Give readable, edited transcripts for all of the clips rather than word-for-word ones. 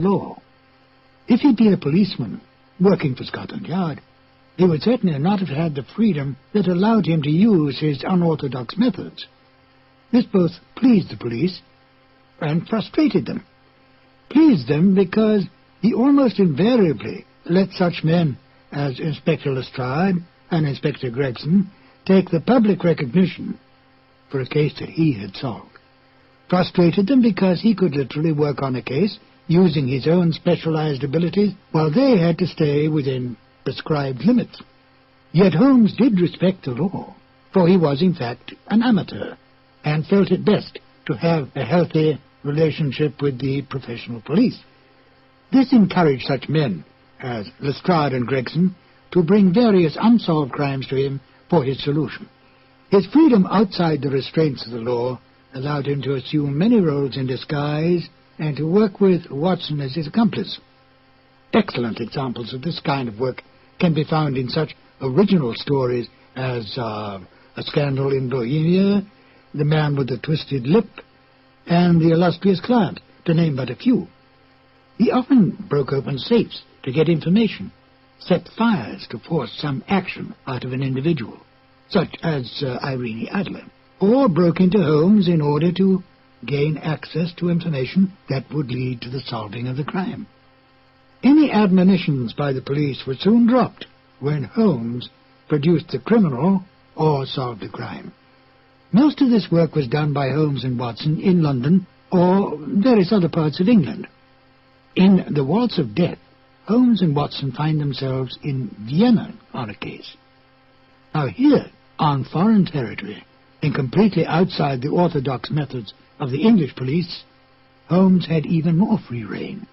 law. If he'd been a policeman working for Scotland Yard, he would certainly not have had the freedom that allowed him to use his unorthodox methods. This both pleased the police and frustrated them. Pleased them because he almost invariably let such men as Inspector Lestrade and Inspector Gregson take the public recognition for a case that he had solved. Frustrated them because he could literally work on a case using his own specialized abilities while they had to stay within prescribed limits. Yet Holmes did respect the law, for he was in fact an amateur, and felt it best to have a healthy relationship with the professional police. This encouraged such men as Lestrade and Gregson to bring various unsolved crimes to him for his solution. His freedom outside the restraints of the law allowed him to assume many roles in disguise and to work with Watson as his accomplice. Excellent examples of this kind of work can be found in such original stories as A Scandal in Bohemia, The Man with the Twisted Lip, and The Illustrious Client, to name but a few. He often broke open safes to get information, set fires to force some action out of an individual, such as Irene Adler, or broke into homes in order to gain access to information that would lead to the solving of the crime. Any admonitions by the police were soon dropped when Holmes produced the criminal or solved the crime. Most of this work was done by Holmes and Watson in London or various other parts of England. In The Waltz of Death, Holmes and Watson find themselves in Vienna on a case. Now here, on foreign territory, and completely outside the orthodox methods of the English police, Holmes had even more free rein.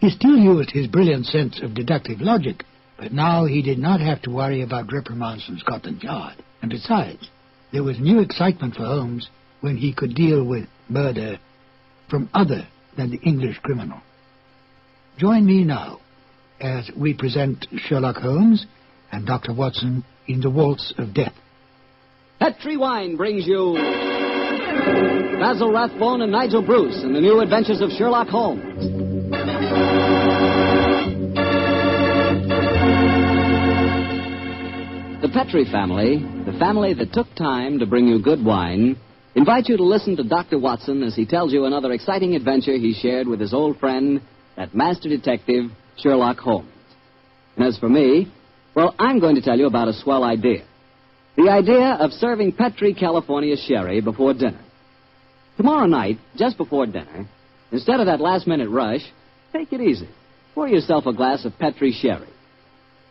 He still used his brilliant sense of deductive logic, but now he did not have to worry about reprimands from Scotland Yard. And besides, there was new excitement for Holmes when he could deal with murder from other than the English criminal. Join me now as we present Sherlock Holmes and Dr. Watson in The Waltz of Death. Petri Wine brings you Basil Rathbone and Nigel Bruce in the new Adventures of Sherlock Holmes. The Petri family, the family that took time to bring you good wine, invite you to listen to Dr. Watson as he tells you another exciting adventure he shared with his old friend, that master detective, Sherlock Holmes. And as for me, well, I'm going to tell you about a swell idea. The idea of serving Petri California sherry before dinner. Tomorrow night, just before dinner, instead of that last-minute rush, take it easy. Pour yourself a glass of Petri sherry.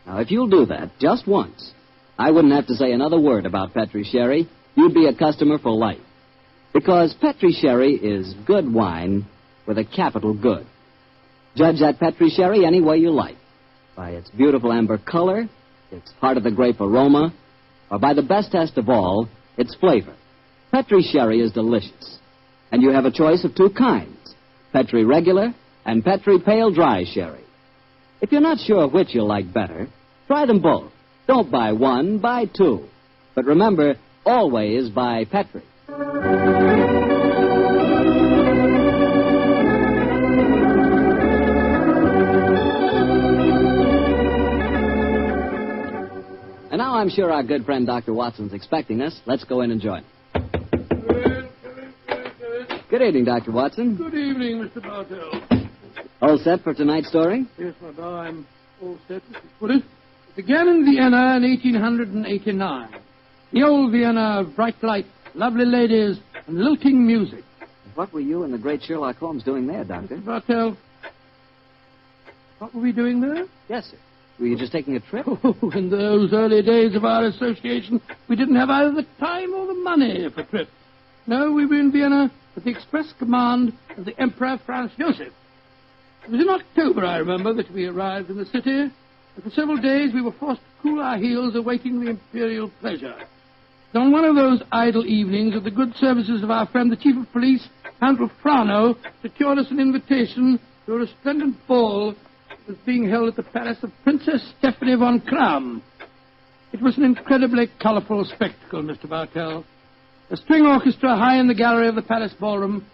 Now, if you'll do that just once, I wouldn't have to say another word about Petri sherry. You'd be a customer for life. Because Petri sherry is good wine with a capital good. Judge that Petri sherry any way you like. By its beautiful amber color, its heart-of-the-grape aroma, or by the best test of all, its flavor. Petri sherry is delicious. And you have a choice of two kinds, Petri regular and Petri pale dry sherry. If you're not sure which you'll like better, try them both. Don't buy one, buy two. But remember, always buy Petri. And now I'm sure our good friend Dr. Watson's expecting us. Let's go in and join him. Good evening, Dr. Watson. Good evening, Mr. Bartell. All set for tonight's story? Yes, my boy, I'm all set, Mr. Fuller. It began in Vienna in 1889. The old Vienna of bright lights, lovely ladies, and lilting music. What were you and the great Sherlock Holmes doing there, Doctor? Mr. Bartell, what were we doing there? Yes, sir. Were you just taking a trip? Oh, in those early days of our association, we didn't have either the time or the money for trips. No, we were in Vienna at the express command of the Emperor Franz Joseph. It was in October, I remember, that we arrived in the city, and for several days we were forced to cool our heels awaiting the imperial pleasure. And on one of those idle evenings, of the good services of our friend the Chief of Police, Handel Frano, secured us an invitation to a resplendent ball that was being held at the palace of Princess Stephanie von Kram. It was an incredibly colorful spectacle, Mr. Bartell. A string orchestra high in the gallery of the palace ballroom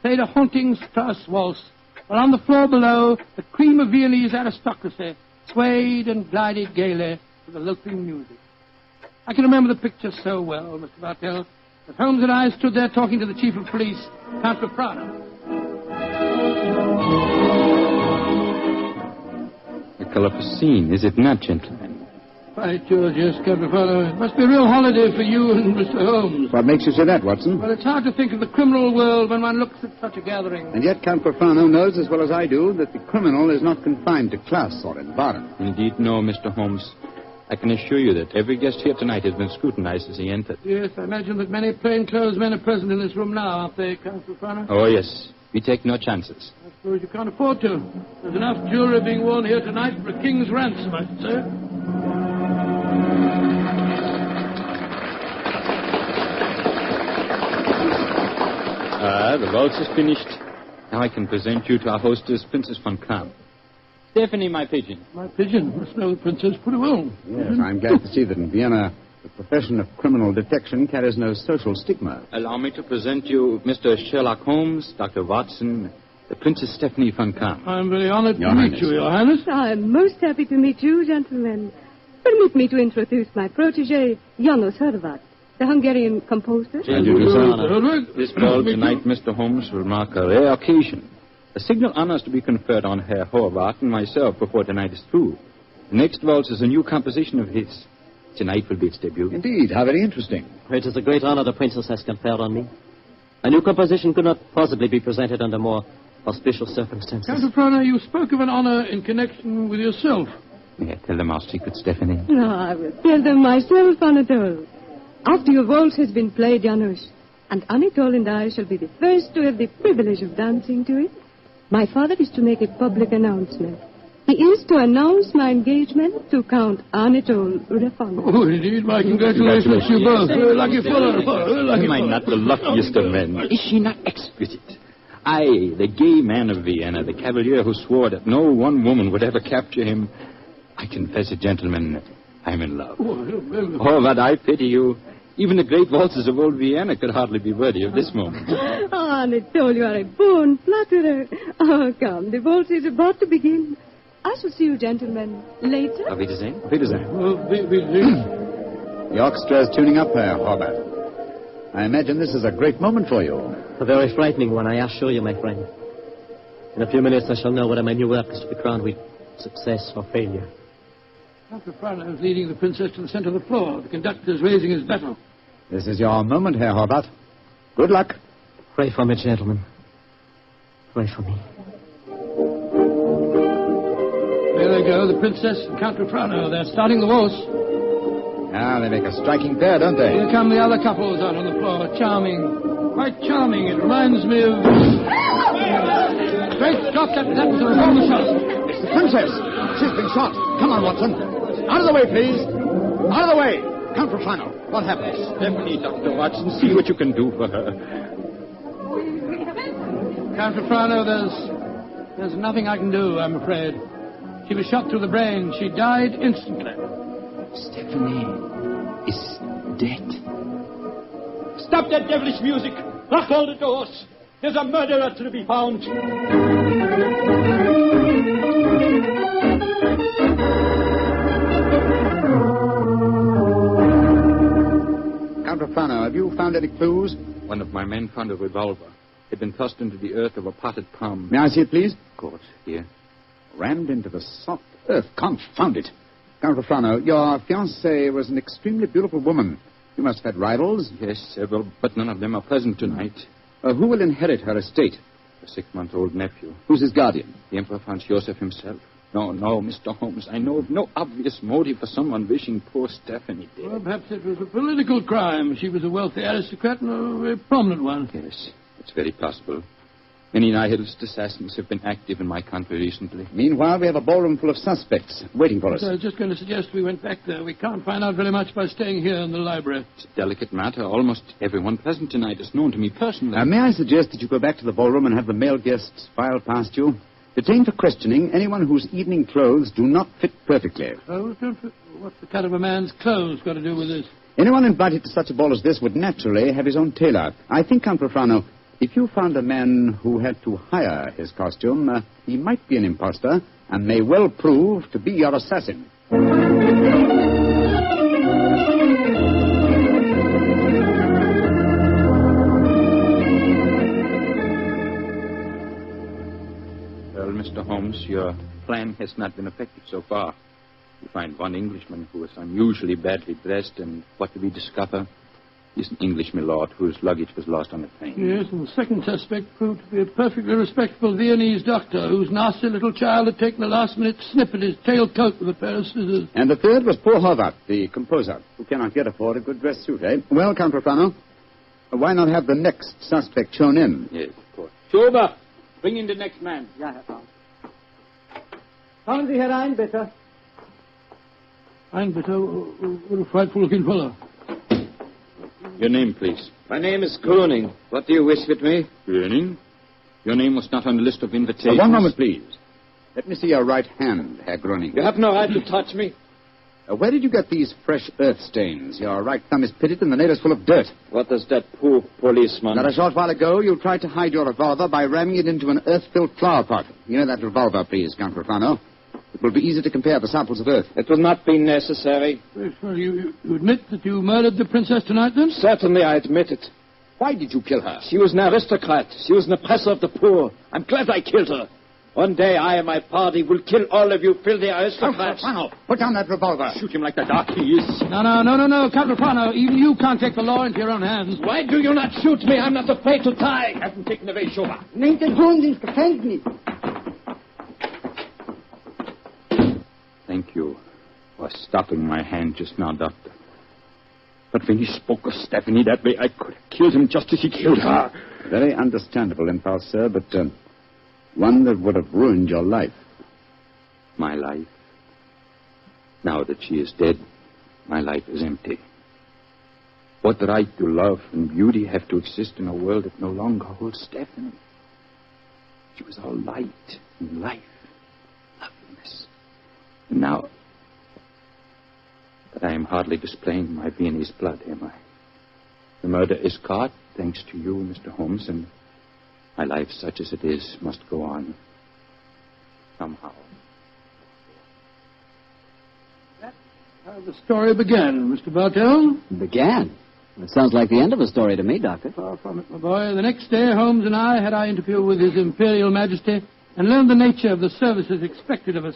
played a haunting Strauss waltz while on the floor below, the cream of Viennese aristocracy swayed and glided gaily to the lilting music. I can remember the picture so well, Mr. Bartell, that Holmes and I stood there talking to the chief of police, Count Rafrano. A colourful scene, is it not, gentlemen? Right, George, yes, Count Rafrano. It must be a real holiday for you and Mr. Holmes. What makes you say that, Watson? Well, it's hard to think of the criminal world when one looks at such a gathering. And yet Count Rafrano knows as well as I do that the criminal is not confined to class or environment. Indeed, no, Mr. Holmes. I can assure you that every guest here tonight has been scrutinized as he entered. Yes, I imagine that many plainclothes men are present in this room now, aren't they, Count Rafrano? Oh, yes. We take no chances. I suppose you can't afford to. There's enough jewelry being worn here tonight for a king's ransom, I should say. The waltz is finished. Now I can present you to our hostess, Princess von Kamm. Stephanie, my pigeon. My pigeon must know the princess pretty well. Yes, I'm glad to see that in Vienna the profession of criminal detection carries no social stigma. Allow me to present you Mr. Sherlock Holmes, Dr. Watson, the Princess Stephanie von Kamm. I'm very honored Your to Highness. meet you, Your Highness. I'm most happy to meet you, gentlemen. Permit me to introduce my protege, Janos Horvat, the Hungarian composer. This ball tonight, Mr. Holmes, will mark a rare occasion. A signal honor is to be conferred on Herr Horvath and myself before tonight is through. The next waltz is a new composition of his. Tonight will be its debut. Indeed, how very interesting. It is a great honor the princess has conferred on me. A new composition could not possibly be presented under more auspicious circumstances. Count Rafrano, you spoke of an honor in connection with yourself. May I tell them our secret, Stephanie? No, I will tell them myself, Anatole. After your waltz has been played, Janos, and Anatole and I shall be the first to have the privilege of dancing to it, my father is to make a public announcement. He is to announce my engagement to Count Anatole Rafrano. Oh, indeed, my congratulations to you both. Lucky fellow. Am I not the luckiest of men? Is she not exquisite? I, the gay man of Vienna, the cavalier who swore that no one woman would ever capture him. I confess it, gentlemen, I'm in love. Oh, but I pity you. Even the great waltzes of old Vienna could hardly be worthy of this moment. Oh, Anatole, you are a born flatterer. Oh, come, the waltz is about to begin. I shall see you gentlemen later. Auf Wiedersehen. Auf Wiedersehen. The orchestra is tuning up, Herr Horvath. I imagine this is a great moment for you. A very frightening one, I assure you, my friend. In a few minutes I shall know whether my new work is to be crowned with success or failure. Count Rafrano is leading the princess to the center of the floor. The conductor is raising his bottle. This is your moment, Herr Horvath. Good luck. Pray for me, gentlemen. Pray for me. There they go, the princess and Count Rafrano. They're starting the waltz. Ah, they make a striking pair, don't they? Here come the other couples out on the floor. Charming. Quite charming. It reminds me of... Great Scott, that was a revolver shot. It's the princess. She's been shot. Come on, Watson. Out of the way, please. Out of the way. Count Rafrano, what happens? Stephanie, Dr. Watson, see what you can do for her. Count Rafrano, there's nothing I can do, I'm afraid. She was shot through the brain. She died instantly. Stephanie is dead. Stop that devilish music! Lock all the doors! There's a murderer to be found! Count Rafrano, have you found any clues? One of my men found a revolver. It had been thrust into the earth of a potted palm. May I see it, please? Of course, here. Rammed into the soft earth. Confound it. Count Rafrano, your fiancée was an extremely beautiful woman. You must have had rivals. Yes, several, but none of them are present tonight. Who will inherit her estate? A 6-month-old nephew. Who's his guardian? The Emperor Franz Joseph himself. No, Mr. Holmes, I know of no obvious motive for someone wishing poor Stephanie dead. Well, perhaps it was a political crime. She was a wealthy aristocrat and a very prominent one. Yes, it's very possible. Many nihilist assassins have been active in my country recently. Meanwhile, we have a ballroom full of suspects waiting for us. I was just going to suggest we went back there. We can't find out very much by staying here in the library. It's a delicate matter. Almost everyone present tonight is known to me personally. May I suggest that you go back to the ballroom and have the male guests file past you? Detain for questioning anyone whose evening clothes do not fit perfectly. Clothes don't fit? What's the cut of a man's clothes got to do with this? Anyone invited to such a ball as this would naturally have his own tailor. I think, Count Rafrano, If you found a man who had to hire his costume, he might be an impostor and may well prove to be your assassin. Well, Mr. Holmes, your plan has not been effective so far. You find one Englishman who is unusually badly dressed, and what do we discover? He's an English milord whose luggage was lost on the train. Yes, and the second suspect proved to be a perfectly respectable Viennese doctor whose nasty little child had taken a last-minute snip at his tailcoat with a pair of scissors. And the third was poor Horvath, the composer, who cannot yet afford a good dress suit, eh? Well, Count Rafano, why not have the next suspect shown in? Yes, of course. Schober, bring in the next man. Ja, Herr Baum. Kommen Sie herein, bitte. Einbitter, what a frightful-looking fellow. Your name, please. My name is Gruning. What do you wish with me? Gruning? Your name was not on the list of invitations. One moment, please. Let me see your right hand, Herr Gruning. You have no right to touch me. Where did you get these fresh earth stains? Your right thumb is pitted and the nail is full of dirt. What does that poor policeman... Not a short while ago, you tried to hide your revolver by ramming it into an earth-filled flower pot. You know that revolver, please, Count Rafano. It will be easy to compare the samples of earth. It will not be necessary. Well, you admit that you murdered the princess tonight, then? Certainly, I admit it. Why did you kill her? She was an aristocrat. She was an oppressor of the poor. I'm glad I killed her. One day, I and my party will kill all of you filthy aristocrats. Rafano, put down that revolver. Shoot him like the dark he is. No, Count Rafano. Even you can't take the law into your own hands. Why do you not shoot me? I'm not afraid to die. Have him taken away, Schober. Nehmt den Hund ins Gefängnis. Thank you for stopping my hand just now, Doctor. But when he spoke of Stephanie that way, I could have killed him just as he killed her. Very understandable impulse, sir, but one that would have ruined your life. My life? Now that she is dead, my life is empty. What right do love and beauty have to exist in a world that no longer holds Stephanie? She was all light and life, loveliness. And now... But I am hardly displaying my Viennese blood, am I? The murder is caught, thanks to you, Mr. Holmes, and my life, such as it is, must go on. Somehow. That's how the story began, Mr. Bartell. Began? It sounds like the end of a story to me, Doctor. Far from it, my boy. The next day, Holmes and I had our interview with His Imperial Majesty and learned the nature of the services expected of us.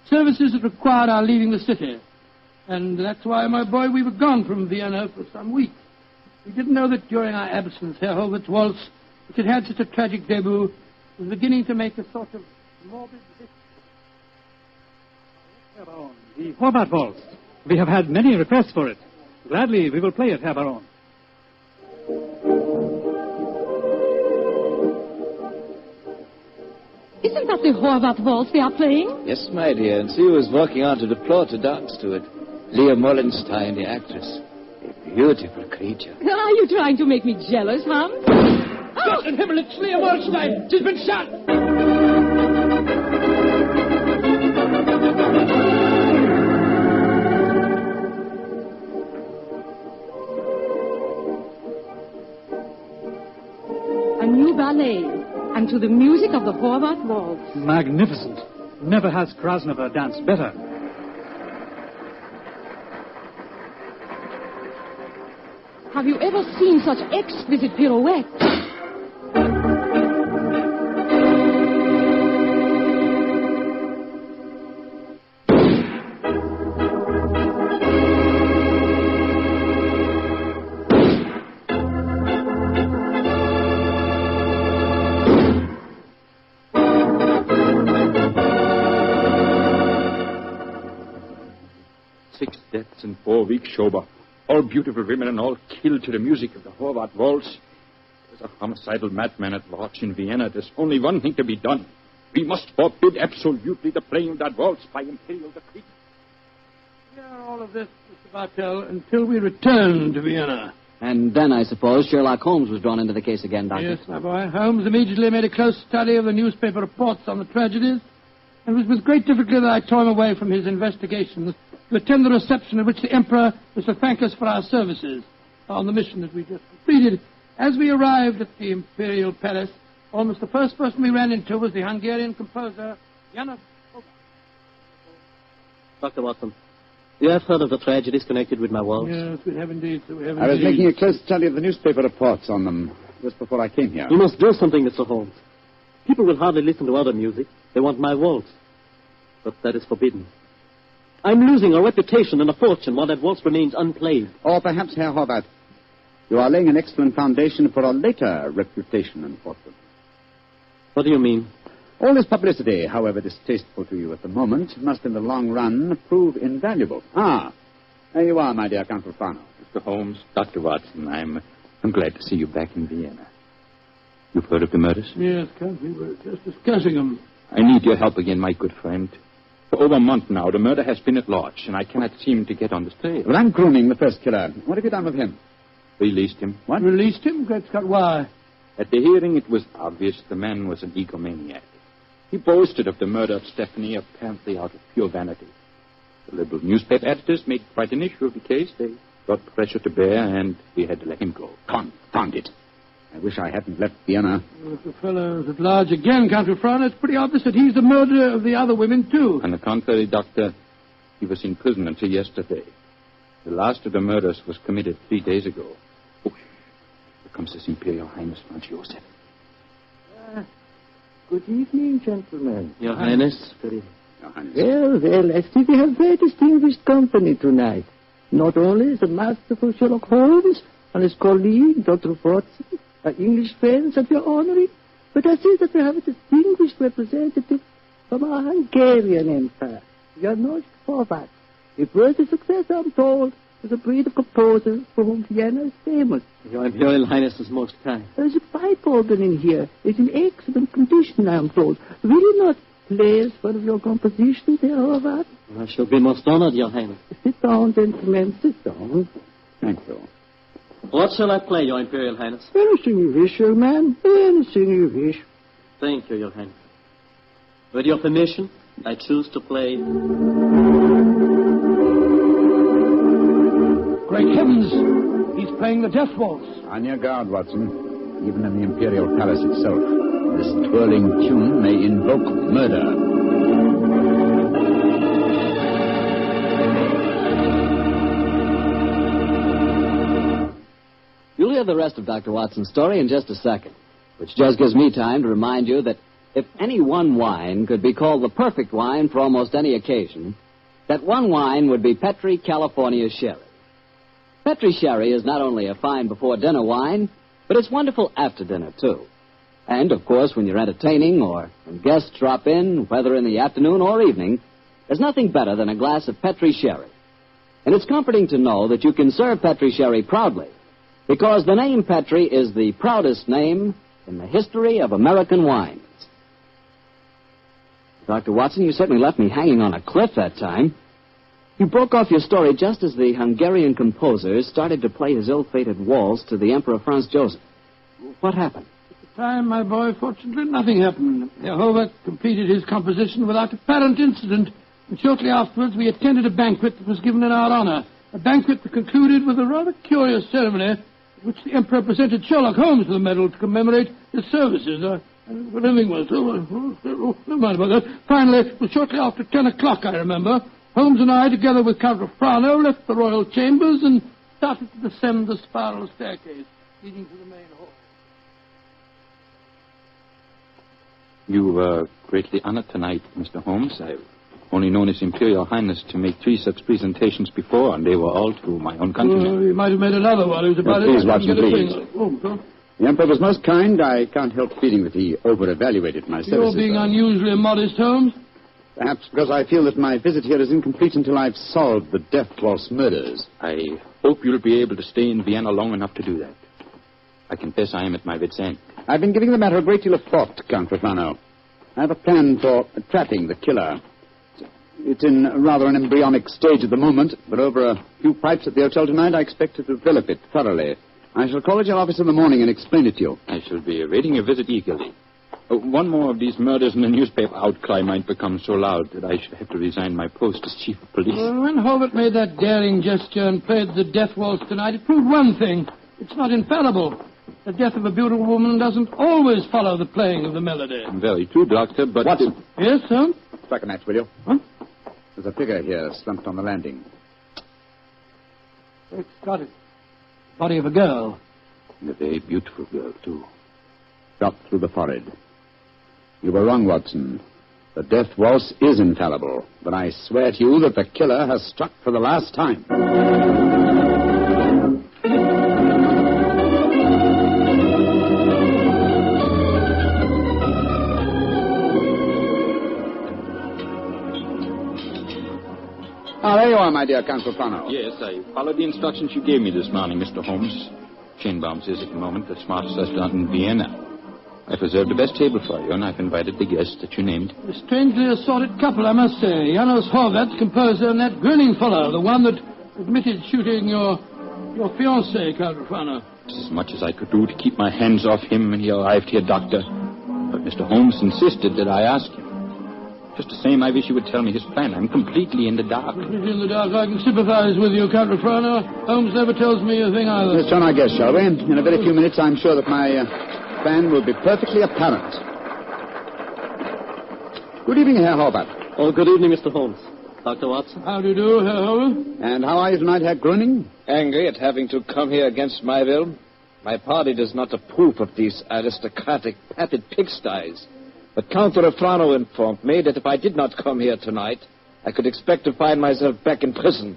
Services that required our leaving the city. And that's why, my boy, we were gone from Vienna for some weeks. We didn't know that during our absence, Herr Holbert's waltz, which had had such a tragic debut, was beginning to make a sort of morbid... Herr Baron, the Horvath Waltz. We have had many requests for it. Gladly, we will play it, Herr Baron. Isn't that the Horvath Waltz they are playing? Yes, my dear, and see who is walking onto the floor to dance to it. Leah Mollenstein, the actress. A beautiful creature. Are you trying to make me jealous, Hans? Gott in Himmel, it's Leah Mollenstein! She's been shot! A new ballet, and to the music of the Horvath Waltz. Magnificent. Never has Krasnova danced better. Have you ever seen such exquisite pirouettes? Six deaths in 4 weeks, Schober. All beautiful women and all killed to the music of the Horvath Waltz. There's a homicidal madman at large in Vienna. There's only one thing to be done. We must forbid absolutely the playing of that waltz by imperial decree. We are all of this, Mr. Bartell, until we return to Vienna. And then, I suppose, Sherlock Holmes was drawn into the case again, Doctor. Yes, my boy. Holmes immediately made a close study of the newspaper reports on the tragedies. It was with great difficulty that I tore him away from his investigations to attend the reception at which the Emperor was to thank us for our services on the mission that we just completed. As we arrived at the Imperial Palace, almost the first person we ran into was the Hungarian composer, Janos. Dr. Watson, you have heard of the tragedies connected with my waltz? Yes, we have indeed, sir. We have I was indeed. making a close study of the newspaper reports on them just before I came here. You must do something, Mr. Holmes. People will hardly listen to other music. They want my waltz. But that is forbidden. I'm losing a reputation and a fortune while that waltz remains unplayed. Or perhaps, Herr Horvath, you are laying an excellent foundation for a later reputation and fortune. What do you mean? All this publicity, however distasteful to you at the moment, must in the long run prove invaluable. Ah, there you are, my dear Count Rufano. Mr. Holmes, Dr. Watson, I'm glad to see you back in Vienna. You've heard of the murders? Yes, Count, we were just discussing them. I need your help again, my good friend. For over a month now, the murder has been at large, and I cannot seem to get on the trail. Well, I'm grooming the first killer. What have you done with him? Released him. What? Released him? Great Scott, why? At the hearing, it was obvious the man was an egomaniac. He boasted of the murder of Stephanie, apparently out of pure vanity. The liberal newspaper editors made quite an issue of the case. They brought pressure to bear, and we had to let him go. Confound it. I wish I hadn't left Vienna. Well, if the fellow's at large again, Count Rufano, it's pretty obvious that he's the murderer of the other women, too. On the contrary, Doctor, he was in prison until yesterday. The last of the murders was committed 3 days ago. Oh, here comes His Imperial Highness Franz Joseph. Good evening, gentlemen. Your Highness. Good evening. Your Highness. Well, I see we have very distinguished company tonight. Not only is the masterful Sherlock Holmes and his colleague, Dr. Watson, our English friends that we are honoring, but I see that we have a distinguished representative from our Hungarian Empire, Janos Horvath. A worthy successor, I'm told, is a breed of composers for whom Vienna is famous. Your Imperial Highness is most kind. There's a pipe organ in here. It's in excellent condition, I am told. Will you not play us one of your compositions, Herr Horvath? I shall be most honored, Your Highness. Sit down, gentlemen, sit down. Thank you. What shall I play, Your Imperial Highness? Anything you wish, young man. Anything you wish. Thank you, Your Highness. With your permission, I choose to play... Great heavens! He's playing the death waltz. On your guard, Watson. Even in the Imperial Palace itself, this twirling tune may invoke murder. You'll hear the rest of Dr. Watson's story in just a second, which just gives me time to remind you that if any one wine could be called the perfect wine for almost any occasion, that one wine would be Petri California Sherry. Petri Sherry is not only a fine before-dinner wine, but it's wonderful after dinner, too. And, of course, when you're entertaining or when guests drop in, whether in the afternoon or evening, there's nothing better than a glass of Petri Sherry. And it's comforting to know that you can serve Petri Sherry proudly, because the name Petri is the proudest name in the history of American wines. Dr. Watson, you certainly left me hanging on a cliff that time. You broke off your story just as the Hungarian composer started to play his ill-fated waltz to the Emperor Franz Joseph. What happened? At the time, my boy, fortunately, nothing happened. Jehovah completed his composition without apparent incident, and shortly afterwards we attended a banquet that was given in our honor. A banquet that concluded with a rather curious ceremony in which the Emperor presented Sherlock Holmes with a medal to commemorate his services. What everything was. Never mind about that. Finally, it was shortly after 10 o'clock, I remember. Holmes and I, together with Count Rufano, left the royal chambers and started to descend the spiral staircase leading to the main hall. You were greatly honored tonight, Mr. Holmes. I've only known His Imperial Highness to make 3 such presentations before, and they were all to my own countrymen. Well, he might have made another one. He was about Please, Watson, please. Oh, The Emperor was most kind. I can't help feeling that he over-evaluated my services. You're being unusually modest, Holmes. Perhaps because I feel that my visit here is incomplete until I've solved the death waltz murders. I hope you'll be able to stay in Vienna long enough to do that. I confess I am at my wit's end. I've been giving the matter a great deal of thought, Count Rufano. I have a plan for trapping the killer. It's in rather an embryonic stage at the moment, but over a few pipes at the hotel tonight, I expect to develop it thoroughly. I shall call at your office in the morning and explain it to you. I shall be awaiting your visit eagerly. One more of these murders in the newspaper outcry might become so loud that I should have to resign my post as chief of police. Well, when Hobart made that daring gesture and played the death waltz tonight, it proved one thing. It's not infallible. the death of a beautiful woman doesn't always follow the playing of the melody. Very true, Doctor, but... Watson. Yes, sir? Strike a match, will you? Huh? There's a figure here slumped on the landing. It's got it. Body of a girl. A very beautiful girl, too. Shot through the forehead. You were wrong, Watson. The death waltz is infallible, but I swear to you that the killer has struck for the last time. Ah, there you are, my dear Count Soprano. Yes, I followed the instructions you gave me this morning, Mr. Holmes. Schenbaum's is at the moment the smartest restaurant in Vienna. I've reserved the best table for you, and I've invited the guests that you named. A strangely assorted couple, I must say. Janos Horvath, composer, and that grinning fellow, the one that admitted shooting your fiancée, Count Rufano. It's as much as I could do to keep my hands off him when he arrived here, Doctor. But Mr. Holmes insisted that I ask him. Just the same, I wish you would tell me his plan. I'm completely in the dark. In the dark, I can sympathize with you, Count Rufano. Holmes never tells me a thing either. Let's turn our guest, shall we? In a very few minutes, I'm sure that my plan will be perfectly apparent. Good evening, Herr Horvath. Oh, good evening, Mr. Holmes. Dr. Watson. How do you do, Herr Holmes? And how are you tonight, Herr Gröning? Angry at having to come here against my will. My party does not approve of these aristocratic, padded pigsties. But Count Rufano informed me that if I did not come here tonight, I could expect to find myself back in prison.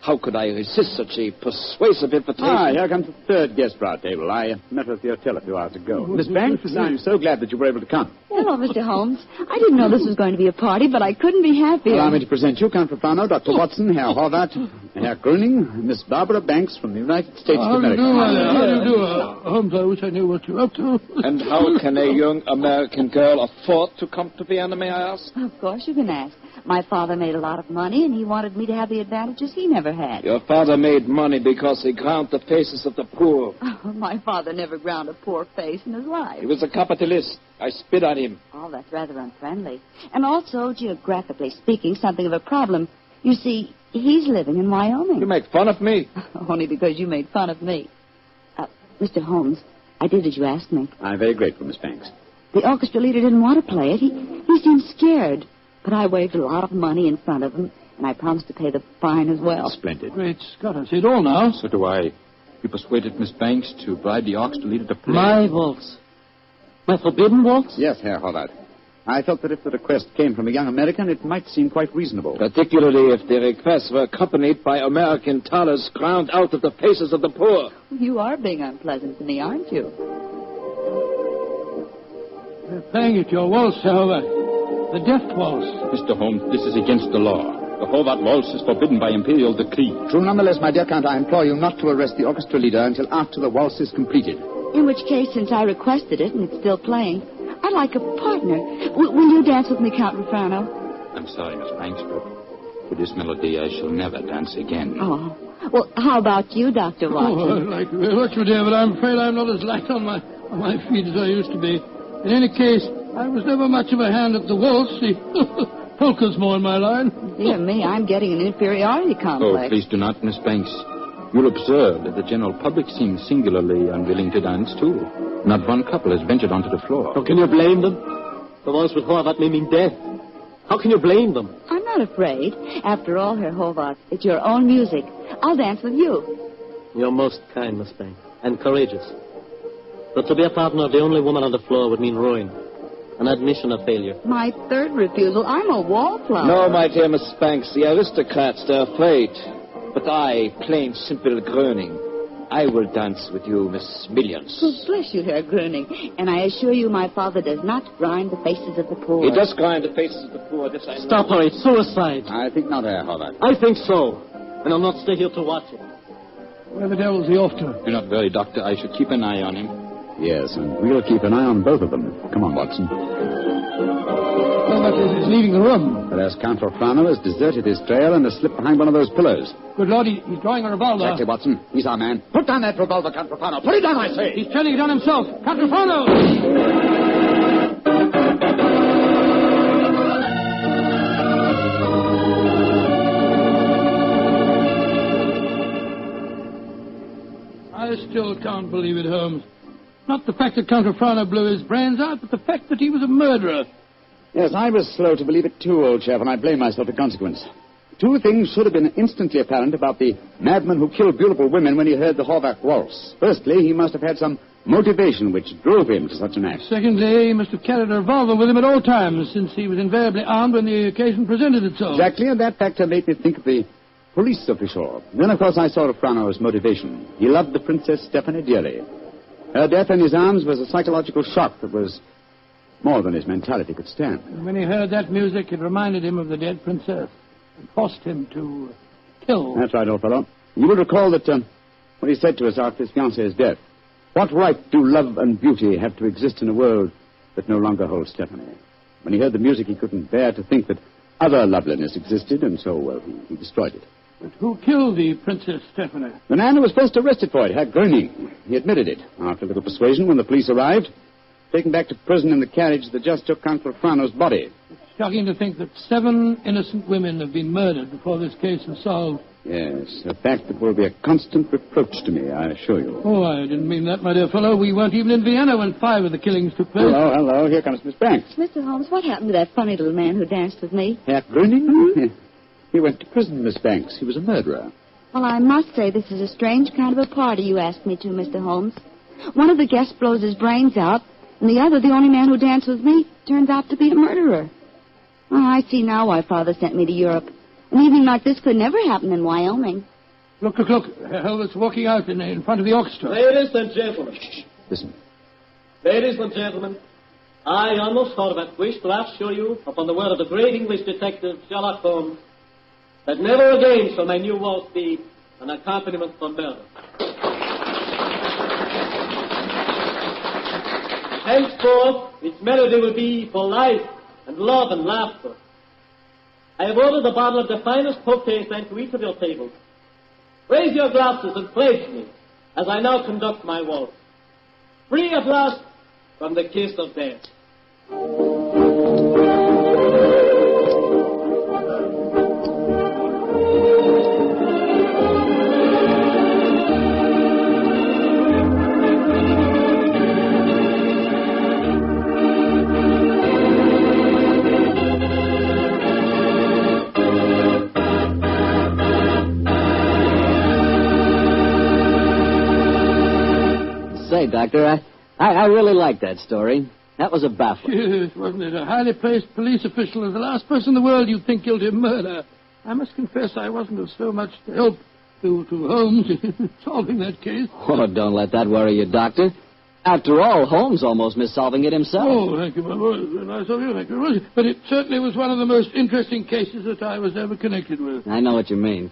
How could I resist such a persuasive invitation? Ah, here comes the third guest for our table. I met her at the hotel a few hours ago. Miss Banks, I'm so glad that you were able to come. Hello, Mr. Holmes. I didn't know this was going to be a party, but I couldn't be happier. Allow me to present you, Count Rufano, Dr. Watson, Herr Horvath, Herr Gröning, Miss Barbara Banks from the United States of America. How do you do, Holmes? I wish I knew what you're up to. And how can a young American girl afford to come to Vienna, may I ask? Of course you can ask. My father made a lot of money, and he wanted me to have the advantages he never had. Your father made money because he ground the faces of the poor. Oh, my father never ground a poor face in his life. He was a capitalist. I spit on him. Oh, that's rather unfriendly. And also, geographically speaking, something of a problem. You see, he's living in Wyoming. You make fun of me? Only because you made fun of me. Mr. Holmes, I did as you asked me. I'm very grateful, Miss Banks. The orchestra leader didn't want to play it. He seemed scared. But I waved a lot of money in front of him, and I promised to pay the fine as well. Splendid. Great Scott, I see it all now. So do I. You persuaded Miss Banks to bribe the orchestra leader to play. My waltz. My forbidden waltz? Yes, Herr Horvath. I felt that if the request came from a young American, it might seem quite reasonable. Particularly if the requests were accompanied by American dollars ground out of the faces of the poor. You are being unpleasant to me, aren't you? Playing it, your waltz, however. The death waltz. Mr. Holmes, this is against the law. The Horvath waltz is forbidden by imperial decree. True, nonetheless, my dear Count, I implore you not to arrest the orchestra leader until after the waltz is completed. In which case, since I requested it and it's still playing, I'd like a partner. Will you dance with me, Count Rufano? I'm sorry, Miss Banks, but for this melody I shall never dance again. Oh. Well, how about you, Dr. Watson? Oh, I'd like to very much, dear, but I'm afraid I'm not as light on my feet as I used to be. In any case, I was never much of a hand at the waltz. The polka's more in my line. Dear me, I'm getting an inferiority complex. Oh, please do not, Miss Banks. You'll observe that the general public seems singularly unwilling to dance, too. Not one couple has ventured onto the floor. How can you blame them? The waltz with Horvath may mean death. How can you blame them? I'm not afraid. After all, Herr Horvath, it's your own music. I'll dance with you. You're most kind, Miss Banks, and courageous. But to be a partner of the only woman on the floor would mean ruin. An admission of failure. My third refusal. I'm a wallflower. No, my dear Miss Banks, the aristocrats, they're afraid. But I, plain, simple Gröning, I will dance with you, Miss Millions. Oh, bless you, Herr Gröning. And I assure you my father does not grind the faces of the poor. He does grind the faces of the poor, this I know. Stop her, it's suicide. I think not, Herr Horvath. I think so. And I'll not stay here to watch it. Where the devil's he off to? Do not worry, Doctor. I should keep an eye on him. Yes, and we'll keep an eye on both of them. Come on, Watson. Well, that is, he's leaving the room. But as Count Rufano has deserted his trail and has slipped behind one of those pillars. Good Lord, he's drawing a revolver. Exactly, Watson. He's our man. Put down that revolver, Count Rufano. Put it down, I say. He's turning it on himself. Count Rufano! I still can't believe it, Holmes. Not the fact that Count Frano blew his brains out, but the fact that he was a murderer. Yes, I was slow to believe it too, old chap, and I blame myself in consequence. Two things should have been instantly apparent about the madman who killed beautiful women when he heard the Horvath waltz. Firstly, he must have had some motivation which drove him to such an act. Secondly, he must have carried a revolver with him at all times, since he was invariably armed when the occasion presented itself. Exactly, and that factor made me think of the police official. Then, of course, I saw Frano's motivation. He loved the Princess Stephanie dearly. Her death in his arms was a psychological shock that was more than his mentality could stand. And when he heard that music, it reminded him of the dead princess and forced him to kill. That's right, old fellow. You will recall that what he said to us after his fiancée's death. What right do love and beauty have to exist in a world that no longer holds Stephanie? When he heard the music, he couldn't bear to think that other loveliness existed, and so, well, he destroyed it. But who killed the Princess Stephanie? The man who was first arrested for it, Herr Gröning. He admitted it. After a little persuasion, when the police arrived, taken back to prison in the carriage that just took Count Frano's body. It's shocking to think that 7 innocent women have been murdered before this case is solved. Yes, a fact that will be a constant reproach to me, I assure you. Oh, I didn't mean that, my dear fellow. We weren't even in Vienna when 5 of the killings took place. Hello. Here comes Miss Banks. Mr. Holmes, what happened to that funny little man who danced with me? Herr Gröning? He went to prison, Miss Banks. He was a murderer. Well, I must say this is a strange kind of a party you asked me to, Mr. Holmes. One of the guests blows his brains out, and the other, the only man who danced with me, turns out to be a murderer. Oh, I see now why Father sent me to Europe. An evening like this could never happen in Wyoming. Look. Headless walking out in front of the orchestra. Ladies and gentlemen. Listen. Ladies and gentlemen, I, Arnold Horvath, wish to assure you, upon the word of the great English detective, Sherlock Holmes, that never again shall my new waltz be an accompaniment for murder. Henceforth, its melody will be for life and love and laughter. I have ordered a bottle of the finest Potay sent to each of your tables. Raise your glasses and pledge me as I now conduct my waltz. Free at last from the kiss of death. Say, Doctor, I really like that story. That was a baffler. Yes, wasn't it? A highly placed police official is the last person in the world you'd think guilty of murder. I must confess I wasn't of so much help to Holmes in solving that case. Oh, don't let that worry you, Doctor. After all, Holmes almost missed solving it himself. Oh, thank you, my boy. Nice of you, thank you. But it certainly was one of the most interesting cases that I was ever connected with. I know what you mean.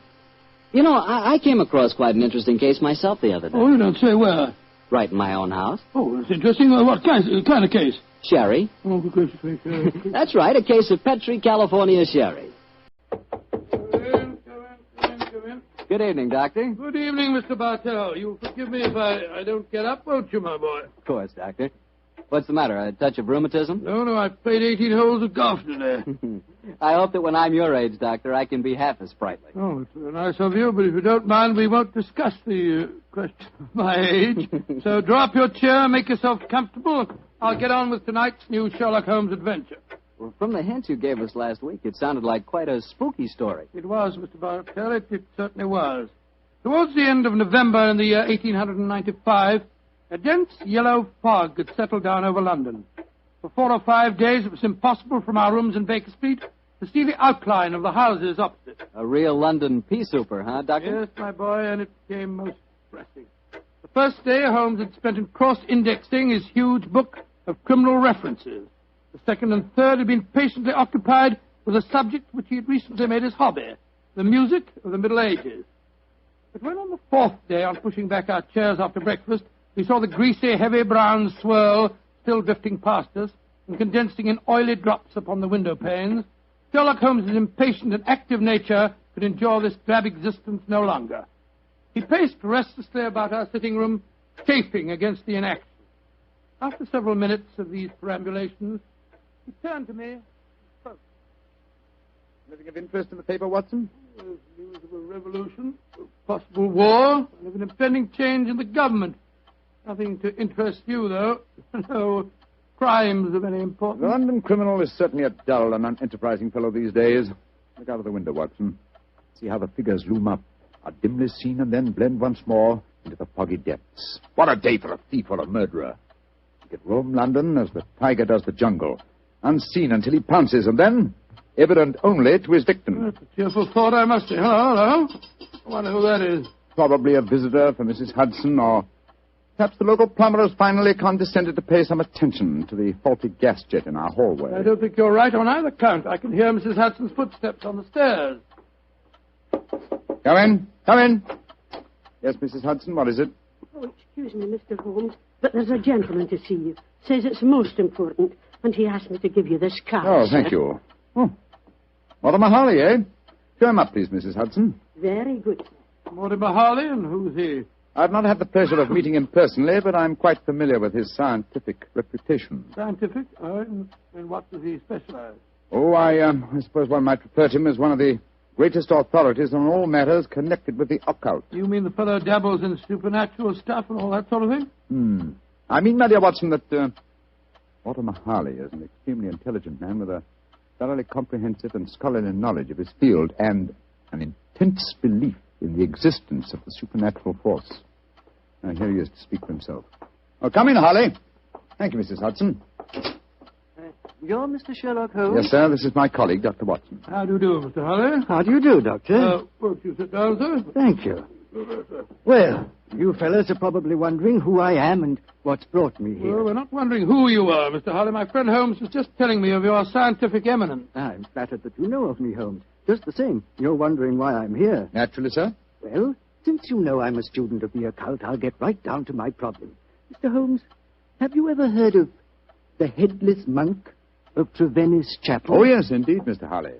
You know, I came across quite an interesting case myself the other day. Oh, you don't say where? Right in my own house. Oh, that's interesting. What kind of case? Sherry. Oh, for goodness sake. That's right, a case of Petri, California sherry. Come in. Good evening, Doctor. Good evening, Mr. Bartell. You'll forgive me if I don't get up, won't you, my boy? Of course, Doctor. What's the matter, a touch of rheumatism? No, I've played 18 holes of golf today. I hope that when I'm your age, Doctor, I can be half as sprightly. Oh, it's very nice of you, but if you don't mind, we won't discuss the question of my age. So draw up your chair, make yourself comfortable. I'll get on with tonight's new Sherlock Holmes adventure. Well, from the hints you gave us last week, it sounded like quite a spooky story. It was, Mr. Bartell. It certainly was. Towards the end of November in the year 1895, a dense yellow fog had settled down over London. For 4 or 5 days, it was impossible from our rooms in Baker Street to see the outline of the houses opposite. A real London pea souper, huh, Doctor? Yes, my boy, and it became most depressing. The first day, Holmes had spent in cross-indexing his huge book of criminal references. The second and third had been patiently occupied with a subject which he had recently made his hobby, the music of the Middle Ages. But when on the 4th day, on pushing back our chairs after breakfast, we saw the greasy, heavy brown swirl still drifting past us and condensing in oily drops upon the window panes, Sherlock Holmes' impatient and active nature could endure this drab existence no longer. He paced restlessly about our sitting room, chafing against the inaction. After several minutes of these perambulations, he turned to me and spoke. Anything of interest in the paper, Watson? There's news of a revolution, of possible war, and of an impending change in the government. Nothing to interest you, though. No crimes of any importance. The London criminal is certainly a dull and unenterprising fellow these days. Look out of the window, Watson. See how the figures loom up, are dimly seen and then blend once more into the foggy depths. What a day for a thief or a murderer. He could roam London as the tiger does the jungle, unseen until he pounces, and then evident only to his victim. That's a cheerful thought, I must say. Hello. I wonder who that is. Probably a visitor for Mrs. Hudson, or perhaps the local plumber has finally condescended to pay some attention to the faulty gas jet in our hallway. I don't think you're right on either count. I can hear Mrs. Hudson's footsteps on the stairs. Come in. Come in. Yes, Mrs. Hudson, what is it? Oh, excuse me, Mr. Holmes, but there's a gentleman to see you. Says it's most important, and he asked me to give you this card. Oh, thank you. Oh, Mortimer Harley, eh? Show him up, please, Mrs. Hudson. Very good. Mortimer Harley, and who's he? I've not had the pleasure of meeting him personally, but I'm quite familiar with his scientific reputation. Scientific? In what does he specialize? Oh, I suppose one might refer to him as one of the greatest authorities on all matters connected with the occult. You mean the fellow dabbles in supernatural stuff and all that sort of thing? I mean, my dear Watson, that Mortimer Harley is an extremely intelligent man with a thoroughly comprehensive and scholarly knowledge of his field and an intense belief in the existence of the supernatural force. Now, here he is to speak for himself. Oh, come in, Harley. Thank you, Mrs. Hudson. You're Mr. Sherlock Holmes? Yes, sir. This is my colleague, Dr. Watson. How do you do, Mr. Harley? How do you do, Doctor? Won't you sit down, sir? Thank you. Well, you fellows are probably wondering who I am and what's brought me here. Well, we're not wondering who you are, Mr. Harley. My friend Holmes was just telling me of your scientific eminence. I'm flattered that you know of me, Holmes. Just the same, you're wondering why I'm here. Naturally, sir. Well, since you know I'm a student of the occult, I'll get right down to my problem. Mr. Holmes, have you ever heard of the Headless Monk of Trevennis Chapel? Oh, yes, indeed, Mr. Harley.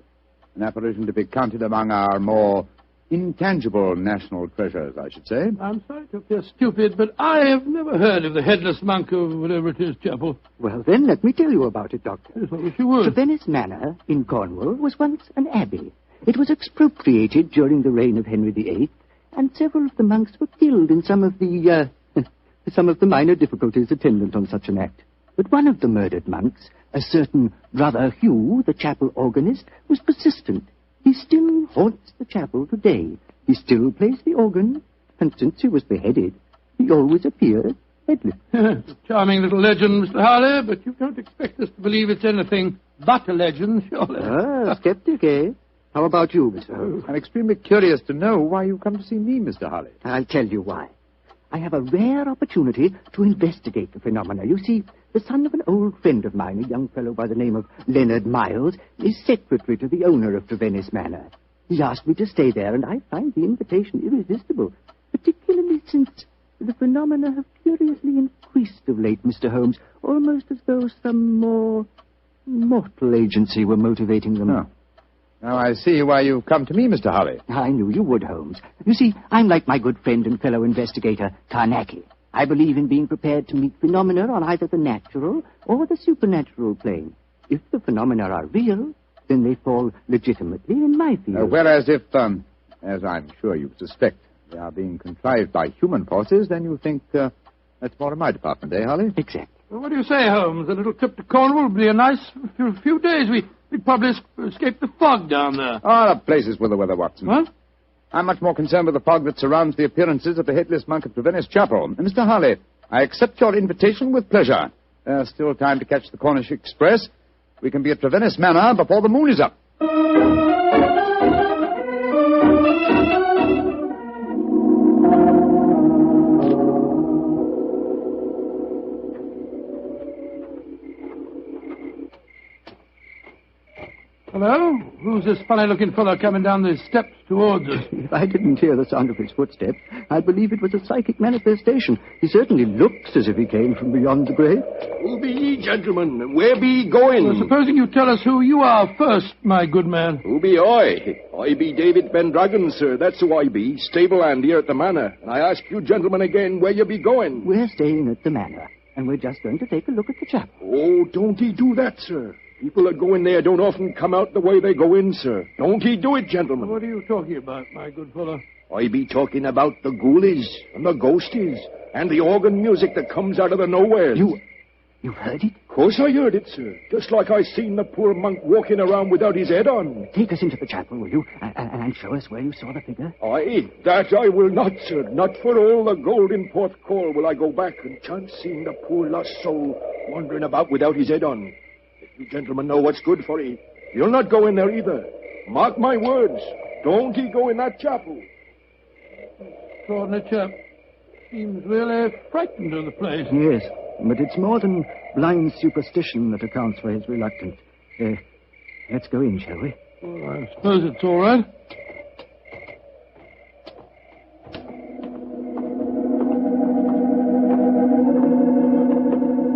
An apparition to be counted among our more intangible national treasures, I should say. I'm sorry to appear stupid, but I have never heard of the Headless Monk of whatever it is, Chapel. Well, then, let me tell you about it, Doctor. Yes, I wish you would. Trevennis Manor in Cornwall was once an abbey. It was expropriated during the reign of Henry VIII, and several of the monks were killed in some of the minor difficulties attendant on such an act. But one of the murdered monks, a certain Brother Hugh, the chapel organist, was persistent. He still haunts the chapel today. He still plays the organ, and since he was beheaded, he always appears headless. Charming little legend, Mr. Harley, but you don't expect us to believe it's anything but a legend, surely. Ah, skeptic, eh? How about you, Mr. Holmes? I'm extremely curious to know why you come to see me, Mr. Harley. I'll tell you why. I have a rare opportunity to investigate the phenomena. You see, the son of an old friend of mine, a young fellow by the name of Leonard Miles, is secretary to the owner of Trevennis Manor. He asked me to stay there, and I find the invitation irresistible, particularly since the phenomena have curiously increased of late, Mr. Holmes, almost as though some more mortal agency were motivating them. Oh. Now I see why you've come to me, Mr. Harley. I knew you would, Holmes. You see, I'm like my good friend and fellow investigator, Carnacki. I believe in being prepared to meet phenomena on either the natural or the supernatural plane. If the phenomena are real, then they fall legitimately in my field. Whereas if, as I'm sure you suspect, they are being contrived by human forces, then you think that's more in my department, eh, Harley? Exactly. Well, what do you say, Holmes? A little trip to Cornwall would be a nice few days. We'd probably escape the fog down there. Oh, the place is with the weather, Watson. What? I'm much more concerned with the fog that surrounds the appearances of the Headless Monk of Trevennis Chapel. And Mr. Harley, I accept your invitation with pleasure. There's still time to catch the Cornish Express. We can be at Trevennis Manor before the moon is up. Hello? Who's this funny-looking fellow coming down the steps towards us? If I didn't hear the sound of his footsteps, I'd believe it was a psychic manifestation. He certainly looks as if he came from beyond the grave. Who be ye, gentlemen? Where be ye going? Well, supposing you tell us who you are first, my good man. Who be I? I be David Pendragon, sir. That's who I be. Stable hand here at the manor. And I ask you gentlemen again where you be going. We're staying at the manor, and we're just going to take a look at the chapel. Oh, don't he do that, sir. People that go in there don't often come out the way they go in, sir. Don't he do it, gentlemen? What are you talking about, my good fellow? I be talking about the ghoulies and the ghosties and the organ music that comes out of the nowhere. You heard it? Of course I heard it, sir. Just like I seen the poor monk walking around without his head on. Take us into the chapel, will you? And show us where you saw the figure. Aye, that I will not, sir. Not for all the gold in Port Call will I go back and chance seeing the poor lost soul wandering about without his head on. If you gentlemen know what's good for ye, you'll not go in there either. Mark my words. Don't he go in that chapel. Extraordinary chap. Seems really frightened of the place. Yes, but it's more than blind superstition that accounts for his reluctance. Let's go in, shall we? Well, I suppose it's all right.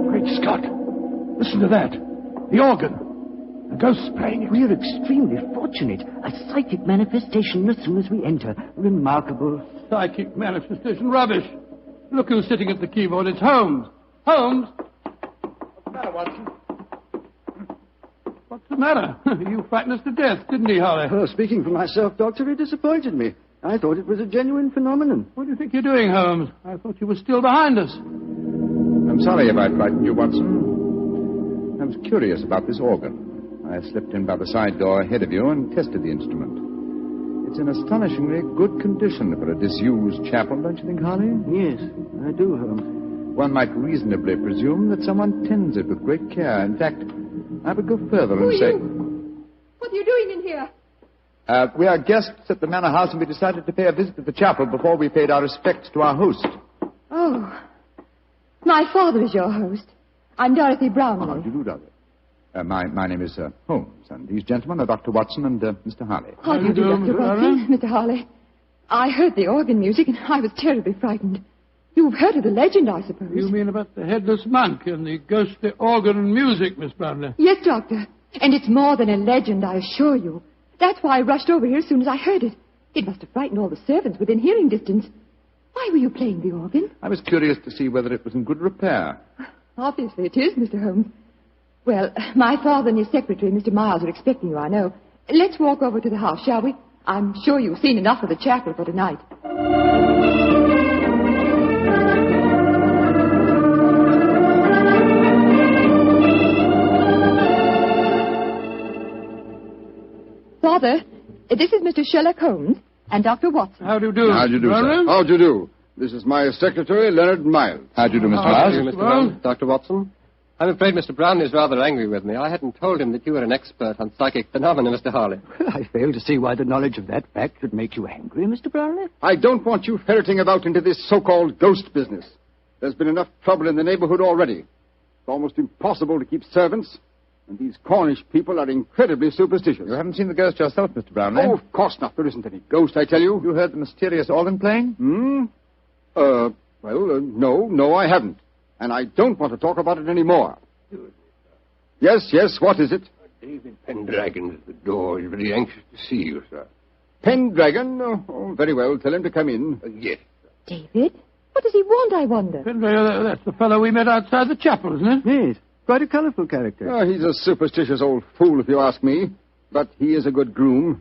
Great Scott! Listen to that. The organ. The ghost's playing it. We're extremely fortunate. A psychic manifestation as soon as we enter. Remarkable. Psychic manifestation. Rubbish. Look who's sitting at the keyboard. It's Holmes. Holmes! What's the matter, Watson? What's the matter? You frightened us to death, didn't he, Holly? Well, speaking for myself, Doctor, it disappointed me. I thought it was a genuine phenomenon. What do you think you're doing, Holmes? I thought you were still behind us. I'm sorry if I frightened you, Watson. I was curious about this organ. I slipped in by the side door ahead of you and tested the instrument. It's in astonishingly good condition for a disused chapel, don't you think, Harley? Yes, I do, Holmes. One might reasonably presume that someone tends it with great care. In fact, I would go further and say... What are you doing in here? We are guests at the manor house, and we decided to pay a visit to the chapel before we paid our respects to our host. Oh. My father is your host. I'm Dorothy Brownlee. How do you do, Dorothy? My name is Holmes, and these gentlemen are Dr. Watson and Mr. Harley. How do you do, Dr. Watson? Mr. Harley. I heard the organ music, and I was terribly frightened. You've heard of the legend, I suppose. You mean about the headless monk and the ghostly organ and music, Miss Brownlee? Yes, Doctor. And it's more than a legend, I assure you. That's why I rushed over here as soon as I heard it. It must have frightened all the servants within hearing distance. Why were you playing the organ? I was curious to see whether it was in good repair. Obviously it is, Mr. Holmes. Well, my father and his secretary, Mr. Miles, are expecting you, I know. Let's walk over to the house, shall we? I'm sure you've seen enough of the chapel for tonight. Father, this is Mr. Sherlock Holmes and Dr. Watson. How do you do? How do you do, sir? How do you do? This is my secretary, Leonard Miles. How do you do, Mr. How do you Miles? do, Mr. Brown? Dr. Watson? I'm afraid Mr. Brown is rather angry with me. I hadn't told him that you were an expert on psychic phenomena, Mr. Harley. I fail to see why the knowledge of that fact should make you angry, Mr. Brownlee. I don't want you ferreting about into this so-called ghost business. There's been enough trouble in the neighborhood already. It's almost impossible to keep servants, and these Cornish people are incredibly superstitious. You haven't seen the ghost yourself, Mr. Brownlee? Oh, of course not. There isn't any ghost, I tell you. You heard the mysterious organ playing? No, I haven't. And I don't want to talk about it anymore. Yes, what is it? David Pendragon's at the door. He's very anxious to see you, sir. Pendragon? Oh, very well. Tell him to come in. Yes. David? What does he want, I wonder? Pendragon, that's the fellow we met outside the chapel, isn't it? Yes, quite a colourful character. Oh, he's a superstitious old fool, if you ask me. But he is a good groom.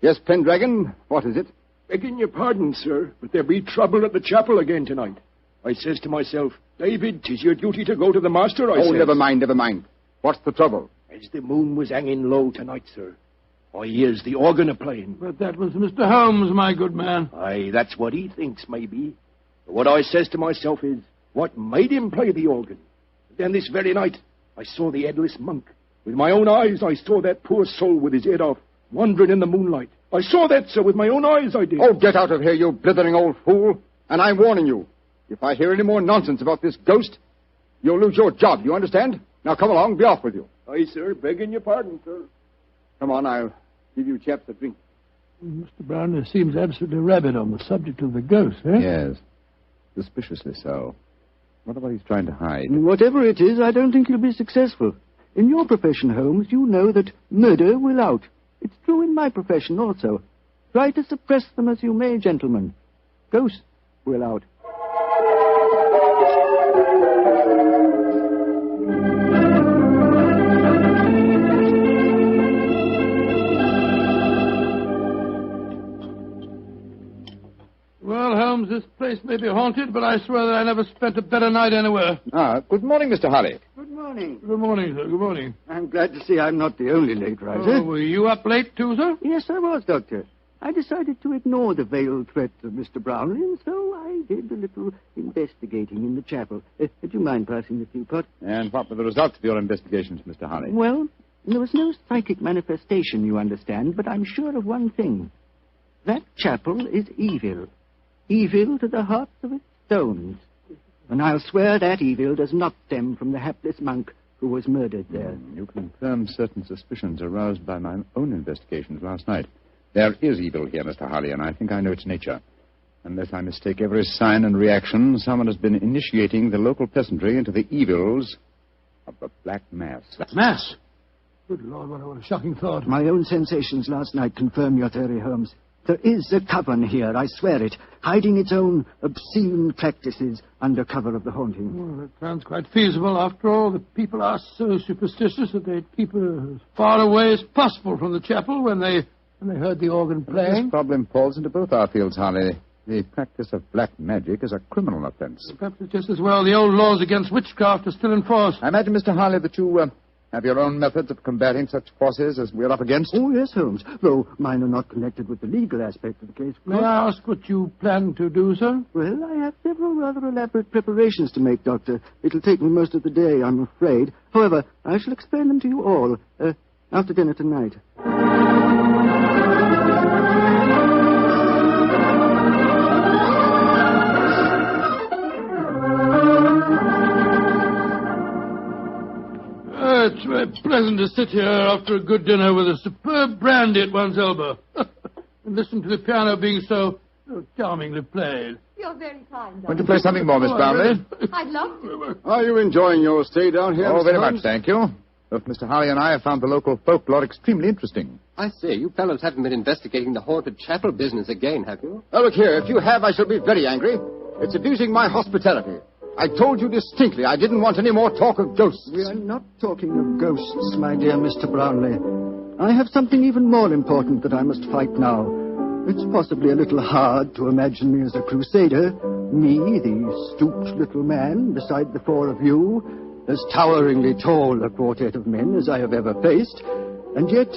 Yes, Pendragon, what is it? Begging your pardon, sir, but there be trouble at the chapel again tonight. I says to myself, David, 'tis your duty to go to the master, I says. Never mind. What's the trouble? As the moon was hanging low tonight, sir, I hears the organ a-playing. But that was Mr. Holmes, my good man. Aye, that's what he thinks, maybe. But what I says to myself is, what made him play the organ? Then this very night, I saw the Headless monk. With my own eyes, I saw that poor soul with his head off, wandering in the moonlight. I saw that, sir, with my own eyes, I did. Oh, get out of here, you blithering old fool. And I'm warning you. If I hear any more nonsense about this ghost, you'll lose your job, you understand? Now, come along, be off with you. Aye, sir, begging your pardon, sir. Come on, I'll give you chaps a drink. Mr. Brown seems absolutely rabid on the subject of the ghost, eh? Yes. Suspiciously so. What about he's trying to hide? Whatever it is, I don't think he'll be successful. In your profession, Holmes, you know that murder will out. It's true in my profession also. Try to suppress them as you may, gentlemen. Ghosts will out. this place may be haunted, but I swear that I never spent a better night anywhere. Good morning, Mr. Holly. Good morning. Good morning, sir. Good morning. I'm glad to see I'm not the only late riser. Oh, were you up late too, sir? Yes, I was, Doctor. I decided to ignore the veiled threat of Mr. Brownlee, and so I did a little investigating in the chapel. Do you mind passing the teapot? And what were the results of your investigations, Mr. Holly? Well, there was no psychic manifestation, you understand, but I'm sure of one thing. That chapel is evil. Evil to the hearts of its stones. And I'll swear that evil does not stem from the hapless monk who was murdered there. You confirmed certain suspicions aroused by my own investigations last night. There is evil here, Mr. Holly, and I think I know its nature. Unless I mistake every sign and reaction, someone has been initiating the local peasantry into the evils of the Black Mass. Mass? Good Lord, what a shocking thought. My own sensations last night confirm your theory, Holmes. There is a coven here, I swear it, hiding its own obscene practices under cover of the haunting. Well, that sounds quite feasible. After all, the people are so superstitious that they'd keep as far away as possible from the chapel when they heard the organ playing. This problem falls into both our fields, Holly. The practice of black magic is a criminal offense. Perhaps it's just as well the old laws against witchcraft are still in force. I imagine, Mr. Harley, that you have your own methods of combating such forces as we're up against. Oh, yes, Holmes, though mine are not connected with the legal aspect of the case. May I ask what you plan to do, sir? Well, I have several rather elaborate preparations to make, Doctor. It'll take me most of the day, I'm afraid. However, I shall explain them to you all after dinner tonight. It's very pleasant to sit here after a good dinner with a superb brandy at one's elbow. And listen to the piano being so charmingly played. You're very kind. Want to play something more, Miss Brownlee? I'd love to. Are you enjoying your stay down here? Oh, Mr. very Holmes? much, thank you. Both Mr. Holly and I have found the local folklore extremely interesting. I say, you fellows haven't been investigating the haunted chapel business again, have you? Now, look here. If you have, I shall be very angry. It's abusing my hospitality. I told you distinctly I didn't want any more talk of ghosts. We are not talking of ghosts, my dear Mr. Brownlee. I have something even more important that I must fight now. It's possibly a little hard to imagine me as a crusader. Me, the stooped little man, beside the four of you, as toweringly tall a quartet of men as I have ever faced. And yet,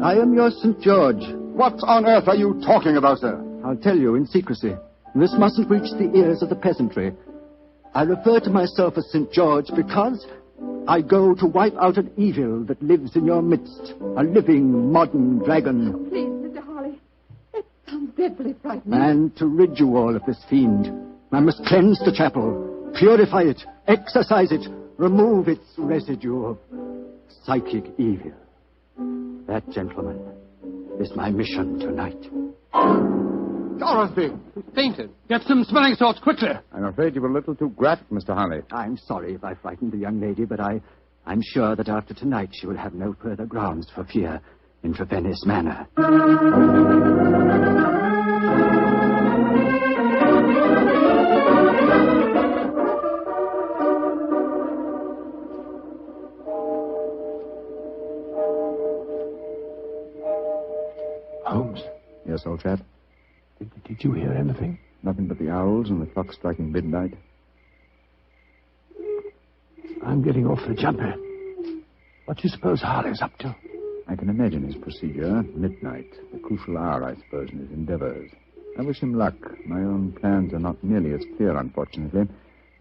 I am your St. George. What on earth are you talking about, sir? I'll tell you in secrecy. This mustn't reach the ears of the peasantry. I refer to myself as St. George because I go to wipe out an evil that lives in your midst. A living, modern dragon. Please, Mr. Harley. It sounds dreadfully frightening. And to rid you all of this fiend, I must cleanse the chapel, purify it, exorcise it, remove its residue of psychic evil. That, gentlemen, is my mission tonight. Dorothy! Fainted. Get some smelling salts quickly. I'm afraid you were a little too graphic, Mr. Holly. I'm sorry if I frightened the young lady, but I'm sure that after tonight she will have no further grounds for fear in Trevennis Manor. Holmes. Yes, old chap? Did you hear anything? Nothing but the owls and the clock striking midnight. I'm getting off the jumper. What do you suppose Harley's up to? I can imagine his procedure. Midnight, the crucial hour, I suppose, in his endeavors. I wish him luck. My own plans are not nearly as clear, unfortunately.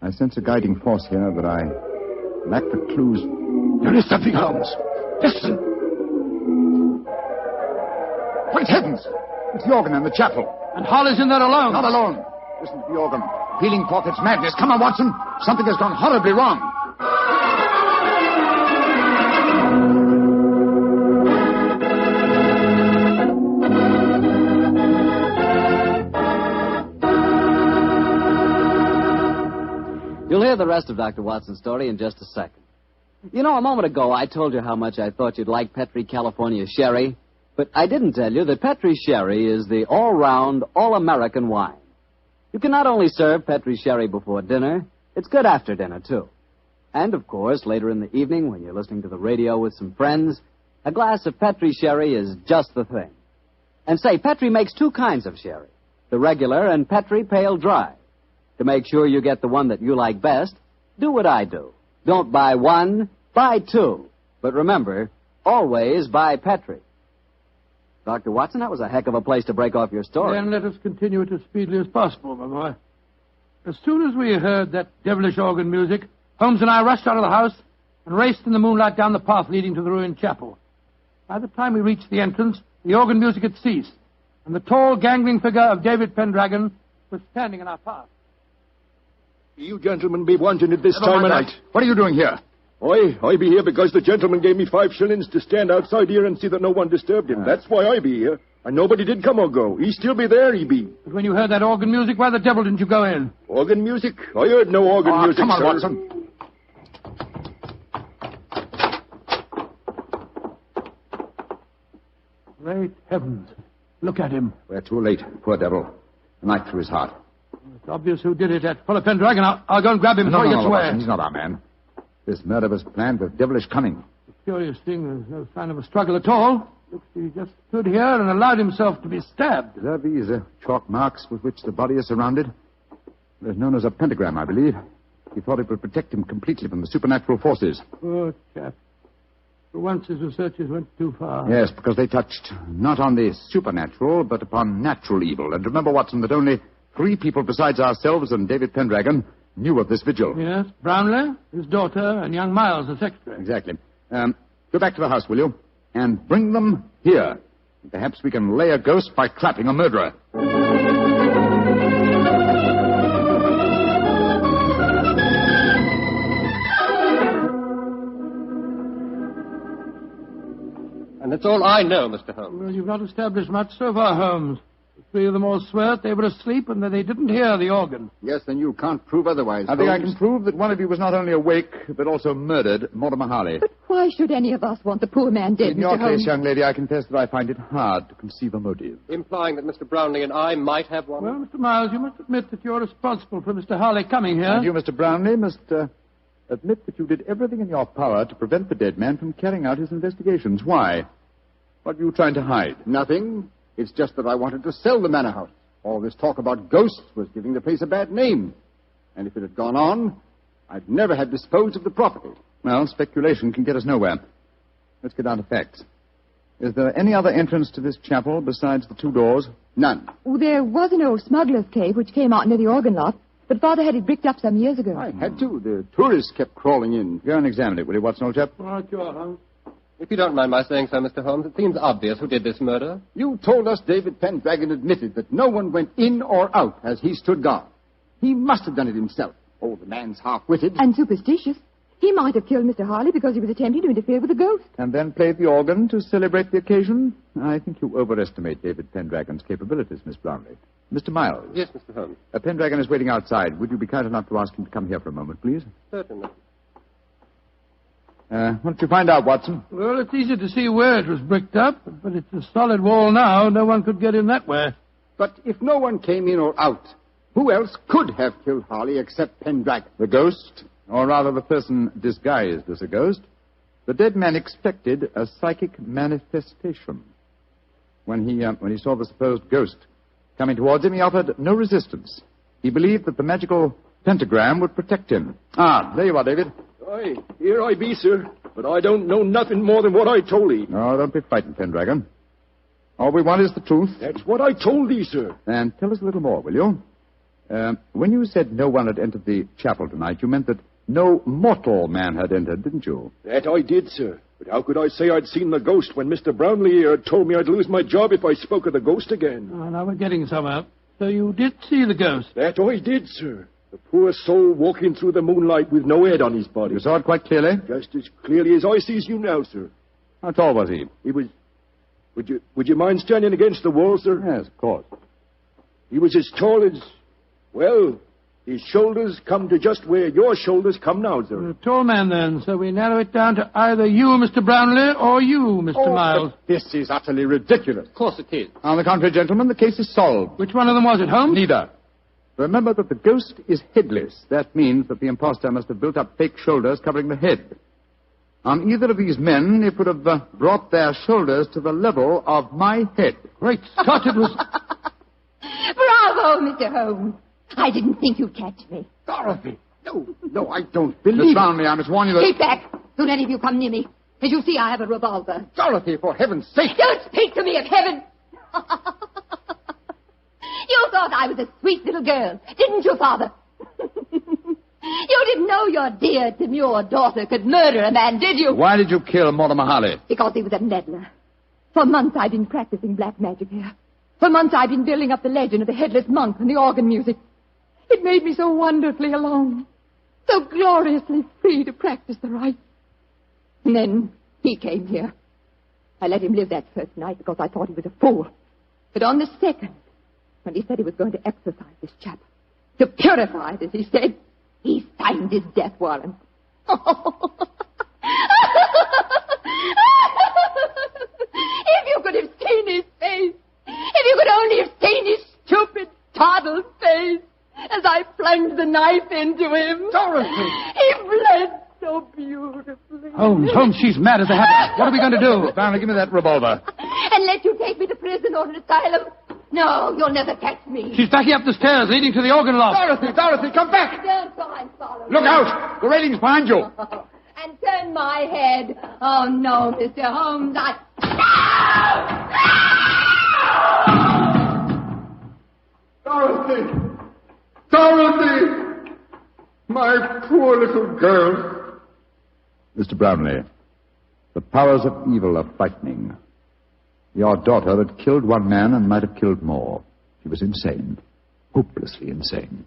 I sense a guiding force here, but I lack the clues. There is something, Holmes. Listen! Great heavens! It's the organ in the chapel. And Harley's in there alone. Not alone. Listen to the organ. Pealing forth its madness. Come on, Watson. Something has gone horribly wrong. You'll hear the rest of Dr. Watson's story in just a second. You know, a moment ago I told you how much I thought you'd like Petri California Sherry. But I didn't tell you that Petri Sherry is the all-round, all-American wine. You can not only serve Petri Sherry before dinner, it's good after dinner, too. And, of course, later in the evening when you're listening to the radio with some friends, a glass of Petri Sherry is just the thing. And say, Petri makes two kinds of sherry. the regular, and Petri Pale Dry. To make sure you get the one that you like best, do what I do. Don't buy one, buy two. But remember, always buy Petri. Dr. Watson, that was a heck of a place to break off your story. Then let us continue it as speedily as possible, my boy. As soon as we heard that devilish organ music, Holmes and I rushed out of the house and raced in the moonlight down the path leading to the ruined chapel. By the time we reached the entrance, the organ music had ceased, and the tall, gangling figure of David Pendragon was standing in our path. You gentlemen be wanting it this time of night. What are you doing here? I be here because the gentleman gave me 5 shillings to stand outside here and see that no one disturbed him. That's why I be here. And nobody did come or go. He still be there, he be. But when you heard that organ music, why the devil didn't you go in? Organ music? I heard no organ music, come on, sir. Watson. Great heavens. Look at him. We're too late. Poor devil. A knife through his heart. It's obvious who did it. That fellow Pendragon. I'll go and grab him before he gets away. Watson, he's not our man. This murder was planned with devilish cunning. The curious thing, there's no sign of a struggle at all. Looks he just stood here and allowed himself to be stabbed. Are these chalk marks with which the body is surrounded? They're known as a pentagram, I believe. He thought it would protect him completely from the supernatural forces. Poor chap. For once his researches went too far. Yes, because they touched not on the supernatural, but upon natural evil. And remember, Watson, that only 3 people besides ourselves and David Pendragon knew of this vigil. Yes, Brownlee, his daughter, and young Miles, the secretary. Exactly. Go back to the house, will you? And bring them here. Perhaps we can lay a ghost by trapping a murderer. And that's all I know, Mr. Holmes. Well, you've not established much so far, Holmes. The 3 of them all swear they were asleep and that they didn't hear the organ. Yes, then you can't prove otherwise. I think I can prove that one of you was not only awake, but also murdered, Mortimer Harley. But why should any of us want the poor man dead, In your Mr. Holmes? case, young lady, I confess that I find it hard to conceive a motive. Implying that Mr. Brownlee and I might have one? Well, Mr. Miles, you must admit that you're responsible for Mr. Harley coming here. And you, Mr. Brownlee, must admit that you did everything in your power to prevent the dead man from carrying out his investigations. Why? What were you trying to hide? Nothing. It's just that I wanted to sell the manor house. All this talk about ghosts was giving the place a bad name. And if it had gone on, I'd never have disposed of the property. Well, speculation can get us nowhere. Let's get down to facts. Is there any other entrance to this chapel besides the 2 doors? None. Oh, there was an old smuggler's cave which came out near the organ lot, but Father had it bricked up some years ago. I had to. The tourists kept crawling in. Go and examine it, will you, Watson, old chap? Right, you are, Holmes. If you don't mind my saying so, Mr. Holmes, it seems obvious who did this murder. You told us David Pendragon admitted that no one went in or out as he stood guard. He must have done it himself. Oh, the man's half-witted. And superstitious. He might have killed Mr. Harley because he was attempting to interfere with a ghost. And then played the organ to celebrate the occasion? I think you overestimate David Pendragon's capabilities, Miss Blarney. Mr. Miles. Yes, Mr. Holmes. Pendragon is waiting outside. Would you be kind enough to ask him to come here for a moment, please? Certainly. What did you find out, Watson? Well, it's easy to see where it was bricked up, but it's a solid wall now. No one could get in that way. But if no one came in or out, who else could have killed Harley except Pendragon? The ghost, or rather the person disguised as a ghost. The dead man expected a psychic manifestation. When he saw the supposed ghost coming towards him, he offered no resistance. He believed that the magical pentagram would protect him. Ah, there you are, David. Aye, here I be, sir. But I don't know nothing more than what I told thee. Oh, don't be frightened, Pendragon. All we want is the truth. That's what I told thee, sir. And tell us a little more, will you? When you said no one had entered the chapel tonight, you meant that no mortal man had entered, didn't you? That I did, sir. But how could I say I'd seen the ghost when Mr. Brownlee here had told me I'd lose my job if I spoke of the ghost again? Oh, now we're getting somewhere. So you did see the ghost? That I did, sir. The poor soul walking through the moonlight with no head on his body. You saw it quite clearly? Just as clearly as I sees you now, sir. How tall was he? He was... Would you mind standing against the wall, sir? Yes, of course. He was as tall as... Well, his shoulders come to just where your shoulders come now, sir. You're a tall man, then, so we narrow it down to either you, Mr. Brownlee, or you, Mr. Miles. This is utterly ridiculous. Of course it is. On the contrary, gentlemen, the case is solved. Which one of them was it, Holmes? Neither. Remember that the ghost is headless. That means that the impostor must have built up fake shoulders covering the head. On either of these men, it would have brought their shoulders to the level of my head. Great Scott, it was... Bravo! Oh, Mr. Holmes, I didn't think you'd catch me. Dorothy! No, I don't believe it. Brownlee, I must warn you that... Keep back. Don't any of you come near me. As you see, I have a revolver. Dorothy, for heaven's sake! Don't speak to me of heaven! You thought I was a sweet little girl, didn't you, Father? You didn't know your dear, demure daughter could murder a man, did you? Why did you kill Mortimer Harley? Because he was a meddler. For months I've been practicing black magic here. For months I've been building up the legend of the Headless monk and the organ music. It made me so wonderfully alone. So gloriously free to practice the right. And then he came here. I let him live that first night because I thought he was a fool. But on the second, when he said he was going to exorcise this chap, to purify it, as he said, he signed his death warrant. If you could have seen his face, if you could only have seen his stupid, toddled face, as I plunged the knife into him. Dorothy! He bled so beautifully. Holmes, she's mad as a hatter. What are we going to do? Brownlee, give me that revolver. And let you take me to prison or an asylum? No, you'll never catch me. She's backing up the stairs leading to the organ loft. Dorothy, come back! Don't try and follow me. Look out! The railing's behind you. And turn my head. Oh, no, Mr. Holmes, Dorothy! My poor little girl. Mr. Brownlee, the powers of evil are frightening. Your daughter had killed one man and might have killed more. She was insane. Hopelessly insane.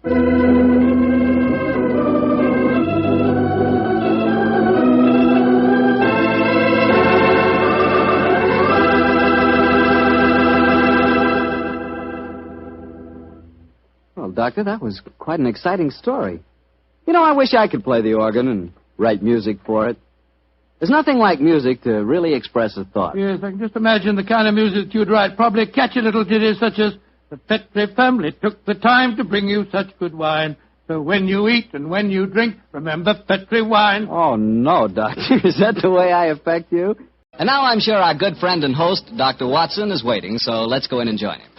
Well, Doctor, that was quite an exciting story. You know, I wish I could play the organ and write music for it. There's nothing like music to really express a thought. Yes, I can just imagine the kind of music you'd write. Probably catchy little ditties such as, "The Petrie family took the time to bring you such good wine. So when you eat and when you drink, remember Petrie wine." Oh, no, Doctor. Is that the way I affect you? And now I'm sure our good friend and host, Dr. Watson, is waiting, so let's go in and join him.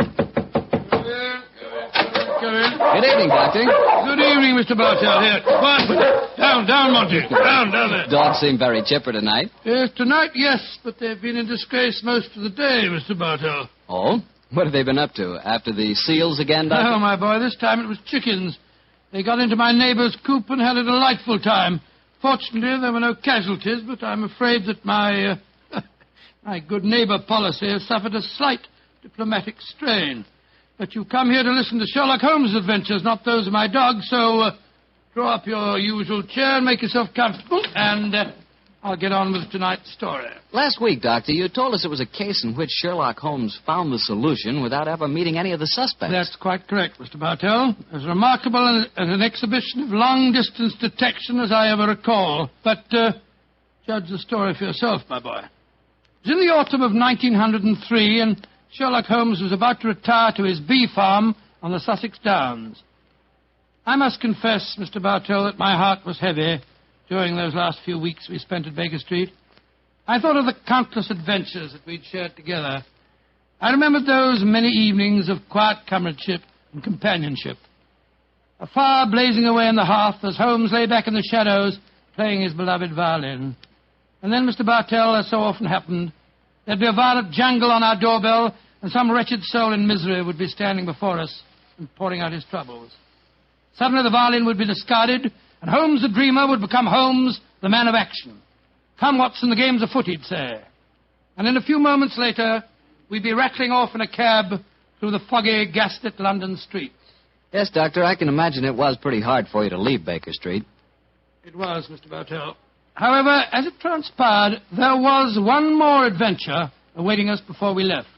Come in. Good evening, Doctor. Good evening, Mr. Bartell. Here. Quiet. Down, Monty. Down there. Dogs seem very chipper tonight. Yes, tonight, yes, but they've been in disgrace most of the day, Mr. Bartell. Oh? What have they been up to? After the seals again, Doctor? No, my boy, this time it was chickens. They got into my neighbor's coop and had a delightful time. Fortunately, there were no casualties, but I'm afraid that my good neighbor policy has suffered a slight diplomatic strain. But you come here to listen to Sherlock Holmes' adventures, not those of my dog, so draw up your usual chair and make yourself comfortable, and I'll get on with tonight's story. Last week, Doctor, you told us it was a case in which Sherlock Holmes found the solution without ever meeting any of the suspects. That's quite correct, Mr. Bartell. As remarkable as an exhibition of long-distance detection as I ever recall. But judge the story for yourself, my boy. It was in the autumn of 1903, and Sherlock Holmes was about to retire to his bee farm on the Sussex Downs. I must confess, Mr. Bartell, that my heart was heavy during those last few weeks we spent at Baker Street. I thought of the countless adventures that we'd shared together. I remembered those many evenings of quiet comradeship and companionship. A fire blazing away on the hearth as Holmes lay back in the shadows playing his beloved violin. And then, Mr. Bartell, as so often happened, there'd be a violent jangle on our doorbell, and some wretched soul in misery would be standing before us and pouring out his troubles. Suddenly the violin would be discarded, and Holmes the dreamer would become Holmes the man of action. "Come, Watson, the game's afoot," he'd say. And in a few moments later, we'd be rattling off in a cab through the foggy, gaslit London streets. Yes, Doctor, I can imagine it was pretty hard for you to leave Baker Street. It was, Mr. Bartell. However, as it transpired, there was one more adventure awaiting us before we left.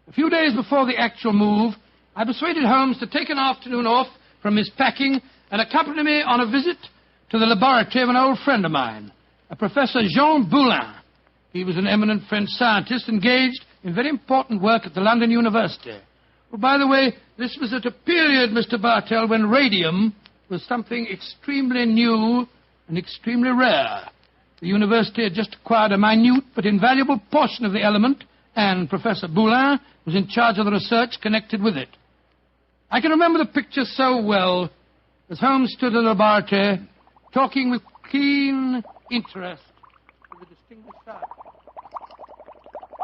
A few days before the actual move, I persuaded Holmes to take an afternoon off from his packing and accompany me on a visit to the laboratory of an old friend of mine, a Professor Jean Boulin. He was an eminent French scientist engaged in very important work at the London University. Well, by the way, this was at a period, Mr. Bartell, when radium was something extremely new and extremely rare. The university had just acquired a minute but invaluable portion of the element, and Professor Boulin was in charge of the research connected with it. I can remember the picture so well, as Holmes stood in the laboratory, talking with keen interest with the distinguished side.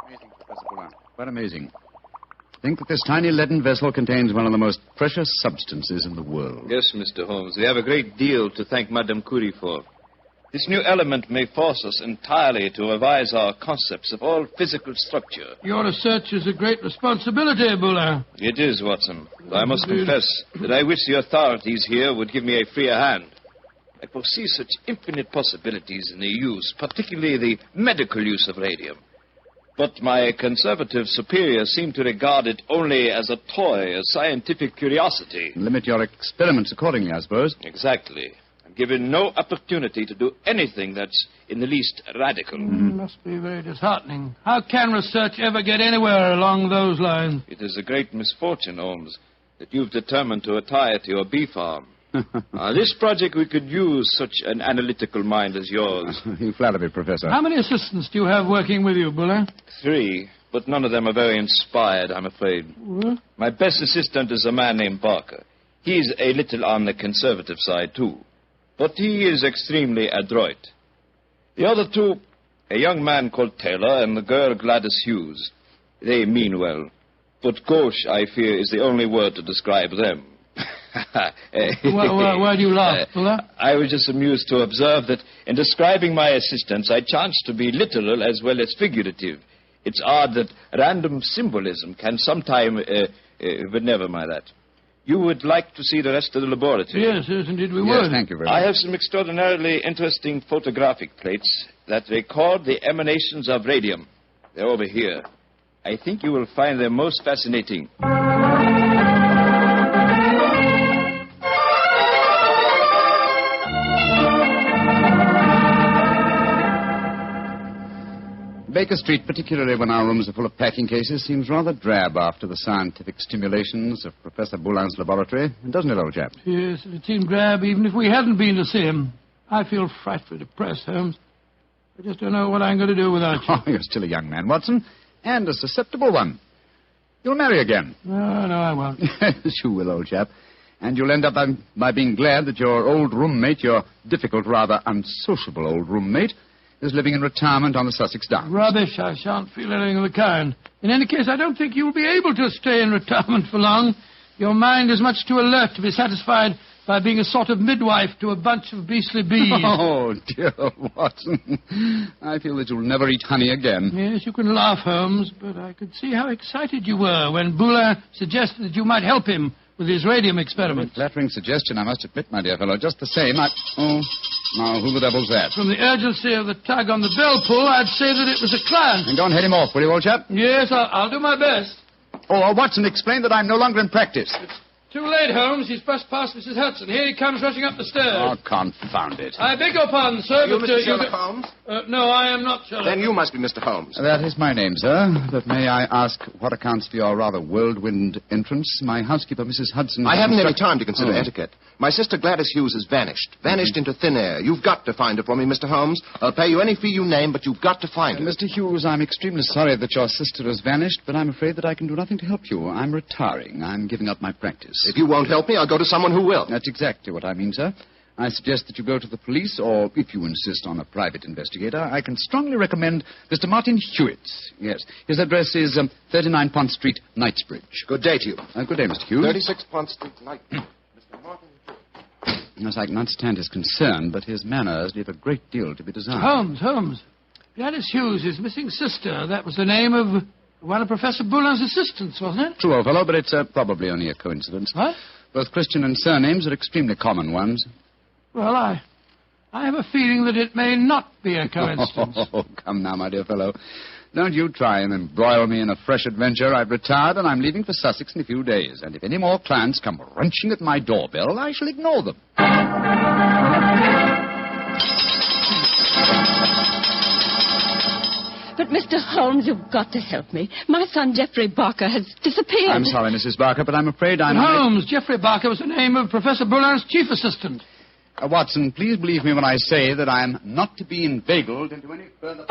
Amazing, Professor Boulan. Quite amazing. Think that this tiny leaden vessel contains one of the most precious substances in the world. Yes, Mr. Holmes. We have a great deal to thank Madame Curie for. This new element may force us entirely to revise our concepts of all physical structure. Your research is a great responsibility, Boulan. It is, Watson. I must confess that I wish the authorities here would give me a freer hand. I foresee such infinite possibilities in the use, particularly the medical use of radium. But my conservative superiors seem to regard it only as a toy, a scientific curiosity. Limit your experiments accordingly, I suppose. Exactly. I'm given no opportunity to do anything that's in the least radical. Must be very disheartening. How can research ever get anywhere along those lines? It is a great misfortune, Holmes, that you've determined to retire to your bee farm. This project, we could use such an analytical mind as yours. You flatter me, Professor. How many assistants do you have working with you, Boulan? 3, but none of them are very inspired, I'm afraid. What? My best assistant is a man named Barker. He's a little on the conservative side, too. But he is extremely adroit. The other 2, a young man called Taylor and the girl Gladys Hughes. They mean well. But gauche, I fear, is the only word to describe them. Why do you laugh, I was just amused to observe that in describing my assistants, I chanced to be literal as well as figurative. It's odd that random symbolism can sometime... but never mind that. You would like to see the rest of the laboratory? Yes, indeed we would. Yes, thank you very much. I have some extraordinarily interesting photographic plates that record the emanations of radium. They're over here. I think you will find them most fascinating. Baker Street, particularly when our rooms are full of packing cases, seems rather drab after the scientific stimulations of Professor Boulan's laboratory, doesn't it, old chap? Yes, it seemed drab even if we hadn't been to see him. I feel frightfully depressed, Holmes. I just don't know what I'm going to do without you. Oh, you're still a young man, Watson, and a susceptible one. You'll marry again. No, I won't. Yes, you will, old chap. And you'll end up by being glad that your old roommate, your difficult, rather unsociable old roommate, is living in retirement on the Sussex Downs. Rubbish. I shan't feel anything of the kind. In any case, I don't think you'll be able to stay in retirement for long. Your mind is much too alert to be satisfied by being a sort of midwife to a bunch of beastly bees. Oh, dear Watson. I feel that you'll never eat honey again. Yes, you can laugh, Holmes, but I could see how excited you were when Boulan suggested that you might help him with his radium experiment. Flattering suggestion, I must admit, my dear fellow. Just the same, Oh, now, who the devil's that? From the urgency of the tug on the bell pull, I'd say that it was a client. And go and head him off, will you, old chap? Yes, I'll do my best. Oh, Watson, explain that I'm no longer in practice. Too late, Holmes. He's brushed past Mrs. Hudson. Here he comes rushing up the stairs. Oh, confound it. I beg your pardon, sir, You but... Mr. Sherlock Holmes? No, I am not Sherlock. Then you must be Mr. Holmes. That is my name, sir. But may I ask what accounts for your rather whirlwind entrance? My housekeeper, Mrs. Hudson... I haven't any time to consider etiquette. My sister Gladys Hughes has vanished. Vanished into thin air. You've got to find her for me, Mr. Holmes. I'll pay you any fee you name, but you've got to find her. Mr. Hughes, I'm extremely sorry that your sister has vanished, but I'm afraid that I can do nothing to help you. I'm retiring. I'm giving up my practice. If you won't help me, I'll go to someone who will. That's exactly what I mean, sir. I suggest that you go to the police, or if you insist on a private investigator, I can strongly recommend Mr. Martin Hewitt. Yes. His address is 39 Pont Street, Knightsbridge. Good day to you. Good day, Mr. Hughes. 36 Pont Street, Knightsbridge. Mr. Martin Yes, I can understand his concern, but his manners leave a great deal to be desired. Holmes. Gladys Hughes, his missing sister. That was the name of one of Professor Boulan's assistants, wasn't it? True, old fellow, but it's probably only a coincidence. What? Both Christian and surnames are extremely common ones. Well, I have a feeling that it may not be a coincidence. Oh, come now, my dear fellow. Don't you try and embroil me in a fresh adventure. I've retired and I'm leaving for Sussex in a few days. And if any more clients come wrenching at my doorbell, I shall ignore them. But, Mr. Holmes, you've got to help me. My son, Geoffrey Barker, has disappeared. I'm sorry, Mrs. Barker, but I'm afraid I'm... Holmes, Geoffrey Barker was the name of Professor Boulan's chief assistant. Watson, please believe me when I say that I am not to be inveigled into any further...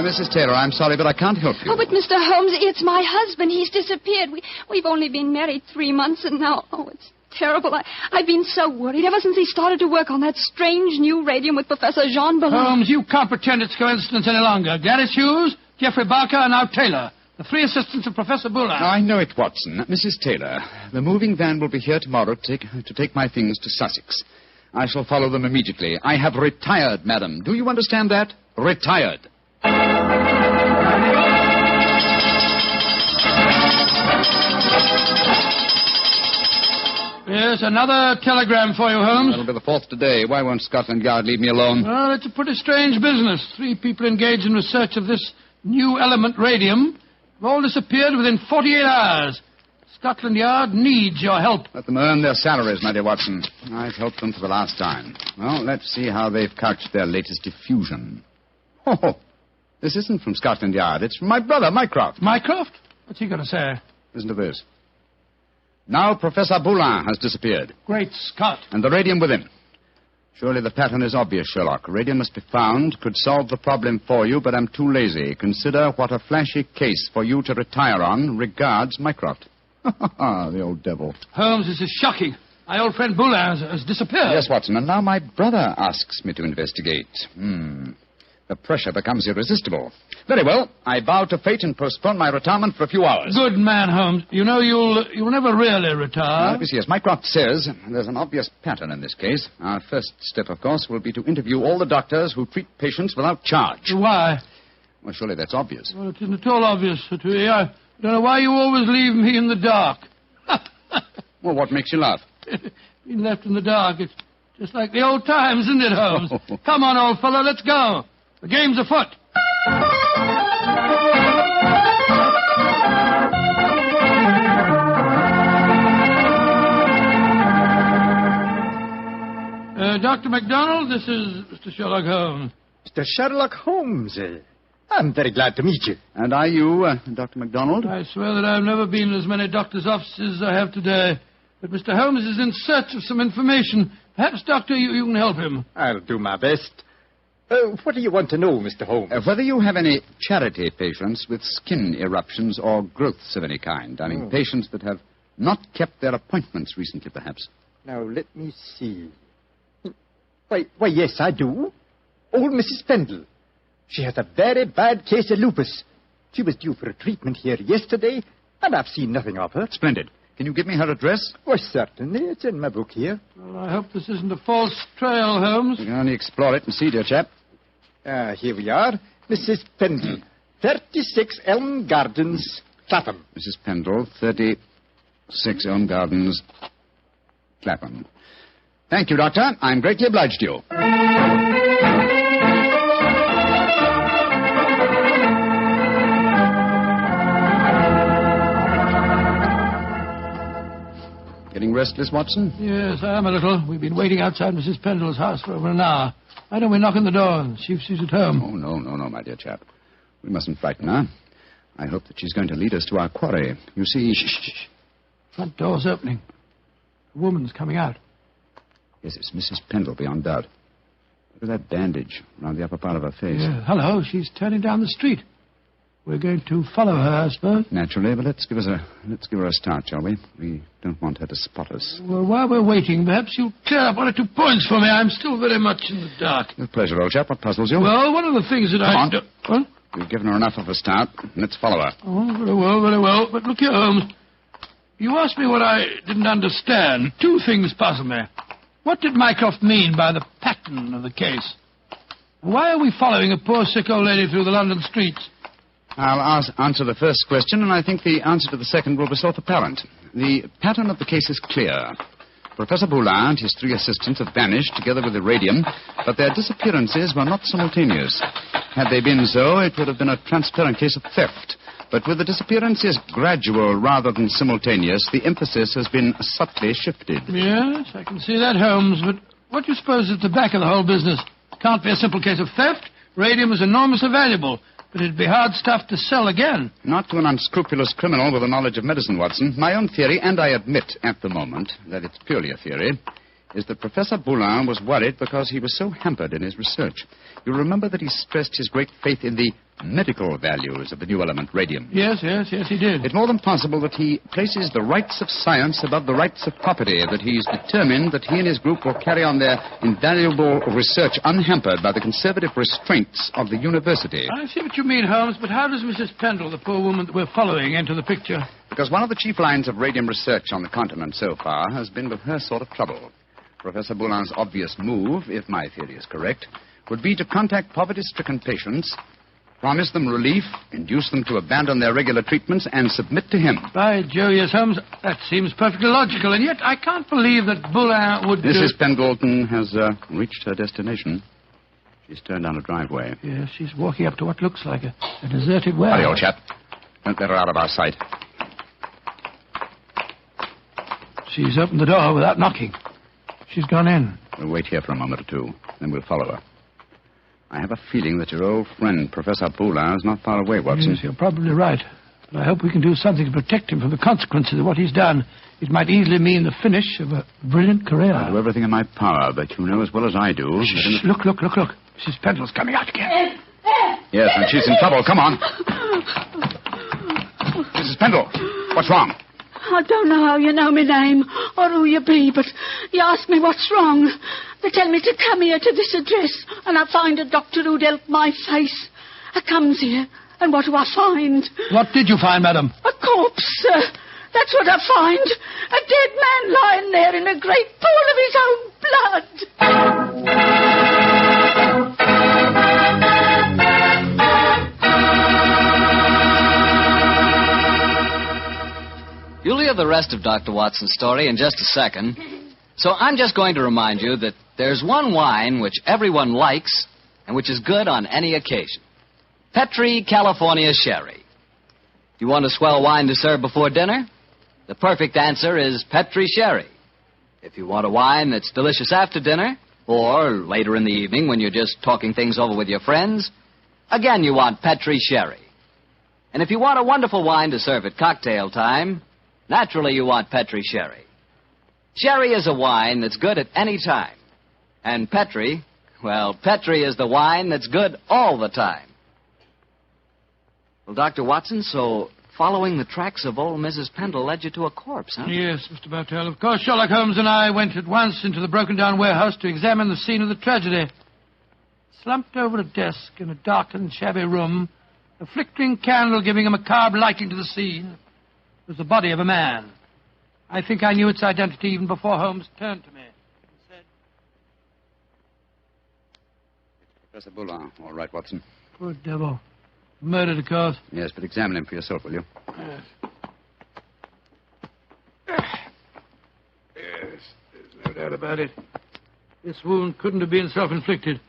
Mrs. Taylor, I'm sorry, but I can't help you. Oh, but Mr. Holmes, it's my husband. He's disappeared. We've only been married 3 months, and now, it's terrible. I've been so worried ever since he started to work on that strange new radium with Professor Jean Ballon. Holmes, you can't pretend it's coincidence any longer. Gladys Hughes, Geoffrey Barker, and now Taylor. The 3 assistants of Professor Boulin. I know it, Watson. Mrs. Taylor, the moving van will be here tomorrow to take my things to Sussex. I shall follow them immediately. I have retired, madam. Do you understand that? Retired. Yes, another telegram for you, Holmes. That'll be the 4th today. Why won't Scotland Yard leave me alone? Well, it's a pretty strange business. 3 people engaged in research of this new element radium have all disappeared within 48 hours. Scotland Yard needs your help. Let them earn their salaries, my dear Watson. I've helped them for the last time. Well, let's see how they've couched their latest diffusion. Oh, this isn't from Scotland Yard. It's from my brother, Mycroft. Mycroft? What's he going to say? Listen to this. Now Professor Boulin has disappeared. Great Scott. And the radium with him. Surely the pattern is obvious, Sherlock. Radium must be found, could solve the problem for you, but I'm too lazy. Consider what a flashy case for you to retire on. Regards, Mycroft. The old devil. Holmes, this is shocking. My old friend Boulin has disappeared. Yes, Watson, and now my brother asks me to investigate. The pressure becomes irresistible. Very well. I bow to fate and postpone my retirement for a few hours. Good man, Holmes. You know you'll never really retire. Yes, Mycroft says there's an obvious pattern in this case. Our first step, of course, will be to interview all the doctors who treat patients without charge. Why? Well, surely that's obvious. Well, it isn't at all obvious. I don't know why you always leave me in the dark. Well, what makes you laugh? Being left in the dark. It's just like the old times, isn't it, Holmes? Come on, old fellow, let's go. The game's afoot. Dr. MacDonald, this is Mr. Sherlock Holmes. Mr. Sherlock Holmes, I'm very glad to meet you. And are you, Dr. MacDonald? I swear that I've never been in as many doctors' offices as I have today. But Mr. Holmes is in search of some information. Perhaps, Doctor, you can help him. I'll do my best. What do you want to know, Mr. Holmes? Whether you have any charity patients with skin eruptions or growths of any kind. I mean, patients that have not kept their appointments recently, perhaps. Now, let me see. Why, yes, I do. Old Mrs. Pendle. She has a very bad case of lupus. She was due for a treatment here yesterday, and I've seen nothing of her. Splendid. Can you give me her address? Why, certainly. It's in my book here. Well, I hope this isn't a false trail, Holmes. You can only explore it and see, dear chap. Here we are. Mrs. Pendle, 36 Elm Gardens, Clapham. Mrs. Pendle, 36 Elm Gardens, Clapham. Thank you, Doctor. I'm greatly obliged to you. Getting restless, Watson? Yes, I am a little. We've been waiting outside Mrs. Pendle's house for over an hour. Why don't we knock on the door and see if she's at home? Oh, no, my dear chap. We mustn't frighten her. I hope that she's going to lead us to our quarry. You see... Shh. Front door's opening. A woman's coming out. Yes, it's Mrs. Pendle, beyond doubt. Look at that bandage around the upper part of her face. Yeah. Hello, she's turning down the street. We're going to follow her, I suppose. Naturally, but let's give her a start, shall we? We don't want her to spot us. Well, while we're waiting, perhaps you'll clear up 1 or 2 points for me. I'm still very much in the dark. With pleasure, old chap. What puzzles you? Well, one of the things that Come on. do... What? We've given her enough of a start. Let's follow her. Oh, very well. But look here, Holmes. You asked me what I didn't understand. 2 things puzzle me. What did Mycroft mean by the pattern of the case? Why are we following a poor sick old lady through the London streets? I'll answer the first question, and I think the answer to the second will be self-apparent. The pattern of the case is clear. Professor Boulin and his 3 assistants have vanished together with the radium, but their disappearances were not simultaneous. Had they been so, it would have been a transparent case of theft. But with the disappearances gradual rather than simultaneous, the emphasis has been subtly shifted. Yes, I can see that, Holmes, but what do you suppose is at the back of the whole business? Can't be a simple case of theft. Radium is enormously valuable, but it'd be hard stuff to sell again. Not to an unscrupulous criminal with a knowledge of medicine, Watson. My own theory, and I admit at the moment that it's purely a theory, is that Professor Boulin was worried because he was so hampered in his research. You'll remember that he stressed his great faith in the medical values of the new element, radium. Yes, he did. It's more than possible that he places the rights of science above the rights of property, that he's determined that he and his group will carry on their invaluable research unhampered by the conservative restraints of the university. I see what you mean, Holmes, but how does Mrs. Pendle, the poor woman that we're following, enter the picture? Because one of the chief lines of radium research on the continent so far has been with her sort of trouble. Professor Boulin's obvious move, if my theory is correct, would be to contact poverty-stricken patients, promise them relief, induce them to abandon their regular treatments, and submit to him. By Jove, yes, Holmes, that seems perfectly logical, and yet I can't believe that Boulin would... Mrs. Pendleton has reached her destination. She's turned down a driveway. Yes, she's walking up to what looks like a deserted warehouse. Hurry, old chap. Don't let her out of our sight. She's opened the door without knocking. She's gone in. We'll wait here for a moment or two, then we'll follow her. I have a feeling that your old friend, Professor Boulin, is not far away, Watson. Yes, you're probably right. But I hope we can do something to protect him from the consequences of what he's done. It might easily mean the finish of a brilliant career. I'll do everything in my power, but you know as well as I do... Shh, look. Mrs. Pendle's coming out again. Yes, and she's in trouble. Come on. Mrs. Pendle, what's wrong? I don't know how you know my name or who you be, but you ask me what's wrong. They tell me to come here to this address, and I find a doctor who'd help my face. I comes here, and what do I find? What did you find, madam? A corpse, sir. That's what I find. A dead man lying there in a great pool of his own blood. You'll hear the rest of Dr. Watson's story in just a second. So I'm just going to remind you that there's one wine which everyone likes and which is good on any occasion. Petri California Sherry. You want a swell wine to serve before dinner? The perfect answer is Petri Sherry. If you want a wine that's delicious after dinner, or later in the evening when you're just talking things over with your friends, again you want Petri Sherry. And if you want a wonderful wine to serve at cocktail time, naturally you want Petri Sherry. Sherry is a wine that's good at any time. And Petri, well, Petri is the wine that's good all the time. Well, Dr. Watson, so following the tracks of old Mrs. Pendle led you to a corpse, huh? Yes, Mr. Bartell. Of course, Sherlock Holmes and I went at once into the broken-down warehouse to examine the scene of the tragedy. Slumped over a desk in a dark and shabby room, a flickering candle giving a macabre lighting to the scene, was the body of a man. I think I knew its identity even before Holmes turned to me and said... Professor Boulin. All right, Watson. Poor devil. Murdered, of course. Yes, but examine him for yourself, will you? Yes. Yes, there's no doubt about it. This wound couldn't have been self-inflicted.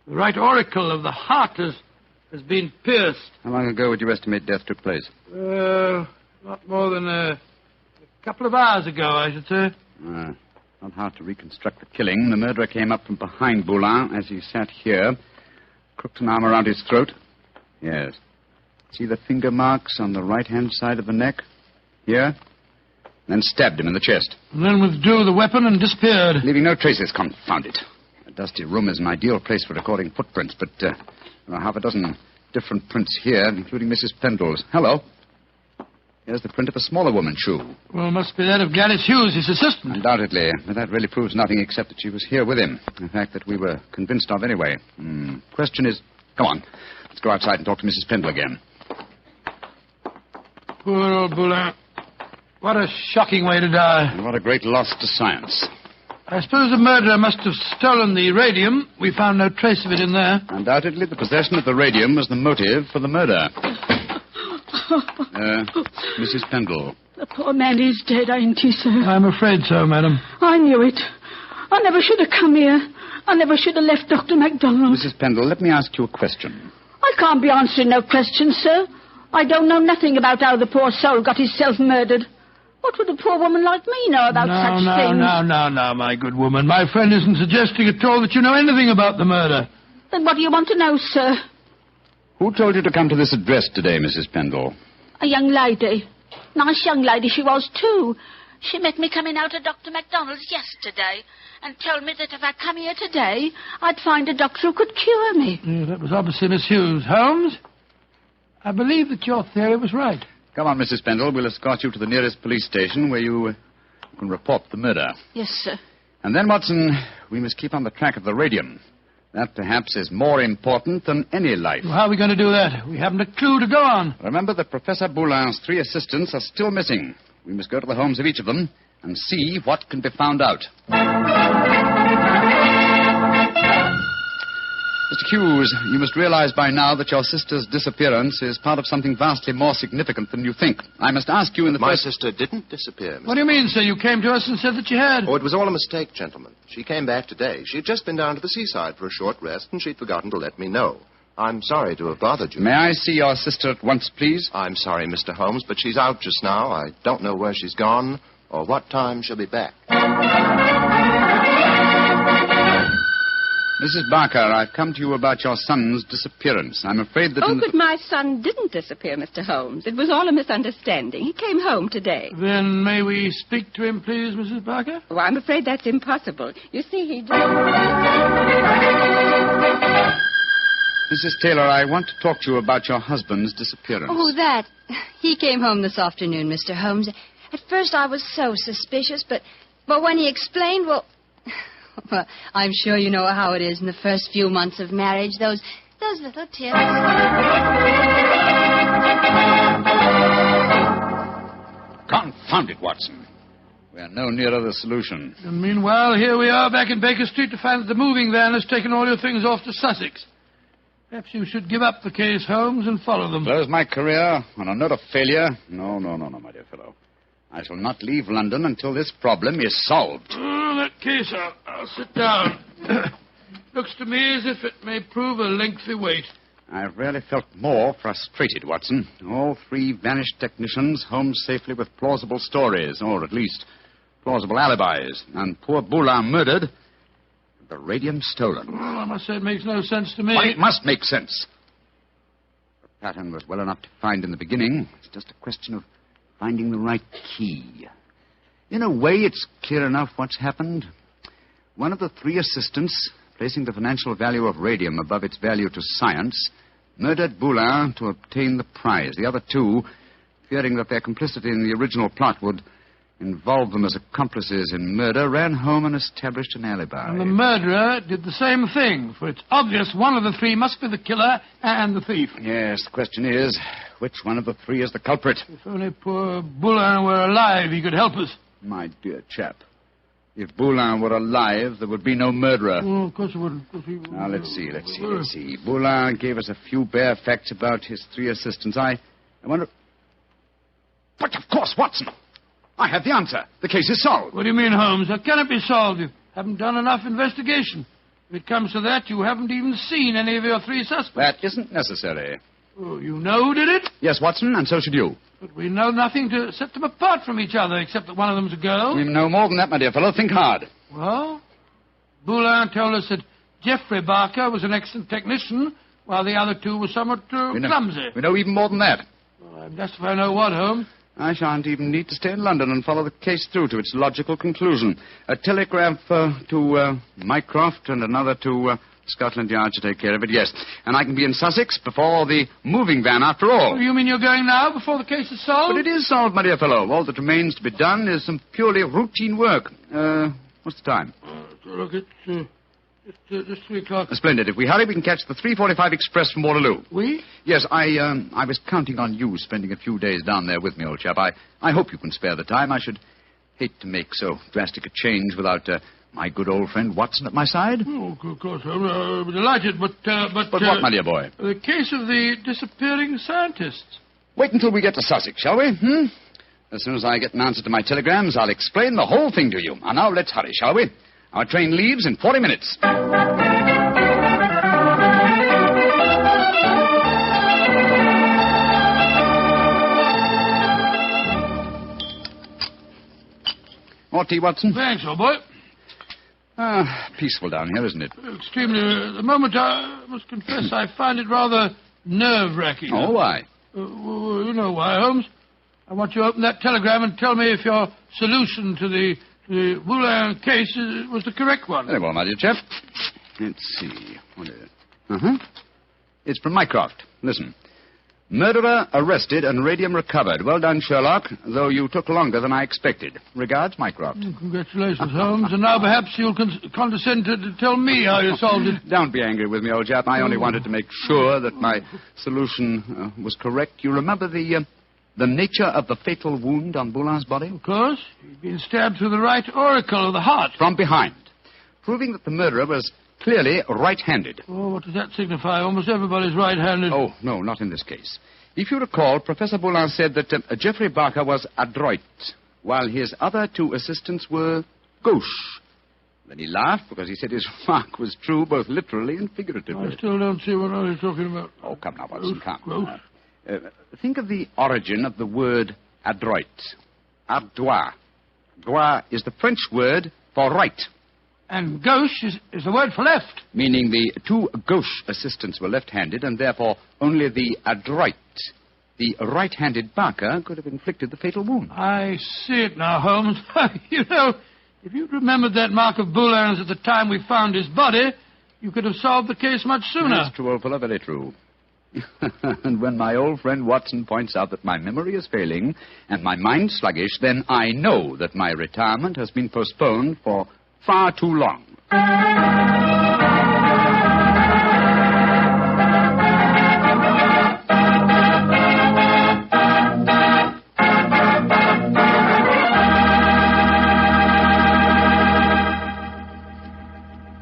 The right auricle of the heart has been pierced. How long ago would you estimate death took place? Not more than a couple of hours ago, I should say. Not hard to reconstruct the killing. The murderer came up from behind Boulin as he sat here, crooked an arm around his throat. Yes. See the finger marks on the right-hand side of the neck? Here? Then stabbed him in the chest. And then withdrew the weapon and disappeared. Leaving no traces, confound it. A dusty room is an ideal place for recording footprints, but there are half a dozen different prints here, including Mrs. Pendle's. Hello. Here's the print of a smaller woman's shoe. Well, must be that of Gladys Hughes, his assistant. Undoubtedly, but that really proves nothing except that she was here with him. In fact, that we were convinced of anyway. Question is... Come on. Let's go outside and talk to Mrs. Pendle again. Poor old Boulin. What a shocking way to die. And what a great loss to science. I suppose the murderer must have stolen the radium. We found no trace of it in there. Undoubtedly, the possession of the radium was the motive for the murder. Mrs. Pendle. The poor man is dead, ain't he, sir? I'm afraid so, madam. I knew it. I never should have come here. I never should have left Dr. MacDonald. Mrs. Pendle, let me ask you a question. I can't be answering no questions, sir. I don't know nothing about how the poor soul got himself murdered. What would a poor woman like me know about such things? No, my good woman. My friend isn't suggesting at all that you know anything about the murder. Then what do you want to know, sir? Who told you to come to this address today, Mrs. Pendle? A young lady. Nice young lady she was, too. She met me coming out of Dr. MacDonald's yesterday and told me that if I come here today, I'd find a doctor who could cure me. That was obviously Miss Hughes. Holmes, I believe that your theory was right. Come on, Mrs. Pendle. We'll escort you to the nearest police station where you can report the murder. Yes, sir. And then, Watson, we must keep on the track of the radium. That, perhaps, is more important than any life. Well, how are we going to do that? We haven't a clue to go on. Remember that Professor Boulin's 3 assistants are still missing. We must go to the homes of each of them and see what can be found out. Mr. Hughes, you must realize by now that your sister's disappearance is part of something vastly more significant than you think. I must ask you in the My first... sister didn't disappear, Mr. What do you mean, sir? You came to us and said that you had. Oh, it was all a mistake, gentlemen. She came back today. She'd just been down to the seaside for a short rest, and she'd forgotten to let me know. I'm sorry to have bothered you. May I see your sister at once, please? I'm sorry, Mr. Holmes, but she's out just now. I don't know where she's gone or what time she'll be back. Mrs. Barker, I've come to you about your son's disappearance. I'm afraid that... But my son didn't disappear, Mr. Holmes. It was all a misunderstanding. He came home today. Then may we speak to him, please, Mrs. Barker? Oh, I'm afraid that's impossible. You see, he did... Mrs. Taylor, I want to talk to you about your husband's disappearance. Oh, that. He came home this afternoon, Mr. Holmes. At first I was so suspicious, but when he explained, well, I'm sure you know how it is in the first few months of marriage. Those little tips. Confound it, Watson. We are no nearer the solution. And meanwhile, here we are back in Baker Street to find that the moving van has taken all your things off to Sussex. Perhaps you should give up the case, Holmes, and follow them. Close my career on a note of failure? No, my dear fellow. I shall not leave London until this problem is solved. Oh, in that case, I'll sit down. Looks to me as if it may prove a lengthy wait. I've rarely felt more frustrated, Watson. All 3 vanished technicians home safely with plausible stories, or at least plausible alibis, and poor Boulin murdered, the radium stolen. Well, I must say it makes no sense to me. Well, it must make sense. The pattern was well enough to find in the beginning. It's just a question of finding the right key. In a way, it's clear enough what's happened. One of the 3 assistants, placing the financial value of radium above its value to science, murdered Boulin to obtain the prize. The other 2, fearing that their complicity in the original plot would involve them as accomplices in murder, ran home and established an alibi. And the murderer did the same thing, for it's obvious one of the 3 must be the killer and the thief. Yes, the question is, which one of the 3 is the culprit? If only poor Boulin were alive, he could help us. My dear chap, if Boulin were alive, there would be no murderer. Oh, of course it wouldn't. Now, let's see. Boulin gave us a few bare facts about his 3 assistants. I wonder... But, of course, Watson! I have the answer. The case is solved. What do you mean, Holmes? How can it be solved? You haven't done enough investigation. If it comes to that, you haven't even seen any of your 3 suspects. That isn't necessary. Oh, you know who did it? Yes, Watson, and so should you. But we know nothing to set them apart from each other, except that one of them's a girl. We know more than that, my dear fellow. Think hard. Well, Boulin told us that Geoffrey Barker was an excellent technician, while the other 2 were somewhat clumsy. We know even more than that. Well, I'm just if I know what, Holmes. I shan't even need to stay in London and follow the case through to its logical conclusion. A telegraph to Mycroft and another to Scotland Yard to take care of it, yes. And I can be in Sussex before the moving van, after all. Oh, you mean you're going now, before the case is solved? But it is solved, my dear fellow. All that remains to be done is some purely routine work. What's the time? Look, it's just 3 o'clock. Splendid. If we hurry, we can catch the 3:45 express from Waterloo. We? Yes, I was counting on you spending a few days down there with me, old chap. I hope you can spare the time. I should hate to make so drastic a change without my good old friend Watson at my side. Oh, of course. I'm delighted, but what, my dear boy? The case of the disappearing scientists. Wait until we get to Sussex, shall we? As soon as I get an answer to my telegrams, I'll explain the whole thing to you. And now let's hurry, shall we? Our train leaves in 40 minutes. More tea, Watson? Thanks, old boy. Peaceful down here, isn't it? Extremely. At the moment, I must confess, I find it rather nerve-wracking. Oh, why? You know why, Holmes. I want you to open that telegram and tell me if your solution to the Boulin case was the correct one. Very well, my dear chap. Let's see. What is it? It's from Mycroft. Listen. Murderer arrested and radium recovered. Well done, Sherlock, though you took longer than I expected. Regards, Mycroft. Congratulations, Holmes. And now perhaps you'll condescend to tell me how you solved it. Don't be angry with me, old chap. I only wanted to make sure that my solution was correct. You remember the nature of the fatal wound on Boulin's body? Of course. He'd been stabbed through the right auricle of the heart. From behind. Proving that the murderer was clearly right-handed. Oh, what does that signify? Almost everybody's right-handed. Oh, no, not in this case. If you recall, Professor Boulin said that Geoffrey Barker was adroit, while his other two assistants were gauche. Then he laughed because he said his remark was true both literally and figuratively. I still don't see what I was talking about. Oh, come now, Watson, come. Think of the origin of the word adroit. Ardois. Droit is the French word for right. And gauche is the word for left. Meaning the two gauche assistants were left-handed, and therefore only the adroit, the right-handed Barker, could have inflicted the fatal wound. I see it now, Holmes. You know, if you'd remembered that mark of Boulin's at the time we found his body, you could have solved the case much sooner. That's true, old fellow, very true. And when my old friend Watson points out that my memory is failing and my mind sluggish, then I know that my retirement has been postponed for far too long.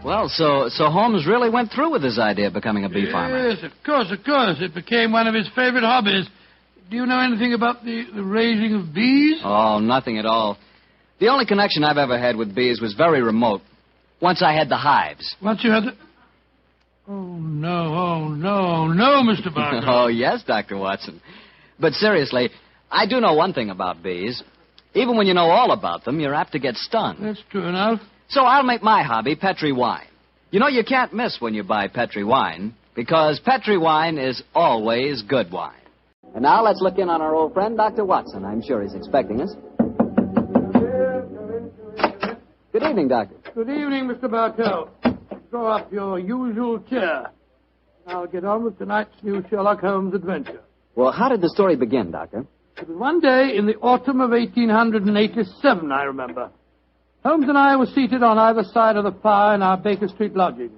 Well, so Holmes really went through with his idea of becoming a bee farmer. Yes, of course. It became one of his favorite hobbies. Do you know anything about the raising of bees? Oh, nothing at all. The only connection I've ever had with bees was very remote. Once I had the hives. Once you had the... Oh, no, Mr. Barker. Oh, yes, Dr. Watson. But seriously, I do know one thing about bees. Even when you know all about them, you're apt to get stung. That's true enough. So I'll make my hobby Petri wine. You know, you can't miss when you buy Petri wine, because Petri wine is always good wine. And now let's look in on our old friend, Dr. Watson. I'm sure he's expecting us. Good evening, Doctor. Good evening, Mr. Bartell. Draw up your usual chair. I'll get on with tonight's new Sherlock Holmes adventure. Well, how did the story begin, Doctor? It was one day in the autumn of 1887, I remember. Holmes and I were seated on either side of the fire in our Baker Street lodgings.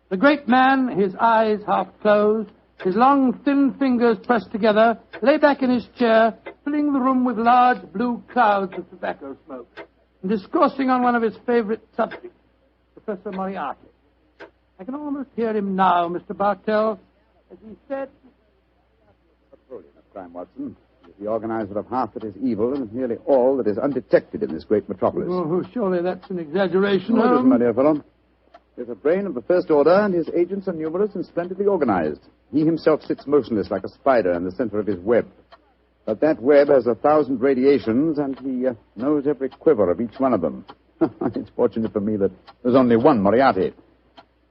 The great man, his eyes half closed, his long, thin fingers pressed together, lay back in his chair, filling the room with large blue clouds of tobacco smoke, and discoursing on one of his favorite subjects, Professor Moriarty. I can almost hear him now, Mr. Bartell, as he said... Napoleon of crime, Watson. He is the organizer of half that is evil and nearly all that is undetected in this great metropolis. Oh, surely that's an exaggeration, No, it Holmes. isn't, my dear fellow. He is a brain of the first order, and his agents are numerous and splendidly organized. He himself sits motionless like a spider in the center of his web. But that web has 1,000 radiations, and he knows every quiver of each one of them. It's fortunate for me that there's only one Moriarty.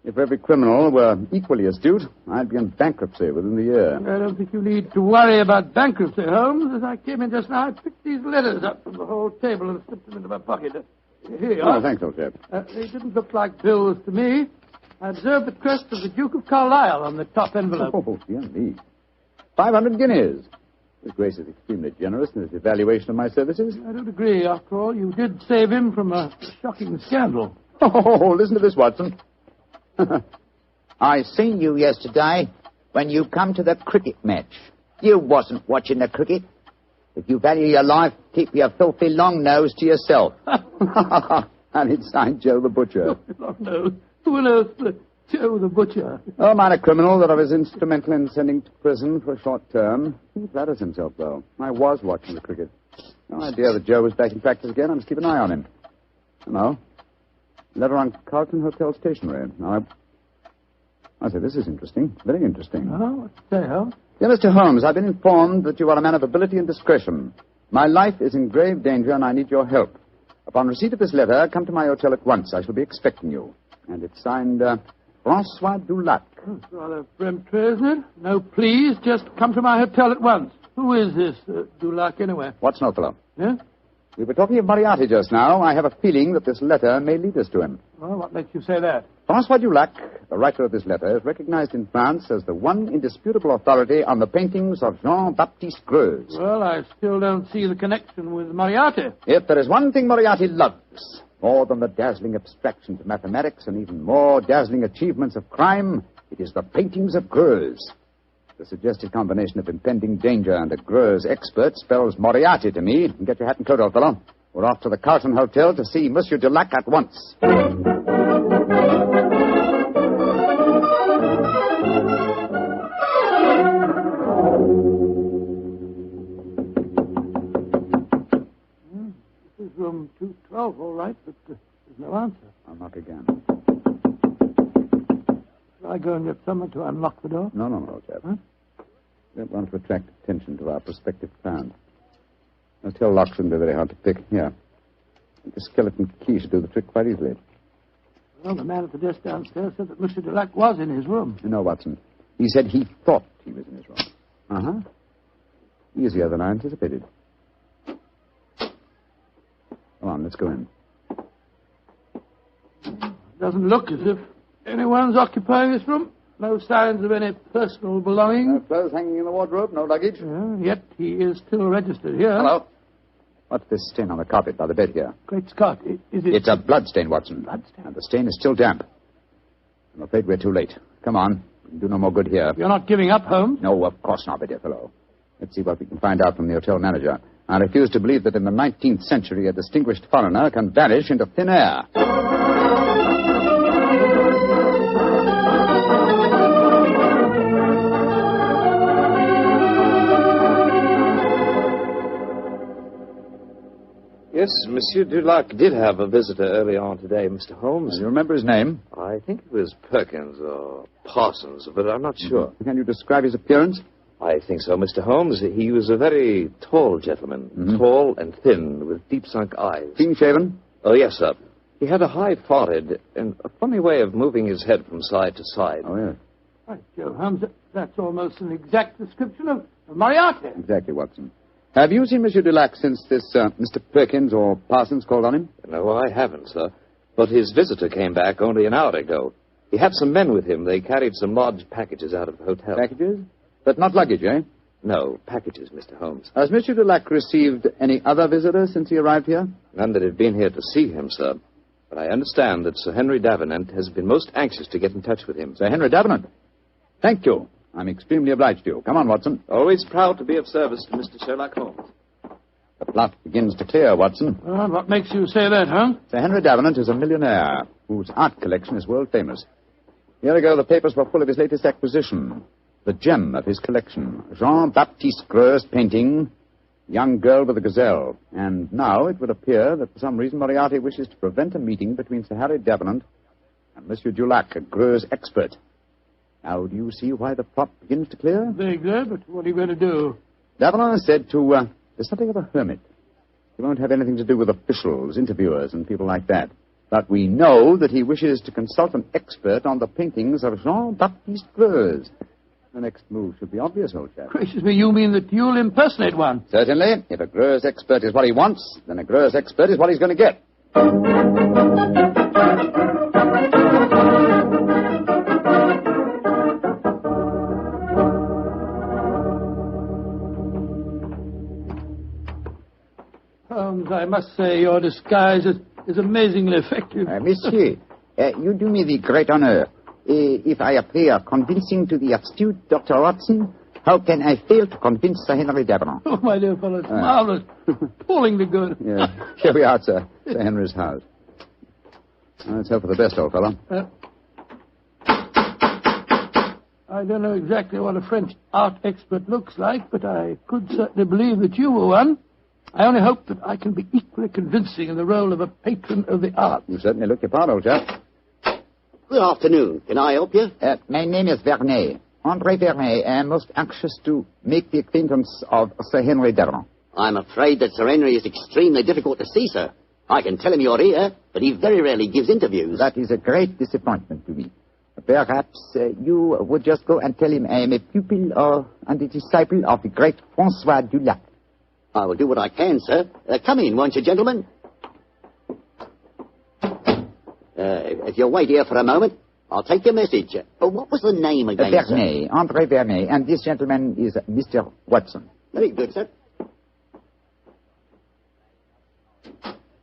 If every criminal were equally astute, I'd be in bankruptcy within the year. I don't think you need to worry about bankruptcy, Holmes. As I came in just now, I picked these letters up from the whole table and slipped them into my pocket. Here you are. Oh, thanks, old chap. They didn't look like bills to me. I observed the crest of the Duke of Carlisle on the top envelope. Oh, dear me. 500 guineas. His Grace is extremely generous in his evaluation of my services. I don't agree. After all, you did save him from a shocking scandal. Oh, listen to this, Watson. I seen you yesterday when you come to the cricket match. You wasn't watching the cricket. If you value your life, keep your filthy long nose to yourself. And it's signed Joe the Butcher. Long nose. Who on earth, Joe the Butcher? Oh, minor criminal that I was instrumental in sending to prison for a short term. He flatters himself, though. I was watching the cricket. No idea that Joe was back in practice again. I must keep an eye on him. Hello. Letter on Carlton Hotel stationery. Now, I say, this is interesting. Very interesting. Oh, what's that, Holmes? Dear Mr. Holmes, I've been informed that you are a man of ability and discretion. My life is in grave danger, and I need your help. Upon receipt of this letter, come to my hotel at once. I shall be expecting you. And it's signed, François Dulac. It's rather peremptory, isn't it? No, please, just come to my hotel at once. Who is this Dulac, anyway? Watson, old fellow. Yeah? We were talking of Moriarty just now. I have a feeling that this letter may lead us to him. Well, what makes you say that? François Dulac, the writer of this letter, is recognized in France as the one indisputable authority on the paintings of Jean-Baptiste Greuze. Well, I still don't see the connection with Moriarty. If there is one thing Moriarty loves, more than the dazzling abstractions of mathematics and even more dazzling achievements of crime, it is the paintings of Greuze. The suggested combination of impending danger and a Greuze expert spells Moriarty to me. Get your hat and coat, old fellow. We're off to the Carlton Hotel to see Monsieur Dulac at once. This is room 212, all right, but there's no answer. I'll knock again. Shall I go and get someone to unlock the door? No, old chap. Huh? We don't want to attract attention to our prospective client. I'll tell locks wouldn't be very hard to pick. Here. The skeleton key should do the trick quite easily. Well, the man at the desk downstairs said that Monsieur Dulac was in his room. You know, Watson, he said he thought he was in his room. Uh-huh. Easier than I anticipated. Come on, let's go in. Doesn't look as if anyone's occupying this room. No signs of any personal belongings. No clothes hanging in the wardrobe, no luggage. Yet he is still registered here. Hello. What's this stain on the carpet by the bed here? Great Scott, is it... It's a blood stain, Watson. Blood stain? And the stain is still damp. I'm afraid we're too late. Come on. We can do no more good here. You're not giving up, Holmes? No, of course not, my dear fellow. Let's see what we can find out from the hotel manager. I refuse to believe that in the 19th century a distinguished foreigner can vanish into thin air. Yes, Monsieur Dulac did have a visitor early on today, Mr. Holmes. Do you remember his name? I think it was Perkins or Parsons, but I'm not sure. Can you describe his appearance? I think so, Mr. Holmes. He was a very tall gentleman, tall and thin, with deep-sunk eyes. Clean-shaven? Oh, yes, sir. He had a high forehead and a funny way of moving his head from side to side. Oh, yes. Right, Joe Holmes, that's almost an exact description of Moriarty. Exactly, Watson. Have you seen Monsieur Dulac since this Mr. Perkins or Parsons called on him? No, I haven't, sir. But his visitor came back only an hour ago. He had some men with him. They carried some large packages out of the hotel. Packages? But not luggage, eh? No, packages, Mr. Holmes. Has Monsieur Dulac received any other visitors since he arrived here? None that have been here to see him, sir. But I understand that Sir Henry Davenant has been most anxious to get in touch with him. Sir Henry Davenant? Thank you. I'm extremely obliged to you. Come on, Watson. Always proud to be of service to Mr. Sherlock Holmes. The plot begins to clear, Watson. Well, what makes you say that, huh? Sir Henry Davenant is a millionaire whose art collection is world famous. A year ago, the papers were full of his latest acquisition, the gem of his collection, Jean-Baptiste Greuze painting, Young Girl with a Gazelle. And now it would appear that for some reason Moriarty wishes to prevent a meeting between Sir Harry Davenant and Monsieur Dulac, a Greuze expert. Now, do you see why the plot begins to clear? Vaguely, but what are you going to do? Davenant has said to be something of a hermit. He won't have anything to do with officials, interviewers, and people like that. But we know that he wishes to consult an expert on the paintings of Jean-Baptiste Greuze. The next move should be obvious, old chap. Gracious me, you mean that you'll impersonate one? Certainly. If a Greuze expert is what he wants, then a Greuze expert is what he's going to get. Holmes, I must say your disguise is amazingly effective. Monsieur, you do me the great honor. If I appear convincing to the astute Dr. Watson, how can I fail to convince Sir Henry Davenant? Oh, my dear fellow, it's marvelous. Appallingly good. Yeah. Here we are, sir. Sir Henry's house. Let's hope for the best, old fellow. I don't know exactly what a French art expert looks like, but I could certainly believe that you were one. I only hope that I can be equally convincing in the role of a patron of the arts. You certainly look your part, old chap. Good afternoon. Can I help you? My name is Vernet. André Vernet. I am most anxious to make the acquaintance of Sir Henry Davenant. I'm afraid that Sir Henry is extremely difficult to see, sir. I can tell him you're here, but he very rarely gives interviews. That is a great disappointment to me. Perhaps you would just go and tell him I am a pupil and a disciple of the great Francois Dulac. I will do what I can, sir. Come in, won't you, gentlemen? If you'll wait here for a moment, I'll take your message. What was the name again, Vernet, André Vernet, and this gentleman is Mr. Watson. Very good, sir.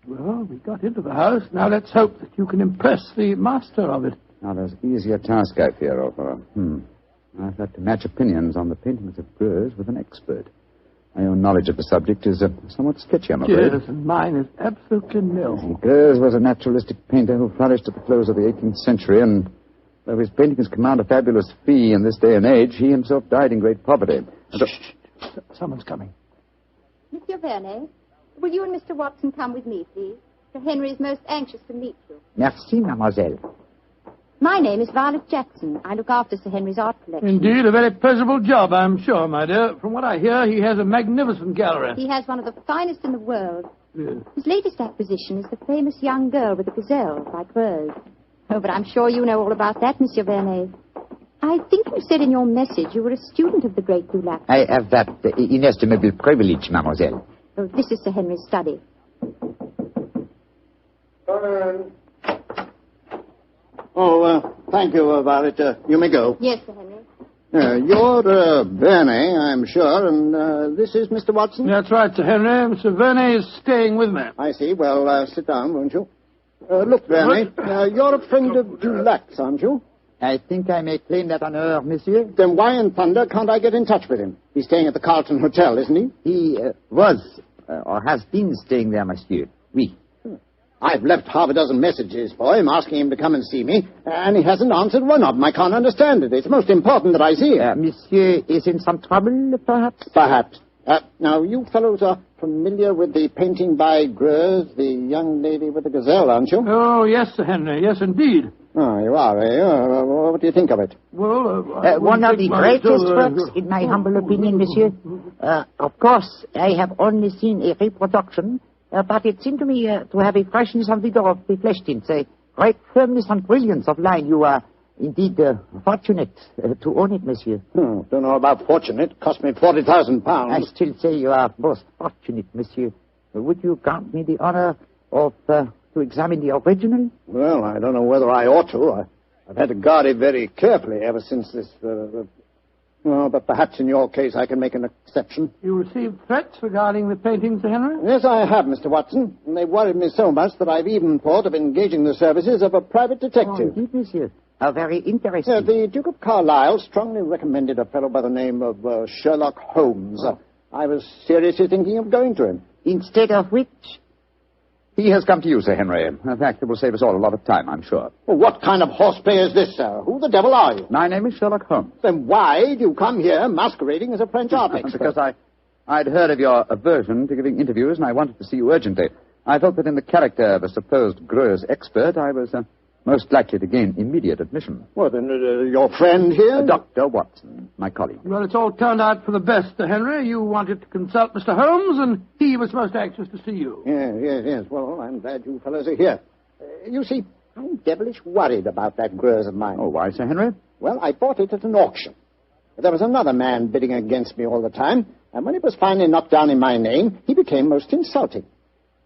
Well, we got into the house. Now let's hope that you can impress the master of it. Now, there's easier task, I fear, old fellow. I've had to match opinions on the paintings of Greuze with an expert. My own knowledge of the subject is somewhat sketchy, I'm afraid. Yes, and mine is absolutely nil. Greuze was a naturalistic painter who flourished at the close of the 18th century, and though his paintings command a fabulous fee in this day and age, he himself died in great poverty. Someone's coming. Monsieur Vernet, will you and Mr. Watson come with me, please? Sir Henry is most anxious to meet you. Merci, mademoiselle. My name is Violet Jackson. I look after Sir Henry's art collection. Indeed, a very pleasurable job, I'm sure, my dear. From what I hear, he has a magnificent gallery. He has one of the finest in the world. Yes. His latest acquisition is the famous young girl with the Gazelle by Greuze. Oh, but I'm sure you know all about that, Monsieur Vernet. I think you said in your message you were a student of the great Dulac. I have that inestimable privilege, mademoiselle. Oh, this is Sir Henry's study. Thank you, Violet. You may go. Yes, Sir Henry. You're Blarney, I'm sure, and this is Mr. Watson? That's right, Sir Henry. Mr. Vernet is staying with me. I see. Well, sit down, won't you? Look, Blarney, you're a friend of Dulac's, aren't you? I think I may claim that honor, monsieur. Then why in thunder can't I get in touch with him? He's staying at the Carlton Hotel, isn't he? He was, or has been staying there, monsieur. Oui. I've left half a dozen messages for him, asking him to come and see me, and he hasn't answered one of them. I can't understand it. It's most important that I see him. Monsieur is in some trouble, perhaps? Perhaps. Now, you fellows are familiar with the painting by Greuze, the young lady with the Gazelle, aren't you? Oh, yes, Sir Henry. Yes, indeed. Oh, you are, eh? What do you think of it? Well, one of the greatest works, in my humble opinion, monsieur. Of course, I have only seen a reproduction, but it seemed to me to have a freshness of vigor of the flesh tints, a great firmness and brilliance of line. You are indeed fortunate to own it, monsieur. Don't know about fortunate. It cost me £40,000. I still say you are most fortunate, monsieur. Would you grant me the honor of to examine the original? Well, I don't know whether I ought to. I've had to guard it very carefully ever since this... but perhaps in your case I can make an exception. You received threats regarding the painting, Sir Henry? Yes, I have, Mr. Watson. And they've worried me so much that I've even thought of engaging the services of a private detective. Oh, indeed, monsieur. Very interesting. The Duke of Carlisle strongly recommended a fellow by the name of Sherlock Holmes. I was seriously thinking of going to him. Instead of which... He has come to you, Sir Henry. In fact, it will save us all a lot of time, I'm sure. Well, what kind of horseplay is this, sir? Who the devil are you? My name is Sherlock Holmes. Then why do you come here masquerading as a French art expert? Because I'd heard of your aversion to giving interviews, and I wanted to see you urgently. I thought that in the character of a supposed Greuze expert, I was most likely to gain immediate admission. Well, then, your friend here? Dr. Watson, my colleague. Well, it's all turned out for the best, Sir Henry. You wanted to consult Mr. Holmes, and he was most anxious to see you. Yes. Well, I'm glad you fellows are here. You see, I'm devilish worried about that Greuze of mine. Oh, why, Sir Henry? Well, I bought it at an auction. There was another man bidding against me all the time, and when it was finally knocked down in my name, he became most insulting.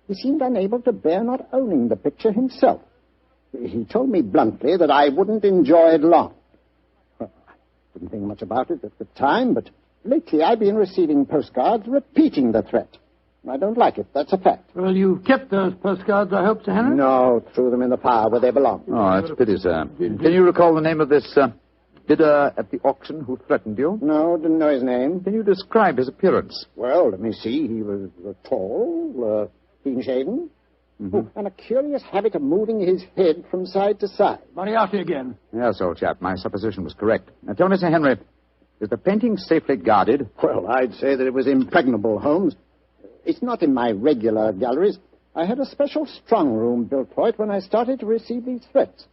He seemed unable to bear not owning the picture himself. He told me bluntly that I wouldn't enjoy it long. Well, I didn't think much about it at the time, but lately I've been receiving postcards repeating the threat. I don't like it, that's a fact. Well, you kept those postcards, I hope, Sir Henry? No, threw them in the fire where they belong. Oh, that's a pity, sir. Can you recall the name of this bidder at the auction who threatened you? No, didn't know his name. Can you describe his appearance? Well, let me see. He was tall, clean-shaven, and a curious habit of moving his head from side to side. Moriarty again. Yes, old chap, my supposition was correct. Now, tell me, Sir Henry, is the painting safely guarded? Well, I'd say that it was impregnable, Holmes. It's not in my regular galleries. I had a special strong room built for it when I started to receive these threats.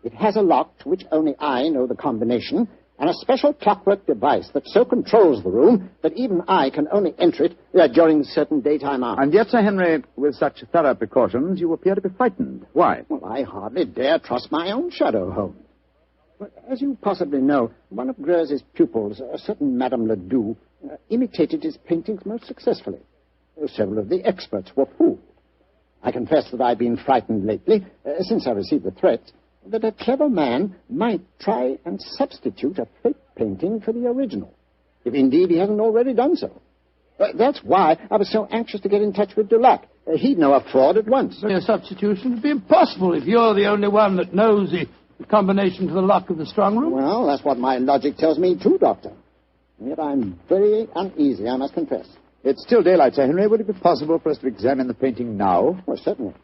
It has a lock to which only I know the combination, and a special clockwork device that so controls the room that even I can only enter it during certain daytime hours. And yet, Sir Henry, with such thorough precautions, you appear to be frightened. Why? Well, I hardly dare trust my own shadow, Holmes. As you possibly know, one of Greuze's pupils, a certain Madame Ledoux, imitated his paintings most successfully. Several of the experts were fooled. I confess that I've been frightened lately, since I received the threat, that a clever man might try and substitute a fake painting for the original, if indeed he hasn't already done so. That's why I was so anxious to get in touch with Dulac. He'd know a fraud at once. A substitution would be impossible if you're the only one that knows the combination to the lock of the strong room. Well, that's what my logic tells me too, Doctor. And yet I'm very uneasy, I must confess. It's still daylight, Sir Henry. Would it be possible for us to examine the painting now? Oh, certainly.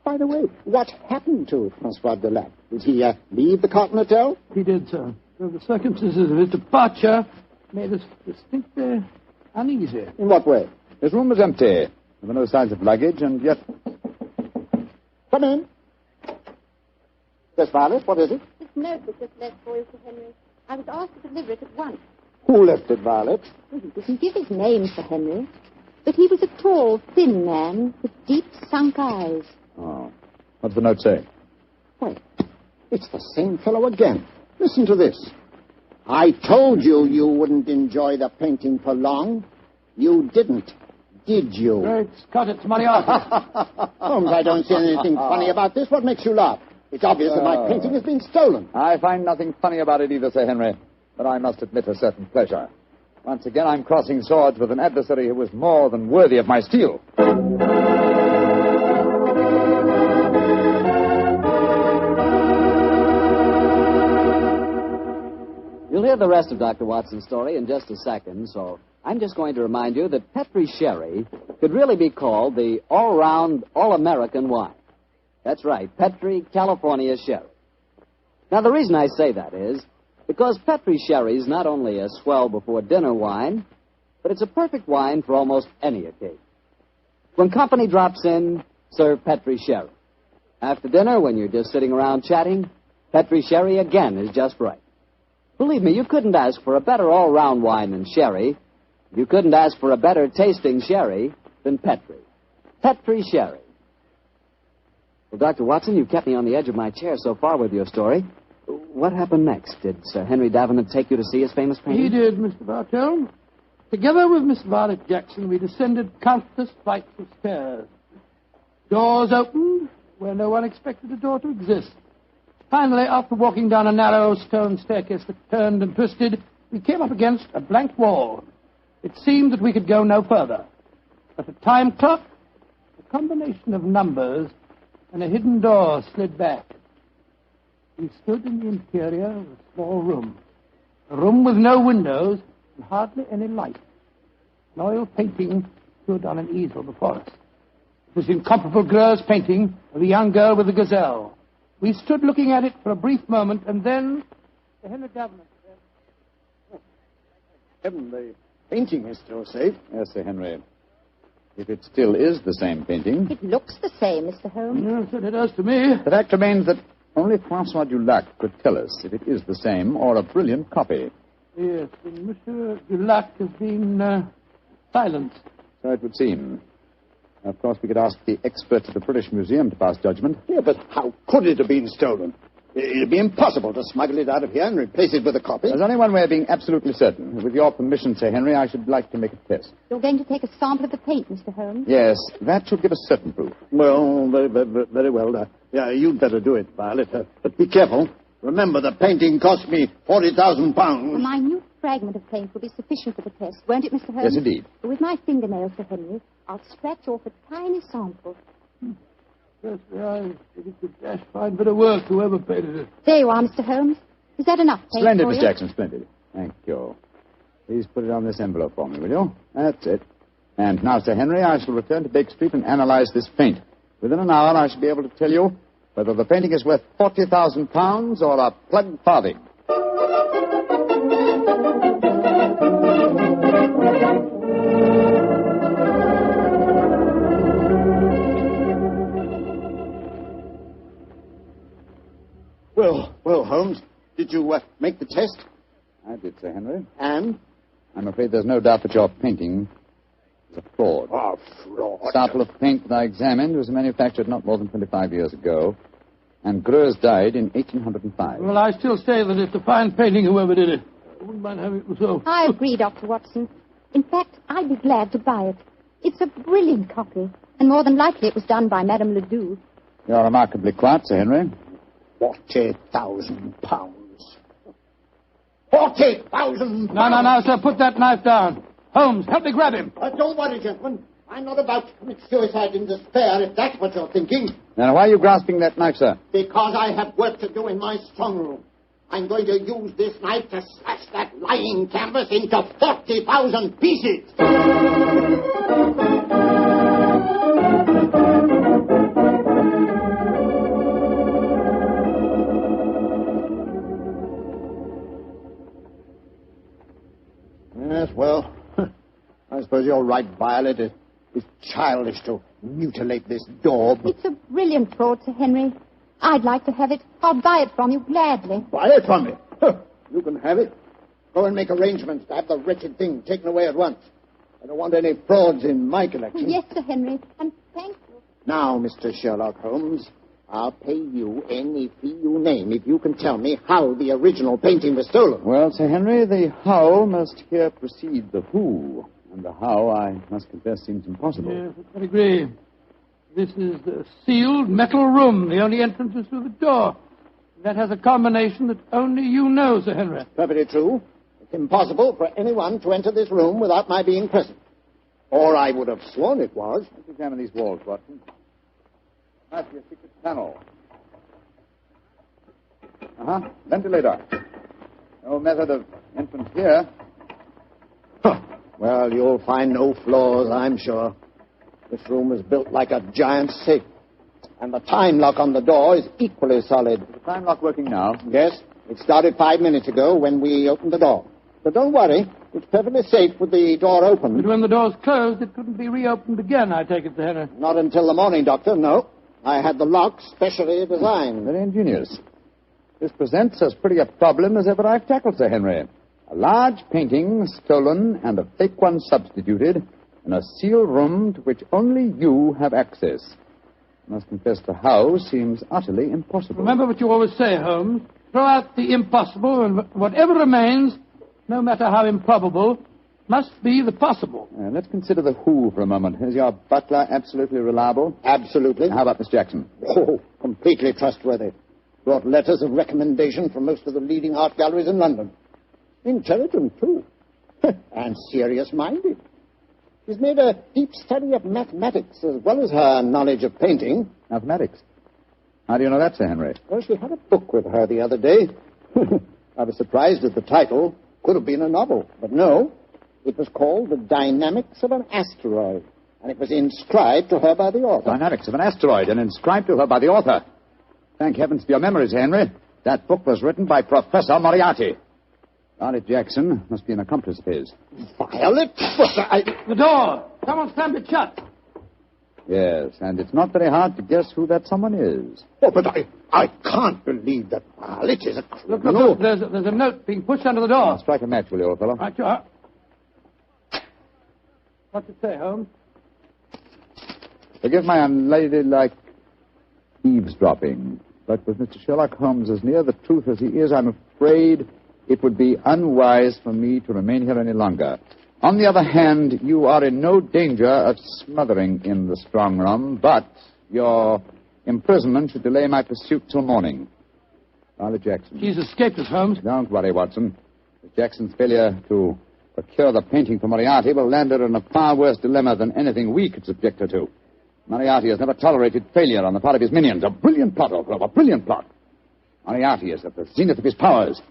By the way, what happened to Francois Dulac? Did he leave the Cotton Hotel? He did, sir. So the circumstances of his departure made us distinctly uneasy. In what way? His room was empty. There were no signs of luggage, and yet... Come in. Yes, Violet, what is it? This note was just left for you, Sir Henry. I was asked to deliver it at once. Who left it, Violet? Well, he didn't give his name, Sir Henry. But he was a tall, thin man with deep, sunk eyes. Oh. What's the note say? Why, it's the same fellow again. Listen to this. I told you you wouldn't enjoy the painting for long. You didn't, did you? Great Scott, it's Moriarty. Holmes, I don't see anything funny about this. What makes you laugh? It's obvious that my painting has been stolen. I find nothing funny about it either, Sir Henry. But I must admit a certain pleasure. Once again, I'm crossing swords with an adversary who was more than worthy of my steel. You'll hear the rest of Dr. Watson's story in just a second, so I'm just going to remind you that Petri Sherry could really be called the all-round, all-American wine. That's right, Petri California Sherry. Now, the reason I say that is because Petri Sherry is not only a swell before dinner wine, but it's a perfect wine for almost any occasion. When company drops in, serve Petri Sherry. After dinner, when you're just sitting around chatting, Petri Sherry again is just right. Believe me, you couldn't ask for a better all-round wine than Sherry. You couldn't ask for a better tasting Sherry than Petri. Petri Sherry. Well, Dr. Watson, you've kept me on the edge of my chair so far with your story. What happened next? Did Sir Henry Davenant take you to see his famous painting? He did, Mr. Bartell. Together with Miss Violet Jackson, we descended countless flights of stairs. Doors opened where no one expected a door to exist. Finally, after walking down a narrow stone staircase that turned and twisted, we came up against a blank wall. It seemed that we could go no further. But a time clock, a combination of numbers, and a hidden door slid back. We stood in the interior of a small room. A room with no windows and hardly any light. An oil painting stood on an easel before us. It was the incomparable Greuze painting of a young girl with a gazelle. We stood looking at it for a brief moment, and then the Henry Davenant said, Heaven, the painting is still safe. Yes, Sir Henry. If it still is the same painting... It looks the same, Mr. Holmes. Yes, it does to me. The fact remains that only Francois Dulac could tell us if it is the same or a brilliant copy. Yes, and Monsieur Dulac has been silenced. So it would seem. Of course, we could ask the experts at the British Museum to pass judgment. Yeah, but how could it have been stolen? It'd be impossible to smuggle it out of here and replace it with a copy. There's only one way of being absolutely certain. With your permission, Sir Henry, I should like to make a test. You're going to take a sample of the paint, Mr. Holmes? Yes, that should give us certain proof. Well, very well. Yeah, you'd better do it, Violet. But be careful. Remember, the painting cost me £40,000. A minute fragment of paint will be sufficient for the test, won't it, Mr. Holmes? Yes, indeed. With my fingernails, Sir Henry, I'll scratch off a tiny sample. Yes, I think it's a dash fine bit of work, whoever painted it. There you are, Mr. Holmes. Is that enough paint Splendid, for Miss you? Jackson, splendid. Thank you. Please put it on this envelope for me, will you? That's it. And now, Sir Henry, I shall return to Baker Street and analyze this paint. Within an hour, I shall be able to tell you whether the painting is worth £40,000 or a plug farthing. Well, Holmes, did you make the test? I did, Sir Henry. And? I'm afraid there's no doubt that your painting is a fraud. Oh, fraud. The sample of paint that I examined was manufactured not more than 25 years ago. And Greuze died in 1805. Well, I still say that it's a fine painting, whoever did it. I wouldn't mind having it myself. I agree, Dr. Watson. In fact, I'd be glad to buy it. It's a brilliant copy, and more than likely it was done by Madame Ledoux. You're remarkably quiet, Sir Henry. £40,000. £40,000! No, sir. Put that knife down. Holmes, help me grab him. Don't worry, gentlemen. I'm not about to commit suicide in despair, if that's what you're thinking. Now, why are you grasping that knife, sir? Because I have work to do in my strong room. I'm going to use this knife to slash that lying canvas into 40,000 pieces. Yes, well, I suppose you're right, Violet. It's childish to mutilate this daub. It's a brilliant fraud, Sir Henry. I'd like to have it. I'll buy it from you gladly. Buy it from me? You can have it. Go and make arrangements to have the wretched thing taken away at once. I don't want any frauds in my collection. Yes, Sir Henry, and thank you. Now, Mr. Sherlock Holmes, I'll pay you any fee you name if you can tell me how the original painting was stolen. Well, Sir Henry, the how must here precede the who. And the how, I must confess, seems impossible. Yes, I agree. This is a sealed metal room. The only entrance is through the door. That has a combination that only you know, Sir Henry. Perfectly true. It's impossible for anyone to enter this room without my being present. Or I would have sworn it was. Let's examine these walls, Watson. Must be a secret panel. Ventilator. No method of entrance here. Well, you'll find no flaws, I'm sure. This room is built like a giant safe. And the time lock on the door is equally solid. Is the time lock working now? Yes. It started 5 minutes ago when we opened the door. But don't worry. It's perfectly safe with the door open. But when the door's closed, it couldn't be reopened again, I take it, Sir Henry. Not until the morning, Doctor, no. I had the lock specially designed. Very ingenious. This presents as pretty a problem as ever I've tackled, Sir Henry. A large painting stolen and a fake one substituted in a sealed room to which only you have access. I must confess the how seems utterly impossible. Remember what you always say, Holmes. Throw out the impossible, and whatever remains, no matter how improbable, must be the possible. Let's consider the who for a moment. Is your butler absolutely reliable? Absolutely. How about Miss Jackson? Oh, completely trustworthy. Brought letters of recommendation from most of the leading art galleries in London. Intelligent, too. And serious-minded. She's made a deep study of mathematics as well as her knowledge of painting. Mathematics? How do you know that, Sir Henry? Well, she had a book with her the other day. I was surprised at the title. Could have been a novel, but no. It was called The Dynamics of an Asteroid, and it was inscribed to her by the author. Dynamics of an Asteroid, and inscribed to her by the author. Thank heavens for your memories, Henry. That book was written by Professor Moriarty. Violet Jackson must be an accomplice of his. Violet? The door! Someone slammed it shut. Yes, and it's not very hard to guess who that someone is. Oh, but I can't believe that Violet is a criminal. Look, there's a note being pushed under the door. Now, strike a match, will you, old fellow? Right, you are. What's it say, Holmes? Forgive my unladylike eavesdropping, but with Mr. Sherlock Holmes as near the truth as he is, I'm afraid it would be unwise for me to remain here any longer. On the other hand, you are in no danger of smothering in the strong room, but your imprisonment should delay my pursuit till morning. Violet Jackson. She's escaped us, Holmes. Don't worry, Watson. Miss Jackson's failure to procure the painting for Moriarty will land her in a far worse dilemma than anything we could subject her to. Moriarty has never tolerated failure on the part of his minions. A brilliant plot, old fellow, a brilliant plot. Moriarty is at the zenith of his powers.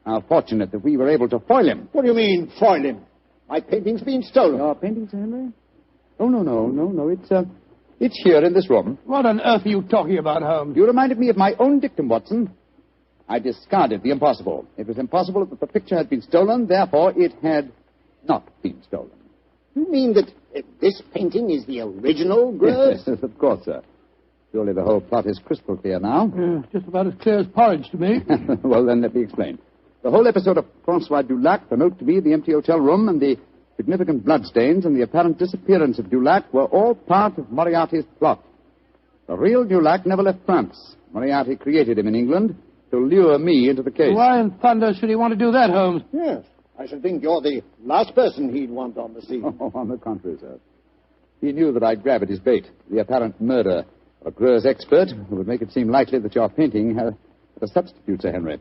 How fortunate that we were able to foil him. What do you mean, foil him? My painting's been stolen. Your painting, Sir Henry? Oh, no. It's here in this room. What on earth are you talking about, Holmes? You reminded me of my own dictum, Watson. I discarded the impossible. It was impossible that the picture had been stolen, therefore it had not been stolen. You mean that this painting is the original, Greuze? Yes, of course, sir. Surely the whole plot is crystal clear now. Just about as clear as porridge to me. Well, then let me explain. The whole episode of Francois Dulac, the note to me, the empty hotel room, and the significant bloodstains and the apparent disappearance of Dulac were all part of Moriarty's plot. The real Dulac never left France. Moriarty created him in England to lure me into the case. Why in thunder should he want to do that, Holmes? Yes. I should think you're the last person he'd want on the scene. Oh, on the contrary, sir. He knew that I'd grab at his bait, the apparent murder of a Greuze expert who would make it seem likely that your painting had a substitute, Sir Henry.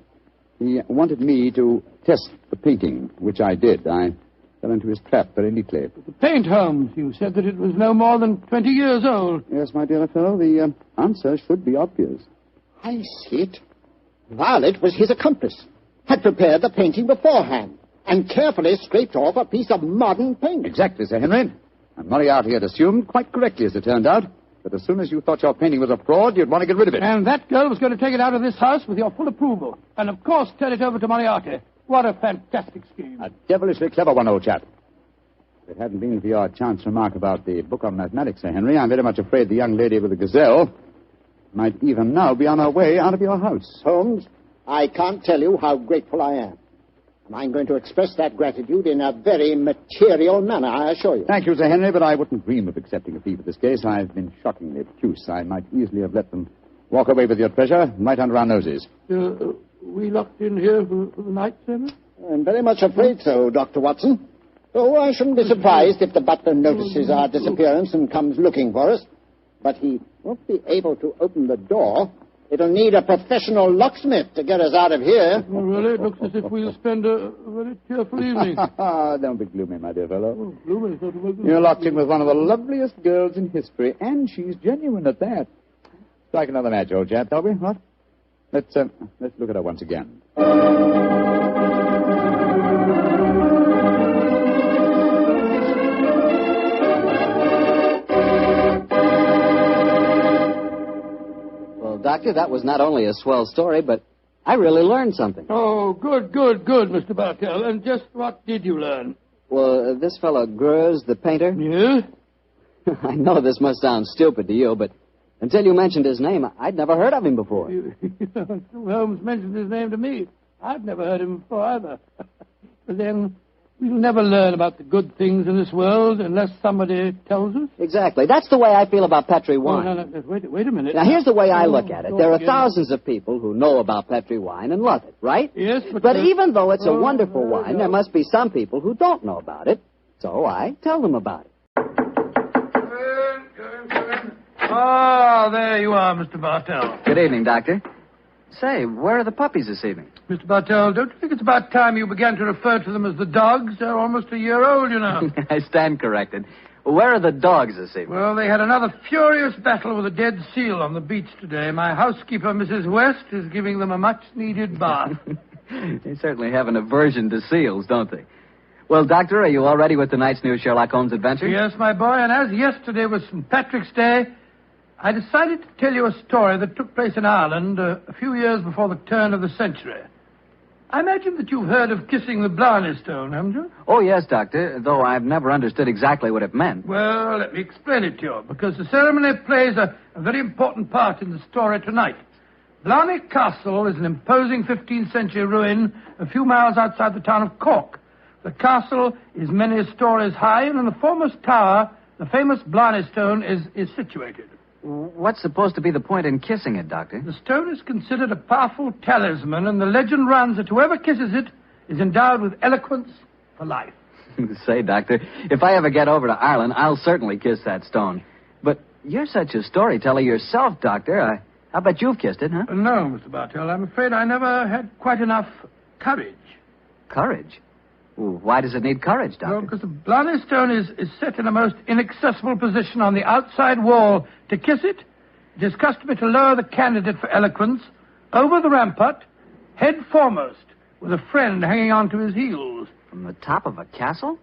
He wanted me to test the painting, which I did. I fell into his trap very neatly. The paint, Holmes. You said that it was no more than 20 years old. Yes, my dear fellow, the answer should be obvious. I see it. Violet was his accomplice, had prepared the painting beforehand, and carefully scraped off a piece of modern paint. Exactly, Sir Henry. And Moriarty had assumed, quite correctly as it turned out, that as soon as you thought your painting was a fraud, you'd want to get rid of it. And that girl was going to take it out of this house with your full approval. And, of course, turn it over to Moriarty. What a fantastic scheme. A devilishly clever one, old chap. If it hadn't been for your chance remark about the book on mathematics, Sir Henry, I'm very much afraid the young lady with the Gazelle might even now be on her way out of your house. Holmes, I can't tell you how grateful I am. And I'm going to express that gratitude in a very material manner, I assure you. Thank you, Sir Henry, but I wouldn't dream of accepting a fee for this case. I've been shockingly obtuse. I might easily have let them walk away with your treasure right under our noses. We locked in here for the night, sir? I'm very much afraid so, Dr. Watson. Oh, I shouldn't be surprised if the butler notices our disappearance and comes looking for us. But he won't be able to open the door. It'll need a professional locksmith to get us out of here. Well, really, it looks as if we'll spend a very cheerful evening. Don't be gloomy, my dear fellow. Oh, gloomy. You're locked in with one of the loveliest girls in history, and she's genuine at that. Strike another match, old chap, shall we? What? Let's look at her once again. Doctor, that was not only a swell story, but I really learned something. Oh, good, Mr. Bartell. And just what did you learn? Well, this fellow Greuze, the painter... Yeah? I know this must sound stupid to you, but until you mentioned his name, I'd never heard of him before. Holmes mentioned his name to me. I've never heard him before either. But then... we'll never learn about the good things in this world unless somebody tells us. Exactly. That's the way I feel about Petri wine. Oh, no, wait a minute. Now, here's the way I look at it. There are thousands of people who know about Petri wine and love it, right? Yes, but even though it's a wonderful wine, there must be some people who don't know about it. So I tell them about it. Ah, there you are, Mr. Bartell. Good evening, Doctor. Say, where are the puppies this evening? Mr. Bartell, don't you think it's about time you began to refer to them as the dogs? They're almost a year old, you know. I stand corrected. Where are the dogs this evening? Well, they had another furious battle with a dead seal on the beach today. My housekeeper, Mrs. West, is giving them a much-needed bath. They certainly have an aversion to seals, don't they? Well, Doctor, are you all ready with tonight's new Sherlock Holmes adventure? Yes, my boy, and as yesterday was St. Patrick's Day, I decided to tell you a story that took place in Ireland a few years before the turn of the century. I imagine that you've heard of kissing the Blarney stone, haven't you? Oh, yes, Doctor, though I've never understood exactly what it meant. Well, let me explain it to you, because the ceremony plays a very important part in the story tonight. Blarney Castle is an imposing 15th century ruin a few miles outside the town of Cork. The castle is many stories high, and in the foremost tower, the famous Blarney stone is situated. What's supposed to be the point in kissing it, Doctor? The stone is considered a powerful talisman, and the legend runs that whoever kisses it is endowed with eloquence for life. Say, Doctor, if I ever get over to Ireland, I'll certainly kiss that stone. But you're such a storyteller yourself, Doctor. I bet you've kissed it, huh? No, Mr. Bartell. I'm afraid I never had quite enough courage. Courage? Why does it need courage, Doctor? Well, because the Blarney stone is set in a most inaccessible position on the outside wall. To kiss it, it is customary to lower the candidate for eloquence over the rampart, head foremost, with a friend hanging on to his heels. From the top of a castle?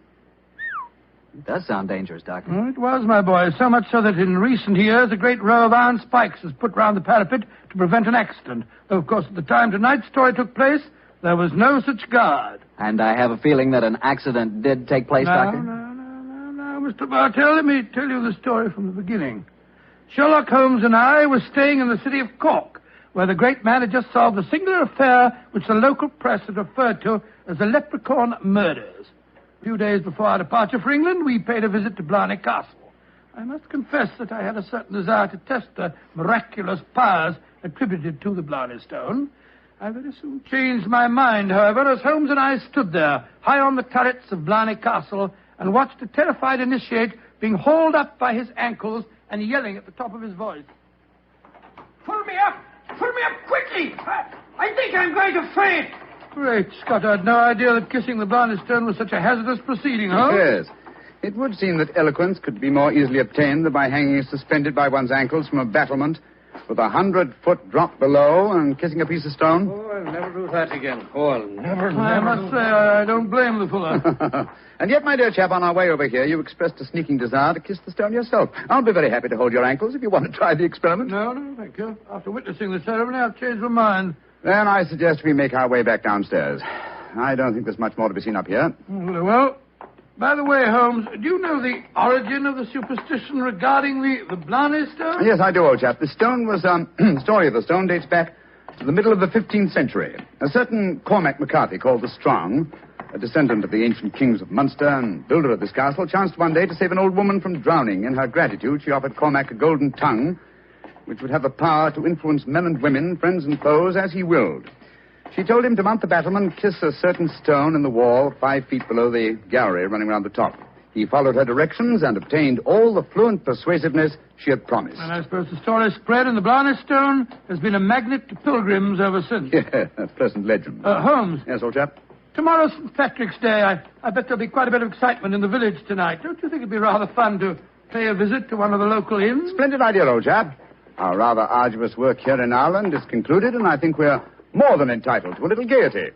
It does sound dangerous, Doctor. It was, my boy, so much so that in recent years a great row of iron spikes was put round the parapet to prevent an accident. Though, of course, at the time tonight's story took place, there was no such guard. And I have a feeling that an accident did take place, Doctor? No, Mr. Bartell, let me tell you the story from the beginning. Sherlock Holmes and I were staying in the city of Cork, where the great man had just solved a singular affair which the local press had referred to as the Leprechaun Murders. A few days before our departure for England, we paid a visit to Blarney Castle. I must confess that I had a certain desire to test the miraculous powers attributed to the Blarney stone. I very soon changed my mind, however, as Holmes and I stood there, high on the turrets of Blarney Castle, and watched a terrified initiate being hauled up by his ankles and yelling at the top of his voice. Pull me up! Pull me up quickly! I think I'm going to faint! Great Scott, I had no idea that kissing the Blarney stone was such a hazardous proceeding, Holmes. Yes. It would seem that eloquence could be more easily obtained than by hanging suspended by one's ankles from a battlement with 100-foot drop below and kissing a piece of stone. Oh, I'll never do that again. Oh, I'll never. I must say, I don't blame the fuller. And yet, my dear chap, on our way over here, you expressed a sneaking desire to kiss the stone yourself. I'll be very happy to hold your ankles if you want to try the experiment. No, thank you. After witnessing the ceremony, I've changed my mind. Then I suggest we make our way back downstairs. I don't think there's much more to be seen up here. Well, by the way, Holmes, do you know the origin of the superstition regarding the Blarney stone? Yes, I do, old chap. The stone was, the story of the stone dates back to the middle of the 15th century. A certain Cormac McCarthy, called the Strong, a descendant of the ancient kings of Munster and builder of this castle, chanced one day to save an old woman from drowning. In her gratitude, she offered Cormac a golden tongue, which would have the power to influence men and women, friends and foes, as he willed. She told him to mount the battlement, kiss a certain stone in the wall 5 feet below the gallery running round the top. He followed her directions and obtained all the fluent persuasiveness she had promised. And I suppose the story spread and the Blarney stone has been a magnet to pilgrims ever since. Yeah, a pleasant legend. Holmes. Yes, old chap? Tomorrow's St. Patrick's Day. I bet there'll be quite a bit of excitement in the village tonight. Don't you think it'd be rather fun to pay a visit to one of the local inns? Splendid idea, old chap. Our rather arduous work here in Ireland is concluded, and I think we're more than entitled to a little gaiety.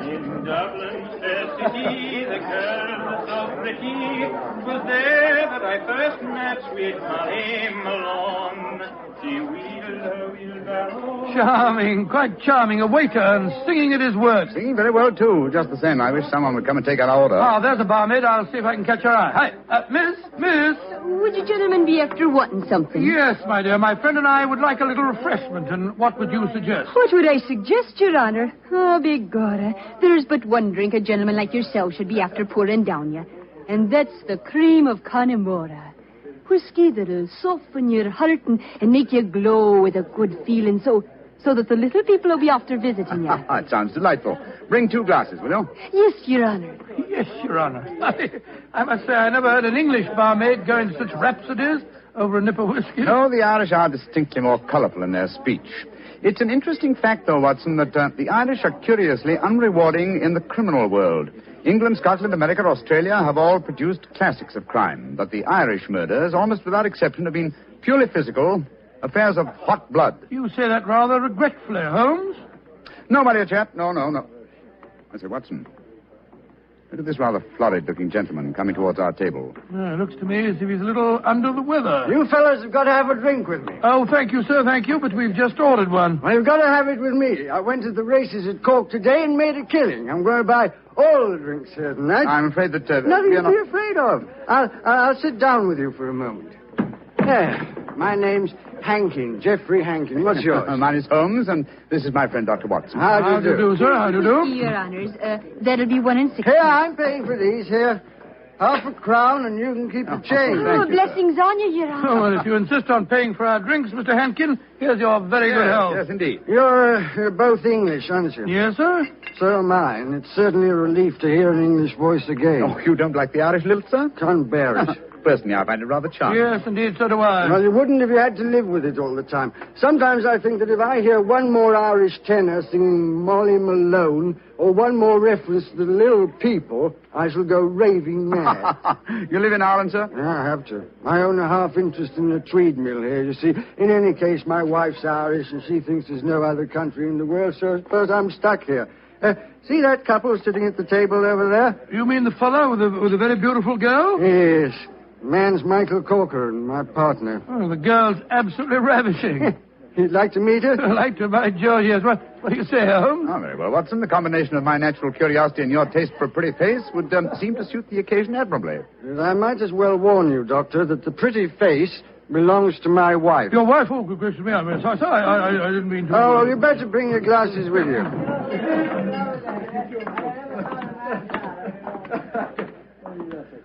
In Dublin, fair city, the girl so pretty, 'twas there that I first met sweet Molly Malone. She wheeled her wheelbarrow. Charming, quite charming. A waiter and singing at his work. Singing very well, too. Just the same, I wish someone would come and take our order. Ah, there's a barmaid. I'll see if I can catch her eye. Hi, miss. Would you gentlemen be after wanting something? Yes, my dear. My friend and I would like a little refreshment, and what would you suggest? What would I suggest, Your Honor? Oh, begorra. There's but one drink a gentleman like yourself should be after pouring down you, and that's the cream of Connemara. Whiskey that'll soften your heart and make you glow with a good feeling, so that the little people will be after visiting you. It sounds delightful. Bring 2 glasses, will you? Yes, Your Honor. Yes, Your Honor. I must say I never heard an English barmaid go into such rhapsodies over a nip of whiskey. No, the Irish are distinctly more colourful in their speech. It's an interesting fact, though, Watson, that the Irish are curiously unrewarding in the criminal world. England, Scotland, America, Australia have all produced classics of crime, but the Irish murders, almost without exception, have been purely physical, affairs of hot blood. You say that rather regretfully, Holmes. No, my dear chap, no. I say, Watson, look at this rather florid-looking gentleman coming towards our table. It looks to me as if he's a little under the weather. You fellas have got to have a drink with me. Oh, thank you, sir, thank you, but we've just ordered one. Well, you've got to have it with me. I went to the races at Cork today and made a killing. I'm going to buy all the drinks here tonight. I'm afraid that... Nothing to be afraid of. I'll sit down with you for a moment. There. My name's Hankin, Geoffrey Hankin. What's yours? Mine is Holmes, and this is my friend, Dr. Watson. How do you do, sir? How do you do? Your Honors, that'll be 1 and 6. Here, I'm paying for these here. Half a crown, and you can keep the change. Oh, blessings on you, Your Honor. Oh, well, if you insist on paying for our drinks, Mr. Hankin, here's your very good health. Yes, indeed. You're both English, aren't you? Yes, sir. So am I, and it's certainly a relief to hear an English voice again. Oh, you don't like the Irish lilt, sir? Can't bear it. Personally, I find it rather charming. Yes, indeed, so do I. Well, you wouldn't if you had to live with it all the time. Sometimes I think that if I hear one more Irish tenor singing Molly Malone, or one more reference to the little people, I shall go raving mad. You live in Ireland, sir? Yeah, I have to. I own a half interest in the Tweed Mill here, you see. In any case, my wife's Irish, and she thinks there's no other country in the world, so I suppose I'm stuck here. See that couple sitting at the table over there? You mean the fellow with a very beautiful girl? Yes. Man's Michael Corker, and my partner. Oh, the girl's absolutely ravishing. You'd like to meet her? I'd like to, by George, yes. What do you say, Holmes? Oh, very well, Watson. The combination of my natural curiosity and your taste for a pretty face would seem to suit the occasion admirably. I might as well warn you, Doctor, that the pretty face belongs to my wife. Your wife? Oh, good gracious me. I didn't mean to... Oh, well, you better bring your glasses with you.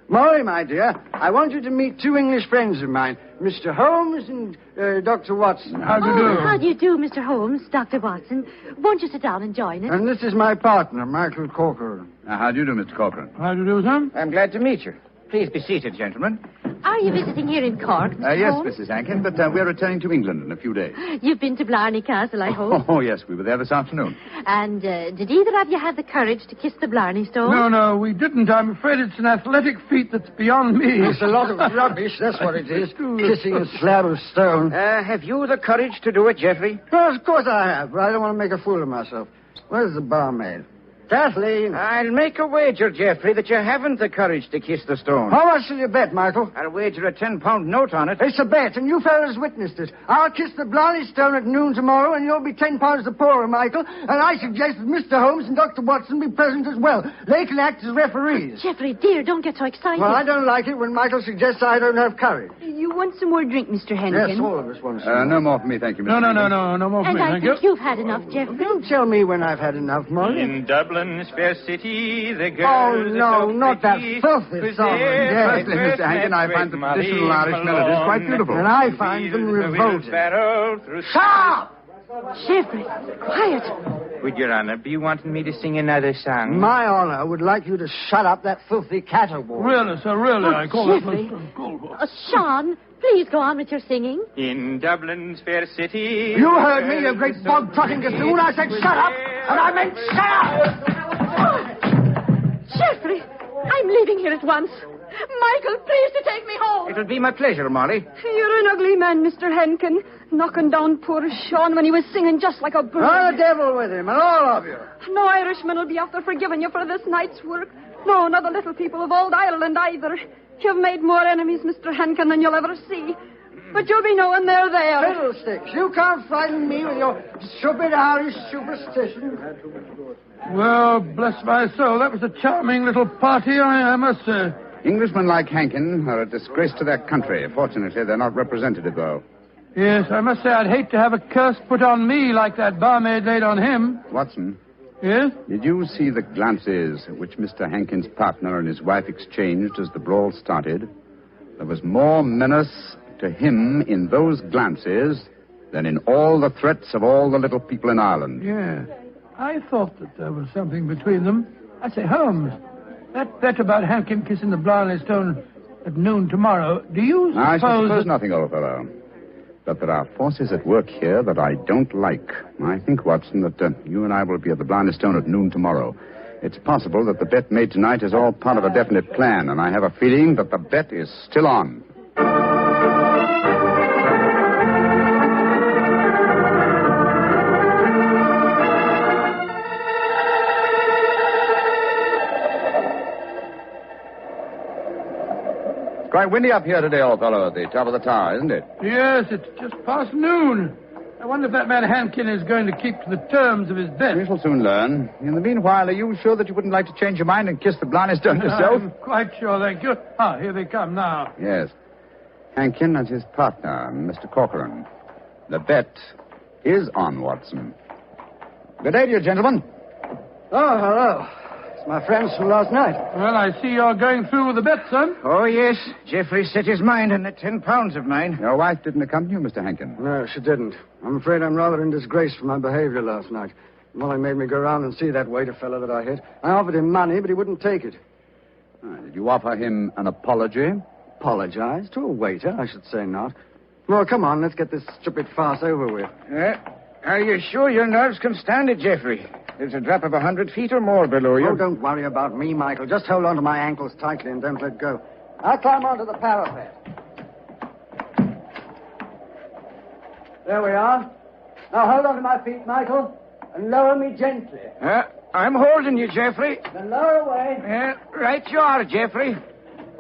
Molly, my dear, I want you to meet two English friends of mine, Mr. Holmes and Dr. Watson. How do you do? How do you do, Mr. Holmes, Dr. Watson? Won't you sit down and join us? And this is my partner, Michael Corcoran. How do you do, Mr. Corcoran? How do you do, sir? I'm glad to meet you. Please be seated, gentlemen. Are you visiting here in Cork, Mr. Yes, Holmes? Mrs. Hankin, but we're returning to England in a few days. You've been to Blarney Castle, I hope. Oh, yes, we were there this afternoon. And did either of you have the courage to kiss the Blarney Stone? No, we didn't. I'm afraid it's an athletic feat that's beyond me. It's a lot of rubbish, that's what it is. Kissing a slab of stone. Have you the courage to do it, Geoffrey? Well, of course I have, but I don't want to make a fool of myself. Where's the barmaid? Kathleen. I'll make a wager, Geoffrey, that you haven't the courage to kiss the stone. How much will you bet, Michael? I'll wager a £10 note on it. It's a bet, and you fellas witnessed it. I'll kiss the Blarney Stone at noon tomorrow, and you'll be £10 the poorer, Michael. And I suggest that Mr. Holmes and Dr. Watson be present as well. They can act as referees. Jeffrey, dear, don't get so excited. Well, I don't like it when Michael suggests I don't have courage. You want some more drink, Mr. Hennigan? Yes, all of us want some. No more for me, thank you, Mr. No more for And me, I thank think you. you've had enough, Jeffrey. Don't tell me when I've had enough, Molly. In Dublin's fair city, the girls Oh, no, are so not that pretty, filthy with song. their Firstly, Mr. Hankin, I find the traditional Irish melodies quite beautiful. And I find them revolting. Stop! Jeffrey, quiet. Would Your Honor be wanting me to sing another song? My honor would like you to shut up that filthy caterwaul. Really, sir, really, I call Jeffrey. that... Sean, please go on with your singing. In Dublin's fair city... You heard me, you great bog-trotting gazoo. I said shut up, and I meant shut up! Jeffrey, I'm leaving here at once. Michael, please to take me home. It'll be my pleasure, Molly. You're an ugly man, Mr. Henkin. Knocking down poor Sean when he was singing just like a bird. Oh, the devil with him, and all of you. No Irishman will be after forgiving you for this night's work. No, not the little people of old Ireland either. You've made more enemies, Mr. Henkin, than you'll ever see. But you'll be knowing they're there. Fiddlesticks, you can't frighten me with your stupid Irish superstition. Well, bless my soul, that was a charming little party, I must say. Englishmen like Hankin are a disgrace to their country. Fortunately, they're not representative, though. Yes, I must say I'd hate to have a curse put on me like that barmaid laid on him. Watson. Yes? Did you see the glances which Mr. Hankin's partner and his wife exchanged as the brawl started? There was more menace to him in those glances than in all the threats of all the little people in Ireland. Yeah. I thought that there was something between them. I say, Holmes, that bet about Hankin kissing the Blarney Stone at noon tomorrow, do you suppose... I suppose nothing, old fellow. But there are forces at work here that I don't like. I think, Watson, that you and I will be at the Blarney Stone at noon tomorrow. It's possible that the bet made tonight is all part of a definite plan, and I have a feeling that the bet is still on. Quite windy up here today, old fellow, at the top of the tower, isn't it? Yes, it's just past noon. I wonder if that man Hankin is going to keep to the terms of his bet. We shall soon learn. In the meanwhile, are you sure that you wouldn't like to change your mind and kiss the Blarney Stone yourself? I'm quite sure, thank you. Ah, here they come now. Yes. Hankin and his partner, Mr. Corcoran. The bet is on, Watson. Good day to you, gentlemen. Oh, hello. It's my friends from last night. Well, I see you're going through with the bet, son. Oh, yes. Geoffrey set his mind on the £10 of mine. Your wife didn't accompany you, Mr. Hankin? No, she didn't. I'm afraid I'm rather in disgrace for my behavior last night. Molly made me go round and see that waiter fellow that I hit. I offered him money, but he wouldn't take it. Did you offer him an apology? Apologize? To a waiter? I should say not. Well, come on, let's get this stupid farce over with. Are you sure your nerves can stand it, Geoffrey? There's a drop of 100 feet or more below you. Oh, don't worry about me, Michael. Just hold on to my ankles tightly and don't let go. I'll climb onto the parapet. There we are. Now hold on to my feet, Michael, and lower me gently. I'm holding you, Geoffrey. Then lower away. Right you are, Geoffrey.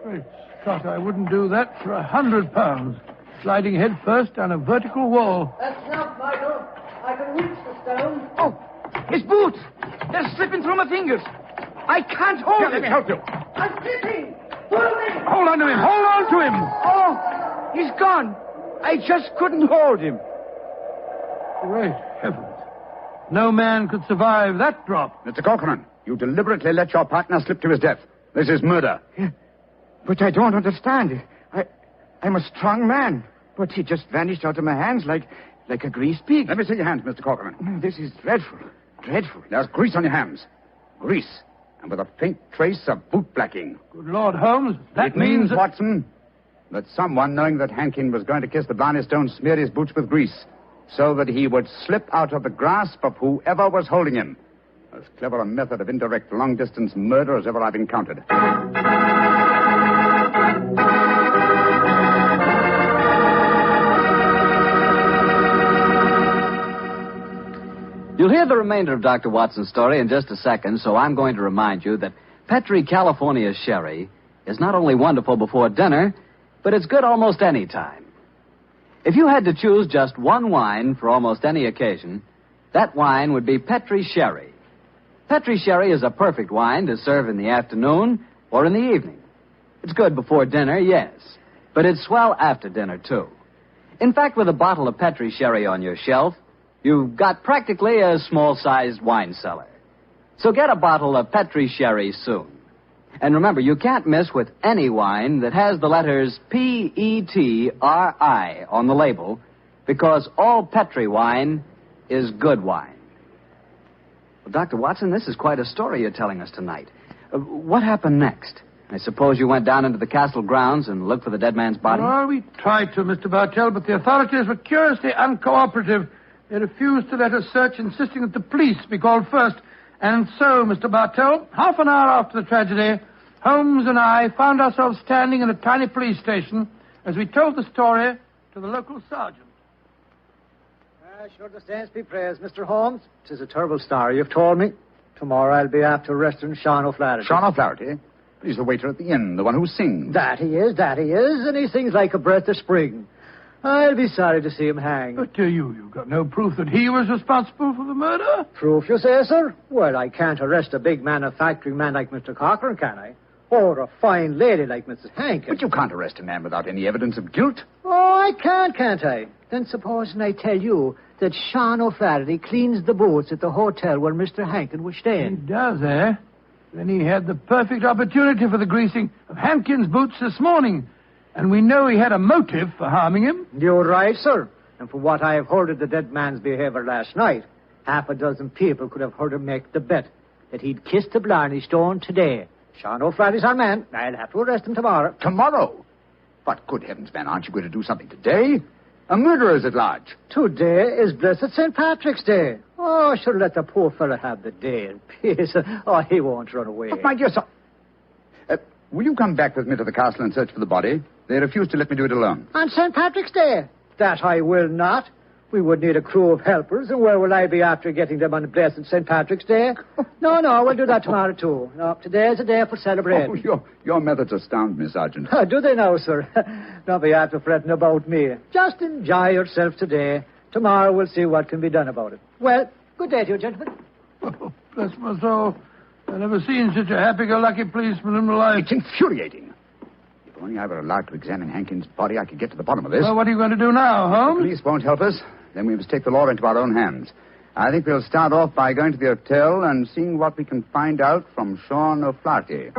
Great Scott, I wouldn't do that for £100. Sliding head first down a vertical wall. That's enough, Michael. I can reach the stone. Oh, his boots! They're slipping through my fingers. I can't hold it. Let me help you. I'm slipping. Pull me. Hold on to him. Hold on to him. Oh, he's gone. I just couldn't hold him. Great heavens. No man could survive that drop. Mr. Corcoran, you deliberately let your partner slip to his death. This is murder. Yeah, but I don't understand. I'm a strong man, but he just vanished out of my hands like a greased pig. Let me see your hands, Mr. Corcoran. This is dreadful. Dreadful. There's grease on your hands. Grease. And with a faint trace of boot blacking. Good Lord, Holmes, It means, Watson, that someone, knowing that Hankin was going to kiss the Blarney stone, smeared his boots with grease, so that he would slip out of the grasp of whoever was holding him. As clever a method of indirect long-distance murder as ever I've encountered. You'll hear the remainder of Dr. Watson's story in just a second, so I'm going to remind you that Petri California Sherry is not only wonderful before dinner, but it's good almost any time. If you had to choose just one wine for almost any occasion, that wine would be Petri Sherry. Petri Sherry is a perfect wine to serve in the afternoon or in the evening. It's good before dinner, yes, but it's swell after dinner, too. In fact, with a bottle of Petri Sherry on your shelf, you've got practically a small-sized wine cellar. So get a bottle of Petri Sherry soon. And remember, you can't miss with any wine that has the letters P-E-T-R-I on the label, because all Petri wine is good wine. Well, Dr. Watson, this is quite a story you're telling us tonight. What happened next? I suppose you went down into the castle grounds and looked for the dead man's body? Well, we tried to, Mr. Bartell, but the authorities were curiously uncooperative. They refused to let us search, insisting that the police be called first. And so, Mr. Bartell, half an hour after the tragedy, Holmes and I found ourselves standing in a tiny police station as we told the story to the local sergeant. Sure, the saints be praised, Mr. Holmes. 'Tis a terrible story you've told me. Tomorrow I'll be after arresting Sean O'Flaherty. Sean O'Flaherty? He's the waiter at the inn, the one who sings. That he is, and he sings like a breath of spring. I'll be sorry to see him hang. But you've got no proof that he was responsible for the murder? Proof, you say, sir? Well, I can't arrest a big manufacturing man like Mr. Corcoran, can I? Or a fine lady like Mrs. Hankin. But you can't arrest a man without any evidence of guilt. Oh, I can't I? Then supposing I tell you that Sean O'Flaherty cleans the boots at the hotel where Mr. Hankin was staying. He does, eh? Then he had the perfect opportunity for the greasing of Hankin's boots this morning. And we know he had a motive for harming him. You're right, sir. And from what I have heard of the dead man's behavior last night, half a dozen people could have heard him make the bet that he'd kiss the Blarney stone today. Sean O'Flaherty's our man. I'll have to arrest him tomorrow. Tomorrow? But good heavens, man, aren't you going to do something today? A murderer's at large. Today is blessed St. Patrick's Day. Oh, sure, let the poor fellow have the day in peace. Oh, he won't run away. But my dear son, will you come back with me to the castle and search for the body? They refuse to let me do it alone. On St. Patrick's Day? That I will not. We would need a crew of helpers, and where will I be after getting them on blessed St. Patrick's Day? No, we'll do that tomorrow, too. No, today's a day for celebrating. Oh, your methods astound me, Sergeant. Do they now, sir? Don't be after fretting about me. Just enjoy yourself today. Tomorrow we'll see what can be done about it. Well, good day to you, gentlemen. Oh, bless my soul. I've never seen such a happy-go-lucky policeman in my life. It's infuriating. If only I were allowed to examine Hankin's body, I could get to the bottom of this. Well, what are you going to do now, Holmes? The police won't help us. Then we must take the law into our own hands. I think we'll start off by going to the hotel and seeing what we can find out from Sean O'Flaherty.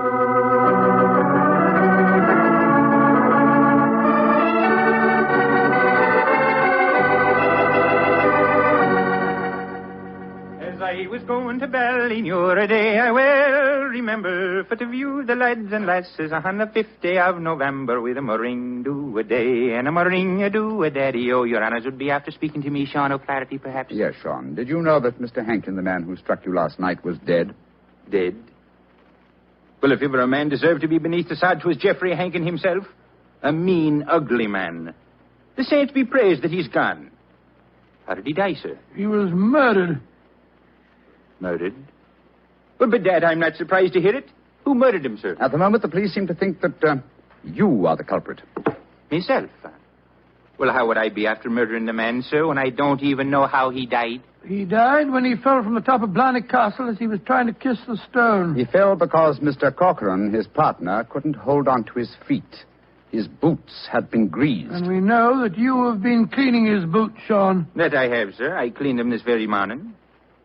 I was going to Ballynewer a day, I well remember, for to view the lads and lasses on the 5th day of November with a meringue-do-a-day and a meringue-do-a-daddy. Oh, your honours would be after speaking to me, Sean O'Flaherty, perhaps? Yes, Sean. Did you know that Mr. Hankin, the man who struck you last night, was dead? Dead? Well, if ever a man deserved to be beneath the sod, 'twas Geoffrey Hankin himself. A mean, ugly man. The saints be praised that he's gone. How did he die, sir? He was murdered. Murdered? Well, but, Dad, I'm not surprised to hear it. Who murdered him, sir? At the moment, the police seem to think that you are the culprit. Myself? Well, how would I be after murdering the man, sir, when I don't even know how he died? He died when he fell from the top of Blarney Castle as he was trying to kiss the stone. He fell because Mr. Corcoran, his partner, couldn't hold on to his feet. his boots had been greased. And we know that you have been cleaning his boots, Sean. That I have, sir. I cleaned them this very morning.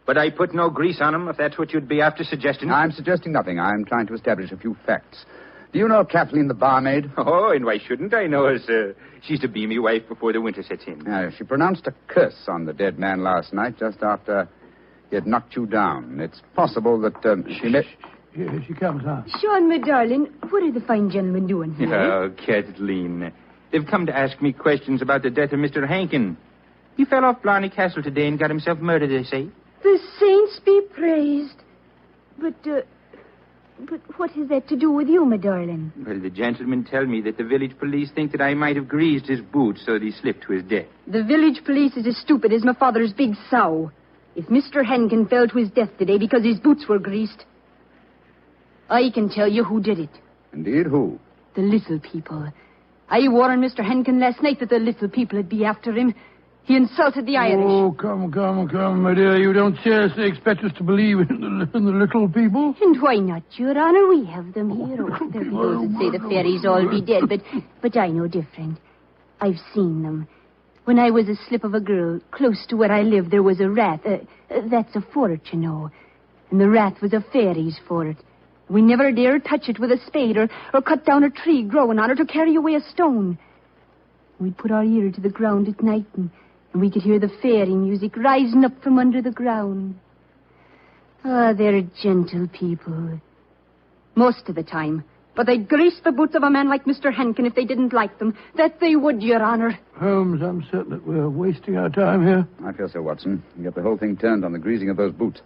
But I put no grease on them, if that's what you'd be after suggesting. I'm suggesting nothing. I'm trying to establish a few facts. Do you know Kathleen, the barmaid? Oh, and why shouldn't I know her, sir? She's to be me wife before the winter sets in. She pronounced a curse on the dead man last night, just after he had knocked you down. It's possible that she met... Here she comes, huh? Sean, my darling, what are the fine gentlemen doing here? Oh, Kathleen. They've come to ask me questions about the death of Mr. Hankin. He fell off Blarney Castle today and got himself murdered, they say. The saints be praised. But what has that to do with you, my darling? Well, the gentlemen tell me that the village police think that I might have greased his boots so that he slipped to his death. The village police is as stupid as my father's big sow. If Mr. Hankin fell to his death today because his boots were greased, I can tell you who did it. Indeed, who? The little people. I warned Mr. Hankin last night that the little people would be after him. He insulted the Irish. Oh, come, my dear. You don't seriously expect us to believe in the little people? And why not, Your Honor? We have them here. Oh, there be those that say the fairies all be dead, but I know different. I've seen them. When I was a slip of a girl, close to where I lived, there was a rath. That's a fort, you know. And the rath was a fairy's fort. We never dared touch it with a spade or cut down a tree growing on it or carry away a stone. We'd put our ear to the ground at night and we could hear the fairy music rising up from under the ground. Ah, they're gentle people. Most of the time. But they'd grease the boots of a man like Mr. Hankin if they didn't like them. That they would, Your Honor. Holmes, I'm certain that we're wasting our time here. I feel so, Watson. You get the whole thing turned on the greasing of those boots.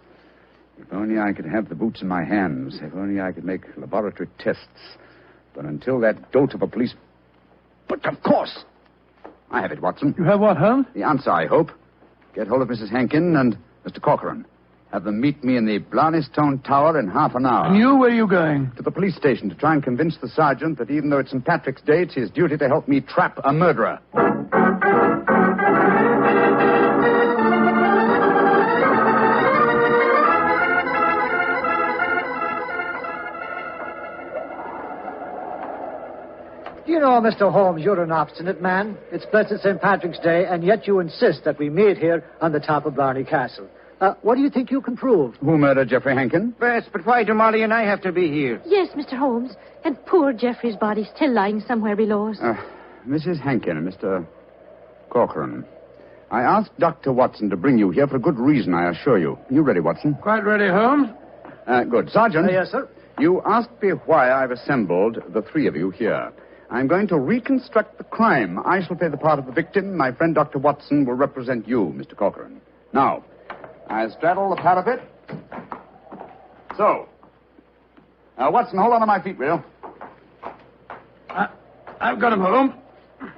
If only I could have the boots in my hands. If only I could make laboratory tests. But until that dolt of a police... But of course! I have it, Watson. You have what, Holmes? The answer, I hope. Get hold of Mrs. Hankin and Mr. Corcoran. Have them meet me in the Blarney Stone Tower in half an hour. And you, where are you going? To the police station to try and convince the sergeant that even though it's St. Patrick's Day, it's his duty to help me trap a murderer. You know, Mr. Holmes, you're an obstinate man. It's blessed St. Patrick's Day, and yet you insist that we meet here on the top of Blarney Castle. What do you think you can prove? Who murdered Geoffrey Hankin? Yes, but why do Molly and I have to be here? Yes, Mr. Holmes. And poor Geoffrey's body still lying somewhere below us. Mrs. Hankin and Mr. Corcoran. I asked Dr. Watson to bring you here for a good reason, I assure you. You ready, Watson? Quite ready, Holmes. Good. Sergeant. Yes, sir. You asked me why I've assembled the three of you here. I'm going to reconstruct the crime. I shall play the part of the victim. My friend Dr. Watson will represent you, Mr. Corcoran. Now, I straddle the parapet. So. Now, Watson, hold on to my feet, will you? I've got him, Holmes.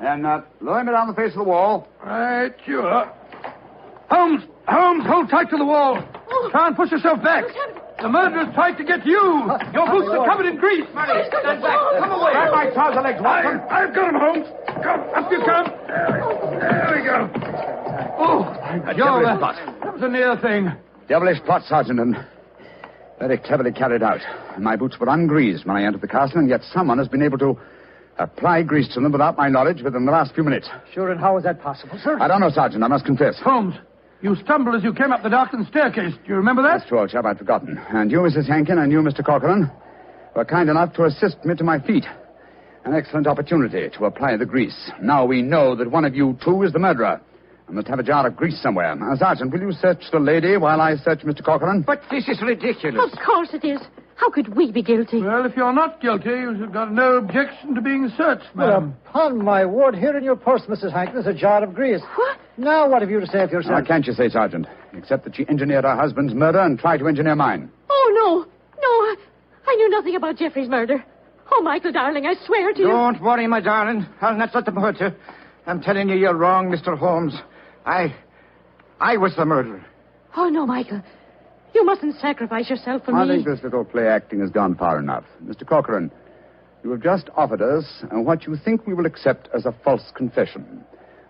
And lower me down the face of the wall. Right, sure. Holmes, hold tight to the wall. Try and push yourself back. The murderer's tried to get you. Your boots are covered in grease. Stand back. Come away. Grab my trouser legs, Watson. I've got him, Holmes. Come, up you come. There we go. Oh, devilish plot. That was a near thing. Devilish plot, Sergeant, and very cleverly carried out. My boots were ungreased when I entered the castle, and yet someone has been able to apply grease to them without my knowledge within the last few minutes. Sure, and how is that possible, sir? I don't know, Sergeant, I must confess. Holmes, you stumbled as you came up the darkened staircase. Do you remember that? That's true, old chap, I'd forgotten. And you, Mrs. Hankin, and you, Mr. Corcoran, were kind enough to assist me to my feet. An excellent opportunity to apply the grease. Now we know that one of you two is the murderer. I must have a jar of grease somewhere. Now, Sergeant, will you search the lady while I search Mr. Corcoran? But this is ridiculous. Of course it is. How could we be guilty? Well, if you're not guilty, you've got no objection to being searched, madam. Well, upon my word, here in your purse, Mrs. Hankin, is a jar of grease. What? Now, what have you to say of yourself? What can't you say, Sergeant? Except that she engineered her husband's murder and tried to engineer mine. Oh, no, I knew nothing about Geoffrey's murder. Oh, Michael, darling, I swear to you. Don't worry, my darling. I'll not let them hurt you. I'm telling you, you're wrong, Mr. Holmes. I was the murderer. Oh, no, Michael. You mustn't sacrifice yourself for me. I think this little play acting has gone far enough. Mr. Corcoran, you have just offered us what you think we will accept as a false confession.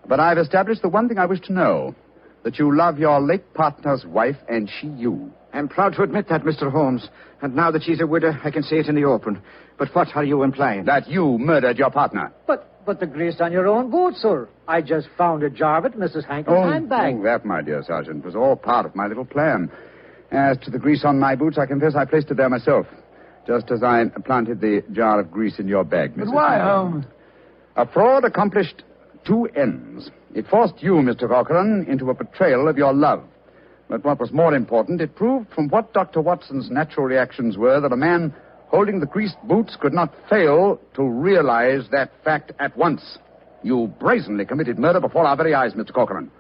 But I've established the one thing I wish to know, that you love your late partner's wife and she you. I'm proud to admit that, Mr. Holmes. And now that she's a widow, I can say it in the open. But what are you implying? That you murdered your partner. But the grease on your own boot, sir. I just found a jar of it in Mrs. Hankin's handbag. Oh, that, my dear Sergeant, was all part of my little plan. As to the grease on my boots, I confess I placed it there myself, just as I planted the jar of grease in your bag, Mrs. But why, Holmes? A fraud accomplished two ends. It forced you, Mr. Corcoran, into a betrayal of your love. But what was more important, it proved from what Dr. Watson's natural reactions were that a man holding the greased boots could not fail to realize that fact at once. You brazenly committed murder before our very eyes, Mr. Corcoran,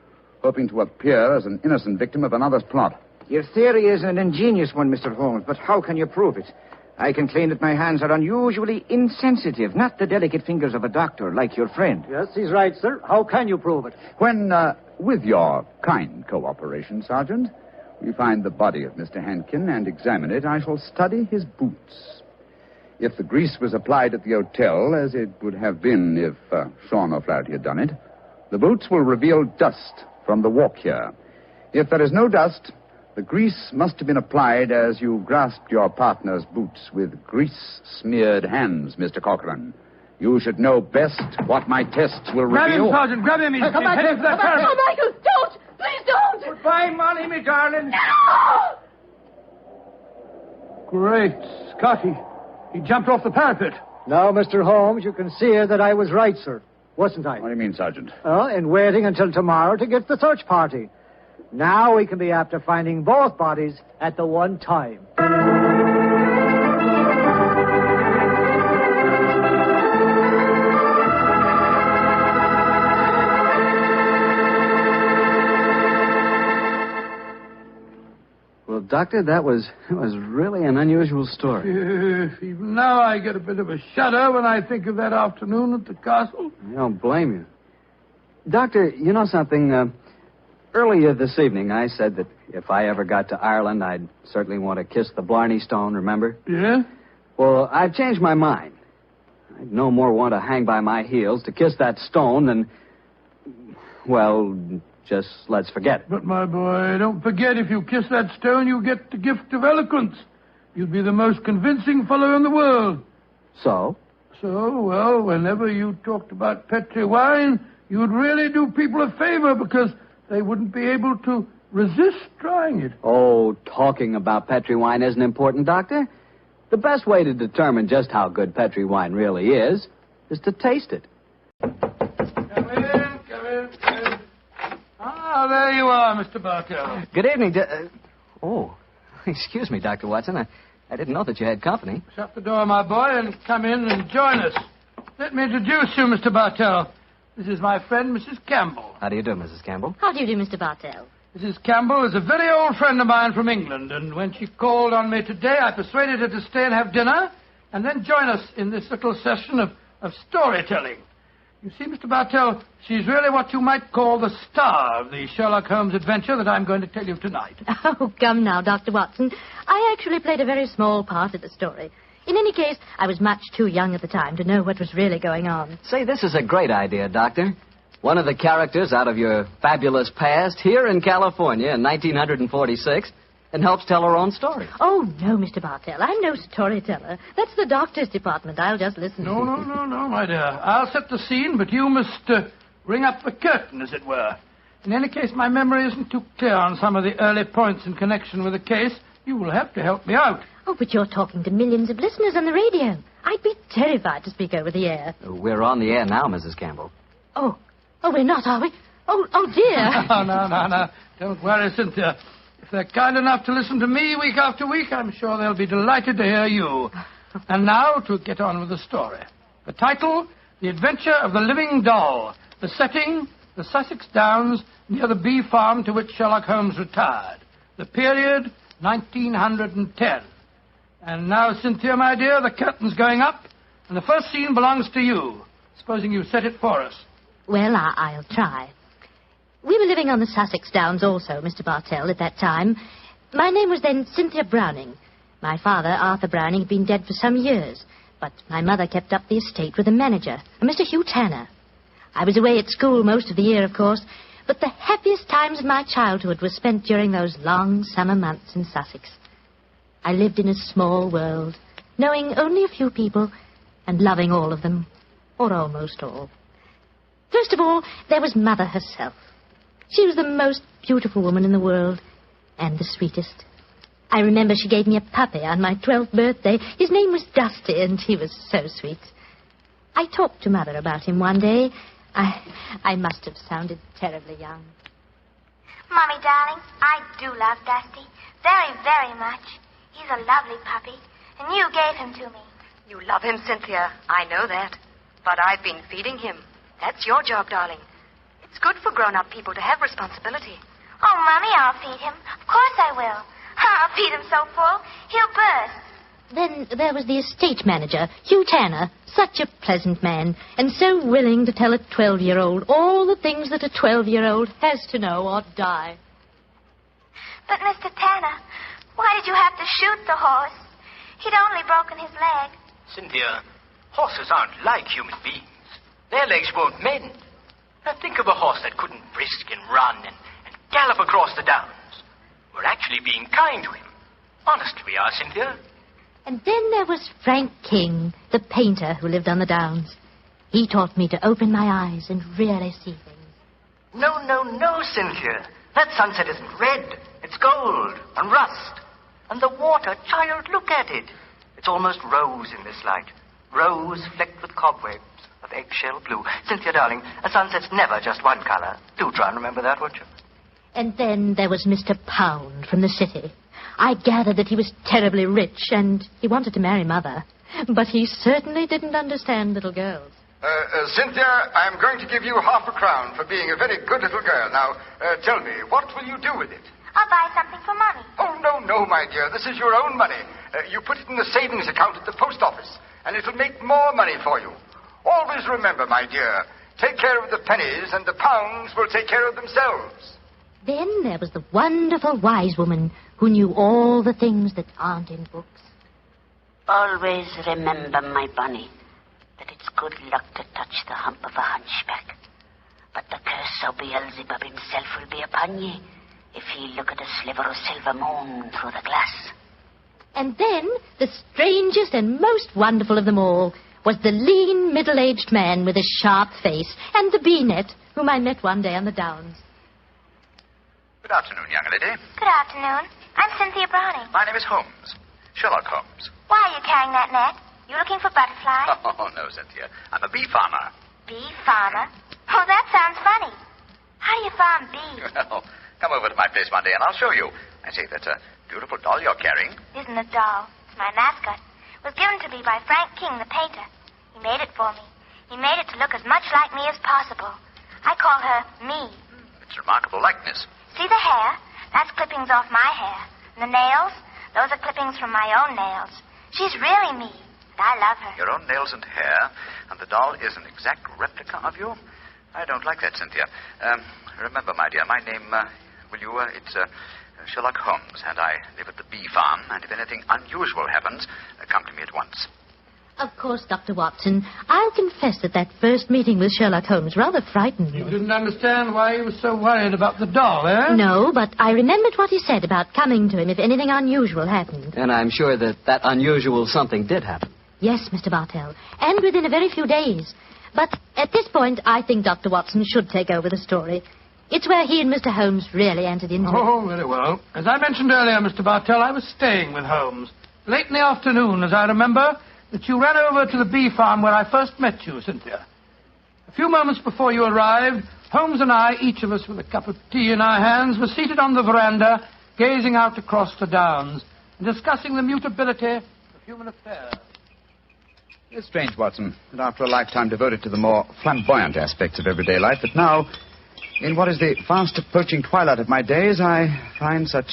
hoping to appear as an innocent victim of another's plot. Your theory is an ingenious one, Mr. Holmes, but how can you prove it? I can claim that my hands are unusually insensitive, not the delicate fingers of a doctor like your friend. Yes, he's right, sir. How can you prove it? When, with your kind cooperation, Sergeant, we find the body of Mr. Hankin and examine it, I shall study his boots. If the grease was applied at the hotel, as it would have been if Sean O'Flaherty had done it, the boots will reveal dust from the walk here. If there is no dust, the grease must have been applied as you grasped your partner's boots with grease-smeared hands, Mr. Corcoran. You should know best what my tests will Grab reveal. him, Sergeant. Grab him. He's Come back, heading for that parapet. No, Michael, don't! Please don't! Goodbye, Molly, me darling. No! Great Scotty. He jumped off the parapet. Now, Mr. Holmes, you can see that I was right, sir. Wasn't I? What do you mean, Sergeant? In waiting until tomorrow to get the search party. Now we can be after finding both bodies at the one time. Well, Doctor, that was really an unusual story. Even now I get a bit of a shudder when I think of that afternoon at the castle. I don't blame you. Doctor, you know something? Earlier this evening, I said that if I ever got to Ireland, I'd certainly want to kiss the Blarney stone, remember? Yeah? Well, I've changed my mind. I'd no more want to hang by my heels to kiss that stone than, well, just let's forget it. But, my boy, don't forget, if you kiss that stone, you get the gift of eloquence. You'd be the most convincing fellow in the world. So? So, well, whenever you talked about Petri wine, you'd really do people a favor because they wouldn't be able to resist trying it. Oh, talking about Petri wine isn't important, Doctor. The best way to determine just how good Petri wine really is to taste it. Come in. Ah, there you are, Mr. Bartell. Good evening. Oh, excuse me, Dr. Watson. I didn't know that you had company. Shut the door, my boy, and come in and join us. Let me introduce you, Mr. Bartell. This is my friend, Mrs. Campbell. How do you do, Mrs. Campbell? How do you do, Mr. Bartell? Mrs. Campbell is a very old friend of mine from England, and when she called on me today, I persuaded her to stay and have dinner, and then join us in this little session of storytelling. You see, Mr. Bartell, she's really what you might call the star of the Sherlock Holmes adventure that I'm going to tell you tonight. Oh, come now, Dr. Watson. I actually played a very small part in the story. In any case, I was much too young at the time to know what was really going on. Say, this is a great idea, Doctor. One of the characters out of your fabulous past here in California in 1946 and helps tell her own story. Oh, no, Mr. Bartell. I'm no storyteller. That's the doctor's department. I'll just listen. No, my dear. I'll set the scene, but you must ring up the curtain, as it were. In any case, my memory isn't too clear on some of the early points in connection with the case. You will have to help me out. Oh, but you're talking to millions of listeners on the radio. I'd be terrified to speak over the air. We're on the air now, Mrs. Campbell. Oh, we're not, are we? Oh, dear. No. Don't worry, Cynthia. If they're kind enough to listen to me week after week, I'm sure they'll be delighted to hear you. And now to get on with the story. The title, The Adventure of the Living Doll. The setting, the Sussex Downs, near the bee farm to which Sherlock Holmes retired. The period, 1910. And now, Cynthia, my dear, the curtain's going up, and the first scene belongs to you. Supposing you set it for us. Well, I'll try. We were living on the Sussex Downs also, Mr. Bartell, at that time. My name was then Cynthia Browning. My father, Arthur Browning, had been dead for some years, but my mother kept up the estate with a manager, a Mr. Hugh Tanner. I was away at school most of the year, of course, but the happiest times of my childhood were spent during those long summer months in Sussex. I lived in a small world, knowing only a few people and loving all of them, or almost all. First of all, there was Mother herself. She was the most beautiful woman in the world, and the sweetest. I remember she gave me a puppy on my 12th birthday. His name was Dusty, and he was so sweet. I talked to Mother about him one day. I must have sounded terribly young. Mommy, darling, I do love Dusty. Very, very much. He's a lovely puppy, and you gave him to me. You love him, Cynthia. I know that. But I've been feeding him. That's your job, darling. It's good for grown-up people to have responsibility. Oh, Mommy, I'll feed him. Of course I will. I'll feed him so full, he'll burst. Then there was the estate manager, Hugh Tanner, such a pleasant man, and so willing to tell a 12-year-old all the things that a 12-year-old has to know or die. But, Mr. Tanner, why did you have to shoot the horse? He'd only broken his leg. Cynthia, horses aren't like human beings. Their legs won't mend. Now think of a horse that couldn't brisk and run and gallop across the downs. We're actually being kind to him. Honest we are, Cynthia. And then there was Frank King, the painter who lived on the downs. He taught me to open my eyes and really see things. No, Cynthia. That sunset isn't red. It's gold and rust. And the water, child, look at it. It's almost rose in this light. Rose flecked with cobwebs of eggshell blue. Cynthia, darling, a sunset's never just one color. Do try and remember that, won't you? And then there was Mr. Pound from the city. I gathered that he was terribly rich, and he wanted to marry Mother. But he certainly didn't understand little girls. Cynthia, I'm going to give you half a crown for being a very good little girl. Now, tell me, what will you do with it? I'll buy something for Mommy. Oh, no, my dear. This is your own money. You put it in the savings account at the post office, and it'll make more money for you. Always remember, my dear, take care of the pennies, and the pounds will take care of themselves. Then there was the wonderful wise woman who knew all the things that aren't in books. Always remember, my bunny, that it's good luck to touch the hump of a hunchback. But the curse of Beelzebub himself will be upon ye if ye look at a sliver of silver moon through the glass. And then, the strangest and most wonderful of them all was the lean, middle-aged man with a sharp face and the bee-net whom I met one day on the downs. Good afternoon, young lady. Good afternoon. I'm Cynthia Browning. My name is Holmes. Sherlock Holmes. Why are you carrying that net? You looking for butterflies? Oh, no, Cynthia. I'm a bee farmer. Bee farmer? Oh, that sounds funny. How do you farm bees? Well, come over to my place one day and I'll show you. I say, that beautiful doll you're carrying. Isn't a doll. It's my mascot. It was given to me by Frank King, the painter. He made it for me. He made it to look as much like me as possible. I call her me. It's a remarkable likeness. See the hair? That's clippings off my hair. And the nails? Those are clippings from my own nails. She's really me, and I love her. Your own nails and hair, and the doll is an exact replica of you? I don't like that, Cynthia. Remember, my dear, my name, it's Sherlock Holmes, and I live at the bee farm, and if anything unusual happens, come to me at once. Of course, Dr. Watson. I'll confess that first meeting with Sherlock Holmes rather frightened me. You didn't understand why he was so worried about the doll, eh? No, but I remembered what he said about coming to him if anything unusual happened. And I'm sure that unusual something did happen. Yes, Mr. Bartell, and within a very few days. But at this point, I think Dr. Watson should take over the story. It's where he and Mr. Holmes really entered into it. Oh, very well. As I mentioned earlier, Mr. Bartell, I was staying with Holmes. Late in the afternoon, as I remember, that you ran over to the bee farm where I first met you, Cynthia. A few moments before you arrived, Holmes and I, each of us with a cup of tea in our hands, were seated on the veranda, gazing out across the downs, and discussing the mutability of human affairs. It's strange, Watson, that after a lifetime devoted to the more flamboyant aspects of everyday life, that now, in what is the fast approaching twilight of my days, I find such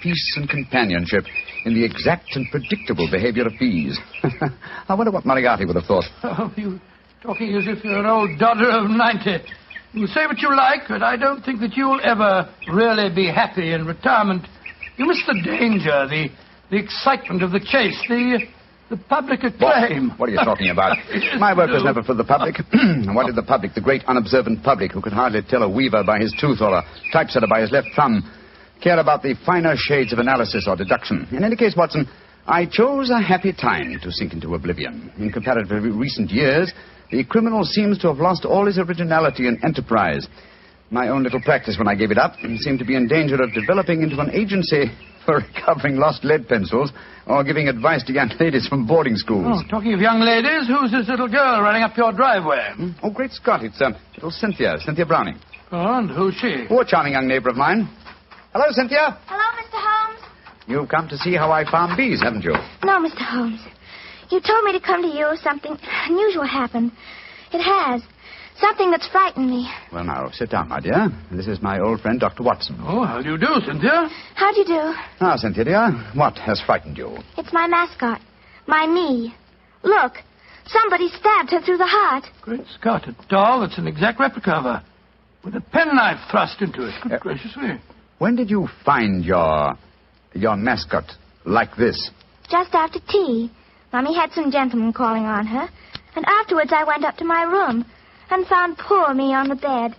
peace and companionship in the exact and predictable behavior of bees. I wonder what Moriarty would have thought. Oh, you talking as if you're an old dodder of 90. You say what you like, but I don't think that you'll ever really be happy in retirement. You miss the danger, the excitement of the chase, the The public acclaim. What are you talking about? My work was never for the public. What did the public, the great unobservant public, who could hardly tell a weaver by his tooth or a typesetter by his left thumb, care about the finer shades of analysis or deduction? In any case, Watson, I chose a happy time to sink into oblivion. In comparatively recent years, the criminal seems to have lost all his originality and enterprise. My own little practice when I gave it up seemed to be in danger of developing into an agency for recovering lost lead pencils or giving advice to young ladies from boarding schools. Oh, talking of young ladies, who's this little girl running up your driveway? Oh, great Scott, it's little Cynthia Browning. Oh, and who's she? Oh, a charming young neighbor of mine. Hello, Cynthia. Hello, Mr. Holmes. You've come to see how I farm bees, haven't you? No, Mr. Holmes. You told me to come to you if something unusual happened. It has. Something that's frightened me. Well, now, sit down, my dear. This is my old friend, Dr. Watson. Oh, how do you do, Cynthia? How do you do? Now, Cynthia, dear, what has frightened you? It's my mascot. My me. Look. Somebody stabbed her through the heart. Great Scott, a doll that's an exact replica of her. With a penknife thrust into it. Good gracious me. When did you find your mascot like this? Just after tea. Mommy had some gentlemen calling on her. And afterwards I went up to my room and found poor me on the bed.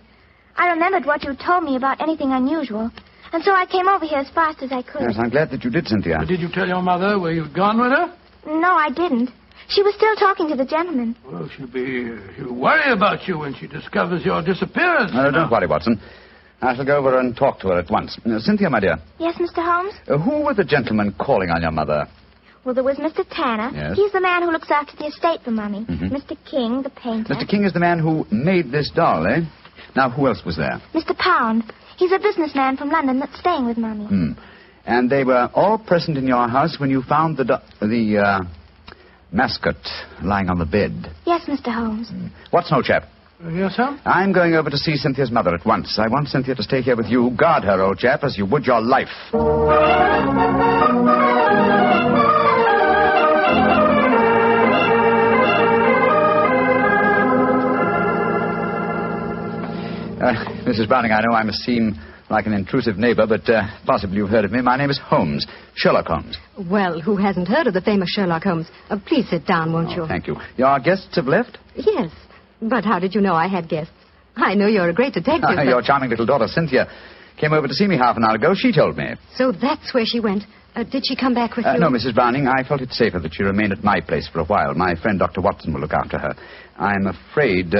I remembered what you told me about anything unusual, and so I came over here as fast as I could. Yes, I'm glad that you did, Cynthia. But did you tell your mother where you'd gone with her? No, I didn't. She was still talking to the gentleman. Well, she'll worry about you when she discovers your disappearance. No, don't worry, Watson. I shall go over and talk to her at once. Cynthia, my dear. Yes, Mr. Holmes? Who were the gentlemen calling on your mother? Well, there was Mr. Tanner. Yes. He's the man who looks after the estate for Mummy. Mm-hmm. Mr. King, the painter. Mr. King is the man who made this doll, eh? Now, who else was there? Mr. Pound. He's a businessman from London that's staying with Mummy. And they were all present in your house when you found the mascot lying on the bed. Yes, Mr. Holmes. Watson, old chap. Yes, sir? I'm going over to see Cynthia's mother at once. I want Cynthia to stay here with you. Guard her, old chap, as you would your life. Mrs. Browning, I know I must seem like an intrusive neighbor, but possibly you've heard of me. My name is Holmes, Sherlock Holmes. Well, who hasn't heard of the famous Sherlock Holmes? Please sit down, won't you? Thank you. Your guests have left? Yes. But how did you know I had guests? I know you're a great detective. Your charming little daughter, Cynthia, came over to see me half an hour ago. She told me. So that's where she went. Did she come back with you? No, Mrs. Browning. I felt it safer that she remained at my place for a while. My friend, Dr. Watson, will look after her. I'm afraid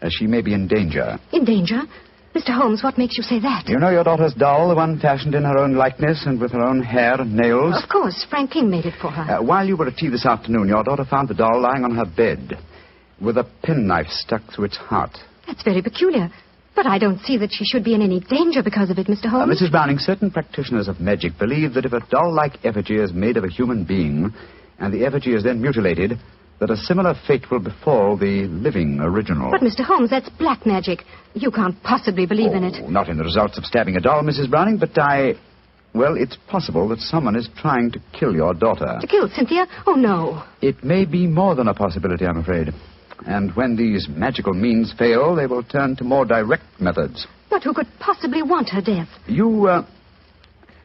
she may be in danger. In danger? Mr. Holmes, what makes you say that? You know your daughter's doll, the one fashioned in her own likeness and with her own hair and nails? Of course. Frank King made it for her. While you were at tea this afternoon, your daughter found the doll lying on her bed with a penknife stuck through its heart. That's very peculiar. But I don't see that she should be in any danger because of it, Mr. Holmes. Mrs. Browning, certain practitioners of magic believe that if a doll-like effigy is made of a human being and the effigy is then mutilated, that a similar fate will befall the living original. But, Mr. Holmes, that's black magic. You can't possibly believe in it. Not in the results of stabbing a doll, Mrs. Browning, but well, it's possible that someone is trying to kill your daughter. To kill Cynthia? Oh, no. It may be more than a possibility, I'm afraid. And when these magical means fail, they will turn to more direct methods. But who could possibly want her death?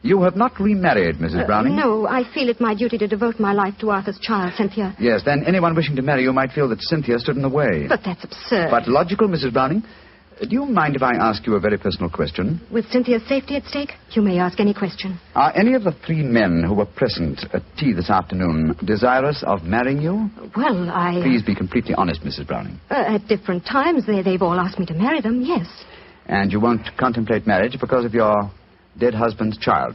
You have not remarried, Mrs. Browning? No, I feel it my duty to devote my life to Arthur's child, Cynthia. Yes, then anyone wishing to marry you might feel that Cynthia stood in the way. But that's absurd. But logical, Mrs. Browning. Do you mind if I ask you a very personal question? With Cynthia's safety at stake, you may ask any question. Are any of the three men who were present at tea this afternoon desirous of marrying you? Well, Please be completely honest, Mrs. Browning. At different times, they've all asked me to marry them, yes. And you won't contemplate marriage because of your dead husband's child,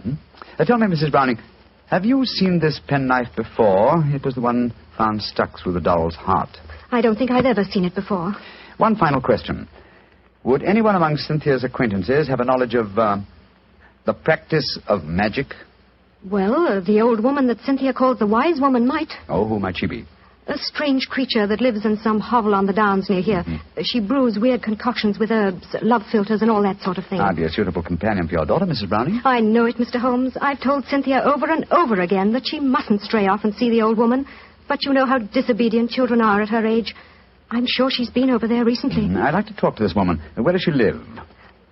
Tell me, Mrs. Browning, have you seen this penknife before? It was the one found stuck through the doll's heart. I don't think I've ever seen it before. One final question. Would anyone among Cynthia's acquaintances have a knowledge of the practice of magic? Well, the old woman that Cynthia called the wise woman might. Oh, who might she be? A strange creature that lives in some hovel on the downs near here. Mm-hmm. She brews weird concoctions with herbs, love philters, and all that sort of thing. I'd be a suitable companion for your daughter, Mrs. Browning. I know it, Mr. Holmes. I've told Cynthia over and over again that she mustn't stray off and see the old woman. But you know how disobedient children are at her age. I'm sure she's been over there recently. I'd like to talk to this woman. Where does she live?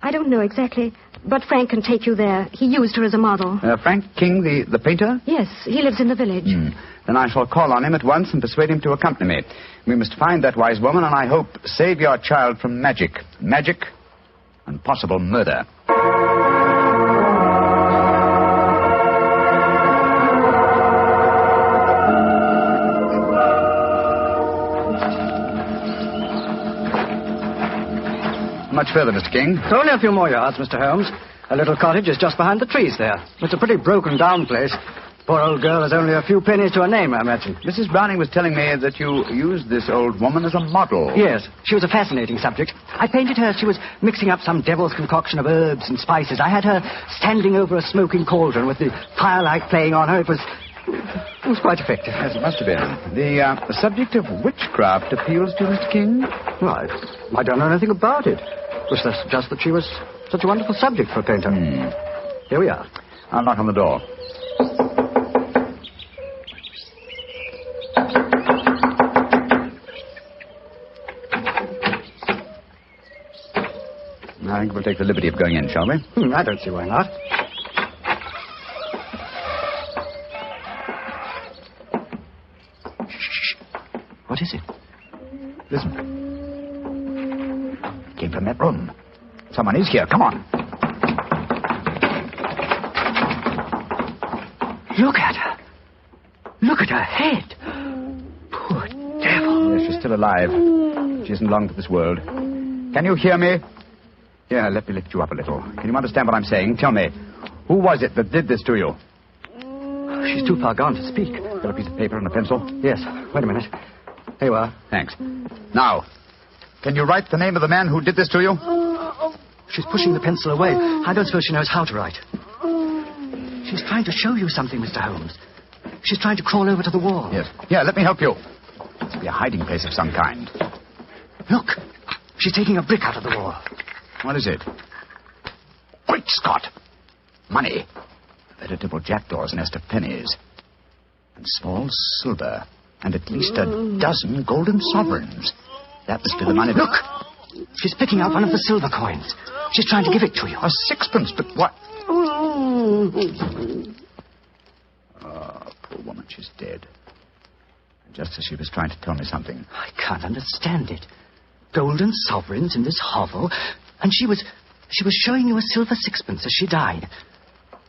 I don't know exactly, but Frank can take you there. He used her as a model. Frank King, the painter? Yes, he lives in the village. Then I shall call on him at once and persuade him to accompany me. We must find that wise woman, and I hope save your child from magic. Magic and possible murder. Much further, Mr. King? Only a few more yards, Mr. Holmes. A little cottage is just behind the trees there. It's a pretty broken-down place. Poor old girl has only a few pennies to her name, I imagine. Mrs. Browning was telling me that you used this old woman as a model. Yes, she was a fascinating subject. I painted her as she was mixing up some devil's concoction of herbs and spices. I had her standing over a smoking cauldron with the firelight playing on her. It was quite effective. Yes, it must have been. The subject of witchcraft appeals to you, Mr. King? Right. I don't know anything about it. It was just that she was such a wonderful subject for a painter. Here we are. I'll knock on the door. I think we'll take the liberty of going in, shall we? I don't see why not. Shh. What is it? Listen. It came from that room. Someone is here. Come on. Look at her. Look at her head. Poor devil. Yes, she's still alive. She isn't long for this world. Can you hear me? Here, let me lift you up a little. Can you understand what I'm saying? Tell me, who was it that did this to you? She's too far gone to speak. Got a piece of paper and a pencil? Yes. Wait a minute. Here you are. Thanks. Now, can you write the name of the man who did this to you? She's pushing the pencil away. I don't suppose she knows how to write. She's trying to show you something, Mr. Holmes. She's trying to crawl over to the wall. Yes. Here, let me help you. Must be a hiding place of some kind. Look. She's taking a brick out of the wall. What is it? Great Scott! Money. Veritable jackdaw's nest of pennies. And small silver. And at least a dozen golden sovereigns. That must be the money. Look! She's picking out one of the silver coins. She's trying to give it to you. A sixpence, but what? Oh, poor woman, she's dead. And just as she was trying to tell me something. I can't understand it. Golden sovereigns in this hovel, and she was showing you a silver sixpence as she died.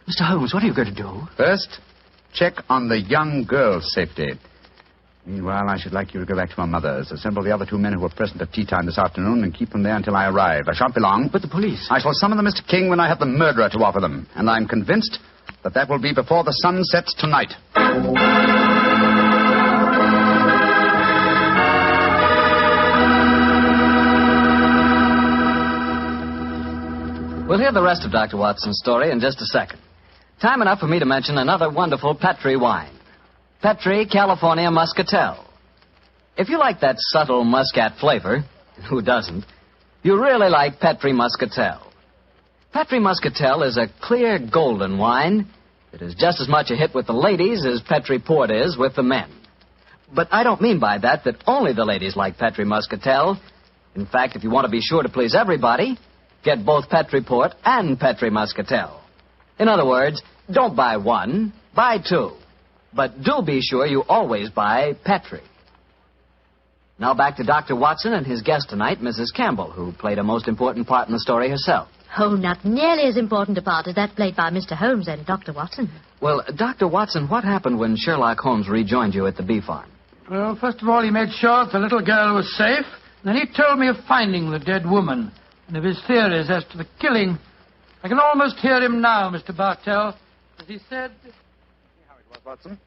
Mr. Holmes, what are you going to do? First, check on the young girl's safety. Meanwhile, I should like you to go back to my mother's. Assemble the other two men who were present at tea time this afternoon and keep them there until I arrive. I shan't be long. But the police? I shall summon them, Mr. King, when I have the murderer to offer them. And I'm convinced that will be before the sun sets tonight. We'll hear the rest of Dr. Watson's story in just a second. Time enough for me to mention another wonderful Petri wine. Petri California Muscatel. If you like that subtle muscat flavor, who doesn't, you really like Petri Muscatel. Petri Muscatel is a clear golden wine that is just as much a hit with the ladies as Petri Port is with the men. But I don't mean by that only the ladies like Petri Muscatel. In fact, if you want to be sure to please everybody, get both Petri Port and Petri Muscatel. In other words, don't buy one, buy two. But do be sure you always buy Petri. Now back to Dr. Watson and his guest tonight, Mrs. Campbell, who played a most important part in the story herself. Oh, not nearly as important a part as that played by Mr. Holmes and Dr. Watson. Well, Dr. Watson, what happened when Sherlock Holmes rejoined you at the bee farm? Well, first of all, he made sure that the little girl was safe. Then he told me of finding the dead woman and of his theories as to the killing. I can almost hear him now, Mr. Bartell, as he said... Watson.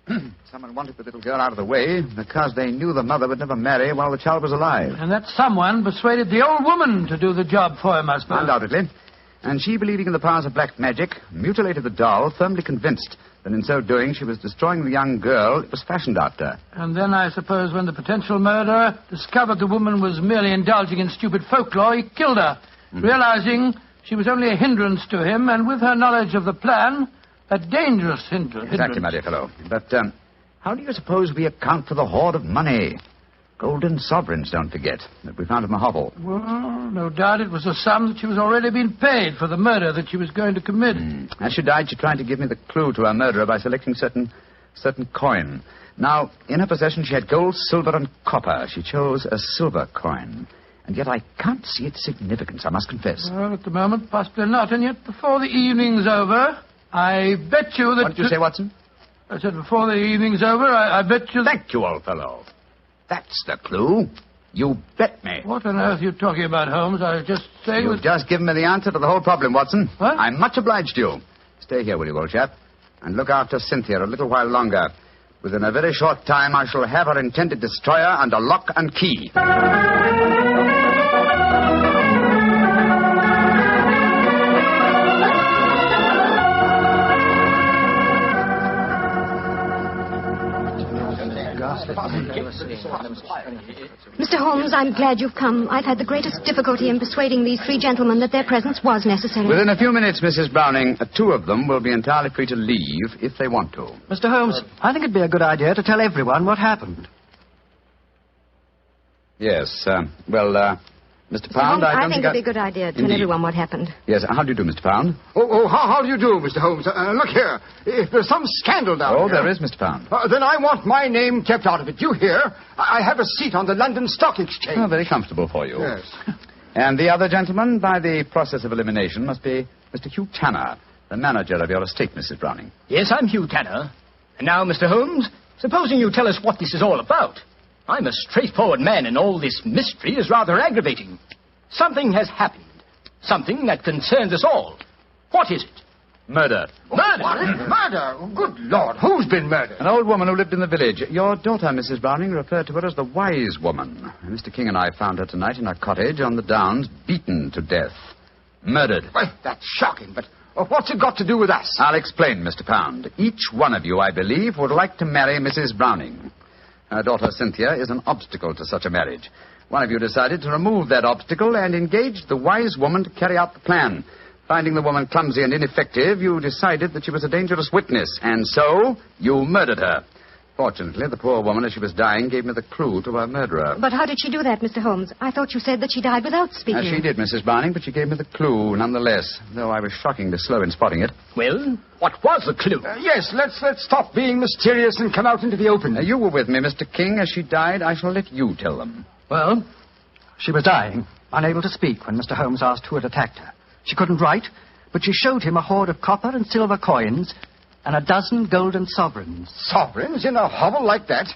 Someone wanted the little girl out of the way because they knew the mother would never marry while the child was alive. And that someone persuaded the old woman to do the job for him, I suppose. Undoubtedly. And she, believing in the powers of black magic, mutilated the doll, firmly convinced that in so doing she was destroying the young girl it was fashioned after. And then, I suppose, when the potential murderer discovered the woman was merely indulging in stupid folklore, he killed her, realizing she was only a hindrance to him, and with her knowledge of the plan... a dangerous hindrance. Exactly, my dear fellow. But how do you suppose we account for the hoard of money? Golden sovereigns, don't forget, that we found in the hovel. Well, no doubt it was a sum that she was already being paid for the murder that she was going to commit. As she died, she tried to give me the clue to her murderer by selecting certain coin. Now, in her possession, she had gold, silver, and copper. She chose a silver coin. And yet I can't see its significance, I must confess. Well, at the moment, possibly not. And yet, before the evening's over, I bet you that... What did you say, Watson? I said before the evening's over, I bet you... Thank you, old fellow. That's the clue. You bet me. What on earth are you talking about, Holmes? I was just saying... You've just given me the answer to the whole problem, Watson. What? I'm much obliged to you. Stay here, will you, old chap? And look after Cynthia a little while longer. Within a very short time, I shall have her intended destroyer under lock and key. Mr. Holmes, I'm glad you've come. I've had the greatest difficulty in persuading these three gentlemen that their presence was necessary. Within a few minutes, Mrs. Browning, two of them will be entirely free to leave if they want to. Mr. Holmes, I think it'd be a good idea to tell everyone what happened. Yes, Mr. Pound, I think it'd be a good idea to tell everyone what happened. Yes, how do you do, Mr. Pound? How do you do, Mr. Holmes? Look here. If there's some scandal down here... there is, Mr. Pound. Then I want my name kept out of it. You hear? I have a seat on the London Stock Exchange. Oh, very comfortable for you. Yes. And the other gentleman, by the process of elimination, must be Mr. Hugh Tanner, the manager of your estate, Mrs. Browning. Yes, I'm Hugh Tanner. And now, Mr. Holmes, supposing you tell us what this is all about. I'm a straightforward man, and all this mystery is rather aggravating. Something has happened. Something that concerns us all. What is it? Murder. Murder? Murder? Good Lord, who's been murdered? An old woman who lived in the village. Your daughter, Mrs. Browning, referred to her as the wise woman. Mr. King and I found her tonight in her cottage on the downs, beaten to death. Murdered. Well, that's shocking, but what's it got to do with us? I'll explain, Mr. Pound. Each one of you, I believe, would like to marry Mrs. Browning. Her daughter, Cynthia, is an obstacle to such a marriage. One of you decided to remove that obstacle and engaged the wise woman to carry out the plan. Finding the woman clumsy and ineffective, you decided that she was a dangerous witness, and so you murdered her. Fortunately, the poor woman, as she was dying, gave me the clue to her murderer. But how did she do that, Mr. Holmes? I thought you said that she died without speaking. She did, Mrs. Browning, but she gave me the clue nonetheless, though I was shockingly slow in spotting it. Well, what was the clue? Yes, let's stop being mysterious and come out into the open. You were with me, Mr. King. As she died, I shall let you tell them. Well, she was dying, unable to speak when Mr. Holmes asked who had attacked her. She couldn't write, but she showed him a hoard of copper and silver coins and a dozen golden sovereigns. Sovereigns in a hovel like that?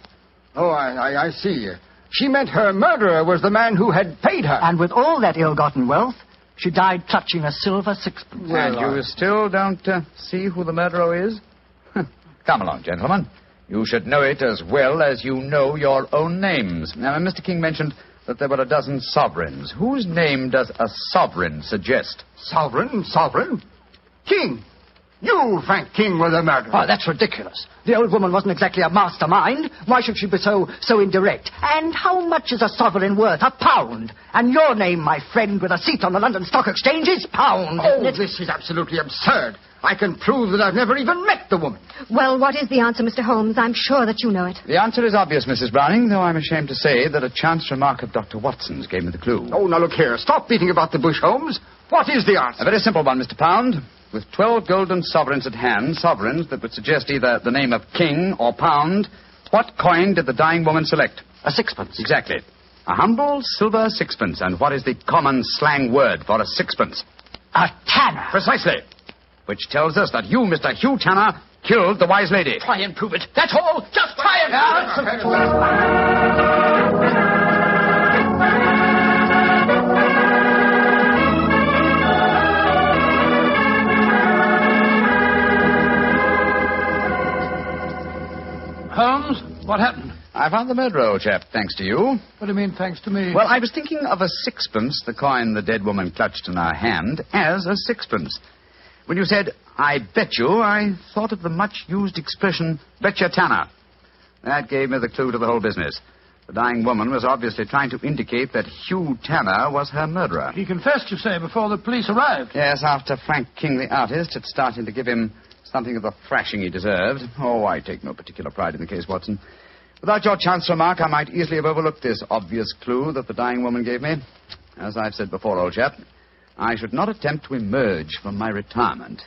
Oh, I see. She meant her murderer was the man who had paid her. And with all that ill-gotten wealth, she died clutching a silver sixpence. And you still don't see who the murderer is? Come along, gentlemen. You should know it as well as you know your own names. Now, Mr. King mentioned that there were a dozen sovereigns. Whose name does a sovereign suggest? Sovereign? King! You, Frank King, were the murderer. Oh, that's ridiculous. The old woman wasn't exactly a mastermind. Why should she be so indirect? And how much is a sovereign worth? £1. And your name, my friend, with a seat on the London Stock Exchange is Pound. Oh, this is absolutely absurd. I can prove that I've never even met the woman. Well, what is the answer, Mr. Holmes? I'm sure that you know it. The answer is obvious, Mrs. Browning, though I'm ashamed to say that a chance remark of Dr. Watson's gave me the clue. Oh, now look here. Stop beating about the bush, Holmes. What is the answer? A very simple one, Mr. Pound. With 12 golden sovereigns at hand, sovereigns that would suggest either the name of King or Pound, what coin did the dying woman select? A sixpence. Exactly. A humble silver sixpence. And what is the common slang word for a sixpence? A tanner. Precisely. Which tells us that you, Mr. Hugh Tanner, killed the wise lady. Try and prove it. That's all. Just try and prove it. Holmes, what happened? I found the murderer, old chap, thanks to you. What do you mean, thanks to me? Well, I was thinking of a sixpence, the coin the dead woman clutched in her hand, as a sixpence. When you said, I bet you, I thought of the much-used expression, bet your tanner. That gave me the clue to the whole business. The dying woman was obviously trying to indicate that Hugh Tanner was her murderer. He confessed, you say, before the police arrived. Yes, after Frank King, the artist, had started to give him something of the thrashing he deserved. Oh, I take no particular pride in the case, Watson. Without your chance remark, I might easily have overlooked this obvious clue that the dying woman gave me. As I've said before, old chap, I should not attempt to emerge from my retirement.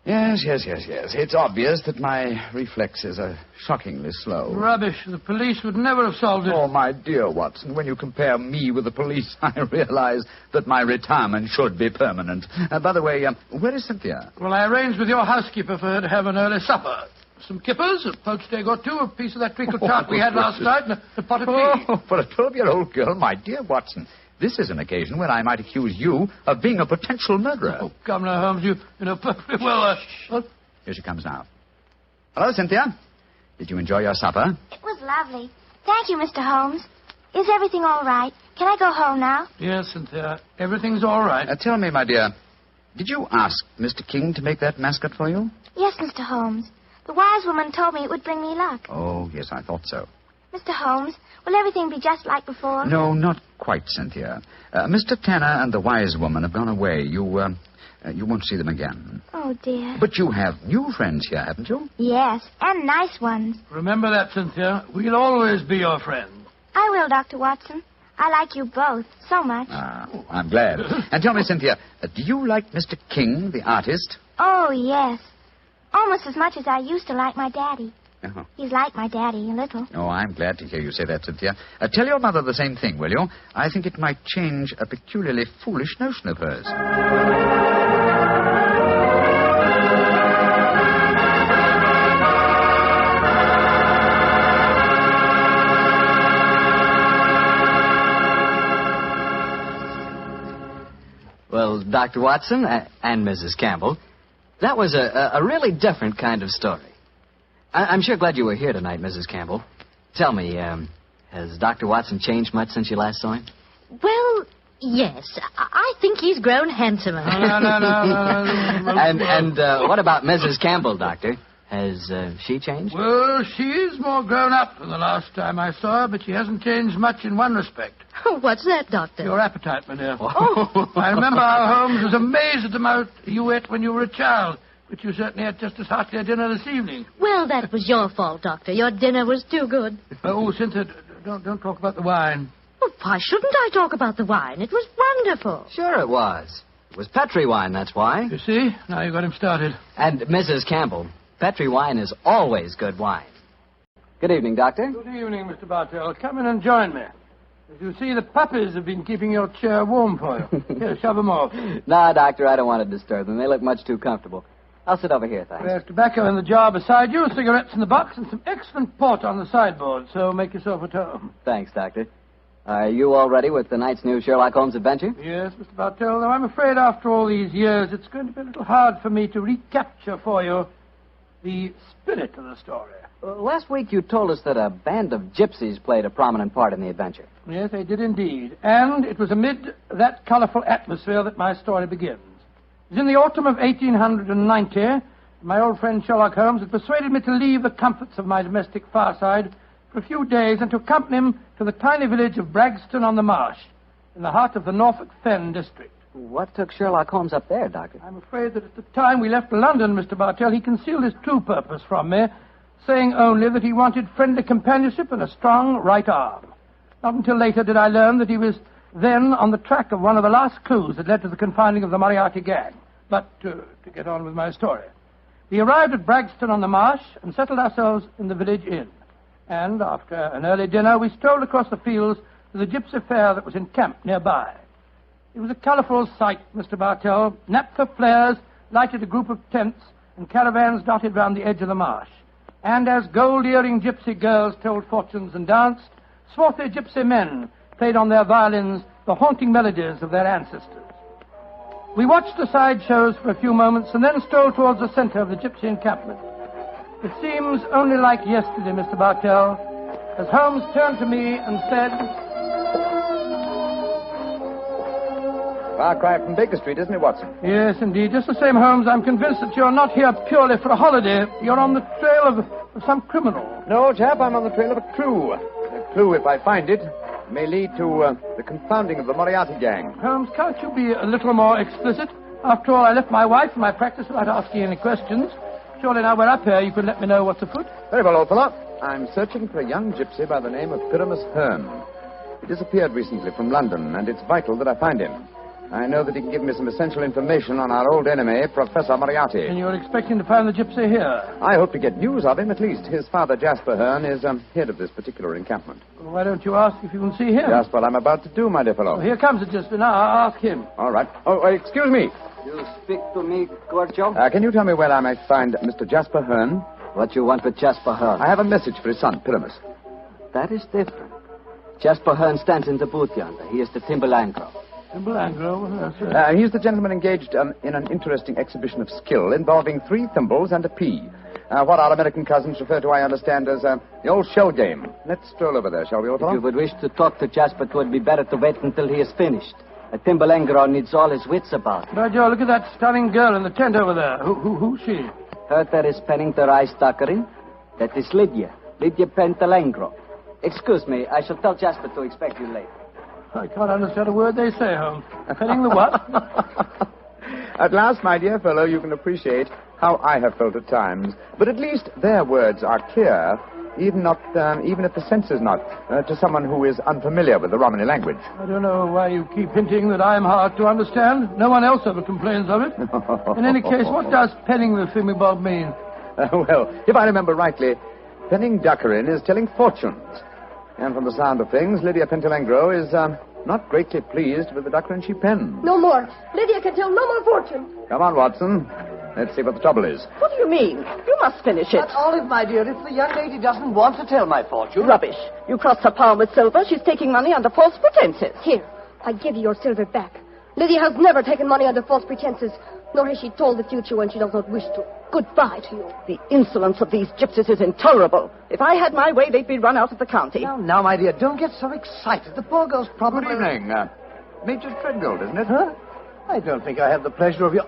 Yes. It's obvious that my reflexes are shockingly slow. Rubbish. The police would never have solved it. Oh, my dear Watson, when you compare me with the police, I realize that my retirement should be permanent. By the way, where is Cynthia? Well, I arranged with your housekeeper for her to have an early supper. Some kippers, a poached egg or two, a piece of that treacle tart we had last night, and a pot of tea. Oh, for a 12-year-old girl, my dear Watson, this is an occasion where I might accuse you of being a potential murderer. Oh, come now, Holmes, you know perfectly well. Here she comes now. Hello, Cynthia. Did you enjoy your supper? It was lovely. Thank you, Mr. Holmes. Is everything all right? Can I go home now? Yes, Cynthia. Everything's all right. Tell me, my dear, did you ask Mr. King to make that mascot for you? Yes, Mr. Holmes. The wise woman told me it would bring me luck. Oh, yes, I thought so. Mr. Holmes, will everything be just like before? No, not quite, Cynthia. Mr. Tanner and the wise woman have gone away. You won't see them again. Oh, dear. But you have new friends here, haven't you? Yes, and nice ones. Remember that, Cynthia. We'll always be your friends. I will, Dr. Watson. I like you both so much. I'm glad. And tell me, Cynthia, do you like Mr. King, the artist? Oh, yes. Almost as much as I used to like my daddy. Oh. He's like my daddy, a little. Oh, I'm glad to hear you say that, Cynthia. Tell your mother the same thing, will you? I think it might change a peculiarly foolish notion of hers. Well, Dr. Watson and Mrs. Campbell, that was a really different kind of story. I'm sure glad you were here tonight, Mrs. Campbell. Tell me, has Dr. Watson changed much since you last saw him? Well, yes. I think he's grown handsomer. No. And what about Mrs. Campbell, Doctor? Has she changed? Well, she's more grown up than the last time I saw her, but she hasn't changed much in one respect. What's that, Doctor? Your appetite, my dear. Oh. I remember how Holmes was amazed at the amount you ate when you were a child, but you certainly had just as hearty a dinner this evening. Well, that was your fault, Doctor. Your dinner was too good. Oh, Cynthia, don't talk about the wine. Well, why shouldn't I talk about the wine? It was wonderful. Sure it was. It was Petri wine, that's why. You see? Now you got him started. And Mrs. Campbell, Petri wine is always good wine. Good evening, Doctor. Good evening, Mr. Bartell. Come in and join me. As you see, the puppies have been keeping your chair warm for you. Here, shove them off. No, Doctor, I don't want to disturb them. They look much too comfortable. I'll sit over here, thanks. There's tobacco in the jar beside you, cigarettes in the box, and some excellent port on the sideboard, so make yourself at home. Thanks, Doctor. Are you all ready with tonight's new Sherlock Holmes adventure? Yes, Mr. Bartell, though I'm afraid after all these years it's going to be a little hard for me to recapture for you the spirit of the story. Last week you told us that a band of gypsies played a prominent part in the adventure. Yes, they did indeed. And it was amid that colorful atmosphere that my story begins. It was in the autumn of 1890. My old friend Sherlock Holmes had persuaded me to leave the comforts of my domestic fireside for a few days and to accompany him to the tiny village of Bragston-on-the-Marsh, in the heart of the Norfolk Fen district. What took Sherlock Holmes up there, Doctor? I'm afraid that at the time we left London, Mr. Bartell, he concealed his true purpose from me, saying only that he wanted friendly companionship and a strong right arm. Not until later did I learn that he was then on the track of one of the last clues that led to the confining of the Moriarty gang. But to get on with my story. We arrived at Bragston-on-the-Marsh and settled ourselves in the village inn. And after an early dinner, we strolled across the fields to the gypsy fair that was encamped nearby. It was a colorful sight, Mr. Bartell. Naphtha flares lighted a group of tents, and caravans dotted round the edge of the marsh. And as gold-earring gypsy girls told fortunes and danced, swarthy gypsy men played on their violins the haunting melodies of their ancestors. We watched the sideshows for a few moments and then strolled towards the center of the gypsy encampment. It seems only like yesterday, Mr. Bartell, as Holmes turned to me and said... Far cry from Baker Street, isn't it, Watson? Yes, indeed. Just the same, Holmes, I'm convinced that you're not here purely for a holiday. You're on the trail of some criminal. No, chap, I'm on the trail of a clue. A clue, if I find it, may lead to the confounding of the Moriarty gang. Holmes, can't you be a little more explicit? After all, I left my wife and my practice without asking any questions. Surely now we're up here, you can let me know what's afoot. Very well, old fellow. I'm searching for a young gypsy by the name of Pyramus Hearn. He disappeared recently from London, and it's vital that I find him. I know that he can give me some essential information on our old enemy, Professor Moriarty. And you're expecting to find the gypsy here? I hope to get news of him, at least. His father, Jasper Hearn, is head of this particular encampment. Well, why don't you ask if you can see him? Just what I'm about to do, my dear fellow. Well, here comes the gypsy. Now, I'll ask him. All right. Oh, excuse me. You speak to me, Gorgio? Can you tell me where I might find Mr. Jasper Hearn? What you want with Jasper Hearn? I have a message for his son, Pyramus. That is different. Jasper Hearn stands in the booth yonder. He is the Timbalangro. Timbalangro? He's the gentleman engaged in an interesting exhibition of skill involving 3 thimbles and a pea. What our American cousins refer to, I understand, as the old shell game. Let's stroll over there, shall we, old fellow? If you would wish to talk to Jasper, it would be better to wait until he is finished. A Timbalangro needs all his wits about him. Nigel, look at that stunning girl in the tent over there. Who's she? Her that is penning the rice tuckering. That is Lydia Pentalangro. Excuse me, I shall tell Jasper to expect you later. I can't understand a word they say, Holmes. Penning the what? At last, my dear fellow, you can appreciate how I have felt at times. But at least their words are clear, even if the sense is not, to someone who is unfamiliar with the Romany language. I don't know why you keep hinting that I'm hard to understand. No one else ever complains of it. In any case, what does penning the thingamabob mean? Well, if I remember rightly, penning duckerin is telling fortunes. And from the sound of things, Lydia Pentalangro is not greatly pleased with the duckerin she pens. No more. Lydia can tell no more fortune. Come on, Watson. Let's see what the trouble is. What do you mean? You must finish it. But, Olive, my dear, if the young lady doesn't want to tell my fortune... Rubbish. You crossed her palm with silver. She's taking money under false pretenses. Here, I give you your silver back. Lydia has never taken money under false pretenses, nor has she told the future when she does not wish to. Goodbye to you. The insolence of these gypsies is intolerable. If I had my way, they'd be run out of the county. Now, my dear, don't get so excited. The poor girl's probably... Good evening. Major Treadgold, isn't it? Huh? I don't think I have the pleasure of your...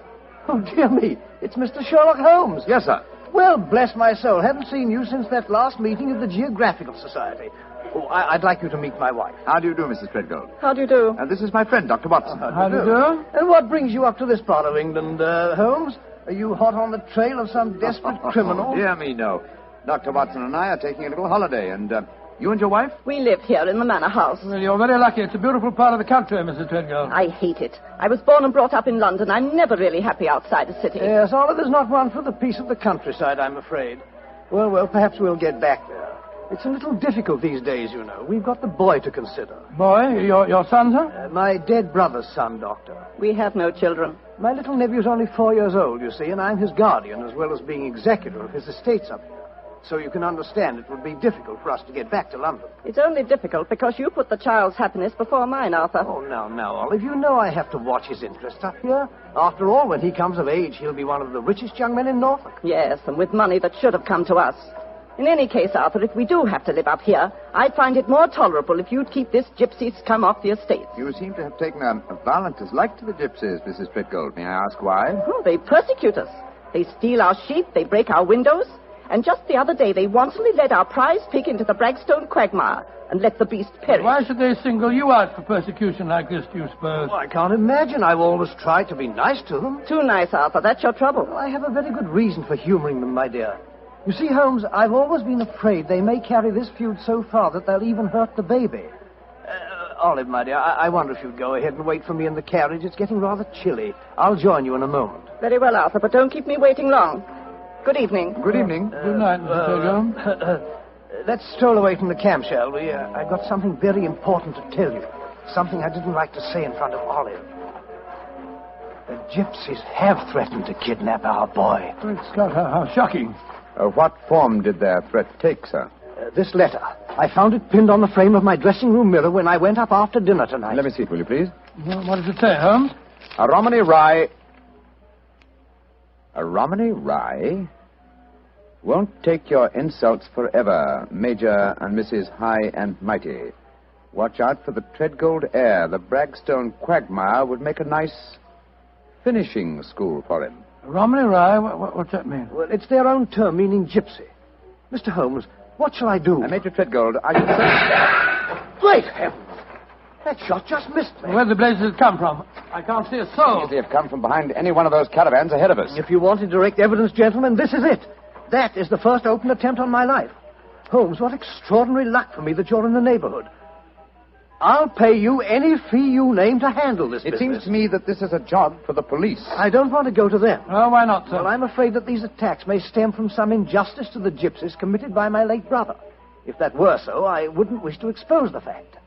Oh, dear me. It's Mr. Sherlock Holmes. Yes, sir. Well, bless my soul. Haven't seen you since that last meeting of the Geographical Society. Oh, I'd like you to meet my wife. How do you do, Mrs. Treadgold? How do you do? This is my friend, Dr. Watson. How do you do? And what brings you up to this part of England, Holmes? Are you hot on the trail of some desperate criminal? Dear me, no. Dr. Watson and I are taking a little holiday, and you and your wife? We live here in the manor house. Well, you're very lucky. It's a beautiful part of the country, Mrs. Treadgold. I hate it. I was born and brought up in London. I'm never really happy outside the city. Yes, Oliver's not one for the peace of the countryside, I'm afraid. Well, perhaps we'll get back there. It's a little difficult these days, you know. We've got the boy to consider. Boy? Your son, sir? My dead brother's son, Doctor. We have no children. My little nephew's only 4 years old, you see, and I'm his guardian as well as being executor of his estates up here. So you can understand it would be difficult for us to get back to London. It's only difficult because you put the child's happiness before mine, Arthur. Oh, now, Olive, you know I have to watch his interests up here. After all, when he comes of age, he'll be one of the richest young men in Norfolk. Yes, and with money that should have come to us. In any case, Arthur, if we do have to live up here, I'd find it more tolerable if you'd keep this gypsy scum off the estate. You seem to have taken a violent dislike to the gypsies, Mrs. Treadgold. May I ask why? Oh, they persecute us. They steal our sheep, they break our windows, and just the other day they wantonly led our prize pig into the Bragstone quagmire and let the beast perish. Why should they single you out for persecution like this, do you suppose? Well, I can't imagine. I've always tried to be nice to them. Too nice, Arthur. That's your trouble. Well, I have a very good reason for humoring them, my dear. You see, Holmes, I've always been afraid they may carry this feud so far that they'll even hurt the baby. Olive, my dear, I wonder if you'd go ahead and wait for me in the carriage. It's getting rather chilly. I'll join you in a moment. Very well, Arthur, but don't keep me waiting long. Good evening. Good evening. Good night, Mr. Treadgold. Let's stroll away from the camp, shall we? I've got something very important to tell you. Something I didn't like to say in front of Olive. The gypsies have threatened to kidnap our boy. Great Scott, how shocking. What form did their threat take, sir? This letter. I found it pinned on the frame of my dressing room mirror when I went up after dinner tonight. Let me see it, will you, please? Well, what does it say, Holmes? A Romany Rye... A Romany Rye won't take your insults forever, Major and Mrs. High and Mighty. Watch out for the Treadgold heir. The Bragstone quagmire would make a nice finishing school for him. Romany Rye? What's that mean? Well, it's their own term, meaning gypsy. Mr. Holmes, what shall I do? Major Treadgold, I should say... Great heavens! That shot just missed me. Where the blazes come from? I can't see a soul. They have come from behind any one of those caravans ahead of us. If you wanted direct evidence, gentlemen, this is it. That is the first open attempt on my life. Holmes, what extraordinary luck for me that you're in the neighborhood. I'll pay you any fee you name to handle this business. It seems to me that this is a job for the police. I don't want to go to them. Oh, why not, sir? Well, I'm afraid that these attacks may stem from some injustice to the gypsies committed by my late brother. If that were so, I wouldn't wish to expose the fact.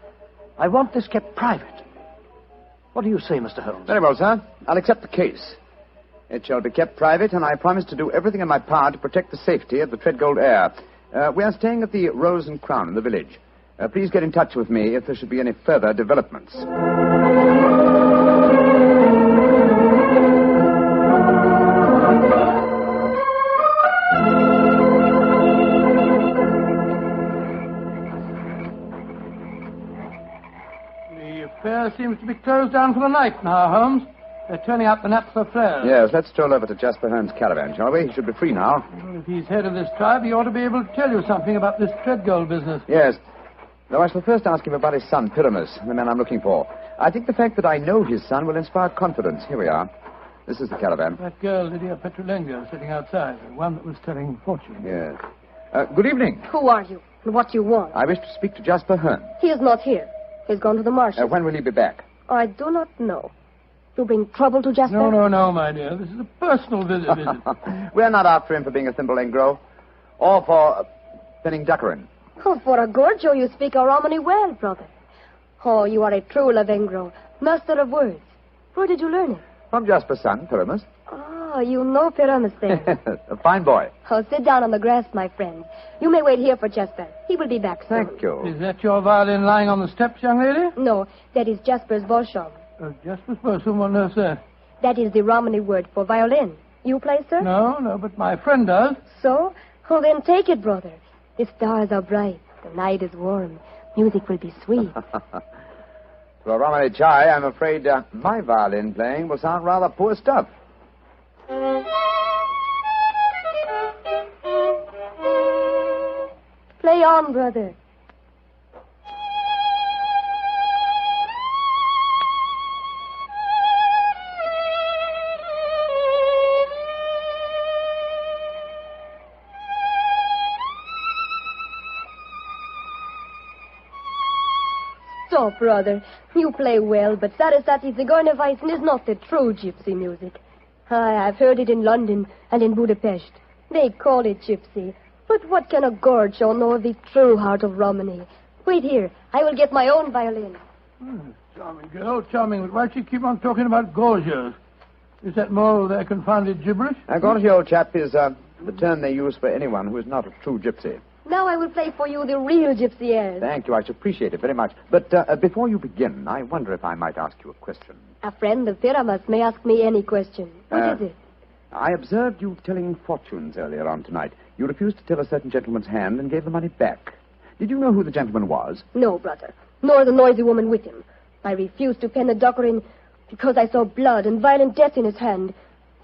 I want this kept private. What do you say, Mr. Holmes? Very well, sir. I'll accept the case. It shall be kept private, and I promise to do everything in my power to protect the safety of the Treadgold heir. We are staying at the Rose and Crown in the village. Please get in touch with me if there should be any further developments. The affair seems to be closed down for the night now, Holmes. They're turning out the naphtha flares. Yes, let's stroll over to Jasper Hearn's caravan, shall we? He should be free now. Well, if he's head of this tribe, he ought to be able to tell you something about this Treadgold business. Yes. Though I shall first ask him about his son, Pyramus, the man I'm looking for. I think the fact that I know his son will inspire confidence. Here we are. This is the caravan. That girl, Lydia Petrulengo, sitting outside, the one that was telling fortune. Yes. Good evening. Who are you? And what do you want? I wish to speak to Jasper Hearn. He is not here. He's gone to the marshes. When will he be back? I do not know. You bring trouble to Jasper? No, my dear. This is a personal visit. We're not after him for being a thimble engro, or for penning duckerin. Oh, for a Gorgio, you speak a Romany well, brother. Oh, you are a true Lavengro, master of words. Where did you learn it? From Jasper's son, Pyramus. Ah, you know Pyramus then. A fine boy. Oh, sit down on the grass, my friend. You may wait here for Jasper. He will be back soon. Thank you. Is that your violin lying on the steps, young lady? No, that is Jasper's Bolshom. Jasper's Bolshom, what on earth, sir? That is the Romany word for violin. You play, sir? No, but my friend does. So? Oh, then take it, brother. The stars are bright. The night is warm. Music will be sweet. To a Romany chai, I'm afraid my violin playing will sound rather poor stuff. Play on, brother. Stop, brother. You play well, but Sarasate Zigeunerweisen is not the true gypsy music. I've heard it in London and in Budapest. They call it gypsy. But what can a Gorgio know of the true heart of Romany? Wait here. I will get my own violin. Charming girl, charming. But why do you keep on talking about Gorgios? Is that more of their confounded gibberish? A Gorgio, old chap, is the term they use for anyone who is not a true gypsy. Now I will play for you the real gypsy airs. Thank you. I should appreciate it very much. But before you begin, I wonder if I might ask you a question. A friend of Pyramus may ask me any question. What is it? I observed you telling fortunes earlier on tonight. You refused to tell a certain gentleman's hand and gave the money back. Did you know who the gentleman was? No, brother. Nor the noisy woman with him. I refused to pen the duckerin because I saw blood and violent death in his hand.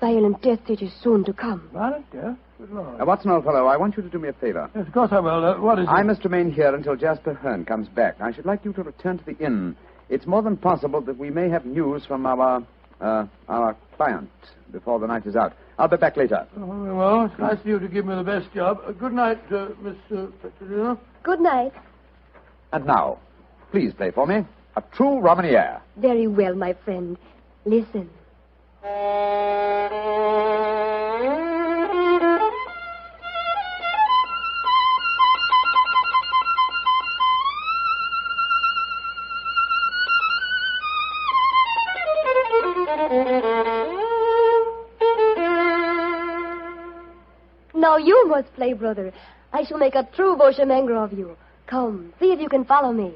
Violent death it is soon to come. Violent death? Good Lord. Watson, old fellow, I want you to do me a favor. Yes, of course I will. What is it? I must remain here until Jasper Hearn comes back. I should like you to return to the inn. It's more than possible that we may have news from our client before the night is out. I'll be back later. Oh, well, it's nice of you to give me the best job. Good night, Miss Petrolina. Good night. And now, please play for me a true Romany air. Very well, my friend. Listen. Now you must play, brother. I shall make a true Bohemia of you. Come, see if you can follow me.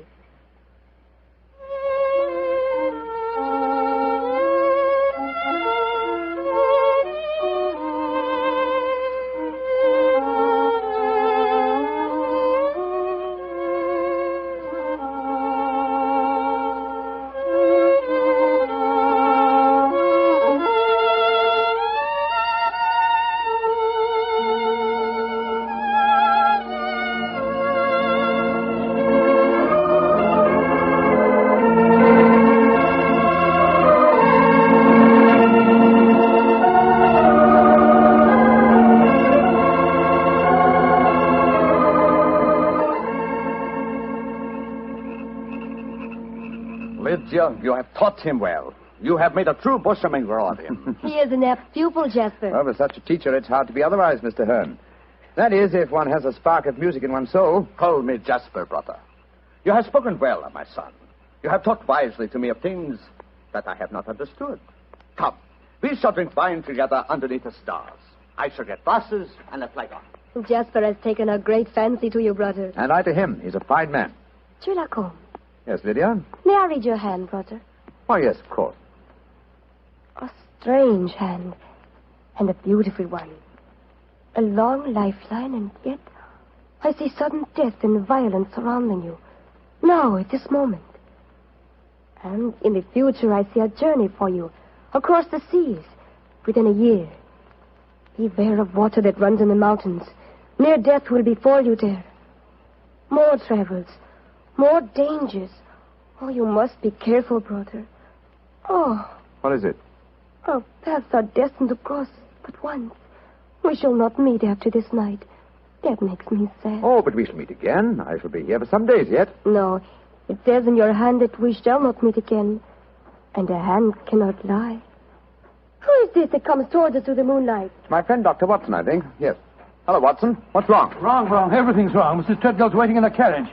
you have taught him well. You have made a true bushminger of him. He is an apt pupil, Jasper. Well, with such a teacher, it's hard to be otherwise, Mr. Hearn. That is, if one has a spark of music in one's soul. Call me Jasper, brother. You have spoken well, my son. You have talked wisely to me of things that I have not understood. Come, we shall drink wine together underneath the stars. I shall get glasses and a flagon. Jasper has taken a great fancy to you, brother. And I to him. He's a fine man. Sherlock Holmes. Yes, Lydia? May I read your hand, brother? Why, yes, of course. A strange hand, and a beautiful one. A long lifeline, and yet I see sudden death and violence surrounding you. Now, at this moment. And in the future, I see a journey for you, across the seas, within a year. Beware of water that runs in the mountains. Near death will befall you there. More travels, more dangers. Oh, you must be careful, brother. Oh, What is it? our paths are destined to cross but once. We shall not meet after this night. That makes me sad. Oh, but we shall meet again. I shall be here for some days yet. No, it says in your hand that we shall not meet again. And a hand cannot lie. Who is this that comes toward us through the moonlight? It's my friend, Dr. Watson, I think. Yes. Hello, Watson. What's wrong? Wrong. Everything's wrong. Mrs. Treadgold's waiting in a carriage.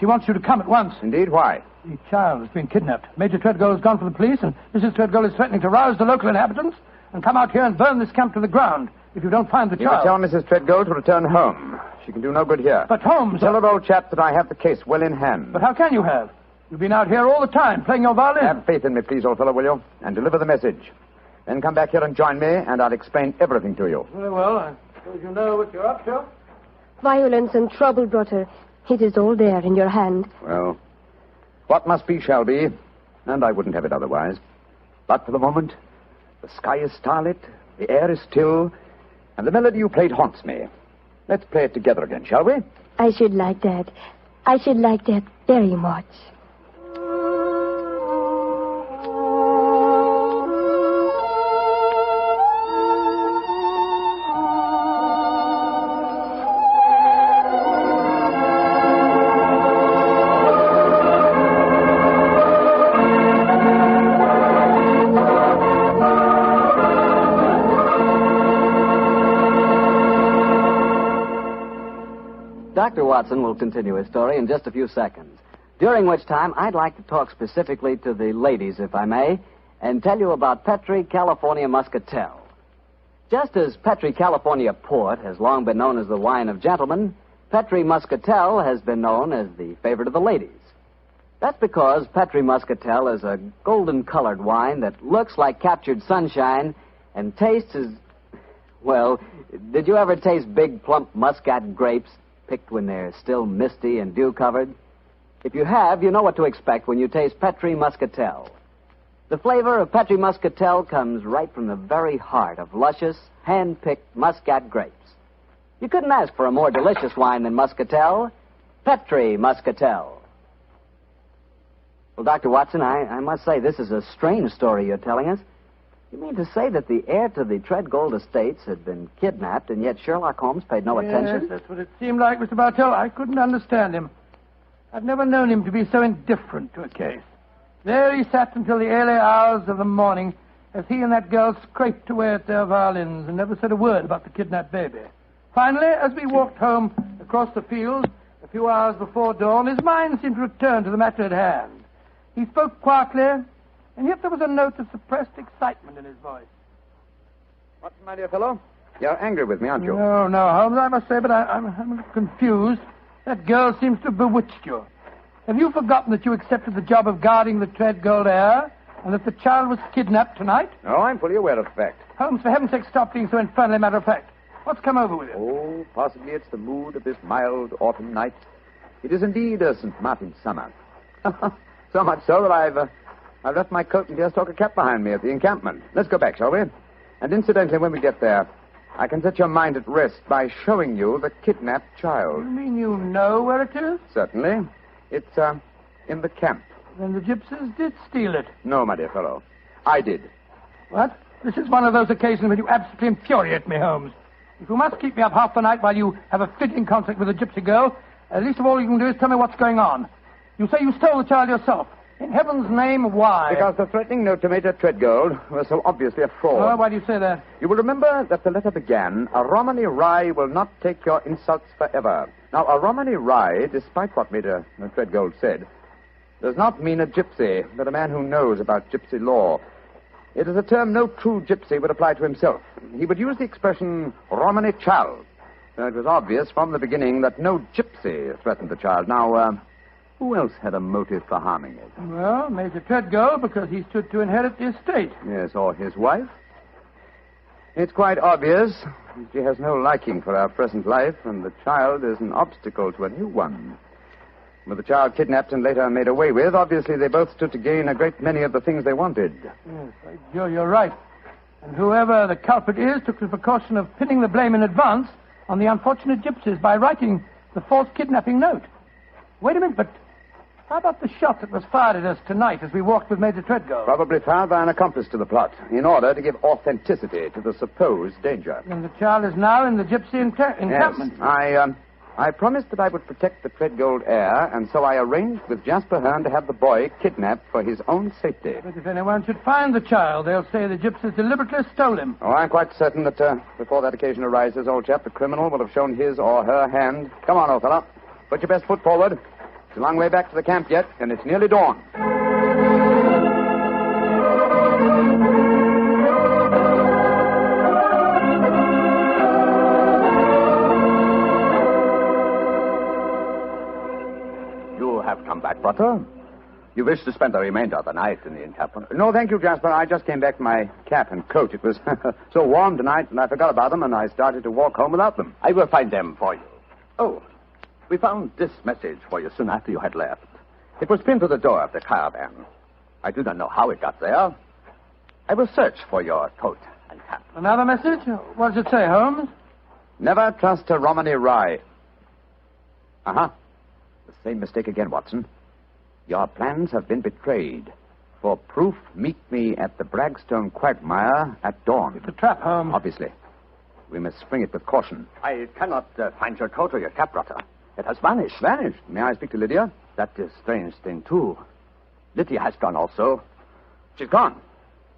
She wants you to come at once. Indeed? Why? The child has been kidnapped. Major Treadgold has gone for the police, and Mrs. Treadgold is threatening to rouse the local inhabitants and come out here and burn this camp to the ground if you don't find the You child. tell Mrs. Treadgold to return home. She can do no good here. But Holmes... Tell her, old chap, that I have the case well in hand. But how can you have? You've been out here all the time, playing your violin. Have faith in me, please, old fellow, will you? And deliver the message. Then come back here and join me, and I'll explain everything to you. Very well, I suppose you know what you're up to. Violence and trouble, brother. It is all there in your hand. Well, what must be shall be, and I wouldn't have it otherwise. But for the moment, the sky is starlit, the air is still, and the melody you played haunts me. Let's play it together again, shall we? I should like that. I should like that very much. Dr. Watson will continue his story in just a few seconds, during which time I'd like to talk specifically to the ladies, if I may, and tell you about Petri California Muscatel. Just as Petri California Port has long been known as the wine of gentlemen, Petri Muscatel has been known as the favorite of the ladies. That's because Petri Muscatel is a golden-colored wine that looks like captured sunshine and tastes as... Well, did you ever taste big, plump muscat grapes picked when they're still misty and dew-covered? If you have, you know what to expect when you taste Petri Muscatel. The flavor of Petri Muscatel comes right from the very heart of luscious, hand-picked muscat grapes. You couldn't ask for a more delicious wine than Muscatel. Petri Muscatel. Well, Dr. Watson, I must say this is a strange story you're telling us. You mean to say that the heir to the Treadgold estates had been kidnapped, and yet Sherlock Holmes paid no attention? Yes, that's what it seemed like, Mr. Bartell. I couldn't understand him. I've never known him to be so indifferent to a case. There he sat until the early hours of the morning as he and that girl scraped away at their violins and never said a word about the kidnapped baby. Finally, as we walked home across the fields a few hours before dawn, his mind seemed to return to the matter at hand. He spoke quietly, and yet there was a note of suppressed excitement in his voice. Watson, my dear fellow, you're angry with me, aren't you? No, Holmes, I must say, but I'm a little confused. That girl seems to have bewitched you. Have you forgotten that you accepted the job of guarding the Treadgold heir, and that the child was kidnapped tonight? No, I'm fully aware of the fact. Holmes, for heaven's sake, stop being so infernally matter-of-fact. What's come over with you? Oh, possibly it's the mood of this mild autumn night. It is indeed a St. Martin's summer. So much so that I've left my coat and deerstalker cap behind me at the encampment. Let's go back, shall we? And incidentally, when we get there, I can set your mind at rest by showing you the kidnapped child. You mean you know where it is? Certainly. It's, in the camp. Then the gypsies did steal it. No, my dear fellow. I did. What? This is one of those occasions when you absolutely infuriate me, Holmes. If you must keep me up half the night while you have a fitting concert with a gypsy girl, at least of all you can do is tell me what's going on. You say you stole the child yourself. In heaven's name, why? Because the threatening note to Major Treadgold was so obviously a fraud. Oh, why do you say that? You will remember that the letter began, "A Romany Rye will not take your insults forever." Now, a Romany Rye, despite what Major Treadgold said, does not mean a gypsy, but a man who knows about gypsy law. It is a term no true gypsy would apply to himself. He would use the expression Romany child. So it was obvious from the beginning that no gypsy threatened the child. Now, who else had a motive for harming it? Well, Major Treadgold, because he stood to inherit the estate. Yes, or his wife? It's quite obvious. She has no liking for our present life, and the child is an obstacle to a new one. With the child kidnapped and later made away with, obviously they both stood to gain a great many of the things they wanted. Yes, Joe, you're right. And whoever the culprit is took the precaution of pinning the blame in advance on the unfortunate gypsies by writing the false kidnapping note. Wait a minute, but how about the shot that was fired at us tonight as we walked with Major Treadgold? Probably fired by an accomplice to the plot, in order to give authenticity to the supposed danger. And the child is now in the gypsy encampment. Yes, I promised that I would protect the Treadgold heir, and so I arranged with Jasper Hearn to have the boy kidnapped for his own safety. But if anyone should find the child, they'll say the gypsies deliberately stole him. Oh, I'm quite certain that before that occasion arises, old chap, the criminal will have shown his or her hand. Come on, old fellow. Put your best foot forward. It's a long way back to the camp yet, and it's nearly dawn. Come back, Butter. You wish to spend the remainder of the night in the encampment? No, thank you, Jasper. I just came back for my cap and coat. It was so warm tonight, and I forgot about them, and I started to walk home without them. I will find them for you. Oh, we found this message for you soon after you had left. It was pinned to the door of the caravan. I do not know how it got there. I will search for your coat and cap. Another message? What does it say, Holmes? Never trust a Romany Rye. Uh-huh. The same mistake again, Watson. Your plans have been betrayed. For proof, meet me at the Bragstone quagmire at dawn. It's a trap, Holmes. Obviously. We must spring it with caution. I cannot find your coat or your cap, Brother. It has vanished. Vanished? May I speak to Lydia? That is a strange thing, too. Lydia has gone also. She's gone.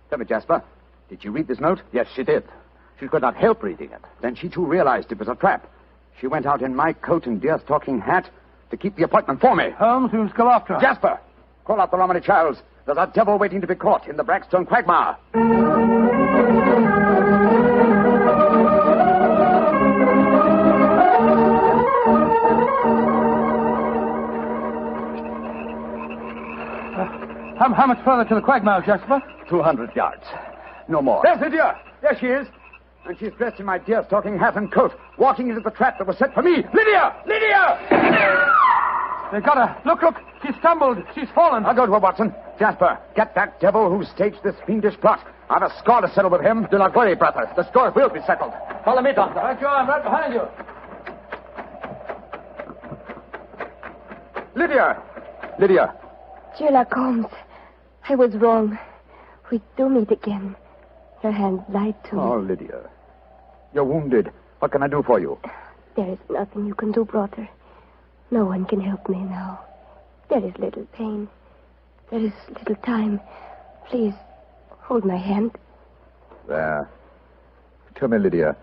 Tell me, Jasper, did she read this note? Yes, she did. She could not help reading it. Then she, too, realized it was a trap. She went out in my coat and deer-stalking hat to keep the appointment for me. Holmes, we must go after her. Jasper, call out the Romany Childs. There's a devil waiting to be caught in the Bragstone quagmire. How much further to the quagmire, Jasper? 200 yards. No more. There's Lydia. There she is. And she's dressed in my deer-stalking hat and coat, walking into the trap that was set for me. Lydia! Lydia! They got her. Look. She stumbled. She's fallen. I'll go to her, Watson. Jasper, get that devil who staged this fiendish plot. I've a score to settle with him. Do not worry, brother. The score will be settled. Follow me, Doctor. Right, you are. I'm right behind you. Lydia. Sherlock Holmes, I was wrong. We do meet again. Your hand lied to me. Oh, Lydia. You're wounded. What can I do for you? There is nothing you can do, brother. No one can help me now. There is little pain. There is little time. Please, hold my hand. There. Tell me, Lydia,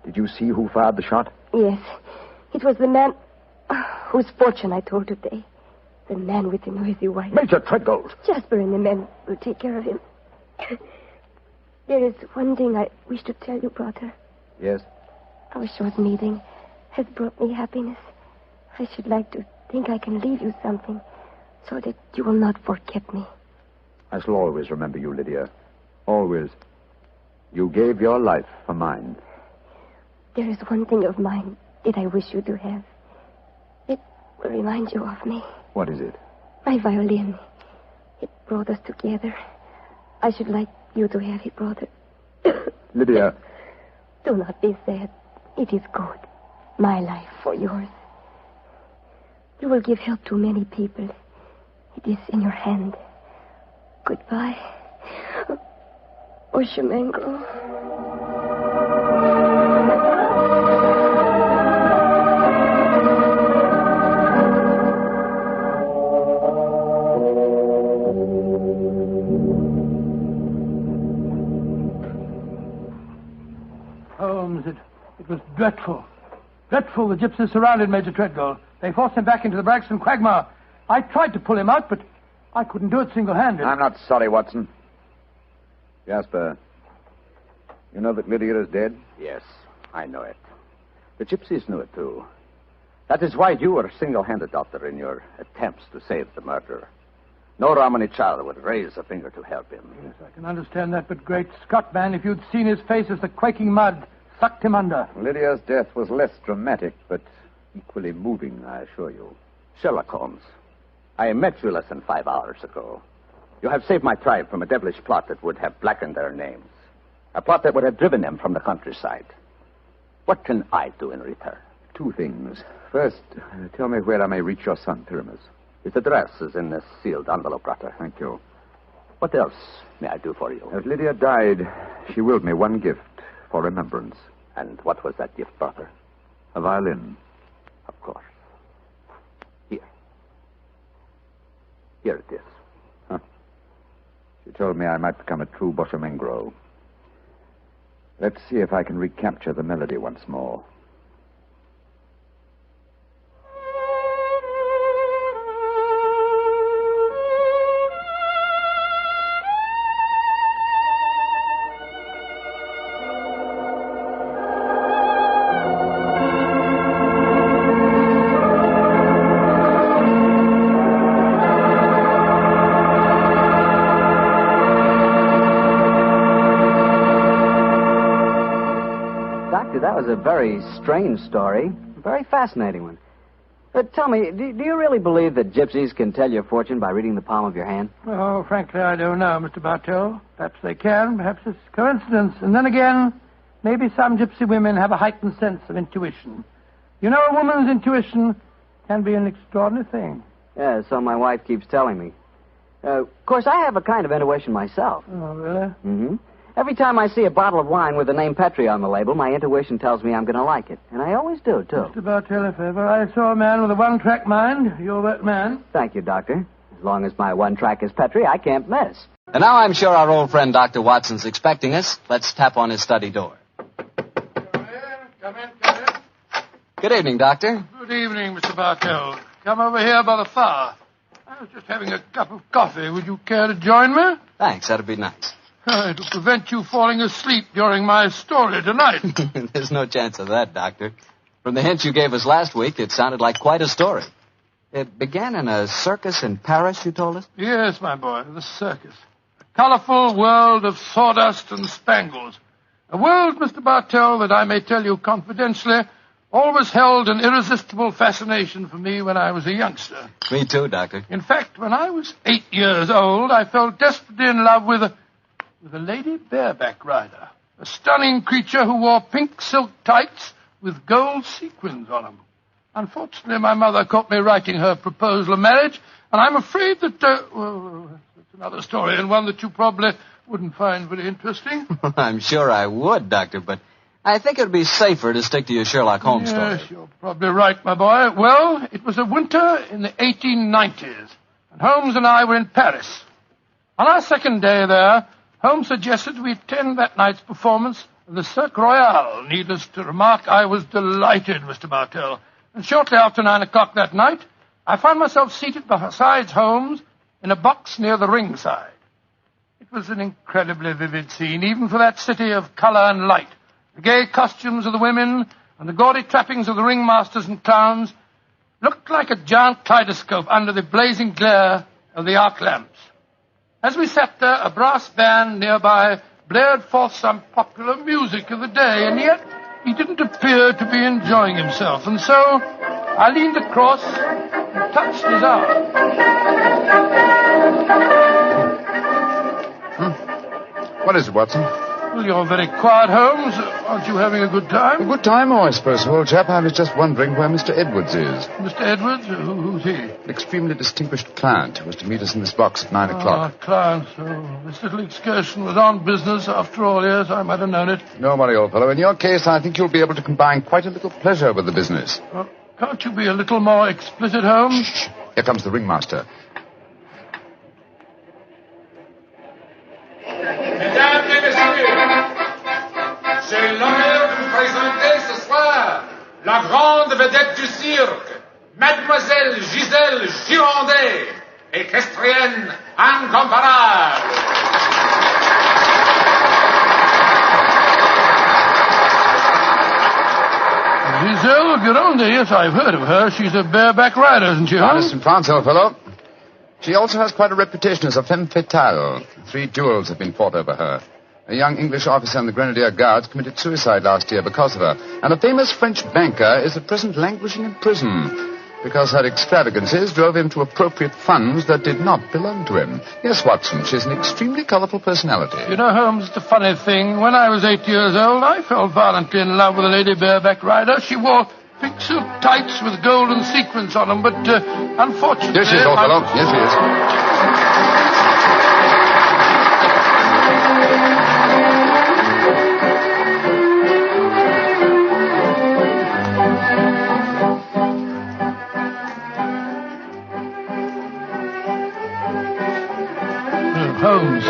did you see who fired the shot? Yes. It was the man whose fortune I told today. The man with the noisy wife. Major Treadgold. Jasper and the men will take care of him. There is one thing I wish to tell you, brother. Yes? Our short meeting has brought me happiness. I should like to think I can leave you something so that you will not forget me. I shall always remember you, Lydia. Always. You gave your life for mine. There is one thing of mine that I wish you to have. It will remind you of me. What is it? My violin. It brought us together. I should like you to have it, brother. Lydia. Do not be sad. It is good. My life for yours. You will give help to many people. It is in your hand. Goodbye. Oshemango. It was dreadful. Dreadful. The gypsies surrounded Major Treadgold. They forced him back into the Braxton quagmire. I tried to pull him out, but I couldn't do it single-handed. I'm not sorry, Watson. Jasper, you know that Lydia is dead? Yes, I know it. The gypsies knew it, too. That is why you were single-handed, Doctor, in your attempts to save the murderer. No Romany child would raise a finger to help him. Yes, I can understand that, but great Scott, man, if you'd seen his face as the quaking mud sucked him under. Lydia's death was less dramatic, but equally moving, I assure you. Sherlock Holmes, I met you less than 5 hours ago. You have saved my tribe from a devilish plot that would have blackened their names. A plot that would have driven them from the countryside. What can I do in return? 2 things. First, tell me where I may reach your son, Pyramus. His address is in this sealed envelope, Doctor. Thank you. What else may I do for you? As Lydia died, she willed me one gift for remembrance. And what was that gift, Doctor? A violin. Of course. Here. Here it is. Huh. She told me I might become a true Boshemengro. Let's see if I can recapture the melody once more. That was a very strange story. A very fascinating one. But tell me, do you really believe that gypsies can tell your fortune by reading the palm of your hand? Oh, frankly, I don't know, Mr. Bartell. Perhaps they can. Perhaps it's coincidence. And then again, maybe some gypsy women have a heightened sense of intuition. You know, a woman's intuition can be an extraordinary thing. Yeah, so my wife keeps telling me. Of course, I have a kind of intuition myself. Oh, really? Mm-hmm. Every time I see a bottle of wine with the name Petri on the label, my intuition tells me I'm going to like it. And I always do, too. Mr. Bartell, if ever I saw a man with a one-track mind, you're that man. Thank you, Doctor. As long as my one track is Petri, I can't miss. And now I'm sure our old friend Dr. Watson's expecting us. Let's tap on his study door. Come in. Good evening, Doctor. Good evening, Mr. Bartell. Come over here by the fire. I was just having a cup of coffee. Would you care to join me? Thanks, that'd be nice. It'll prevent you falling asleep during my story tonight. There's no chance of that, Doctor. From the hint you gave us last week, it sounded like quite a story. It began in a circus in Paris, you told us? Yes, my boy, the circus. A colorful world of sawdust and spangles. A world, Mr. Bartell, that I may tell you confidentially, always held an irresistible fascination for me when I was a youngster. Me too, Doctor. In fact, when I was 8 years old, I fell desperately in love with a lady bareback rider, a stunning creature who wore pink silk tights with gold sequins on them. Unfortunately, my mother caught me writing her proposal of marriage, and I'm afraid that, that's another story, and one that you probably wouldn't find very interesting. I'm sure I would, Doctor, but I think it would be safer to stick to your Sherlock Holmes story. Yes, you're probably right, my boy. Well, it was a winter in the 1890s, and Holmes and I were in Paris. On our second day there, Holmes suggested we attend that night's performance of the Cirque Royale. Needless to remark, I was delighted, Mr. Bartell. And shortly after 9 o'clock that night, I found myself seated beside Holmes in a box near the ringside. It was an incredibly vivid scene, even for that city of color and light. The gay costumes of the women and the gaudy trappings of the ringmasters and clowns looked like a giant kaleidoscope under the blazing glare of the arc lamps. As we sat there, a brass band nearby blared forth some popular music of the day, and yet he didn't appear to be enjoying himself. And so I leaned across and touched his arm. What is it, Watson? Well, you're very quiet, Holmes. Aren't you having a good time? A good time, I suppose, old chap. I was just wondering where Mr. Edwards is. Mr. Edwards? Who's he? An extremely distinguished client who was to meet us in this box at 9 o'clock. Client. Oh, this little excursion was on business. After all, yes, I might have known it. Don't worry, old fellow. In your case, I think you'll be able to combine quite a little pleasure with the business. Well, can't you be a little more explicit, Holmes? Shh. Here comes the ringmaster. Mesdames et messieurs, c'est l'honneur de vous présenter ce la grande vedette du cirque, Mademoiselle Giselle Girondet, équestrienne incomparable. Giselle Girondet, yes, I've heard of her. She's a bareback rider, isn't she, Honest in France, old fellow. She also has quite a reputation as a femme fatale. 3 duels have been fought over her. A young English officer in the Grenadier Guards committed suicide last year because of her. And a famous French banker is at present languishing in prison because her extravagances drove him to appropriate funds that did not belong to him. Yes, Watson, she's an extremely colourful personality. You know, Holmes, the funny thing, when I was 8 years old, I fell violently in love with a lady bareback rider. She wore pink silk tights with golden sequins on them, but unfortunately... Yes, she is, old fellow. Yes, she is. Holmes,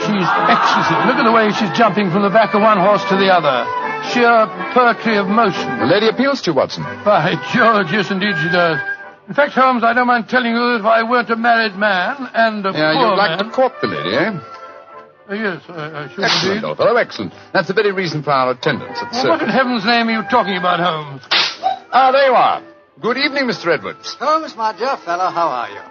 she's exquisite. Look at the way she's jumping from the back of one horse to the other. Sheer poetry of motion. The lady appeals to you, Watson. By George, yes, indeed she does. In fact, Holmes, I don't mind telling you that if I weren't a married man and a poor you'd like man... to court the lady, eh? Yes, I should Excellent, indeed. old fellow, excellent. That's the very reason for our attendance at the Well, what in circus. heaven's name are you talking about, Holmes? Ah, there you are. Good evening, Mr. Edwards. Holmes, my dear fellow, how are you?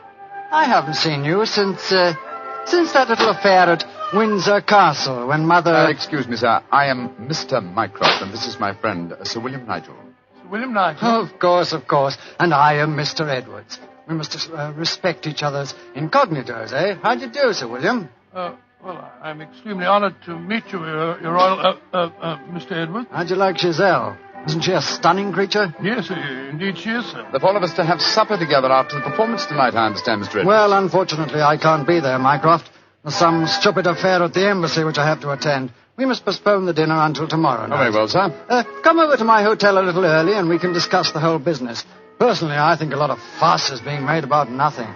I haven't seen you since that little affair at Windsor Castle when Mother... Excuse me, sir. I am Mr. Mycroft, and this is my friend, Sir William Nigel. Sir William Nigel? Oh, of course. And I am Mr. Edwards. We must respect each other's incognitos, eh? How do you do, Sir William? Well, I'm extremely honored to meet you, Your Royal... Mr. Edwards. How'd you like Gazelle? Isn't she a stunning creature? Yes, indeed she is, sir. The four of us to have supper together after the performance tonight, I understand, Mr. Edwards. Well, unfortunately, I can't be there, Mycroft. There's some stupid affair at the embassy which I have to attend. We must postpone the dinner until tomorrow night. Oh, very well, sir. Come over to my hotel a little early and we can discuss the whole business. Personally, I think a lot of fuss is being made about nothing.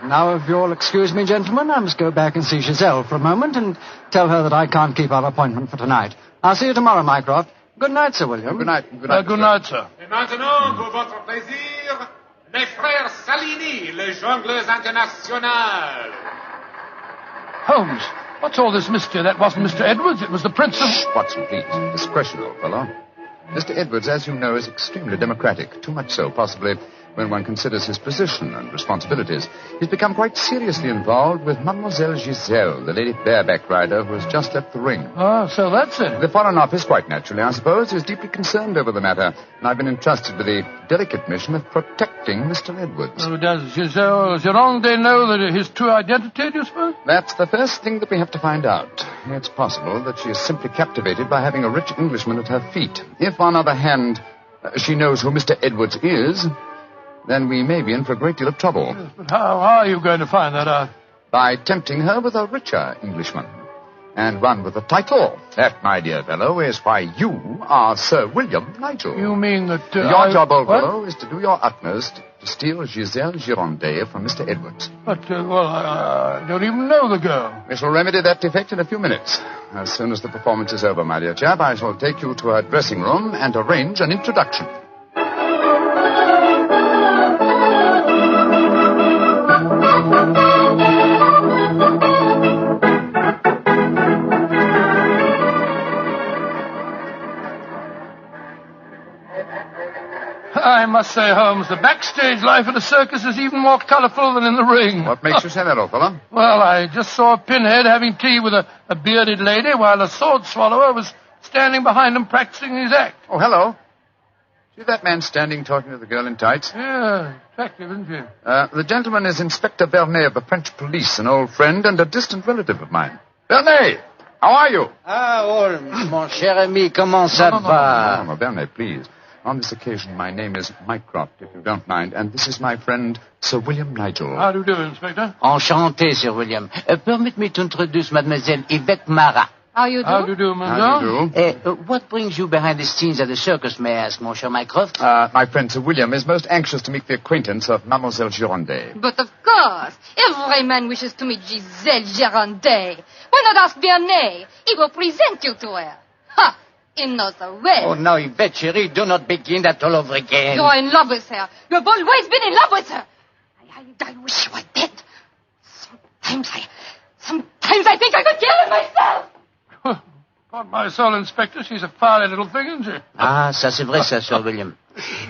Now, if you'll excuse me, gentlemen, I must go back and see Giselle for a moment and tell her that I can't keep our appointment for tonight. I'll see you tomorrow, Mycroft. Good night, Sir William. Good night. Good night, sir. Et maintenant, pour votre plaisir, les frères Salini, les jongleurs internationaux. Holmes, what's all this mystery? That wasn't Mr. Edwards. It was the Prince of... Shh, Watson, please. Discretion, old fellow. Mr. Edwards, as you know, is extremely democratic. Too much so, possibly, when one considers his position and responsibilities. He's become quite seriously involved with Mademoiselle Giselle, the lady bareback rider who has just left the ring. Oh, so that's it. The Foreign Office, quite naturally, I suppose, is deeply concerned over the matter, and I've been entrusted with the delicate mission of protecting Mr. Edwards. So does Giselle Girondet know that his true identity, do you suppose? That's the first thing that we have to find out. It's possible that she is simply captivated by having a rich Englishman at her feet. If, on the other hand, she knows who Mr. Edwards is, then we may be in for a great deal of trouble. Yes, but how are you going to find that out? By tempting her with a richer Englishman. And one with a title. That, my dear fellow, is why you are Sir William Nigel. You mean that... your job, old fellow, is to do your utmost to steal Giselle Girondet from Mr. Edwards. But, I don't even know the girl. We shall remedy that defect in a few minutes. As soon as the performance is over, my dear chap, I shall take you to her dressing room and arrange an introduction. I must say, Holmes, the backstage life at a circus is even more colourful than in the ring. What makes you say that, old fellow? Well, I just saw a pinhead having tea with a bearded lady while a sword swallower was standing behind him practicing his act. Oh, hello. See that man standing talking to the girl in tights? Yeah, attractive, isn't he? The gentleman is Inspector Blarney of the French police, an old friend and a distant relative of mine. Blarney, how are you? Ah, Holmes, mon cher ami, comment ça va? No, Blarney, please. On this occasion, my name is Mycroft, if you don't mind, and this is my friend, Sir William Nigel. How do you do, Inspector? Enchanté, Sir William. Permit me to introduce Mademoiselle Yvette Marat. How you do? How do you do, mademoiselle? How do you do? What brings you behind the scenes at the circus, may I ask, Monsieur Mycroft? My friend Sir William is most anxious to make the acquaintance of Mademoiselle Girondet. But of course, every man wishes to meet Giselle Girondet. Why not ask Blarney? He will present you to her. Ha! He knows her well. Oh, now, Yvette, chérie, do not begin that all over again. You're in love with her. You've always been in love with her. I wish you were dead. Sometimes I think I could kill her myself. On my soul, Inspector, she's a fiery little thing, isn't she? Ah, ça c'est vrai, ça, Sir William.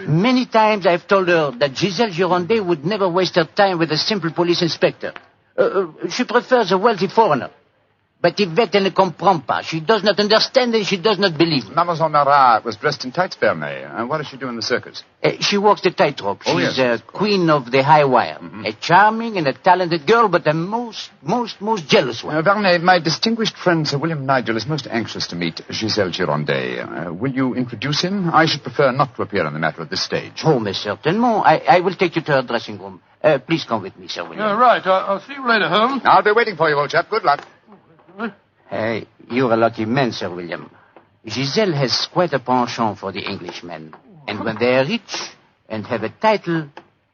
Many times I've told her that Giselle Girondet would never waste her time with a simple police inspector. She prefers a wealthy foreigner. But Yvette ne comprend pas. She does not understand and she does not believe. Mademoiselle Marat was dressed in tights, Bernay. And what does she do in the circus? She walks the tightrope. Oh, She's yes. queen of the high wire. Mm-hmm. A charming and a talented girl, but a most jealous one. Bernay, my distinguished friend Sir William Nigel is most anxious to meet Giselle Girondet. Will you introduce him? I should prefer not to appear on the matter at this stage. Oh, mais certainement. I will take you to her dressing room. Please come with me, Sir William. Yeah, right. I'll see you later, Holmes. I'll be waiting for you, old chap. Good luck. You're a lucky man, Sir William. Giselle has quite a penchant for the Englishmen. And when they are rich and have a title,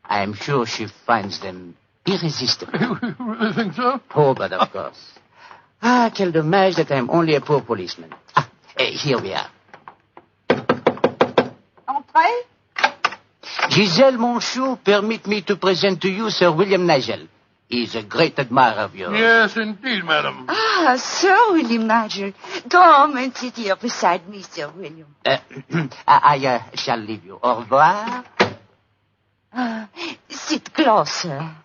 I am sure she finds them irresistible. You really think so? Oh, but of course. Ah, quel dommage that I'm only a poor policeman. Here we are. Entrez. Giselle, mon chou, permit me to present to you Sir William Nigel. He's a great admirer of yours. Yes, indeed, madam. Ah, Sir William Nigel. Come and sit here beside me, Sir William. I shall leave you. Au revoir. Sit closer.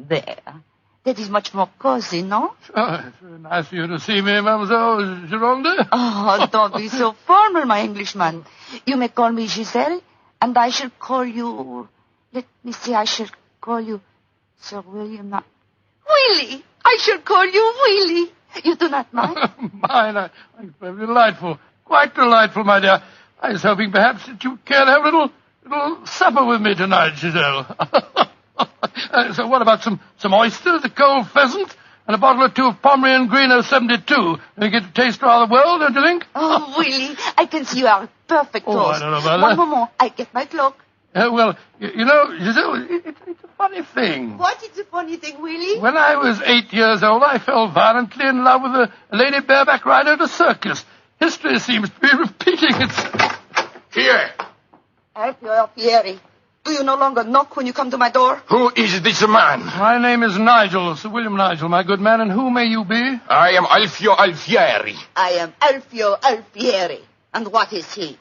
There. That is much more cozy, no? Oh, it's very nice of you to see me, Mademoiselle Girondet. Oh, don't be so formal, my Englishman. You may call me Giselle, and I shall call you... Let me see, I shall call you... Sir William, not... Willie! I shall call you Willie. You do not mind? Mine, delightful. Quite delightful, my dear. I was hoping perhaps that you'd care to have a little supper with me tonight, Giselle. So what about some oysters, a cold pheasant, and a bottle or two of Pomeranian Green 072? You get to taste rather well, don't you think? Oh, Willie, I can see you are a perfect host. I don't know about One that. moment, I get my cloak. Well, you know, Giselle, it's a funny thing. What is the funny thing, Willie? When I was 8 years old, I fell violently in love with a lady bareback rider at a circus. History seems to be repeating itself. Here. Alfieri. Do you no longer knock when you come to my door? Who is this man? My name is Nigel, Sir William Nigel, my good man, and who may you be? I am Alfio Alfieri. I am Alfio Alfieri. And what is he?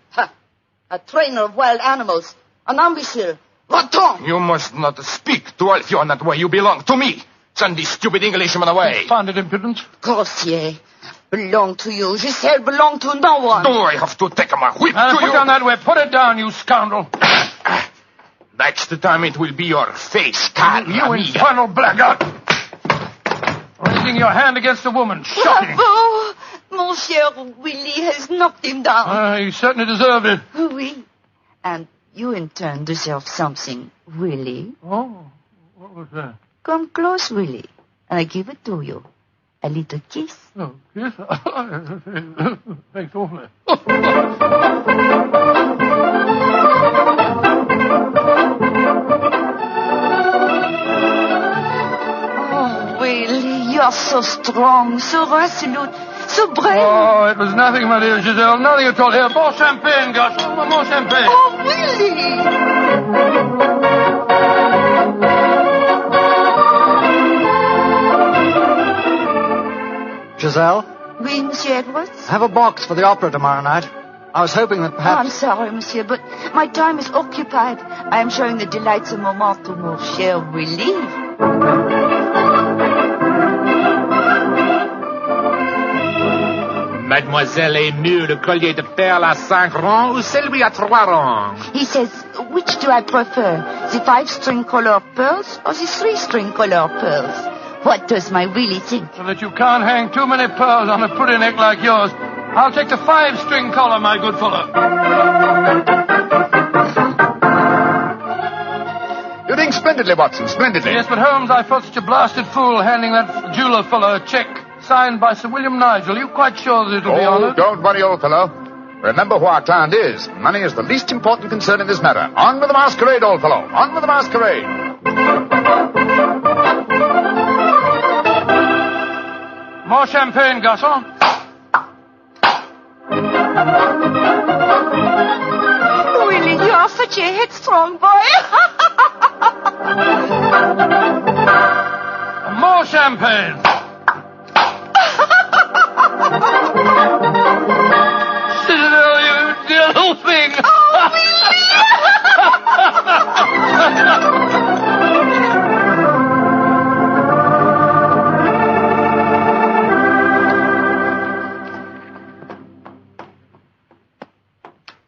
A trainer of wild animals. An imbecile. Va-t'en! You must not speak to Alfio in that way. You belong to me. Send this stupid Englishman away. Confounded impudence. Grossier. Belong to you. Giselle belong to no one. Do I have to take my whip to Put you? down that way. Put it down, you scoundrel. That's the time it will be your face, Carl. You infernal blackguard. Raising your hand against a woman. Shocking. Bravo! Monsieur Willie has knocked him down. He certainly deserved it. Oui. And you in turn deserve something, Willie. Oh, what was that? Come close, Willie. I give it to you. A little kiss. Oh, kiss? Thanks awfully. Oh, Willie, you are so strong, so resolute, so brave. Oh, it was nothing, my dear Giselle. Nothing at all. Here, more champagne, Gus. More champagne. Oh, Willie! Giselle, Oui, Monsieur Edwards? have a box for the opera tomorrow night. I was hoping that Oh, perhaps... I'm sorry, Monsieur, but my time is occupied. I am showing the delights of moment to mon cher Willie. Mademoiselle est mieux le collier de perles à 5 rangs ou celui à 3 rangs? He says, which do I prefer, the 5-string color pearls or the 3-string color pearls? What does my Willie think? So that you can't hang too many pearls on a pretty neck like yours. I'll take the 5-string collar, my good fellow. You're doing splendidly, Watson, splendidly. Yes, but Holmes, I felt such a blasted fool handing that jeweler fellow a check. signed by Sir William Nigel. Are you quite sure that it'll be honoured? Don't worry, old fellow. Remember who our client is. Money is the least important concern in this matter. On with the masquerade, old fellow. On with the masquerade. More champagne, garçon. Willie, you are such a headstrong boy. More champagne. Citadel, you dear little thing. Oh, Willie.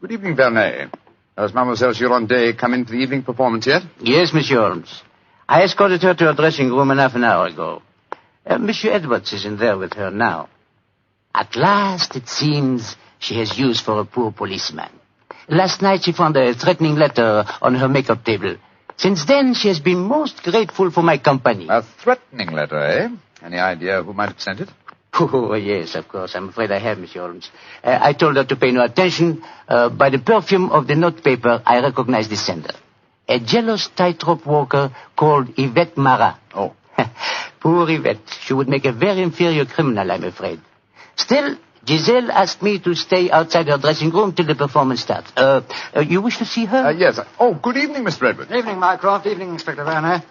Good evening, Blarney. Has Mademoiselle Girondet come in for the evening performance yet? Yes, Monsieur Holmes. I escorted her to her dressing room half an hour ago. Monsieur Edwards is in there with her now. At last, it seems, she has use for a poor policeman. Last night she found a threatening letter on her makeup table. Since then, she has been most grateful for my company. A threatening letter, eh? Any idea who might have sent it? Oh, yes, of course. I'm afraid I have, Monsieur Holmes. I told her to pay no attention. By the perfume of the notepaper, I recognized the sender. A jealous tightrope walker called Yvette Marat. Oh. Poor Yvette. She would make a very inferior criminal, I'm afraid. Still, Giselle asked me to stay outside her dressing room till the performance starts. You wish to see her? Yes. Oh, good evening, Mr. Edwards. Evening, Mycroft. Evening, Inspector Werner.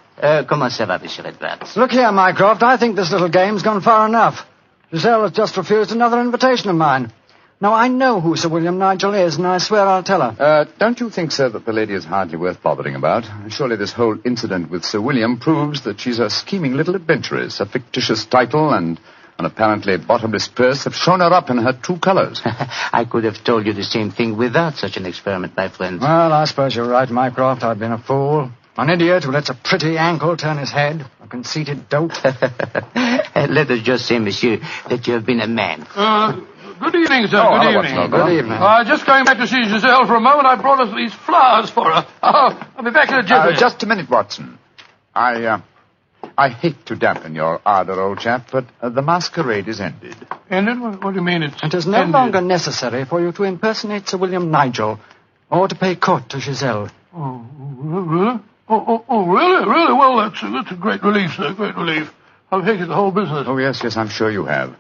Comment ça va, Monsieur Edwards? Look here, Mycroft. I think this little game's gone far enough. Giselle has just refused another invitation of mine. Now, I know who Sir William Nigel is, and I swear I'll tell her. Don't you think, sir, that the lady is hardly worth bothering about? Surely this whole incident with Sir William proves that she's a scheming little adventuress. A fictitious title and an apparently bottomless purse have shown her up in her true colors. I could have told you the same thing without such an experiment, my friend. Well, I suppose you're right, Mycroft. I've been a fool. An idiot who lets a pretty ankle turn his head. A conceited dope. Let us just say, monsieur, that you have been a man. Good evening, sir. Oh, good evening. Good evening. Just going back to see Giselle for a moment, I brought us these flowers for her. I'll be back in a jiffy. Just a minute, Watson. I hate to dampen your ardor, old chap, but the masquerade is ended. Ended? What do you mean it's It is no ended? longer necessary for you to impersonate Sir William Nigel or to pay court to Giselle. Oh, really? Oh, really? Really? Well, that's a great relief, sir. Great relief. I've hated the whole business. Oh, yes, I'm sure you have.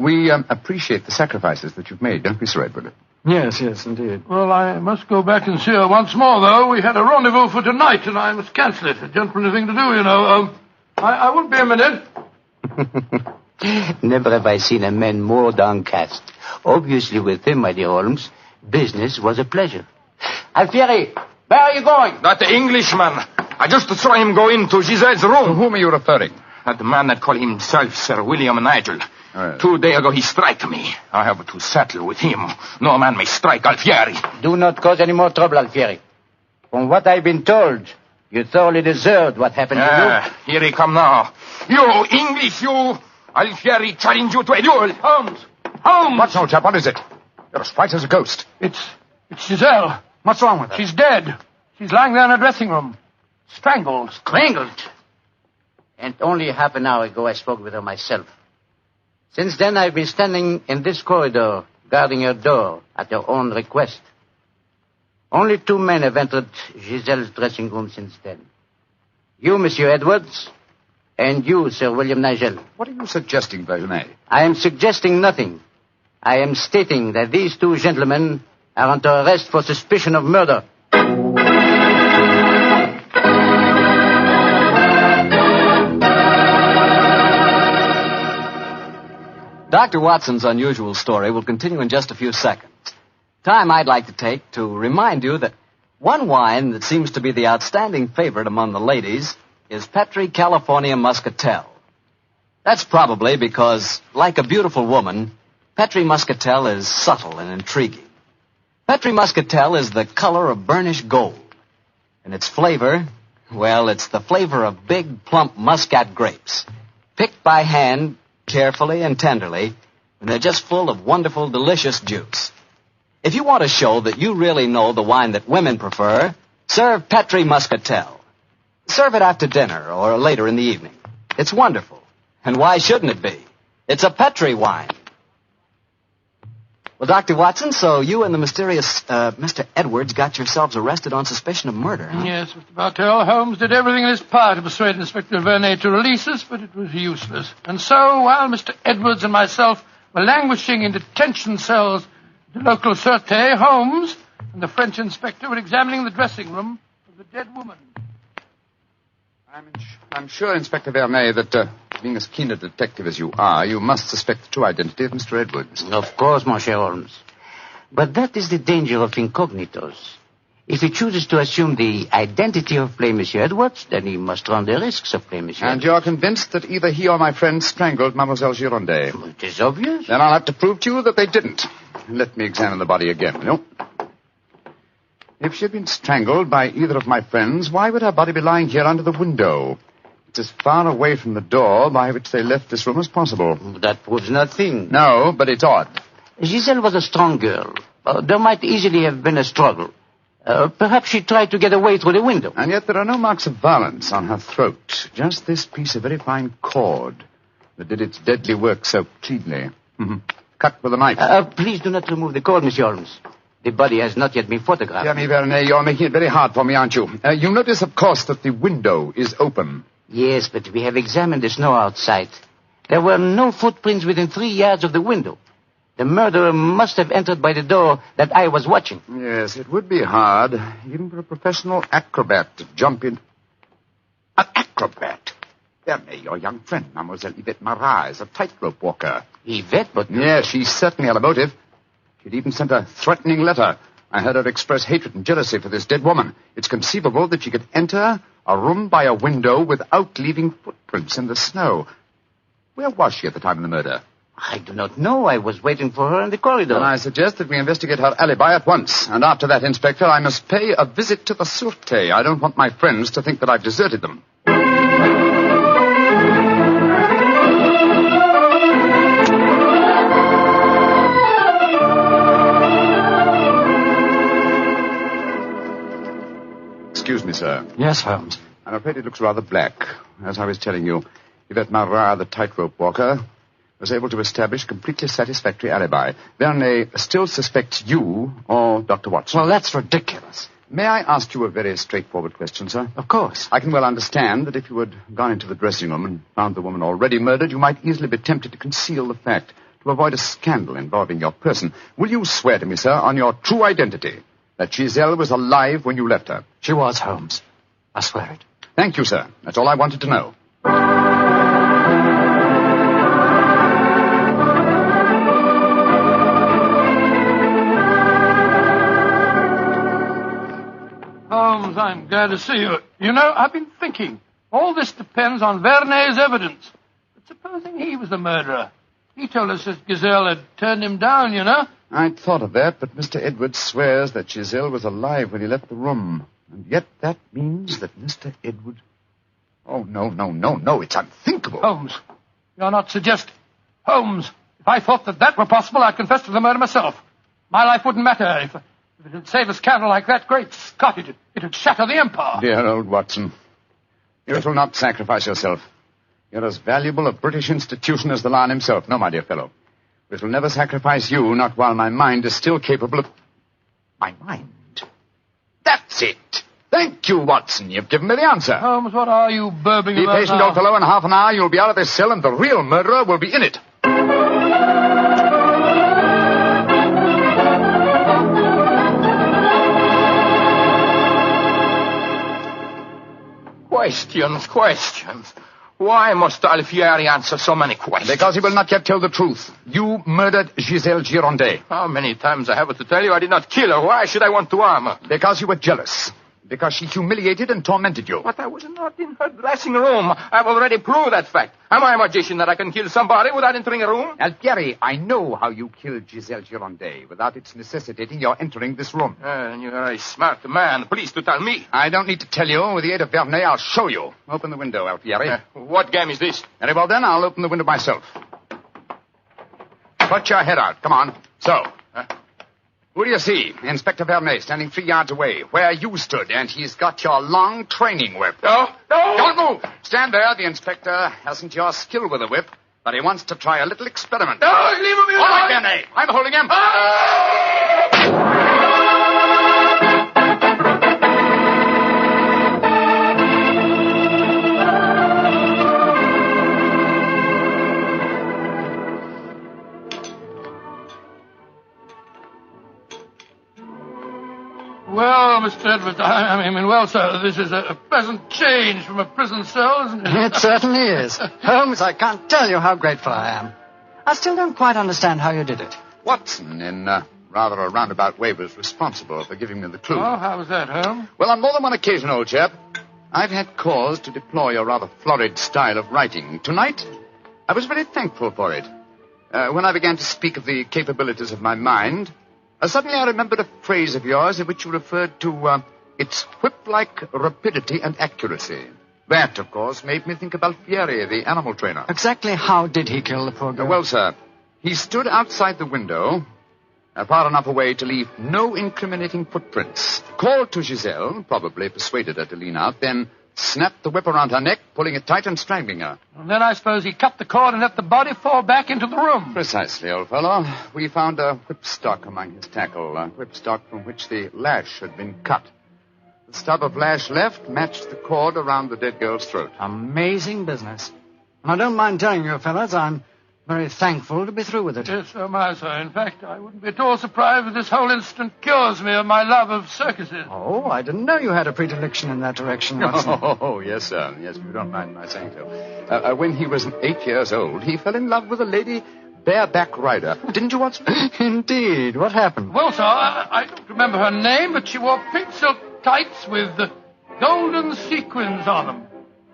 We appreciate the sacrifices that you've made, don't we, Sir Edward? Yes, indeed. Well, I must go back and see her once more, though. We had a rendezvous for tonight, and I must cancel it. A gentlemanly thing to do, you know. I won't be a minute. Never have I seen a man more downcast. Obviously, with him, my dear Holmes, business was a pleasure. Alfieri, where are you going? That Englishman. I just saw him go into Giselle's room. To whom are you referring? That man that called himself Sir William Nigel. 2 days ago he struck me. I have to settle with him. No man may strike Alfieri. Do not cause any more trouble, Alfieri. From what I've been told, you thoroughly deserved what happened to you. Here he come now. You, English, you. Alfieri challenge you to a duel. Holmes! What's old chap? What is it? You're as white as a ghost. It's Giselle. What's wrong with her? She's dead. She's lying there in her dressing room. Strangled. Strangled? And only half an hour ago I spoke with her myself. Since then I've been standing in this corridor, guarding her door at her own request. Only 2 men have entered Giselle's dressing room since then. You, Monsieur Edwards, and you, Sir William Nigel. What are you suggesting, Blarney? I am suggesting nothing. I am stating that these 2 gentlemen are under arrest for suspicion of murder. Dr. Watson's unusual story will continue in just a few seconds. Time I'd like to take to remind you that one wine that seems to be the outstanding favorite among the ladies is Petri California Muscatel. That's probably because, like a beautiful woman, Petri Muscatel is subtle and intriguing. Petri Muscatel is the color of burnished gold. And its flavor, well, it's the flavor of big, plump muscat grapes, picked by hand carefully and tenderly, and they're just full of wonderful, delicious juice. If you want to show that you really know the wine that women prefer, serve Petri Muscatel. Serve it after dinner or later in the evening. It's wonderful. And why shouldn't it be? It's a Petri wine. Well, Dr. Watson, so you and the mysterious Mr. Edwards got yourselves arrested on suspicion of murder, huh? Yes, Mr. Bartell. Holmes did everything in his power to persuade Inspector Vernet to release us, but it was useless. And so, while Mr. Edwards and myself were languishing in detention cells at the local Sûreté, Holmes and the French inspector were examining the dressing room of the dead woman. I'm sure, Inspector Vernet, that being as keen a detective as you are, you must suspect the true identity of Mr. Edwards. Of course, Monsieur Holmes. But that is the danger of incognitos. If he chooses to assume the identity of plain Monsieur Edwards, then he must run the risks of plain Monsieur And you're convinced that either he or my friend strangled Mademoiselle Girondet? It is obvious. Then I'll have to prove to you that they didn't. Let me examine the body again. No. If she had been strangled by either of my friends, why would her body be lying here under the window? It's as far away from the door by which they left this room as possible. That proves nothing. No, but it's odd. Giselle was a strong girl. There might easily have been a struggle. Perhaps she tried to get away through the window. And yet there are no marks of violence on her throat. Just this piece of very fine cord that did its deadly work so cleanly. Cut with a knife. Please do not remove the cord, Monsieur Holmes. The body has not yet been photographed. Dear me, Vernet, you're making it very hard for me, aren't you? You notice, of course, that the window is open. Yes, but we have examined the snow outside. There were no footprints within 3 yards of the window. The murderer must have entered by the door that I was watching. Yes, it would be hard, even for a professional acrobat to jump in. An acrobat? Vernet, your young friend, Mademoiselle Yvette Marat, is a tightrope walker. Yvette, but... Yes, she certainly had a motive. She'd even sent a threatening letter. I heard her express hatred and jealousy for this dead woman. It's conceivable that she could enter a room by a window without leaving footprints in the snow. Where was she at the time of the murder? I do not know. I was waiting for her in the corridor. Then I suggest that we investigate her alibi at once. And after that, Inspector, I must pay a visit to the Sûreté. I don't want my friends to think that I've deserted them. Excuse me, sir. Yes, Holmes. I'm afraid it looks rather black. As I was telling you, Yvette Marat, the tightrope walker, was able to establish a completely satisfactory alibi. Vernet still suspects you or Dr. Watson. Well, that's ridiculous. May I ask you a very straightforward question, sir? Of course. I can well understand that if you had gone into the dressing room and found the woman already murdered, you might easily be tempted to conceal the fact, to avoid a scandal involving your person. Will you swear to me, sir, on your true identity, that Giselle was alive when you left her? She was, Holmes. I swear it. Thank you, sir. That's all I wanted to know. Holmes, I'm glad to see you. You know, I've been thinking. All this depends on Vernet's evidence. But supposing he was the murderer. He told us that Gazelle had turned him down, you know. I'd thought of that, but Mr. Edwards swears that Giselle was alive when he left the room. And yet that means that Mr. Edwards... Oh, no. It's unthinkable. Holmes, you're not suggesting. Holmes, if I thought that were possible, I'd confess to the murder myself. My life wouldn't matter if it would save a scandal like that. Great Scott, it would shatter the empire. Dear old Watson, you shall not sacrifice yourself. You're as valuable a British institution as the Lion himself. No, my dear fellow. We shall never sacrifice you, not while my mind is still capable of... My mind? That's it. Thank you, Watson. You've given me the answer. Holmes, what are you burbling Be about patient, now? old fellow. In half an hour, you'll be out of this cell, and the real murderer will be in it. Questions. Why must Alfieri answer so many questions? Because he will not yet tell the truth. You murdered Giselle Girondet. How many times I have to tell you I did not kill her? Why should I want to harm her? Because you were jealous. Because she humiliated and tormented you. But I was not in her dressing room. I've already proved that fact. Am I a magician that I can kill somebody without entering a room? Alfieri, I know how you killed Giselle Girondet without its necessitating your entering this room. You're a smart man. Please to tell me. I don't need to tell you. With the aid of Vernet, I'll show you. Open the window, Alfieri. What game is this? Very well, then. I'll open the window myself. Put your head out. Come on. So. Who do you see? Inspector Vernet standing 3 yards away, where you stood, and he's got your long training whip. No! Don't move! Stand there. The inspector hasn't your skill with a whip, but he wants to try a little experiment. No, leave him alone. All right, Barney. I'm holding him. Well, Mr. Edwards, well, sir, this is a pleasant change from a prison cell, isn't it? It certainly is. Holmes, I can't tell you how grateful I am. I still don't quite understand how you did it. Watson, in rather a roundabout way, was responsible for giving me the clue. Oh, how was that, Holmes? Well, on more than one occasion, old chap, I've had cause to deplore your rather florid style of writing. Tonight, I was very thankful for it. When I began to speak of the capabilities of my mind, suddenly I remembered a phrase of yours in which you referred to its whip-like rapidity and accuracy. That, of course, made me think of Alfieri, the animal trainer. Exactly how did he kill the poor girl? Well, sir, he stood outside the window, far enough away to leave no incriminating footprints. Called to Gazelle, probably persuaded her to lean out, then snapped the whip around her neck, pulling it tight and strangling her. And then I suppose he cut the cord and let the body fall back into the room. Precisely, old fellow. We found a whipstock among his tackle, a whipstock from which the lash had been cut. The stub of lash left matched the cord around the dead girl's throat. Amazing business. And I don't mind telling you, fellas, I'm very thankful to be through with it. Yes, so am I, sir. In fact, I wouldn't be at all surprised if this whole incident cures me of my love of circuses. Oh, I didn't know you had a predilection in that direction, Watson. Oh, yes, sir. Yes, if you don't mind my saying so. When he was 8 years old, he fell in love with a lady bareback rider. Didn't you, Watson? Indeed. What happened? Well, sir, I don't remember her name, but she wore pink silk tights with golden sequins on them.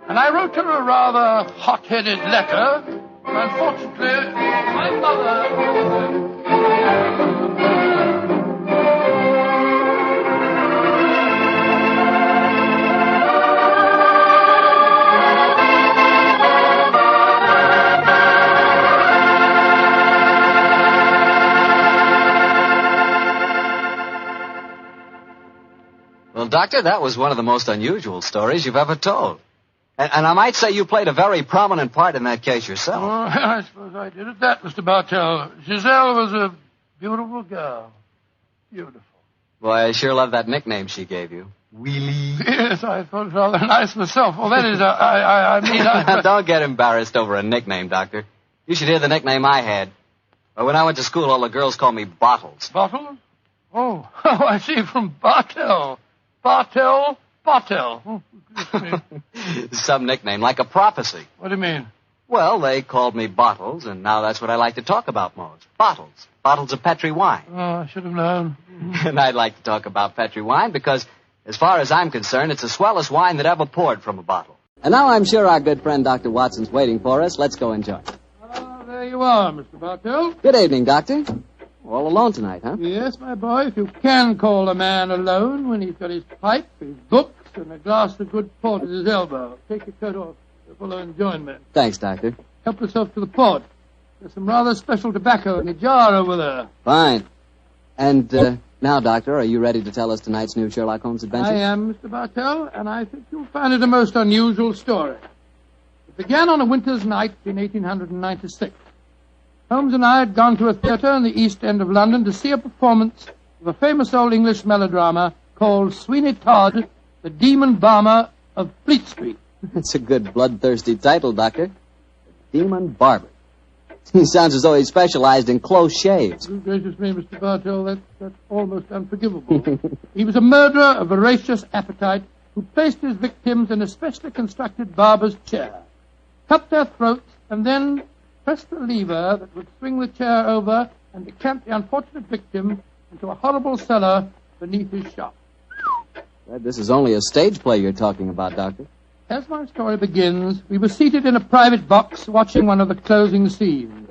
And I wrote her a rather hot-headed letter. Unfortunately, my mother... Well, Doctor, that was one of the most unusual stories you've ever told. And I might say you played a very prominent part in that case yourself. Oh, I suppose I did at that, Mr. Bartell. Giselle was a beautiful girl. Beautiful. Boy, I sure love that nickname she gave you. Wheelie. Yes, I thought it rather nice myself. Well, that is, I mean... Don't get embarrassed over a nickname, Doctor. You should hear the nickname I had. When I went to school, all the girls called me Bottles. Bottles? Oh, I see, from Bartell. Bartell. Oh, some nickname, like a prophecy. What do you mean? Well, they called me Bottles, and now that's what I like to talk about most. Bottles. Bottles of Petri wine. Oh, I should have known. And I'd like to talk about Petri wine because, as far as I'm concerned, it's the swellest wine that ever poured from a bottle. And now I'm sure our good friend Dr. Watson's waiting for us. Let's go enjoy. There you are, Mr. Bartell. Good evening, Doctor. All alone tonight, huh? Yes, my boy, if you can call a man alone when he's got his pipe, his books, and a glass of good port at his elbow. Take your coat off. Full of enjoyment. Thanks, Doctor. Help yourself to the port. There's some rather special tobacco in a jar over there. Fine. And now, Doctor, are you ready to tell us tonight's new Sherlock Holmes adventure? I am, Mr. Bartell, and I think you'll find it a most unusual story. It began on a winter's night in 1896. Holmes and I had gone to a theatre in the East End of London to see a performance of a famous old English melodrama called Sweeney Todd, the Demon Barber of Fleet Street. That's a good bloodthirsty title, Doctor. The Demon Barber. He sounds as though he specialized in close shaves. Good gracious me, Mr. Bartell, that's almost unforgivable. He was a murderer of voracious appetite who placed his victims in a specially constructed barber's chair, cut their throats, and then pressed the lever that would swing the chair over and decamp the unfortunate victim into a horrible cellar beneath his shop. This is only a stage play you're talking about, Doctor. As my story begins, we were seated in a private box watching one of the closing scenes.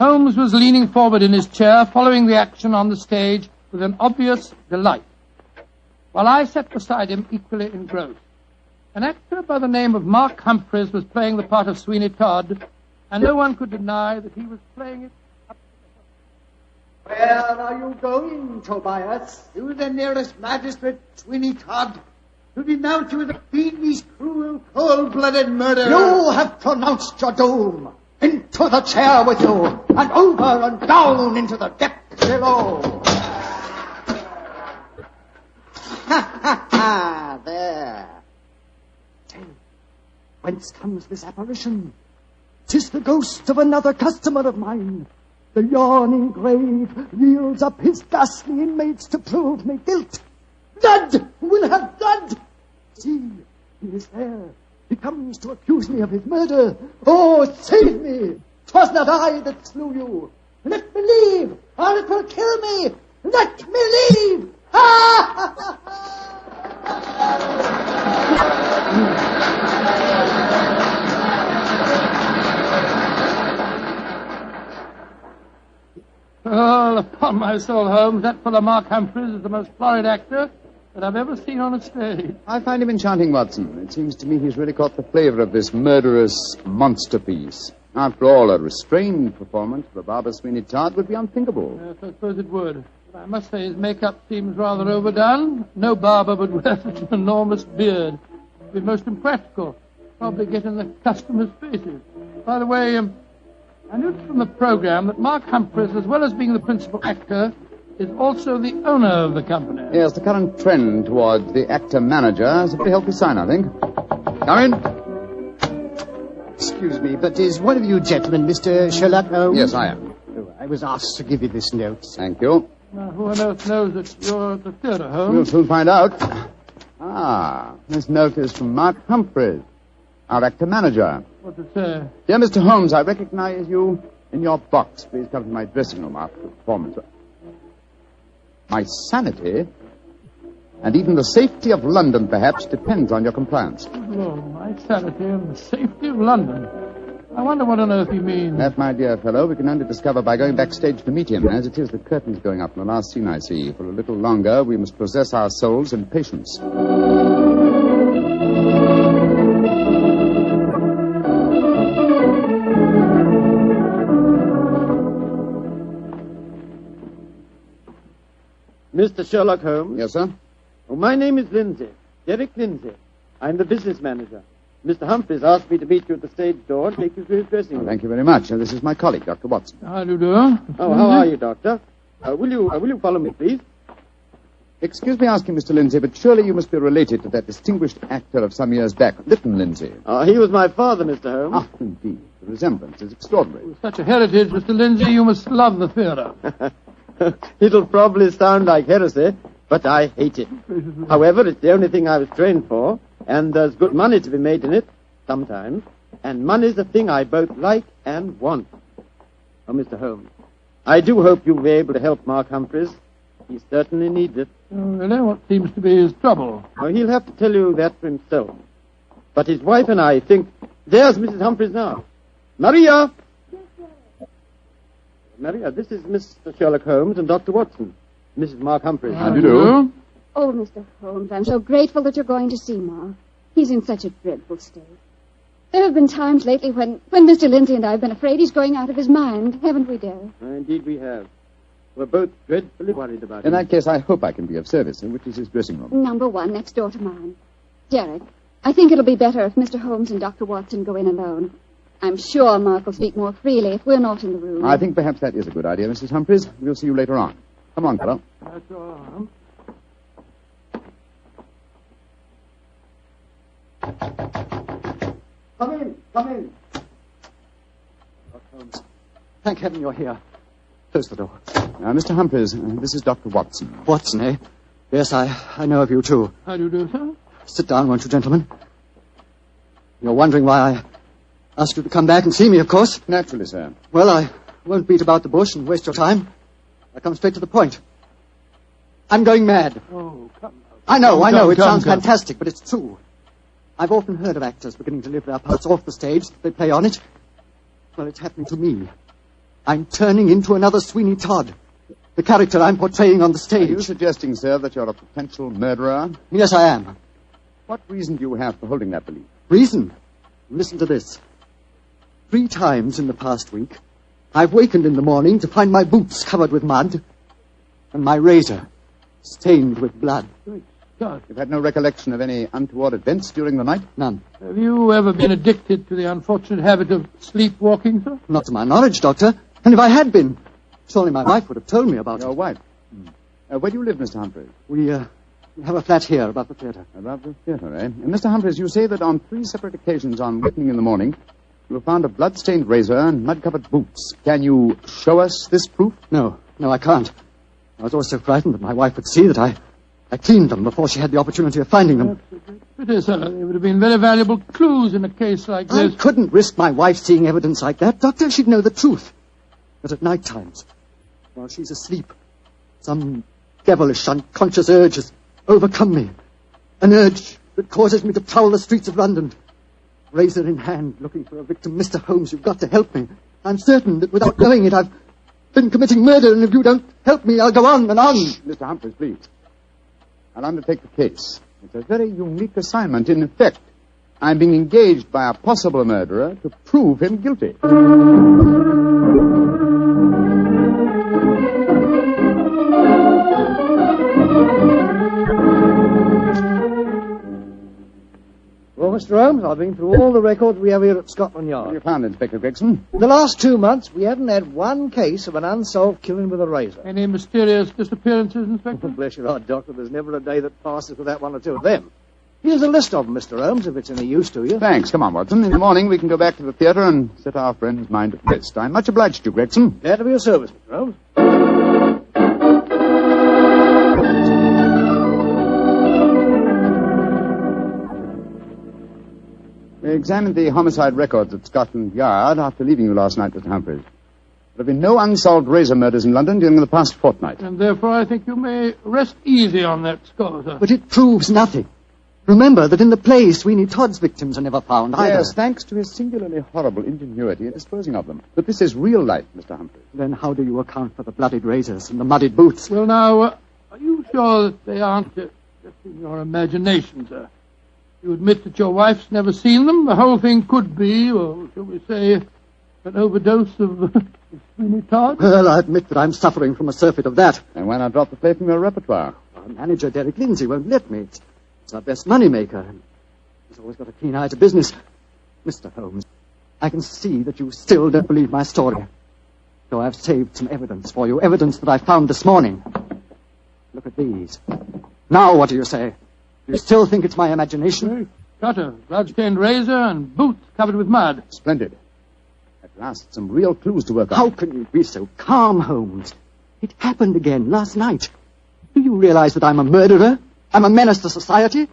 Holmes was leaning forward in his chair, following the action on the stage with an obvious delight, while I sat beside him equally engrossed. An actor by the name of Mark Humphreys was playing the part of Sweeney Todd, and no one could deny that he was playing it up to the... Where are you going, Tobias? To the nearest magistrate, Sweeney Todd, to denounce you as a fiendish, cruel, cold-blooded murderer. You have pronounced your doom. Into the chair with you, and over and down into the depths below. Ha! There. Whence comes this apparition? 'Tis the ghost of another customer of mine. The yawning grave yields up his ghastly inmates to prove me guilt. Blood will have blood. See, he is there. He comes to accuse me of his murder. Oh, save me! 'Twas not I that slew you. Let me leave, or it will kill me. Let me leave! Ha! Oh, upon my soul, Holmes, that fellow Mark Humphreys is the most florid actor that I've ever seen on a stage. I find him enchanting, Watson. It seems to me he's really caught the flavor of this murderous monster piece. After all, a restrained performance of the Barber Sweeney Todd would be unthinkable. Yes, I suppose it would. But I must say his makeup seems rather overdone. No barber would wear such an enormous beard. It would be most impractical. Probably get in the customers' faces. By the way, I noticed from the program that Mark Humphreys, as well as being the principal actor, is also the owner of the company. Yes, the current trend towards the actor-manager is a very healthy sign, I think. Come in. Excuse me, but is one of you gentlemen Mr. Sherlock Holmes? Yes, I am. Oh, I was asked to give you this note. Thank you. Now, who on earth knows that you're at the theatre, Holmes? We'll soon find out. Ah, this note is from Mark Humphreys, our actor-manager. What's it say? Dear Mr. Holmes, I recognize you in your box. Please come to my dressing room after the performance. My sanity, and even the safety of London, perhaps, depends on your compliance. Oh, my sanity and the safety of London. I wonder what on earth he means. That, my dear fellow, we can only discover by going backstage to meet him. As it is, the curtain's going up in the last scene I see. For a little longer, we must possess our souls in patience. Mr. Sherlock Holmes? Yes, sir? Oh, my name is Lindsay. Derek Lindsay. I'm the business manager. Mr. Humphreys asked me to meet you at the stage door and take you to his dressing room. Thank you very much. This is my colleague, Dr. Watson. How do you do? Oh, how are you, Doctor? Will you follow me, please? Excuse me asking, Mr. Lindsay, but surely you must be related to that distinguished actor of some years back, Leyton Lindsay. He was my father, Mr. Holmes. Ah, indeed. The resemblance is extraordinary. With such a heritage, Mr. Lindsay, you must love the theatre. It'll probably sound like heresy, but I hate it. However, it's the only thing I was trained for, and there's good money to be made in it, sometimes, and money's a thing I both like and want. Oh, Mr. Holmes, I do hope you'll be able to help Mark Humphreys. He certainly needs it. Oh, really? What seems to be his trouble? Well, he'll have to tell you that for himself. But his wife and I think... There's Mrs. Humphreys now. Maria! Maria, this is Mr. Sherlock Holmes and Dr. Watson. Mrs. Mark Humphreys. How do you do? Oh, Mr. Holmes, I'm so grateful that you're going to see Mark. He's in such a dreadful state. There have been times lately when Mr. Lindsay and I have been afraid he's going out of his mind, haven't we, Derek? Indeed we have. We're both dreadfully worried about him. In that case, I hope I can be of service. Which is his dressing room? Number 1, next door to mine. Derek, I think it'll be better if Mr. Holmes and Dr. Watson go in alone. I'm sure Mark will speak more freely if we're not in the room. I think perhaps that is a good idea, Mrs. Humphreys. We'll see you later on. Come on, fellow. That's all. Come in, come in. Holmes, thank heaven you're here. Close the door. Mr. Humphreys, this is Dr. Watson. Watson, eh? Yes, I know of you, too. How do you do, sir? Sit down, won't you, gentlemen? You're wondering why I asked you to come back and see me, of course. Naturally, sir. Well, I won't beat about the bush and waste your time. I'll come straight to the point. I'm going mad. Oh, come. I know. It sounds fantastic, but it's true. I've often heard of actors beginning to live their parts off the stage. They play on it. Well, it's happening to me. I'm turning into another Sweeney Todd. The character I'm portraying on the stage. Are you suggesting, sir, that you're a potential murderer? Yes, I am. What reason do you have for holding that belief? Reason? Listen to this. 3 times in the past week, I've wakened in the morning to find my boots covered with mud and my razor stained with blood. discuss. You've had no recollection of any untoward events during the night? None. Have you ever been addicted to the unfortunate habit of sleepwalking, sir? Not to my knowledge, Doctor. And if I had been, surely my wife would have told me about it. Your wife? Where do you live, Mr. Humphreys? We have a flat here above the theatre. Above the theatre, eh? And Mr. Humphreys, you say that on 3 separate occasions on wakening in the morning, you have found a blood-stained razor and mud-covered boots. Can you show us this proof? No, I can't. I was always so frightened that my wife would see that I cleaned them before she had the opportunity of finding them. Pity, sir. They would have been very valuable clues in a case like this. I couldn't risk my wife seeing evidence like that, Doctor. She'd know the truth. But at night times, while she's asleep, some devilish, unconscious urge has overcome me. An urge that causes me to prowl the streets of London, razor in hand, looking for a victim. Mr. Holmes, you've got to help me. I'm certain that without knowing it, I've been committing murder, and if you don't help me, I'll go on and on. Mr. Humphreys, please. I'll undertake the case. It's a very unique assignment. In effect, I'm being engaged by a possible murderer to prove him guilty. Well, Mr. Holmes, I've been through all the records we have here at Scotland Yard. What have you found, Inspector Gregson? In the last 2 months, we haven't had one case of an unsolved killing with a razor. Any mysterious disappearances, Inspector? Bless your heart, Doctor. There's never a day that passes without one or two of them. Here's a list of them, Mr. Holmes, if it's any use to you. Thanks. Come on, Watson. In the morning, we can go back to the theatre and set our friend's mind at rest. I'm much obliged to you, Gregson. Glad to be of service, Mr. Holmes. We examined the homicide records at Scotland Yard after leaving you last night, Mr. Humphreys. There have been no unsolved razor murders in London during the past fortnight. And therefore I think you may rest easy on that score, sir. But it proves nothing. Remember that in the play, Sweeney Todd's victims are never found either. Yes, thanks to his singularly horrible ingenuity in disposing of them. But this is real life, Mr. Humphreys. Then how do you account for the bloodied razors and the muddied boots? Well, now, are you sure that they aren't just in your imagination, sir? You admit that your wife's never seen them? The whole thing could be, or shall we say, an overdose of Sweeney Todd? Well, I admit that I'm suffering from a surfeit of that. And why not drop the play from your repertoire? Our manager, Derek Lindsay, won't let me. It's our best money-maker. He's always got a keen eye to business. Mr. Holmes, I can see that you still don't believe my story. So I've saved some evidence for you, evidence that I found this morning. Look at these. Now what do you say? Do you still think it's my imagination? Cutter, blood-stained razor, and boots covered with mud. Splendid. At last, some real clues to work on. How can you be so calm, Holmes? It happened again last night. Do you realize that I'm a murderer? I'm a menace to society?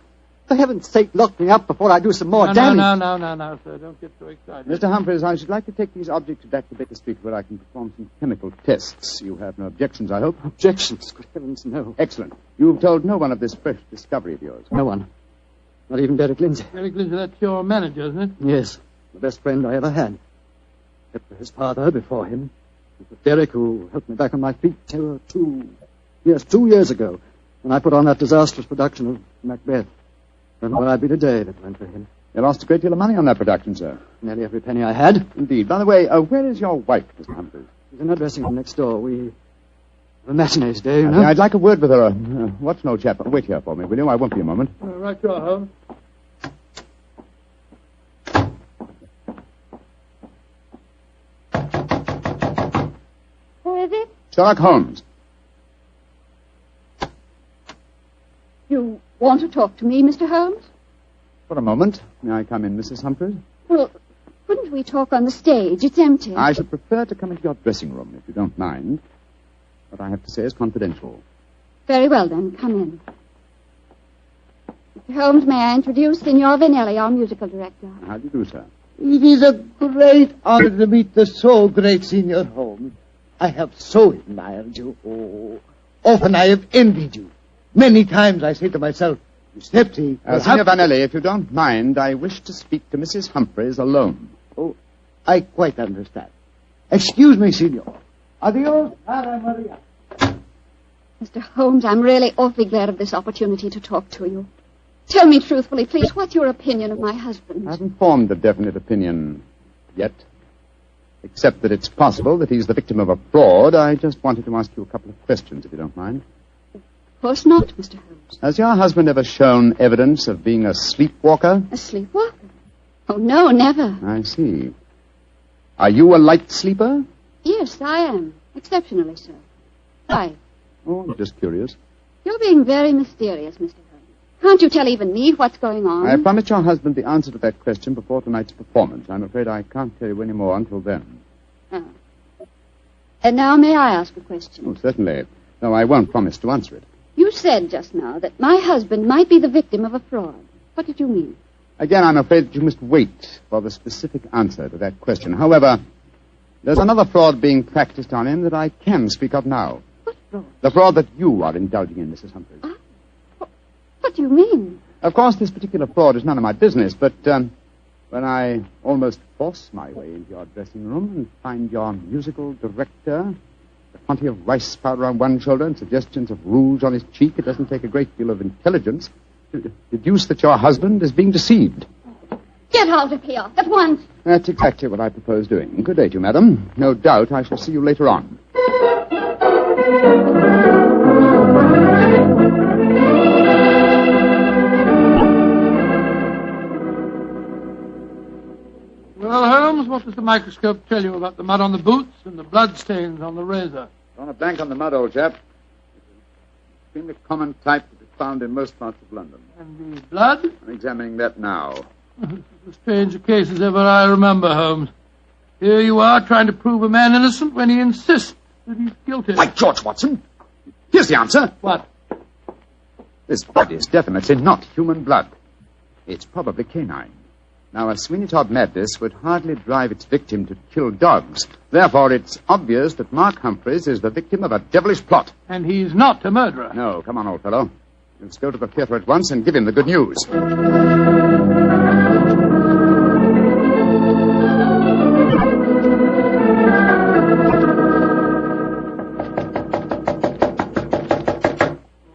For heaven's sake, lock me up before I do some more damage. No, sir. Don't get so excited. Mr. Humphreys, I should like to take these objects back to Baker Street where I can perform some chemical tests. You have no objections, I hope? Objections? Good heavens, no. Excellent. You've told no one of this fresh discovery of yours? No one. Not even Derek Lindsay. Derek Lindsay, that's your manager, isn't it? Yes. The best friend I ever had. Except for his father before him. It was Derek who helped me back on my feet 2 years ago, when I put on that disastrous production of Macbeth. And where I'd be today if it went for him. You lost a great deal of money on that production, sir. Nearly every penny I had. Indeed. By the way, where is your wife, Mr. Humphreys? She's in her dressing room next door. We have a matinee today, you know. I'd like a word with her. Watson, old chap. Wait here for me, will you? I won't be a moment. Right you are, Holmes. Who is it? Sherlock Holmes. You want to talk to me, Mr. Holmes? For a moment. May I come in, Mrs. Humphreys? Well, couldn't we talk on the stage? It's empty. I should prefer to come into your dressing room, if you don't mind. What I have to say is confidential. Very well, then. Come in. Mr. Holmes, may I introduce Signor Vanelli, our musical director? How do you do, sir? It is a great honor to meet the so great Signor Holmes. I have so admired you. Oh, often I have envied you. Many times I say to myself, Giuseppe... Signor Vanelli, if you don't mind, I wish to speak to Mrs. Humphreys alone. Oh, I quite understand. Excuse me, Signor. Adios, Cara Maria. Mr. Holmes, I'm really awfully glad of this opportunity to talk to you. Tell me truthfully, please, what's your opinion of my husband? I haven't formed a definite opinion yet. Except that it's possible that he's the victim of a fraud. I just wanted to ask you a couple of questions, if you don't mind. Of course not, Mr. Holmes. Has your husband ever shown evidence of being a sleepwalker? A sleepwalker? Oh, no, never. I see. Are you a light sleeper? Yes, I am. Exceptionally so. Why? Oh, just curious. You're being very mysterious, Mr. Holmes. Can't you tell even me what's going on? I promised your husband the answer to that question before tonight's performance. I'm afraid I can't tell you any more until then. Oh. And now may I ask a question? Oh, certainly. No, I won't promise to answer it. You said just now that my husband might be the victim of a fraud. What did you mean? Again, I'm afraid that you must wait for the specific answer to that question. However, there's another fraud being practiced on him that I can speak of now. What fraud? The fraud that you are indulging in, Mrs. Humphreys. What do you mean? Of course, this particular fraud is none of my business, but when I almost force my way into your dressing room and find your musical director, a quantity of rice powder on one shoulder and suggestions of rouge on his cheek, it doesn't take a great deal of intelligence to deduce that your husband is being deceived. Get out of here at once. That's exactly what I propose doing. Good day to you, madam. No doubt I shall see you later on. Well, Holmes, what does the microscope tell you about the mud on the boots and the blood stains on the razor? On a blank on the mud, old chap. It's an extremely common type that is found in most parts of London. And the blood? I'm examining that now. A stranger case as ever I remember, Holmes. Here you are trying to prove a man innocent when he insists that he's guilty. By George, Watson! Here's the answer. What? This blood is definitely not human blood. It's probably canine. Now, a Sweeney Todd madness would hardly drive its victim to kill dogs. Therefore, it's obvious that Mark Humphreys is the victim of a devilish plot. And he's not a murderer. No, come on, old fellow. Let's go to the theater at once and give him the good news.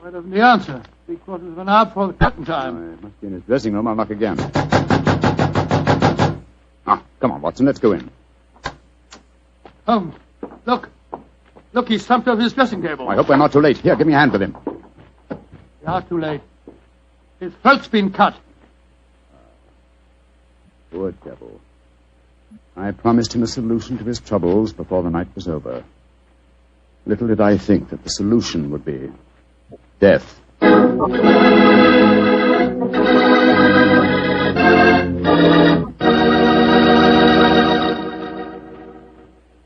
Why doesn't he answer? 3/4 of an hour before the curtain time. Oh, it must be in his dressing room. I'll knock again. Come on, Watson, let's go in. Holmes, look. Look, he's slumped over his dressing table. I hope we're not too late. Here, give me a hand with him. We are too late. His throat's been cut. Poor devil. I promised him a solution to his troubles before the night was over. Little did I think that the solution would be death.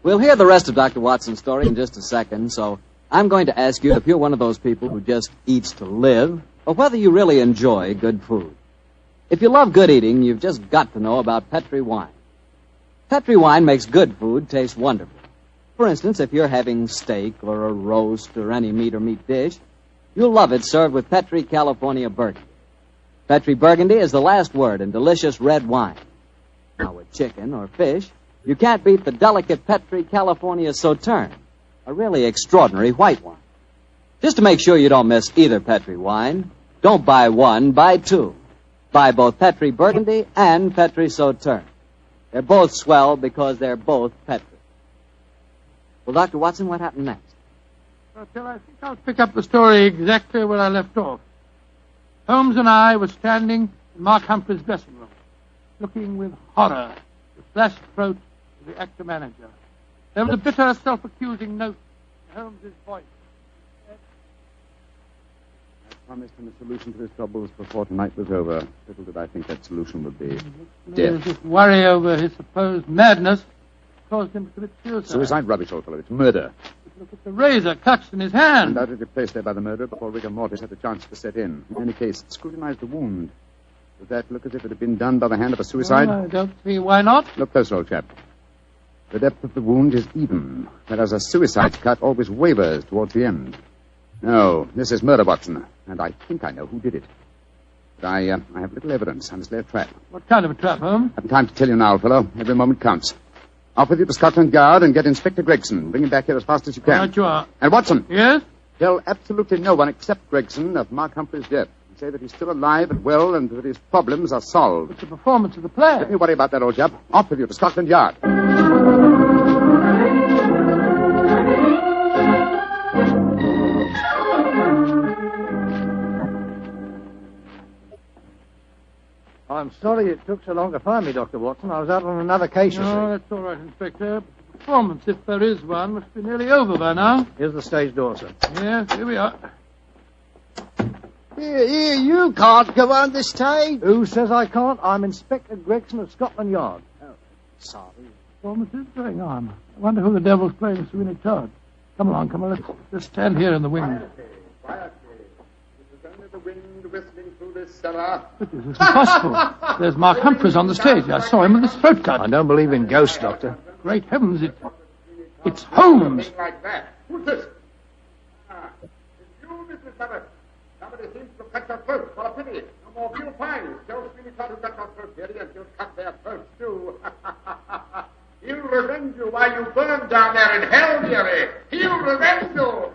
We'll hear the rest of Dr. Watson's story in just a second, so I'm going to ask you if you're one of those people who just eats to live, or whether you really enjoy good food. If you love good eating, you've just got to know about Petri wine. Petri wine makes good food taste wonderful. For instance, if you're having steak or a roast or any meat or meat dish, you'll love it served with Petri California Burgundy. Petri Burgundy is the last word in delicious red wine. Now, with chicken or fish, you can't beat the delicate Petri California Sauterne, a really extraordinary white wine. Just to make sure you don't miss either Petri wine, don't buy one, buy two. Buy both Petri Burgundy and Petri Sauterne. They're both swell because they're both Petri. Well, Dr. Watson, what happened next? Well, I think I'll pick up the story exactly where I left off. Holmes and I were standing in Mark Humphrey's dressing room, looking with horror at the flashed throat of the actor-manager. There was a bitter, self-accusing note in Holmes's voice. I promised him a solution to his troubles before tonight was over. Little did I think that solution would be death. This worry over his supposed madness caused him to commit suicide. Suicide? Rubbish, old fellow. It's murder. Look at the razor clutched in his hand. Undoubtedly placed there by the murderer before rigor mortis had a chance to set in. In any case, scrutinize the wound. Does that look as if it had been done by the hand of a suicide? I don't see why not. Look closer, old chap. The depth of the wound is even, whereas a suicide cut always wavers towards the end. No, this is murder, Watson, and I think I know who did it. But I have little evidence. I must lay a trap. What kind of a trap, Holmes? I haven't time to tell you now, old fellow. Every moment counts. Off with you to Scotland Yard and get Inspector Gregson. Bring him back here as fast as you can. Right you are. And Watson. Yes? Tell absolutely no one except Gregson of Mark Humphrey's death. And say that he's still alive and well and that his problems are solved. It's the performance of the play. Don't you worry about that, old chap. Off with you to Scotland Yard. sorry it took so long to find me, Dr. Watson. I was out on another case, you see. Oh, that's all right, Inspector. The performance, if there is one, must be nearly over by now. Here's the stage door, sir. Yes, here we are. Here, you can't go on the stage. Who says I can't? I'm Inspector Gregson of Scotland Yard. Oh, sorry. Performance is going on. I wonder who the devil's playing Sweeney Todd. Come along, let's just stand here in the wind. Quietly. This is only the wind whistling through this cellar. But this is impossible. There's Mark Humphreys on the stage. I saw him with his throat cut. I don't believe in ghosts, Doctor. Great heavens, it's Holmes. Like that. Who's this? It's you, Mrs. Barber. Somebody seems to cut your throat. What a pity. No more veal pies. Joe Sweeney thought who cut your throat, dearie, and you'll cut their throats, too. He'll revenge you while you burn down there in hell, dearie. He'll revenge you.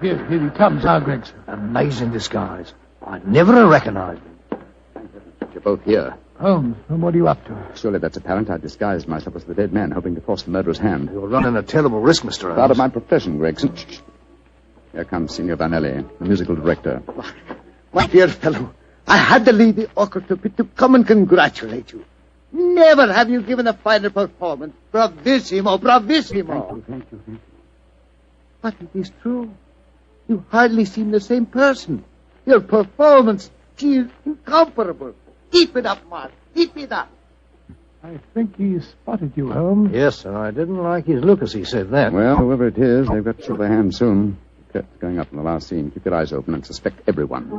Here he comes now, Gregson. Amazing disguise. I'd never have recognized him. You're both here. Holmes, what are you up to? Surely that's apparent. I disguised myself as the dead man, hoping to force the murderer's hand. You're running a terrible risk, Mr. Holmes. Out of my profession, Gregson. Shh. Here comes Signor Vanelli, the musical director. My dear fellow, I had to leave the orchestra pit to come and congratulate you. Never have you given a finer performance. Bravissimo, bravissimo. Thank you. But it is true. You hardly seem the same person. Your performance, she is incomparable. Keep it up, Mark. Keep it up. I think he spotted you, Holmes. Yes, sir. I didn't like his look as he said that. Well, whoever it is, they've got to show their hands soon. The curtain's going up in the last scene. Keep your eyes open and suspect everyone.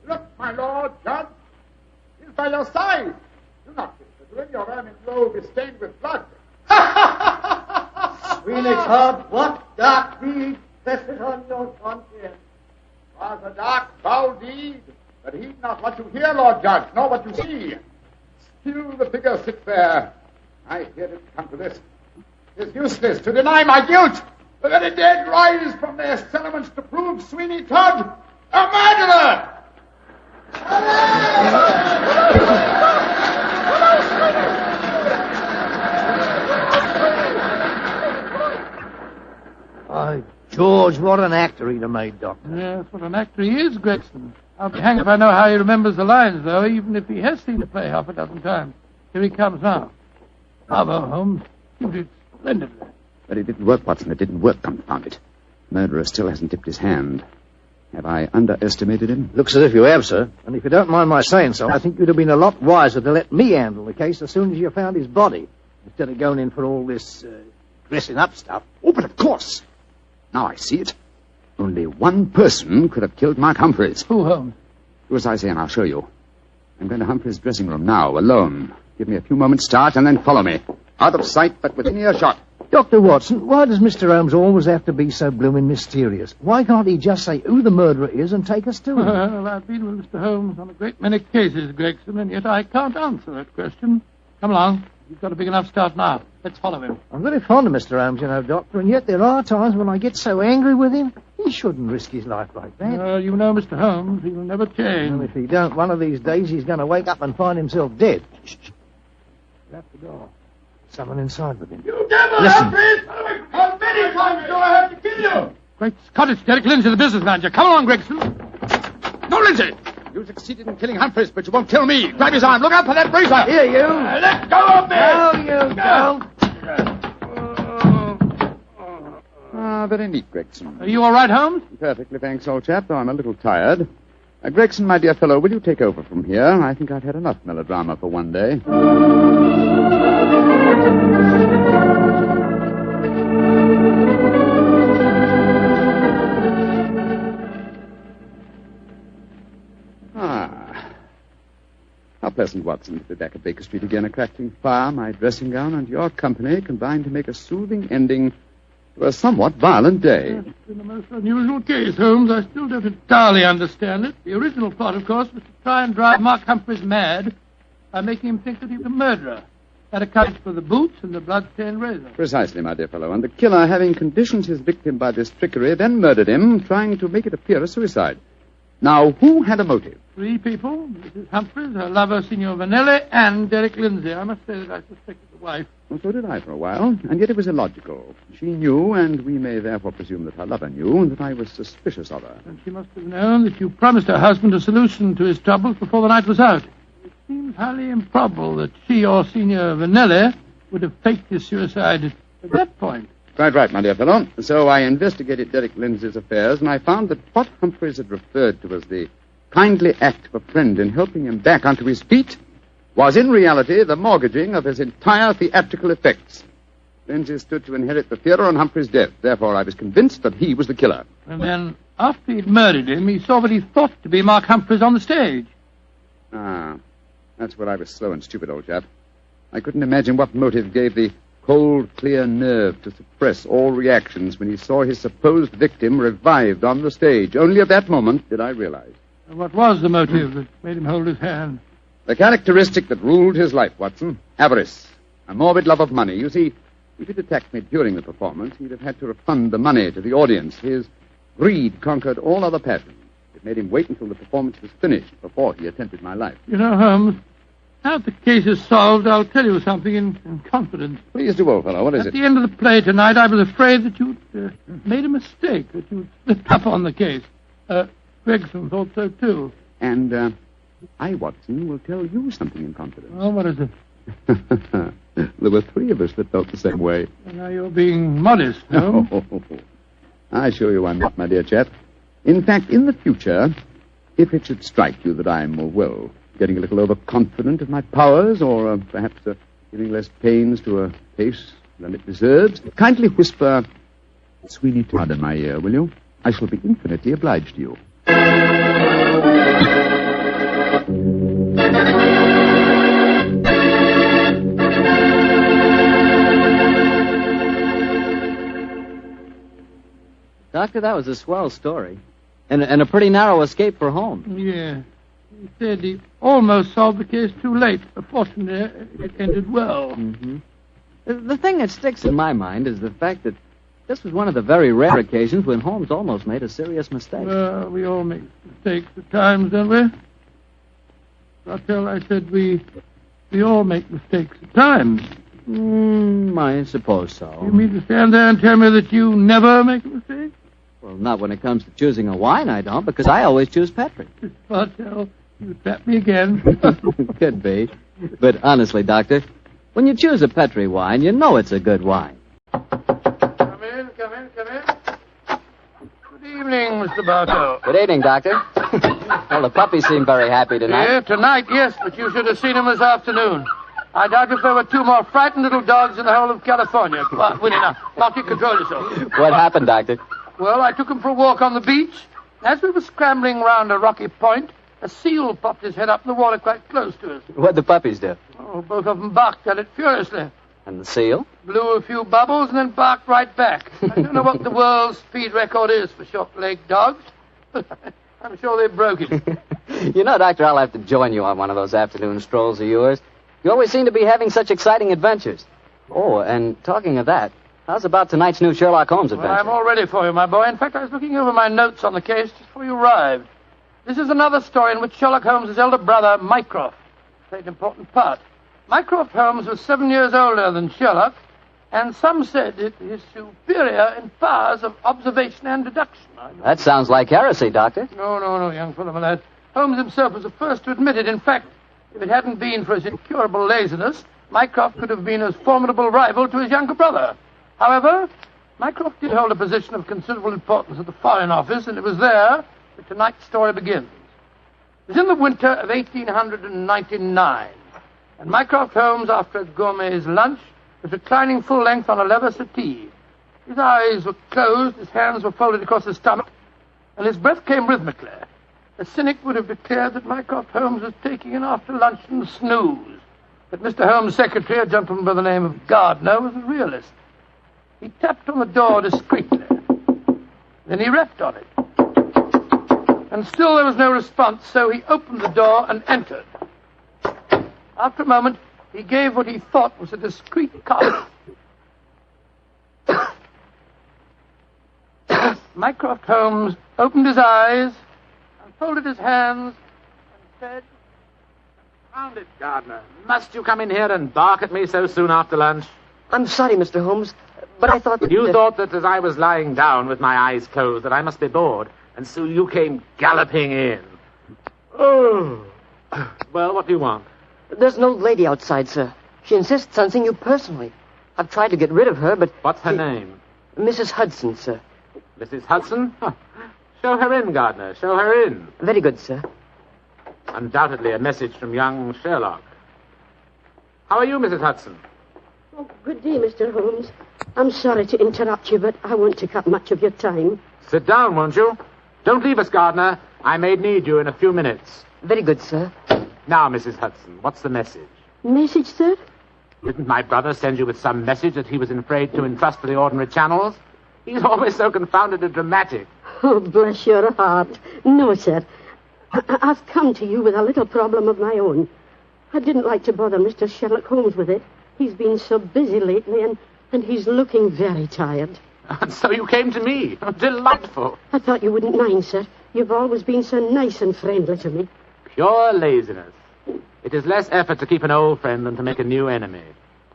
Look, my lord, Judge. He's by your side. Do not disagree. Your ermine robe is stained with blood. Sweeney Todd, what dark deed presses on your conscience? Was a dark, foul deed, but heed not what you hear, Lord Judge, nor what you see. Still the figure sits there. I hear it come to this. It is useless to deny my guilt. The very dead rise from their settlements to prove Sweeney Todd a murderer. By George, what an actor he'd have made, Doctor. Yes, what an actor he is, Gregson. I'll be hanged if I know how he remembers the lines, though, even if he has seen the play half a dozen times. Here he comes now. Bravo, Holmes. You did splendidly. But it didn't work, Watson. It didn't work, confound it. Murderer still hasn't dipped his hand. Have I underestimated him? Looks as if you have, sir. And if you don't mind my saying so, I think you'd have been a lot wiser to let me handle the case as soon as you found his body, instead of going in for all this dressing up stuff. Oh, but of course. Now I see it. Only one person could have killed Mark Humphreys. Who, Holmes? Do as I say, and I'll show you. I'm going to Humphreys' dressing room now, alone. Give me a few moments' start, and then follow me. Out of sight, but within earshot. Dr. Watson, why does Mr. Holmes always have to be so blooming mysterious? Why can't he just say who the murderer is and take us to him? Well, I've been with Mr. Holmes on a great many cases, Gregson, and yet I can't answer that question. Come along. You've got a big enough start now. Let's follow him. I'm very fond of Mr. Holmes, you know, Doctor, and yet there are times when I get so angry with him. He shouldn't risk his life like that. You know Mr. Holmes. He will never change. Well, if he don't, one of these days he's going to wake up and find himself dead. Shut the door. Someone inside with him. You devil, Listen. Humphreys! How many times do I have to kill you? Great Scottish, Derek Lindsay, the business manager. Come along, Gregson. No, Lindsay! You succeeded in killing Humphreys, but you won't kill me. Grab his arm. Look out for that razor. Here, you. Let go of me! No, you don't. Very neat, Gregson. Are you all right, Holmes? Perfectly, thanks, old chap, though I'm a little tired. Gregson, my dear fellow, will you take over from here? I think I've had enough melodrama for one day. How pleasant, Watson, to be back at Baker Street again, a crackling fire, my dressing gown, and your company combined to make a soothing ending to a somewhat violent day. It's been a most unusual case, Holmes. I still don't entirely understand it. The original plot, of course, was to try and drive Mark Humphreys mad by making him think that he was a murderer. That accounts for the boots and the blood-stained razor. Precisely, my dear fellow. And the killer, having conditioned his victim by this trickery, then murdered him, trying to make it appear a suicide. Now, who had a motive? 3 people. Mrs. Humphreys, her lover, Signor Vanelli, and Derek Lindsay. I must say that I suspected the wife. Well, so did I for a while, and yet it was illogical. She knew, and we may therefore presume that her lover knew, that I was suspicious of her. And she must have known that you promised her husband a solution to his troubles before the night was out. It seems highly improbable that she or Signor Vanelli would have faked his suicide at that point. Quite right, my dear fellow. So I investigated Derek Lindsay's affairs, and I found that what Humphreys had referred to as the kindly act of a friend in helping him back onto his feet was in reality the mortgaging of his entire theatrical effects. Lindsay stood to inherit the theatre on Humphrey's death. Therefore, I was convinced that he was the killer. And then, after he'd murdered him, he saw what he thought to be Mark Humphreys on the stage. Ah, that's where I was slow and stupid, old chap. I couldn't imagine what motive gave the cold, clear nerve to suppress all reactions when he saw his supposed victim revived on the stage. Only at that moment did I realize. And what was the motive that made him hold his hand? The characteristic that ruled his life, Watson. Avarice. A morbid love of money. You see, if he'd attacked me during the performance, he'd have had to refund the money to the audience. His greed conquered all other passions. It made him wait until the performance was finished before he attempted my life. You know, Holmes, now that the case is solved, I'll tell you something in confidence. Please do, old fellow. What is it? At the end of the play tonight, I was afraid that you'd made a mistake, that you'd slipped up on the case. Gregson thought so, too. And I, Watson, will tell you something in confidence. Oh, what is it? There were 3 of us that felt the same way. And now you're being modest, no? I assure you I'm not, my dear chap. In fact, in the future, if it should strike you that I'm, getting a little overconfident of my powers, or perhaps giving less pains to a case than it deserves, kindly whisper Sweeney Todd in my ear, will you? I shall be infinitely obliged to you. Doctor, that was a swell story. And a pretty narrow escape for Holmes. Yeah. He said he almost solved the case too late. Fortunately, it ended well. Mm-hmm. The thing that sticks in my mind is the fact that this was one of the very rare occasions when Holmes almost made a serious mistake. We all make mistakes at times, don't we? Raquel, I said we all make mistakes at times. I suppose so. You mean to stand there and tell me that you never make a mistake? Well, not when it comes to choosing a wine, I don't, because I always choose Petri. Raquel, you trap me again. Could be. But honestly, Doctor, when you choose a Petri wine, you know it's a good wine. Come in. Good evening, Mr. Bartow. Good evening, Doctor. Well, the puppies seem very happy tonight. Yeah, tonight, yes, but you should have seen them this afternoon. I doubt if there were 2 more frightened little dogs in the whole of California. Come on, Winnie, now you control yourself. What happened, Doctor? Well, I took them for a walk on the beach. As we were scrambling round a rocky point, a seal popped his head up in the water quite close to us. What'd the puppies do? Oh, both of them barked at it furiously. And the seal? Blew a few bubbles and then barked right back. I don't know what the world's speed record is for short-legged dogs. I'm sure they broke it. You know, Doctor, I'll have to join you on one of those afternoon strolls of yours. You always seem to be having such exciting adventures. Oh, and talking of that, how's about tonight's new Sherlock Holmes adventure? Well, I'm all ready for you, my boy. In fact, I was looking over my notes on the case just before you arrived. This is another story in which Sherlock Holmes' elder brother, Mycroft, played an important part. Mycroft Holmes was 7 years older than Sherlock, and some said it is superior in powers of observation and deduction. That sounds like heresy, Doctor. No, young fellow, my lad. Holmes himself was the first to admit it. In fact, if it hadn't been for his incurable laziness, Mycroft could have been a formidable rival to his younger brother. However, Mycroft did hold a position of considerable importance at the Foreign Office, and it was there that tonight's story begins. It was in the winter of 1899, and Mycroft Holmes, after a gourmet's lunch, was reclining full length on a leather settee. His eyes were closed, his hands were folded across his stomach, and his breath came rhythmically. A cynic would have declared that Mycroft Holmes was taking an after-luncheon snooze. But Mr. Holmes' secretary, a gentleman by the name of Gardner, was a realist. He tapped on the door discreetly. Then he rapped on it. And still there was no response, so he opened the door and entered. After a moment, he gave what he thought was a discreet comment. Mycroft Holmes opened his eyes and folded his hands and said, "Found it, Gardner. Must you come in here and bark at me so soon after lunch?" I'm sorry, Mr. Holmes, but I thought that... You thought that as I was lying down with my eyes closed that I must be bored, and so you came galloping in. Oh. Well, what do you want? There's an old lady outside, sir. She insists on seeing you personally. I've tried to get rid of her, but... What's her name? Mrs. Hudson, sir. Mrs. Hudson? Huh. Show her in, Gardner. Show her in. Very good, sir. Undoubtedly a message from young Sherlock. How are you, Mrs. Hudson? Oh, good day, Mr. Holmes. I'm sorry to interrupt you, but I won't take up much of your time. Sit down, won't you? Don't leave us, Gardner. I may need you in a few minutes. Very good, sir. Now, Mrs. Hudson, what's the message? Message, sir? Didn't my brother send you with some message that he was afraid to entrust to the ordinary channels? He's always so confounded and dramatic. Oh, bless your heart. No, sir. I've come to you with a little problem of my own. I didn't like to bother Mr. Sherlock Holmes with it. He's been so busy lately, and he's looking very tired. And so you came to me. Delightful. I thought you wouldn't mind, sir. You've always been so nice and friendly to me. Pure laziness. It is less effort to keep an old friend than to make a new enemy.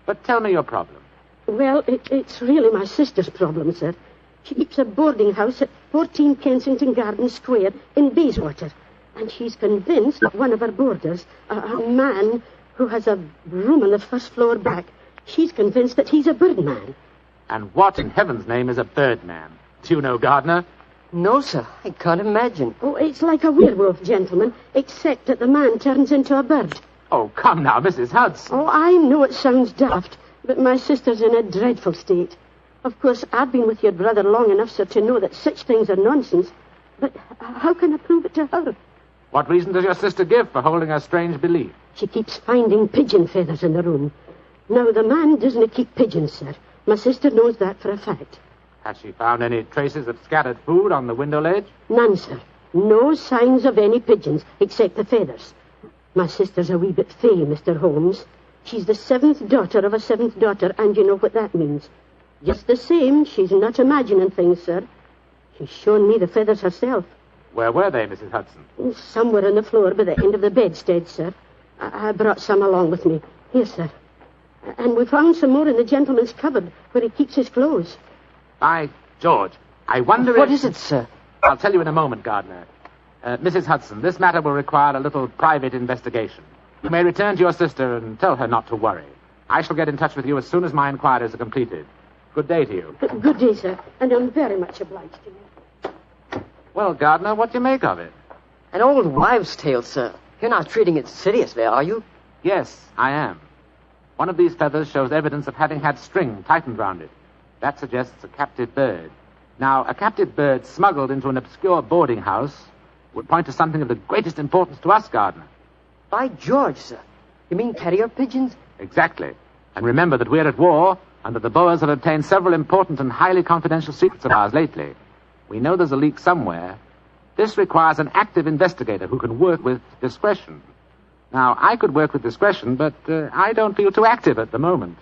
But tell me your problem. Well, it's really my sister's problem, sir. She keeps a boarding house at 14 Kensington Gardens Square in Bayswater. And she's convinced that one of her boarders, a man who has a room on the first floor back, she's convinced that he's a birdman. And what in heaven's name is a birdman? Do you know, Gardner? No, sir. I can't imagine. Oh, it's like a werewolf, gentlemen, except that the man turns into a bird. Oh, come now, Mrs. Hudson. Oh, I know it sounds daft, but my sister's in a dreadful state. Of course, I've been with your brother long enough, sir, to know that such things are nonsense. But how can I prove it to her? What reason does your sister give for holding a strange belief? She keeps finding pigeon feathers in the room. Now, the man doesn't keep pigeons, sir. My sister knows that for a fact. Has she found any traces of scattered food on the window ledge? None, sir. No signs of any pigeons, except the feathers. My sister's a wee bit fey, Mr. Holmes. She's the 7th daughter of a 7th daughter, and you know what that means. Just the same, she's not imagining things, sir. She's shown me the feathers herself. Where were they, Mrs. Hudson? Somewhere on the floor by the end of the bedstead, sir. I brought some along with me. Here, sir. And we found some more in the gentleman's cupboard where he keeps his clothes. By George, I wonder What is it, sir? I'll tell you in a moment, Gardner. Mrs. Hudson, this matter will require a little private investigation. You may return to your sister and tell her not to worry. I shall get in touch with you as soon as my inquiries are completed. Good day to you. Good day, sir, and I'm very much obliged to you. Well, Gardner, what do you make of it? An old wives' tale, sir. You're not treating it seriously, are you? Yes, I am. One of these feathers shows evidence of having had string tightened round it. That suggests a captive bird. Now, a captive bird smuggled into an obscure boarding house would point to something of the greatest importance to us, Gardner. By George, sir. You mean carrier pigeons? Exactly. And remember that we're at war, and that the Boers have obtained several important and highly confidential secrets of ours lately. We know there's a leak somewhere. This requires an active investigator who can work with discretion. Now, I could work with discretion, but I don't feel too active at the moment.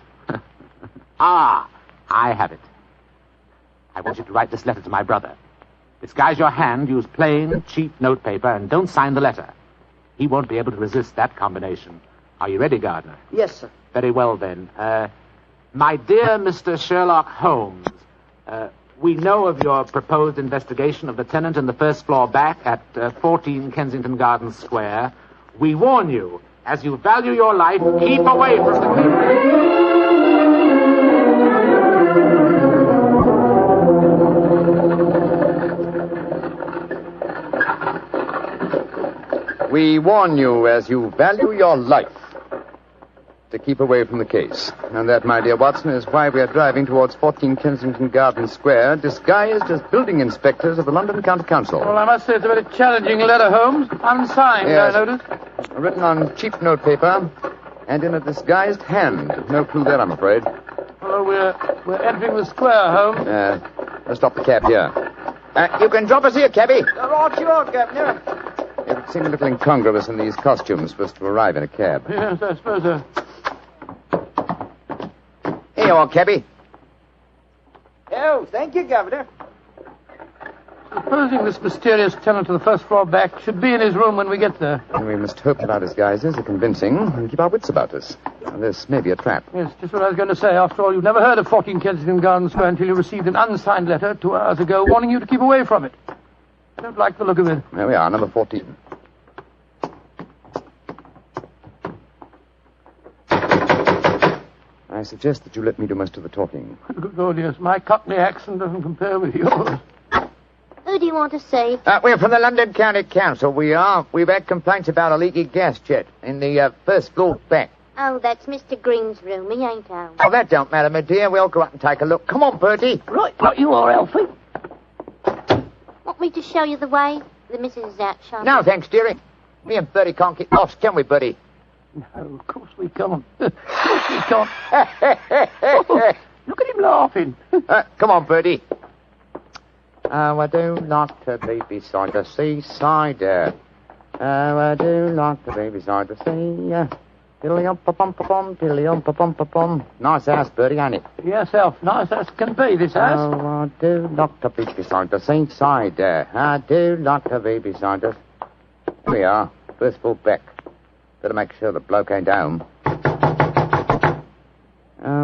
Ah, I have it. I want you to write this letter to my brother. Disguise your hand, use plain, cheap notepaper, and don't sign the letter. He won't be able to resist that combination. Are you ready, Gardner? Yes, sir. Very well, then. My dear Mr. Sherlock Holmes, we know of your proposed investigation of the tenant in the first floor back at 14 Kensington Gardens Square. We warn you, as you value your life, keep away from the... We warn you, as you value your life, to keep away from the case. And that, my dear Watson, is why we are driving towards 14 Kensington Gardens Square, disguised as building inspectors of the London County Council. Well, I must say it's a very challenging letter, Holmes. Unsigned, Yes. I notice. Written on cheap notepaper and in a disguised hand. No clue there, I'm afraid. Well, we're entering the square, Holmes. Let's stop the cab here. You can drop us here, cabby. Right you are, Governor. It would seem a little incongruous in these costumes for us to arrive in a cab. Yes, I suppose Here you are, cabby. Oh, thank you, Governor. Supposing this mysterious tenant of the first floor back should be in his room when we get there. We must hope that our disguises are convincing and keep our wits about us. This may be a trap. Yes, just what I was going to say. After all, you've never heard of 14 Kensington Gardens Square until you received an unsigned letter 2 hours ago warning you to keep away from it. I don't like the look of it. There we are, number 14. I suggest that you let me do most of the talking. Good Lord, yes. My Cockney accent doesn't compare with yours. Who do you want to see? We're from the London County Council, we are. We've had complaints about a leaky gas jet in the first floor back. Oh, that's Mr. Green's room. He ain't home. Oh, that don't matter, my dear. We'll go up and take a look. Come on, Bertie. Right you are, Alfie. Want me to show you the way? The missus is out shopping. No, thanks, dearie. Me and Bertie can't get lost, can we, Bertie? No, of course we can't. Of course we can't. Oh, look at him laughing. Come on, Bertie. Oh, I do like to be beside the seaside. Oh, I do like to be beside the sea. Piddly-um-pa-pum-pa-pum, piddly-um-pa-pum-pa-pum. Nice house, Bertie, ain't it? Yes, Elf. Nice as can be, this house. Oh, I do like to be beside the seaside. I do like to be beside the... Here we are. First floor back. Better make sure the bloke ain't home. Oh,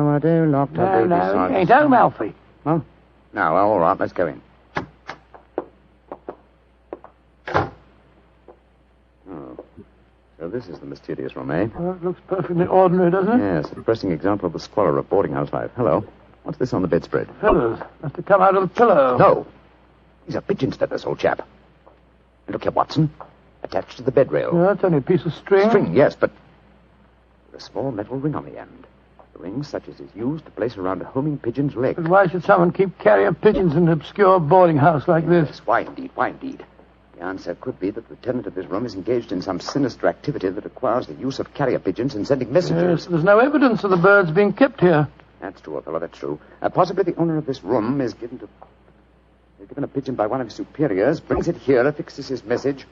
I do like to be beside... No, he ain't home, Alfie. Huh? No, well, all right, let's go in. Oh. So this is the mysterious room, eh? Well, it looks perfectly ordinary, doesn't it? Yes, a depressing example of the squalor of boarding house life. Hello. What's this on the bedspread? Feathers. Must have come out of the pillow. No. These are pigeons' feathers, old chap. And look here, Watson. Attached to the bed rail. No, it's only a piece of string. String, yes, but with a small metal ring on the end. A ring such as is used to place around a homing pigeon's leg. But why should someone keep carrier pigeons in an obscure boarding house like this? Yes, why indeed, why indeed? The answer could be that the tenant of this room is engaged in some sinister activity that requires the use of carrier pigeons in sending messages. Yes, there's no evidence of the birds being kept here. That's true, old fellow, that's true. Possibly the owner of this room is given a pigeon by one of his superiors, brings it here, affixes his message,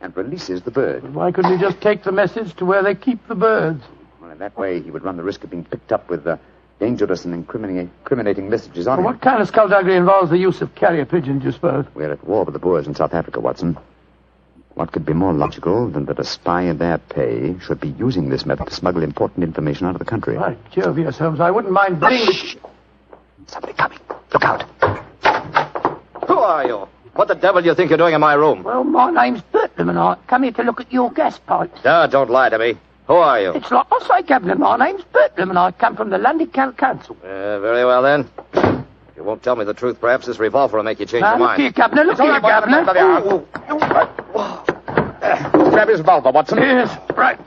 and releases the bird. But why couldn't he just take the message to where they keep the birds? Well, in that way, he would run the risk of being picked up with dangerous and incriminating messages on him. What kind of skullduggery involves the use of carrier pigeons, you suppose? We're at war with the Boers in South Africa, Watson. What could be more logical than that a spy in their pay should be using this method to smuggle important information out of the country? By Jove, yes, Holmes, I wouldn't mind being... Somebody coming. Look out. Who are you? What the devil do you think you're doing in my room? Well, my name's Bertram, and I come here to look at your gas pipes. Don't lie to me. Who are you? It's like I say, Governor, my name's Bertram, and I come from the London County Council. Very well, then. If you won't tell me the truth, perhaps this revolver will make you change your mind. Look here, Governor, look here, Governor. Grab his revolver, Watson. Yes, right.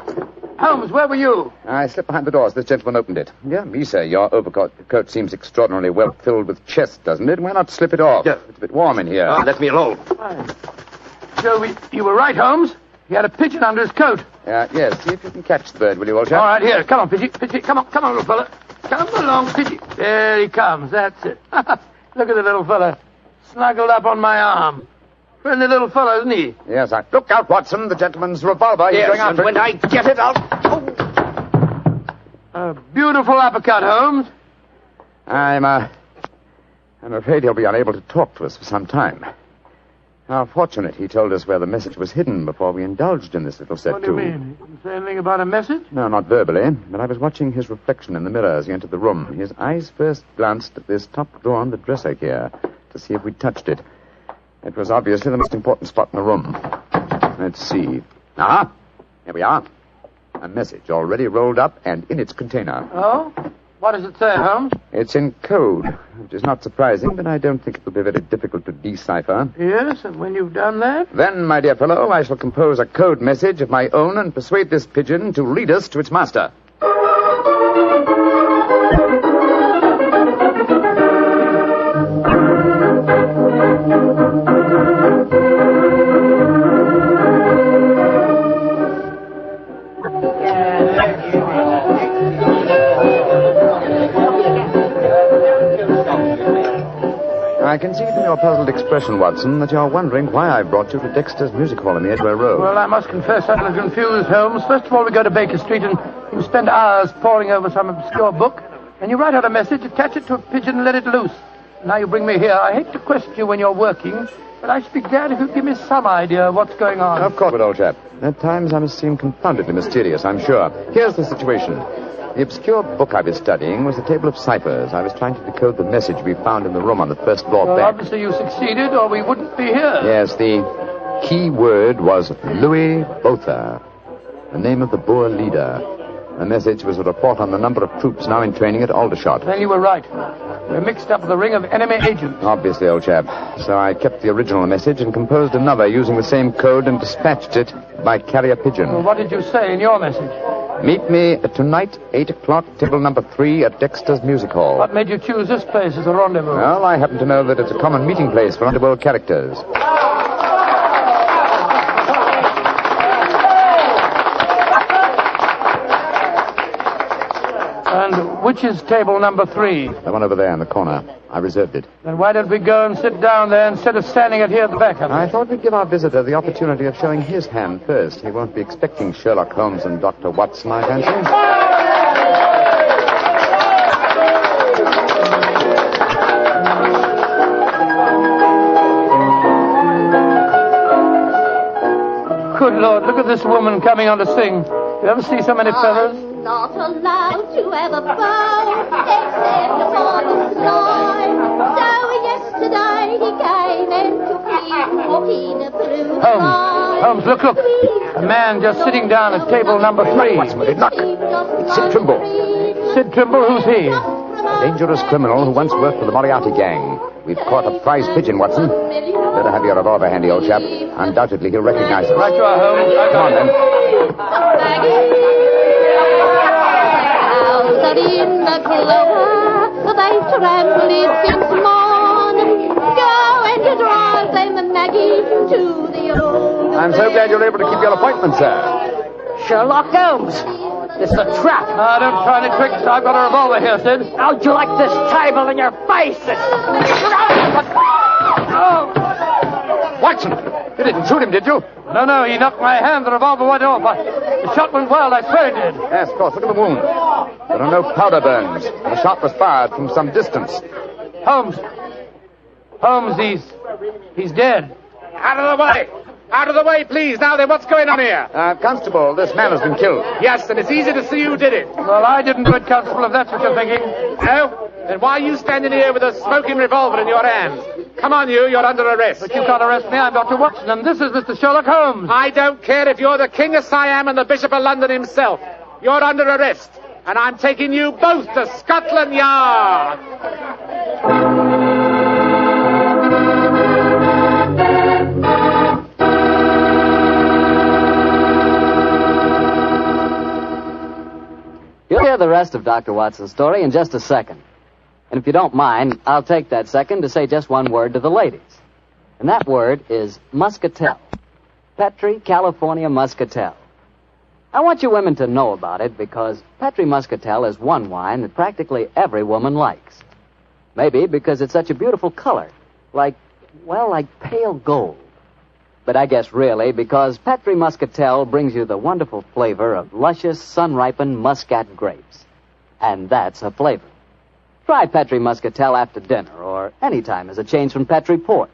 Holmes, where were you? I slipped behind the doors. This gentleman opened it. Yeah, me, sir. Your overcoat seems extraordinarily well filled with chest, doesn't it? Why not slip it off? Yeah. It's a bit warm in here. Let me alone. So you were right, Holmes. He had a pigeon under his coat. Yes. See if you can catch the bird, will you, old chap? All right, here. Come on, Pigeon. Come on, little fella. Come along, Pigeon. There he comes. That's it. Look at the little fella. Snuggled up on my arm. Friendly little fellow, isn't he? Yes, Look out, Watson. The gentleman's revolver. He's going after it. When I get it, I'll... A beautiful uppercut, Holmes. I'm afraid he'll be unable to talk to us for some time. How fortunate he told us where the message was hidden before we indulged in this little set, What do you mean? He didn't say anything about a message? No, not verbally, but I was watching his reflection in the mirror as he entered the room. His eyes first glanced at this top drawer on the dresser here to see if we'd touched it. It was obviously the most important spot in the room. Let's see. Ah, here we are. A message already rolled up and in its container. Oh? What does it say, Holmes? It's in code, which is not surprising, but I don't think it will be very difficult to decipher. Yes, and when you've done that? Then, my dear fellow, I shall compose a code message of my own and persuade this pigeon to lead us to its master. I can see from your puzzled expression, Watson, that you're wondering why I brought you to Dexter's Music Hall in the Edgware Road. Well, I must confess I'm a little confused, Holmes. First of all, we go to Baker Street and you spend hours poring over some obscure book. Then you write out a message, attach it to a pigeon, and let it loose. Now you bring me here. I hate to question you when you're working, but I should be glad if you'd give me some idea of what's going on. Of course, old chap. At times I must seem confoundedly mysterious, I'm sure. Here's the situation. The obscure book I was studying was the table of ciphers. I was trying to decode the message we found in the room on the first floor Well, back. obviously you succeeded, or we wouldn't be here. Yes, the key word was Louis Botha, the name of the Boer leader. The message was a report on the number of troops now in training at Aldershot. Then you were right. We're mixed up with a ring of enemy agents. Obviously, old chap. So I kept the original message and composed another using the same code and dispatched it by carrier pigeon. Well, what did you say in your message? Meet me tonight, 8 o'clock, table number 3 at Dexter's Music Hall. What made you choose this place as a rendezvous? Well, I happen to know that it's a common meeting place for underworld characters. And which is table number 3? The one over there in the corner. I reserved it. Then why don't we go and sit down there instead of standing it here at the back of it? I thought we'd give our visitor the opportunity of showing his hand first. He won't be expecting Sherlock Holmes and Dr. Watson, I fancy. Good Lord, look at this woman coming on to sing. You ever see so many feathers? I'm not allowed to have a bow except upon the sly. So yesterday he came and took me walking through the night. Holmes, look. A man just sitting down at table number 3. Look, it's Sid Trimble. Sid Trimble, who's he? A dangerous criminal who once worked for the Moriarty gang. We've caught a prize pigeon, Watson. Better have your revolver handy, old chap. Undoubtedly he'll recognize it. Right you are, Holmes. Come on, then. Out in the clover, they tremble since morn. Go and drive them, Maggie, to the old. I'm so glad you're able to keep your appointment, sir. Sherlock Holmes. It's a trap. Don't try any tricks. I've got a revolver here, Sid. How'd you like this table in your face? Watson, you didn't shoot him, did you? No, he knocked my hand. The revolver went off. The shot went wild. I swear it did. Yes, of course. Look at the wound. There are no powder burns. The shot was fired from some distance. Holmes, he's dead. Out of the way! Out of the way, please. Now then, what's going on here? Constable, this man has been killed. Yes, and it's easy to see who did it. Well, I didn't do it, Constable, if that's what you're thinking. No? Then why are you standing here with a smoking revolver in your hand? Come on, you're under arrest. But you can't arrest me. I'm Dr. Watson, and this is Mr. Sherlock Holmes. I don't care if you're the King of Siam and the Bishop of London himself. You're under arrest, and I'm taking you both to Scotland Yard. You'll hear the rest of Dr. Watson's story in just a second. And if you don't mind, I'll take that second to say just one word to the ladies. And that word is muscatel. Petri California Muscatel. I want you women to know about it because Petri Muscatel is one wine that practically every woman likes. Maybe because it's such a beautiful color, like pale gold. But I guess really because Petri Muscatel brings you the wonderful flavor of luscious, sun-ripened Muscat grapes. And that's a flavor. Try Petri Muscatel after dinner or any time as a change from Petri port.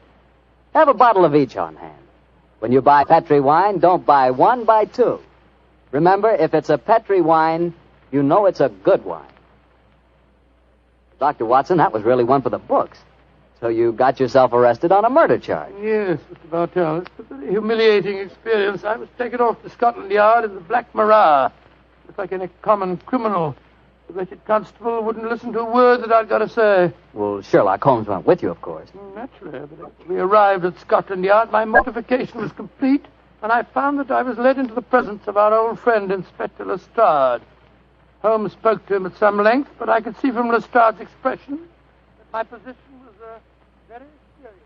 Have a bottle of each on hand. When you buy Petri wine, don't buy one, buy two. Remember, if it's a Petri wine, you know it's a good wine. Dr. Watson, that was really one for the books. So you got yourself arrested on a murder charge. Yes, Mr. Bartell. It's a very humiliating experience. I was taken off to Scotland Yard in the Black Marat. Just like any common criminal. The wretched constable wouldn't listen to a word that I'd got to say. Well, Sherlock Holmes went with you, of course. Naturally, but when we arrived at Scotland Yard, my mortification was complete, and I found that I was led into the presence of our old friend, Inspector Lestrade. Holmes spoke to him at some length, but I could see from Lestrade's expression that my position was very serious.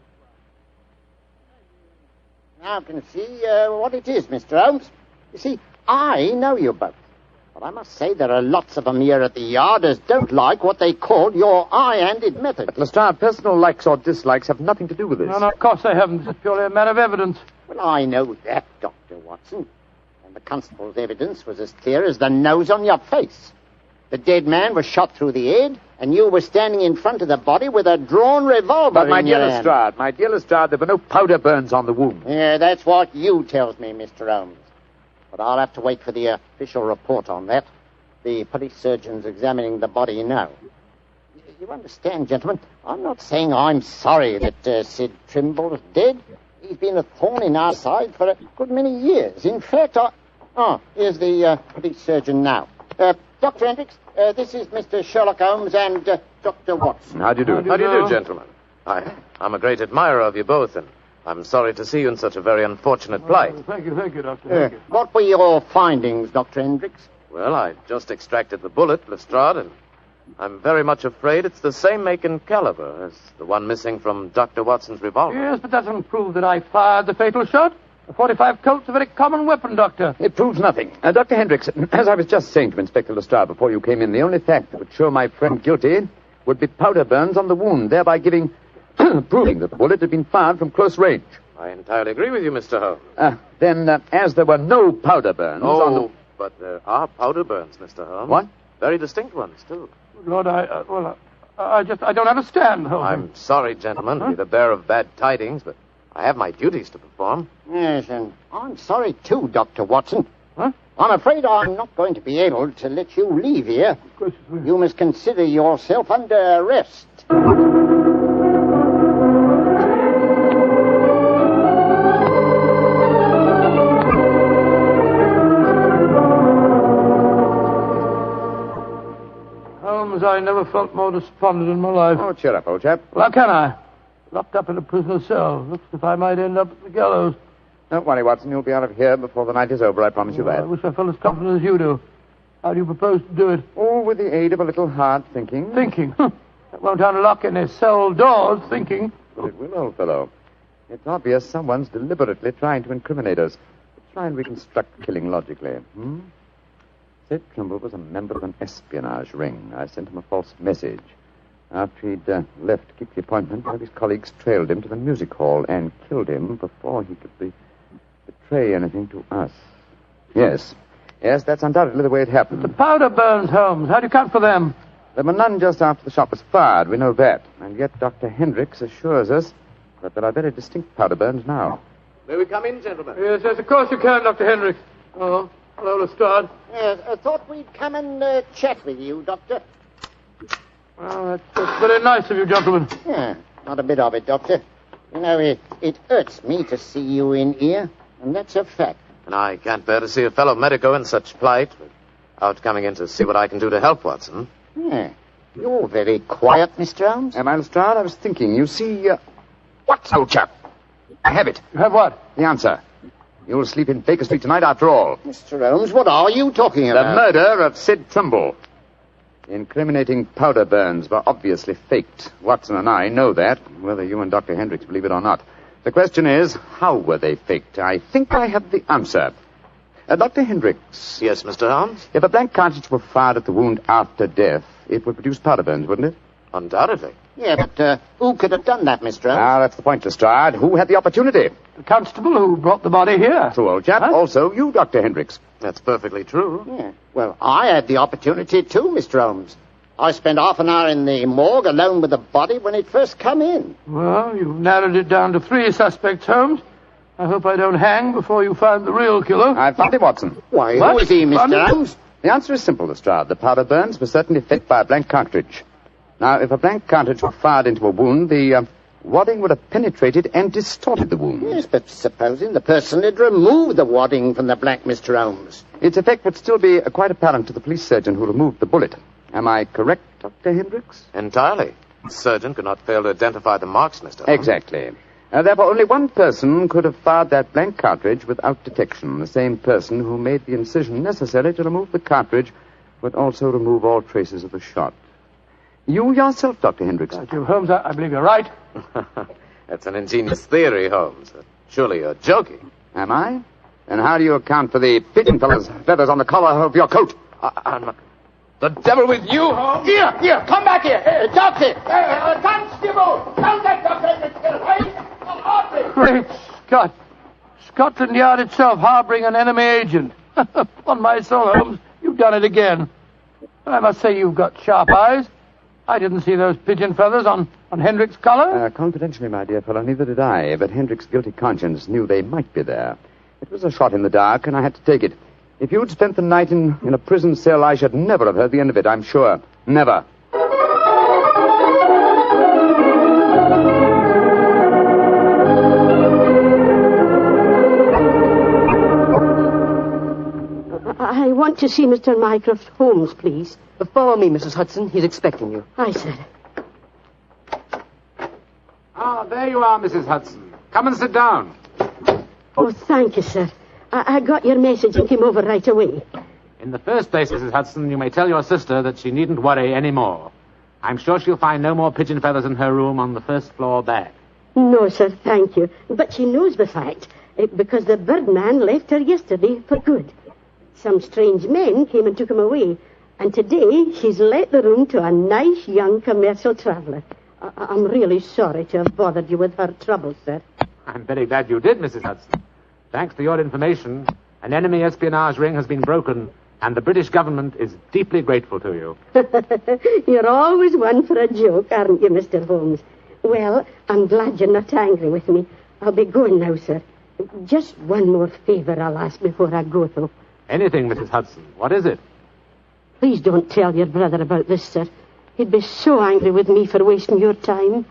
Now I can see what it is, Mr. Holmes. You see, I know you both. But I must say there are lots of them here at the Yard as don't like what they call your high-handed method. But, Lestrade, personal likes or dislikes have nothing to do with this. No, of course they haven't. It's purely a matter of evidence. Well, I know that, Dr. Watson. And the constable's evidence was as clear as the nose on your face. The dead man was shot through the head, and you were standing in front of the body with a drawn revolver But my in your dear hand. Lestrade, there were no powder burns on the wound. Yeah, that's what you tells me, Mr. Holmes. But I'll have to wait for the official report on that. The police surgeon's examining the body now. You understand, gentlemen, I'm not saying I'm sorry that Sid Trimble's dead. He's been a thorn in our side for a good many years. In fact, here's the police surgeon now. Dr. Hendricks, this is Mr. Sherlock Holmes and Dr. Watson. How do you do? How do you do, gentlemen? I'm a great admirer of you both, and I'm sorry to see you in such a very unfortunate plight. Thank you, Doctor. Thank you. What were your findings, Dr. Hendricks? Well, I just extracted the bullet, Lestrade, and I'm very much afraid it's the same make and caliber as the one missing from Dr. Watson's revolver. Yes, but that doesn't prove that I fired the fatal shot. A .45 Colt's a very common weapon, Doctor. It proves nothing. Dr. Hendricks, as I was just saying to Inspector Lestrade before you came in, the only fact that would show my friend guilty would be powder burns on the wound, thereby proving that the bullet had been fired from close range. I entirely agree with you, Mr. Holmes. Then, as there were no powder burns on the... But there are powder burns, Mr. Holmes. What? Very distinct ones, too. Lord, I don't understand, Holmes. I'm sorry, gentlemen, to be the bearer of bad tidings, but I have my duties to perform. Yes, and I'm sorry, too, Dr. Watson. Huh? I'm afraid I'm not going to be able to let you leave here. You must consider yourself under arrest. Holmes, I never felt more despondent in my life. Oh, cheer up, old chap. Well, how can I? Locked up in a prisoner's cell. Looks as if I might end up at the gallows. Don't worry, Watson. You'll be out of here before the night is over, I promise you that. I wish I felt as confident as you do. How do you propose to do it? Oh, with the aid of a little hard thinking. Thinking? That won't unlock any cell doors, thinking. But it will, old fellow. It's obvious someone's deliberately trying to incriminate us. Let's try and reconstruct killing logically. Sid Trimble was a member of an espionage ring. I sent him a false message. After he'd left to keep the appointment, one of his colleagues trailed him to the music hall and killed him before he could betray anything to us. Yes, that's undoubtedly the way it happened. The powder burns, Holmes. How do you account for them? There were none just after the shot was fired. We know that. And yet Dr. Hendricks assures us that there are very distinct powder burns now. May we come in, gentlemen? Yes, of course you can, Dr. Hendricks. Oh, hello, Lestrade. Yes, I thought we'd come and chat with you, Doctor. Well, that's very nice of you, gentlemen. Yeah, not a bit of it, Doctor. You know, it hurts me to see you in here, and that's a fact. And I can't bear to see a fellow medico in such plight, without coming in to see what I can do to help, Watson. Yeah. You're very quiet, Mr. Holmes. Am I, Lestrade? I was thinking. You see, What, old chap? I have it. You have what? The answer. You'll sleep in Baker Street tonight after all. Mr. Holmes, what are you talking about? The murder of Sid Trimble. The incriminating powder burns were obviously faked. Watson and I know that, whether you and Dr. Hendricks believe it or not. The question is, how were they faked? I think I have the answer. Dr. Hendricks. Yes, Mr. Holmes? If a blank cartridge were fired at the wound after death, it would produce powder burns, wouldn't it? Undoubtedly. Yeah, but who could have done that, Mr. Holmes? Ah, that's the point, Lestrade. Who had the opportunity? The constable who brought the body here. True, old chap. Huh? Also, you, Dr. Hendricks. That's perfectly true. Yeah. Well, I had the opportunity too, Mr. Holmes. I spent half an hour in the morgue alone with the body when it first come in. Well, you've narrowed it down to 3 suspects, Holmes. I hope I don't hang before you find the real killer. I found him, Watson. Why, who is he, Mr. Holmes? The answer is simple, Lestrade. The powder burns were certainly faked by a blank cartridge. Now, if a blank cartridge were fired into a wound, the wadding would have penetrated and distorted the wound. Yes, but supposing the person had removed the wadding from the blank, Mr. Holmes. Its effect would still be quite apparent to the police surgeon who removed the bullet. Am I correct, Dr. Hendricks? Entirely. The surgeon could not fail to identify the marks, Mr. Holmes. Exactly. Therefore, only one person could have fired that blank cartridge without detection. The same person who made the incision necessary to remove the cartridge would also remove all traces of the shot. You yourself, Dr. Hendricks. Holmes, I believe you're right. That's an ingenious theory, Holmes. Surely you're joking. Am I? And how do you account for the pigeon feathers on the collar of your coat? I'm not... The devil with you, Holmes! Here, come back here. Doctor! Constable! Tell that doctor to get away! Great Scott. Scotland Yard itself harboring an enemy agent. Upon my soul, Holmes, you've done it again. I must say you've got sharp eyes. I didn't see those pigeon feathers on Hendrick's collar. Confidentially, my dear fellow, neither did I, but Hendrick's guilty conscience knew they might be there. It was a shot in the dark, and I had to take it. If you'd spent the night in a prison cell, I should never have heard the end of it, I'm sure. Never. I want to see Mr. Mycroft Holmes, please. Follow me, Mrs. Hudson. He's expecting you. Aye, sir. Ah, there you are, Mrs. Hudson. Come and sit down. Oh, thank you, sir. I got your message and came over right away. In the first place, Mrs. Hudson, you may tell your sister that she needn't worry any more. I'm sure she'll find no more pigeon feathers in her room on the first floor back. No, sir, thank you. But she knows the fact, because the birdman left her yesterday for good. Some strange men came and took him away, and today she's let the room to a nice young commercial traveller. I'm really sorry to have bothered you with her troubles, sir. I'm very glad you did, Mrs. Hudson. Thanks to your information, an enemy espionage ring has been broken, and the British government is deeply grateful to you. You're always one for a joke, aren't you, Mr. Holmes? Well, I'm glad you're not angry with me. I'll be going now, sir. Just one more favour I'll ask before I go, though. Anything, Mrs. Hudson. What is it? Please don't tell your brother about this, sir. He'd be so angry with me for wasting your time.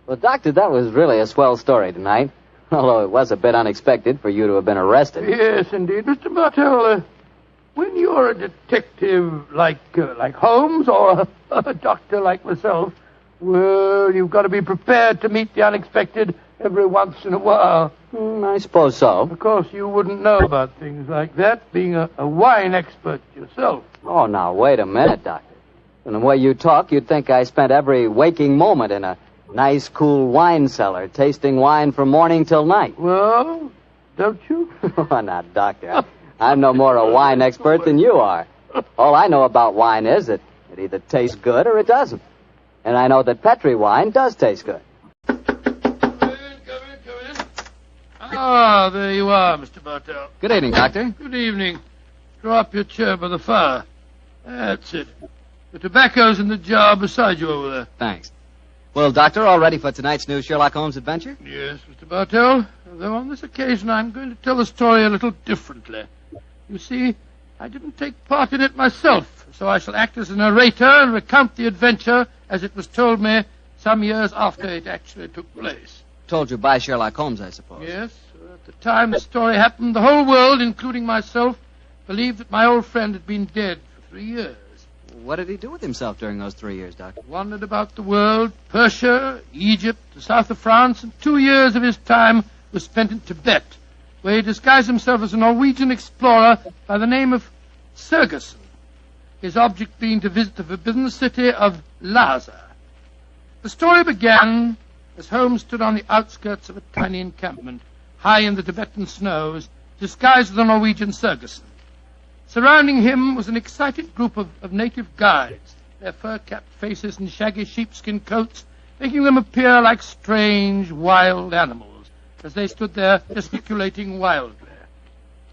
Well, Doctor, that was really a swell story tonight. Although it was a bit unexpected for you to have been arrested. Yes, indeed. Mr. Bartell, when you're a detective like Holmes or a doctor like myself, well, you've got to be prepared to meet the unexpected every once in a while. I suppose so. Of course, you wouldn't know about things like that, being a wine expert yourself. Oh, now, wait a minute, Doctor. From the way you talk, you'd think I spent every waking moment in a nice, cool wine cellar, tasting wine from morning till night. Well, don't you? Oh, now, Doctor, I'm no more a wine expert than you are. All I know about wine is that it either tastes good or it doesn't. And I know that Petri wine does taste good. Ah, there you are, Mr. Bartell. Good evening, Doctor. Good evening. Draw up your chair by the fire. That's it. The tobacco's in the jar beside you over there. Thanks. Well, Doctor, all ready for tonight's new Sherlock Holmes adventure? Yes, Mr. Bartell. Though on this occasion I'm going to tell the story a little differently. You see, I didn't take part in it myself, so I shall act as a narrator and recount the adventure as it was told me some years after it actually took place. Told you by Sherlock Holmes, I suppose. Yes. At the time the story happened, the whole world, including myself, believed that my old friend had been dead for 3 years. What did he do with himself during those 3 years, Doctor? Wandered about the world, Persia, Egypt, the south of France, and 2 years of his time was spent in Tibet, where he disguised himself as a Norwegian explorer by the name of Sergerson, his object being to visit the forbidden city of Lhasa. The story began as Holmes stood on the outskirts of a tiny encampment, high in the Tibetan snows, disguised as a Norwegian Sergerson. Surrounding him was an excited group of native guides, their fur-capped faces and shaggy sheepskin coats making them appear like strange, wild animals as they stood there gesticulating wildly.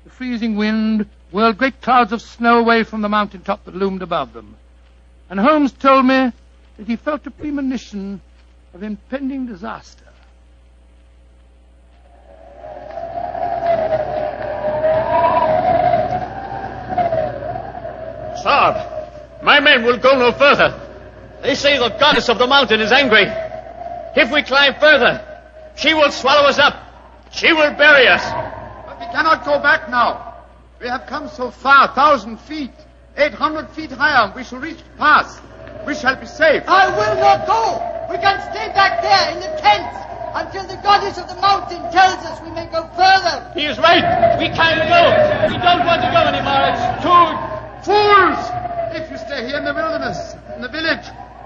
The freezing wind whirled great clouds of snow away from the mountaintop that loomed above them. And Holmes told me that he felt a premonition of impending disaster. Sir, my men will go no further. They say the goddess of the mountain is angry. If we climb further, she will swallow us up. She will bury us. But we cannot go back now. We have come so far, 1,000 feet, 800 feet higher. We shall reach the pass. We shall be safe. I will not go. We can stay back there in the tents until the goddess of the mountain tells us we may go further. He is right. We can't go. We don't want to go anymore. It's too... Fools! If you stay here in the wilderness, in the village,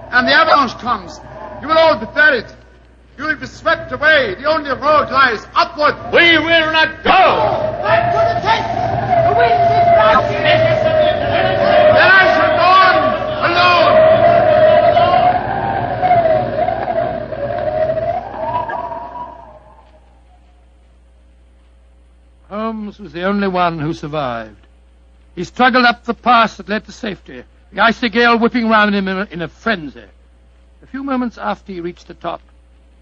and the avalanche comes, you will all be buried. You will be swept away. The only road lies upward. We will not go! Back to the tent! The wind is rising! Then I shall go on alone. was the only one who survived. He struggled up the pass that led to safety, the icy gale whipping round him in a frenzy. A few moments after he reached the top,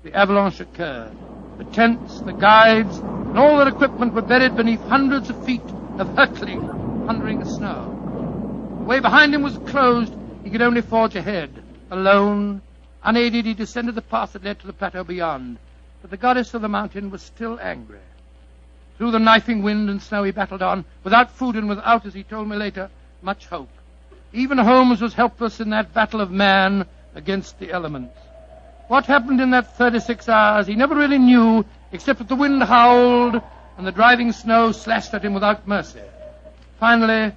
the avalanche occurred. The tents, the guides, and all their equipment were buried beneath hundreds of feet of hurtling, thundering snow. The way behind him was closed. He could only forge ahead. Alone, unaided, he descended the path that led to the plateau beyond. But the goddess of the mountain was still angry. Through the knifing wind and snow he battled on, without food and without, as he told me later, much hope. Even Holmes was helpless in that battle of man against the elements. What happened in that 36 hours he never really knew, except that the wind howled and the driving snow slashed at him without mercy. Finally,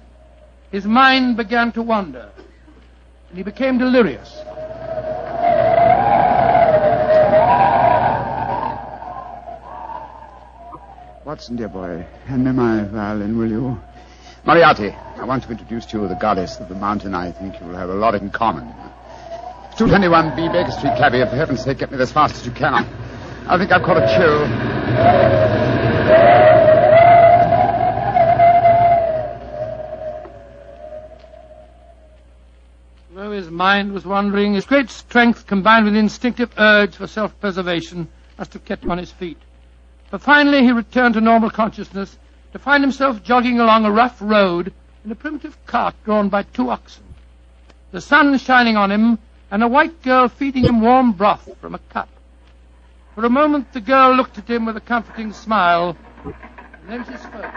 his mind began to wander, and he became delirious. Watson, dear boy, hand me my violin, will you? Moriarty, I want to introduce to you the goddess of the mountain. I think you will have a lot in common. 221B Baker Street, cabby. For heaven's sake, get me as fast as you can. I think I've caught a chill. Though his mind was wandering, his great strength combined with instinctive urge for self-preservation must have kept him on his feet. But finally he returned to normal consciousness to find himself jogging along a rough road in a primitive cart drawn by 2 oxen. The sun shining on him, and a white girl feeding him warm broth from a cup. For a moment the girl looked at him with a comforting smile, and then she spoke.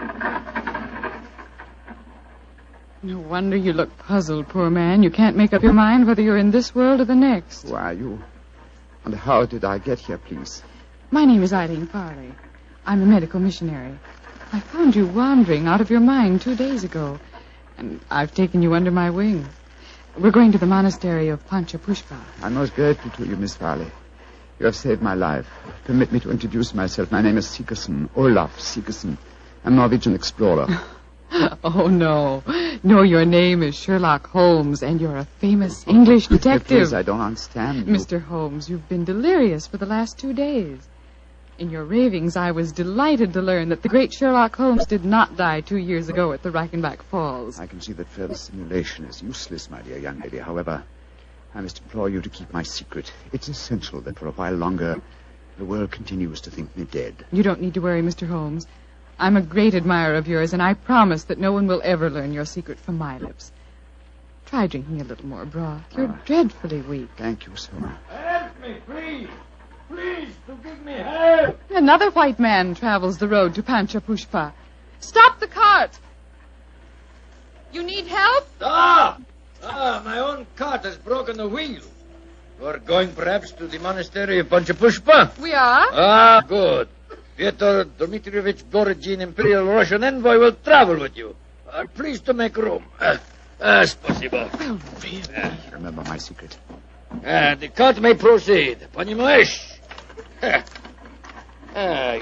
No wonder you look puzzled, poor man. You can't make up your mind whether you're in this world or the next. Who are you? And how did I get here, please? My name is Eileen Farley. I'm a medical missionary. I found you wandering out of your mind 2 days ago, and I've taken you under my wing. We're going to the monastery of Panchapushpa. I'm most grateful to you, Miss Farley. You have saved my life. Permit me to introduce myself. My name is Sigerson, Olaf Sigerson. I'm a Norwegian explorer. Oh, no. No, your name is Sherlock Holmes, and you're a famous English detective. Please, I don't understand you. Mr. Holmes, you've been delirious for the last 2 days. In your ravings, I was delighted to learn that the great Sherlock Holmes did not die 2 years ago at the Reichenbach Falls. I can see that further simulation is useless, my dear young lady. However, I must implore you to keep my secret. It's essential that for a while longer the world continues to think me dead. You don't need to worry, Mr. Holmes. I'm a great admirer of yours, and I promise that no one will ever learn your secret from my lips. Try drinking a little more broth. You're dreadfully weak. Thank you, sir. Help me, please! Please, to give me help! Another white man travels the road to Panchapushpa. Stop the cart! You need help? Stop! My own cart has broken the wheel. You're going perhaps to the monastery of Panchapushpa? We are. Good. Pyotr Dmitrievich Borodin, Imperial Russian envoy, will travel with you. Please to make room. Спасибо. Well, really? Remember my secret. The cart may proceed. Понимаешь?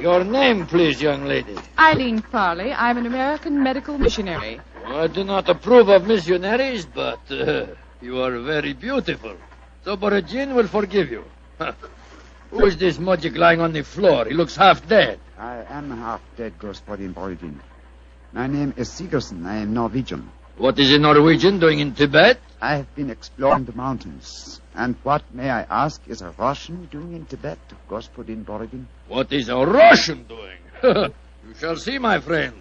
Your name, please, young lady. Eileen Farley. I'm an American medical missionary. I do not approve of missionaries, but you are very beautiful. So Borodin will forgive you. Who is this mujik lying on the floor? He looks half dead. I am half dead, Господин Borodin. My name is Sigerson. I am Norwegian. What is a Norwegian doing in Tibet? I have been exploring the mountains. And what, may I ask, is a Russian doing in Tibet, Господин Borodin? What is a Russian doing? You shall see, my friend.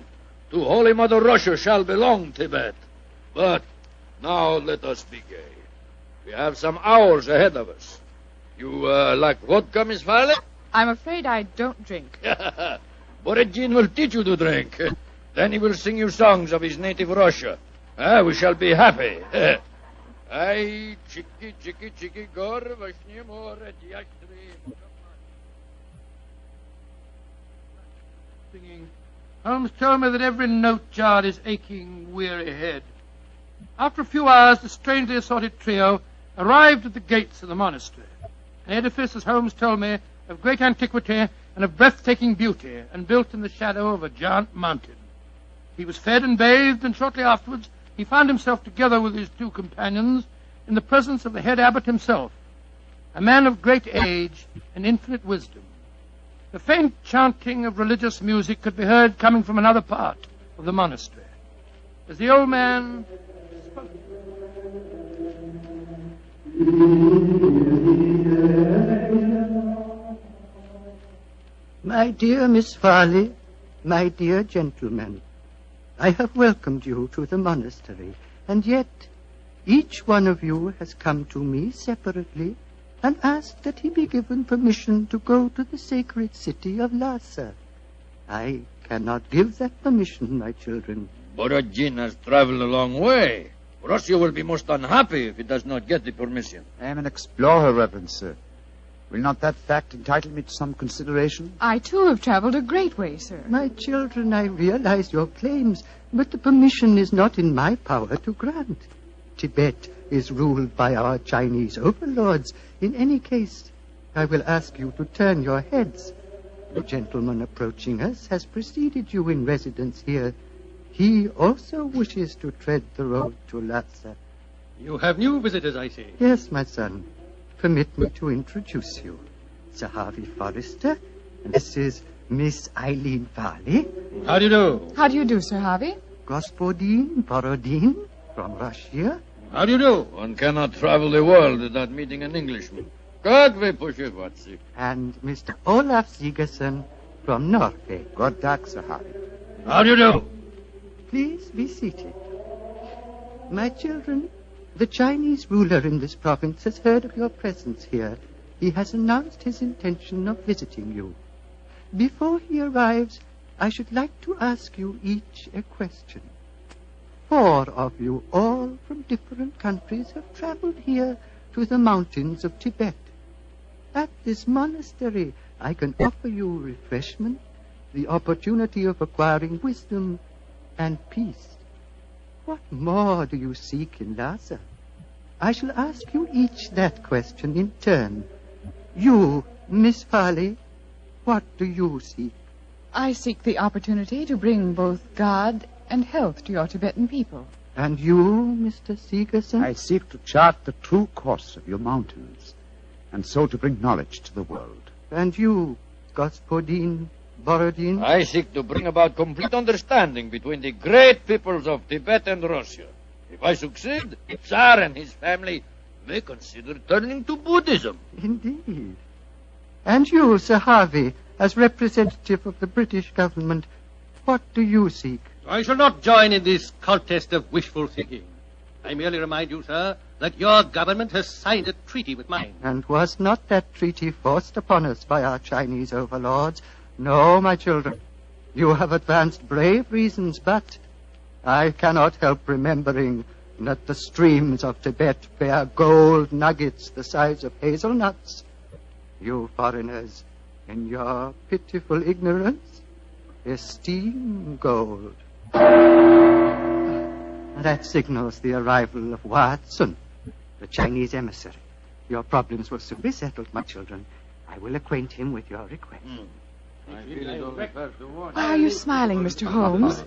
To Holy Mother Russia shall belong Tibet. But now let us be gay. We have some hours ahead of us. You like vodka, Miss Farley? I'm afraid I don't drink. Borodin will teach you to drink. Then he will sing you songs of his native Russia. We shall be happy. Ay, chiki, chiki, chiki, gor, vashni, more, dyastri. Singing. Holmes told me that every note jarred his aching, weary head. After a few hours, the strangely assorted trio arrived at the gates of the monastery. An edifice, as Holmes told me, of great antiquity and of breathtaking beauty, and built in the shadow of a giant mountain. He was fed and bathed, and shortly afterwards he found himself together with his 2 companions in the presence of the head abbot himself, a man of great age and infinite wisdom. The faint chanting of religious music could be heard coming from another part of the monastery. As the old man spoke. My dear Miss Farley, my dear gentlemen, I have welcomed you to the monastery, and yet each one of you has come to me separately and asked that he be given permission to go to the sacred city of Lhasa. I cannot give that permission, my children. Borodin has traveled a long way. Russia will be most unhappy if he does not get the permission. I am an explorer, Reverend Sir. Will not that fact entitle me to some consideration? I, too, have traveled a great way, sir. My children, I realize your claims, but the permission is not in my power to grant. Tibet is ruled by our Chinese overlords. In any case, I will ask you to turn your heads. The gentleman approaching us has preceded you in residence here. He also wishes to tread the road to Lhasa. You have new visitors, I see. Yes, my son. Permit me to introduce you. Sir Harvey Forrester, and this is Miss Eileen Farley. How do you do? How do you do, Sir Harvey? Gospodin Borodin from Russia. How do you do? One cannot travel the world without meeting an Englishman. God we push it, Watsi. And Mr. Olaf Sigerson from Norway. God dag, Sir Harvey. How do you do? Please be seated. My children, the Chinese ruler in this province has heard of your presence here. He has announced his intention of visiting you. Before he arrives, I should like to ask you each a question. 4 of you, all from different countries, have traveled here to the mountains of Tibet. At this monastery, I can offer you refreshment, the opportunity of acquiring wisdom and peace. What more do you seek in Lhasa? I shall ask you each that question in turn. You, Miss Farley, what do you seek? I seek the opportunity to bring both God and health to your Tibetan people. And you, Mr. Sigerson? I seek to chart the true course of your mountains, and so to bring knowledge to the world. And you, Gospodin Borodin? I seek to bring about complete understanding between the great peoples of Tibet and Russia. If I succeed, the Tsar and his family may consider turning to Buddhism. Indeed. And you, Sir Harvey, as representative of the British government, what do you seek? I shall not join in this contest of wishful thinking. I merely remind you, sir, that your government has signed a treaty with mine. And was not that treaty forced upon us by our Chinese overlords? No, my children. You have advanced brave reasons, but I cannot help remembering that the streams of Tibet bear gold nuggets the size of hazelnuts. You foreigners, in your pitiful ignorance, esteem gold. That signals the arrival of Watson, the Chinese emissary. Your problems will soon be settled, my children. I will acquaint him with your request. Why are you smiling, Mr. Holmes?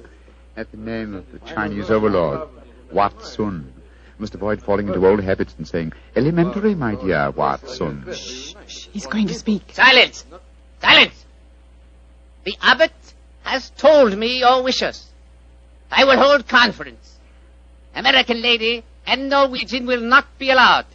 At the name of the Chinese overlord, Watson. Must avoid falling into old habits and saying, elementary, my dear Watson. Shh. He's going to speak. Silence! Silence! The abbot has told me your wishes. I will hold conference. American lady and Norwegian will not be allowed.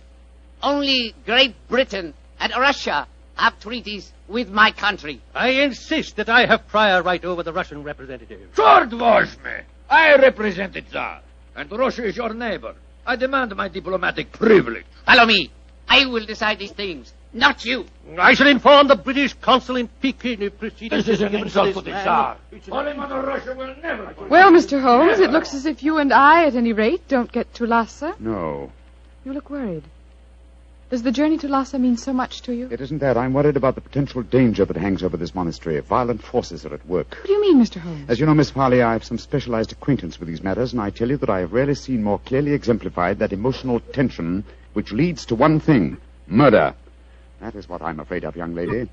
Only Great Britain and Russia have treaties with my country. I insist that I have prior right over the Russian representative. Short was me. I represent the Tsar, and Russia is your neighbor. I demand my diplomatic privilege. Follow me. I will decide these things, not you. I shall inform the British consul in Peking if proceedings... This is an insult to the Tsar. Holy Mother Russia will never... Well, Mr. Holmes, it looks as if you and I, at any rate, don't get to Lhasa. No. You look worried. Does the journey to Lhasa mean so much to you? It isn't that. I'm worried about the potential danger that hangs over this monastery. Violent forces are at work. What do you mean, Mr. Holmes? As you know, Miss Farley, I have some specialized acquaintance with these matters, and I tell you that I have rarely seen more clearly exemplified that emotional tension which leads to one thing, murder. That is what I'm afraid of, young lady.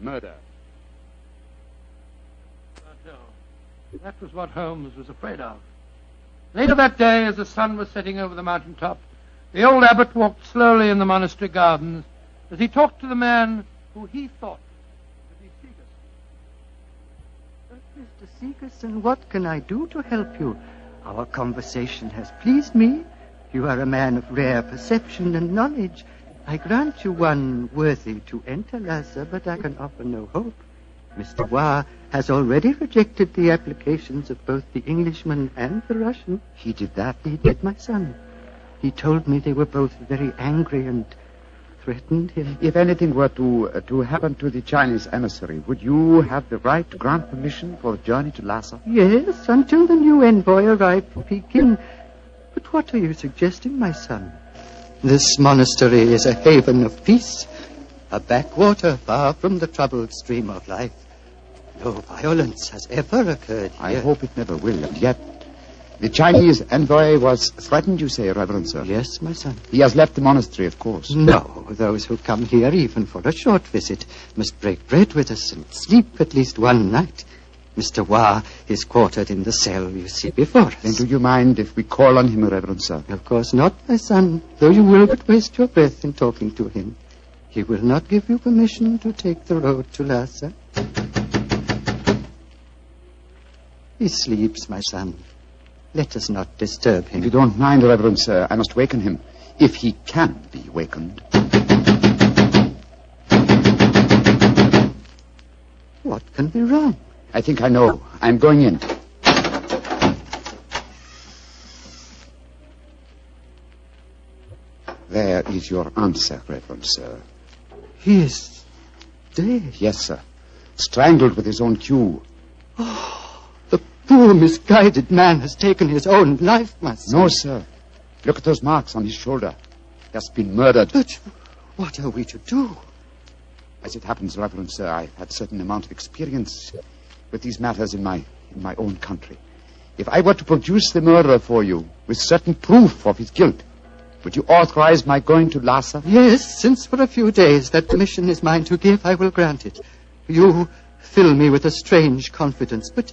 Murder. That was what Holmes was afraid of. Later that day, as the sun was setting over the mountaintop, the old abbot walked slowly in the monastery gardens as he talked to the man who he thought to be Sigerson. Mr. Segerson, what can I do to help you? Our conversation has pleased me. You are a man of rare perception and knowledge. I grant you one worthy to enter Lhasa, but I can offer no hope. Mr. Wa has already rejected the applications of both the Englishman and the Russian. He did that? He did, my son. He told me they were both very angry and threatened him. If anything were to happen to the Chinese emissary, would you have the right to grant permission for a journey to Lhasa? Yes, until the new envoy arrived from Peking. But what are you suggesting, my son? This monastery is a haven of peace, a backwater far from the troubled stream of life. No violence has ever occurred here. I hope it never will, and yet the Chinese envoy was threatened, you say, Reverend Sir? Yes, my son. He has left the monastery, of course. No, those who come here, even for a short visit, must break bread with us and sleep at least one night. Mr. Wa is quartered in the cell you see before us. Then do you mind if we call on him, Reverend Sir? Of course not, my son, though you will but waste your breath in talking to him. He will not give you permission to take the road to Lhasa. He sleeps, my son. Let us not disturb him. If you don't mind, Reverend Sir, I must waken him, if he can be wakened. What can be wrong? I think I know. I'm going in. There is your answer, Reverend Sir. He is dead. Yes, sir. Strangled with his own cue. Oh, the poor misguided man has taken his own life, my son. No, sir. Look at those marks on his shoulder. He has been murdered. But what are we to do? As it happens, Reverend Sir, I've had a certain amount of experience with these matters in my own country. If I were to produce the murderer for you with certain proof of his guilt, would you authorize my going to Lhasa? Yes, since for a few days that permission is mine to give, I will grant it. You fill me with a strange confidence, but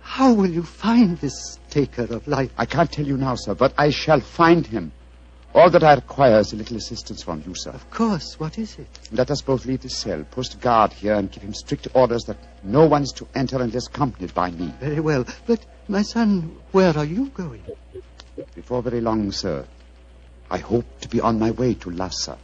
how will you find this taker of life? I can't tell you now, sir, but I shall find him. All that I require is a little assistance from you, sir. Of course. What is it? Let us both leave the cell, post a guard here, and give him strict orders that no one is to enter unless accompanied by me. Very well. But, my son, where are you going? Before very long, sir. I hope to be on my way to Lhasa.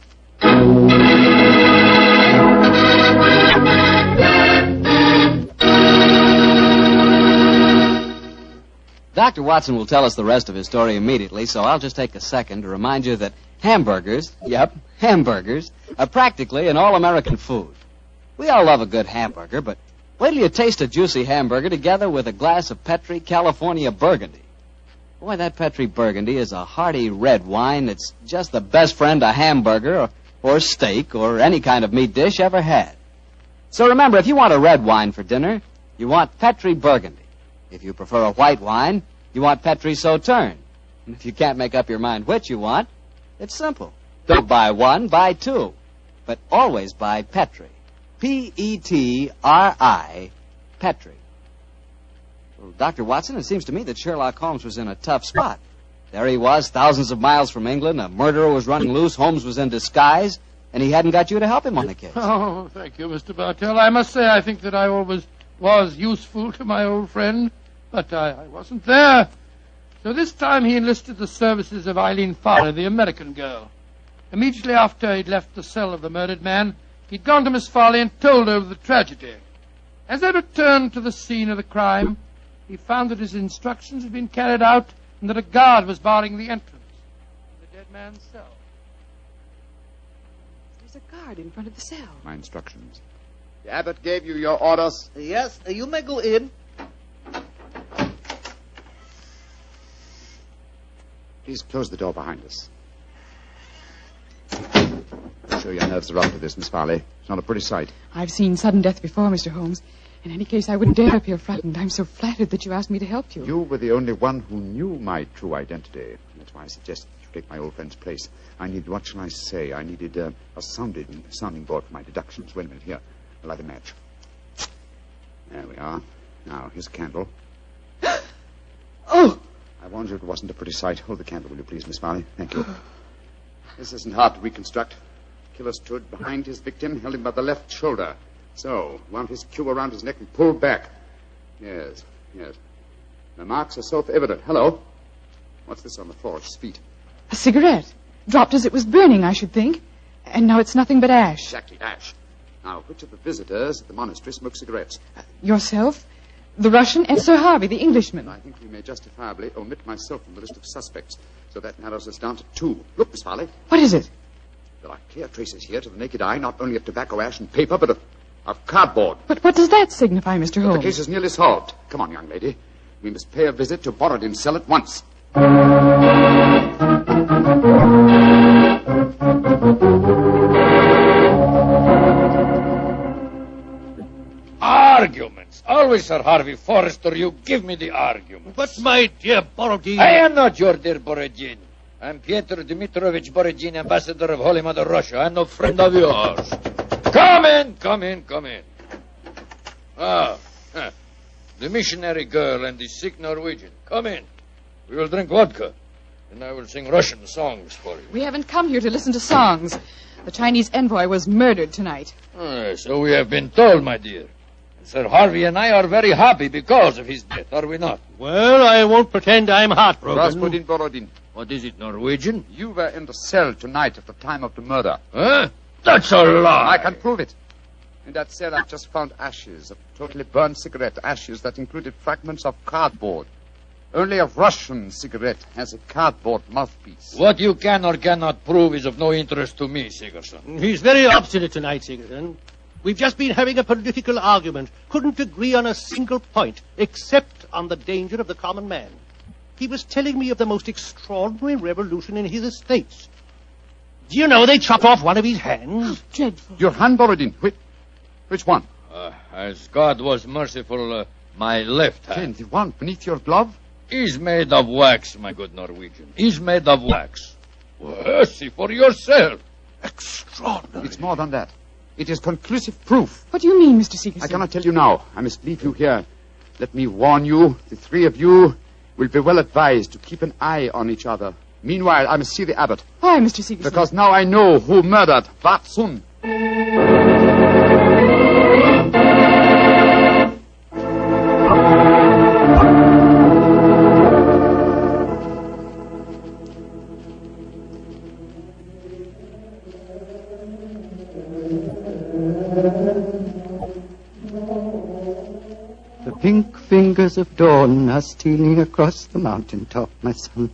Dr. Watson will tell us the rest of his story immediately, so I'll just take a second to remind you that hamburgers, hamburgers, are practically an all-American food. We all love a good hamburger, but wait till you taste a juicy hamburger together with a glass of Petri California Burgundy. Boy, that Petri Burgundy is a hearty red wine that's just the best friend a hamburger or steak or any kind of meat dish ever had. So remember, if you want a red wine for dinner, you want Petri Burgundy. If you prefer a white wine, you want Petri Sauterne. And if you can't make up your mind which you want, it's simple. Don't buy one, buy two. But always buy Petri. Petri, Petri. Well, Dr. Watson, it seems to me that Sherlock Holmes was in a tough spot. There he was, thousands of miles from England. A murderer was running loose. Holmes was in disguise. And he hadn't got you to help him on the case. Oh, thank you, Mr. Bartell. I must say I think that I always was useful to my old friend. But I wasn't there. So this time he enlisted the services of Eileen Farley, the American girl. Immediately after he'd left the cell of the murdered man, he'd gone to Miss Farley and told her of the tragedy. As they returned to the scene of the crime, he found that his instructions had been carried out and that a guard was barring the entrance to the dead man's cell. There's a guard in front of the cell. My instructions. The abbot gave you your orders. Yes, you may go in. Please close the door behind us. I'm sure your nerves are up to this, Miss Farley. It's not a pretty sight. I've seen sudden death before, Mr. Holmes. In any case, I wouldn't dare appear frightened. I'm so flattered that you asked me to help you. You were the only one who knew my true identity. That's why I suggested you take my old friend's place. I needed, what shall I say? I needed a sounding board for my deductions. Wait a minute, here. I'll light a match. There we are. Now, here's a candle. Oh! I warned you it wasn't a pretty sight. Hold the candle, will you please, Miss Farley? Thank you. This isn't hard to reconstruct. Killer stood behind his victim, held him by the left shoulder. So, wound his cue around his neck and pulled back. Yes, yes. The marks are self-evident. Hello. What's this on the floor at his feet? A cigarette. Dropped as it was burning, I should think. And now it's nothing but ash. Exactly, ash. Now, which of the visitors at the monastery smoke cigarettes? Yourself, the Russian, and Sir Harvey, the Englishman. I think we may justifiably omit myself from the list of suspects, so that narrows us down to 2. Look, Miss Farley. What is it? There are clear traces here to the naked eye, not only of tobacco ash and paper, but of cardboard. But what does that signify, Mr. Holmes? The case is nearly solved. Come on, young lady. We must pay a visit to Borodin's cell at once. Arguments. Always, Sir Harvey Forrester, you give me the arguments. But, my dear Borodin... I am not your dear Borodin. I'm Pyotr Dmitrovich Borodin, ambassador of Holy Mother Russia. I'm no friend of yours. Come in, come in, come in. The missionary girl and the sick Norwegian. Come in. We will drink vodka, and I will sing Russian songs for you. We haven't come here to listen to songs. The Chinese envoy was murdered tonight. So we have been told, my dear. Sir Harvey and I are very happy because of his death, are we not? Well, I won't pretend I'm heartbroken. Rasputin Borodin. What is it, Norwegian? You were in the cell tonight at the time of the murder. Huh? That's a lie. I can prove it. In that cell, I've just found ashes of totally burned cigarette ashes that included fragments of cardboard. Only a Russian cigarette has a cardboard mouthpiece. What you can or cannot prove is of no interest to me, Sigerson. He's very obstinate tonight, Sigerson. We've just been having a political argument. Couldn't agree on a single point, except on the danger of the common man. He was telling me of the most extraordinary revolution in his estates. Do you know they chopped off one of his hands? Dreadful. Your hand, Borodin. Which one? As God was merciful, my left hand. The one beneath your glove? Is made of wax, my good Norwegian. Is made of wax. Well, see for yourself. Extraordinary. It's more than that. It is conclusive proof. What do you mean, Mr. Sigerson? I cannot tell you now. I must leave you here. Let me warn you, the 3 of you will be well advised to keep an eye on each other. Meanwhile, I must see the abbot. Why, Mr. Sigerson? Because now I know who murdered Watson. The pink fingers of dawn are stealing across the mountaintop, my son.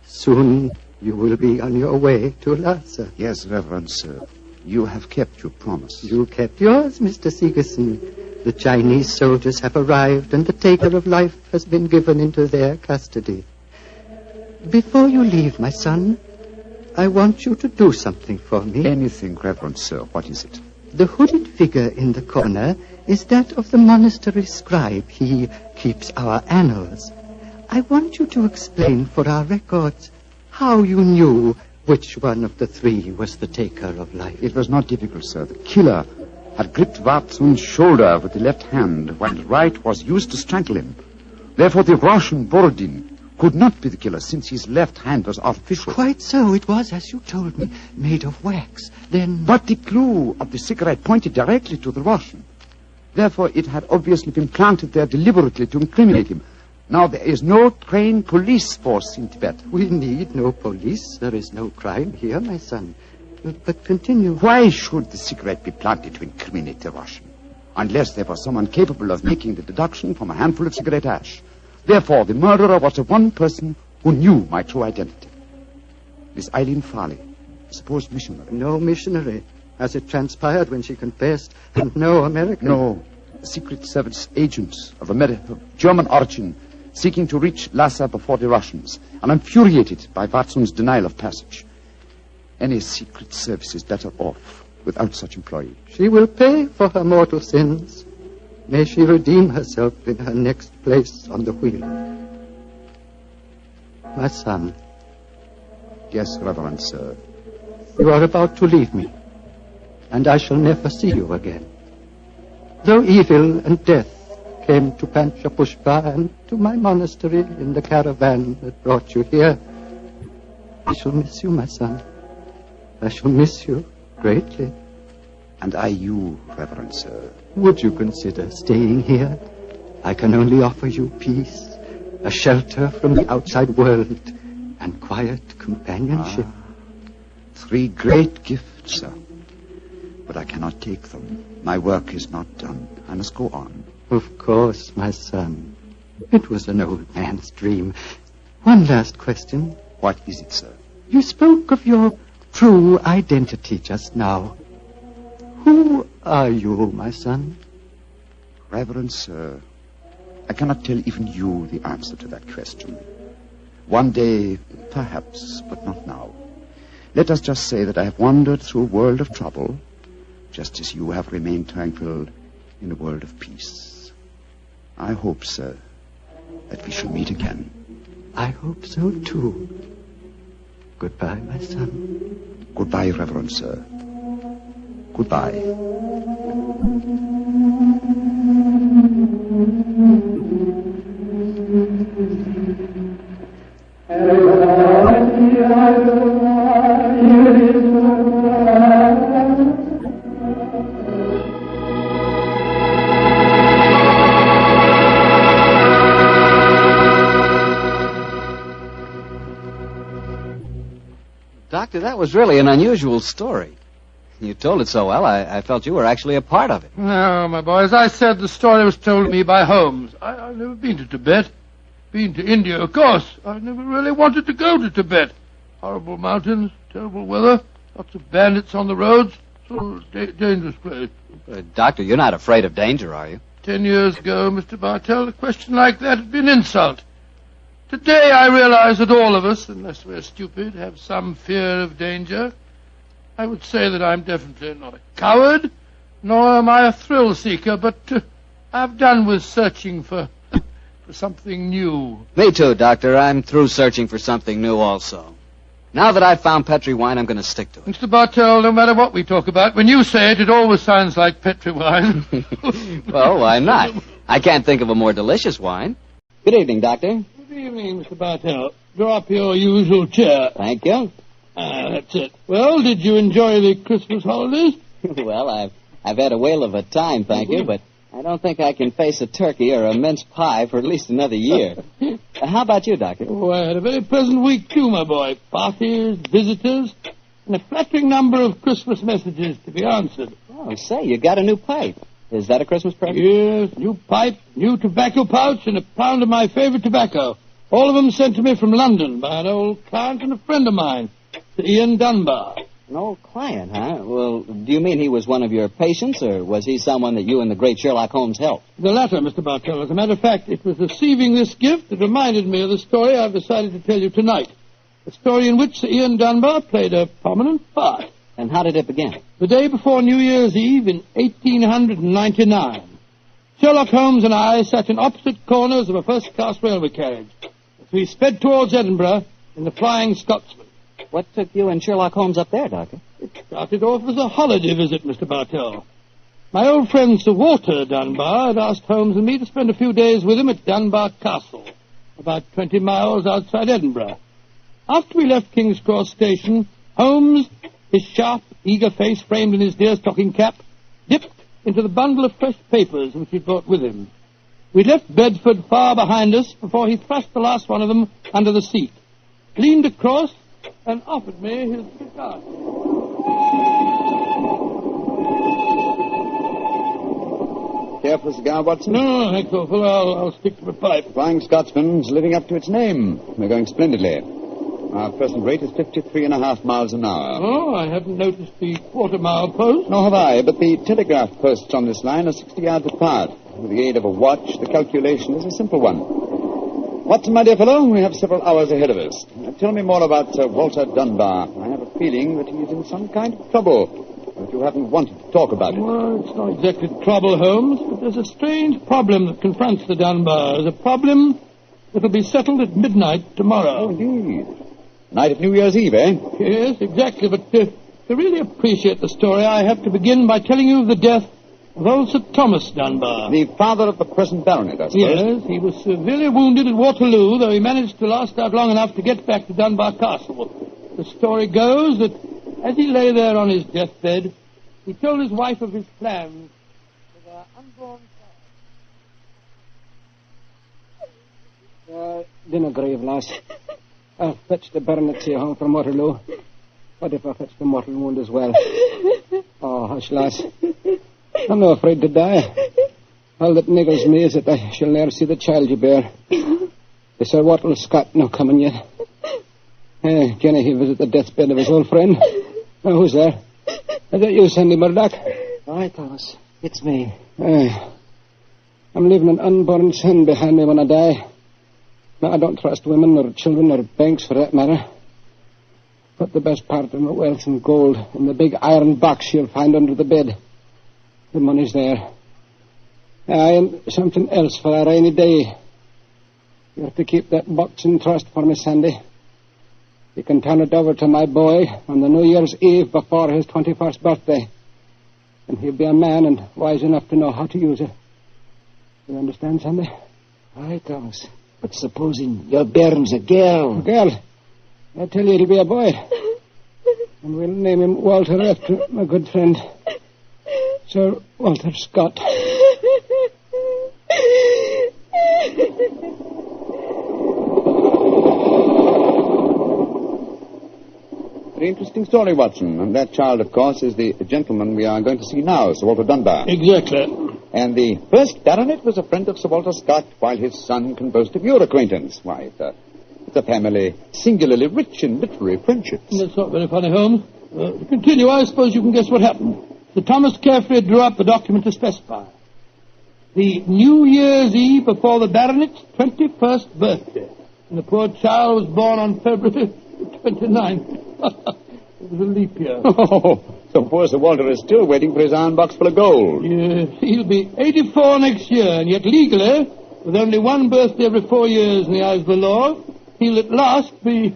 Soon you will be on your way to Lhasa. Yes, Reverend Sir. You have kept your promise. You kept yours, Mr. Sigerson. The Chinese soldiers have arrived, and the taker of life has been given into their custody. Before you leave, my son, I want you to do something for me. Anything, Reverend Sir. What is it? The hooded figure in the corner is that of the monastery scribe. He keeps our annals. I want you to explain for our records how you knew which one of the 3 was the taker of life. It was not difficult, sir. The killer had gripped Watson's shoulder with the left hand, while the right was used to strangle him. Therefore, the Russian Borodin could not be the killer, since his left hand was artificial. Quite so. It was, as you told me, made of wax. Then... But the clue of the cigarette pointed directly to the Russian. Therefore, it had obviously been planted there deliberately to incriminate him. Now, there is no trained police force in Tibet. We need no police. There is no crime here, my son. But continue. Why should the cigarette be planted to incriminate the Russian? Unless there was someone capable of making the deduction from a handful of cigarette ash. Therefore, the murderer was the one person who knew my true identity. Miss Eileen Farley, supposed missionary. No missionary, as it transpired when she confessed, and no American. No, a Secret Service agent of German origin, seeking to reach Lhasa before the Russians, and infuriated by Watson's denial of passage. Any Secret Service is better off without such employee. She will pay for her mortal sins. May she redeem herself in her next place on the wheel. My son. Yes, Reverend Sir. You are about to leave me, and I shall never see you again. Though evil and death came to Panchapushpa and to my monastery in the caravan that brought you here, I shall miss you, my son. I shall miss you greatly. And I you, Reverend Sir. Would you consider staying here I can only offer you peace, a shelter from the outside world, and quiet companionship. 3 great gifts, sir. But I cannot take them. My work is not done. I must go on. Of course, my son. It was an old man's dream. One last question. What is it, sir? You spoke of your true identity just now. Who are you, my son? Reverend sir, I cannot tell even you the answer to that question. One day, perhaps, but not now. Let us just say that I have wandered through a world of trouble, just as you have remained tranquil in a world of peace. I hope, sir, that we shall meet again. I hope so, too. Goodbye, my son. Goodbye, Reverend sir. Goodbye. Doctor, that was really an unusual story. You told it so well, I felt you were actually a part of it. No, my boy, as I said, the story was told me by Holmes. I've never been to Tibet. Been to India, of course. I never really wanted to go to Tibet. Horrible mountains, terrible weather, lots of bandits on the roads. So dangerous place. Doctor, you're not afraid of danger, are you? 10 years ago, Mr. Bartell, a question like that would be an insult. Today I realize that all of us, unless we're stupid, have some fear of danger. I would say that I'm definitely not a coward, nor am I a thrill seeker, but I've done with searching for something new. Me too, Doctor. I'm through searching for something new also. Now that I've found Petri wine, I'm going to stick to it. Mr. Bartell, no matter what we talk about, when you say it, it always sounds like Petri wine. Well, why not? I can't think of a more delicious wine. Good evening, Doctor. Good evening, Mr. Bartell. Draw up your usual chair. Thank you. That's it. Well, did you enjoy the Christmas holidays? Well, I've had a whale of a time, thank you, but I don't think I can face a turkey or a mince pie for at least another year. How about you, Doctor? Oh, I had a very pleasant week, too, my boy. Parties, visitors, and a flattering number of Christmas messages to be answered. Oh, say, you got a new pipe. Is that a Christmas present? Yes, new pipe, new tobacco pouch, and a pound of my favorite tobacco. All of them sent to me from London by an old client and a friend of mine, Sir Ian Dunbar. An old client, huh? Well, do you mean he was one of your patients, or was he someone that you and the great Sherlock Holmes helped? The latter, Mr. Bartell. As a matter of fact, it was receiving this gift that reminded me of the story I've decided to tell you tonight. A story in which Sir Ian Dunbar played a prominent part. And how did it begin? The day before New Year's Eve in 1899. Sherlock Holmes and I sat in opposite corners of a first-class railway carriage as we sped towards Edinburgh in the Flying Scotsman. What took you and Sherlock Holmes up there, Doctor? It started off as a holiday visit, Mr. Bartell. My old friend Sir Walter Dunbar had asked Holmes and me to spend a few days with him at Dunbar Castle, about 20 miles outside Edinburgh. After we left King's Cross Station, Holmes, his sharp, eager face framed in his deerstalking cap, dipped into the bundle of fresh papers which he'd brought with him. We'd left Bedford far behind us before he thrust the last one of them under the seat, leaned across, and offered me his cigar. Care for a cigar, Watson? No, thanks, awful. I'll stick to the pipe. Flying Scotsman's living up to its name. We're going splendidly. Our present rate is 53.5 miles an hour. Oh, I haven't noticed the quarter-mile post. Nor have I, but the telegraph posts on this line are 60 yards apart. With the aid of a watch, the calculation is a simple one. Watson, my dear fellow, we have several hours ahead of us. Tell me more about Sir Walter Dunbar. I have a feeling that he is in some kind of trouble, but you haven't wanted to talk about it. Well, it's not exactly trouble, Holmes, but there's a strange problem that confronts the Dunbars. A problem that'll be settled at midnight tomorrow. Oh, indeed. Night of New Year's Eve, eh? Yes, exactly, but to really appreciate the story, I have to begin by telling you of the death of old Sir Thomas Dunbar. The father of the present baronet, I suppose. Yes, he was severely wounded at Waterloo, though he managed to last out long enough to get back to Dunbar Castle. The story goes that as he lay there on his deathbed, he told his wife of his plans for their unborn Dinna grieve, lass. I'll fetch the baronets here home from Waterloo. What if I fetch the mortal wound as well? Oh, hush, lass. I'm not afraid to die. All that niggles me is that I shall never see the child you bear. The Sir Wattle Scott no coming yet. Jenny, he visit the deathbed of his old friend. Oh, who's there? Is that you, Sandy Murdoch? Aye, Thomas. It's me. I'm leaving an unborn son behind me when I die. Now, I don't trust women or children or banks for that matter. Put the best part of my wealth and gold in the big iron box you'll find under the bed. The money's there. And something else for a rainy day. You have to keep that box in trust for me, Sandy. You can turn it over to my boy on the New Year's Eve before his 21st birthday. And he'll be a man and wise enough to know how to use it. You understand, Sandy? Aye, Thomas. But supposing your bairn's a girl. A girl? I tell you, it'll be a boy. And we'll name him Walter after my good friend, Sir Walter Scott. Very interesting story, Watson. And that child, of course, is the gentleman we are going to see now, Sir Walter Dunbar. Exactly. And the first baronet was a friend of Sir Walter Scott, while his son can boast of your acquaintance. Why, it's a family singularly rich in literary friendships. That's not very funny, Holmes. To continue, I suppose you can guess what happened. Sir Thomas carefully drew up the document to specify. The New Year's Eve before the baronet's 21st birthday. And the poor child was born on February 29th. It was a leap year. Oh, so poor Sir Walter is still waiting for his iron box full of gold. Yes, he'll be 84 next year, and yet legally, with only one birthday every 4 years in the eyes of the law, he'll at last be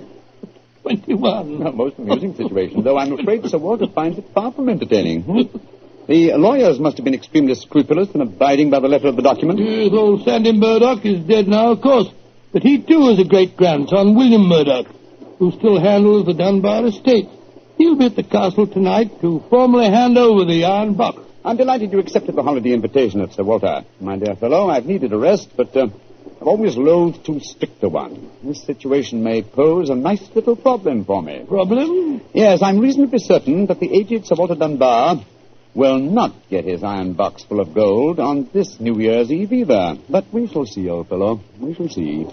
21. A most amusing situation, though I'm afraid Sir Walter finds it far from entertaining. The lawyers must have been extremely scrupulous in abiding by the letter of the document. Yes, old Sandy Murdoch is dead now, of course. But he, too, is a great-grandson, William Murdoch, who still handles the Dunbar estate. He'll be at the castle tonight to formally hand over the iron box. I'm delighted you accepted the holiday invitation of Sir Walter. My dear fellow, I've needed a rest, but I've always loathed too strict a one. This situation may pose a nice little problem for me. Problem? Yes, I'm reasonably certain that the aged Sir Walter Dunbar will not get his iron box full of gold on this New Year's Eve either. But we shall see, old fellow. We shall see.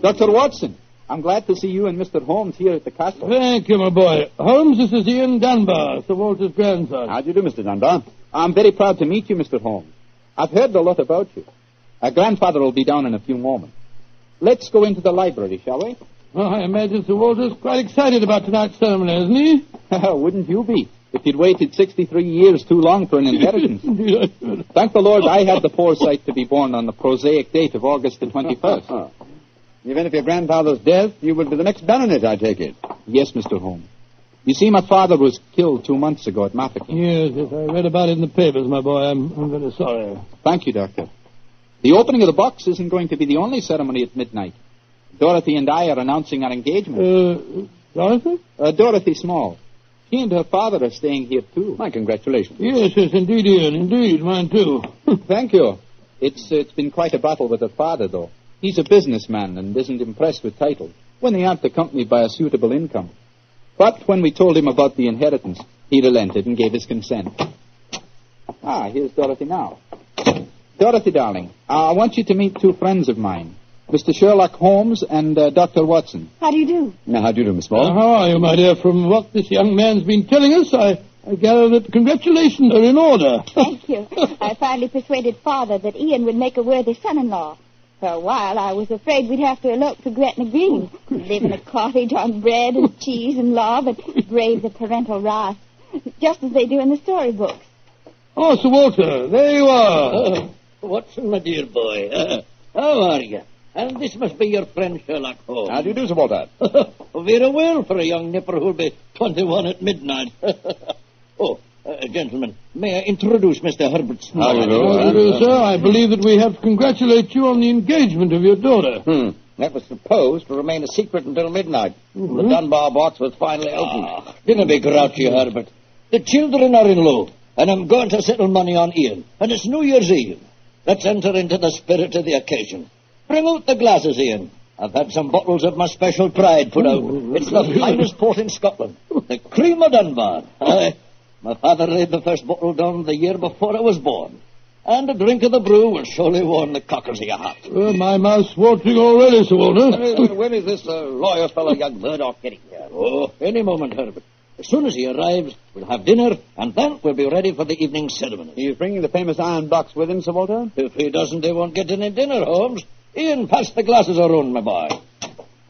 Dr. Watson, I'm glad to see you and Mr. Holmes here at the castle. Thank you, my boy. Holmes, this is Ian Dunbar, Sir Walter's grandson. How do you do, Mr. Dunbar? I'm very proud to meet you, Mr. Holmes. I've heard a lot about you. Our grandfather will be down in a few moments. Let's go into the library, shall we? Oh, I imagine Sir Walter's quite excited about tonight's ceremony, isn't he? Wouldn't you be, if you'd waited 63 years too long for an inheritance? Thank the Lord I had the foresight to be born on the prosaic date of August the 21st. Even if your grandfather's death, you will be the next baronet, I take it. Yes, Mr. Holmes. You see, my father was killed 2 months ago at Mafeking. Yes, I read about it in the papers, my boy. I'm very sorry. Thank you, Doctor. The opening of the box isn't going to be the only ceremony at midnight. Dorothy and I are announcing our engagement. Dorothy? Dorothy Small. She and her father are staying here, too. My congratulations. Yes, indeed, Ian. Indeed, mine, too. Thank you. It's been quite a battle with her father, though. He's a businessman and isn't impressed with titles when they aren't accompanied by a suitable income. But when we told him about the inheritance, he relented and gave his consent. Here's Dorothy now. Dorothy, darling, I want you to meet 2 friends of mine, Mr. Sherlock Holmes and Dr. Watson. How do you do? Now, how do you do, Miss Small? How are you, my dear? From what this young man's been telling us, I gather that congratulations are in order. Thank you. I finally persuaded Father that Ian would make a worthy son-in-law. For a while, I was afraid we'd have to elope to Gretna Green, live in a cottage on bread and cheese and love, and brave the parental wrath, just as they do in the storybooks. Oh, Sir Walter, there you are. Watson, my dear boy. How are you? And this must be your friend Sherlock Holmes. How do you do, Sir Walter? Very well for a young nipper who'll be 21 at midnight. Gentlemen, may I introduce Mr. Herbert Small? How do you do, sir? I believe that we have to congratulate you on the engagement of your daughter. That was supposed to remain a secret until midnight. The Dunbar box was finally opened. Dinna be grouchy, Herbert. The children are in low, and I'm going to settle money on Ian. And it's New Year's Eve. Let's enter into the spirit of the occasion. Bring out the glasses, Ian. I've had some bottles of my special pride put out. It's the finest port in Scotland. The cream of Dunbar. Aye. My father laid the first bottle down the year before I was born. And a drink of the brew will surely warm the cockles of your heart. My mouth's watering already, Sir Walter. When is this lawyer fellow, young Murdoch, getting here? Oh, any moment, Herbert. As soon as he arrives, we'll have dinner, and then we'll be ready for the evening ceremony. He's bringing the famous iron box with him, Sir Walter? If he doesn't, they won't get any dinner, Holmes. Ian, pass the glasses around, my boy.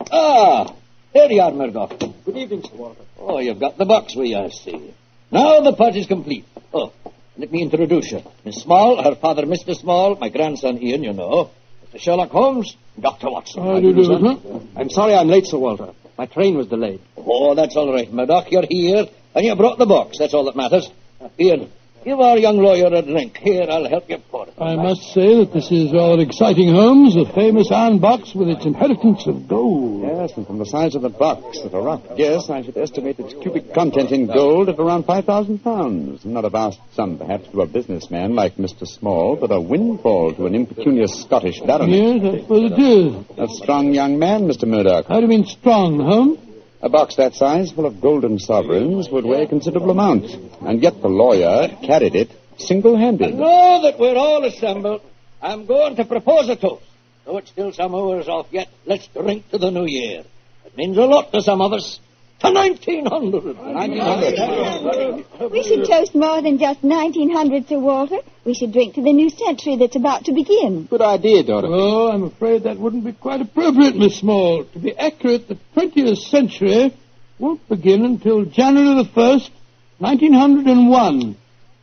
Ah, there you are, Murdoch. Good evening, Sir Walter. Oh, you've got the box with you, I see. Now the party's complete. Oh, let me introduce you. Miss Small, her father, Mr. Small, my grandson, Ian, you know. Mr. Sherlock Holmes, Dr. Watson. How do you do, sir? I'm sorry I'm late, Sir Walter. My train was delayed. Oh, that's all right, Murdoch. You're here, and you brought the box. That's all that matters. Ian, give our young lawyer a drink. Here, I'll help you pour it. I must say that this is rather exciting, Holmes. The famous iron box with its inheritance of gold. Yes, and from the size of the box, at a rough guess, I should estimate its cubic content in gold at around 5,000 pounds. Not a vast sum, perhaps, to a businessman like Mr. Small, but a windfall to an impecunious Scottish baronet. Yes, I suppose it is. A strong young man, Mr. Murdoch. How do you mean strong, Holmes? A box that size, full of golden sovereigns, would weigh a considerable amount. And yet the lawyer carried it single-handed. Now that we're all assembled, I'm going to propose a toast. Though it's still some hours off yet, let's drink to the new year. It means a lot to some of us. To 1900. 1900. We should toast more than just 1900, Sir Walter. We should drink to the new century that's about to begin. Good idea, Dorothy. Oh, I'm afraid that wouldn't be quite appropriate, Miss Small. To be accurate, the 20th century won't begin until January the 1st, 1901,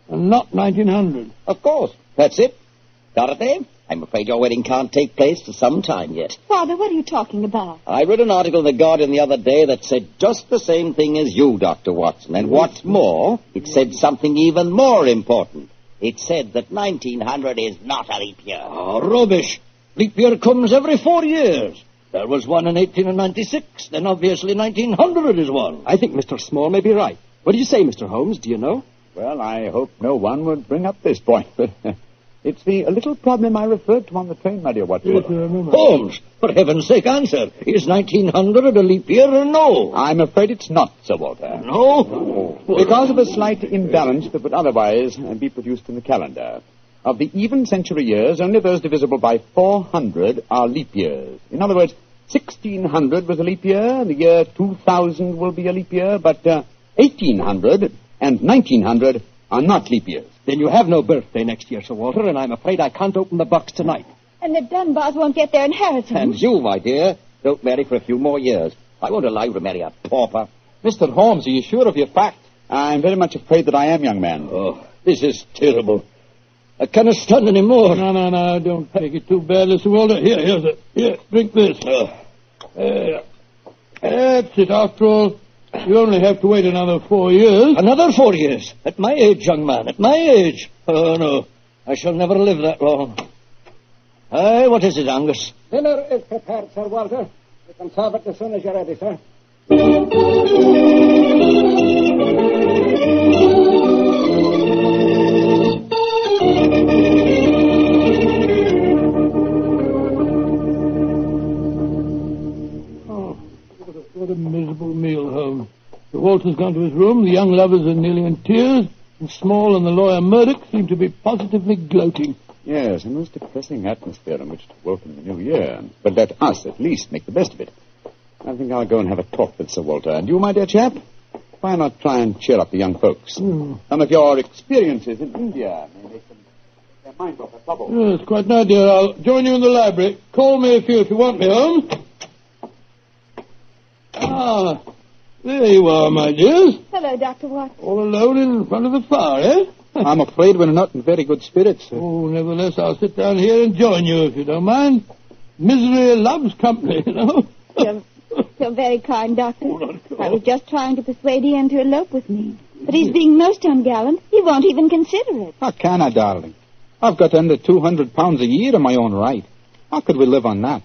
and not 1900. Of course. That's it. Dorothy, I'm afraid your wedding can't take place for some time yet. Father, what are you talking about? I read an article in The Guardian the other day that said just the same thing as you, Dr. Watson. And what's more, it said something even more important. It said that 1900 is not a leap year. Oh, rubbish. Leap year comes every 4 years. There was one in 1896. Then obviously 1900 is one. I think Mr. Small may be right. What do you say, Mr. Holmes? Do you know? Well, I hope no one would bring up this point, but it's the little problem I referred to on the train, my dear Watson. Yes, I remember. Holmes, for heaven's sake, answer. Is 1900 a leap year or no? I'm afraid it's not, Sir Walter. No? Because of a slight imbalance that would otherwise be produced in the calendar. Of the even century years, only those divisible by 400 are leap years. In other words, 1600 was a leap year, and the year 2000 will be a leap year, but 1800 and 1900 are not leap years. Then you have no birthday next year, Sir Walter, and I'm afraid I can't open the box tonight. And the Dunbars won't get their inheritance. And you, my dear, don't marry for a few more years. I won't allow you to marry a pauper. Mr. Holmes, are you sure of your fact? I'm very much afraid that I am, young man. Oh, this is terrible. I cannot stand any more. No, don't take it too badly, Sir Walter. Here, drink this. That's it. After all, you only have to wait another 4 years. Another 4 years? At my age, young man, at my age. Oh, no. I shall never live that long. Aye, what is it, Angus? Dinner is prepared, Sir Walter. You can serve it as soon as you're ready, sir. What a miserable meal, Holmes. The Walter's gone to his room, the young lovers are nearly in tears, and Small and the lawyer Murdoch seem to be positively gloating. Yes, a most depressing atmosphere in which to welcome the new year. But let us, at least, make the best of it. I think I'll go and have a talk with Sir Walter. And you, my dear chap, why not try and cheer up the young folks? Some of your experiences in India may make them take their minds off the trouble. Yes, quite an idea. I'll join you in the library. Call me if you want me, Holmes. Ah, there you are, my dears. Hello, Dr. Watson. All alone in front of the fire, eh? I'm afraid we're not in very good spirits, sir. Oh, nevertheless, I'll sit down here and join you, if you don't mind. Misery loves company, you know. You're very kind, Doctor. I was just trying to persuade Ian to elope with me. But he's being most ungallant. He won't even consider it. How can I, darling? I've got under £200 a year in my own right. How could we live on that?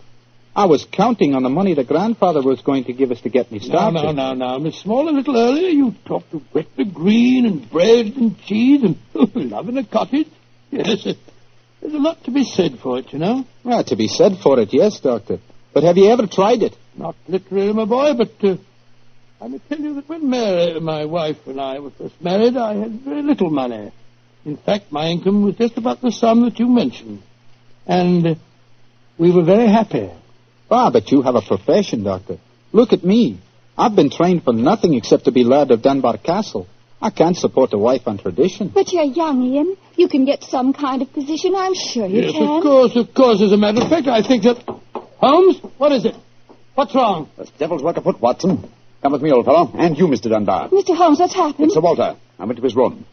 I was counting on the money the grandfather was going to give us to get me started. Now, Miss Small, a little earlier you talked of Gretna Green and bread and cheese and love in a cottage. Yes, there's a lot to be said for it, you know. Well, to be said for it, yes, Doctor. But have you ever tried it? Not literally, my boy, but I may tell you that when Mary, my wife, and I were first married, I had very little money. In fact, my income was just about the sum that you mentioned. And we were very happy. Ah, but you have a profession, Doctor. Look at me. I've been trained for nothing except to be Laird of Dunbar Castle. I can't support a wife on tradition. But you're young, Ian. You can get some kind of position, I'm sure you can. Yes, of course. As a matter of fact, I think that... Holmes, what is it? What's wrong? There's devil's work afoot, Watson. Come with me, old fellow. And you, Mr. Dunbar. Mr. Holmes, what's happened? It's Sir Walter. I went to his room.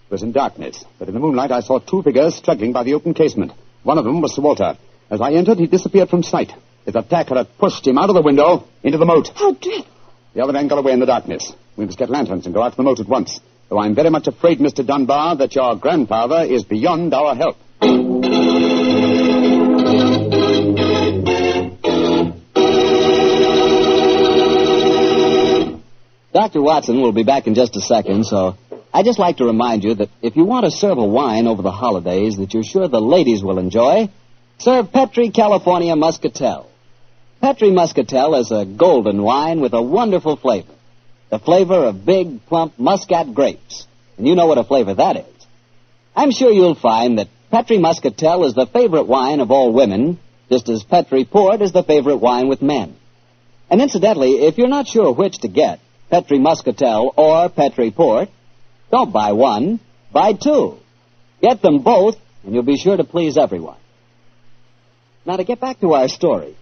It was in darkness, but in the moonlight I saw two figures struggling by the open casement. One of them was Sir Walter. As I entered, he disappeared from sight. His attacker had pushed him out of the window into the moat. How dreadful. The other man got away in the darkness. We must get lanterns and go out to the moat at once. Though I'm very much afraid, Mr. Dunbar, that your grandfather is beyond our help. Dr. Watson will be back in just a second, so I'd just like to remind you that if you want to serve a wine over the holidays that you're sure the ladies will enjoy, serve Petri California Muscatel. Petri Muscatel is a golden wine with a wonderful flavor. The flavor of big, plump Muscat grapes. And you know what a flavor that is. I'm sure you'll find that Petri Muscatel is the favorite wine of all women, just as Petri Port is the favorite wine with men. And incidentally, if you're not sure which to get, Petri Muscatel or Petri Port, don't buy one, buy two. Get them both, and you'll be sure to please everyone. Now, to get back to our story,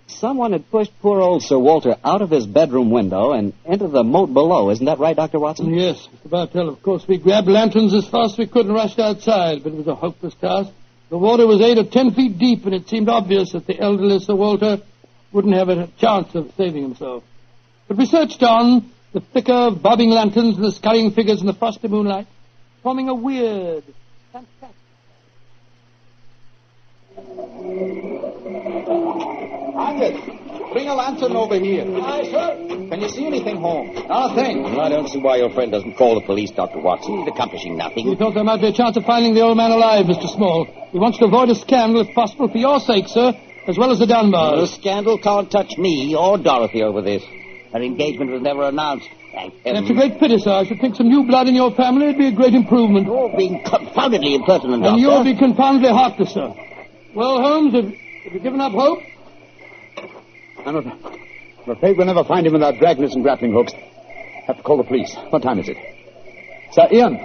someone had pushed poor old Sir Walter out of his bedroom window and into the moat below. Isn't that right, Dr. Watson? Yes, Mr. Bartell. Of course, we grabbed lanterns as fast as we could and rushed outside, but it was a hopeless task. The water was 8 or 10 feet deep, and it seemed obvious that the elderly Sir Walter wouldn't have a chance of saving himself. But we searched on, the thicker, bobbing lanterns and the scurrying figures in the frosty moonlight, forming a weird, fantastic... Arthur, bring a lantern over here. Aye, sir. Can you see anything, Holmes? Not a thing. I don't see why your friend doesn't call the police, Dr. Watson. He's accomplishing nothing. We thought there might be a chance of finding the old man alive, Mr. Small. He wants to avoid a scandal, if possible, for your sake, sir, as well as the Dunbars. The scandal can't touch me or Dorothy over this. Her engagement was never announced. Thank heaven. That's a great pity, sir. I should think some new blood in your family would be a great improvement. You're being confoundedly impertinent, Doctor. And you'll be confoundedly heartless, sir. Well, Holmes, have you given up hope? I'm afraid we'll never find him without dragnets and grappling hooks. Have to call the police. What time is it? Sir Ian.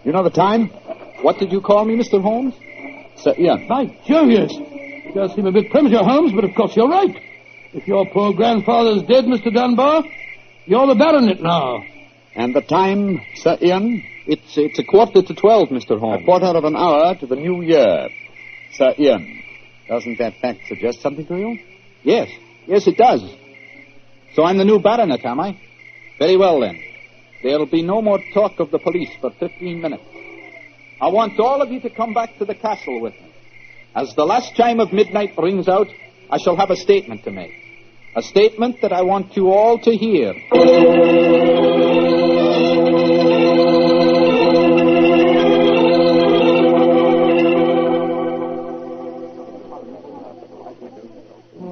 You know the time? What did you call me, Mr. Holmes? Sir Ian. By Jove, yes. It does seem a bit premature, Holmes, but of course you're right. If your poor grandfather's dead, Mr. Dunbar, you're the baronet now. And the time, Sir Ian? It's 11:45, Mr. Holmes. A quarter of an hour to the new year. Sir Ian, doesn't that fact suggest something to you? Yes, it does. So I'm the new baronet, am I? Very well, then. There'll be no more talk of the police for 15 minutes. I want all of you to come back to the castle with me. As the last chime of midnight rings out, I shall have a statement to make. A statement that I want you all to hear.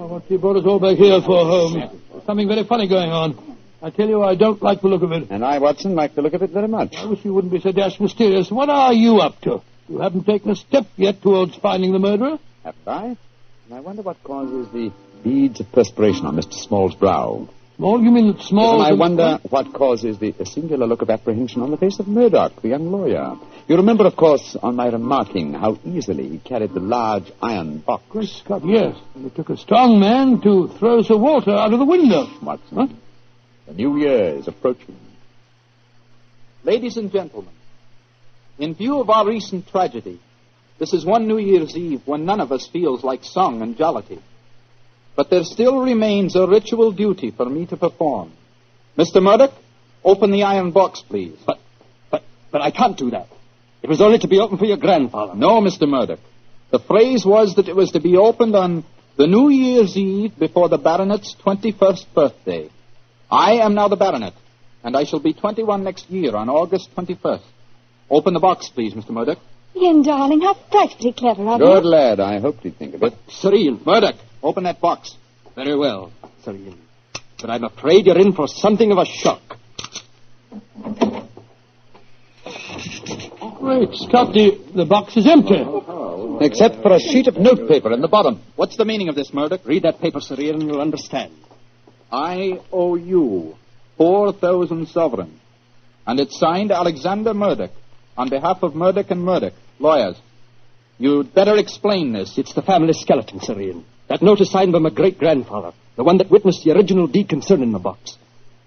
What you brought us all back here for, Holmes? There's something very funny going on. I tell you, I don't like the look of it. And I, Watson, like the look of it very much. I wish you wouldn't be so dashed mysterious. What are you up to? You haven't taken a step yet towards finding the murderer. Haven't I? And I wonder what causes the beads of perspiration on Mr. Small's brow. Small? You mean that Small... And I wonder what causes the singular look of apprehension on the face of Murdoch, the young lawyer. You remember, of course, on my remarking how easily he carried the large iron box. Great Scott, yes. And it took a strong man to throw Sir Walter out of the window. Watson, huh? The new year is approaching. Ladies and gentlemen, in view of our recent tragedy, this is one New Year's Eve when none of us feels like song and jollity. But there still remains a ritual duty for me to perform. Mr. Murdoch, open the iron box, please. But I can't do that. It was only to be opened for your grandfather. No, Mr. Murdoch. The phrase was that it was to be opened on The New Year's Eve before the baronet's 21st birthday. I am now the baronet, and I shall be 21 next year on August 21st. Open the box, please, Mr. Murdoch. Ian, darling, how frightfully clever of you. Good lad. I hoped he'd think of it. Sir Ian. Murdoch, open that box. Very well, Sir Ian. But I'm afraid you're in for something of a shock. Great Scott, the box is empty. Except for a sheet of notepaper in the bottom. What's the meaning of this, Murdoch? Read that paper, Sir Ian, and you'll understand. I owe you 4,000 sovereigns. And it's signed Alexander Murdoch, on behalf of Murdoch and Murdoch, lawyers. You'd better explain this. It's the family skeleton, Sir Ian. That note is signed by my great-grandfather, the one that witnessed the original deed concerning the box.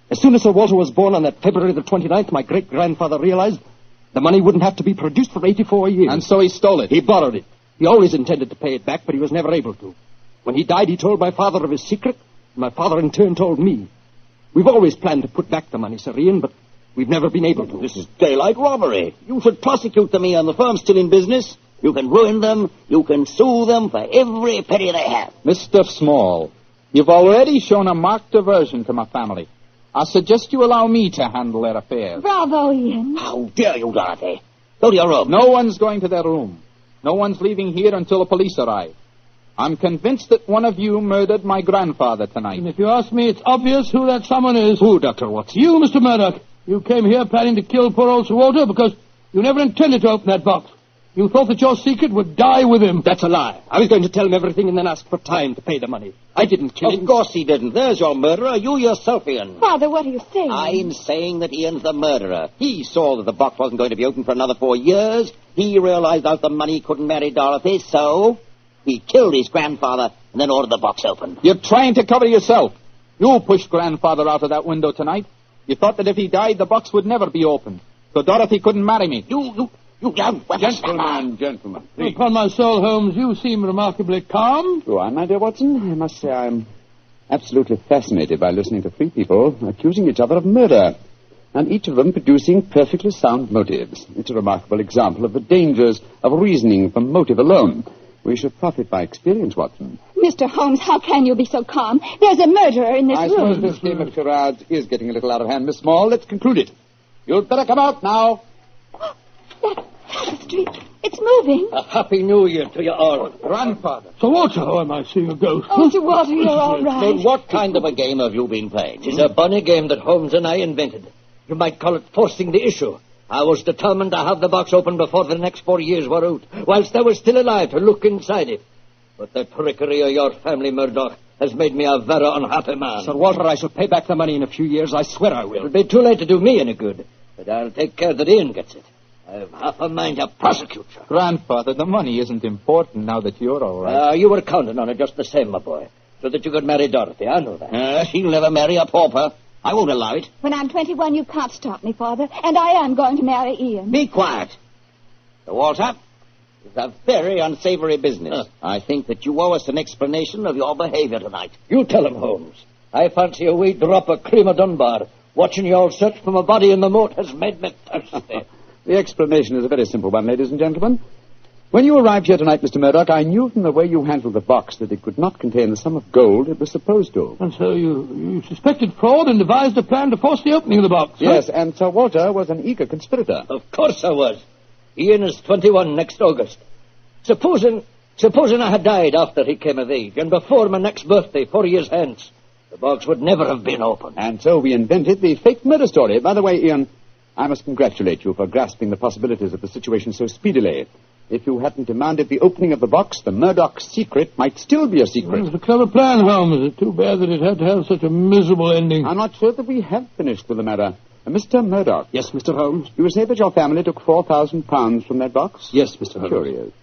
As soon as Sir Walter was born on that February the 29th, my great-grandfather realized the money wouldn't have to be produced for 84 years. And so he stole it. He borrowed it. He always intended to pay it back, but he was never able to. When he died, he told my father of his secret, and my father in turn told me. We've always planned to put back the money, Sir Ian, but we've never been able to. This is daylight robbery. You should prosecute them, Ian. The firm's still in business. You can ruin them. You can sue them for every penny they have. Mr. Small, you've already shown a marked aversion to my family. I suggest you allow me to handle their affairs. Bravo, Ian. How dare you, Dorothy? Go to your room. No one's going to their room. No one's leaving here until the police arrive. I'm convinced that one of you murdered my grandfather tonight. And if you ask me, it's obvious who that someone is. Who, Dr. Watson? You, Mr. Murdoch. You came here planning to kill poor old Sir Walter because you never intended to open that box. You thought that your secret would die with him. That's a lie. I was going to tell him everything and then ask for time to pay the money. I didn't kill him. Of course he didn't. There's your murderer. You yourself, Ian. Father, what are you saying? I'm saying that Ian's the murderer. He saw that the box wasn't going to be open for another 4 years. He realized out the money couldn't marry Dorothy, so he killed his grandfather and then ordered the box open. You're trying to cover yourself. You pushed grandfather out of that window tonight. You thought that if he died, the box would never be opened. So Dorothy couldn't marry me. You Gentlemen. Upon my soul, Holmes, you seem remarkably calm. Do I, my dear Watson? I must say I'm absolutely fascinated by listening to three people accusing each other of murder, and each of them producing perfectly sound motives. It's a remarkable example of the dangers of reasoning from motive alone. We should profit by experience, Watson. Mr. Holmes, how can you be so calm? There's a murderer in this I room. suppose this game of charades is getting a little out of hand, Miss Small. Let's conclude it. You'd better come out now. That tapestry, it's moving. A happy new year to you all. Grandfather. Sir Walter, oh, am I seeing a ghost? Oh, Sir Walter, you're all right. Well, what kind of a game have you been playing? It's a bunny game that Holmes and I invented. You might call it forcing the issue. I was determined to have the box open before the next 4 years were out, whilst I was still alive to look inside it. But the trickery of your family, Murdoch, has made me a very unhappy man. Sir Walter, I shall pay back the money in a few years. I swear I will. It'll be too late to do me any good, but I'll take care that Ian gets it. I've half a mind to prosecute you. Grandfather, the money isn't important now that you're all right. You were counting on it just the same, my boy, so that you could marry Dorothy. I know that. She'll never marry a pauper. I won't allow it. When I'm 21, you can't stop me, Father, and I am going to marry Ian. Be quiet. Sir Walter, it's a very unsavory business. I think that you owe us an explanation of your behavior tonight. You tell him, Holmes. I fancy a wee drop of cream of Dunbar. Watching you all search for my body in the moat has made me thirsty. The explanation is a very simple one, ladies and gentlemen. When you arrived here tonight, Mr. Murdoch, I knew from the way you handled the box that it could not contain the sum of gold it was supposed to. And so you suspected fraud and devised a plan to force the opening of the box. Yes, and Sir Walter was an eager conspirator. Of course I was. Ian is 21 next August. Supposing I had died after he came of age, and before my next birthday, 4 years hence, the box would never have been opened. And so we invented the fake murder story. By the way, Ian, I must congratulate you for grasping the possibilities of the situation so speedily. If you hadn't demanded the opening of the box, the Murdoch secret might still be a secret. It was a clever plan, Holmes. It's too bad that it had to have such a miserable ending. I'm not sure that we have finished with the matter. Mr. Murdoch. Yes, Mr. Holmes? You say that your family took £4,000 from that box? Yes, Mr. Holmes. Curious.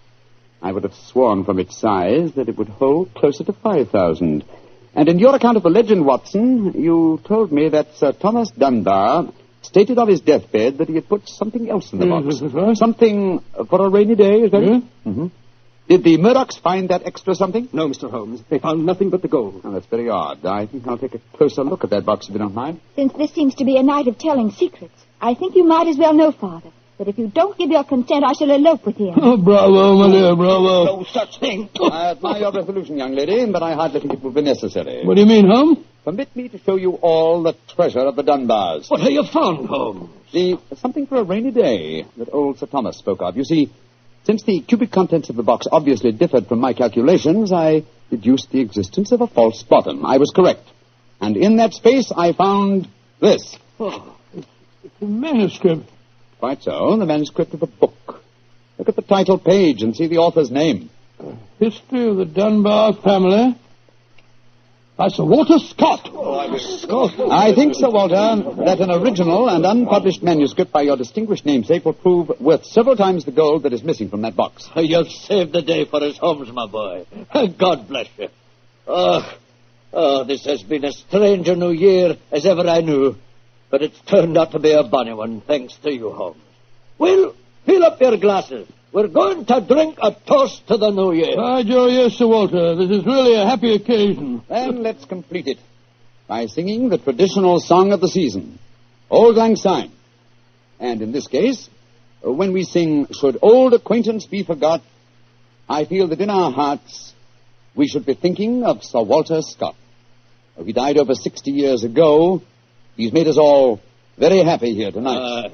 I would have sworn from its size that it would hold closer to 5,000. And in your account of the legend, Watson, you told me that Sir Thomas Dunbar stated on his deathbed that he had put something else in the box. Right. Something for a rainy day, is that it? Mm-hmm. Did the Murdochs find that extra something? No, Mr. Holmes. They found nothing but the gold. Oh, that's very odd. I think I'll take a closer look at that box, if you don't mind. Since this seems to be a night of telling secrets, I think you might as well know, Father, that if you don't give your consent, I shall elope with him. Oh, bravo, my dear, bravo. No such thing. I admire your resolution, young lady, but I hardly think it will be necessary. What do you mean, Holmes? Permit me to show you all the treasure of the Dunbars. What have you found, Holmes? Something for a rainy day that old Sir Thomas spoke of. You see, since the cubic contents of the box obviously differed from my calculations, I deduced the existence of a false bottom. I was correct. And in that space, I found this. Oh, it's a manuscript. Quite so, the manuscript of a book. Look at the title page and see the author's name. History of the Dunbar Family. By Sir Walter Scott. I think, Sir Walter, that an original and unpublished manuscript by your distinguished namesake will prove worth several times the gold that is missing from that box. You've saved the day for us, Holmes, my boy. God bless you. Oh, this has been as strange a new year as ever I knew. But it's turned out to be a bonny one, thanks to you, Holmes. Well, fill up your glasses. We're going to drink a toast to the new year. By Joe, yes, Sir Walter. This is really a happy occasion. Then let's complete it by singing the traditional song of the season, Auld Lang Syne. And in this case, when we sing, Should Old Acquaintance Be Forgot, I feel that in our hearts we should be thinking of Sir Walter Scott. He died over 60 years ago. He's made us all very happy here tonight.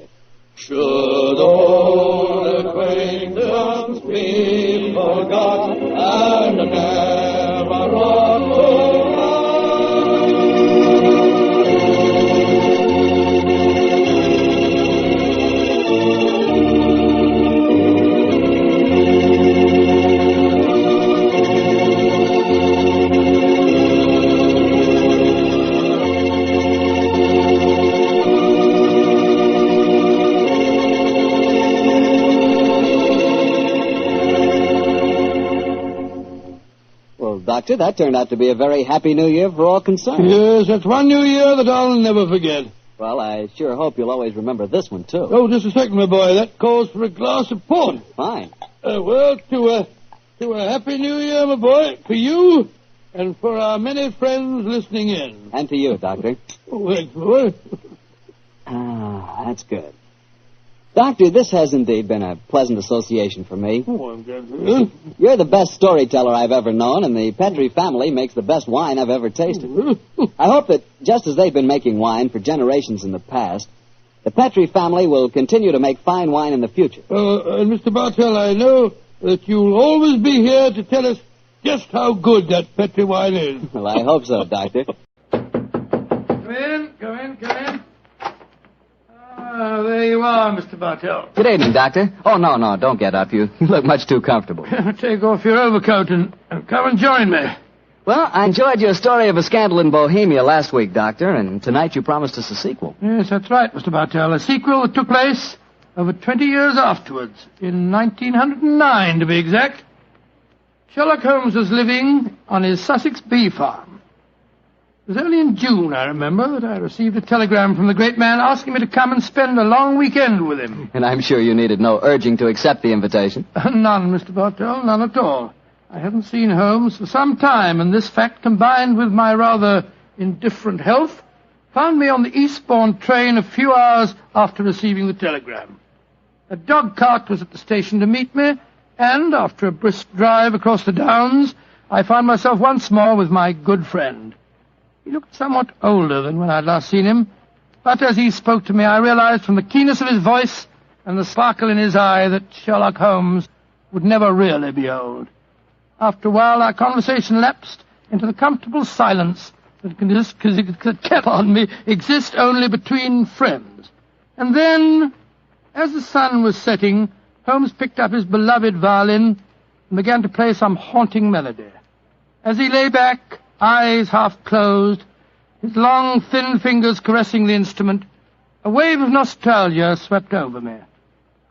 Should old acquaintance be forgot and never brought to Doctor, that turned out to be a very happy new year for all concerned. Yes, that's one new year that I'll never forget. Well, I sure hope you'll always remember this one, too. Oh, just a second, my boy. That calls for a glass of port. Fine. Well, to a happy new year, my boy, for you and for our many friends listening in. And to you, Doctor. Oh, thanks, boy. That's good. Doctor, this has indeed been a pleasant association for me. Oh, I'm glad to hear. You're the best storyteller I've ever known, and the Petrie family makes the best wine I've ever tasted. I hope that, just as they've been making wine for generations in the past, the Petrie family will continue to make fine wine in the future. And Mr. Bartell, I know that you'll always be here to tell us just how good that Petrie wine is. Well, I hope so, Doctor. Come in. There you are, Mr. Bartell. Good evening, Doctor. Oh, no, don't get up. You look much too comfortable. Take off your overcoat and come and join me. Well, I enjoyed your story of a scandal in Bohemia last week, Doctor, and tonight you promised us a sequel. Yes, that's right, Mr. Bartell. A sequel that took place over 20 years afterwards, in 1909 to be exact. Sherlock Holmes was living on his Sussex bee farm. It was only in June, I remember, that I received a telegram from the great man asking me to come and spend a long weekend with him. And I'm sure you needed no urging to accept the invitation. None, Mr. Bartell, none at all. I hadn't seen Holmes for some time, and this fact, combined with my rather indifferent health, found me on the Eastbourne train a few hours after receiving the telegram. A dog cart was at the station to meet me, and after a brisk drive across the downs, I found myself once more with my good friend. He looked somewhat older than when I'd last seen him, but as he spoke to me, I realized from the keenness of his voice and the sparkle in his eye that Sherlock Holmes would never really be old. After a while, our conversation lapsed into the comfortable silence that can exist only between friends. And then, as the sun was setting, Holmes picked up his beloved violin and began to play some haunting melody. As he lay back, eyes half closed, his long, thin fingers caressing the instrument, a wave of nostalgia swept over me.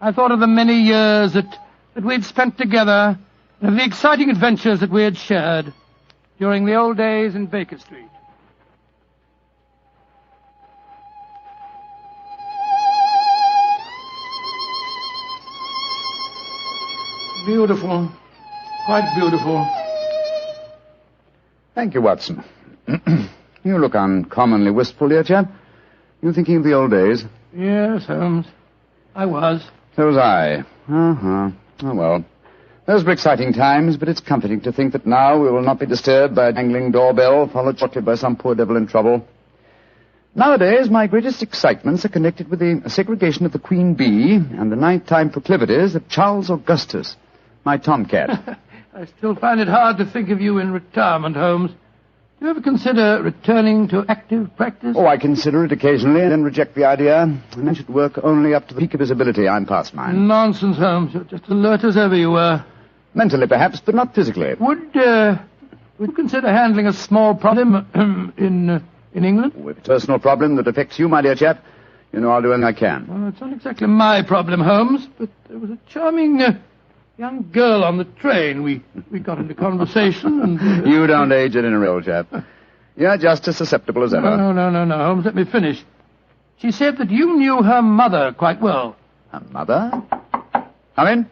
I thought of the many years that we'd spent together, and of the exciting adventures that we had shared during the old days in Baker Street. Beautiful. Quite beautiful. Thank you, Watson. You look uncommonly wistful, dear chap. You thinking of the old days? Yes, Holmes. I was. So was I. Uh-huh. Oh, well. Those were exciting times, but it's comforting to think that now we will not be disturbed by a jangling doorbell, followed shortly by some poor devil in trouble. Nowadays, my greatest excitements are connected with the segregation of the queen bee and the nighttime proclivities of Charles Augustus, my tomcat. I still find it hard to think of you in retirement, Holmes. Do you ever consider returning to active practice? Oh, I consider it occasionally, and then reject the idea. And I should work only up to the peak of his ability. I'm past mine. Nonsense, Holmes. You're just alert as ever you were. Mentally, perhaps, but not physically. Would you consider handling a small problem in England? Oh, if it's a personal problem that affects you, my dear chap, you know I'll do anything I can. Well, it's not exactly my problem, Holmes, but there was a charming young girl on the train. We got into conversation and... You don't age it in a real chap. You're just as susceptible as ever. No, Holmes, let me finish. She said that you knew her mother quite well. Her mother? Come in.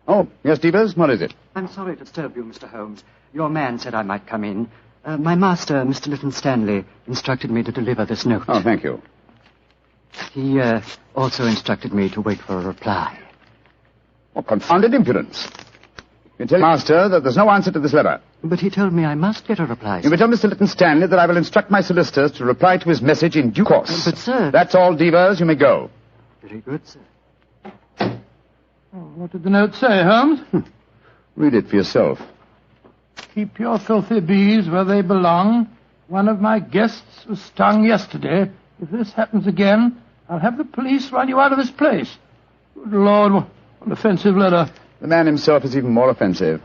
Oh, yes, Devers, what is it? I'm sorry to disturb you, Mr. Holmes. Your man said I might come in. My master, Mr. Leyton Stanley, instructed me to deliver this note. Oh, thank you. He also instructed me to wait for a reply. What confounded impudence. You tell Master that there's no answer to this letter. But he told me I must get a reply, sir. You may tell Mr. Leyton Stanley that I will instruct my solicitors to reply to his message in due course. But, sir... That's all, Devers. You may go. Very good, sir. Oh, what did the note say, Holmes? Read it for yourself. Keep your filthy bees where they belong. One of my guests was stung yesterday. If this happens again, I'll have the police run you out of this place. Good Lord, what an offensive letter. The man himself is even more offensive.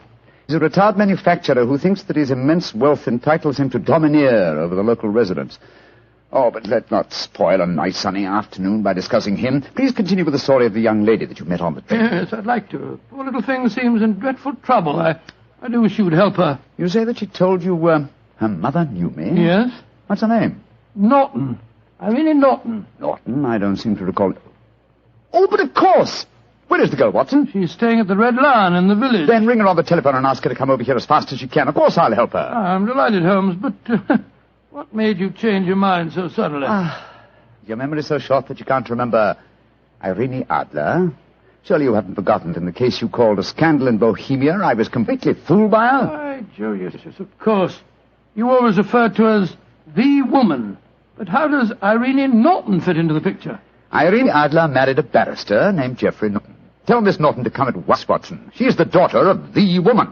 He's a retired manufacturer who thinks that his immense wealth entitles him to domineer over the local residents. Oh, but let's not spoil a nice sunny afternoon by discussing him. Please continue with the story of the young lady that you met on the train. Yes, I'd like to. Poor little thing seems in dreadful trouble. I do wish you would help her. You say that she told you her mother knew me? Yes. What's her name? Norton. Irene Norton. Norton? I don't seem to recall... Oh, but of course! Where is the girl, Watson? She's staying at the Red Lion in the village. Then ring her on the telephone and ask her to come over here as fast as she can. Of course I'll help her. I'm delighted, Holmes, but what made you change your mind so suddenly? Your memory so short that you can't remember Irene Adler? Surely you haven't forgotten that in the case you called a scandal in Bohemia, I was completely fooled by her? Why, Julius, yes, of course. You always refer to her as the woman. But how does Irene Norton fit into the picture? Irene Adler married a barrister named Geoffrey Norton. Tell Miss Norton to come at once, Watson. She is the daughter of the woman.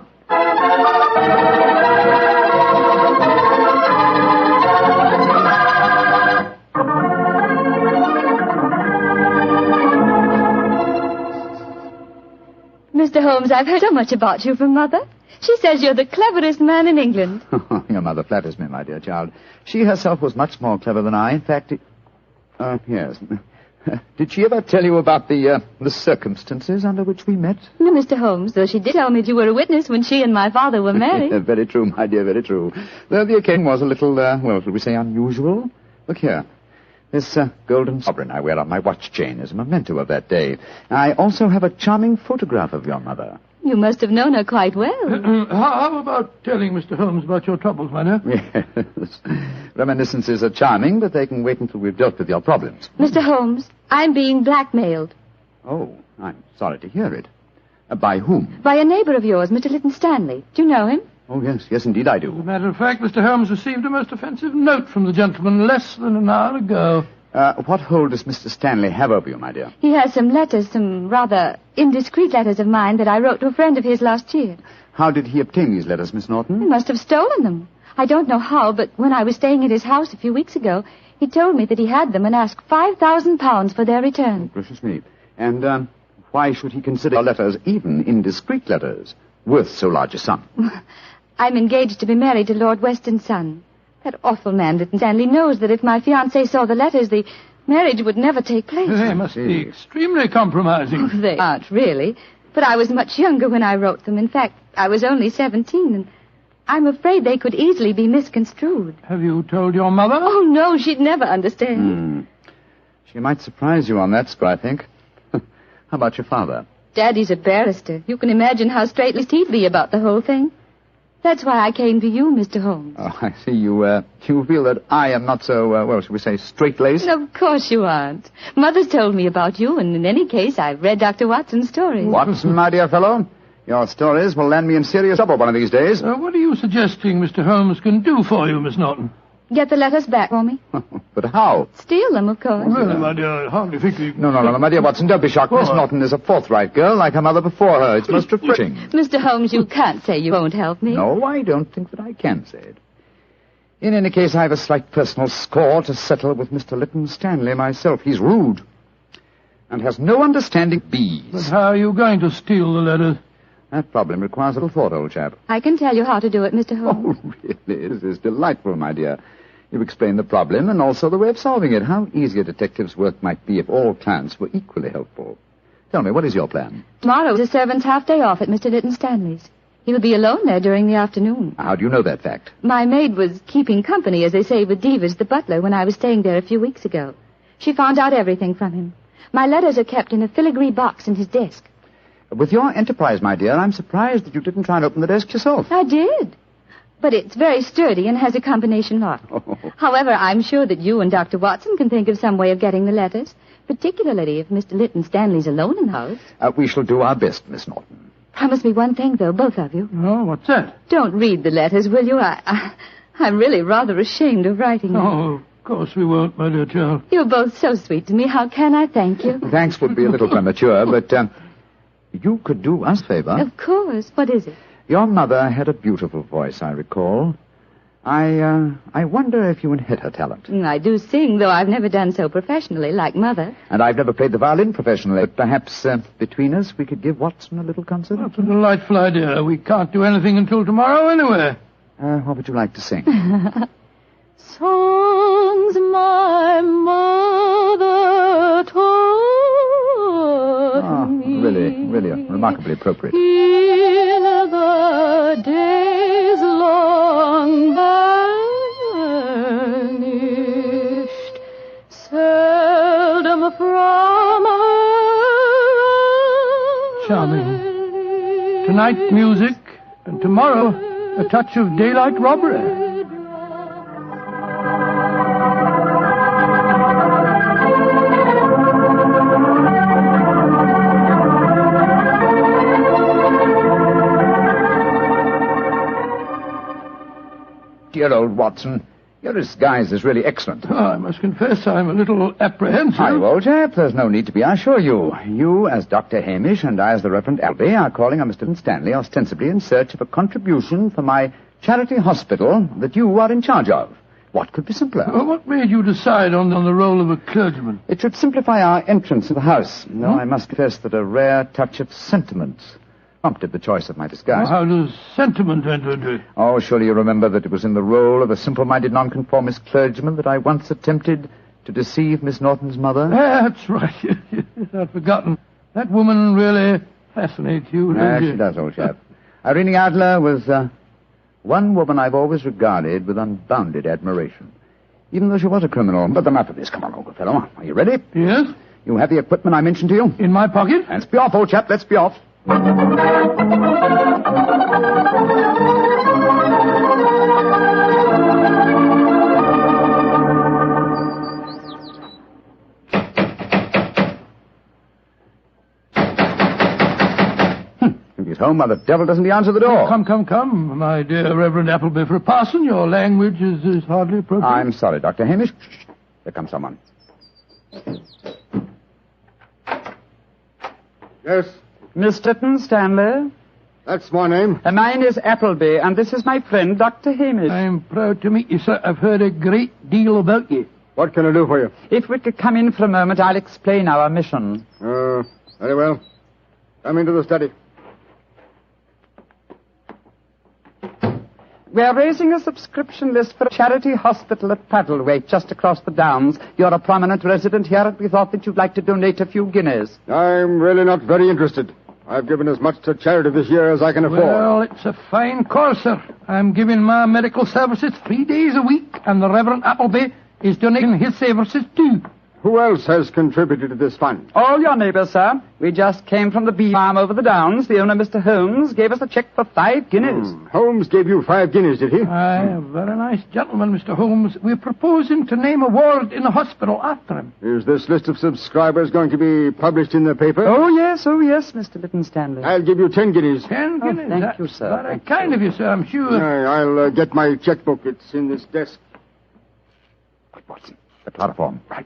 Mr. Holmes, I've heard so much about you from Mother. She says you're the cleverest man in England. Your mother flatters me, my dear child. She herself was much more clever than I. In fact, yes. Did she ever tell you about the circumstances under which we met? No, Mr. Holmes, though she did tell me that you were a witness when she and my father were married. Very true, my dear, very true. Though the occasion was a little, well, shall we say unusual? Look here. This golden sovereign I wear on my watch chain is a memento of that day. I also have a charming photograph of your mother. You must have known her quite well. How about telling Mr. Holmes about your troubles, my dear? Yes. Reminiscences are charming, but they can wait until we've dealt with your problems. Mr. Holmes, I'm being blackmailed. Oh, I'm sorry to hear it. By whom? By a neighbor of yours, Mr. Leyton Stanley. Do you know him? Oh, yes, indeed I do. As a matter of fact, Mr. Holmes received a most offensive note from the gentleman less than an hour ago. What hold does Mr. Stanley have over you, my dear? He has some letters, some rather indiscreet letters of mine that I wrote to a friend of his last year. How did he obtain these letters, Miss Norton? He must have stolen them. I don't know how, but when I was staying at his house a few weeks ago, he told me that he had them and asked £5,000 for their return. Oh, gracious me. And why should he consider your letters, even indiscreet letters, worth so large a sum? I'm engaged to be married to Lord Weston's son. That awful man, Leyton Stanley, knows that if my fiancé saw the letters, the marriage would never take place. They must be extremely compromising. Oh, they aren't, really. But I was much younger when I wrote them. In fact, I was only 17, and I'm afraid they could easily be misconstrued. Have you told your mother? Oh, no, she'd never understand. She might surprise you on that score, I think. How about your father? Daddy's a barrister. You can imagine how straight-laced he'd be about the whole thing. That's why I came to you, Mr. Holmes. Oh, I see. You feel that I am not so, well, shall we say, straight-laced? Of course you aren't. Mother's told me about you, and in any case, I've read Dr. Watson's stories. Watson, my dear fellow, your stories will land me in serious trouble one of these days. What are you suggesting Mr. Holmes can do for you, Miss Norton? Get the letters back for me. But how? Steal them, of course. Well, my dear, I hardly think you... No, my dear Watson, don't be shocked. Miss Norton is a forthright girl, like her mother before her. It's most refreshing. Mr. Holmes, you can't say you won't help me. No, I don't think that I can say it. In any case, I have a slight personal score to settle with Mr. Leyton Stanley myself. He's rude and has no understanding of bees. But how are you going to steal the letters? That problem requires a little thought, old chap. I can tell you how to do it, Mr. Holmes. Oh, really? This is delightful, my dear. You've explained the problem and also the way of solving it. How easy a detective's work might be if all clients were equally helpful. Tell me, what is your plan? Tomorrow's a servant's half-day off at Mr. Leyton Stanley's. He'll be alone there during the afternoon. How do you know that fact? My maid was keeping company, as they say, with Devers, the butler, when I was staying there a few weeks ago. She found out everything from him. My letters are kept in a filigree box in his desk. With your enterprise, my dear, I'm surprised that you didn't try and open the desk yourself. I did. But it's very sturdy and has a combination lock. Oh. However, I'm sure that you and Dr. Watson can think of some way of getting the letters, particularly if Mr. Leyton Stanley's alone in the house. We shall do our best, Miss Norton. Promise me one thing, though, both of you. Oh, what's that? Don't read the letters, will you? I'm really rather ashamed of writing them. Oh, of course we won't, my dear child. You're both so sweet to me. How can I thank you? Thanks would be a little premature, but you could do us a favor. Of course. What is it? Your mother had a beautiful voice, I recall. I wonder if you inherit her talent. I do sing, though I've never done so professionally, like Mother. And I've never played the violin professionally. But perhaps between us we could give Watson a little concert? That's a delightful idea. We can't do anything until tomorrow anyway. What would you like to sing? Songs my mother taught me. Really remarkably appropriate. In the days long vanished, seldom from her. Charming. Tonight, music, and tomorrow, a touch of daylight robbery. Dear old Watson, your disguise is really excellent. Oh, I must confess I'm a little apprehensive. Hi, old chap. There's no need to be, I assure you. You, as Dr. Hamish, and I, as the Reverend Albee, are calling on Mr. Stanley ostensibly in search of a contribution for my charity hospital that you are in charge of. What could be simpler? Well, what made you decide on the role of a clergyman? It should simplify our entrance to the house. Though I must confess that a rare touch of sentiment prompted the choice of my disguise. Well, how does sentiment enter into it? Oh, surely you remember that it was in the role of a simple-minded nonconformist clergyman that I once attempted to deceive Miss Norton's mother. That's right. I'd forgotten. That woman really fascinates you, doesn't she? She does, old chap. Irene Adler was one woman I've always regarded with unbounded admiration, even though she was a criminal. But enough of this. Come on, old fellow. Are you ready? Yes. You have the equipment I mentioned to you? In my pocket. Let's be off, old chap. Let's be off. If he's home, why the devil doesn't he answer the door? Come, my dear Reverend Appleby. For a parson, your language is hardly appropriate. I'm sorry, Dr. Hamish. There comes someone. Yes? Mr. Leyton Stanley? That's my name. Mine is Appleby, and this is my friend, Dr. Hamish. I'm proud to meet you, sir. I've heard a great deal about you. What can I do for you? If we could come in for a moment, I'll explain our mission. Very well. Come into the study. We're raising a subscription list for a charity hospital at Paddlewaite, just across the downs. You're a prominent resident here, and we thought that you'd like to donate a few guineas. I'm really not very interested. I've given as much to charity this year as I can afford. Well, it's a fine cause, sir. I'm giving my medical services 3 days a week, and the Reverend Appleby is donating his services too. Who else has contributed to this fund? All your neighbours, sir. We just came from the bee farm over the downs. The owner, Mr. Holmes, gave us a cheque for 5 guineas. Holmes gave you 5 guineas, did he? Aye, a very nice gentleman, Mr. Holmes. We're proposing to name a ward in the hospital after him. Is this list of subscribers going to be published in the paper? Oh, yes, Mr. Leyton Stanley. I'll give you 10 guineas. 10 guineas? Thank you, sir. Very kind of you, sir, I'm sure. I'll get my checkbook. It's in this desk. Watson, the chloroform. Right.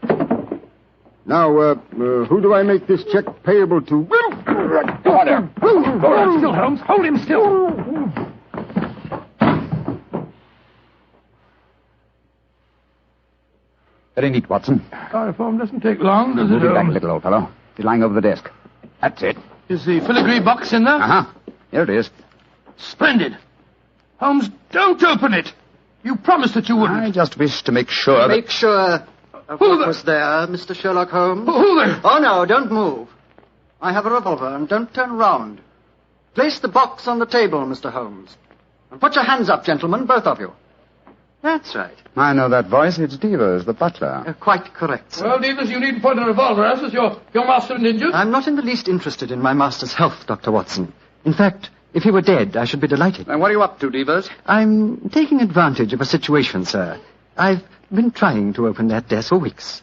Now, who do I make this check payable to? Order. Hold still, Holmes. Hold him still. Very neat, Watson. Chloroform doesn't take long, does it, Move it back a Holmes? little, old fellow. It's lying over the desk. That's it. Is the filigree box in there? Uh-huh. Here it is. Splendid. Holmes, don't open it. You promised that you wouldn't. I just wish to make sure Make sure of what was there, Mr. Sherlock Holmes. Who there? Oh, no, don't move. I have a revolver, and don't turn round. Place the box on the table, Mr. Holmes. And put your hands up, gentlemen, both of you. That's right. I know that voice. It's Devers, the butler. Quite correct, sir. Well, Davis, you needn't point a revolver at us. Your master and injured. I'm not in the least interested in my master's health, Dr. Watson. In fact, if he were dead, I should be delighted. And what are you up to, Devers? I'm taking advantage of a situation, sir. I've been trying to open that desk for weeks.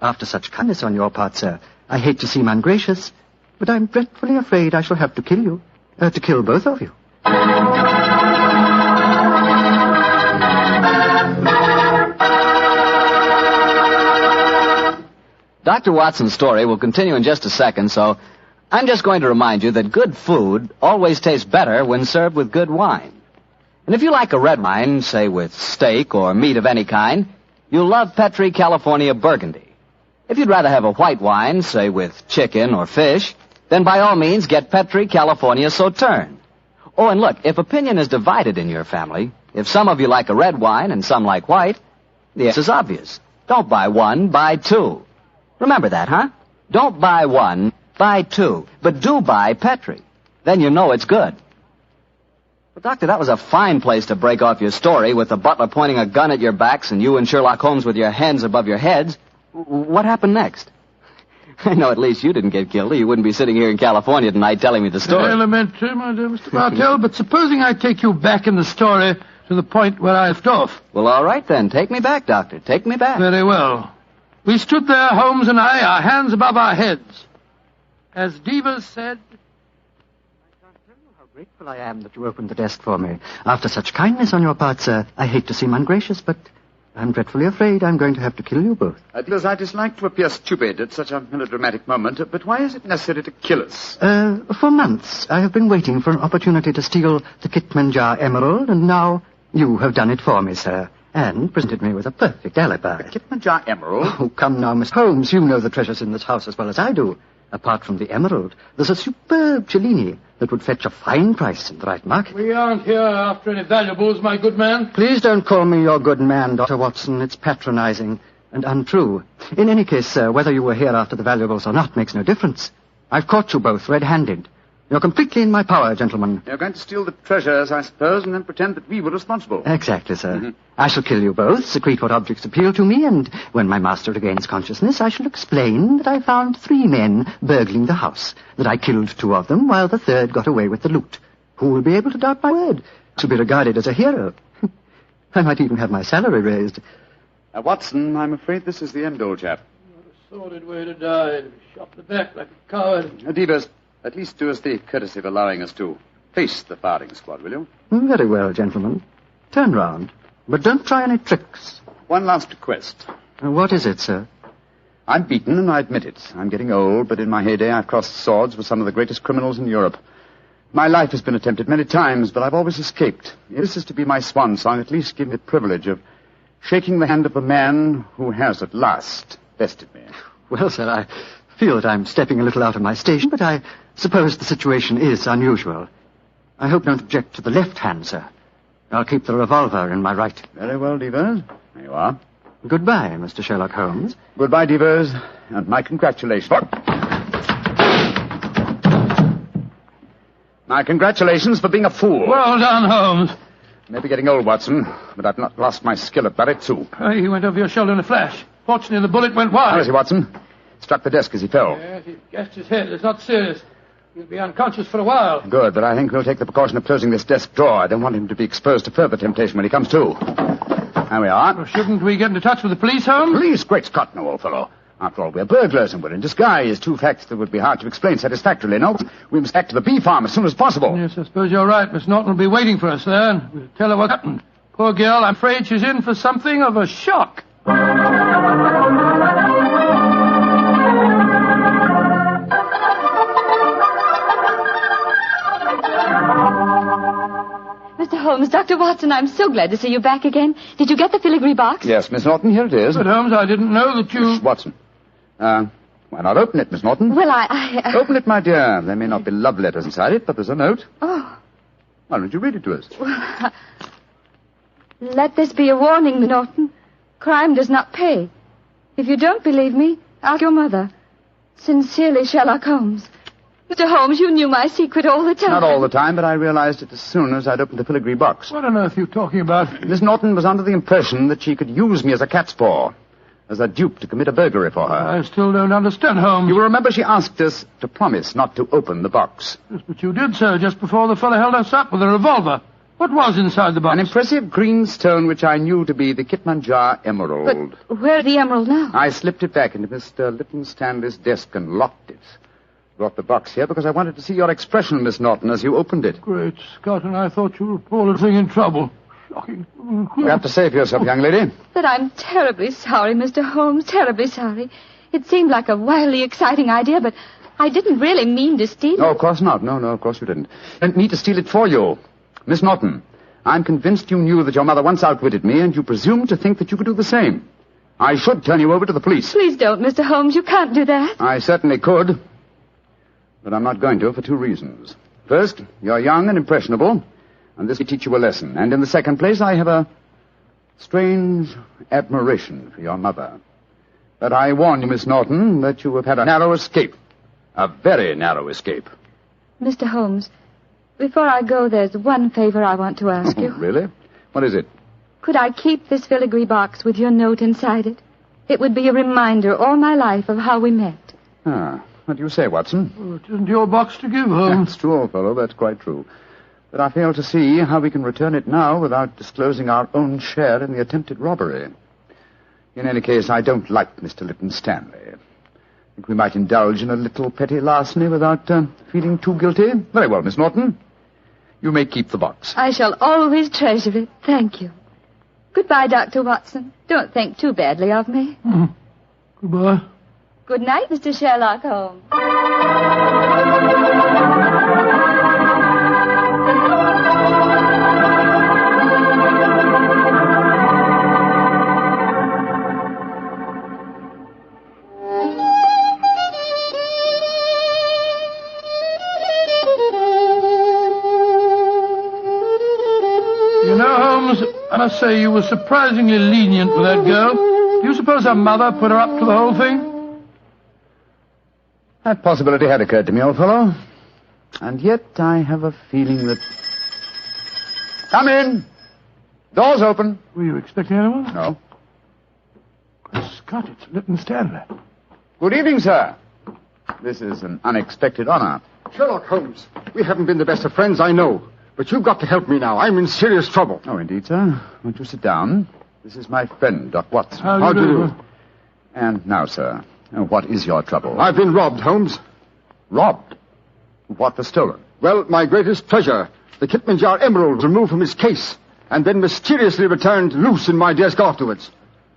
After such kindness on your part, sir, I hate to seem ungracious, but I'm dreadfully afraid I shall have to kill you. To kill both of you. Dr. Watson's story will continue in just a second, so I'm just going to remind you that good food always tastes better when served with good wine. And if you like a red wine, say with steak or meat of any kind, you'll love Petri California Burgundy. If you'd rather have a white wine, say with chicken or fish, then by all means get Petri California Sauterne. Oh, and look, if opinion is divided in your family, if some of you like a red wine and some like white, the answer is obvious. Don't buy one, buy two. Remember that, huh? Don't buy one, buy two. But do buy Petri. Then you know it's good. Well, Doctor, that was a fine place to break off your story with the butler pointing a gun at your backs and you and Sherlock Holmes with your hands above your heads. What happened next? I know at least you didn't get killed, or you wouldn't be sitting here in California tonight telling me the story. Elementary, my dear Mr. Bartell, but supposing I take you back in the story to the point where I left off. Well, all right then. Take me back, Doctor. Take me back. Very well. We stood there, Holmes and I, our hands above our heads. As Devers said... I can't tell you how grateful I am that you opened the desk for me. After such kindness on your part, sir, I hate to seem ungracious, but I'm dreadfully afraid I'm going to have to kill you both. Because I dislike to appear stupid at such a melodramatic moment, but why is it necessary to kill us? For months, I have been waiting for an opportunity to steal the Kitmanjar emerald, and now you have done it for me, sir, and presented me with a perfect alibi. The Kitmanjar emerald? Oh, come now, Miss Holmes, you know the treasures in this house as well as I do. Apart from the emerald, there's a superb Cellini that would fetch a fine price in the right market. We aren't here after any valuables, my good man. Please don't call me your good man, Dr. Watson. It's patronizing and untrue. In any case, sir, whether you were here after the valuables or not makes no difference. I've caught you both red-handed. You're completely in my power, gentlemen. You're going to steal the treasures, I suppose, and then pretend that we were responsible. Exactly, sir. I shall kill you both, secrete what objects appeal to me, and when my master regains consciousness, I shall explain that I found 3 men burgling the house, that I killed 2 of them, while the third got away with the loot. Who will be able to doubt my word? To be regarded as a hero. I might even have my salary raised. Watson, I'm afraid this is the end, old chap. What a sordid way to die. Shot in the back like a coward. Devers, at least do us the courtesy of allowing us to face the firing squad, will you? Very well, gentlemen. Turn round. But don't try any tricks. One last request. What is it, sir? I'm beaten, and I admit it. I'm getting old, but in my heyday I've crossed swords with some of the greatest criminals in Europe. My life has been attempted many times, but I've always escaped. If this is to be my swan song, at least give me the privilege of shaking the hand of the man who has at last bested me. Well, sir, I feel that I'm stepping a little out of my station, but I suppose the situation is unusual. I hope you don't object to the left hand, sir. I'll keep the revolver in my right. Very well, Devers. There you are. Goodbye, Mr. Sherlock Holmes. Goodbye, Devers, and my congratulations. My congratulations for being a fool. Well done, Holmes. Maybe getting old, Watson, but I've not lost my skill at that, too. He went over your shoulder in a flash. Fortunately, the bullet went wide. How is he, Watson? Struck the desk as he fell. Yes, he gashed his head. It's not serious. He'll be unconscious for a while. Good, but I think we'll take the precaution of closing this desk drawer. I don't want him to be exposed to further temptation when he comes to. There we are. Well, shouldn't we get into touch with the police, Holmes? Police? Great Scott, no, old fellow. After all, we're burglars and we're in disguise. Two facts that would be hard to explain satisfactorily. No, we must back to the bee farm as soon as possible. Yes, I suppose you're right. Miss Norton will be waiting for us there. And we'll tell her what happened. Poor girl, I'm afraid she's in for something of a shock. Mr. Holmes, Dr. Watson, I'm so glad to see you back again. Did you get the filigree box? Yes, Miss Norton, here it is. But, Holmes, I didn't know that you... Watson. Why not open it, Miss Norton? Well, I... Open it, my dear. There may not be love letters inside it, but there's a note. Oh. Why don't you read it to us? Well, let this be a warning, Norton. Crime does not pay. If you don't believe me, ask your mother. Sincerely, Sherlock Holmes. Mr. Holmes, you knew my secret all the time. Not all the time, but I realized it as soon as I'd opened the filigree box. What on earth are you talking about? Miss Norton was under the impression that she could use me as a cat's paw, as a dupe to commit a burglary for her. I still don't understand, Holmes. You will remember she asked us to promise not to open the box. Yes, but you did, sir, just before the fellow held us up with a revolver. What was inside the box? An impressive green stone which I knew to be the Kitmanjar emerald. But where's the emerald now? I slipped it back into Mr. Leyton Stanley's desk and locked it. Brought the box here because I wanted to see your expression, Miss Norton, as you opened it. Great Scott, and I thought you were poor little thing in trouble. Shocking. You have to save yourself, young lady. But I'm terribly sorry, Mr. Holmes, terribly sorry. It seemed like a wildly exciting idea, but I didn't really mean to steal it. No, of course not. No, of course you didn't. I didn't mean to steal it for you. Miss Norton, I'm convinced you knew that your mother once outwitted me, and you presumed to think that you could do the same. I should turn you over to the police. Please don't, Mr. Holmes. You can't do that. I certainly could. But I'm not going to for two reasons. First, you're young and impressionable, and this will teach you a lesson. And in the second place, I have a strange admiration for your mother. But I warn you, Miss Norton, that you have had a narrow escape. A very narrow escape. Mr. Holmes, before I go, there's one favor I want to ask you. Really? What is it? Could I keep this filigree box with your note inside it? It would be a reminder all my life of how we met. What do you say, Watson? Well, it isn't your box to give, Holmes. That's true, old fellow. That's quite true. But I fail to see how we can return it now without disclosing our own share in the attempted robbery. In any case, I don't like Mr. Leyton Stanley. I think we might indulge in a little petty larceny without feeling too guilty. Very well, Miss Norton. You may keep the box. I shall always treasure it. Thank you. Goodbye, Dr. Watson. Don't think too badly of me. Goodbye. Good night, Mr. Sherlock Holmes. You know, Holmes, I must say you were surprisingly lenient with that girl. Do you suppose her mother put her up to the whole thing? That possibility had occurred to me, old fellow. And yet I have a feeling that... Come in. Door's open. Were you expecting anyone? No. Scott, it's Leyton Stanley. Good evening, sir. This is an unexpected honor. Sherlock Holmes, we haven't been the best of friends, I know. But you've got to help me now. I'm in serious trouble. Oh, indeed, sir. Won't you sit down? This is my friend, Doc Watson. How do you do? And now, sir, what is your trouble? I've been robbed, Holmes. Robbed? What was stolen? Well, my greatest treasure, the Kitmanjar emerald, removed from his case, and then mysteriously returned loose in my desk afterwards.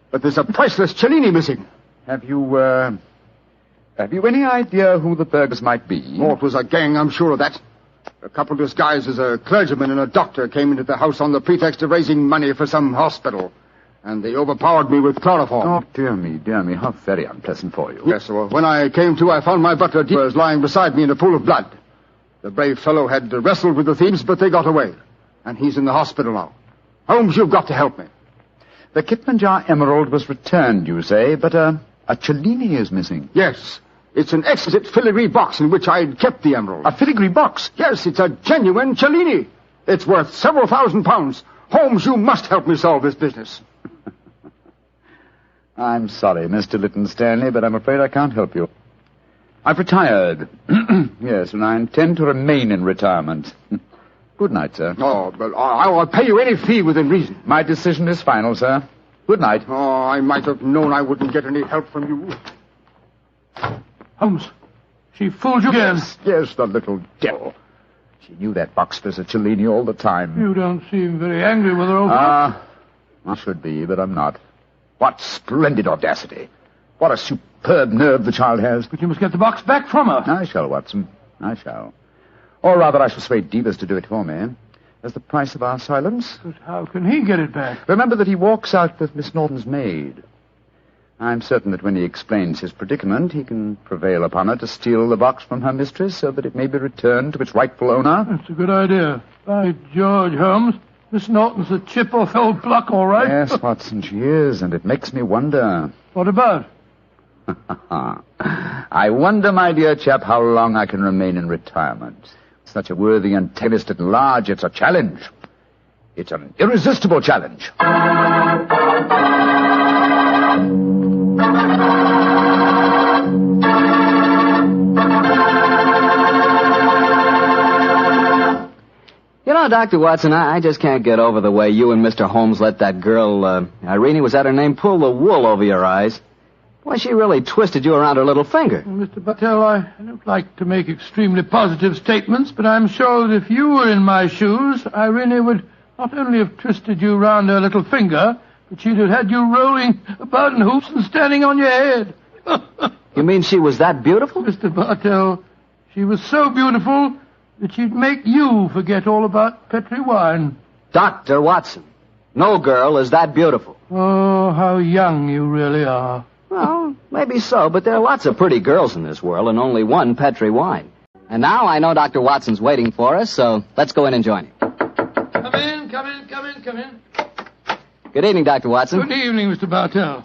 But there's a priceless Cellini missing. Have you any idea who the burglars might be? Oh, it was a gang, I'm sure of that. A couple disguised as a clergyman and a doctor came into the house on the pretext of raising money for some hospital. And they overpowered me with chloroform. Oh, dear me, how very unpleasant for you. Yes, well, when I came to, I found my butler was lying beside me in a pool of blood. The brave fellow had wrestled with the thieves, but they got away. And he's in the hospital now. Holmes, you've got to help me. The Kitmanjar emerald was returned, you say, but a Cellini is missing. Yes. It's an exquisite filigree box in which I'd kept the emerald. A filigree box? Yes, it's a genuine Cellini. It's worth several £1,000s. Holmes, you must help me solve this business. I'm sorry, Mr. Lytton Stanley, but I'm afraid I can't help you. I've retired. Yes, and I intend to remain in retirement. Good night, sir. Oh, but I'll pay you any fee within reason. My decision is final, sir. Good night. Oh, I might have known I wouldn't get any help from you. Holmes, she fooled you again. Yes, the little devil. She knew that box visit Cellini all the time. You don't seem very angry with her, old fellow. I should be, but I'm not. What splendid audacity. What a superb nerve the child has. But you must get the box back from her. I shall, Watson. I shall. Or rather, I shall persuade Divas to do it for me. As the price of our silence. But how can he get it back? Remember that he walks out with Miss Norton's maid. I'm certain that when he explains his predicament, he can prevail upon her to steal the box from her mistress so that it may be returned to its rightful owner. That's a good idea. By George, Holmes, Miss Norton's a chip off old block, all right. Yes, Watson, she is, and it makes me wonder. What about? I wonder, my dear chap, how long I can remain in retirement. Such a worthy antagonist at large, it's a challenge. It's an irresistible challenge. You know, Dr. Watson, I just can't get over the way you and Mr. Holmes let that girl, Irene, was that her name, pull the wool over your eyes. Why, she really twisted you around her little finger. Well, Mr. Battelle, I don't like to make extremely positive statements, but I'm sure that if you were in my shoes, Irene would not only have twisted you around her little finger, but she'd have had you rolling about in hoops and standing on your head. You mean she was that beautiful? Mr. Battelle, she was so beautiful that she'd make you forget all about Petri wine. Dr. Watson, no girl is that beautiful. Oh, how young you really are. Well, maybe so, but there are lots of pretty girls in this world and only one Petri wine. And now I know Dr. Watson's waiting for us, so let's go in and join him. Come in, come in, come in, come in. Good evening, Dr. Watson. Good evening, Mr. Bartell.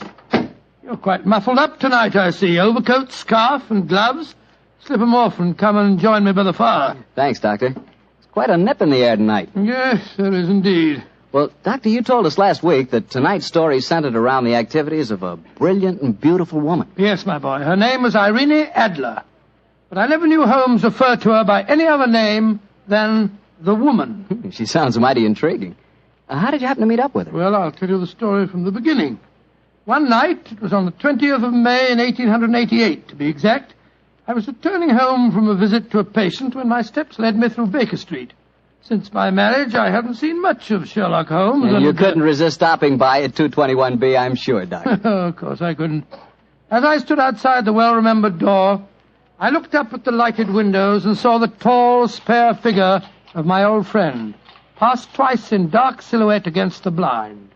You're quite muffled up tonight, I see. Overcoat, scarf, and gloves. Slip 'em off and come and join me by the fire. Thanks, Doctor. It's quite a nip in the air tonight. Yes, there is indeed. Well, Doctor, you told us last week that tonight's story centered around the activities of a brilliant and beautiful woman. Yes, my boy. Her name was Irene Adler. But I never knew Holmes refer to her by any other name than the woman. She sounds mighty intriguing. How did you happen to meet up with her? Well, I'll tell you the story from the beginning. One night, it was on the 20th of May in 1888, to be exact, I was returning home from a visit to a patient when my steps led me through Baker Street. Since my marriage, I hadn't seen much of Sherlock Holmes. And you couldn't resist stopping by at 221B, I'm sure, Doctor. Of course I couldn't. As I stood outside the well-remembered door, I looked up at the lighted windows and saw the tall, spare figure of my old friend, pass twice in dark silhouette against the blind.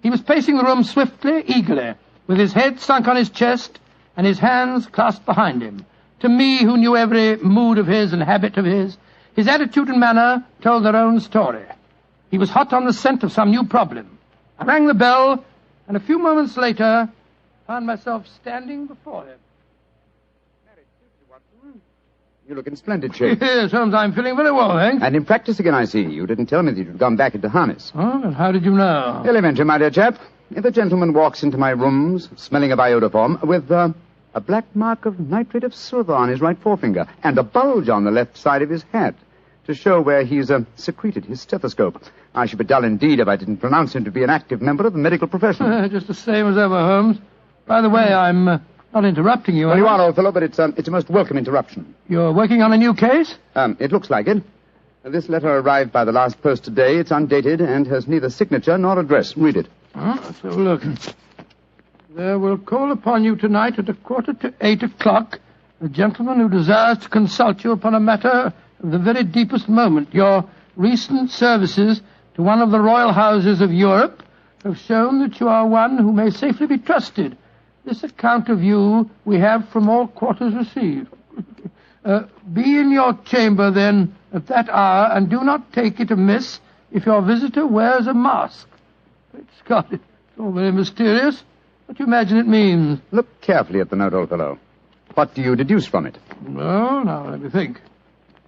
He was pacing the room swiftly, eagerly, with his head sunk on his chest and his hands clasped behind him. To me, who knew every mood of his and habit of his attitude and manner told their own story. He was hot on the scent of some new problem. I rang the bell, and a few moments later, found myself standing before him. You look in splendid shape. Yes, Holmes, I'm feeling very well, thanks. And in practice again, I see. You didn't tell me that you'd gone back into harness. Oh, and how did you know? Elementary, my dear chap. If a gentleman walks into my rooms, smelling of iodoform, with a black mark of nitrate of silver on his right forefinger, and a bulge on the left side of his hat, to show where he's secreted his stethoscope, I should be dull indeed if I didn't pronounce him to be an active member of the medical profession. Just the same as ever, Holmes. By the way, I'm not interrupting you. Well, you are, old fellow, but it's a most welcome interruption. You're working on a new case? It looks like it. This letter arrived by the last post today. It's undated and has neither signature nor address. Read it. Let's have a look. There will call upon you tonight at 7:45 a gentleman who desires to consult you upon a matter of the very deepest moment. Your recent services to one of the royal houses of Europe have shown that you are one who may safely be trusted. This account of you we have from all quarters received. Be in your chamber, then, at that hour, and do not take it amiss if your visitor wears a mask. Great Scott, it's all very mysterious. What do you imagine it means? Look carefully at the note, old fellow. What do you deduce from it? Well, now, let me think.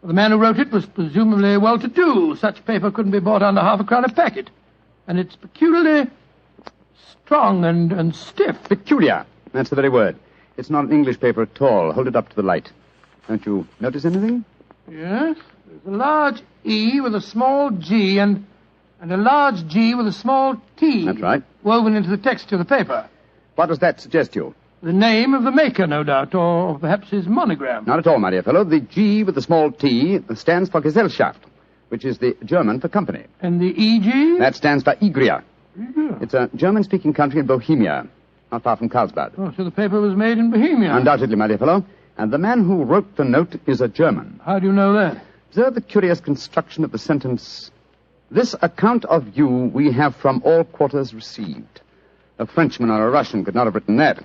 The man who wrote it was presumably well-to-do. Such paper couldn't be bought under half a crown a packet. And it's peculiarly strong and stiff. Peculiar. That's the very word. It's not an English paper at all. Hold it up to the light. Don't you notice anything? Yes. There's a large E with a small G and a large G with a small T. That's right. Woven into the text of the paper. What does that suggest to you? The name of the maker, no doubt, or perhaps his monogram. Not at all, my dear fellow. The G with the small T stands for Gesellschaft, which is the German for company. And the EG? That stands for Igria. It's a German-speaking country in Bohemia, not far from Carlsbad. Oh, so the paper was made in Bohemia? Undoubtedly, my dear fellow. And the man who wrote the note is a German. How do you know that? Observe the curious construction of the sentence. This account of you we have from all quarters received. A Frenchman or a Russian could not have written that.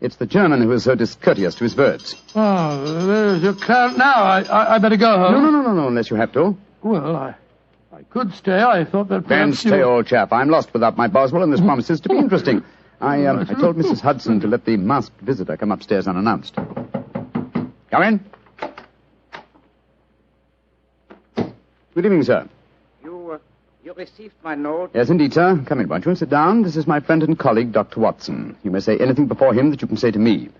It's the German who is so discourteous to his words. Oh, there's your count now. I better go home. No, unless you have to. Well, I could stay. I thought that Then perhaps stay, old chap. I'm lost without my Boswell, and this promises to be interesting. I told Mrs. Hudson to let the masked visitor come upstairs unannounced. Come in. Good evening, sir. You received my note? Yes, indeed, sir. Come in, won't you? Sit down. This is my friend and colleague, Dr. Watson. You may say anything before him that you can say to me.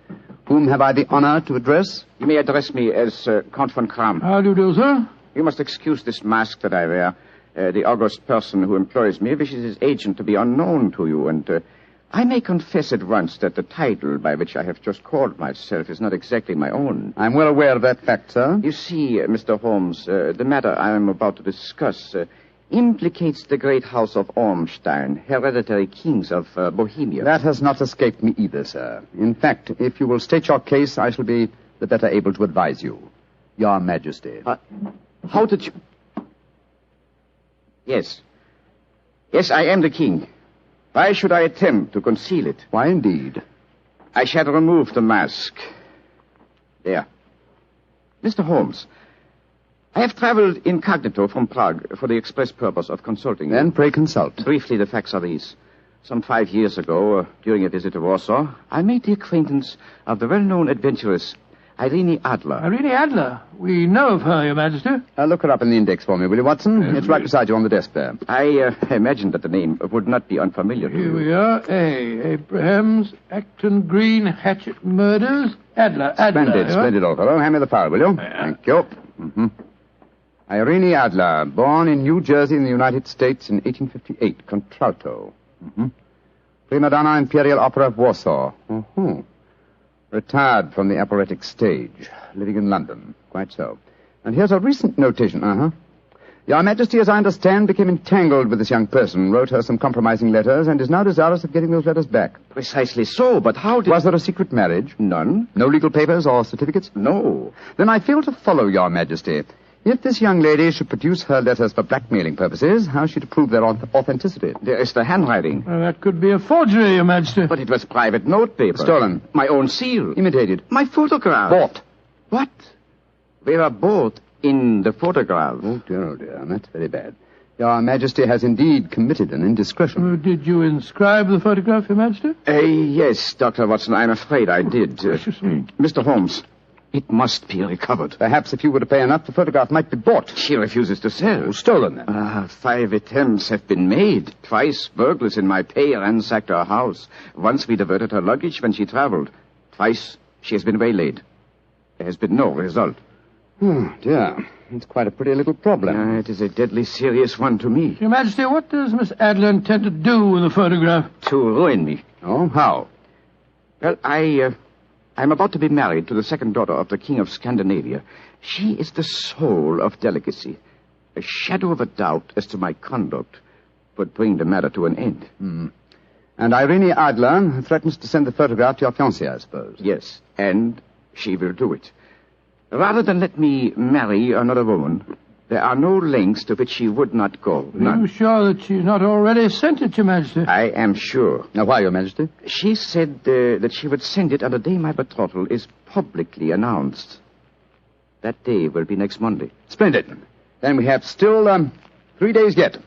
Whom have I the honor to address? You may address me as Count von Kram. How do you do, sir? You must excuse this mask that I wear. The august person who employs me wishes his agent to be unknown to you, and I may confess at once that the title by which I have just called myself is not exactly my own. I'm well aware of that fact, sir. You see, Mr. Holmes, the matter I am about to discuss implicates the great house of Ormstein, hereditary kings of Bohemia. That has not escaped me either, sir. In fact, if you will state your case, I shall be the better able to advise you. Your Majesty. How did you... Yes. Yes, I am the king. Why should I attempt to conceal it? Why, indeed? I shall remove the mask. There. Mr. Holmes, I have traveled incognito from Prague for the express purpose of consulting you. Then pray consult. Briefly, the facts are these. Some 5 years ago, during a visit to Warsaw, I made the acquaintance of the well-known adventuress Irene Adler. Irene Adler? We know of her, Your Majesty. Look her up in the index for me, will you, Watson? It's right beside you on the desk there. I imagined that the name would not be unfamiliar to you. Here we are. Abrahams, Acton Green, Hatchet Murders, Adler. Splendid, old fellow. Hand me the file, will you? Thank you. Mm-hmm. Irene Adler, born in New Jersey in the United States in 1858, contralto. Mm-hmm. Prima donna Imperial Opera of Warsaw. Mm-hmm. Retired from the operatic stage, living in London. Quite so. And here's a recent notation, Your Majesty, as I understand, became entangled with this young person, wrote her some compromising letters, and is now desirous of getting those letters back. Precisely so, but how did... Was there a secret marriage? None. No legal papers or certificates? No. Then I fail to follow, Your Majesty. If this young lady should produce her letters for blackmailing purposes, how is she to prove their authenticity? There is the handwriting. That could be a forgery, Your Majesty. But it was private note paper. Stolen. My own seal. Imitated. My photograph. Bought. What? They were both in the photograph. Oh, dear. That's very bad. Your Majesty has indeed committed an indiscretion. Did you inscribe the photograph, Your Majesty? Yes, Dr. Watson, I'm afraid I did. Precious me. Mr. Holmes, it must be recovered. Perhaps if you were to pay enough, the photograph might be bought. She refuses to sell. Oh, stolen, then. 5 attempts have been made. Twice burglars in my pay ransacked her house. Once we diverted her luggage when she traveled. Twice she has been waylaid. There has been no result. Oh, dear. It's quite a pretty little problem. It is a deadly serious one to me. Your Majesty, what does Miss Adler intend to do with the photograph? To ruin me. Oh, how? Well, I'm about to be married to the second daughter of the King of Scandinavia. She is the soul of delicacy. A shadow of a doubt as to my conduct would bring the matter to an end. And Irene Adler threatens to send the photograph to your fiancée, I suppose. Yes, and she will do it. Rather than let me marry another woman, there are no lengths to which she would not go. None. Are you sure that she's not already sent it, Your Majesty? I am sure. Now, why, Your Majesty? She said that she would send it on the day my betrothal is publicly announced. That day will be next Monday. Splendid. Then we have still 3 days yet.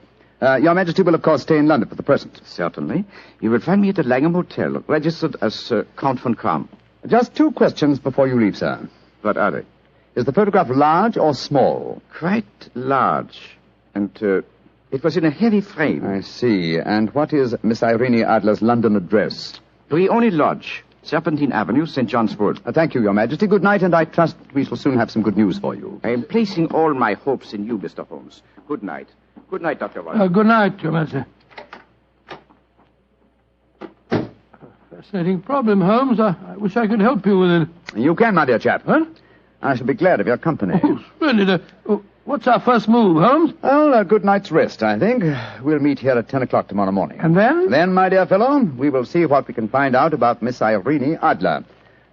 Your Majesty will, of course, stay in London for the present. Certainly. You will find me at the Langham Hotel, registered as Count von Kram. Just 2 questions before you leave, sir. What are they? Is the photograph large or small? Quite large. And It was in a heavy frame. I see. And what is Miss Irene Adler's London address? Briony Lodge, Serpentine Avenue, St. John's Wood. Thank you, Your Majesty. Good night, and I trust we shall soon have some good news for you. I am placing all my hopes in you, Mr. Holmes. Good night. Good night, Dr. Watson. Good night, Your Majesty. Fascinating problem, Holmes. I wish I could help you with it. You can, my dear chap. Huh? I shall be glad of your company. Oh, splendid. What's our first move, Holmes? Well, a good night's rest, I think. We'll meet here at 10 o'clock tomorrow morning. And then? Then, my dear fellow, we will see what we can find out about Miss Irene Adler,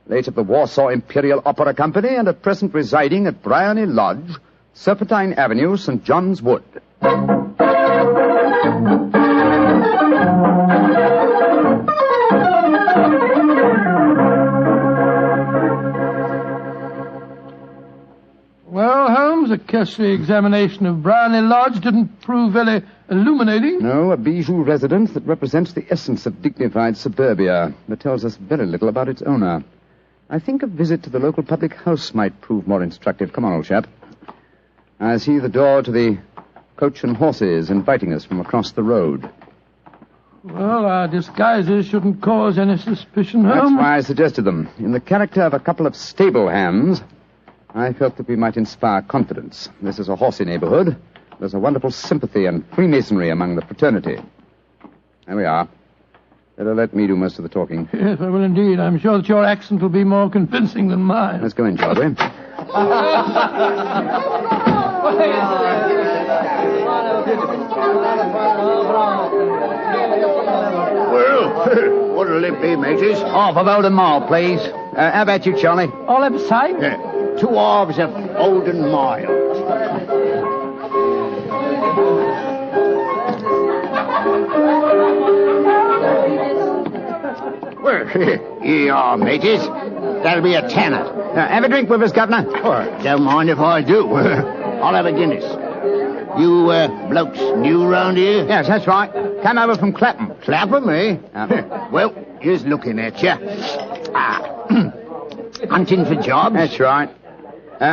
late of the Warsaw Imperial Opera Company and at present residing at Briony Lodge, Serpentine Avenue, St. John's Wood. Well, Holmes, a cursory examination of Briony Lodge didn't prove very illuminating. No, a bijou residence that represents the essence of dignified suburbia, but tells us very little about its owner. I think a visit to the local public house might prove more instructive. Come on, old chap. I see the door to the Coach and Horses inviting us from across the road. Well, our disguises shouldn't cause any suspicion, Holmes. That's why I suggested them. In the character of a couple of stable hands, I felt that we might inspire confidence. This is a horsey neighborhood. There's a wonderful sympathy and freemasonry among the fraternity. There we are. Better let me do most of the talking. Yes, I will indeed. I'm sure that your accent will be more convincing than mine. Let's go in, shall we? Well, what'll it be, mateys? Half of Oldham Mile, please. How about you, Charlie? All ever sight? Yeah. 2 halves of Oldham Mile. Well, here you are, mateys. That'll be a tenner. Have a drink with us, Governor. Oh, don't mind if I do. I'll have a Guinness. You blokes new round here? Yes, that's right. Came over from Clapham. Clapham, eh? Well, here's looking at you. Hunting for jobs? That's right.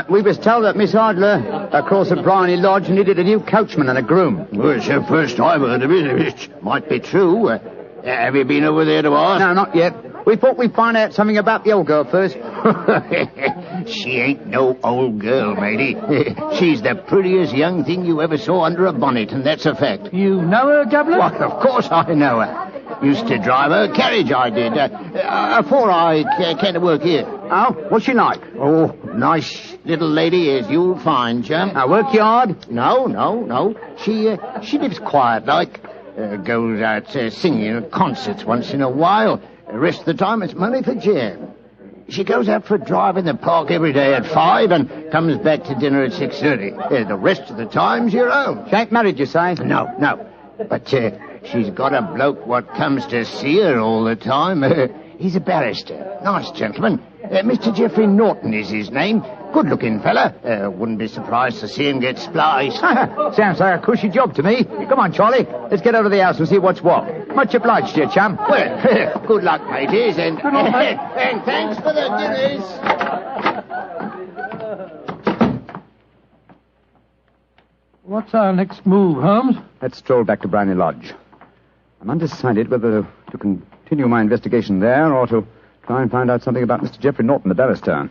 We was told that Miss Adler, across at Briony Lodge, needed a new coachman and a groom. Well, it's the first I've heard of it. It might be true. Have you been over there to ask? No, not yet. We thought we'd find out something about the old girl first. She ain't no old girl, matey. She's the prettiest young thing you ever saw under a bonnet, and that's a fact. You know her, Governor? Why, of course I know her. Used to drive her carriage, I did. Before I came to work here. Oh, what's she like? Oh, nice little lady as you'll find, chum. Work you hard? No. She lives quiet like. Goes out singing at concerts once in a while. The rest of the time it's money for jam. She goes out for a drive in the park every day at 5 and comes back to dinner at 6:30. The rest of the time's your own. She ain't married, you say? No. But she's got a bloke what comes to see her all the time. He's a barrister. Nice gentleman. Mr. Geoffrey Norton is his name. Good-looking fella. Wouldn't be surprised to see him get spliced. Sounds like a cushy job to me. Come on, Charlie. Let's get over to the house and see what's what. Much obliged to you, chum. Well, good luck, mateys, and thanks for the dinners. What's our next move, Holmes? Let's stroll back to Briony Lodge. I'm undecided whether to continue my investigation there or to try and find out something about Mr. Geoffrey Norton, the barrister.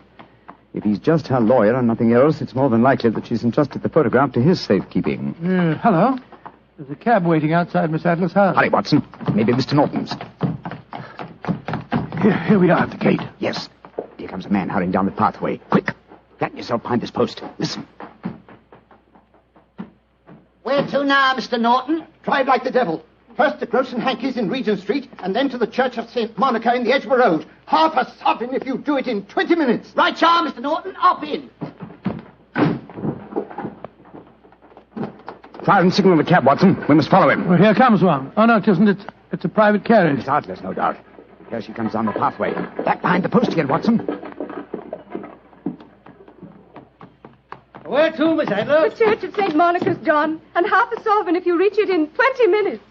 If he's just her lawyer and nothing else, it's more than likely that she's entrusted the photograph to his safekeeping. Hello. There's a cab waiting outside Miss Adler's house. Hurry, Watson. Maybe Mr. Norton's. Here we are at the gate. Yes. Here comes a man hurrying down the pathway. Quick. Flatten yourself behind this post. Listen. Where to now, Mr. Norton? Drive like the devil. First to Gross and Hankey's in Regent Street, and then to the Church of St. Monica in the Edgware Road. Half a sovereign if you do it in 20 minutes. Right, sir, Mr. Norton. Up in. Fire and signal the cab, Watson. We must follow him. Well, here comes one. Oh, no, it isn't. It's a private carriage. It's Adler's, no doubt. Here she comes down the pathway. Back behind the post again, Watson. Where to, Miss Adler? The Church of St. Monica's, John, and half a sovereign if you reach it in 20 minutes.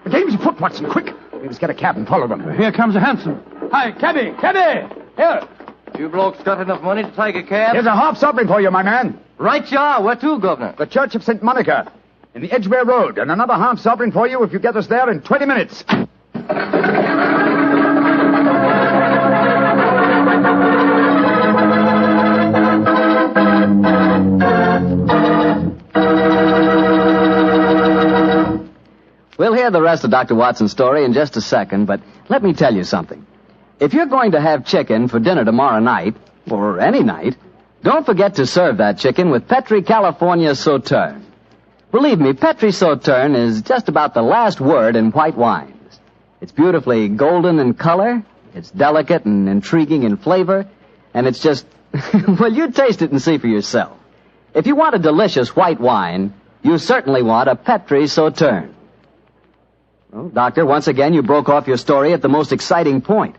The game's afoot, Watson. Quick. We must get a cab and follow them. Here comes a hansom. Hi, cabby! Here! You blokes got enough money to take a cab? Here's a half sovereign for you, my man. Right you are. Where to, Governor? The Church of St. Monica, in the Edgware Road, and another half-sovereign for you if you get us there in 20 minutes. We'll hear the rest of Dr. Watson's story in just a second, but let me tell you something. If you're going to have chicken for dinner tomorrow night, or any night, don't forget to serve that chicken with Petri California Sauterne. Believe me, Petri Sauterne is just about the last word in white wines. It's beautifully golden in color, it's delicate and intriguing in flavor, and it's just, well, you taste it and see for yourself. If you want a delicious white wine, you certainly want a Petri Sauterne. Well, Doctor, once again, you broke off your story at the most exciting point.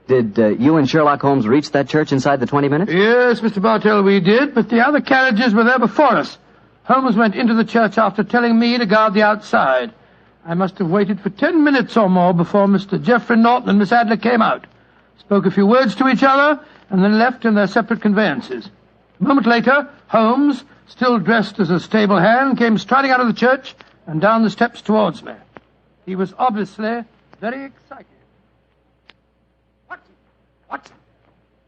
Did you and Sherlock Holmes reach that church inside the 20 minutes? Yes, Mr. Bartell, we did, but the other carriages were there before us. Holmes went into the church after telling me to guard the outside. I must have waited for 10 minutes or more before Mr. Geoffrey Norton and Miss Adler came out, spoke a few words to each other, and then left in their separate conveyances. A moment later, Holmes, still dressed as a stable hand, came striding out of the church and down the steps towards me. He was obviously very excited. What?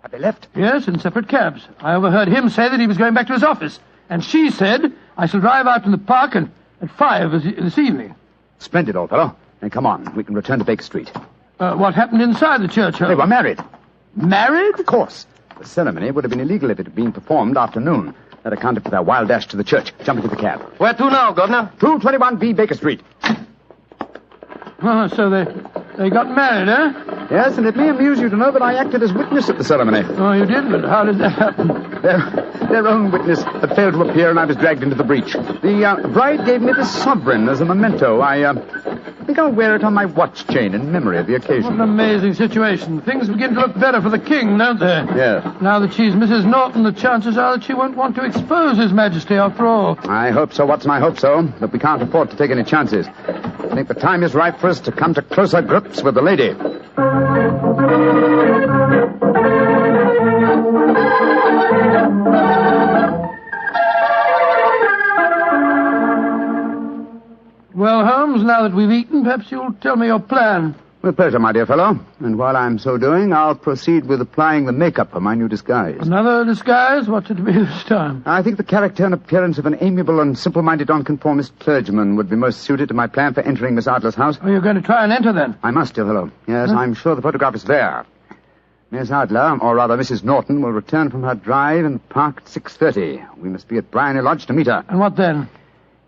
Have they left? Yes, in separate cabs. I overheard him say that he was going back to his office. And she said, I shall drive out in the park at 5 this evening. Splendid, old fellow. Then come on. We can return to Baker Street. What happened inside the church, Holmes? They were married. Married? Of course. The ceremony would have been illegal if it had been performed after noon. That accounted for their wild dash to the church. Jump into the cab. Where to now, Governor? 221B Baker Street. Oh, so they got married, eh? Yes, and it may amuse you to know that I acted as witness at the ceremony. Oh, you did? But how did that happen? Their own witness had failed to appear, and I was dragged into the breach. The bride gave me this sovereign as a memento. I think I'll wear it on my watch chain in memory of the occasion. What an amazing situation. Things begin to look better for the king, don't they? Yes. Now that she's Mrs. Norton, the chances are that she won't want to expose His Majesty after all. I hope so, Watson, I hope so. But we can't afford to take any chances. I think the time is ripe for us to come to closer grips with the lady. Well, Holmes, now that we've eaten, perhaps you'll tell me your plan. With pleasure, my dear fellow. And while I'm so doing, I'll proceed with applying the makeup for my new disguise. Another disguise? What's it to be this time? I think the character and appearance of an amiable and simple-minded nonconformist clergyman would be most suited to my plan for entering Miss Adler's house. Oh, you're going to try and enter, then? I must, dear fellow. Yes, huh? I'm sure the photograph is there. Miss Adler, or rather Mrs. Norton, will return from her drive in the park at 6:30. We must be at Blarney Lodge to meet her. And what then?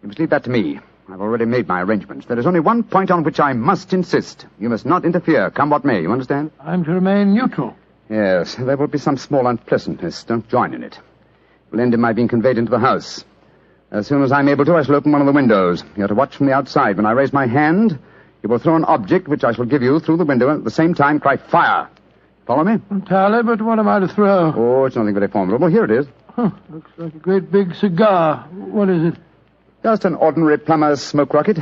You must leave that to me. I've already made my arrangements. There is only one point on which I must insist. You must not interfere, come what may. You understand? I'm to remain neutral. Yes, there will be some small unpleasantness. Don't join in it. It will end in my being conveyed into the house. As soon as I'm able to, I shall open one of the windows. You're to watch from the outside. When I raise my hand, you will throw an object which I shall give you through the window and at the same time cry, fire. Follow me? Entirely, but what am I to throw? Oh, it's nothing very formidable. Here it is. Huh, looks like a great big cigar. What is it? Just an ordinary plumber's smoke rocket,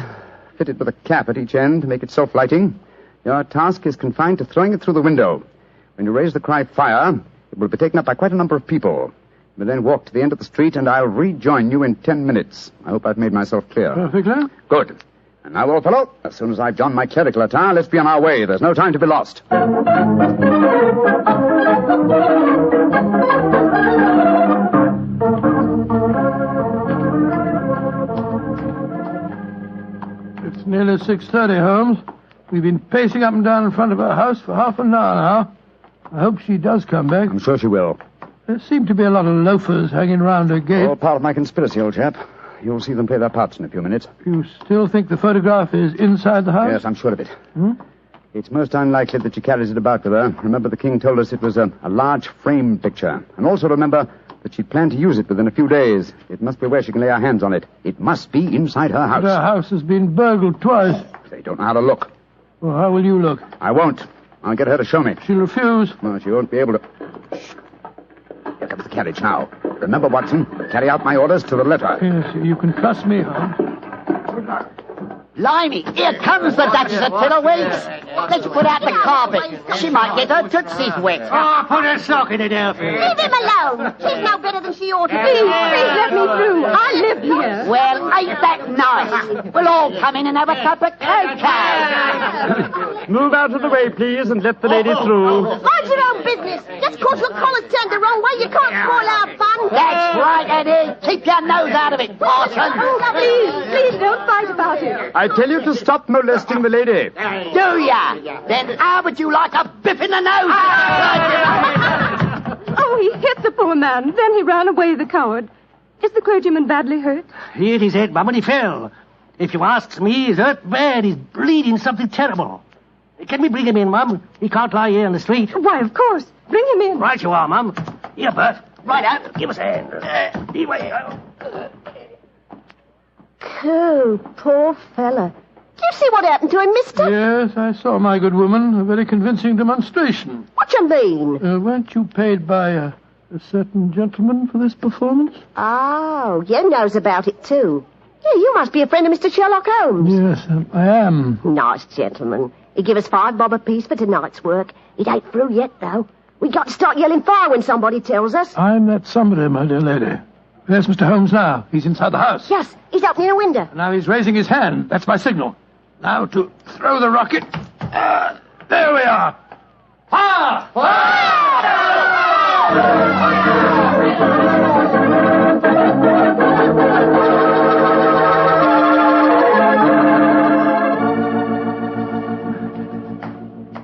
fitted with a cap at each end to make it self-lighting. Your task is confined to throwing it through the window. When you raise the cry, fire, it will be taken up by quite a number of people. You will then walk to the end of the street, and I'll rejoin you in 10 minutes. I hope I've made myself clear. Perfectly. Good. And now, old fellow, as soon as I've donned my clerical attire, let's be on our way. There's no time to be lost. It's nearly 6:30, Holmes. We've been pacing up and down in front of her house for half an hour now. I hope she does come back. I'm sure she will. There seem to be a lot of loafers hanging round her gate. All part of my conspiracy, old chap. You'll see them play their parts in a few minutes. You still think the photograph is inside the house? Yes, I'm sure of it. It's most unlikely that she carries it about with her. Remember, the king told us it was a large frame picture. And also remember that she planned to use it within a few days. It must be where she can lay her hands on it. It must be inside her house. But her house has been burgled twice. They don't know how to look. Well, how will you look? I won't. I'll get her to show me. She'll refuse. No, she won't be able to. Shh. Here comes the carriage now. Remember, Watson, carry out my orders to the letter. Yes, you can trust me, Holmes. Good luck. Blimey, here comes the Duchess of Fiddlewigs. Let's put out the carpet. She might get her tootsies wet. Oh, put a sock in it, Elfie. Leave him alone. She's no better than she ought to be. Please let me through. I live here. Well, ain't that nice? We'll all come in and have a cup of cocoa. Move out of the way, please, and let the lady through. Mind your own business. Just 'cause your collar's turned the wrong way, you can't spoil our fun. That's right, Eddie. Keep your nose out of it, parson. Please don't fight about it. I tell you to stop molesting the lady. Do ya? Then how would you like a biff in the nose? Oh, he hit the poor man. Then he ran away, the coward. Is the clergyman badly hurt? He hit his head, Mum, and he fell. If you asks me, he's hurt bad. He's bleeding something terrible. Can we bring him in, Mum? He can't lie here in the street. Why, of course. Bring him in. Right you are, Mum. Here, Bert. Right out. Give us a hand. Oh, poor fella. Do you see what happened to him, mister? Yes, I saw, my good woman. A very convincing demonstration. What you mean? Weren't you paid by a certain gentleman for this performance? Oh, you knows about it, too. Yeah, you must be a friend of Mr. Sherlock Holmes. Yes, I am. Nice gentleman. He give us $5 bob apiece for tonight's work. It ain't through yet, though. We got to start yelling fire when somebody tells us. I'm that somebody, my dear lady. There's Mr. Holmes now. He's inside the house. Yes, he's opening a window. Now he's raising his hand. That's my signal. Now to throw the rocket. There we are. Fire!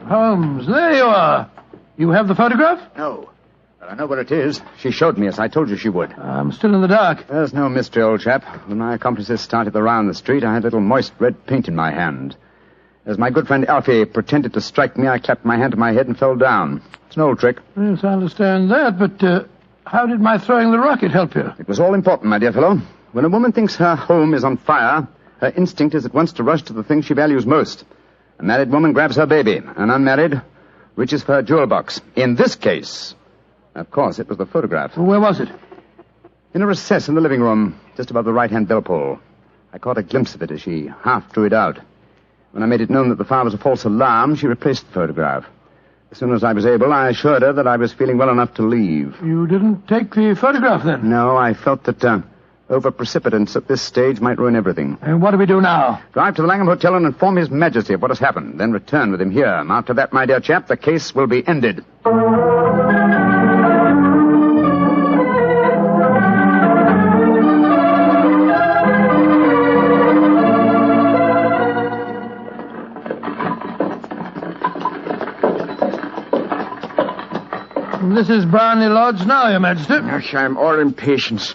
Holmes, there you are. You have the photograph? No. But I know where it is. She showed me, as I told you she would. I'm still in the dark. There's no mystery, old chap. When my accomplices started the round the street, I had a little moist red paint in my hand. As my good friend Alfie pretended to strike me, I clapped my hand to my head and fell down. It's an old trick. Yes, I understand that, but how did my throwing the rocket help you? It was all important, my dear fellow. When a woman thinks her home is on fire, her instinct is at once to rush to the thing she values most. A married woman grabs her baby. An unmarried reaches for her jewel box. In this case, of course, it was the photograph. Where was it? In a recess in the living room, just above the right-hand bell pull. I caught a glimpse of it as she half drew it out. When I made it known that the fire was a false alarm, she replaced the photograph. As soon as I was able, I assured her that I was feeling well enough to leave. You didn't take the photograph, then? No, I felt that over-precipitance at this stage might ruin everything. And what do we do now? Drive to the Langham Hotel and inform His Majesty of what has happened. Then return with him here. After that, my dear chap, the case will be ended. This is Blarney Lodge now, Your Majesty. Yes, I'm all impatience.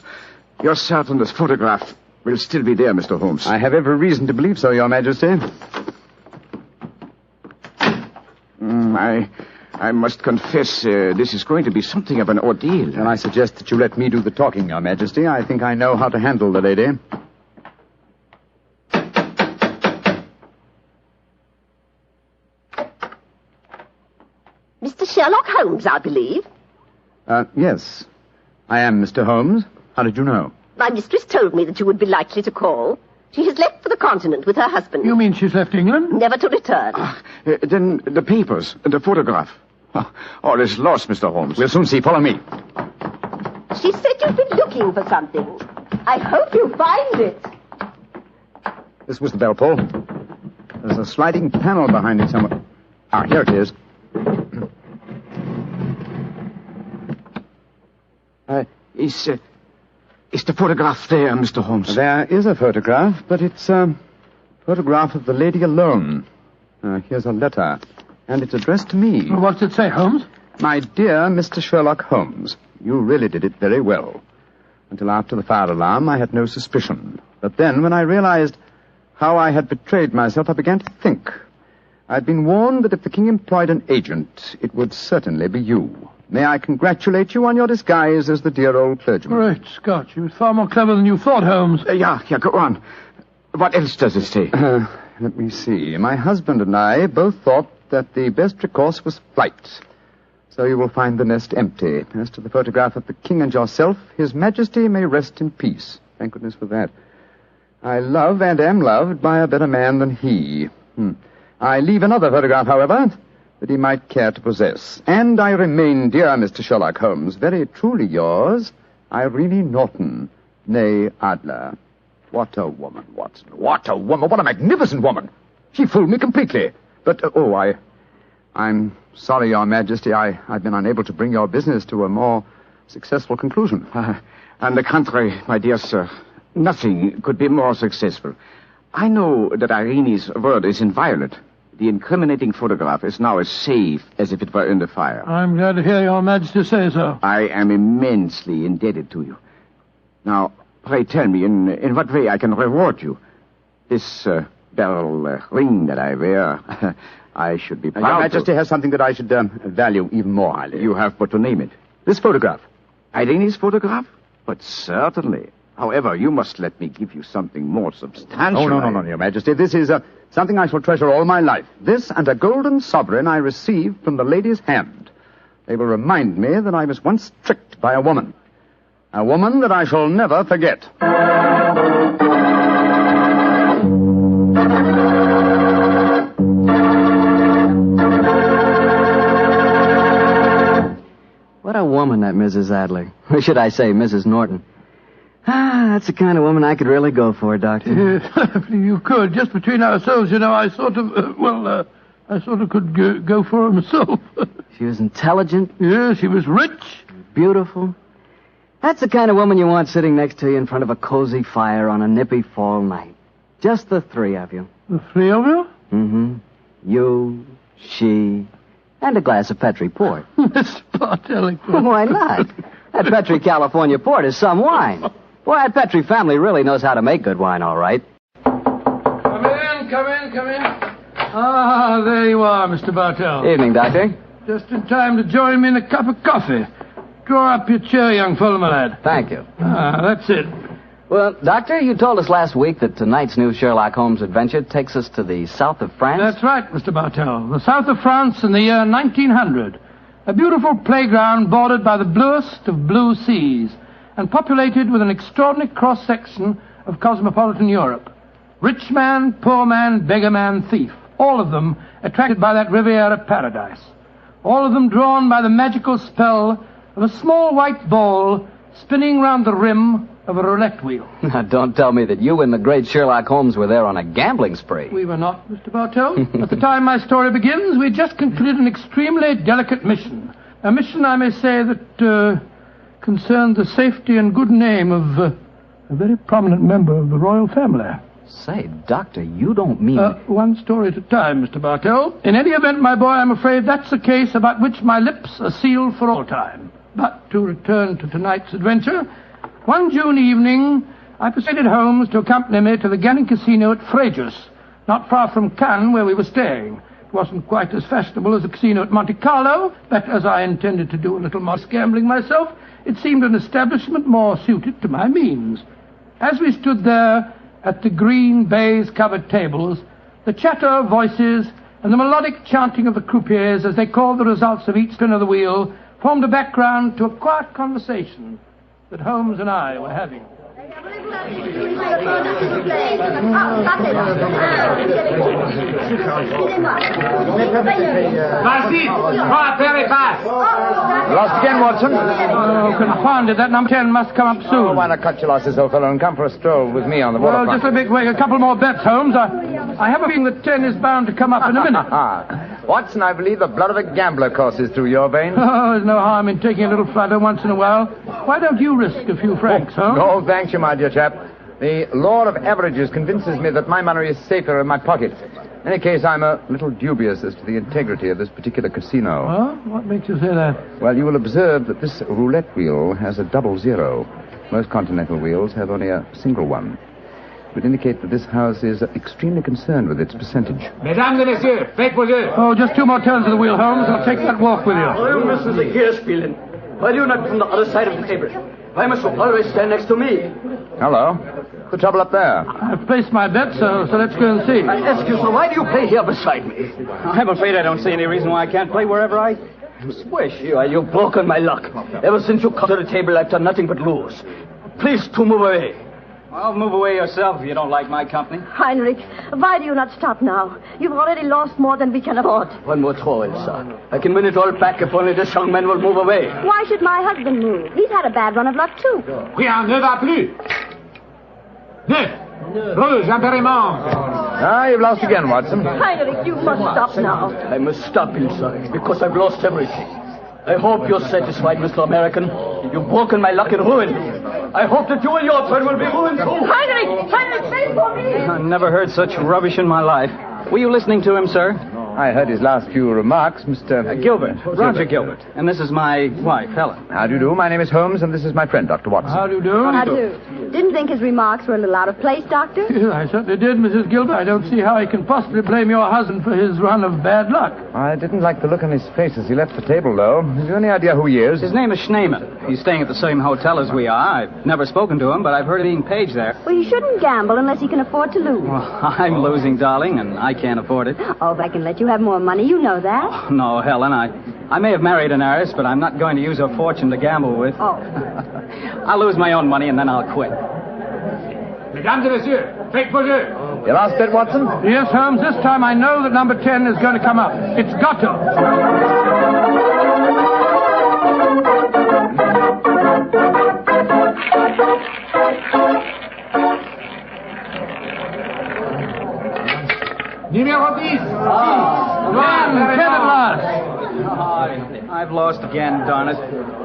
You're certain this photograph will still be there, Mr. Holmes? I have every reason to believe so, Your Majesty. I must confess, this is going to be something of an ordeal. Then I suggest that you let me do the talking, Your Majesty. I think I know how to handle the lady. Mr. Sherlock Holmes, I believe. Yes. I am Mr. Holmes. How did you know? My mistress told me that you would be likely to call. She has left for the continent with her husband. You mean she's left England? Never to return. Then the papers, the photograph. All is lost, Mr. Holmes. We'll soon see. Follow me. She said you've been looking for something. I hope you find it. This was the bell pull. There's a sliding panel behind it somewhere. Here it is. Is the photograph there, Mr. Holmes? There is a photograph, but it's a photograph of the lady alone. Here's a letter, and it's addressed to me. Well, what's it say, Holmes? My dear Mr. Sherlock Holmes, you really did it very well. Until after the fire alarm, I had no suspicion. But then, when I realized how I had betrayed myself, I began to think. I'd been warned that if the king employed an agent, it would certainly be you. May I congratulate you on your disguise as the dear old clergyman? Great Scott, you was far more clever than you thought, Holmes. Yeah, go on. What else does it say? Let me see. My husband and I both thought that the best recourse was flight. So you will find the nest empty. As to the photograph of the king and yourself, His Majesty may rest in peace. Thank goodness for that. I love and am loved by a better man than he. I leave another photograph, however, that he might care to possess. And I remain, dear Mr. Sherlock Holmes, very truly yours, Irene Norton, née Adler. What a woman, Watson. What a woman. What a magnificent woman. She fooled me completely. But, I'm sorry, Your Majesty, I've been unable to bring your business to a more successful conclusion. On the contrary, my dear sir, nothing could be more successful. I know that Irene's word is inviolate. The incriminating photograph is now as safe as if it were under fire. I'm glad to hear Your Majesty say so. I am immensely indebted to you. Now, pray tell me in what way I can reward you. This beryl ring that I wear, I should be proud Your Majesty has something that I should value even more highly. You have but to name it. This photograph. Irene's photograph? But certainly. However, you must let me give you something more substantial. Oh, no, Your Majesty. This is something I shall treasure all my life. This and a golden sovereign I received from the lady's hand. They will remind me that I was once tricked by a woman. A woman that I shall never forget. What a woman, that Mrs. Adler. Or should I say, Mrs. Norton. That's the kind of woman I could really go for, Doctor. Yes, you could. Just between ourselves, I sort of could go for her myself. She was intelligent. Yes, she was rich. Beautiful. That's the kind of woman you want sitting next to you in front of a cozy fire on a nippy fall night. Just the three of you. The three of you? Mm-hmm. You, she, and a glass of Petri port. Mr. Bartelli. Why not? That Petri California port is some wine. Boy, that Petri family really knows how to make good wine, all right. Come in. Ah, there you are, Mr. Bartell. Evening, Doctor. Just in time to join me in a cup of coffee. Draw up your chair, young fellow, my lad. Thank you. That's it. Well, Doctor, you told us last week that tonight's new Sherlock Holmes adventure takes us to the south of France. That's right, Mr. Bartell. The south of France in the year 1900. A beautiful playground bordered by the bluest of blue seas and populated with an extraordinary cross-section of cosmopolitan Europe. Rich man, poor man, beggar man, thief. All of them attracted by that Riviera paradise. All of them drawn by the magical spell of a small white ball spinning round the rim of a roulette wheel. Now, don't tell me that you and the great Sherlock Holmes were there on a gambling spree. We were not, Mr. Bartell. At the time my story begins, we just concluded an extremely delicate mission. A mission, I may say, that concerned the safety and good name of a very prominent member of the royal family. Say, Doctor, you don't mean... One story at a time, Mr. Bartell. In any event, my boy, I'm afraid that's a case about which my lips are sealed for all time. But to return to tonight's adventure, one June evening, I persuaded Holmes to accompany me to the gambling casino at Fréjus, not far from Cannes, where we were staying. It wasn't quite as fashionable as the casino at Monte Carlo, but as I intended to do a little more gambling myself, it seemed an establishment more suited to my means. As we stood there at the green baize-covered tables, the chatter of voices and the melodic chanting of the croupiers as they called the results of each spin of the wheel formed a background to a quiet conversation that Holmes and I were having. Lost again, Watson? Oh, confounded. That number 10 must come up soon. Oh, why not cut your losses, old fellow, and come for a stroll with me on the waterfront? Well, just a big wait. A couple more bets, Holmes. I have a feeling that 10 is bound to come up in a minute. Watson, I believe the blood of a gambler courses through your veins. Oh, there's no harm in taking a little flutter once in a while. Why don't you risk a few francs, Holmes? No, thank you, my dear chap. The law of averages convinces me that my money is safer in my pocket. In any case, I'm a little dubious as to the integrity of this particular casino. Well, what makes you say that? Well, you will observe that this roulette wheel has a double zero. Most continental wheels have only a single one. It would indicate that this house is extremely concerned with its percentage. Mesdames et messieurs, faites vos jeux. Oh, just two more turns of the wheel, Holmes. I'll take that walk with you. You müssen sich hier spielen. Why do you not from the other side of the table? Why must you always stand next to me? Hello. What's the trouble up there? I've placed my bet, so let's go and see. I ask you, sir, why do you play here beside me? I'm afraid I don't see any reason why I can't play wherever I wish. You've broken my luck. Ever since you come to the table, I've done nothing but lose. Please to move away. Well, move away yourself if you don't like my company. Heinrich, why do you not stop now? You've already lost more than we can afford. One more throw, Elsa. I can win it all back if only this young man will move away. Why should my husband move? He's had a bad run of luck, too. Rien ne va plus. Neuf. Rouge, impérément. Ah, you've lost again, Watson. Heinrich, you must stop now. I must stop, Elsa, because I've lost everything. I hope you're satisfied, Mr. American. You've broken my luck and ruined me. I hope that you and your turn will be ruined too. Heinrich, wait for me. I never heard such rubbish in my life. Were you listening to him, sir? I heard his last few remarks, Mr. Gilbert. Roger Gilbert. And this is my wife, Helen. How do you do? My name is Holmes, and this is my friend, Dr. Watson. How do you do? How do? Didn't think his remarks were a little out of place, Doctor? I certainly did, Mrs. Gilbert. I don't see how he can possibly blame your husband for his run of bad luck. I didn't like the look on his face as he left the table, though. Have you any idea who he is? His name is Schneemann. He's staying at the same hotel as we are. I've never spoken to him, but I've heard of being paged there. Well, you shouldn't gamble unless you can afford to lose. Well, I'm losing, darling, and I can't afford it. Oh, if I can let you have more money, you know that. No, Helen, I may have married an heiress, but I'm not going to use her fortune to gamble with. Oh. I'll lose my own money, and then I'll quit. Mesdames et messieurs, faites vos jeux. Your last bet, Watson? Yes, Holmes, this time I know that number 10 is going to come up. It's got to. Numéro 10. Ten at last. I've lost again, darn it.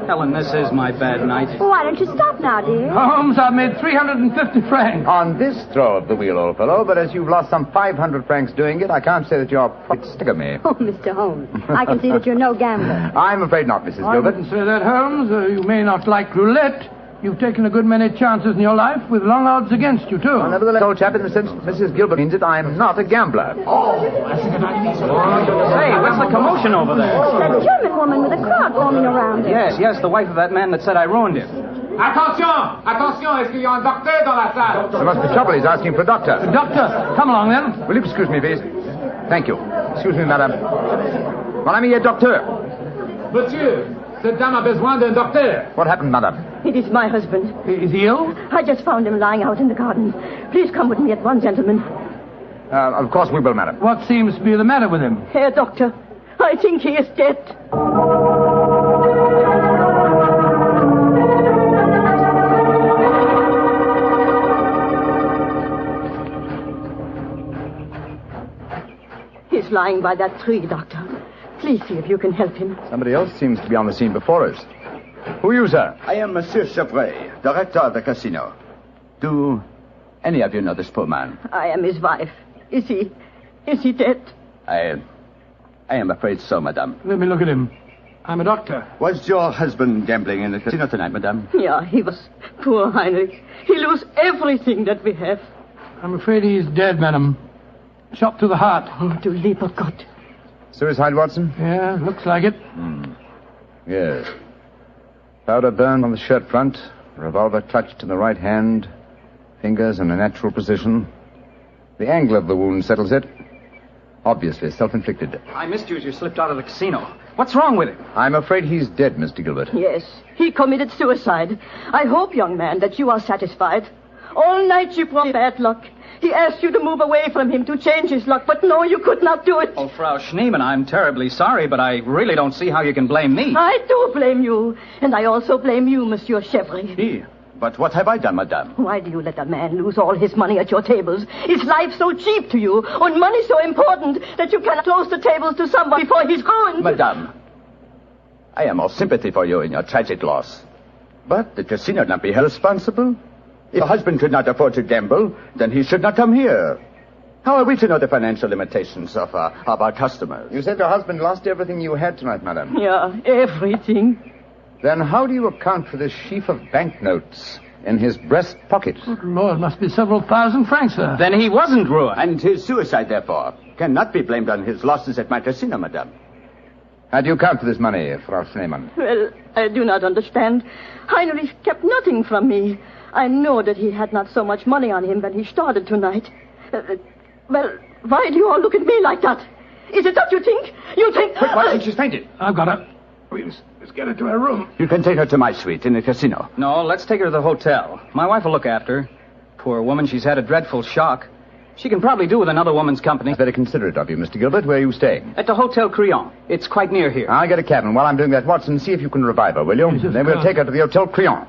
Helen, this is my bad night. Why don't you stop now, dear? Holmes, I've made 350 francs. On this throw of the wheel, old fellow, but as you've lost some 500 francs doing it, I can't say that you're quite sick of me. Oh, Mr. Holmes, I can see that you're no gambler. I'm afraid not, Mrs. I Gilbert. wouldn't say that, Holmes. You may not like roulette. You've taken a good many chances in your life with long odds against you, too. Well, nevertheless, old chap, in the sense Mrs. Gilbert means it, I'm not a gambler. Hey, what's the commotion over there? Oh, that German woman with a crowd forming around her. Yes, the wife of that man that said I ruined him. Attention! Attention, est-ce qu'il y a un docteur dans la salle? There must be trouble. He's asking for a doctor. Doctor, come along, then. Will you excuse me, please? Thank you. Excuse me, madame. Mon ami est docteur. Monsieur, cette dame a besoin d'un docteur. What happened, madame? It is my husband. Is he ill? I just found him lying out in the garden. Please come with me at once, gentlemen. Of course we will, madam. What seems to be the matter with him? Herr Doctor, I think he is dead. He's lying by that tree, Doctor. Please see if you can help him. Somebody else seems to be on the scene before us. Who are you, sir? I am Monsieur Chevray, director of the casino. Do any of you know this poor man? I am his wife. Is he dead? I am afraid so, madame. Let me look at him. I'm a doctor. Was your husband gambling in the casino tonight, madame? Yeah, he was. Poor Heinrich. He lost everything that we have. I'm afraid he's dead, madam. Shot to the heart. Oh, du lieber Gott. Suicide, Watson? Yeah, looks like it. Yes. Powder burned on the shirt front, revolver clutched in the right hand, fingers in a natural position. The angle of the wound settles it. Obviously self-inflicted. I missed you as you slipped out of the casino. What's wrong with him? I'm afraid he's dead, Mr. Gilbert. Yes, he committed suicide. I hope, young man, that you are satisfied. All night you brought bad luck. He asked you to move away from him to change his luck, but no, you could not do it. Oh, Frau Schneemann, I'm terribly sorry, but I really don't see how you can blame me. I do blame you, and I also blame you, Monsieur Chevry. But what have I done, madame? Why do you let a man lose all his money at your tables? Is life so cheap to you, and money so important, that you cannot close the tables to someone before he's ruined? Madame, I am all sympathy for you in your tragic loss. But the casino not be held responsible. If your husband could not afford to gamble, then he should not come here. How are we to know the financial limitations of our customers? You said your husband lost everything you had tonight, madam. Yeah, everything. Then how do you account for this sheaf of banknotes in his breast pocket? Good Lord, must be several thousand francs, sir. Then he wasn't ruined. And his suicide, therefore, cannot be blamed on his losses at my casino, madame. How do you account for this money, Frau Schneemann? Well, I do not understand. Heinrich kept nothing from me. I know that he had not so much money on him when he started tonight. Well, why do you all look at me like that? Is it that you think? You think... Quick, Watson, she's fainted. I've got her. Let's get her to her room. You can take her to my suite in the casino. No, let's take her to the hotel. My wife will look after her. Poor woman, she's had a dreadful shock. She can probably do with another woman's company. Very considerate of you, Mr. Gilbert. Where are you staying? At the Hotel Crillon. It's quite near here. I'll get a cab, and while I'm doing that, Watson, see if you can revive her, will you? Yes, then we'll take her to the Hotel Crillon.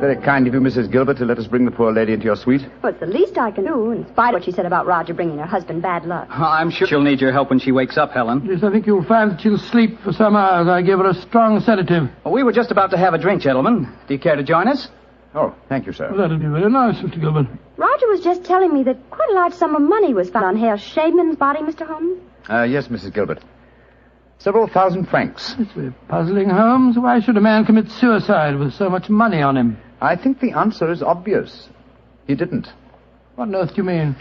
Very kind of you, Mrs. Gilbert, to let us bring the poor lady into your suite. Well, it's the least I can do, in spite of what she said about Roger bringing her husband bad luck. I'm sure she'll need your help when she wakes up, Helen. Yes, I think you'll find that she'll sleep for some hours. I gave her a strong sedative. Well, we were just about to have a drink, gentlemen. Do you care to join us? Oh, thank you, sir. Well, that'll be very nice, Mr. Gilbert. Roger was just telling me that quite a large sum of money was found on Herr Shademan's body, Mr. Holmes. Yes, Mrs. Gilbert. Several thousand francs. It's very puzzling, Holmes. Why should a man commit suicide with so much money on him? I think the answer is obvious. He didn't. What on earth do you mean?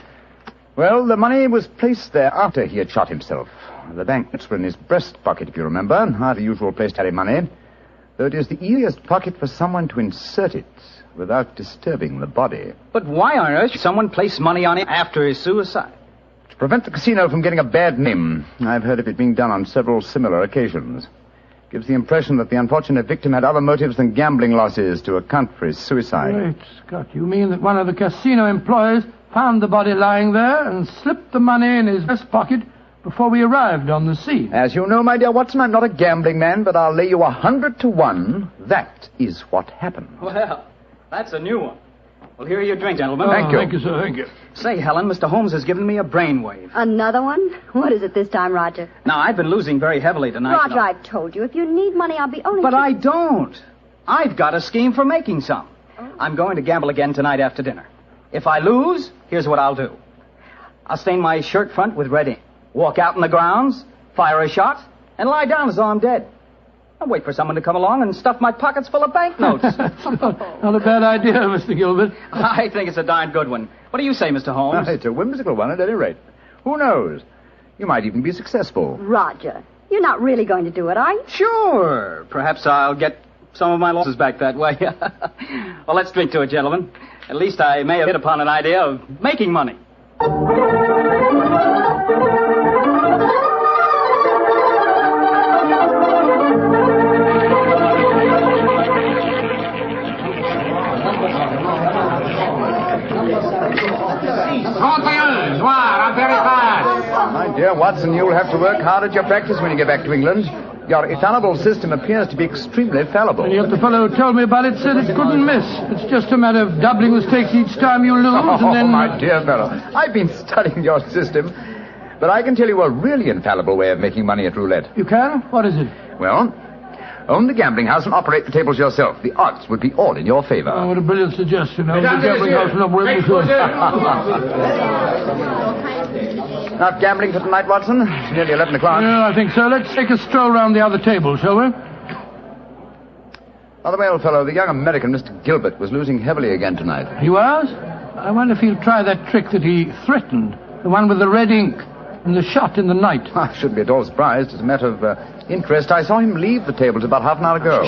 Well, the money was placed there after he had shot himself. The banknotes were in his breast pocket, if you remember. Not a usual place to carry money. Though it is the easiest pocket for someone to insert it without disturbing the body. But why on earth should someone place money on him after his suicide? To prevent the casino from getting a bad name. I've heard of it being done on several similar occasions. Gives the impression that the unfortunate victim had other motives than gambling losses to account for his suicide. Great Scott, you mean that one of the casino employees found the body lying there and slipped the money in his breast pocket before we arrived on the scene? As you know, my dear Watson, I'm not a gambling man, but I'll lay you 100 to 1. That is what happened. Well, that's a new one. Well, here are your drinks, gentlemen. Thank you. Thank you, sir. Thank you. Say, Helen, Mr. Holmes has given me a brainwave. Another one? What is it this time, Roger? Now, I've been losing very heavily tonight. Roger, I've told you, if you need money, I'll be only... But I don't. I've got a scheme for making some. I'm going to gamble again tonight after dinner. If I lose, here's what I'll do. I'll stain my shirt front with red ink, walk out in the grounds, fire a shot, and lie down as though I'm dead. I'll wait for someone to come along and stuff my pockets full of banknotes. Not a bad idea, Mr. Gilbert. I think it's a darn good one. What do you say, Mr. Holmes? It's a whimsical one at any rate. Who knows? You might even be successful. Roger, you're not really going to do it, are you? Sure. Perhaps I'll get some of my losses back that way. Well, let's drink to it, gentlemen. At least I may have hit upon an idea of making money. My dear Watson, you'll have to work hard at your practice when you get back to England. Your infallible system appears to be extremely fallible. And yet the fellow who told me about it said it couldn't miss. It's just a matter of doubling the stakes each time you lose, and then... Oh, my dear fellow, I've been studying your system, but I can tell you a really infallible way of making money at roulette. You can? What is it? Well, own the gambling house and operate the tables yourself. The odds would be all in your favor. Oh, what a brilliant suggestion. Own the gambling house and operate Not gambling for tonight, Watson? It's nearly 11 o'clock. Yeah, I think so. Let's take a stroll round the other table, shall we? By the way, old fellow, the young American, Mr. Gilbert, was losing heavily again tonight. He was? I wonder if he'll try that trick that he threatened. The one with the red ink and the shot in the night. I shouldn't be at all surprised. As a matter of interest, I saw him leave the tables about half an hour ago.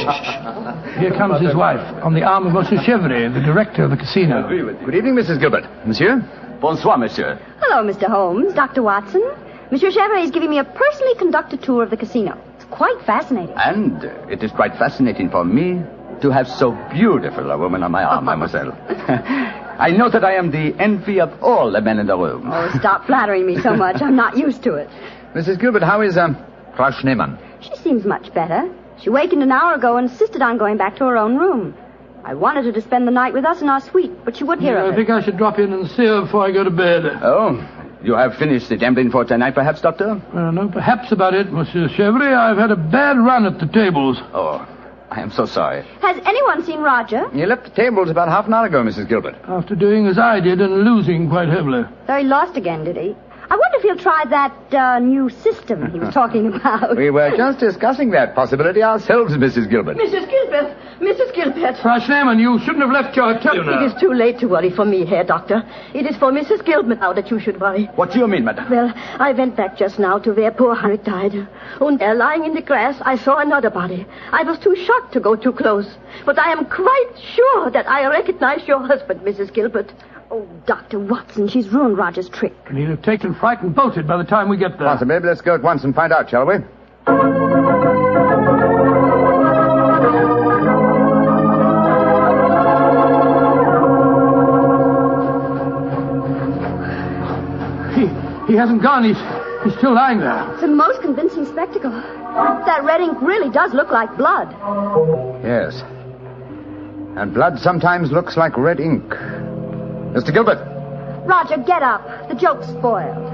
Here comes his wife, on the arm of Monsieur Chevrier, the director of the casino. Good evening, Mrs. Gilbert. Monsieur? Bonsoir, monsieur. Hello, Mr. Holmes, Dr. Watson. Monsieur Chevrier is giving me a personally conducted tour of the casino. It's quite fascinating. And it is quite fascinating for me to have so beautiful a woman on my arm, mademoiselle. I know that I am the envy of all the men in the room. Oh, stop flattering me so much. I'm not used to it. Mrs. Gilbert, how is, Frau Schneemann? She seems much better. She wakened an hour ago and insisted on going back to her own room. I wanted her to spend the night with us in our suite, but she wouldn't hear of it. I think I should drop in and see her before I go to bed. Oh, you have finished the gambling for tonight, perhaps, Doctor? No, perhaps about it, Monsieur Chevrier. I've had a bad run at the tables. Oh, I am so sorry. Has anyone seen Roger? He left the tables about half an hour ago, Mrs. Gilbert. After doing as I did and losing quite heavily. So he lost again, did he? I wonder if he'll try that new system he was talking about. We were just discussing that possibility ourselves, Mrs. Gilbert. Mrs. Gilbert! Mrs. Gilbert! Frau Schneemann, you shouldn't have left your hotel. It is too late to worry for me, Herr Doctor. It is for Mrs. Gilbert now that you should worry. What do you mean, madam? Well, I went back just now to where poor Harriet died. And there, lying in the grass, I saw another body. I was too shocked to go too close. But I am quite sure that I recognize your husband, Mrs. Gilbert. Oh, Dr. Watson, she's ruined Roger's trick. And he'll have taken fright and bolted by the time we get there. Possibly. Let's go at once and find out, shall we? He hasn't gone. He's still lying there. It's a most convincing spectacle. That red ink really does look like blood. Yes. And blood sometimes looks like red ink. Mr. Gilbert. Roger, get up. The joke's spoiled.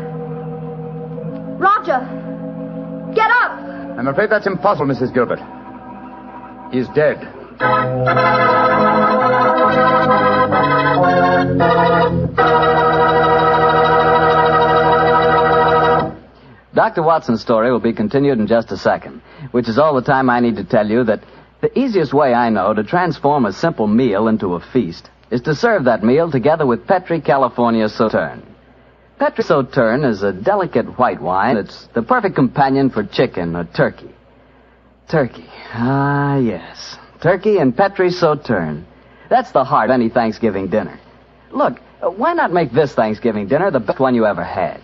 Roger! Get up! I'm afraid that's impossible, Mrs. Gilbert. He's dead. Dr. Watson's story will be continued in just a second, which is all the time I need to tell you that the easiest way I know to transform a simple meal into a feast is to serve that meal together with Petri California Sauterne. Petri Sauterne is a delicate white wine that's the perfect companion for chicken or turkey. Turkey. Ah, yes. Turkey and Petri Sauterne. That's the heart of any Thanksgiving dinner. Look, why not make this Thanksgiving dinner the best one you ever had?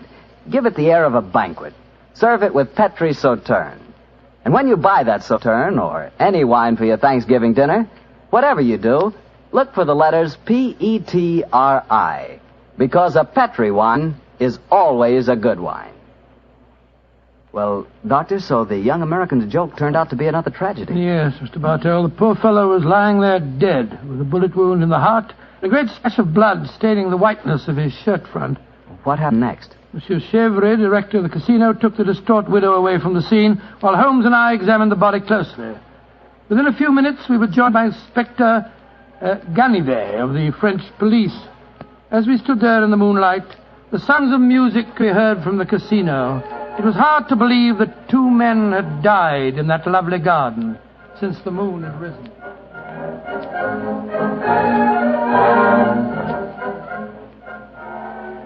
Give it the air of a banquet. Serve it with Petri Sauterne. And when you buy that Sauterne or any wine for your Thanksgiving dinner, whatever you do, look for the letters P-E-T-R-I. Because a Petri wine is always a good wine. Well, Doctor, so the young American's joke turned out to be another tragedy. Yes, Mr. Bartell. The poor fellow was lying there dead, with a bullet wound in the heart, and a great splash of blood staining the whiteness of his shirt front. What happened next? Monsieur Chevre, director of the casino, took the distraught widow away from the scene, while Holmes and I examined the body closely. Within a few minutes, we were joined by Inspector Ganivet of the French police. As we stood there in the moonlight, the sounds of music we heard from the casino. It was hard to believe that two men had died in that lovely garden since the moon had risen.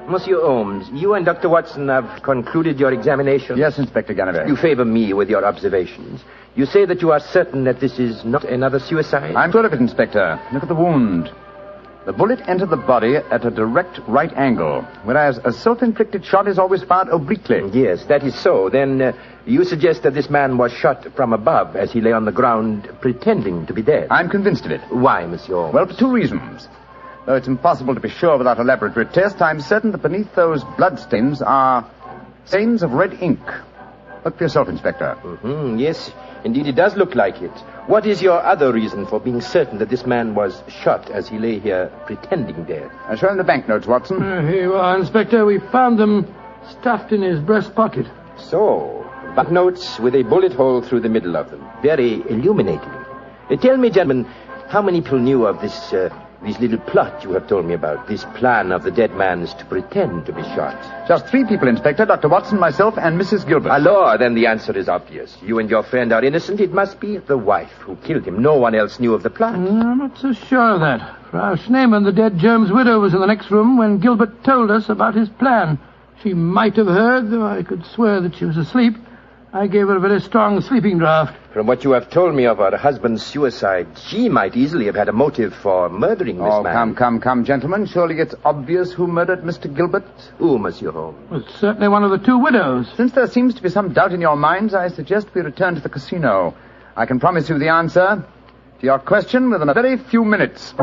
Monsieur Holmes, you and Dr. Watson have concluded your examination? Yes, Inspector Ganivet. You favor me with your observations. You say that you are certain that this is not another suicide? I'm sure of it, Inspector. Look at the wound. The bullet entered the body at a direct right angle, whereas a self-inflicted shot is always fired obliquely. Yes, that is so. Then you suggest that this man was shot from above as he lay on the ground pretending to be dead? I'm convinced of it. Why, Monsieur Holmes? Well, for two reasons. Though it's impossible to be sure without a laboratory test, I'm certain that beneath those bloodstains are stains of red ink. Look for yourself, Inspector. Mm-hmm. Yes, indeed it does look like it. What is your other reason for being certain that this man was shot as he lay here pretending dead? Show him the banknotes, Watson. Here you are, Inspector. We found them stuffed in his breast pocket. So, banknotes with a bullet hole through the middle of them. Very illuminating. Tell me, gentlemen, how many people knew of this little plot you have told me about, this plan of the dead man's to pretend to be shot? Just 3 people, Inspector. Dr. Watson, myself, and Mrs. Gilbert. Alors, then the answer is obvious. You and your friend are innocent. It must be the wife who killed him. No one else knew of the plot. I'm not so sure of that. Frau Schneemann, the dead German's widow, was in the next room when Gilbert told us about his plan. She might have heard, though I could swear that she was asleep. I gave her a very strong sleeping draught. From what you have told me of her husband's suicide, she might easily have had a motive for murdering this man. Come, gentlemen. Surely it's obvious who murdered Mr. Gilbert? Who, Monsieur Holmes? Well, it's certainly one of the 2 widows. Since there seems to be some doubt in your minds, I suggest we return to the casino. I can promise you the answer to your question within a very few minutes.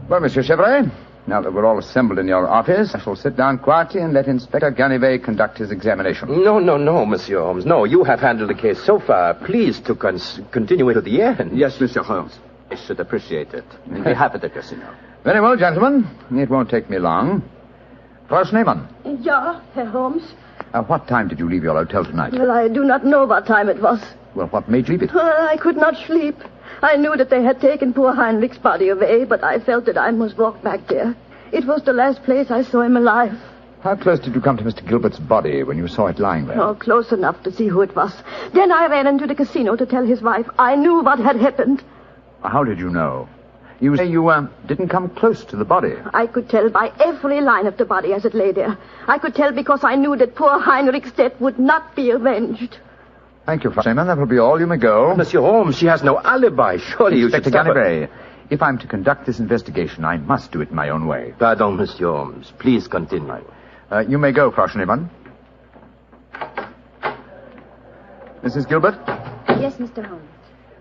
Well, Monsieur Chevre, now that we're all assembled in your office, I shall sit down quietly and let Inspector Ganivet conduct his examination. No, Monsieur Holmes. No, you have handled the case so far. Please to continue it to the end. Yes, Monsieur Holmes. I should appreciate it. On behalf of the casino. Very well, gentlemen. It won't take me long. Frau Schneemann. Ja, Herr Holmes. What time did you leave your hotel tonight? Well, I do not know what time it was. Well, what made you leave it? Well, I could not sleep. I knew that they had taken poor Heinrich's body away, but I felt that I must walk back there. It was the last place I saw him alive. How close did you come to Mr. Gilbert's body when you saw it lying there? Oh, close enough to see who it was. Then I ran into the casino to tell his wife. I knew what had happened. How did you know? You say you didn't come close to the body. I could tell by every line of the body as it lay there. I could tell because I knew that poor Heinrich's death would not be avenged. Thank you, Freeman. That will be all. You may go. Monsieur Holmes, she has no alibi. Surely you should Inspector stop her. Canary, if I'm to conduct this investigation, I must do it in my own way. Pardon, Monsieur Holmes. Please continue. You may go, Frau Schneemann. Mrs. Gilbert? Yes, Mr. Holmes.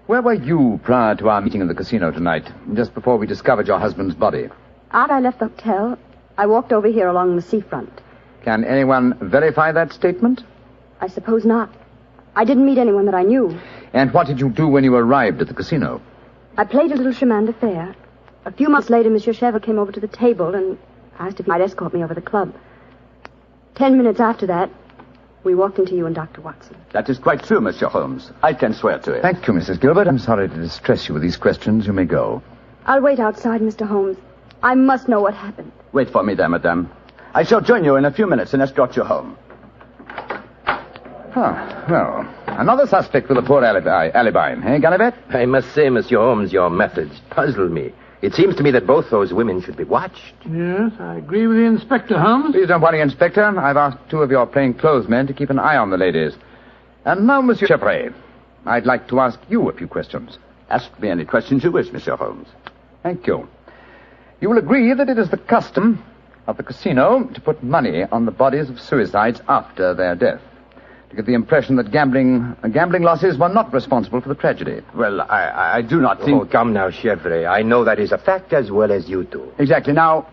Where were you prior to our meeting in the casino tonight, just before we discovered your husband's body? After I left the hotel, I walked over here along the seafront. Can anyone verify that statement? I suppose not. I didn't meet anyone that I knew. And what did you do when you arrived at the casino? I played a little chemin de fer. A few months later, Monsieur Chevre came over to the table and asked if he might escort me over the club. 10 minutes after that, we walked into you and Dr. Watson. That is quite true, Monsieur Holmes. I can swear to it. Thank you, Mrs. Gilbert. I'm sorry to distress you with these questions. You may go. I'll wait outside, Mr. Holmes. I must know what happened. Wait for me there, madame. I shall join you in a few minutes and escort you home. Well, another suspect with a poor alibi, eh, Gallivet? I must say, Monsieur Holmes, your methods puzzle me. It seems to me that both those women should be watched. Yes, I agree with the Inspector, Holmes. Please don't worry, Inspector. I've asked 2 of your plainclothes men to keep an eye on the ladies. And now, Monsieur Chevre, I'd like to ask you a few questions. Ask me any questions you wish, Monsieur Holmes. Thank you. You will agree that it is the custom of the casino to put money on the bodies of suicides after their death, to give the impression that gambling losses were not responsible for the tragedy. Well, I do not think... Oh, come now, Chevre. I know that is a fact as well as you do. Exactly. Now,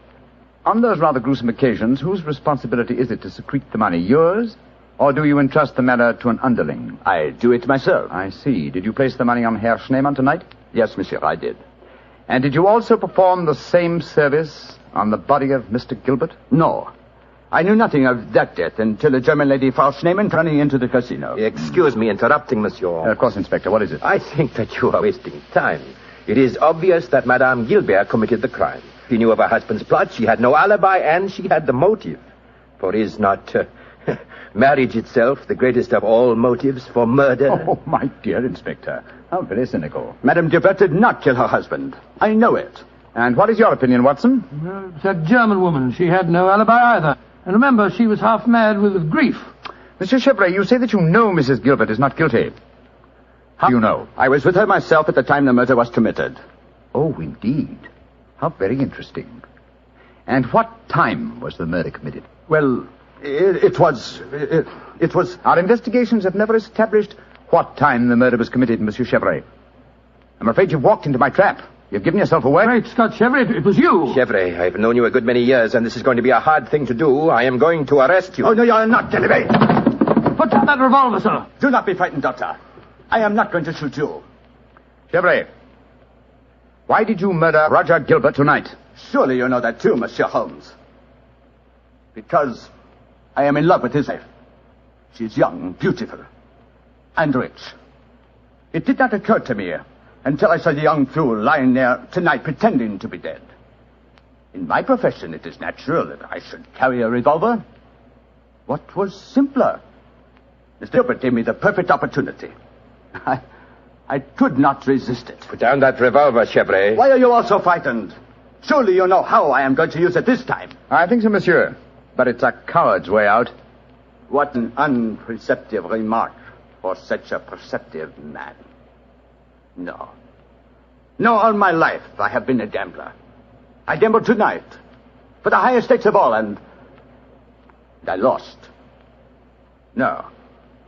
on those rather gruesome occasions, whose responsibility is it to secrete the money? Yours? Or do you entrust the matter to an underling? I do it myself. I see. Did you place the money on Herr Schneemann tonight? Yes, monsieur, I did. And did you also perform the same service on the body of Mr. Gilbert? No. I knew nothing of that death until a German lady, Frau Schneemann, running into the casino. Excuse me interrupting, monsieur. Of course, Inspector. What is it? I think that you are wasting time. It is obvious that Madame Gilbert committed the crime. She knew of her husband's plot, she had no alibi, and she had the motive. For is not marriage itself the greatest of all motives for murder? Oh, my dear Inspector. How very cynical. Madame Gilbert did not kill her husband. I know it. And what is your opinion, Watson? Well, it's that German woman. She had no alibi either. And remember, she was half mad with grief. Monsieur Chevre, you say that you know Mrs. Gilbert is not guilty. How do you know? I was with her myself at the time the murder was committed. Oh, indeed. How very interesting. And what time was the murder committed? Well, it was... Our investigations have never established what time the murder was committed, Monsieur Chevre. I'm afraid you've walked into my trap. You've given yourself away. Great Scott, Chevre, it was you. Chevre, I've known you a good many years, and this is going to be a hard thing to do. I am going to arrest you. Oh, no, you're not, Canary. Put down that revolver, sir. Do not be frightened, Doctor. I am not going to shoot you. Chevre, why did you murder Roger Gilbert tonight? Surely you know that too, Monsieur Holmes. Because I am in love with his wife. She's young, beautiful, and rich. It did not occur to me until I saw the young fool lying there tonight pretending to be dead. In my profession, it is natural that I should carry a revolver. What was simpler? Mr. Gilbert gave me the perfect opportunity. I could not resist it. Put down that revolver, Chevre. Why are you all so frightened? Surely you know how I am going to use it this time. I think so, monsieur. But it's a coward's way out. What an unperceptive remark for such a perceptive man. No. No, all my life I have been a gambler. I gambled tonight for the highest stakes of all, and I lost. No,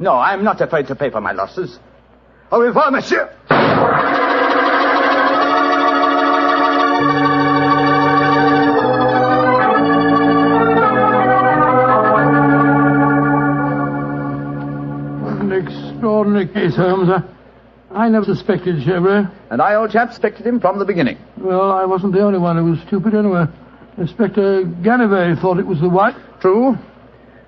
I am not afraid to pay for my losses. Au revoir, monsieur. What an extraordinary case, Holmes. I never suspected Chevre. And I, old chap, suspected him from the beginning. Well, I wasn't the only one who was stupid anyway. Inspector Ganivet thought it was the wife. True.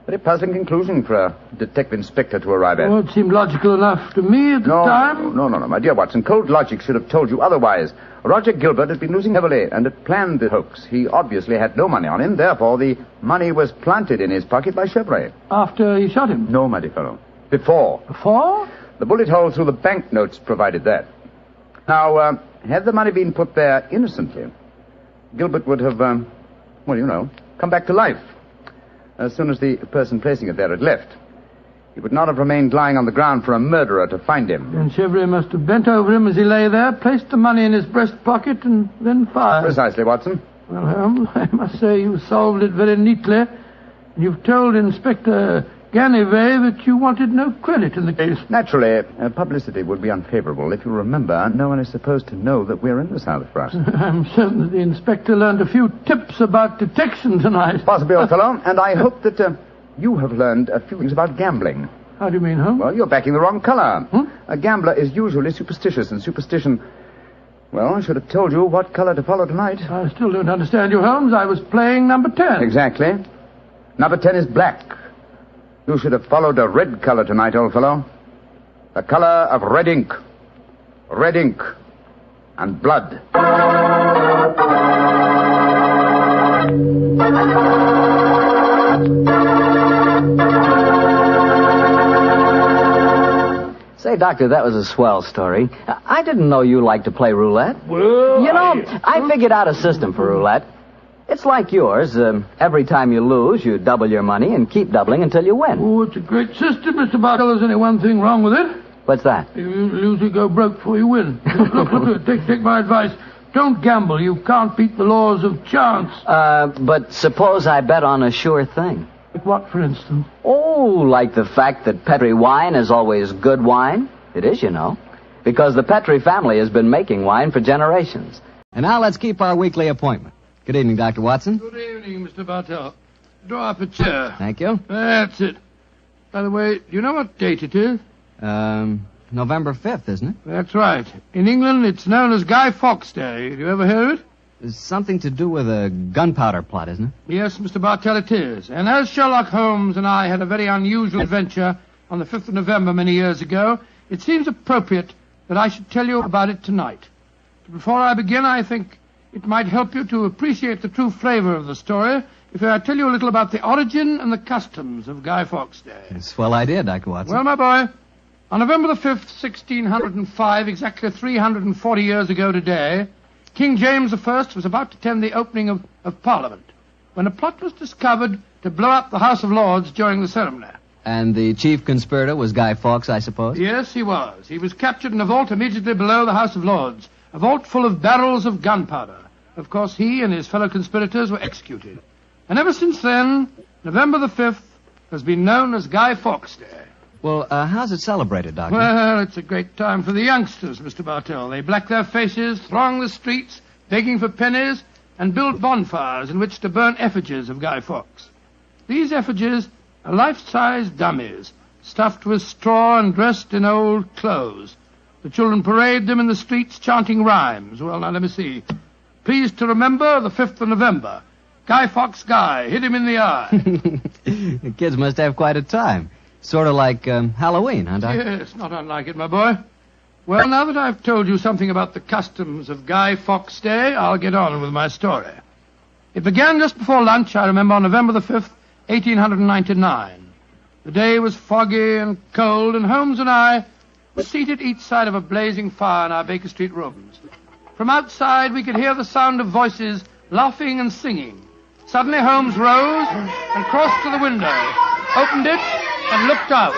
Very puzzling conclusion for a detective inspector to arrive at. Well, it seemed logical enough to me at the time. No, my dear Watson. Cold logic should have told you otherwise. Roger Gilbert had been losing heavily and had planned the hoax. He obviously had no money on him. Therefore, the money was planted in his pocket by Chevre. After he shot him? No, my dear fellow. Before. Before? The bullet hole through the banknotes provided that. Now, had the money been put there innocently, Gilbert would have, come back to life as soon as the person placing it there had left. He would not have remained lying on the ground for a murderer to find him. Then Chevrier must have bent over him as he lay there, placed the money in his breast pocket, and then fired. Precisely, Watson. Well, Holmes, I must say you solved it very neatly. You've told Inspector Ganivet that you wanted no credit in the case. Naturally, publicity would be unfavorable. If you remember, no one is supposed to know that we're in this house for us. I'm certain that the inspector learned a few tips about detection tonight. Possibly, old fellow, and I hope that you have learned a few things about gambling. How do you mean, Holmes? Well, you're backing the wrong color. A gambler is usually superstitious, and superstition... Well, I should have told you what color to follow tonight. I still don't understand you, Holmes. I was playing number 10. Exactly. Number 10 is black. You should have followed a red color tonight, old fellow. The color of red ink. Red ink. And blood. Say, Doctor, that was a swell story. I didn't know you liked to play roulette. Well, I figured out a system for roulette. It's like yours. Every time you lose, you double your money and keep doubling until you win. Oh, it's a great system, Mr. Bartel. There's only one thing wrong with it. What's that? You lose, you go broke before you win. Look, take my advice. Don't gamble. You can't beat the laws of chance. But suppose I bet on a sure thing. Like what, for instance? Oh, like the fact that Petri wine is always good wine. It is, you know. Because the Petri family has been making wine for generations. And now let's keep our weekly appointment. Good evening, Dr. Watson. Good evening, Mr. Bartel. Draw up a chair. Thank you. That's it. By the way, do you know what date it is? November 5th, isn't it? That's right. In England, it's known as Guy Fawkes Day. Have you ever heard of it? It's something to do with a gunpowder plot, isn't it? Yes, Mr. Bartel, it is. And as Sherlock Holmes and I had a very unusual adventure on the 5th of November many years ago, it seems appropriate that I should tell you about it tonight. But before I begin, I think it might help you to appreciate the true flavor of the story if I tell you a little about the origin and the customs of Guy Fawkes Day. It's a swell idea, Dr. Watson. Well, my boy, on November the 5th, 1605, exactly 340 years ago today, King James I was about to attend the opening of Parliament when a plot was discovered to blow up the House of Lords during the ceremony. And the chief conspirator was Guy Fawkes, I suppose? Yes, he was. He was captured in a vault immediately below the House of Lords, a vault full of barrels of gunpowder. Of course, he and his fellow conspirators were executed. And ever since then, November the 5th has been known as Guy Fawkes Day. Well, how's it celebrated, Doctor? Well, it's a great time for the youngsters, Mr. Bartel. They black their faces, throng the streets, begging for pennies, and build bonfires in which to burn effigies of Guy Fawkes. These effigies are life-size dummies, stuffed with straw and dressed in old clothes. The children parade them in the streets, chanting rhymes. Well, now, let me see. Pleased to remember the 5th of November. Guy Fawkes Guy, hit him in the eye. The kids must have quite a time. Sort of like Halloween, huh, Doctor? Yes, not unlike it, my boy. Well, now that I've told you something about the customs of Guy Fawkes Day, I'll get on with my story. It began just before lunch, I remember, on November the 5th, 1899. The day was foggy and cold, and Holmes and I were seated each side of a blazing fire in our Baker Street rooms. From outside, we could hear the sound of voices laughing and singing. Suddenly, Holmes rose and crossed to the window, opened it, and looked out.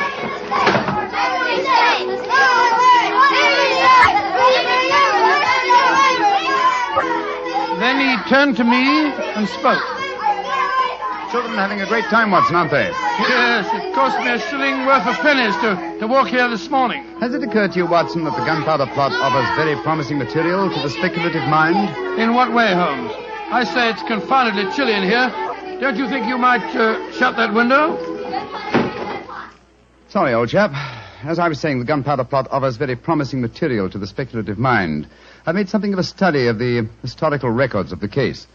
Then he turned to me and spoke. Children are having a great time, Watson, aren't they? Yes, it cost me a shilling worth of pennies to walk here this morning. Has it occurred to you, Watson, that the gunpowder plot offers very promising material to the speculative mind? In what way, Holmes? I say it's confoundedly chilly in here. Don't you think you might shut that window? Sorry, old chap. As I was saying, the gunpowder plot offers very promising material to the speculative mind. I've made something of a study of the historical records of the case.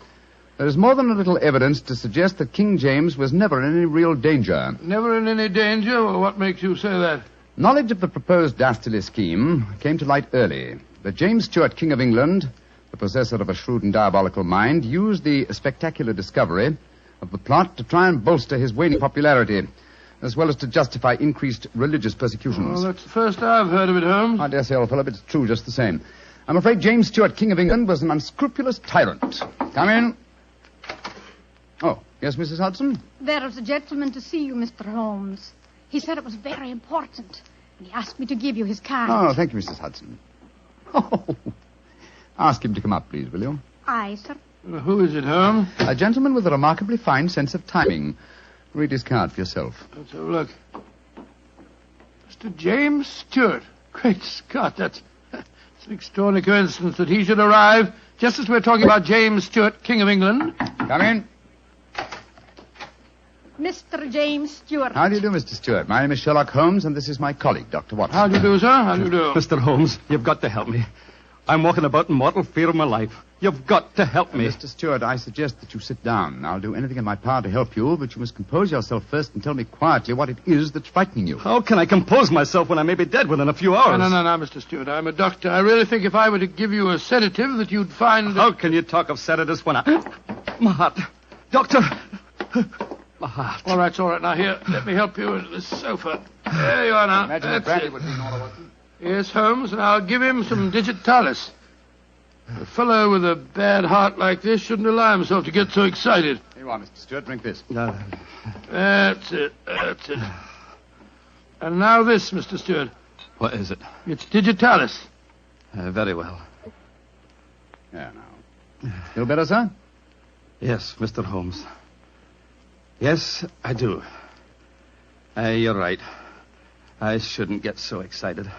There is more than a little evidence to suggest that King James was never in any real danger. Never in any danger? Well, what makes you say that? Knowledge of the proposed dastardly scheme came to light early. But James Stuart, King of England, the possessor of a shrewd and diabolical mind, used the spectacular discovery of the plot to try and bolster his waning popularity, as well as to justify increased religious persecutions. Well, that's the first I've heard of it, Holmes. I dare say, old fellow, but it's true just the same. I'm afraid James Stuart, King of England, was an unscrupulous tyrant. Come in. Oh, yes, Mrs. Hudson? There is a gentleman to see you, Mr. Holmes. He said it was very important. And he asked me to give you his card. Oh, thank you, Mrs. Hudson. Oh, ask him to come up, please, will you? Aye, sir. Who is it, Holmes? A gentleman with a remarkably fine sense of timing. Read his card for yourself. Let's have a look. Mr. James Stuart. Great Scott, that's an extraordinary coincidence that he should arrive just as we're talking about James Stuart, King of England. Come in. Mr. James Stuart. How do you do, Mr. Stuart? My name is Sherlock Holmes, and this is my colleague, Dr. Watson. How do you do, sir? How do you do? Mr. Holmes, you've got to help me. I'm walking about in mortal fear of my life. You've got to help me. Mr. Stuart, I suggest that you sit down. I'll do anything in my power to help you, but you must compose yourself first and tell me quietly what it is that's frightening you. How can I compose myself when I may be dead within a few hours? No, Mr. Stuart. I'm a doctor. I really think if I were to give you a sedative that you'd find... How can you talk of sedatives when I... My heart. Doctor. My heart. All right. Now, here, let me help you into this sofa. There you are now. Imagine That's brandy it. would be in order, Watson. Yes, Holmes, and I'll give him some digitalis. A fellow with a bad heart like this shouldn't allow himself to get so excited. Here you are, Mr. Stuart. Drink this. No. That's it. And now this, Mr. Stuart. What is it? It's digitalis. Very well. Yeah, now. Feel better, sir? Yes, Mr. Holmes. Yes, I do. You're right. I shouldn't get so excited.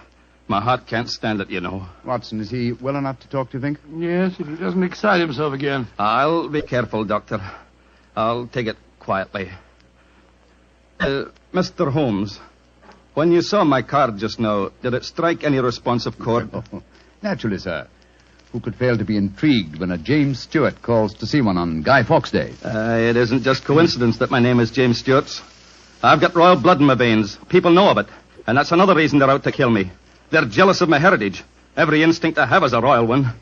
My heart can't stand it, you know. Watson, is he well enough to talk, do you think? Yes, if he doesn't excite himself again. I'll be careful, Doctor. I'll take it quietly. Mr. Holmes, when you saw my card just now, did it strike any responsive chord? Oh, naturally, sir. Who could fail to be intrigued when a James Stuart calls to see one on Guy Fawkes Day? It isn't just coincidence that my name is James Stuart. I've got royal blood in my veins. People know of it. And that's another reason they're out to kill me. They're jealous of my heritage. Every instinct I have is a royal one.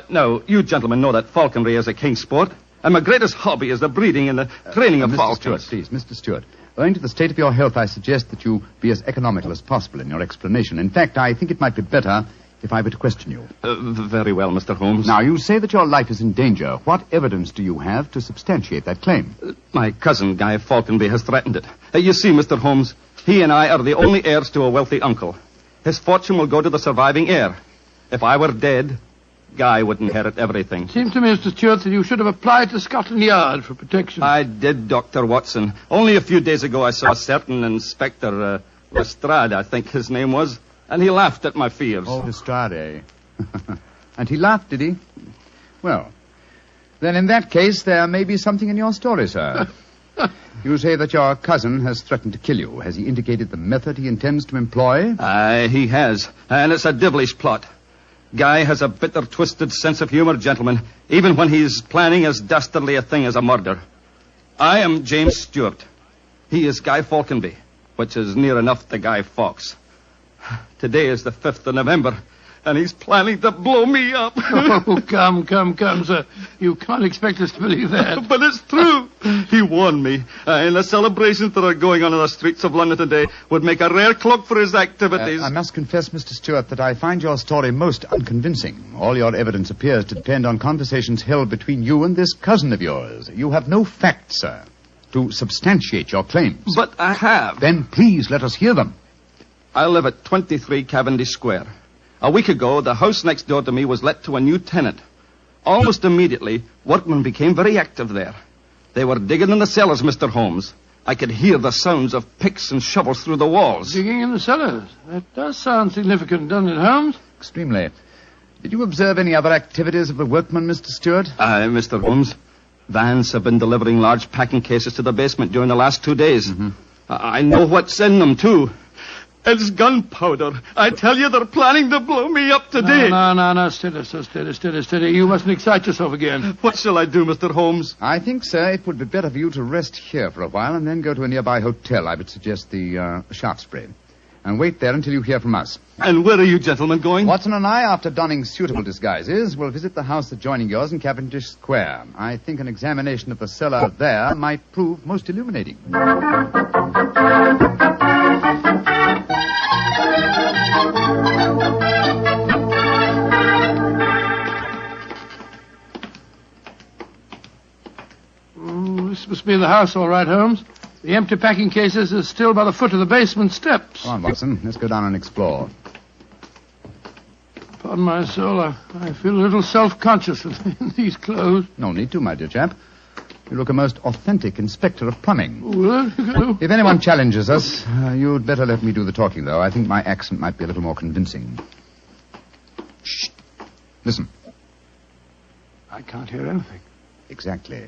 Now, you gentlemen know that falconry is a king's sport. And my greatest hobby is the breeding and the training of falcons. Mr. Stuart, please, Mr. Stuart. Owing to the state of your health, I suggest that you be as economical as possible in your explanation. In fact, I think it might be better if I were to question you. Very well, Mr. Holmes. Now, you say that your life is in danger. What evidence do you have to substantiate that claim? My cousin, Guy Falconby, has threatened it. You see, Mr. Holmes, he and I are the only heirs to a wealthy uncle. His fortune will go to the surviving heir. If I were dead, Guy would inherit everything. Seems to me, Mr. Stuart, that you should have applied to Scotland Yard for protection. I did, Dr. Watson. Only a few days ago I saw a certain Inspector Lestrade, I think his name was, and he laughed at my fears. Oh, Lestrade. And he laughed, did he? Well, then in that case, there may be something in your story, sir. You say that your cousin has threatened to kill you. Has he indicated the method he intends to employ? He has. And it's a devilish plot. Guy has a bitter, twisted sense of humor, gentlemen, even when he's planning as dastardly a thing as a murder. I am James Stuart. He is Guy Falconby, which is near enough to Guy Fawkes. Today is the 5th of November, and he's planning to blow me up. Oh, come, sir. You can't expect us to believe that. But it's true. He warned me. And the celebrations that are going on in the streets of London today would make a rare cloak for his activities. I must confess, Mr. Stuart, that I find your story most unconvincing. All your evidence appears to depend on conversations held between you and this cousin of yours. You have no facts, sir, to substantiate your claims. But I have. Then please let us hear them. I live at 23 Cavendish Square. A week ago, the house next door to me was let to a new tenant. Almost immediately, workmen became very active there. They were digging in the cellars, Mr. Holmes. I could hear the sounds of picks and shovels through the walls. Digging in the cellars? That does sound significant, doesn't it, Holmes? Extremely. Did you observe any other activities of the workmen, Mr. Stuart? Mr. Holmes, vans have been delivering large packing cases to the basement during the last 2 days. Mm-hmm. I know what's in them, too. It's gunpowder. I tell you, they're planning to blow me up today. No. Steady. You mustn't excite yourself again. What shall I do, Mr. Holmes? I think, sir, it would be better for you to rest here for a while and then go to a nearby hotel. I would suggest the Shaftesbury. And wait there until you hear from us. And where are you gentlemen going? Watson and I, after donning suitable disguises, will visit the house adjoining yours in Cavendish Square. I think an examination of the cellar there might prove most illuminating. Must be the house, all right, Holmes. The empty packing cases are still by the foot of the basement steps. Come on, Watson. Let's go down and explore. Pardon my soul, I feel a little self-conscious in these clothes. No need to, my dear chap. You look a most authentic inspector of plumbing. Well, if anyone challenges us, you'd better let me do the talking, though. I think my accent might be a little more convincing. Shh. Listen. I can't hear anything. Exactly.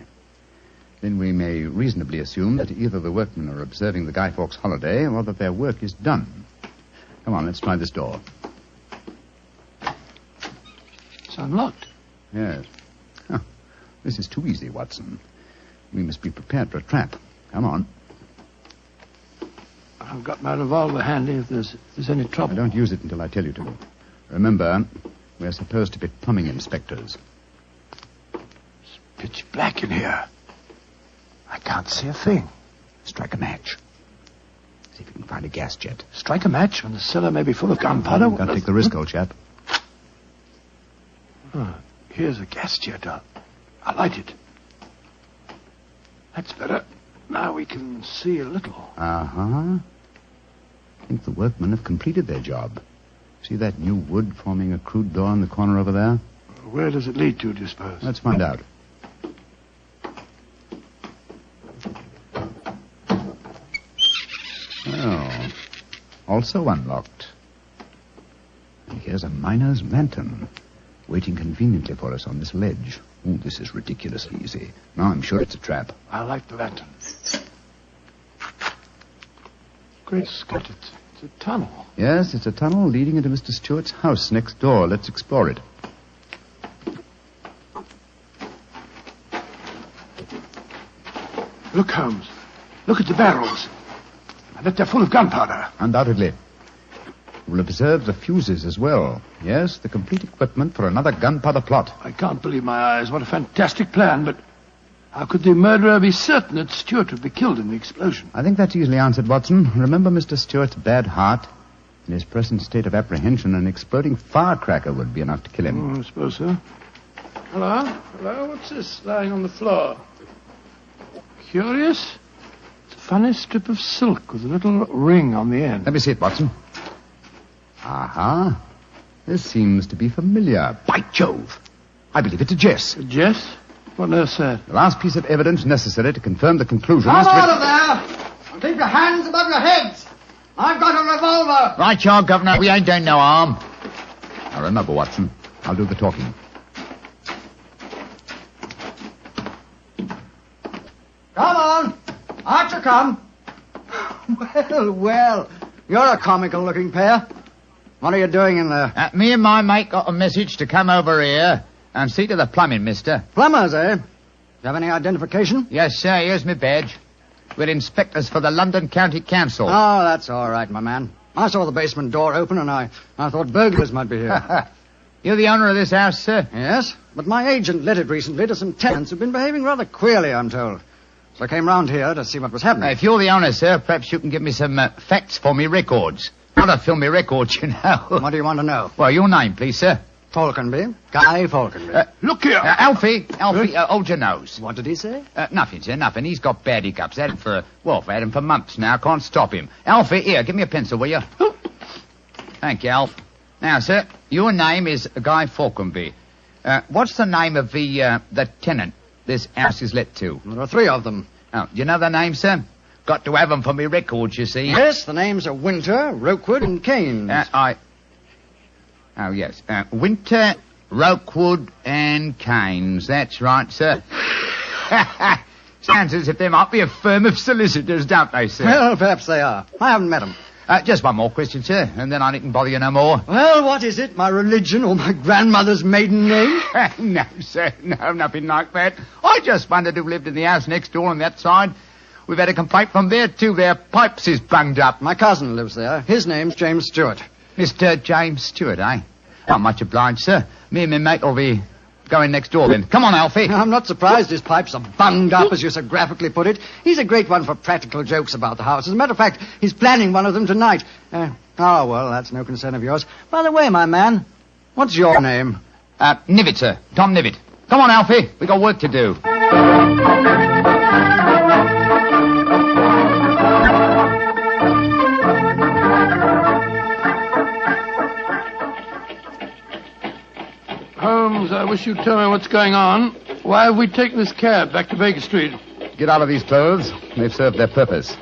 Then we may reasonably assume that either the workmen are observing the Guy Fawkes holiday or that their work is done. Come on, let's try this door. It's unlocked. Yes. Huh. This is too easy, Watson. We must be prepared for a trap. Come on. I've got my revolver handy if there's any trouble. I don't use it until I tell you to. Remember, we're supposed to be plumbing inspectors. It's pitch black in here. I can't see a thing. Strike a match. See if you can find a gas jet. Strike a match when the cellar may be full of gunpowder? You've got to take the risk, old chap. Oh, here's a gas jet. I'll light it. That's better. Now we can see a little. Uh-huh. I think the workmen have completed their job. See that new wood forming a crude door in the corner over there? Where does it lead to, do you suppose? Let's find out. Oh, also unlocked. And here's a miner's lantern, waiting conveniently for us on this ledge. Oh, this is ridiculously easy. Now I'm sure it's a trap. I like the lantern. Great Scott, it's a tunnel. Yes, it's a tunnel leading into Mr. Stewart's house next door. Let's explore it. Look, Holmes. Look at the barrels. I bet they're full of gunpowder. Undoubtedly. We'll observe the fuses as well. Yes, the complete equipment for another gunpowder plot. I can't believe my eyes. What a fantastic plan, but how could the murderer be certain that Stewart would be killed in the explosion? I think that's easily answered, Watson. Remember Mr. Stewart's bad heart? In his present state of apprehension, an exploding firecracker would be enough to kill him. I suppose so. Hello? Hello? What's this lying on the floor? Curious? It's a funny strip of silk with a little ring on the end. Let me see it, Watson. Aha. This seems to be familiar. By Jove! I believe it's a Jess. A Jess? What on earth's that? The last piece of evidence necessary to confirm the conclusion Come is... out of there! And keep your hands above your heads! I've got a revolver! Right, you are, Governor. We ain't doing no harm. Now remember, Watson, I'll do the talking. Come on! Out you come! Well, you're a comical-looking pair. What are you doing in there? Me and my mate got a message to come over here and see to the plumbing, mister. Plumbers, eh? Do you have any identification? Yes, sir. Here's my badge. We're inspectors for the London County Council. Oh, that's all right, my man. I saw the basement door open, and I thought burglars might be here. You're the owner of this house, sir? Yes, but my agent let it recently to some tenants who've been behaving rather queerly, I'm told. So I came round here to see what was happening. If you're the owner, sir, perhaps you can give me some facts for me records. Not to film me records, you know. What do you want to know? Well, your name, please, sir. Falconby. Guy Falconby. Look here. Alfie, hold your nose. What did he say? Nothing, sir, nothing. He's got bad hiccups. Had him for months now. Can't stop him. Alfie, here, give me a pencil, will you? Thank you, Alf. Now, sir, your name is Guy Falconby. What's the name of the tenant this house is let to? There are three of them. Oh, do you know their names, sir? Got to have them for me records, you see. Yes, the names are Winter, Rokewood, and Keynes. Oh, yes. Winter, Rokewood, and Keynes. That's right, sir. Sounds as if they might be a firm of solicitors, don't they, sir? Well, perhaps they are. I haven't met them. Just one more question, sir, and then I needn't bother you no more. Well, what is it? My religion or my grandmother's maiden name? No, sir. No, nothing like that. I just wondered who lived in the house next door on that side. We've had a complaint from there, too. Their pipes is bunged up. My cousin lives there. His name's James Stewart. Mr. James Stewart, eh? Not much obliged, sir. Me and my mate will be going next door, then. Come on, Alfie. I'm not surprised his pipes are bunged up, as you so graphically put it. He's a great one for practical jokes about the house. As a matter of fact, he's planning one of them tonight. Well, that's no concern of yours. By the way, my man, what's your name? Nivitt, sir. Tom Nivitt. Come on, Alfie. We got work to do. Holmes, I wish you'd tell me what's going on. Why have we taken this cab back to Baker Street? Get out of these clothes. They've served their purpose.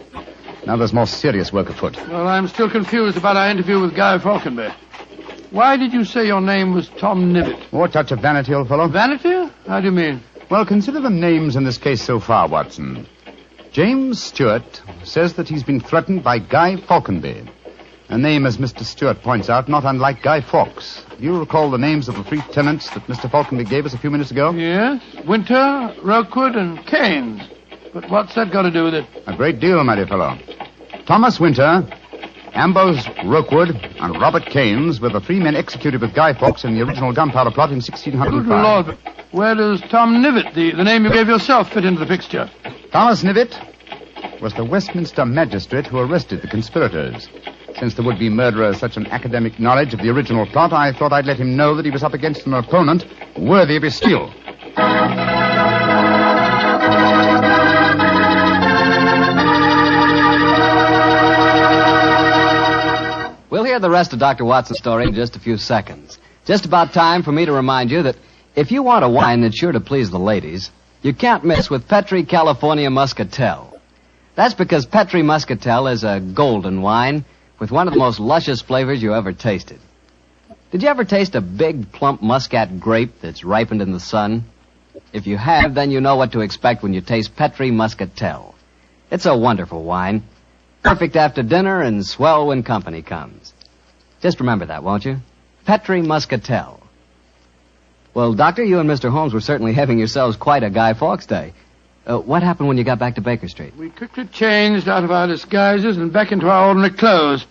Now there's more serious work afoot. Well, I'm still confused about our interview with Guy Falconby. Why did you say your name was Tom Nivet? What touch of vanity, old fellow? Vanity? How do you mean? Well, consider the names in this case so far, Watson. James Stewart says that he's been threatened by Guy Falconby. A name, as Mr. Stewart points out, not unlike Guy Fawkes. Do you recall the names of the three tenants that Mr. Falconby gave us a few minutes ago? Yes. Winter, Rookwood, and Keynes. But what's that got to do with it? A great deal, my dear fellow. Thomas Winter, Ambrose Rookwood, and Robert Keynes were the three men executed with Guy Fawkes in the original Gunpowder plot in 1605. Good Lord. Where does Tom Nivet, the name you gave yourself, fit into the picture? Thomas Nivet was the Westminster magistrate who arrested the conspirators. Since the would-be murderer has such an academic knowledge of the original plot, I thought I'd let him know that he was up against an opponent worthy of his skill. We'll hear the rest of Dr. Watson's story in just a few seconds. Just about time for me to remind you that if you want a wine that's sure to please the ladies, you can't miss with Petri California Muscatel. That's because Petri Muscatel is a golden wine with one of the most luscious flavors you ever tasted. Did you ever taste a big, plump muscat grape that's ripened in the sun? If you have, then you know what to expect when you taste Petri Muscatel. It's a wonderful wine. Perfect after dinner and swell when company comes. Just remember that, won't you? Petri Muscatel. Well, Doctor, you and Mr. Holmes were certainly having yourselves quite a Guy Fawkes day. What happened when you got back to Baker Street? We quickly changed out of our disguises and back into our ordinary clothes.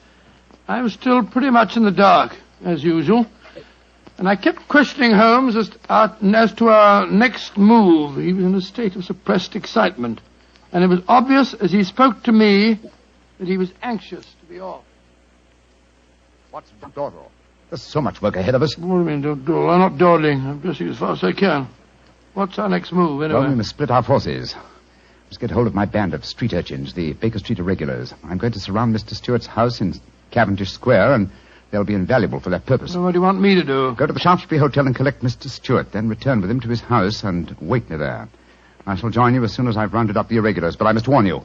I was still pretty much in the dark, as usual. And I kept questioning Holmes as to our next move. He was in a state of suppressed excitement. And it was obvious as he spoke to me that he was anxious to be off. What's the dawdle? There's so much work ahead of us. What do you mean, don't dawdle? I'm not dawdling. I'm dressing as fast as I can. What's our next move, anyway? Well, we must split our forces. Must get hold of my band of street urchins, the Baker Street irregulars. I'm going to surround Mr. Stewart's house in Cavendish Square, and they'll be invaluable for that purpose. Well, what do you want me to do? Go to the Shaftesbury Hotel and collect Mr. Stewart, then return with him to his house and wait me there. I shall join you as soon as I've rounded up the irregulars, but I must warn you.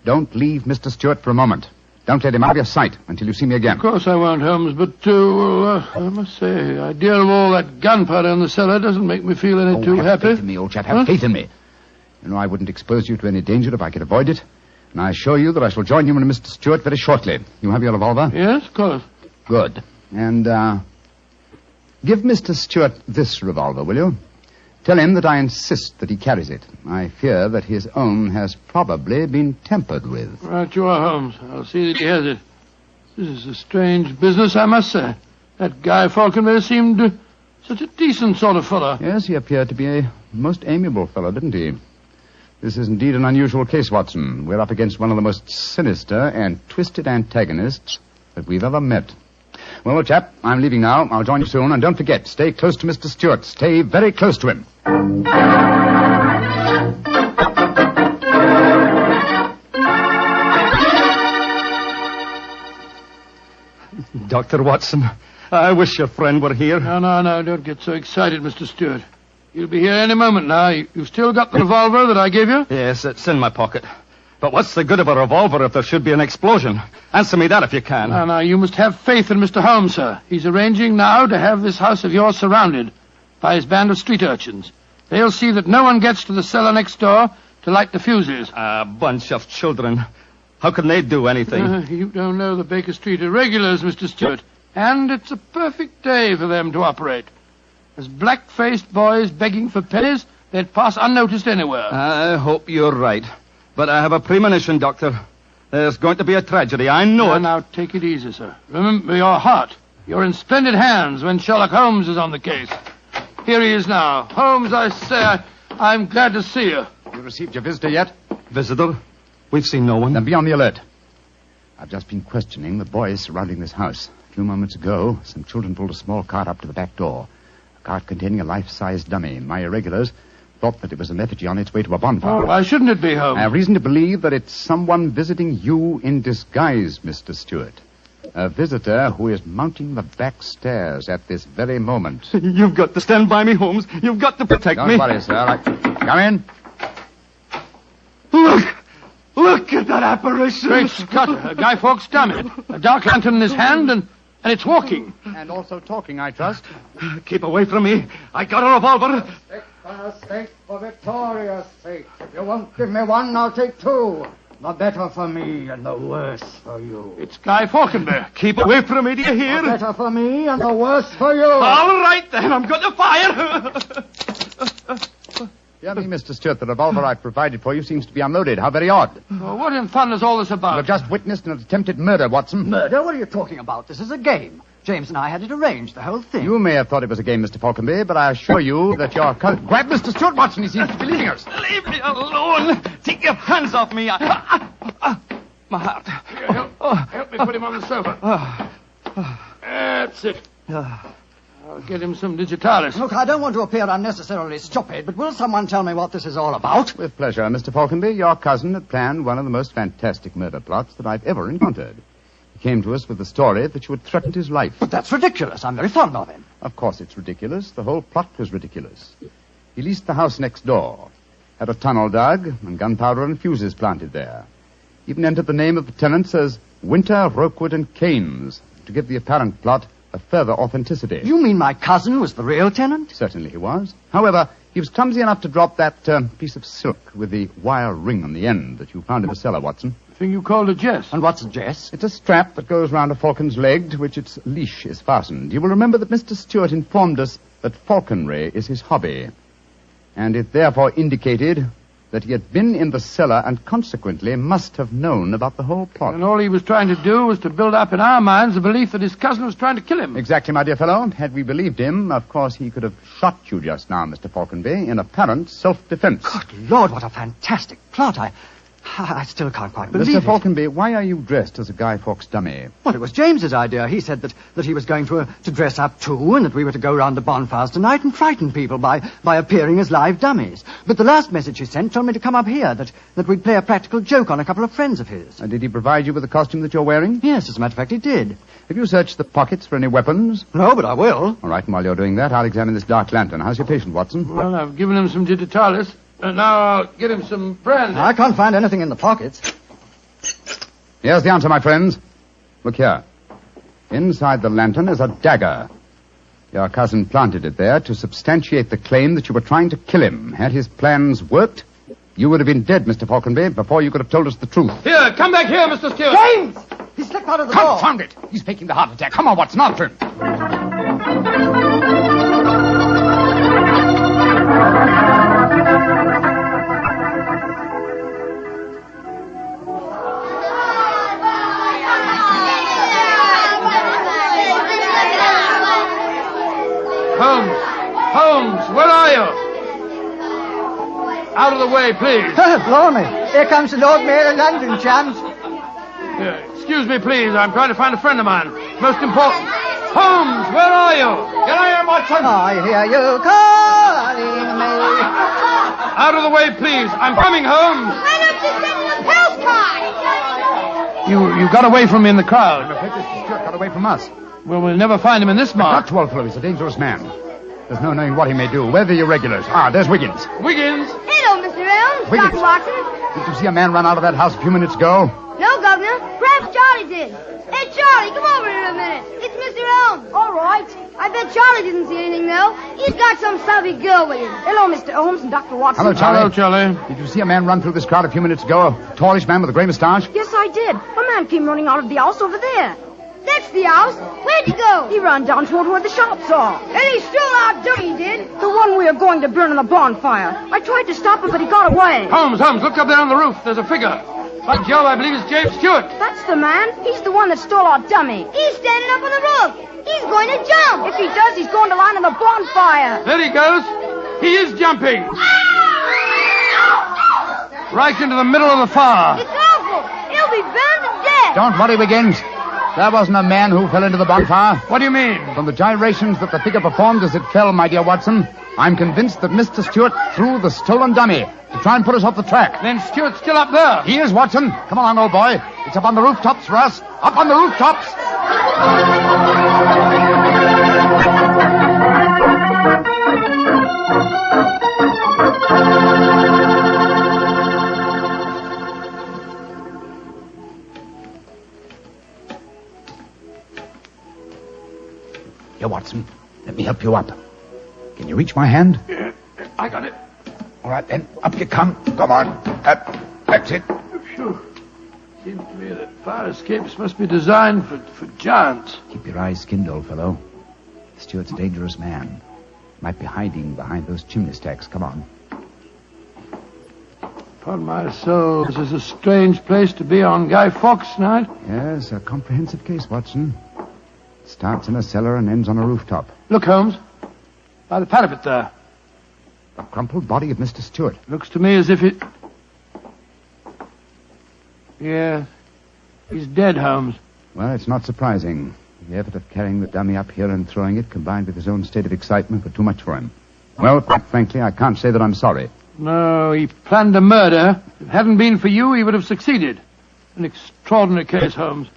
Don't leave Mr. Stewart for a moment. Don't let him out of your sight until you see me again. Of course I won't, Holmes, but, I must say, the idea of all that gunpowder in the cellar doesn't make me feel any too happy. Have faith in me, old chap. Have faith in me. You know, I wouldn't expose you to any danger if I could avoid it. And I assure you that I shall join you and Mr. Stewart very shortly. You have your revolver? Yes, of course. Good. And, give Mr. Stewart this revolver, will you? Tell him that I insist that he carries it. I fear that his own has probably been tampered with. Right you are, Holmes. I'll see that he has it. This is a strange business, I must say. That Guy Falconby seemed such a decent sort of fellow. Yes, he appeared to be a most amiable fellow, didn't he? This is indeed an unusual case, Watson. We're up against one of the most sinister and twisted antagonists that we've ever met. Well, old chap, I'm leaving now. I'll join you soon. And don't forget, stay close to Mr. Stewart. Stay very close to him. Dr. Watson, I wish your friend were here. No, don't get so excited, Mr. Stewart. He'll be here any moment now. You've still got the revolver that I gave you? Yes, it's in my pocket. But what's the good of a revolver if there should be an explosion? Answer me that if you can. No, you must have faith in Mr. Holmes, sir. He's arranging now to have this house of yours surrounded by his band of street urchins. They'll see that no one gets to the cellar next door to light the fuses. A bunch of children. How can they do anything? You don't know the Baker Street irregulars, Mr. Stewart. And it's a perfect day for them to operate. As black-faced boys begging for pennies, they'd pass unnoticed anywhere. I hope you're right. But I have a premonition, Doctor. There's going to be a tragedy. I know it. Now, take it easy, sir. Remember your heart. You're in splendid hands when Sherlock Holmes is on the case. Here he is now. Holmes, I say, I'm glad to see you. You received your visitor yet? Visitor? We've seen no one. Then be on the alert. I've just been questioning the boys surrounding this house. A few moments ago, some children pulled a small cart up to the back door. A cart containing a life-size dummy. My irregulars thought that it was an effigy on its way to a bonfire. Oh, why shouldn't it be, Holmes? I have reason to believe that it's someone visiting you in disguise, Mr. Stewart. A visitor who is mounting the back stairs at this very moment. You've got to stand by me, Holmes. You've got to protect me. Don't worry, sir. Come in. Look at that apparition. Great Scott, Guy Fawkes' dummy. A dark lantern in his hand, and it's walking. And also talking, I trust. Keep away from me. I got a revolver. For Victoria's sake. If you won't give me one, I'll take two. The better for me and the worse for you. It's Guy Falkenberg. Keep away from me, do you hear? The better for me and the worse for you. All right, then. I'm going to fire. Dear me, Mr. Stewart, the revolver I've provided for you seems to be unloaded. How very odd. Well, what in thunder's all this about? You've just witnessed an attempted murder, Watson. Murder? What are you talking about? This is a game. James and I had it arranged, the whole thing. You may have thought it was a game, Mr. Falconby, but I assure you that your Grab Mr. Stewart, Watson. He seems to be leaving us. Leave me alone. Take your hands off me. My heart. Help me put him on the sofa. That's it. I'll get him some digitalis. Look, I don't want to appear unnecessarily stupid, but will someone tell me what this is all about? With pleasure, Mr. Falconby. Your cousin had planned one of the most fantastic murder plots that I've ever encountered. He came to us with the story that you had threatened his life. But that's ridiculous. I'm very fond of him. Of course it's ridiculous. The whole plot was ridiculous. He leased the house next door, had a tunnel dug, and gunpowder and fuses planted there. Even entered the name of the tenants as Winter, Rokewood, and Keynes to give the apparent plot a further authenticity. You mean my cousin was the real tenant? Certainly he was. However, he was clumsy enough to drop that piece of silk with the wire ring on the end that you found in the cellar, Watson. Thing you called a jess. And what's a jess? It's a strap that goes round a falcon's leg to which its leash is fastened. You will remember that Mr. Stewart informed us that falconry is his hobby, and it therefore indicated that he had been in the cellar and consequently must have known about the whole plot. And all he was trying to do was to build up in our minds the belief that his cousin was trying to kill him. Exactly, my dear fellow. Had we believed him, of course he could have shot you just now, Mr. Falconby, in apparent self-defense. Good Lord, what a fantastic plot. I still can't quite believe Mr. it. Falconby, why are you dressed as a Guy Fawkes dummy? Well, it was James's idea. He said that he was going to dress up too, and that we were to go round the bonfires tonight and frighten people by appearing as live dummies. But the last message he sent told me to come up here, that we'd play a practical joke on a couple of friends of his. And did he provide you with the costume that you're wearing? Yes, as a matter of fact, he did. Have you searched the pockets for any weapons? No, but I will. All right, and while you're doing that, I'll examine this dark lantern. How's your patient, Watson? Well, I've given him some digitalis. And now I'll get him some brandy. I can't find anything in the pockets. Here's the answer, my friends. Look here. Inside the lantern is a dagger. Your cousin planted it there to substantiate the claim that you were trying to kill him. Had his plans worked, you would have been dead, Mr. Falconby, before you could have told us the truth. Here, come back here, Mr. Stewart. James! He slipped out of the door. Confound it! He's faking the heart attack. Come on, Watson, after him. Holmes, where are you? Out of the way, please. Blarney, here comes the Lord Mayor of London, chums. Excuse me, please. I'm trying to find a friend of mine. Most important. Holmes, where are you? Here I am, Watson. I hear you calling me. Out of the way, please. I'm coming, Holmes. Why don't you send in a postcard? You got away from me in the crowd. I'm afraid Mr. Stewart got away from us. Well, we'll never find him in this mark. Not to old fellow. He's a dangerous man. There's no knowing what he may do. Where are the irregulars? There's Wiggins. Wiggins? Hello, Mr. Elms. Wiggins. Dr. Watson. Did you see a man run out of that house a few minutes ago? No, Governor. Perhaps Charlie did. Hey, Charlie, come over here a minute. It's Mr. Elms. All right. I bet Charlie didn't see anything, though. He's got some savvy girl with him. Hello, Mr. Holmes and Dr. Watson. Hello, Charlie. Hello, Charlie. Did you see a man run through this crowd a few minutes ago? A tallish man with a grey moustache? Yes, I did. A man came running out of the house over there. That's the house. Where'd he go? He ran down toward where the shops are. And he stole our dummy, he did. The one we are going to burn on the bonfire. I tried to stop him, but he got away. Holmes, look up there on the roof. There's a figure. By Jove, I believe it's James Stewart. That's the man. He's the one that stole our dummy. He's standing up on the roof. He's going to jump. If he does, he's going to land on the bonfire. There he goes. He is jumping. Right into the middle of the fire. It's awful. He'll be burned to death. Don't worry, Wiggins. There wasn't a man who fell into the bonfire. What do you mean? From the gyrations that the figure performed as it fell, my dear Watson, I'm convinced that Mr. Stewart threw the stolen dummy to try and put us off the track. Then Stewart's still up there. He is, Watson. Come along, old boy. It's up on the rooftops for us. Up on the rooftops. Here, Watson, let me help you up. Can you reach my hand? Yeah, I got it. All right, then. Up you come. Come on. That's it. Phew. Seems to me that fire escapes must be designed for giants. Keep your eyes skinned, old fellow. Stuart's a dangerous man. Might be hiding behind those chimney stacks. Come on. Upon my soul, this is a strange place to be on Guy Fawkes night. Yes, a comprehensive case, Watson. Starts in a cellar and ends on a rooftop. Look, Holmes. By the parapet there. The crumpled body of Mr. Stewart. Looks to me as if it... Yeah. He's dead, Holmes. Well, it's not surprising. The effort of carrying the dummy up here and throwing it, combined with his own state of excitement, were too much for him. Well, quite frankly, I can't say that I'm sorry. No, he planned a murder. If it hadn't been for you, he would have succeeded. An extraordinary case, Holmes.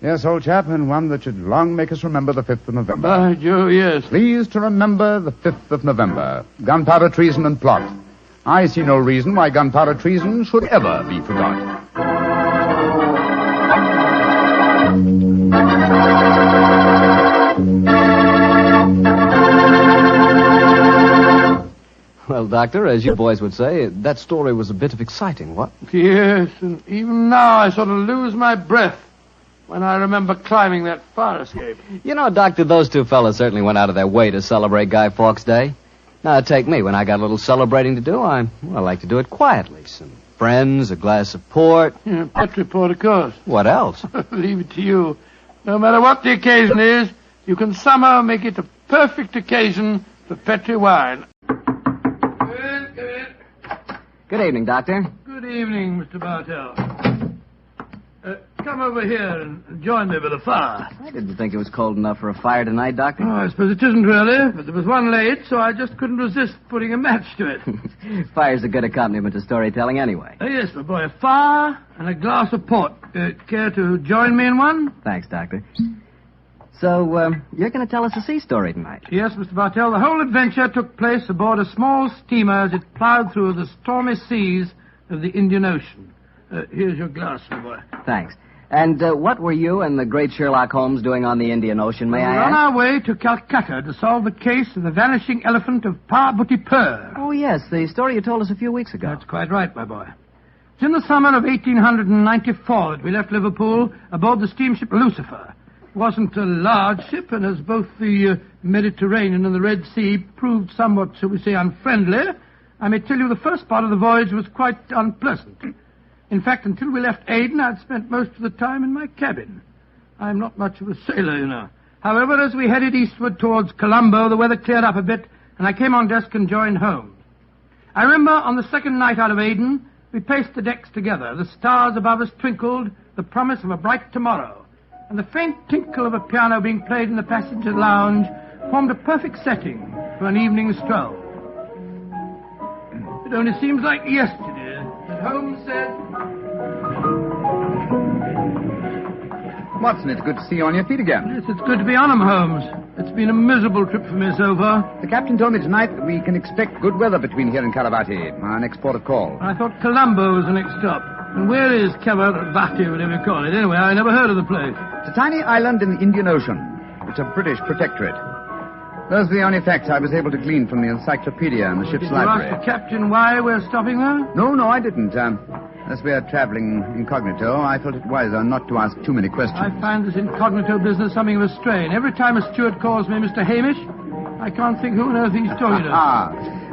Yes, old chap, and one that should long make us remember the 5th of November. By Jove, yes. Please to remember the 5th of November. Gunpowder treason and plot. I see no reason why gunpowder treason should ever be forgot. Well, Doctor, as you boys would say, that story was a bit of exciting, what? Yes, and even now I sort of lose my breath when I remember climbing that fire escape. You know, Doctor, those two fellas certainly went out of their way to celebrate Guy Fawkes Day. Now, take me. When I got a little celebrating to do, I like to do it quietly. Some friends, a glass of port. Yeah, Petri port, of course. What else? Leave it to you. No matter what the occasion is, you can somehow make it a perfect occasion for Petri wine. Come in. Good evening, Doctor. Good evening, Mr. Bartell. Come over here and join me by the fire. I didn't think it was cold enough for a fire tonight, Doctor. Oh, I suppose it isn't really, but there was one late, so I just couldn't resist putting a match to it. Fire's a good accompaniment to storytelling anyway. Yes, my boy, a fire and a glass of port. Care to join me in one? Thanks, Doctor. So, you're going to tell us a sea story tonight? Yes, Mr. Bartell. The whole adventure took place aboard a small steamer as it plowed through the stormy seas of the Indian Ocean. Here's your glass, my boy. Thanks. And what were you and the great Sherlock Holmes doing on the Indian Ocean, may I ask? We're on our way to Calcutta to solve the case of the vanishing elephant of Parbhuti-Pur. Oh, yes, the story you told us a few weeks ago. That's quite right, my boy. It's in the summer of 1894 that we left Liverpool aboard the steamship Lucifer. It wasn't a large ship, and as both the Mediterranean and the Red Sea proved somewhat, shall we say, unfriendly, I may tell you the first part of the voyage was quite unpleasant. In fact, until we left Aden, I'd spent most of the time in my cabin. I'm not much of a sailor, you know. However, as we headed eastward towards Colombo, the weather cleared up a bit, and I came on deck and joined Holmes. I remember on the second night out of Aden, we paced the decks together. The stars above us twinkled, the promise of a bright tomorrow, and the faint tinkle of a piano being played in the passenger lounge formed a perfect setting for an evening stroll. It only seems like yesterday that Holmes said... Watson, it's good to see you on your feet again. Yes, it's good to be on 'em, Holmes. It's been a miserable trip for me so far. The captain told me tonight that we can expect good weather between here and Kalavati, our next port of call. I thought Colombo was the next stop. And where is Kalavati, whatever you call it? Anyway, I never heard of the place. It's a tiny island in the Indian Ocean. It's a British protectorate. Those are the only facts I was able to glean from the encyclopedia and the ship's library. Did you ask the captain why we're stopping there? No, I didn't. As we are traveling incognito, I felt it wiser not to ask too many questions. I find this incognito business something of a strain. Every time a steward calls me Mr. Hamish, I can't think who on earth he's talking to.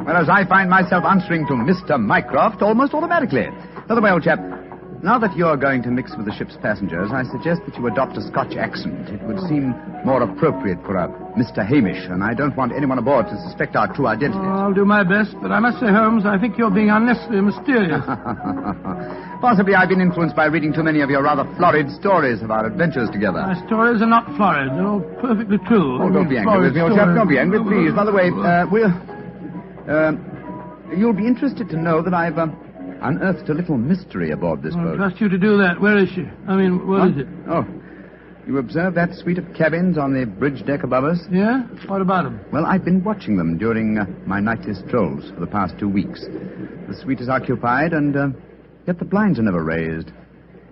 Whereas I find myself answering to Mr. Mycroft almost automatically. By the way, old chap, now that you're going to mix with the ship's passengers, I suggest that you adopt a Scotch accent. It would seem more appropriate for a Mr. Hamish, and I don't want anyone aboard to suspect our true identities. Oh, I'll do my best, but I must say, Holmes, I think you're being unnecessarily mysterious. Possibly I've been influenced by reading too many of your rather florid stories of our adventures together. My stories are not florid. They're all perfectly true. Oh, don't be angry with me, old chap. Don't be angry, please. By the way, you'll be interested to know that I've unearthed a little mystery aboard this boat. I trust you to do that. Where is she? I mean, what is it? Oh, You observe that suite of cabins on the bridge deck above us? Yeah? What about them? Well, I've been watching them during my nightly strolls for the past 2 weeks. The suite is occupied, and yet the blinds are never raised.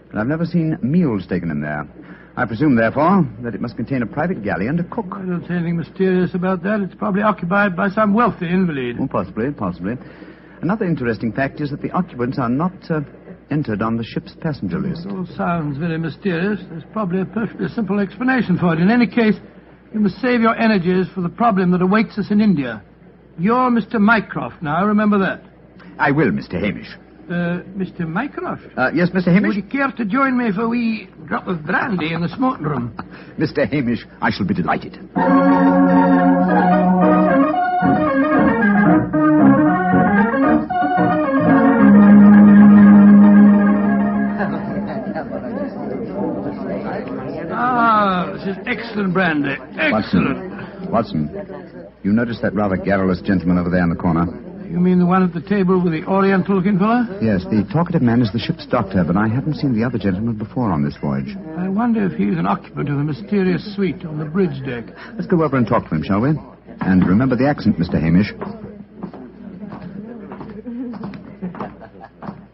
And I've never seen meals taken in there. I presume, therefore, that it must contain a private galley and a cook. I don't see anything mysterious about that. It's probably occupied by some wealthy invalid. Oh, possibly. Another interesting fact is that the occupants are not entered on the ship's passenger list. It all sounds very mysterious. There's probably a perfectly simple explanation for it. In any case, you must save your energies for the problem that awaits us in India. You're Mr. Mycroft now, remember that. I will, Mr. Hamish. Mr. Mycroft? Yes, Mr. Hamish? Would you care to join me for a wee drop of brandy in the smoking room? Mr. Hamish, I shall be delighted. This is excellent brandy. Excellent. Watson, you notice that rather garrulous gentleman over there in the corner? You mean the one at the table with the oriental-looking fella? Yes, the talkative man is the ship's doctor, but I haven't seen the other gentleman before on this voyage. I wonder if he's an occupant of the mysterious suite on the bridge deck. Let's go over and talk to him, shall we? And remember the accent, Mr. Hamish.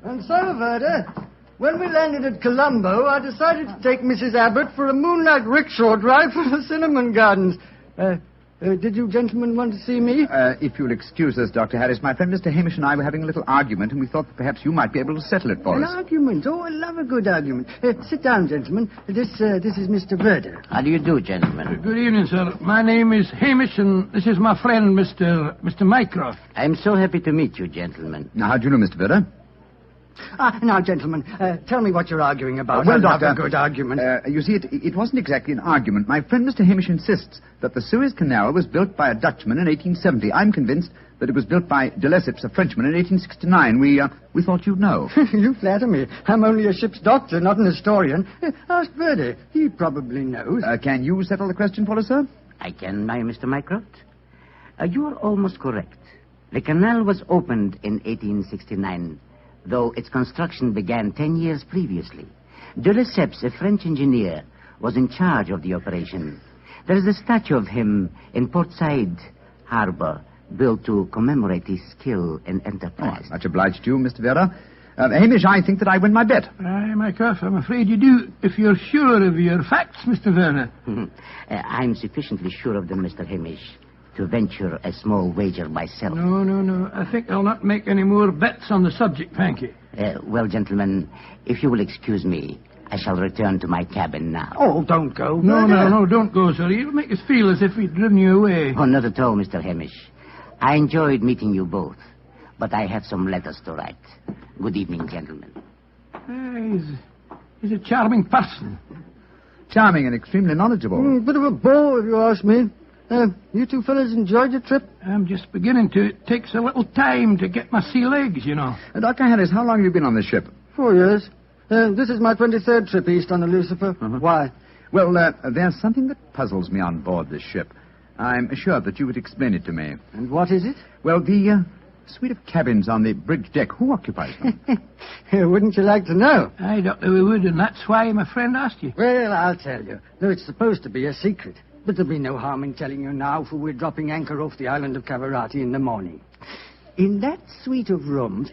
And so, Verda, when we landed at Colombo, I decided to take Mrs. Abbott for a moonlight rickshaw drive through the cinnamon gardens. Did you gentlemen want to see me? If you'll excuse us, Dr. Harris, my friend Mr. Hamish and I were having a little argument, and we thought that perhaps you might be able to settle it for us. An argument? Oh, I love a good argument. Sit down, gentlemen. This is Mr. Verda. How do you do, gentlemen? Good evening, sir. My name is Hamish, and this is my friend, Mr. Mycroft. I'm so happy to meet you, gentlemen. Now, how do you know, Mr. Verda? Now, gentlemen, tell me what you're arguing about. Well, I'll Doctor, have a good argument. You see, it wasn't exactly an argument. My friend Mr. Hamish insists that the Suez Canal was built by a Dutchman in 1870. I'm convinced that it was built by de Lesseps, a Frenchman, in 1869. We thought you'd know. You flatter me. I'm only a ship's doctor, not an historian. Ask Verdi. He probably knows. Can you settle the question for us, sir? I can, Mr. Mycroft. You're almost correct. The canal was opened in 1869. Though its construction began 10 years previously. De Lesseps, a French engineer, was in charge of the operation. There is a statue of him in Port Said Harbor, built to commemorate his skill and enterprise. Much obliged to you, Mr. Vera. Hamish, I think that I win my bet. Aye, Mycroft, I'm afraid you do, if you're sure of your facts, Mr. Werner. I'm sufficiently sure of them, Mr. Hamish, to venture a small wager myself. No. I think I'll not make any more bets on the subject, thank you. Well, gentlemen, if you will excuse me, I shall return to my cabin now. Oh, don't go. No, don't go, sir. You'll make us feel as if we'd driven you away. Oh, not at all, Mr. Hamish. I enjoyed meeting you both, but I have some letters to write. Good evening, gentlemen. He's a charming person. Charming and extremely knowledgeable. Bit of a bore, if you ask me. You two fellas enjoyed your trip? I'm just beginning to. It takes a little time to get my sea legs, you know. Dr. Harris, how long have you been on this ship? 4 years. This is my 23rd trip east on the Lucifer. Why? Well, there's something that puzzles me on board this ship. I'm sure that you would explain it to me. And what is it? Well, the suite of cabins on the bridge deck. Who occupies them? Wouldn't you like to know? Aye, Doctor, we would, and that's why my friend asked you. Well, I'll tell you. Though it's supposed to be a secret. But there'll be no harm in telling you now, for we're dropping anchor off the island of Cavarati in the morning. In that suite of rooms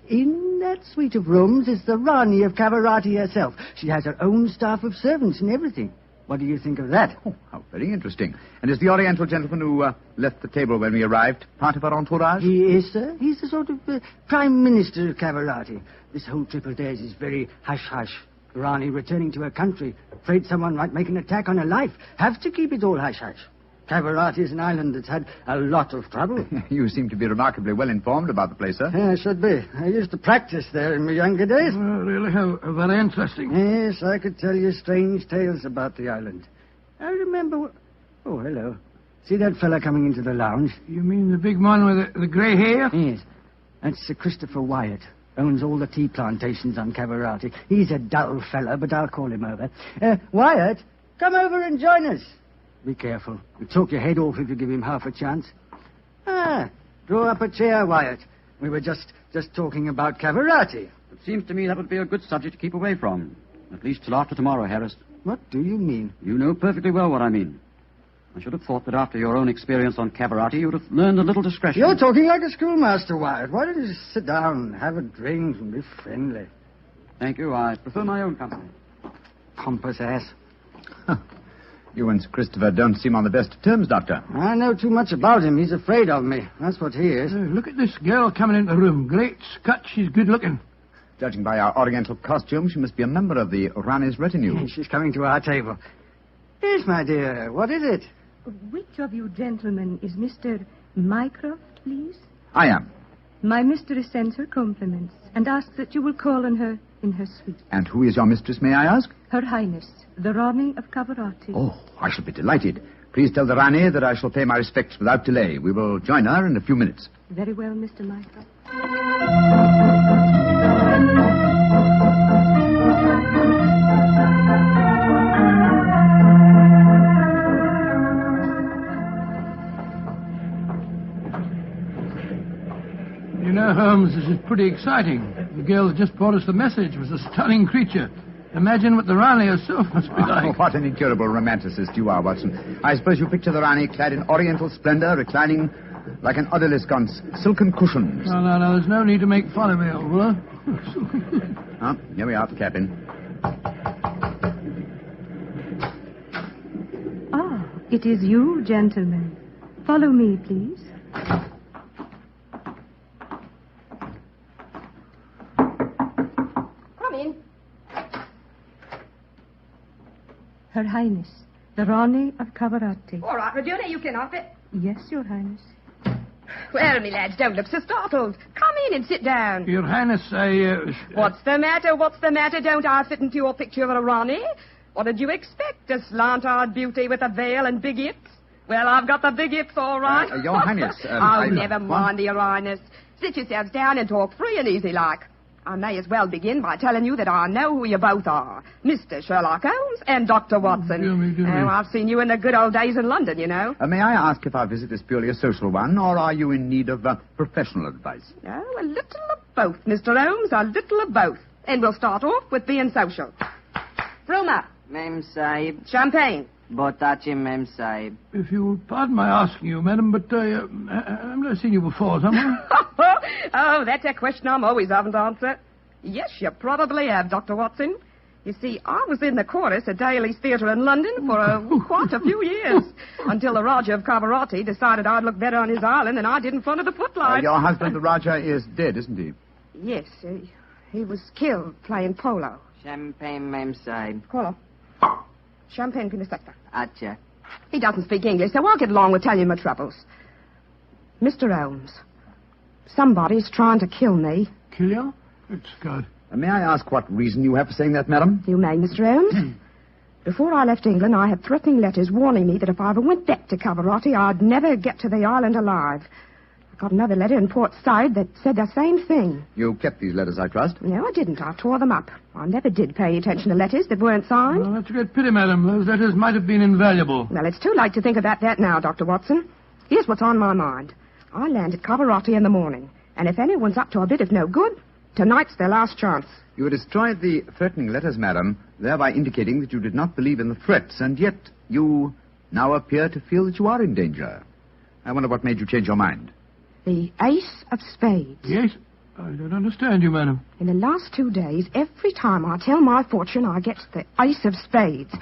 is the Rani of Cavarati herself. She has her own staff of servants and everything. What do you think of that? Oh, how very interesting. And is the Oriental gentleman who left the table when we arrived part of our entourage? He is, sir. He's the sort of Prime Minister of Cavarati. This whole trip of theirs is very hush-hush. Rani returning to her country, afraid someone might make an attack on her life. Have to keep it all hush-hush. Cavarati is an island that's had a lot of trouble. You seem to be remarkably well informed about the place, sir. Yeah, should be. I used to practice there in my younger days. Oh, really? How very interesting. Yes, I could tell you strange tales about the island. I remember... Oh, hello. See that fella coming into the lounge? You mean the big man with the grey hair? Yes. That's Sir Christopher Wyatt. Owns all the tea plantations on Cavarati. He's a dull fella, but I'll call him over. Wyatt, come over and join us. Be careful. He'll talk your head off if you give him half a chance. Draw up a chair, Wyatt. We were just talking about Cavarati. It seems to me that would be a good subject to keep away from. At least till after tomorrow, Harris. What do you mean? You know perfectly well what I mean. I should have thought that after your own experience on Cavarati, you would have learned a little discretion. You're talking like a schoolmaster, Wyatt. Why don't you just sit down, have a drink, and be friendly? Thank you. I prefer my own company. Pompous ass. You and Christopher don't seem on the best of terms, Doctor. I know too much about him. He's afraid of me. That's what he is. Look at this girl coming into the room. Great Scott, she's good looking. Judging by our Oriental costume, she must be a member of the Rani's retinue. She's coming to our table. Yes, my dear. What is it? Which of you gentlemen is Mr. Mycroft, please? I am. My mistress sends her compliments and asks that you will call on her in her suite. And who is your mistress, may I ask? Her Highness, the Rani of Cavarati. Oh, I shall be delighted. Please tell the Rani that I shall pay my respects without delay. We will join her in a few minutes. Very well, Mr. Mycroft. You know, Holmes, this is pretty exciting. The girl that just brought us the message was a stunning creature. Imagine what the Rani herself must be like. What an incurable romanticist you are, Watson. I suppose you picture the Rani clad in oriental splendor, reclining like an odalisque on silken cushions. No, there's no need to make fun of me, old fellow. Here we are at the cabin. Ah, it is you, gentlemen. Follow me, please. Her Highness, the Rani of Cavarati. All right, Regina, you can off it. Yes, Your Highness. Well, me lads, don't look so startled. Come in and sit down. Your Highness, What's the matter? What's the matter? Don't I fit into your picture of a Rani? What did you expect? A slant-eyed beauty with a veil and big hips? Well, I've got the big hips, all right. Your Highness... never mind, Your Highness. Sit yourselves down and talk free and easy like. I may as well begin by telling you that I know who you both are. Mr. Sherlock Holmes and Dr. Watson. Dear me. Oh, I've seen you in the good old days in London, you know. May I ask if our visit is purely a social one, or are you in need of professional advice? Oh, a little of both, Mr. Holmes, a little of both. And we'll start off with being social. Fruma. Mem Sahib. Champagne. Botachi, Mem Sahib. If you would pardon my asking you, madam, but I've never seen you before, somewhere. Oh, that's a question I'm always having to answer. Yes, you probably have, Dr. Watson. You see, I was in the chorus at Daly's Theatre in London for quite a few years, until the Raja of Cavarati decided I'd look better on his island than I did in front of the footlights. Your husband, the Raja, is dead, isn't he? Yes, he was killed playing polo. Champagne, Mem Sahib. Polo. Champagne Pinisecta. Acha. He doesn't speak English, so I'll get along with telling you my troubles. Mr. Holmes, somebody's trying to kill me. Kill you? It's good. May I ask what reason you have for saying that, madam? You may, Mr. Holmes. Before I left England, I had threatening letters warning me that if I ever went back to Cavarati, I'd never get to the island alive. I got another letter in Port Said that said the same thing. You kept these letters, I trust? No, I didn't. I tore them up. I never did pay attention to letters that weren't signed. Well, that's a great pity, madam. Those letters might have been invaluable. Well, it's too late to think about that now, Dr. Watson. Here's what's on my mind. I land at Cavarati in the morning, and if anyone's up to a bit of no good, tonight's their last chance. You destroyed the threatening letters, madam, thereby indicating that you did not believe in the threats, and yet you now appear to feel that you are in danger. I wonder what made you change your mind. The Ace of Spades. Yes? I don't understand you, madam. In the last 2 days, every time I tell my fortune, I get the Ace of Spades.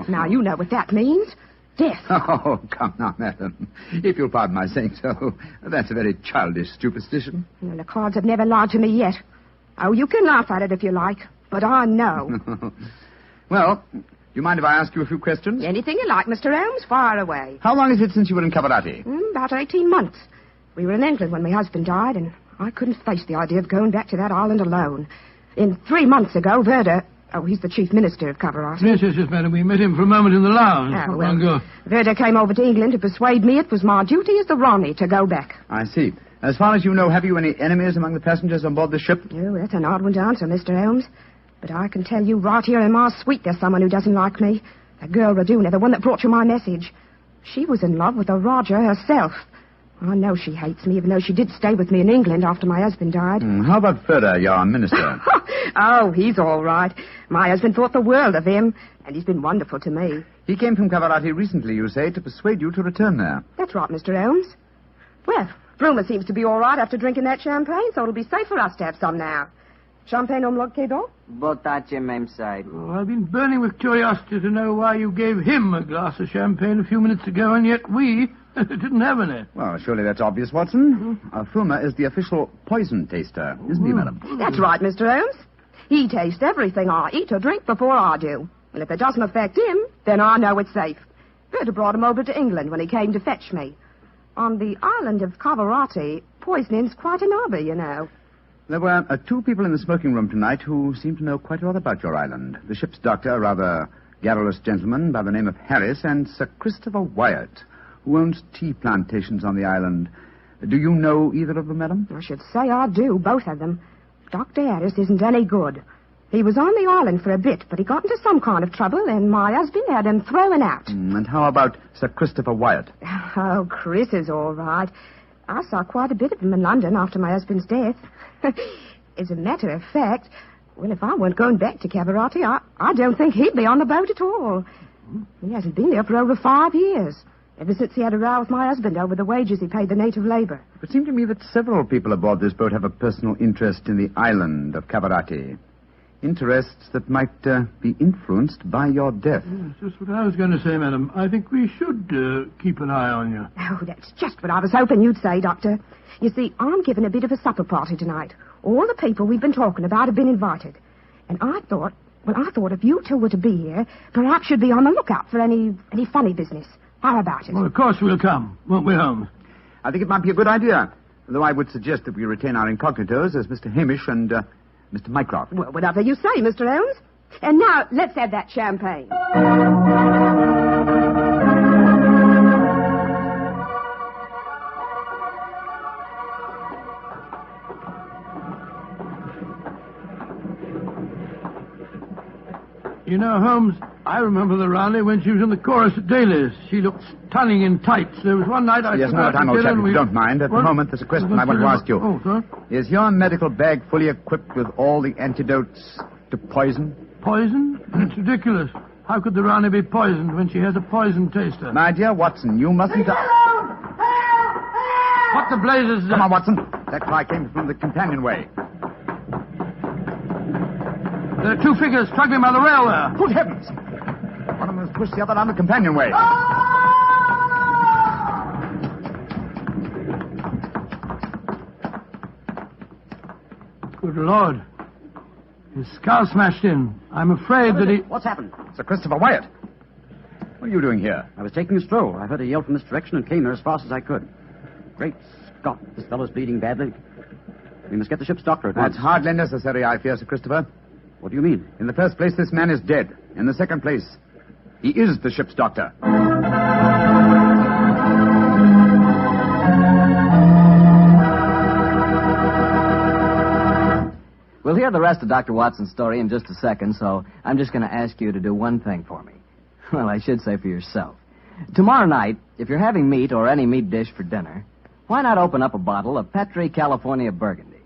Now, you know what that means. Death. Oh, come now, madam. If you'll pardon my saying so, that's a very childish superstition. Well, the cards have never lied to me yet. Oh, you can laugh at it if you like, but I know. Well, do you mind if I ask you a few questions? Anything you like, Mr. Holmes. Fire away. How long is it since you were in Cavarati? About 18 months. We were in England when my husband died, and I couldn't face the idea of going back to that island alone. 3 months ago, Verda... Oh, he's the chief minister of Cavarati. Yes, madam. We met him for a moment in the lounge. Oh, well, Verda came over to England to persuade me it was my duty as the Rani to go back. I see. As far as you know, have you any enemies among the passengers on board the ship? Oh, that's an odd one to answer, Mr. Holmes. But I can tell you right here in my suite there's someone who doesn't like me. The girl Raduna, the one that brought you my message. She was in love with the Raja herself. I know she hates me, even though she did stay with me in England after my husband died. How about Further, your minister? Oh, he's all right. My husband thought the world of him, and he's been wonderful to me. He came from Cavarati recently, you say, to persuade you to return there. That's right, Mr. Holmes. Well, Brumer seems to be all right after drinking that champagne, so it'll be safe for us to have some now. Champagne homme Quedon? Botache même side. Oh, I've been burning with curiosity to know why you gave him a glass of champagne a few minutes ago, and yet we didn't have any. Well, surely that's obvious, Watson. Fulmer is the official poison taster, isn't he, madam? That's right, Mr. Holmes. He tastes everything I eat or drink before I do. And if it doesn't affect him, then I know it's safe. Berta brought him over to England when he came to fetch me. On the island of Cavarati, poisoning's quite an hobby, you know. There were 2 people in the smoking room tonight who seemed to know quite a lot about your island. The ship's doctor, a rather garrulous gentleman by the name of Harris, and Sir Christopher Wyatt, who owns tea plantations on the island. Do you know either of them, madam? I should say I do, both of them. Dr. Harris isn't any good. He was on the island for a bit, but he got into some kind of trouble, and my husband had him thrown out. And how about Sir Christopher Wyatt? Oh, Chris is all right. I saw quite a bit of him in London after my husband's death. As a matter of fact, well, if I weren't going back to Cavarati, I don't think he'd be on the boat at all. He hasn't been there for over 5 years, ever since he had a row with my husband over the wages he paid the native labor. It seemed to me that several people aboard this boat have a personal interest in the island of Cavarati. Interests that might be influenced by your death. That's just what I was going to say, madam. I think we should keep an eye on you. Oh, that's just what I was hoping you'd say, Doctor. You see, I'm giving a bit of a supper party tonight. All the people we've been talking about have been invited. And I thought if you 2 were to be here, perhaps you'd be on the lookout for any funny business. How about it? Well, of course we'll come, won't we, Holmes? I think it might be a good idea, though I would suggest that we retain our incognitos as Mr. Hamish and Mr. Mycroft. Well, whatever you say, Mr. Holmes. And now, let's have that champagne. You know, Holmes, I remember the Raleigh when she was in the chorus at Daly's. She looked stunning in tights. There was one night I... Yes, no time, old chap, if you don't mind. At the moment, there's a question I want to ask you. Oh, sir? Is your medical bag fully equipped with all the antidotes to poison? Poison? That's ridiculous. How could the Raleigh be poisoned when she has a poison taster? My dear Watson, you mustn't... What the blazes... Come on, Watson. That cry came from the companionway. There are 2 figures struggling by the rail there. Good heavens! One of them has pushed the other down the companionway. Good Lord. His skull smashed in. I'm afraid that he... What's happened? Sir Christopher Wyatt. What are you doing here? I was taking a stroll. I heard a yell from this direction and came here as fast as I could. Great Scott, this fellow's bleeding badly. We must get the ship's doctor at once. That's hardly necessary, I fear, Sir Christopher. What do you mean? In the first place, this man is dead. In the second place, he is the ship's doctor. We'll hear the rest of Dr. Watson's story in just a second, so I'm just going to ask you to do one thing for me. Well, I should say for yourself. Tomorrow night, if you're having meat or any meat dish for dinner, why not open up a bottle of Petri California Burgundy?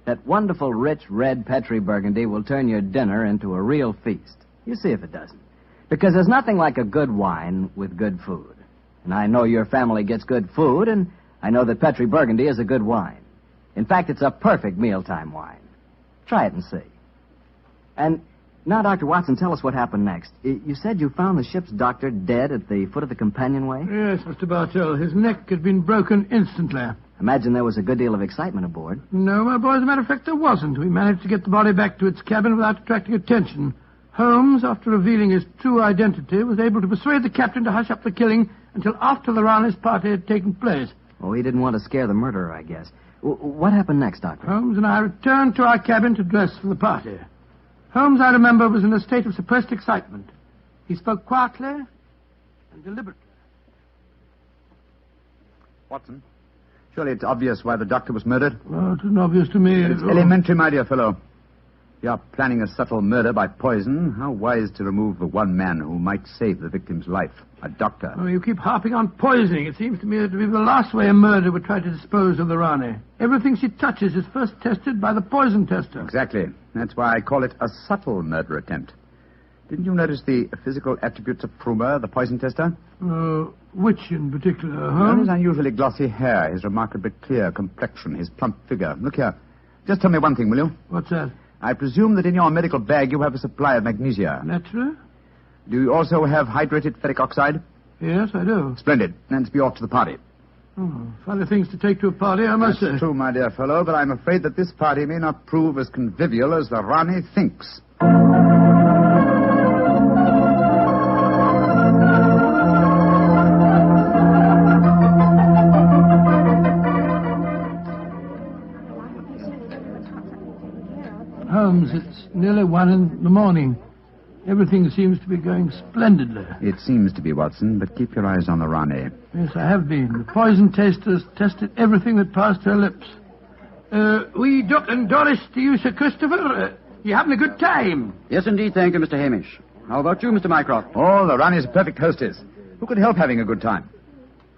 That wonderful, rich, red Petri Burgundy will turn your dinner into a real feast. You see if it doesn't. Because there's nothing like a good wine with good food. And I know your family gets good food, and I know that Petri Burgundy is a good wine. In fact, it's a perfect mealtime wine. Try it and see. And now, Dr. Watson, tell us what happened next. You said you found the ship's doctor dead at the foot of the companionway? Yes, Mr. Bartell. His neck had been broken instantly. Imagine there was a good deal of excitement aboard. No, my boy, as a matter of fact, there wasn't. We managed to get the body back to its cabin without attracting attention. Holmes, after revealing his true identity, was able to persuade the captain to hush up the killing until after the Raleigh's party had taken place. Oh, he didn't want to scare the murderer, I guess. What happened next, Doctor? Holmes and I returned to our cabin to dress for the party. Holmes, I remember, was in a state of suppressed excitement. He spoke quietly and deliberately. Watson, surely it's obvious why the doctor was murdered. Oh, it isn't obvious to me. It's elementary, my dear fellow. You're planning a subtle murder by poison. How wise to remove the one man who might save the victim's life, a doctor. Oh, you keep harping on poisoning. It seems to me to be the last way a murderer would try to dispose of the Rani. Everything she touches is first tested by the poison tester. Exactly. That's why I call it a subtle murder attempt. Didn't you notice the physical attributes of Frumer, the poison tester? Which in particular, Well, his unusually glossy hair, his remarkably clear complexion, his plump figure. Look here. Just tell me one thing, will you? What's that? I presume that in your medical bag you have a supply of magnesia. Naturally. Do you also have hydrated ferric oxide? Yes, I do. Splendid. Let's be off to the party. Oh, funny things to take to a party, I must say. That's true, my dear fellow, but I'm afraid that this party may not prove as convivial as the Rani thinks. Holmes, it's nearly 1 in the morning. Everything seems to be going splendidly. It seems to be, Watson, but keep your eyes on the Rani. Yes, I have been. The poison testers tested everything that passed her lips. We Duck and Doris to you, Sir Christopher. You having a good time? Yes, indeed, thank you, Mr. Hamish. How about you, Mr. Mycroft? Oh, the Rani's a perfect hostess. Who could help having a good time?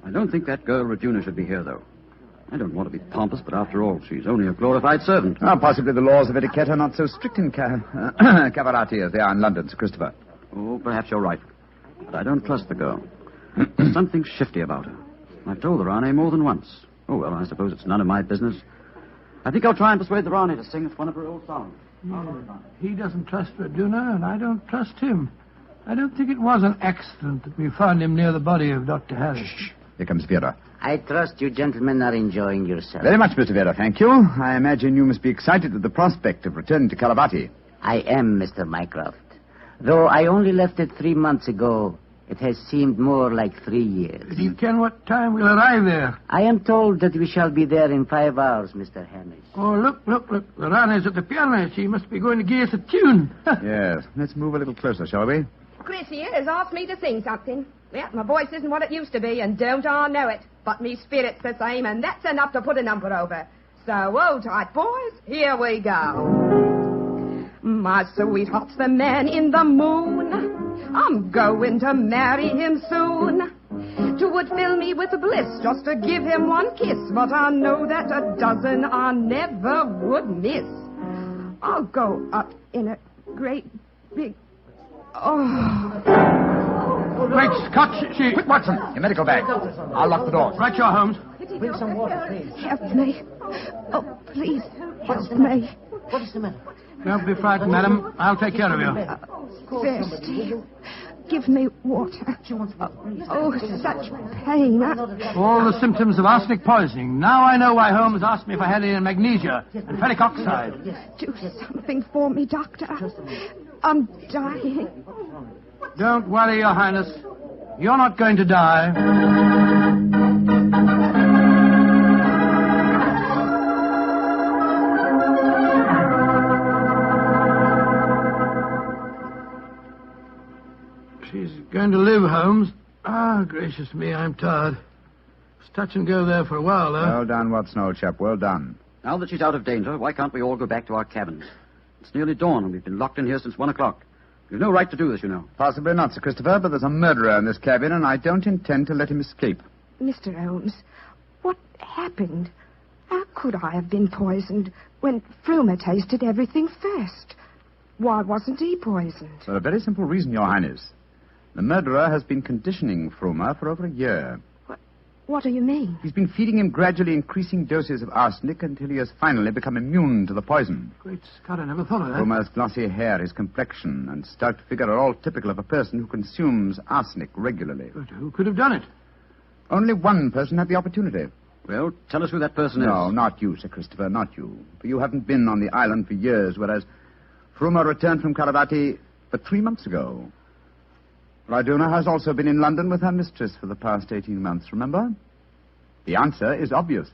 I don't think that girl Regina should be here, though. I don't want to be pompous, but after all, she's only a glorified servant. Possibly the laws of etiquette are not so strict in Cavarati as they are in London, Sir Christopher. Oh, perhaps you're right. But I don't trust the girl. There's something shifty about her. I've told the Rani more than once. Oh, well, I suppose it's none of my business. I think I'll try and persuade the Rani to sing us one of her old songs. He doesn't trust Regina, and I don't trust him. I don't think it was an accident that we found him near the body of Dr. Harris. Shh. Here comes Vera. I trust you gentlemen are enjoying yourselves. Very much, Mr. Vera, thank you. I imagine you must be excited at the prospect of returning to Caravati. I am, Mr. Mycroft. Though I only left it 3 months ago, it has seemed more like 3 years. Do you ken what time we'll arrive there? I am told that we shall be there in 5 hours, Mr. Hamish. Oh, look. The Rani's at the piano. She must be going to give us a tune. Yes. Let's move a little closer, shall we? Chris here has asked me to sing something. Yeah, my voice isn't what it used to be, and don't I know it. But me spirit's the same, and that's enough to put a number over. So, hold tight, boys. Here we go. My sweetheart's the man in the moon. I'm going to marry him soon. 'Twould fill me with bliss just to give him one kiss, but I know that a dozen I never would miss. I'll go up in a great big... Great Scott, she... Quick, Watson, your medical bag. I'll lock the door. Right, your Holmes. Bring some water, please. Help me. Oh, please, help me. What is the matter? Don't be frightened, madam. I'll take care of you. Thirsty. Give me water. Oh, such pain. All the symptoms of arsenic poisoning. Now I know why Holmes asked me if I had any magnesia and ferric oxide. Do something for me, Doctor. I'm dying. Don't worry, Your Highness. You're not going to die. She's going to live, Holmes. Ah, gracious me, I'm tired. It's touch and go there for a while, though. Well done, Watson, old chap. Well done. Now that she's out of danger, why can't we all go back to our cabins? It's nearly dawn, and we've been locked in here since 1 o'clock. You've no right to do this, you know. Possibly not, Sir Christopher, but there's a murderer in this cabin, and I don't intend to let him escape. Mr. Holmes, what happened? How could I have been poisoned when Frumer tasted everything first? Why wasn't he poisoned? For a very simple reason, Your Highness. The murderer has been conditioning Frumer for over a year. What do you mean? He's been feeding him gradually increasing doses of arsenic until he has finally become immune to the poison. Great Scott, I never thought of that. Frumer's glossy hair, his complexion, and stout figure are all typical of a person who consumes arsenic regularly. But who could have done it? Only one person had the opportunity. Well, tell us who that person is. No, not you, Sir Christopher, not you. For you haven't been on the island for years, whereas Frumer returned from Caravati but 3 months ago. Raduna has also been in London with her mistress for the past 18 months, remember? The answer is obvious.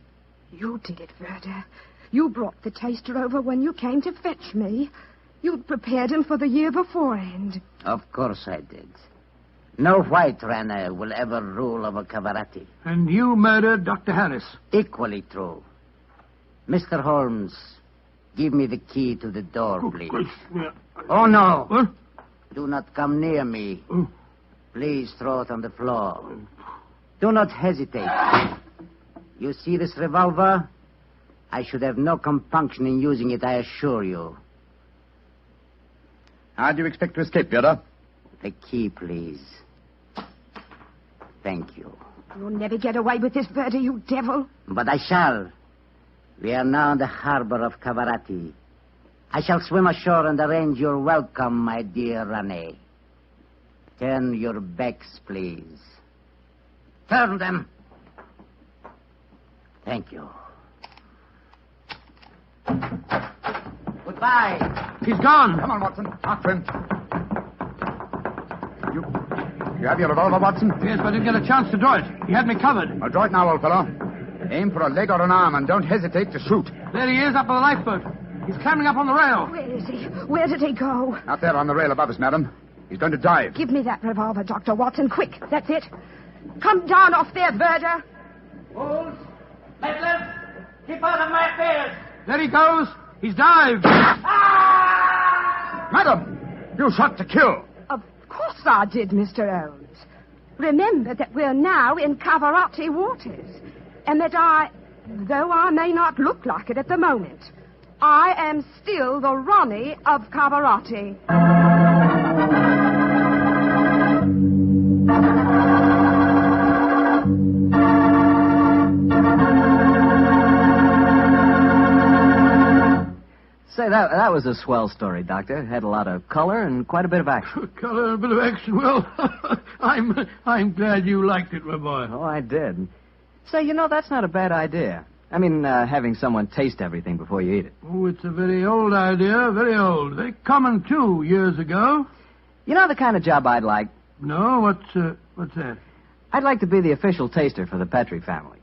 You did it, Verda. You brought the taster over when you came to fetch me. You'd prepared him for the year beforehand. Of course I did. No white runner will ever rule over Cavarati. And you murdered Dr. Harris. Equally true. Mr. Holmes, Give me the key to the door, please. Oh, no. What? Do not come near me. Please throw it on the floor. Do not hesitate. You see this revolver? I should have no compunction in using it, I assure you. How do you expect to escape, Vera? The key, please. Thank you. You'll never get away with this, Verdi, you devil. But I shall. We are now in the harbor of Cavarati. I shall swim ashore and arrange your welcome, my dear Rane. Turn your backs, please. Turn them. Thank you. Goodbye. He's gone. Come on, Watson. After him. You have your revolver, Watson? Yes, but I didn't get a chance to draw it. He had me covered. Well, draw it now, old fellow. Aim for a leg or an arm, and don't hesitate to shoot. There he is, up on the lifeboat. He's climbing up on the rail. Where is he? Where did he go? Out there on the rail above us, madam. He's going to dive. Give me that revolver, Dr. Watson, quick. That's it. Come down off there, Verda. Wolves, Headless, keep out of my affairs. There he goes. He's dived. Madam, you shot to kill. Of course I did, Mr. Holmes. Remember that we're now in Cavarati waters, and that though I may not look like it at the moment, I am still the Ronnie of Cavarati. Say, that was a swell story, Doctor. It had a lot of color and quite a bit of action. Color and a bit of action. Well, I'm glad you liked it, my boy. Oh, I did. Say, that's not a bad idea. I mean, having someone taste everything before you eat it. Oh, it's a very old idea, very old. Very common, too, years ago. You know the kind of job I'd like? No, what's that? I'd like to be the official taster for the Petrie family.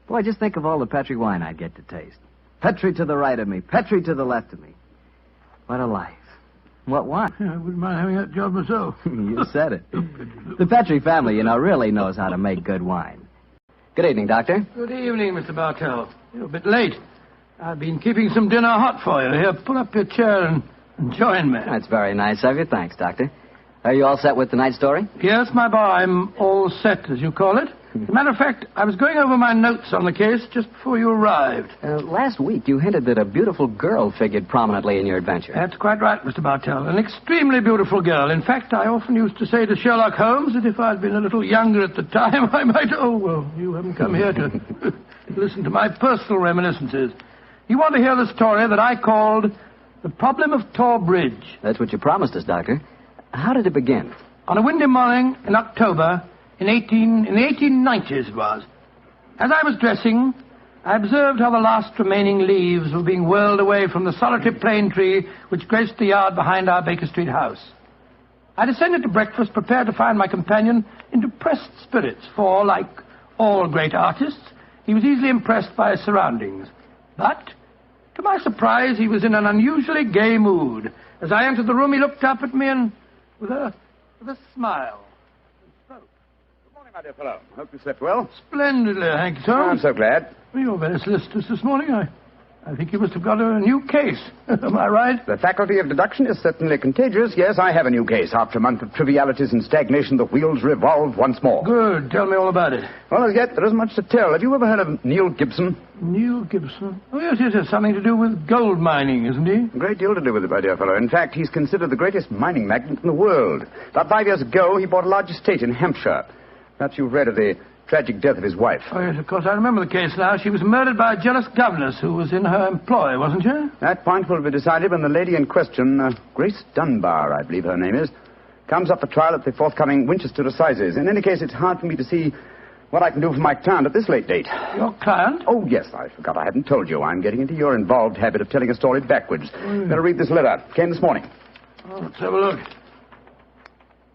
Boy, just think of all the Petrie wine I'd get to taste. Petrie to the right of me, Petrie to the left of me. What a life. What wine? Yeah, I wouldn't mind having that job myself. You said it. The Petrie family, really knows how to make good wine. Good evening, Doctor. Good evening, Mr. Bartell. You're a bit late. I've been keeping some dinner hot for you. Here, pull up your chair and join me. That's very nice of you. Thanks, Doctor. Are you all set with tonight's story? Yes, my boy. I'm all set, as you call it. As a matter of fact, I was going over my notes on the case just before you arrived. Last week, you hinted that a beautiful girl figured prominently in your adventure. That's quite right, Mr. Bartell. An extremely beautiful girl. In fact, I often used to say to Sherlock Holmes that if I'd been a little younger at the time, I might... Oh, well, you haven't come here to listen to my personal reminiscences. You want to hear the story that I called The Problem of Tor Bridge. That's what you promised us, Doctor. How did it begin? On a windy morning in October... In the 1890s it was. As I was dressing, I observed how the last remaining leaves were being whirled away from the solitary plane tree which graced the yard behind our Baker Street house. I descended to breakfast, prepared to find my companion in depressed spirits, for, like all great artists, he was easily impressed by his surroundings. But, to my surprise, he was in an unusually gay mood. As I entered the room, he looked up at me and, with a smile, My dear fellow, hope you slept well. Splendidly, thank you, sir. I'm so glad. Well, you're very solicitous this morning. I think you must have got a new case. Am I right? The faculty of deduction is certainly contagious. Yes, I have a new case. After a month of trivialities and stagnation, the wheels revolve once more. Good. Tell me all about it. Well, as yet, there isn't much to tell. Have you ever heard of Neil Gibson? Neil Gibson? Oh, yes, it has something to do with gold mining, isn't he? A great deal to do with it, my dear fellow. In fact, he's considered the greatest mining magnate in the world. About 5 years ago, he bought a large estate in Hampshire. Perhaps you've read of the tragic death of his wife. Oh, yes, of course. I remember the case now. She was murdered by a jealous governess who was in her employ, wasn't she? That point will be decided when the lady in question, Grace Dunbar, I believe her name is, comes up for trial at the forthcoming Winchester Assizes. In any case, it's hard for me to see what I can do for my client at this late date. Your client? Oh, yes, I forgot I hadn't told you. I'm getting into your involved habit of telling a story backwards. Better read this letter. Came this morning. Oh, let's have a look.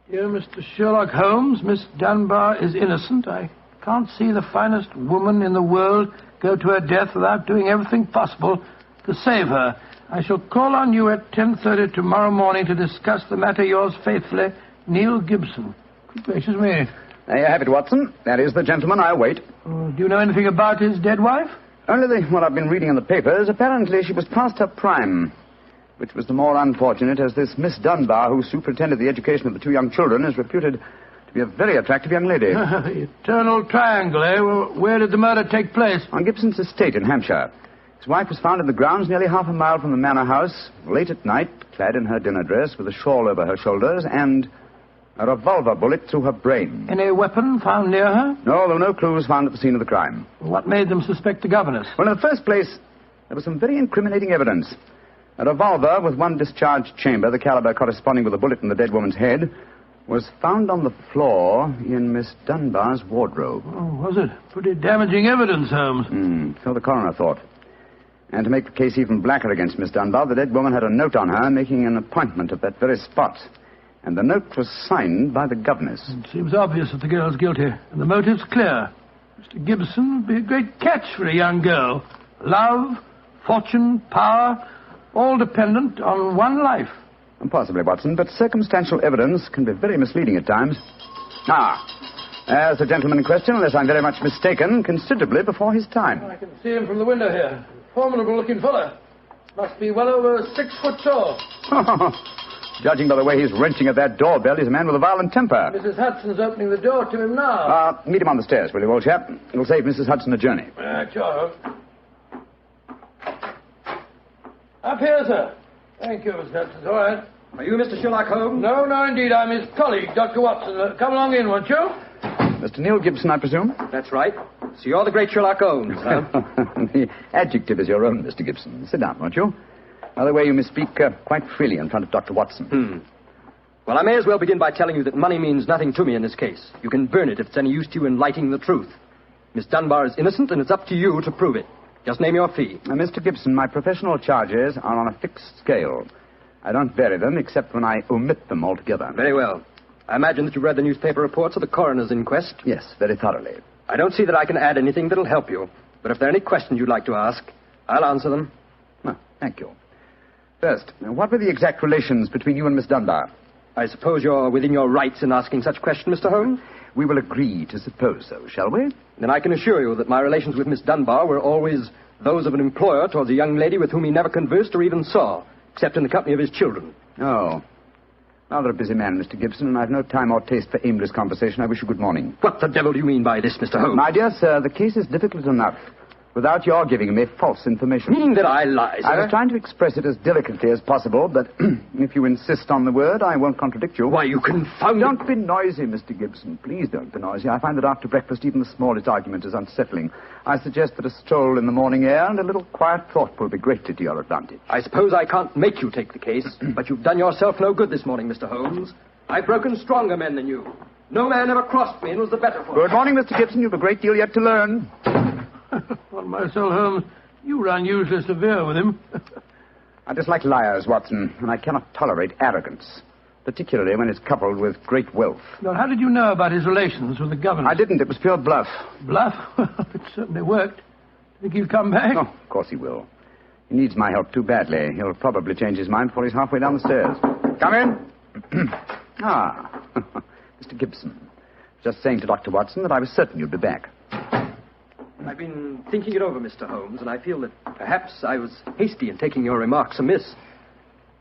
Dear Mr. Sherlock Holmes, Miss Dunbar is innocent. I can't see the finest woman in the world go to her death without doing everything possible to save her. I shall call on you at 10:30 tomorrow morning to discuss the matter. Yours faithfully, Neil Gibson. Good gracious me. There you have it, Watson. That is the gentleman I await. Do you know anything about his dead wife? Only what I've been reading in the papers, apparently she was past her prime, which was the more unfortunate as this Miss Dunbar, who superintended the education of the two young children, is reputed to be a very attractive young lady. Eternal triangle, eh? Well, where did the murder take place? On Gibson's estate in Hampshire. His wife was found in the grounds nearly half a mile from the manor house, late at night, clad in her dinner dress with a shawl over her shoulders and a revolver bullet through her brain. Any weapon found near her? No, there were no clues found at the scene of the crime. What made them suspect the governess? Well, in the first place, there was some very incriminating evidence. A revolver with one discharged chamber, the caliber corresponding with a bullet in the dead woman's head, was found on the floor in Miss Dunbar's wardrobe. Oh, was it? Pretty damaging evidence, Holmes. So the coroner thought. And to make the case even blacker against Miss Dunbar, the dead woman had a note on her making an appointment at that very spot. And the note was signed by the governess. It seems obvious that the girl's guilty, and the motive's clear. Mr. Gibson would be a great catch for a young girl. Love, fortune, power, all dependent on one life. Possibly, Watson, but circumstantial evidence can be very misleading at times. As the gentleman in question, unless I'm very much mistaken, considerably before his time. I can see him from the window here. Formidable-looking fellow. Must be well over 6 foot tall. Judging by the way he's wrenching at that doorbell, he's a man with a violent temper. Mrs. Hudson's opening the door to him now. Meet him on the stairs, will you, old chap? It'll save Mrs. Hudson a journey. Sure. Up here, sir. Thank you, Mr. Hudson. All right. Are you Mr. Sherlock Holmes? No, indeed. I'm his colleague, Dr. Watson. Come along in, won't you? Mr. Neil Gibson, I presume? That's right. So you're the great Sherlock Holmes, huh? The adjective is your own, Mr. Gibson. Sit down, won't you? By the way, you may speak quite freely in front of Dr. Watson. Well, I may as well begin by telling you that money means nothing to me in this case. You can burn it if it's any use to you in lighting the truth. Miss Dunbar is innocent, and it's up to you to prove it. Just name your fee. Mr. Gibson, my professional charges are on a fixed scale. I don't vary them except when I omit them altogether. Very well. I imagine that you've read the newspaper reports of the coroner's inquest? Yes, very thoroughly. I don't see that I can add anything that'll help you. But if there are any questions you'd like to ask, I'll answer them. Well, thank you. First, what were the exact relations between you and Miss Dunbar? I suppose you're within your rights in asking such a question, Mr. Holmes? We will agree to suppose so, shall we? Then I can assure you that my relations with Miss Dunbar were always those of an employer towards a young lady with whom he never conversed or even saw, except in the company of his children. Oh. Rather a busy man, Mr. Gibson, and I've no time or taste for aimless conversation. I wish you good morning. What the devil do you mean by this, Mr. Holmes? My dear sir, the case is difficult enough without your giving me false information. Meaning that I lie, sir? I was trying to express it as delicately as possible, but if you insist on the word, I won't contradict you. Why, you confounded... Don't be noisy, Mr. Gibson. Please don't be noisy. I find that after breakfast, even the smallest argument is unsettling. I suggest that a stroll in the morning air and a little quiet thought will be greatly to your advantage. I suppose I can't make you take the case, but you've done yourself no good this morning, Mr. Holmes. I've broken stronger men than you. No man ever crossed me and was the better for it. Good morning, Mr. Gibson. You've a great deal yet to learn. On myself, Holmes, you were unusually severe with him. I dislike liars, Watson, and I cannot tolerate arrogance, particularly when it's coupled with great wealth. Well, how did you know about his relations with the governor? I didn't. It was pure bluff. Bluff? It certainly worked. Think he'll come back? Oh, of course he will. He needs my help too badly. He'll probably change his mind before he's halfway down the stairs. Come in. Mr. Gibson. Just saying to Dr. Watson that I was certain you'd be back. I've been thinking it over, Mr. Holmes, and I feel that perhaps I was hasty in taking your remarks amiss.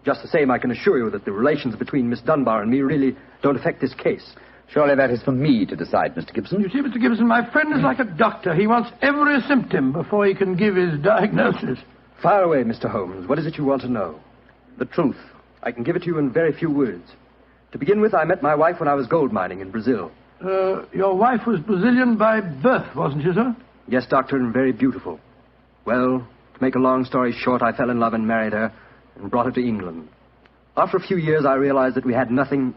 Just the same, I can assure you that the relations between Miss Dunbar and me really don't affect this case. Surely that is for me to decide, Mr. Gibson. You see, Mr. Gibson, my friend is like a doctor. He wants every symptom before he can give his diagnosis. Fire away, Mr. Holmes. What is it you want to know? The truth. I can give it to you in very few words. To begin with, I met my wife when I was gold mining in Brazil. Your wife was Brazilian by birth, wasn't she, sir? Yes, doctor, and very beautiful. Well, to make a long story short, I fell in love and married her and brought her to England. After a few years, I realized that we had nothing,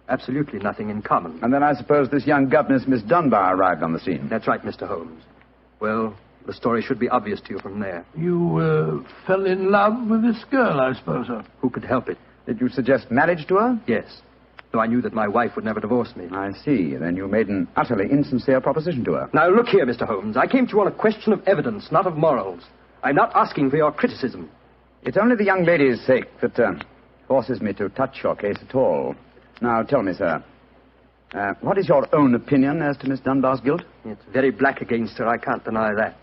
absolutely nothing in common. And then I suppose this young governess, Miss Dunbar, arrived on the scene. That's right, Mr. Holmes. Well, the story should be obvious to you from there. You fell in love with this girl, I suppose, sir? Who could help it? Did you suggest marriage to her? Yes. Though I knew that my wife would never divorce me. I see. Then you made an utterly insincere proposition to her. Now, look here, Mr. Holmes. I came to you on a question of evidence, not of morals. I'm not asking for your criticism. It's only the young lady's sake that forces me to touch your case at all. Now, tell me, sir, what is your own opinion as to Miss Dunbar's guilt? It's very black against her. I can't deny that.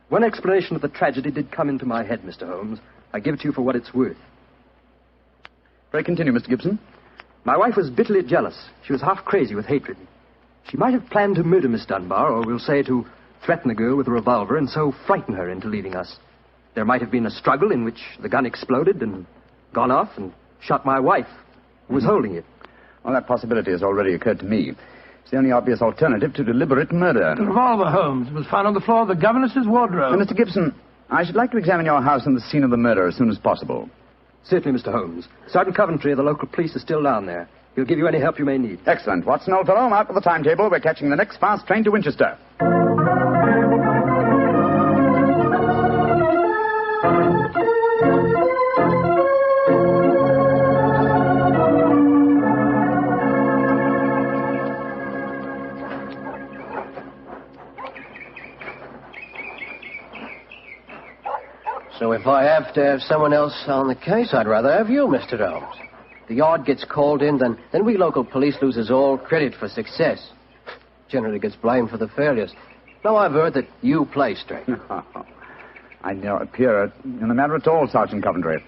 One explanation of the tragedy did come into my head, Mr. Holmes. I give it to you for what it's worth. Pray continue, Mr. Gibson. My wife was bitterly jealous. She was half crazy with hatred. She might have planned to murder Miss Dunbar, or we'll say to threaten the girl with a revolver and so frighten her into leaving us. There might have been a struggle in which the gun exploded and gone off and shot my wife, who was holding it. Well, that possibility has already occurred to me. It's the only obvious alternative to deliberate murder. The revolver, Holmes, was found on the floor of the governess's wardrobe. Mr. Gibson, I should like to examine your house and the scene of the murder as soon as possible. Certainly, Mr. Holmes. Sergeant Coventry of the local police is still down there. He'll give you any help you may need. Excellent. Watson, old fellow, out with the timetable. We're catching the next fast train to Winchester. So if I have to have someone else on the case, I'd rather have you, Mr. Holmes. The yard gets called in, then we local police loses all credit for success. Generally gets blamed for the failures. Now I've heard that you play straight. I don't appear in the matter at all, Sergeant Coventry.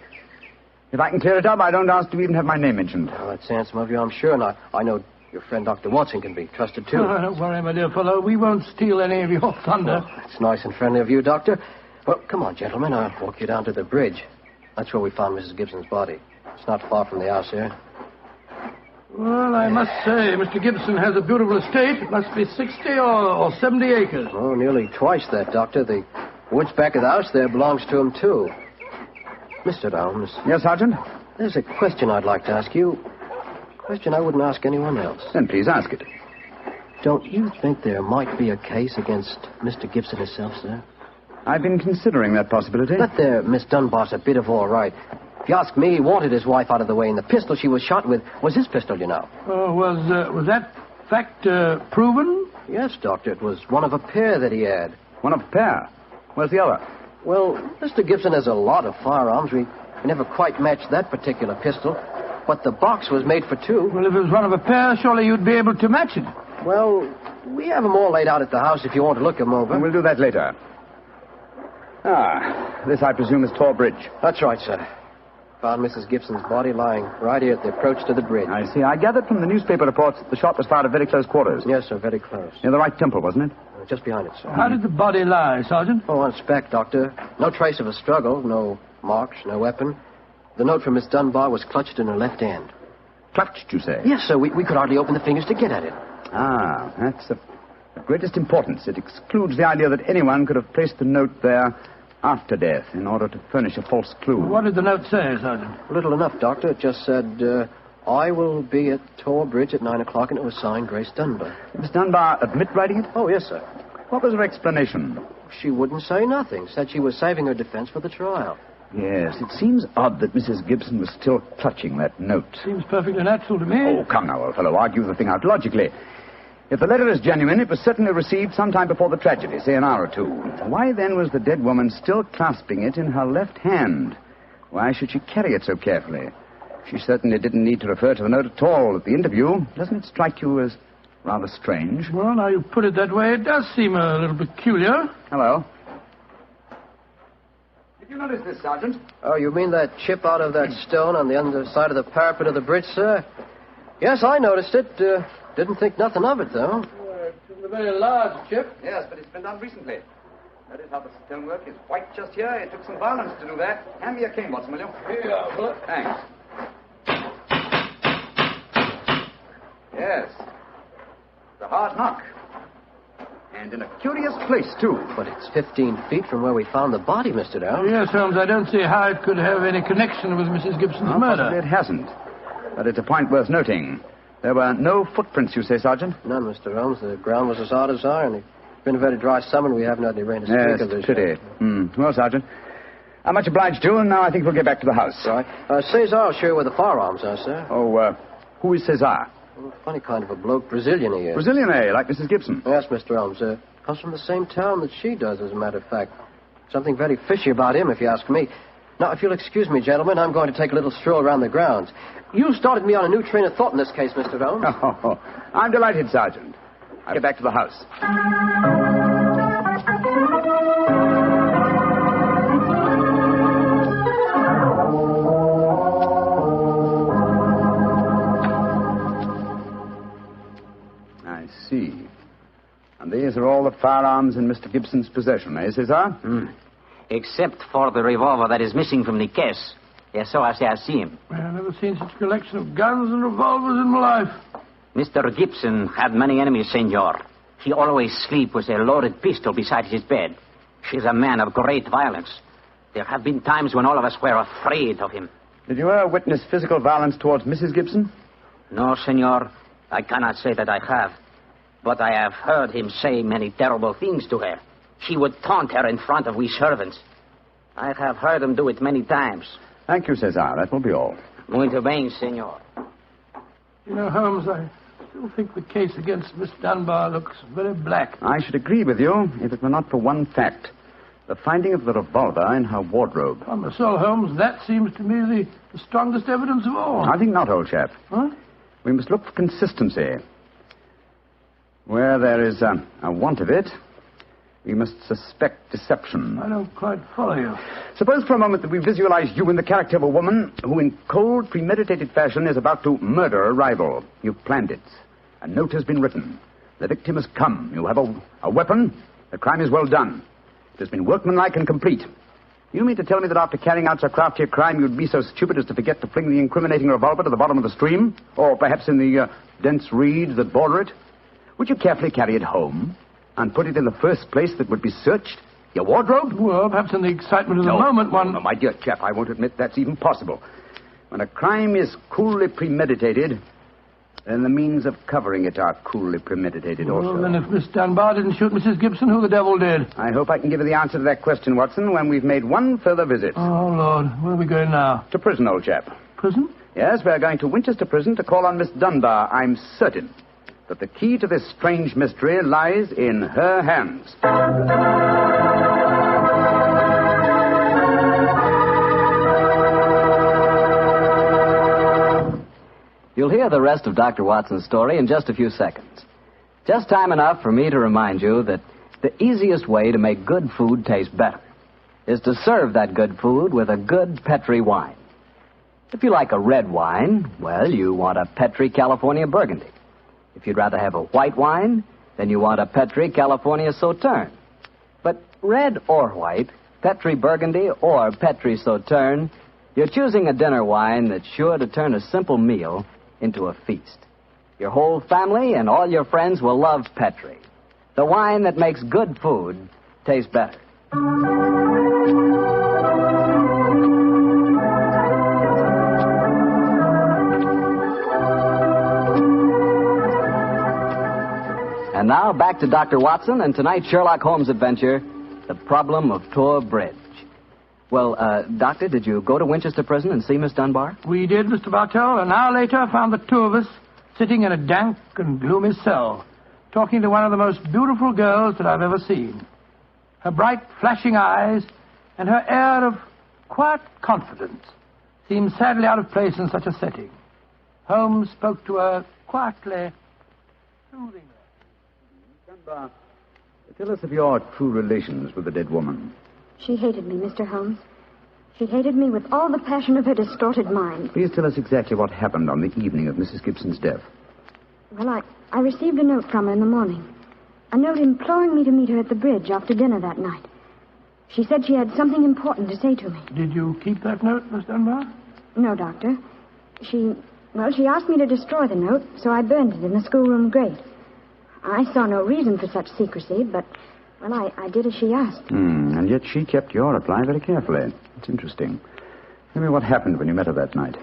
If I can clear it up, I don't ask to even have my name mentioned. Well, that's handsome of you, I'm sure, and I know your friend Dr. Watson can be trusted, too. Oh, don't worry, my dear fellow. We won't steal any of your thunder. Oh, that's nice and friendly of you, Doctor. Well, come on, gentlemen. I'll walk you down to the bridge. That's where we found Mrs. Gibson's body. It's not far from the house here. Well, I must say, Mr. Gibson has a beautiful estate. It must be 60 or 70 acres. Oh, nearly twice that, Doctor. The woods back of the house there belongs to him, too. Mr. Holmes. Yes, Sergeant? There's a question I'd like to ask you. A question I wouldn't ask anyone else. Then please ask it. Don't you think there might be a case against Mr. Gibson himself, sir? I've been considering that possibility. That there Miss Dunbar's a bit of all right. If you ask me, he wanted his wife out of the way, and the pistol she was shot with was his pistol, you know. Oh, was that fact proven? Yes, Doctor. It was one of a pair that he had. One of a pair? Where's the other? Well, Mr. Gibson has a lot of firearms. We never quite matched that particular pistol. But the box was made for two. Well, if it was one of a pair, surely you'd be able to match it. Well, we have them all laid out at the house if you want to look them over. And we'll do that later. Ah, this, I presume, is Tor Bridge. That's right, sir. Found Mrs. Gibson's body lying right here at the approach to the bridge. I see. I gathered from the newspaper reports that the shot was fired at very close quarters. Yes, sir, very close. Near the right temple, wasn't it? Just behind it, sir. How did the body lie, Sergeant? Oh, on spec, Doctor. No trace of a struggle, no marks, no weapon. The note from Miss Dunbar was clutched in her left hand. Clutched, you say? Yes, sir. We could hardly open the fingers to get at it. Ah, that's of greatest importance. It excludes the idea that anyone could have placed the note there after death in order to furnish a false clue. What did the note say, Sergeant? Little enough, Doctor. It just said, I will be at Tor Bridge at 9 o'clock, and it was signed Grace Dunbar. Did Miss Dunbar admit writing it? Oh, yes, sir. What was her explanation? She wouldn't say nothing. Said she was saving her defense for the trial. Yes, it seems odd that Mrs. Gibson was still clutching that note. Seems perfectly natural to me. Oh, come now, old fellow. Argue the thing out logically. If the letter is genuine, it was certainly received sometime before the tragedy, say an hour or two. Why, then, was the dead woman still clasping it in her left hand? Why should she carry it so carefully? She certainly didn't need to refer to the note at all at the interview. Doesn't it strike you as rather strange? Well, now you put it that way, it does seem a little peculiar. Hello. Did you notice this, Sergeant? Oh, you mean that chip out of that stone on the underside of the parapet of the bridge, sir? Yes, I noticed it. Didn't think nothing of it, though. It's a very large chip. Yes, but it's been done recently. That is how the stonework is white just here. It took some violence to do that. Hand me your cane, Watson, will you? Here you are, Philip. Thanks. Yes. It's a hard knock. And in a curious place, too. But it's 15 feet from where we found the body, Mr. Downs. Yes, Holmes, I don't see how it could have any connection with Mrs. Gibson's murder. Possibly it hasn't. But it's a point worth noting. There were no footprints, you say, Sergeant? None, Mr. Holmes. The ground was as hard as iron. It's been a very dry summer, and we haven't had any rain to speak of this pity. year. Well, Sergeant, I'm much obliged to you, and now I think we'll get back to the house. Right. Cesar, sure where the firearms are, sir. Oh, who is Cesar? Well, funny kind of a bloke. Brazilian he is. Brazilian, eh? Like Mrs. Gibson? Yes, Mr. Holmes. Comes from the same town that she does, as a matter of fact. Something very fishy about him, if you ask me. Now, if you'll excuse me, gentlemen, I'm going to take a little stroll around the grounds. You started me on a new train of thought in this case, Mr. Holmes. Oh, I'm delighted, Sergeant. I'll get back to the house. firearms in Mr. Gibson's possession, eh, Cesar? Except for the revolver that is missing from the case. Yes, so I say I see him. I've never seen such a collection of guns and revolvers in my life. Mr. Gibson had many enemies, senor. He always sleep with a loaded pistol beside his bed. He's a man of great violence. There have been times when all of us were afraid of him. Did you ever witness physical violence towards Mrs. Gibson? No, senor. I cannot say that I have. But I have heard him say many terrible things to her. He would taunt her in front of we servants. I have heard him do it many times. Thank you, Cesar. That will be all. Muito bem, senor. You know, Holmes, I still think the case against Miss Dunbar looks very black. I should agree with you if it were not for one fact. The finding of the revolver in her wardrobe. On the soul, Holmes, that seems to me the strongest evidence of all. I think not, old chap. Huh? We must look for consistency. Where there is a want of it, we must suspect deception. I don't quite follow you. Suppose for a moment that we visualize you in the character of a woman who in cold, premeditated fashion is about to murder a rival. You've planned it. A note has been written. The victim has come. You have a weapon. The crime is well done. It has been workmanlike and complete. You mean to tell me that after carrying out so crafty a crime, you'd be so stupid as to forget to fling the incriminating revolver to the bottom of the stream? Or perhaps in the dense reeds that border it? Would you carefully carry it home and put it in the first place that would be searched? Your wardrobe? Well, perhaps in the excitement of the moment one... No, my dear chap, I won't admit that's even possible. When a crime is coolly premeditated, then the means of covering it are coolly premeditated also. Well, then if Miss Dunbar didn't shoot Mrs. Gibson, who the devil did? I hope I can give you the answer to that question, Watson, when we've made one further visit. Oh, Lord. Where are we going now? To prison, old chap. Prison? Yes, we're going to Winchester Prison to call on Miss Dunbar. I'm certain that the key to this strange mystery lies in her hands. You'll hear the rest of Dr. Watson's story in just a few seconds. Just time enough for me to remind you that the easiest way to make good food taste better is to serve that good food with a good Petri wine. If you like a red wine, well, you want a Petri California Burgundy. If you'd rather have a white wine, then you want a Petri California Sauterne. But red or white, Petri Burgundy or Petri Sauterne, you're choosing a dinner wine that's sure to turn a simple meal into a feast. Your whole family and all your friends will love Petri, the wine that makes good food taste better. And now back to Dr. Watson and tonight's Sherlock Holmes adventure, The Problem of Tor Bridge. Well, Doctor, did you go to Winchester Prison and see Miss Dunbar? We did, Mr. Bartell. An hour later, I found the two of us sitting in a dank and gloomy cell, talking to one of the most beautiful girls that I've ever seen. Her bright, flashing eyes and her air of quiet confidence seemed sadly out of place in such a setting. Holmes spoke to her quietly, soothingly. Dunbar, tell us of your true relations with the dead woman. She hated me, Mr. Holmes. She hated me with all the passion of her distorted mind. Please tell us exactly what happened on the evening of Mrs. Gibson's death. Well, I received a note from her in the morning. A note imploring me to meet her at the bridge after dinner that night. She said she had something important to say to me. Did you keep that note, Miss Dunbar? No, Doctor. She asked me to destroy the note, so I burned it in the schoolroom grate. I saw no reason for such secrecy, but... well, I did as she asked. And yet she kept your reply very carefully. It's interesting. Tell me what happened when you met her that night.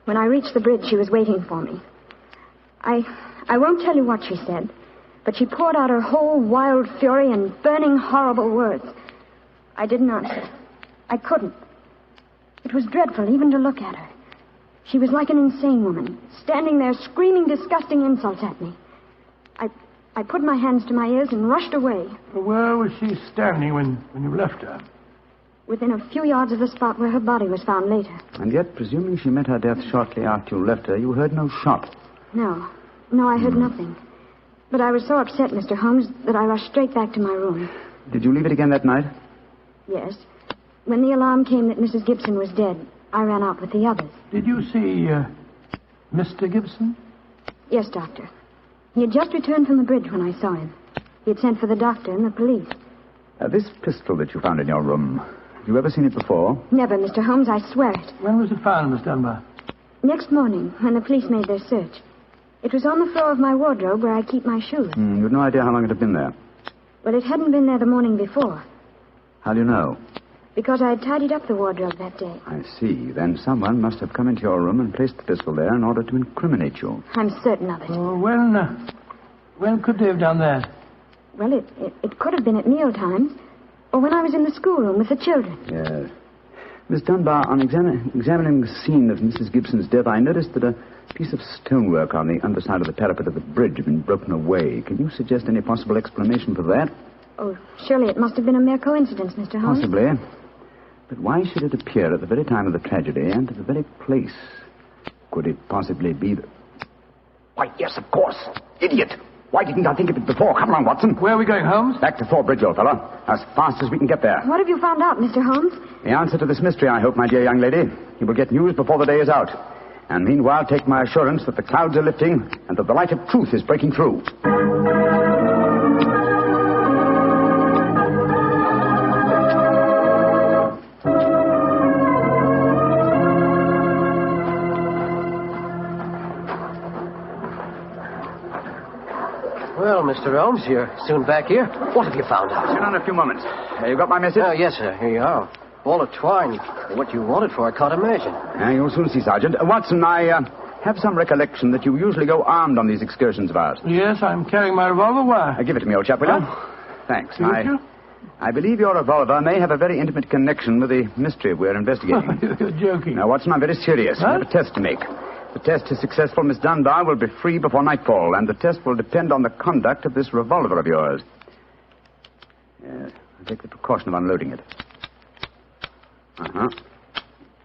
When I reached the bridge, she was waiting for me. I won't tell you what she said, but she poured out her whole wild fury in burning, horrible words. I didn't answer. I couldn't. It was dreadful even to look at her. She was like an insane woman, standing there screaming disgusting insults at me. I put my hands to my ears and rushed away. Where was she standing when you left her? Within a few yards of the spot where her body was found later. And yet, presuming she met her death shortly after you left her, you heard no shot. No, I heard nothing. But I was so upset, Mr. Holmes, that I rushed straight back to my room. Did you leave it again that night? Yes. When the alarm came that Mrs. Gibson was dead, I ran out with the others. Did you see Mr. Gibson? Yes, Doctor. He had just returned from the bridge when I saw him. He had sent for the doctor and the police. This pistol that you found in your room, have you ever seen it before? Never, Mr. Holmes, I swear it. When was it found, Miss Dunbar? Next morning, when the police made their search. It was on the floor of my wardrobe where I keep my shoes. You've no idea how long it had been there. Well, it hadn't been there the morning before, How do you know? because I had tidied up the wardrobe that day. I see. Then someone must have come into your room and placed the pistol there in order to incriminate you. I'm certain of it. When could they have done that? Well, it could have been at meal times, or when I was in the schoolroom with the children. Yes. Miss Dunbar, on examining the scene of Mrs. Gibson's death, I noticed that a piece of stonework on the underside of the parapet of the bridge had been broken away. Can you suggest any possible explanation for that? Oh, surely it must have been a mere coincidence, Mr. Holmes. Possibly. But why should it appear at the very time of the tragedy and at the very place? Could it possibly be that... Why, yes, of course. Idiot. Why didn't I think of it before? Come along, Watson. Where are we going, Holmes? Back to Thor Bridge, old fellow. As fast as we can get there. What have you found out, Mr. Holmes? The answer to this mystery, I hope, my dear young lady. You will get news before the day is out. And meanwhile, take my assurance that the clouds are lifting and that the light of truth is breaking through. Well, Mr. Holmes, you're soon back here. What have you found out? Sit down a few moments. You got my message? Oh, yes, sir. Here you are. Ball of twine. What you wanted for, I can't imagine. You'll soon see, Sergeant. Watson, I have some recollection that you usually go armed on these excursions of ours. Yes, I'm carrying my revolver. Why? Give it to me, old chap, will you? Thanks. I believe your revolver may have a very intimate connection with the mystery we're investigating. You're joking. Now, Watson, I'm very serious. We have a test to make. If the test is successful, Miss Dunbar will be free before nightfall, and the test will depend on the conduct of this revolver of yours. Yes, I'll take the precaution of unloading it.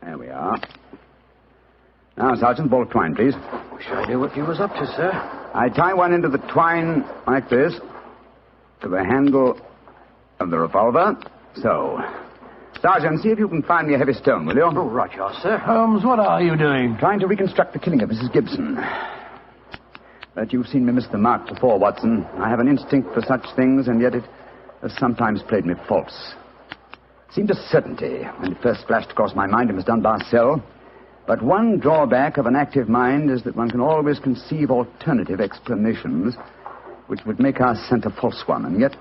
There we are. Now, Sergeant, ball of twine, please. Wish I knew what you was up to, sir. I tie one end of the twine like this to the handle of the revolver. So. Sergeant, see if you can find me a heavy stone, will you? Oh, right, sir. Holmes, what are you doing? Trying to reconstruct the killing of Mrs. Gibson. But you've seen me miss the mark before, Watson. I have an instinct for such things, and yet it has sometimes played me false. It seemed a certainty when it first flashed across my mind in Miss Dunbar's cell. But one drawback of an active mind is that one can always conceive alternative explanations which would make our scent a false one, and yet...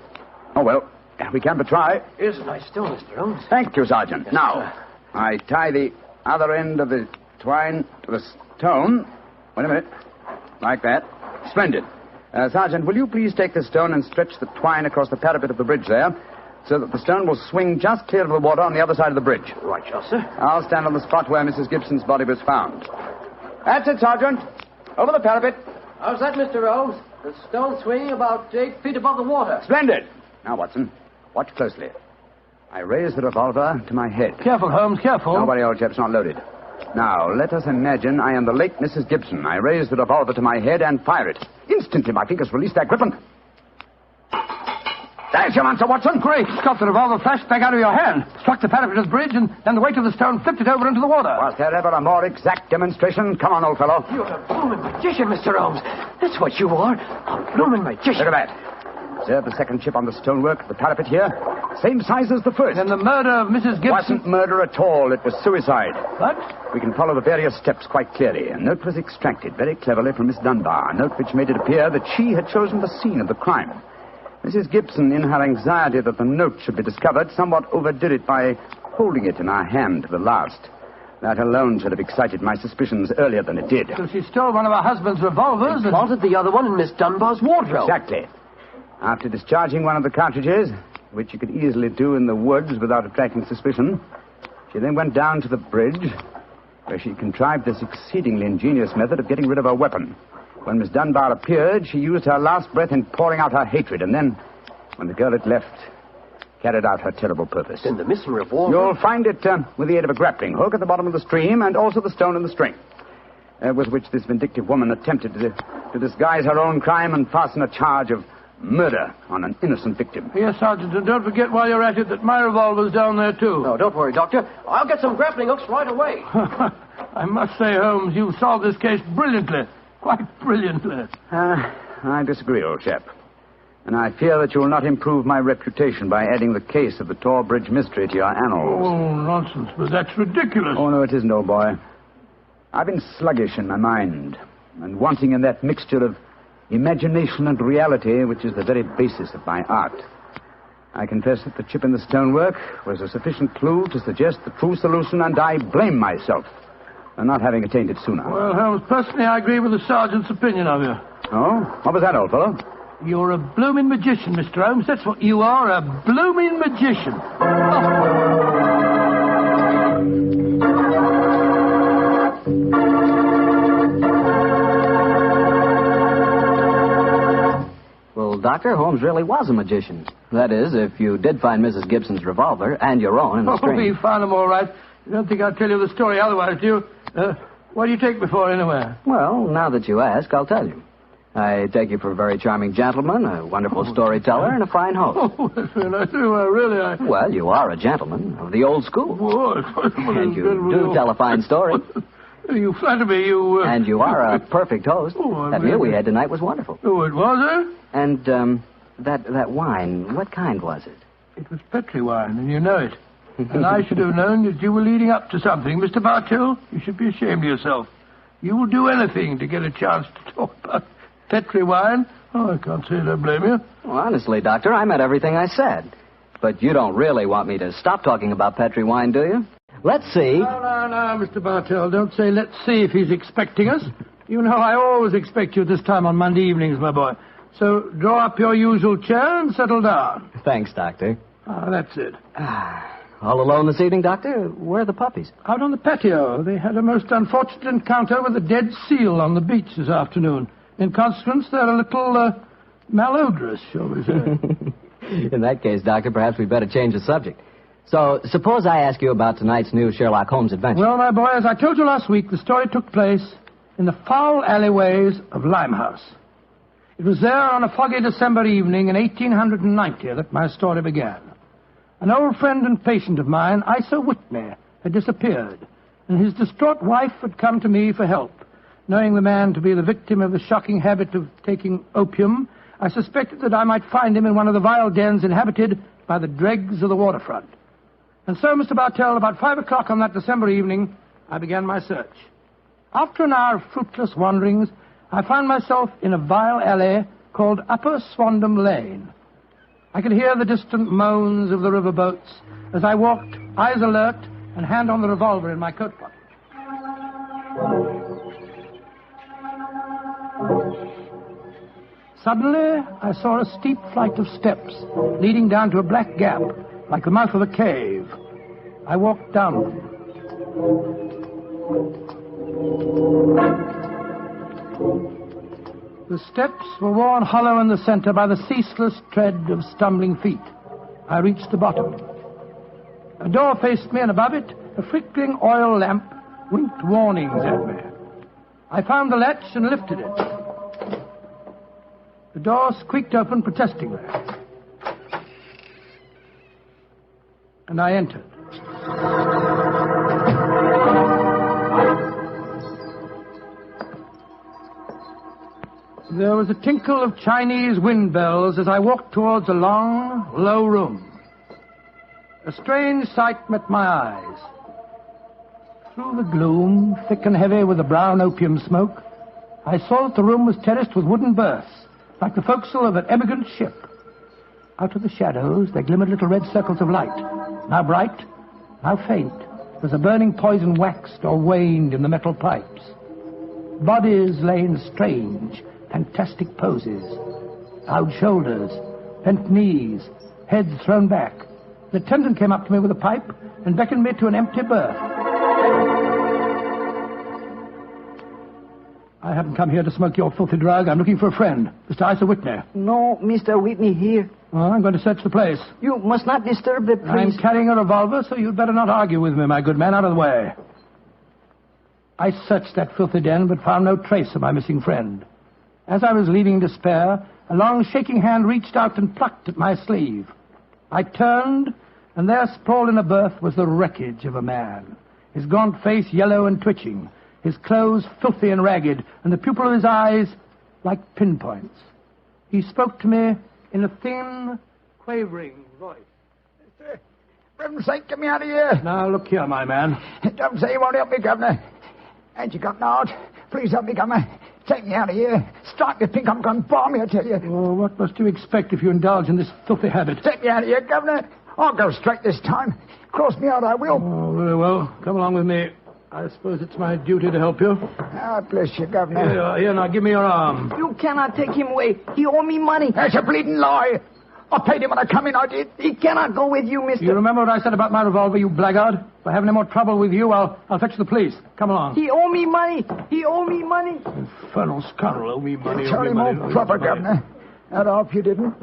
Oh, well, we can but try. Here's a nice stone, Mr. Holmes. Thank you, Sergeant. Yes, now, sir. I tie the other end of the twine to the stone. Wait a minute. Like that. Splendid. Sergeant, will you please take this stone and stretch the twine across the parapet of the bridge there, so that the stone will swing just clear of the water on the other side of the bridge? Right, sir. I'll stand on the spot where Mrs. Gibson's body was found. That's it, Sergeant. Over the parapet. How's that, Mr. Holmes? The stone swinging about 8 feet above the water. Splendid. Now, Watson, watch closely. I raise the revolver to my head. Careful, Holmes, careful. Don't worry, old chap, it's not loaded. Now, let us imagine I am the late Mrs. Gibson. I raise the revolver to my head and fire it. Instantly, my fingers release their grip and... There's your answer, Watson. Great. Scott, the revolver flashed back out of your hand, struck the parapet of the bridge, and then the weight of the stone flipped it over into the water. Was there ever a more exact demonstration? Come on, old fellow. You're a blooming magician, Mr. Holmes. That's what you are. A blooming magician. Look at that. Observe the second chip on the stonework of the parapet here. Same size as the first. And the murder of Mrs. Gibson... Wasn't murder at all. It was suicide. What? We can follow the various steps quite clearly. A note was extracted very cleverly from Miss Dunbar, a note which made it appear that she had chosen the scene of the crime. Mrs. Gibson, in her anxiety that the note should be discovered, somewhat overdid it by holding it in her hand to the last. That alone should have excited my suspicions earlier than it did. So she stole one of her husband's revolvers and planted the other one in Miss Dunbar's wardrobe. Exactly. After discharging one of the cartridges, which you could easily do in the woods without attracting suspicion, she then went down to the bridge, where she contrived this exceedingly ingenious method of getting rid of her weapon. When Miss Dunbar appeared, she used her last breath in pouring out her hatred, and then, when the girl had left, carried out her terrible purpose. Then the missing revolver... You'll find it with the aid of a grappling hook at the bottom of the stream, and also the stone and the string, with which this vindictive woman attempted to disguise her own crime and fasten a charge of murder on an innocent victim. Yes, Sergeant, and don't forget while you're at it that my revolver's down there, too. No, don't worry, Doctor. I'll get some grappling hooks right away. I must say, Holmes, you've solved this case brilliantly. Quite brilliantly. I disagree, old chap. And I fear that you will not improve my reputation by adding the case of the Tor Bridge mystery to your annals. Oh, nonsense, but that's ridiculous. Oh, no, it isn't, old boy. I've been sluggish in my mind and wanting in that mixture of imagination and reality which is the very basis of my art. I confess that the chip in the stonework was a sufficient clue to suggest the true solution, and I blame myself for not having attained it sooner. Well, Holmes, personally, I agree with the sergeant's opinion of you. Oh? What was that, old fellow? You're a blooming magician, Mr. Holmes. That's what you are, a blooming magician. Well, Doctor, Holmes really was a magician. That is, if you did find Mrs. Gibson's revolver and your own in the stream. We found them all right. You don't think I'll tell you the story otherwise, do you? What do you take me for, anyway? Well, now that you ask, I'll tell you. I take you for a very charming gentleman, a wonderful storyteller, and a fine host. Oh, that's very nice. Really, Well, you are a gentleman of the old school. And you do tell a fine story. You flatter me, you... And you are a perfect host. That meal we had tonight was wonderful. Oh, it was, eh? And, that wine, what kind was it? It was Petri wine, and you know it. And I should have known that you were leading up to something. Mr. Bartell, you should be ashamed of yourself. You will do anything to get a chance to talk about Petri wine. Oh, I can't say I don't blame you. Well, honestly, Doctor, I meant everything I said. But you don't really want me to stop talking about Petri wine, do you? Let's see. No, Mr. Bartell, don't say let's see if he's expecting us. You know I always expect you at this time on Monday evenings, my boy. So draw up your usual chair and settle down. Thanks, Doctor. Ah, that's it. All alone this evening, Doctor? Where are the puppies? Out on the patio. They had a most unfortunate encounter with a dead seal on the beach this afternoon. In consequence, they're a little malodorous, shall we say. In that case, Doctor, perhaps we'd better change the subject. So, suppose I ask you about tonight's new Sherlock Holmes adventure. Well, my boy, as I told you last week, the story took place in the foul alleyways of Limehouse. It was there on a foggy December evening in 1890 that my story began. An old friend and patient of mine, Isa Whitney, had disappeared, and his distraught wife had come to me for help. Knowing the man to be the victim of the shocking habit of taking opium, I suspected that I might find him in one of the vile dens inhabited by the dregs of the waterfront. And so, Mr. Bartell, about 5 o'clock on that December evening, I began my search. After an hour of fruitless wanderings, I found myself in a vile alley called Upper Swandam Lane. I could hear the distant moans of the riverboats as I walked, eyes alert, and hand on the revolver in my coat pocket. Suddenly, I saw a steep flight of steps leading down to a black gap, like the mouth of a cave. I walked down them. The steps were worn hollow in the center by the ceaseless tread of stumbling feet. I reached the bottom. A door faced me, and above it, a flickering oil lamp winked warnings at me. I found the latch and lifted it. The door squeaked open protestingly. And I entered. There was a tinkle of Chinese wind bells as I walked towards a long, low room. A strange sight met my eyes. Through the gloom, thick and heavy with the brown opium smoke, I saw that the room was terraced with wooden berths, like the forecastle of an emigrant ship. Out of the shadows, there glimmered little red circles of light, now bright, now faint, as the burning poison waxed or waned in the metal pipes. Bodies lay in strange, fantastic poses. Bowed shoulders, bent knees, heads thrown back. The attendant came up to me with a pipe and beckoned me to an empty berth. I haven't come here to smoke your filthy drug. I'm looking for a friend, Mr. Isa Whitney. No, Mr. Whitney here. Well, I'm going to search the place. You must not disturb the priest. I'm carrying a revolver, so you'd better not argue with me, my good man. Out of the way. I searched that filthy den, but found no trace of my missing friend. As I was leaving in despair, a long, shaking hand reached out and plucked at my sleeve. I turned, and there, sprawled in a berth, was the wreckage of a man. His gaunt face yellow and twitching, his clothes filthy and ragged, and the pupil of his eyes like pinpoints. He spoke to me in a thin, quavering voice. For heaven's sake, get me out of here. Now, look here, my man. Don't say you won't help me, Governor. Ain't you got an heart? Please help me, Governor. Take me out of here. Strike me pink, I'm going balmy, I tell you. Oh, what must you expect if you indulge in this filthy habit? Take me out of here, Governor. I'll go straight this time. Cross me out, I will. Oh, very well. Come along with me. I suppose it's my duty to help you. Ah, bless you, Governor. Here you are. Here, now, give me your arm. You cannot take him away. He owe me money. That's a bleeding lie. I paid him when I come in, I did. He cannot go with you, mister. You remember what I said about my revolver, you blackguard? If I have any more trouble with you, I'll fetch the police. Come along. He owe me money. He owe me money. Infernal scoundrel, owe me money. Tell him more proper, Governor. I'd hope you didn't.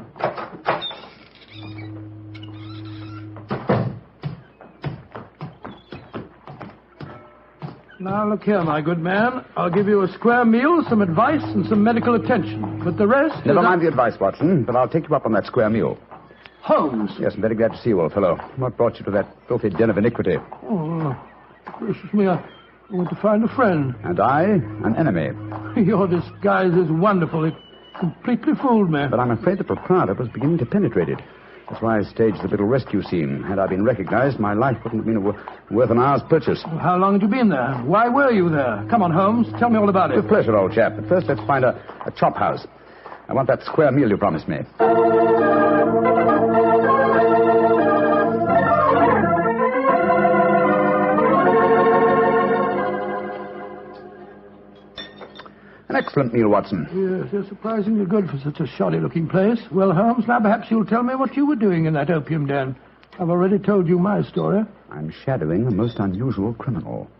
Now, look here, my good man. I'll give you a square meal, some advice, and some medical attention. But the rest... Never mind the advice, Watson, but I'll take you up on that square meal. Holmes. Yes, I'm very glad to see you, old fellow. What brought you to that filthy den of iniquity? Oh, gracious me, I want to find a friend. And I, an enemy. Your disguise is wonderful. It completely fooled me. But I'm afraid the proprietor was beginning to penetrate it. That's why I staged the little rescue scene. Had I been recognized, my life wouldn't have been worth an hour's purchase. Well, how long had you been there? Why were you there? Come on, Holmes. Tell me all about it. With pleasure, old chap. But first, let's find a chop house. I want that square meal you promised me. An excellent meal, Watson. Yes, you're surprisingly good for such a shoddy-looking place. Well, Holmes, now perhaps you'll tell me what you were doing in that opium den. I've already told you my story. I'm shadowing a most unusual criminal.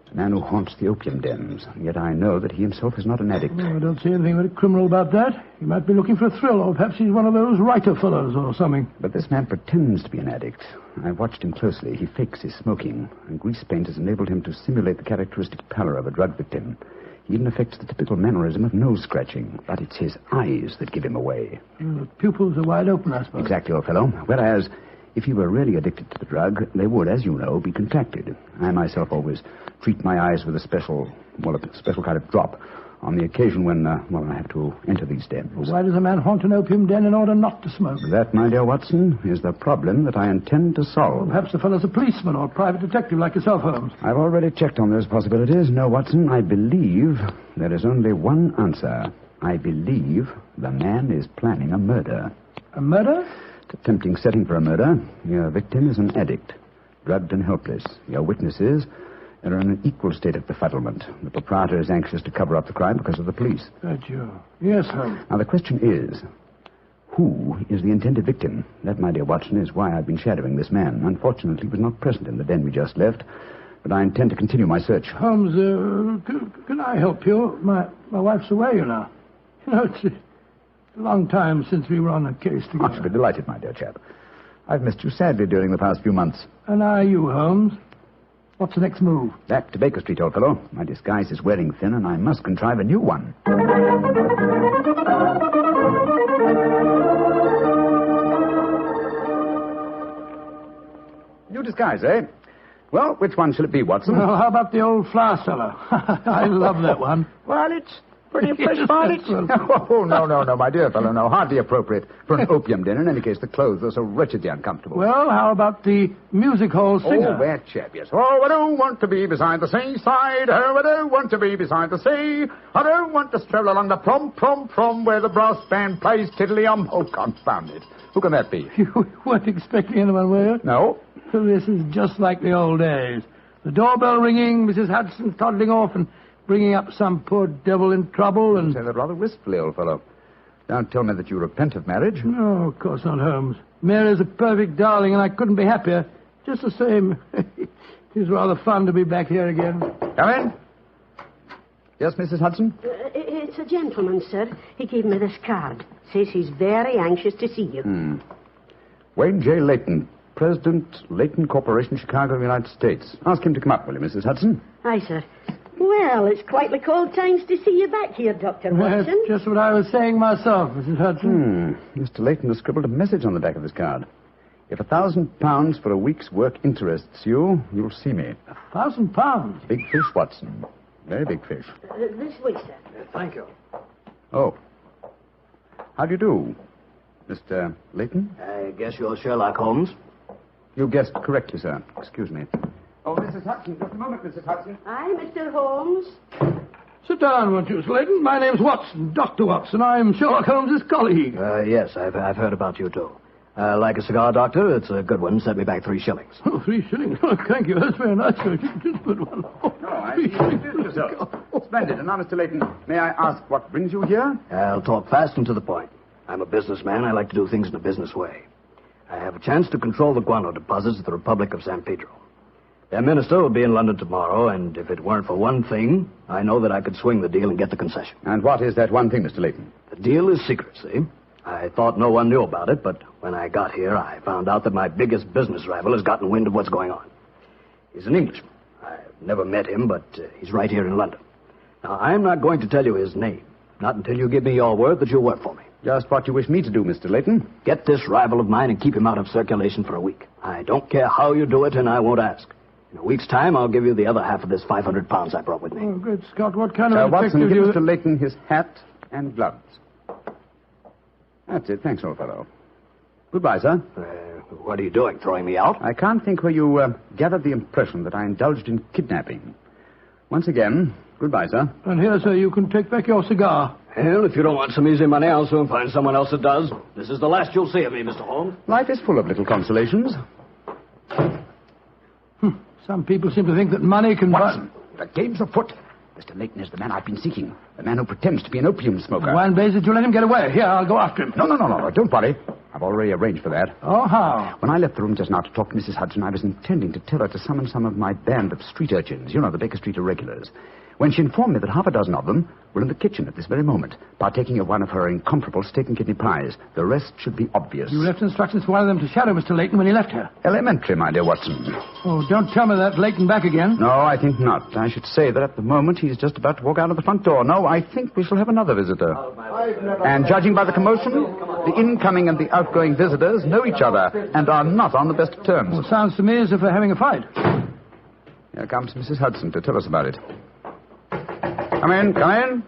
A man who haunts the opium dens. Yet I know that he himself is not an addict. Oh, I don't see anything very criminal about that. He might be looking for a thrill, or perhaps he's one of those writer fellows or something. But this man pretends to be an addict. I've watched him closely. He fakes his smoking, and grease paint has enabled him to simulate the characteristic pallor of a drug victim. He even affects the typical mannerism of nose scratching, but it's his eyes that give him away. The pupils are wide open, I suppose. Exactly, old fellow. Whereas, if he were really addicted to the drug, they would, as you know, be contracted. I myself always treat my eyes with a special kind of drop on the occasion when, I have to enter these dens. Well, why does a man haunt an opium den in order not to smoke? That, my dear Watson, is the problem that I intend to solve. Well, perhaps the fellow's a policeman or a private detective like yourself, Holmes. I've already checked on those possibilities. No, Watson, I believe there is only one answer. I believe the man is planning a murder. A murder? It's a tempting setting for a murder. Your victim is an addict, drugged and helpless. Your witnesses are in an equal state of befuddlement. The proprietor is anxious to cover up the crime because of the police. That you? Yes, Holmes. Now, the question is, who is the intended victim? That, my dear Watson, is why I've been shadowing this man. Unfortunately, he was not present in the den we just left, but I intend to continue my search. Holmes, can I help you? My wife's away, you know. You know, it's a long time since we were on a case together. I should be delighted, my dear chap. I've missed you sadly during the past few months. And are you, Holmes? What's the next move? Back to Baker Street, old fellow. My disguise is wearing thin, and I must contrive a new one. New disguise, eh? Well, which one shall it be, Watson? Well, how about the old flower seller? I love that one. Well, it's pretty impressed about it. Oh, no, my dear fellow, no. Hardly appropriate for an opium den. In any case, the clothes are so wretchedly uncomfortable. Well, how about the music hall singer? Oh, that chap, yes. Oh, I don't want to be beside the seaside. Oh, I don't want to be beside the sea. I don't want to stroll along the prom where the brass band plays tiddly-um. Oh, confound it. Who can that be? You weren't expecting anyone, were you? No. This is just like the old days. The doorbell ringing, Mrs. Hudson toddling off and bringing up some poor devil in trouble and... You say that rather wistfully, old fellow. Don't tell me that you repent of marriage. No, of course not, Holmes. Mary's a perfect darling, and I couldn't be happier. Just the same. It is rather fun to be back here again. Come in. Yes, Mrs. Hudson? It's a gentleman, sir. He gave me this card. Says he's very anxious to see you. Wayne J. Leyton, President, Leyton Corporation, Chicago, United States. Ask him to come up, will you, Mrs. Hudson? Aye, sir. Well, it's quite like old times to see you back here, Dr. Watson. That's just what I was saying myself, Mrs. Hudson. Mr. Leyton has scribbled a message on the back of this card. If £1,000 for a week's work interests you, you'll see me. £1,000? Big fish, Watson. Very big fish. This way, sir. Thank you. Oh. How do you do? Mr. Leyton? I guess you're Sherlock Holmes. You guessed correctly, sir. Excuse me. Oh, Mrs. Hudson, just a moment, Mrs. Hudson. Aye, Mr. Holmes. Sit down, won't you, Leyton? My name's Watson, Dr. Watson. I'm Sherlock Holmes' colleague. Yes, I've heard about you, too. Like a cigar, Doctor? It's a good one. Set me back 3 shillings. Oh, 3 shillings? Oh, thank you. That's very nice. It's a good one. Oh, No, I see you introduced yourself. Splendid. And now, Mr. Leyton, may I ask what brings you here? I'll talk fast and to the point. I'm a businessman. I like to do things in a business way. I have a chance to control the guano deposits of the Republic of San Pedro. Their minister will be in London tomorrow, and if it weren't for one thing, I know that I could swing the deal and get the concession. And what is that one thing, Mr. Leyton? The deal is secret, see? I thought no one knew about it, but when I got here, I found out that my biggest business rival has gotten wind of what's going on. He's an Englishman. I've never met him, but he's right here in London. Now, I'm not going to tell you his name, not until you give me your word that you'll work for me. Just what you wish me to do, Mr. Leyton. Get this rival of mine and keep him out of circulation for a week. I don't care how you do it, and I won't ask. In a week's time, I'll give you the other half of this 500 pounds I brought with me. Oh, good Scott. What kind of Watson, detective give you... Mr. Leyton his hat and gloves. That's it. Thanks, old fellow. Goodbye, sir. What are you doing, throwing me out? I can't think where you gathered the impression that I indulged in kidnapping. Once again, goodbye, sir. And here, sir, you can take back your cigar. Well, if you don't want some easy money, I'll soon find someone else that does. This is the last you'll see of me, Mr. Holmes. Life is full of little consolations. Some people seem to think that money can... Watson, the game's afoot. Mr. Leyton is the man I've been seeking. The man who pretends to be an opium smoker. Why in blazes did you let him get away? Here, I'll go after him. No. Don't worry. I've already arranged for that. Oh, how? When I left the room just now to talk to Mrs. Hudson, I was intending to tell her to summon some of my band of street urchins. You know, the Baker Street irregulars. When she informed me that half a dozen of them were in the kitchen at this very moment, partaking of one of her incomparable steak and kidney pies. The rest should be obvious. You left instructions for one of them to shadow Mr. Leyton when he left here. Elementary, my dear Watson. Oh, don't tell me that Leyton back again. No, I think not. I should say that at the moment he's just about to walk out of the front door. No, I think we shall have another visitor. And judging by the commotion, the incoming and the outgoing visitors know each other and are not on the best of terms. Well, sounds to me as if they're having a fight. Here comes Mrs. Hudson to tell us about it. Come in.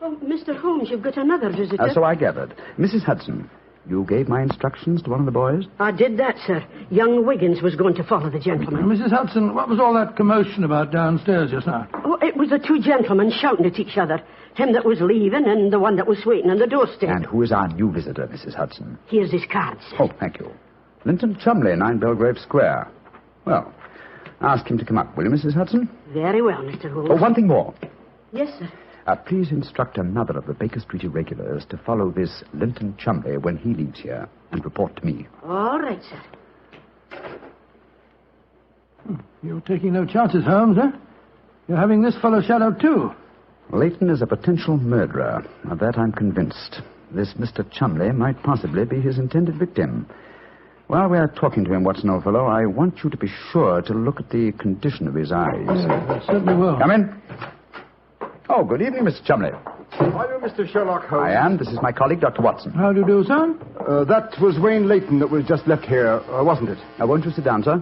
Oh, Mr. Holmes, you've got another visitor. So I gathered. Mrs. Hudson, you gave my instructions to one of the boys? I did that, sir. Young Wiggins was going to follow the gentleman. Mrs. Hudson, what was all that commotion about downstairs just now? Oh, it was the 2 gentlemen shouting at each other. Him that was leaving and the one that was waiting on the doorstep. And who is our new visitor, Mrs. Hudson? Here's his card, sir. Oh, thank you. Linton Chumley, 9 Belgrave Square. Well, ask him to come up, will you, Mrs. Hudson? Very well, Mr. Holmes. Oh, one thing more. Yes, sir. Please instruct another of the Baker Street irregulars to follow this Linton Chumley when he leaves here and report to me. All right, sir. You're taking no chances, Holmes, eh? You're having this fellow shadowed, too. Leyton is a potential murderer. Of that I'm convinced. This Mr. Chumley might possibly be his intended victim. While we're talking to him, Watson, old fellow, I want you to be sure to look at the condition of his eyes. I certainly will. Come in. Oh, good evening, Mr. Chumley. Are you Mr. Sherlock Holmes? I am. This is my colleague, Dr. Watson. How do you do, sir? That was Wayne Leyton that was just left here, wasn't it? Won't you sit down, sir?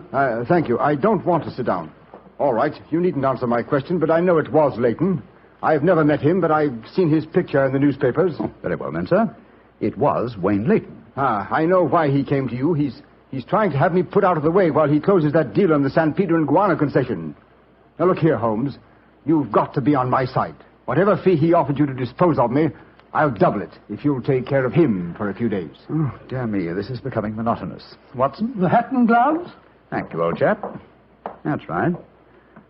Thank you. I don't want to sit down. All right. You needn't answer my question, but I know it was Leyton. I've never met him, but I've seen his picture in the newspapers. Oh, very well, then, sir. It was Wayne Leyton. I know why he came to you. He's trying to have me put out of the way while he closes that deal on the San Pedro and Guana concession. Now, look here, Holmes. You've got to be on my side. Whatever fee he offered you to dispose of me, I'll double it if you'll take care of him for a few days. Oh, dear me, this is becoming monotonous. Watson? The hat and gloves? Thank you, old chap. That's right.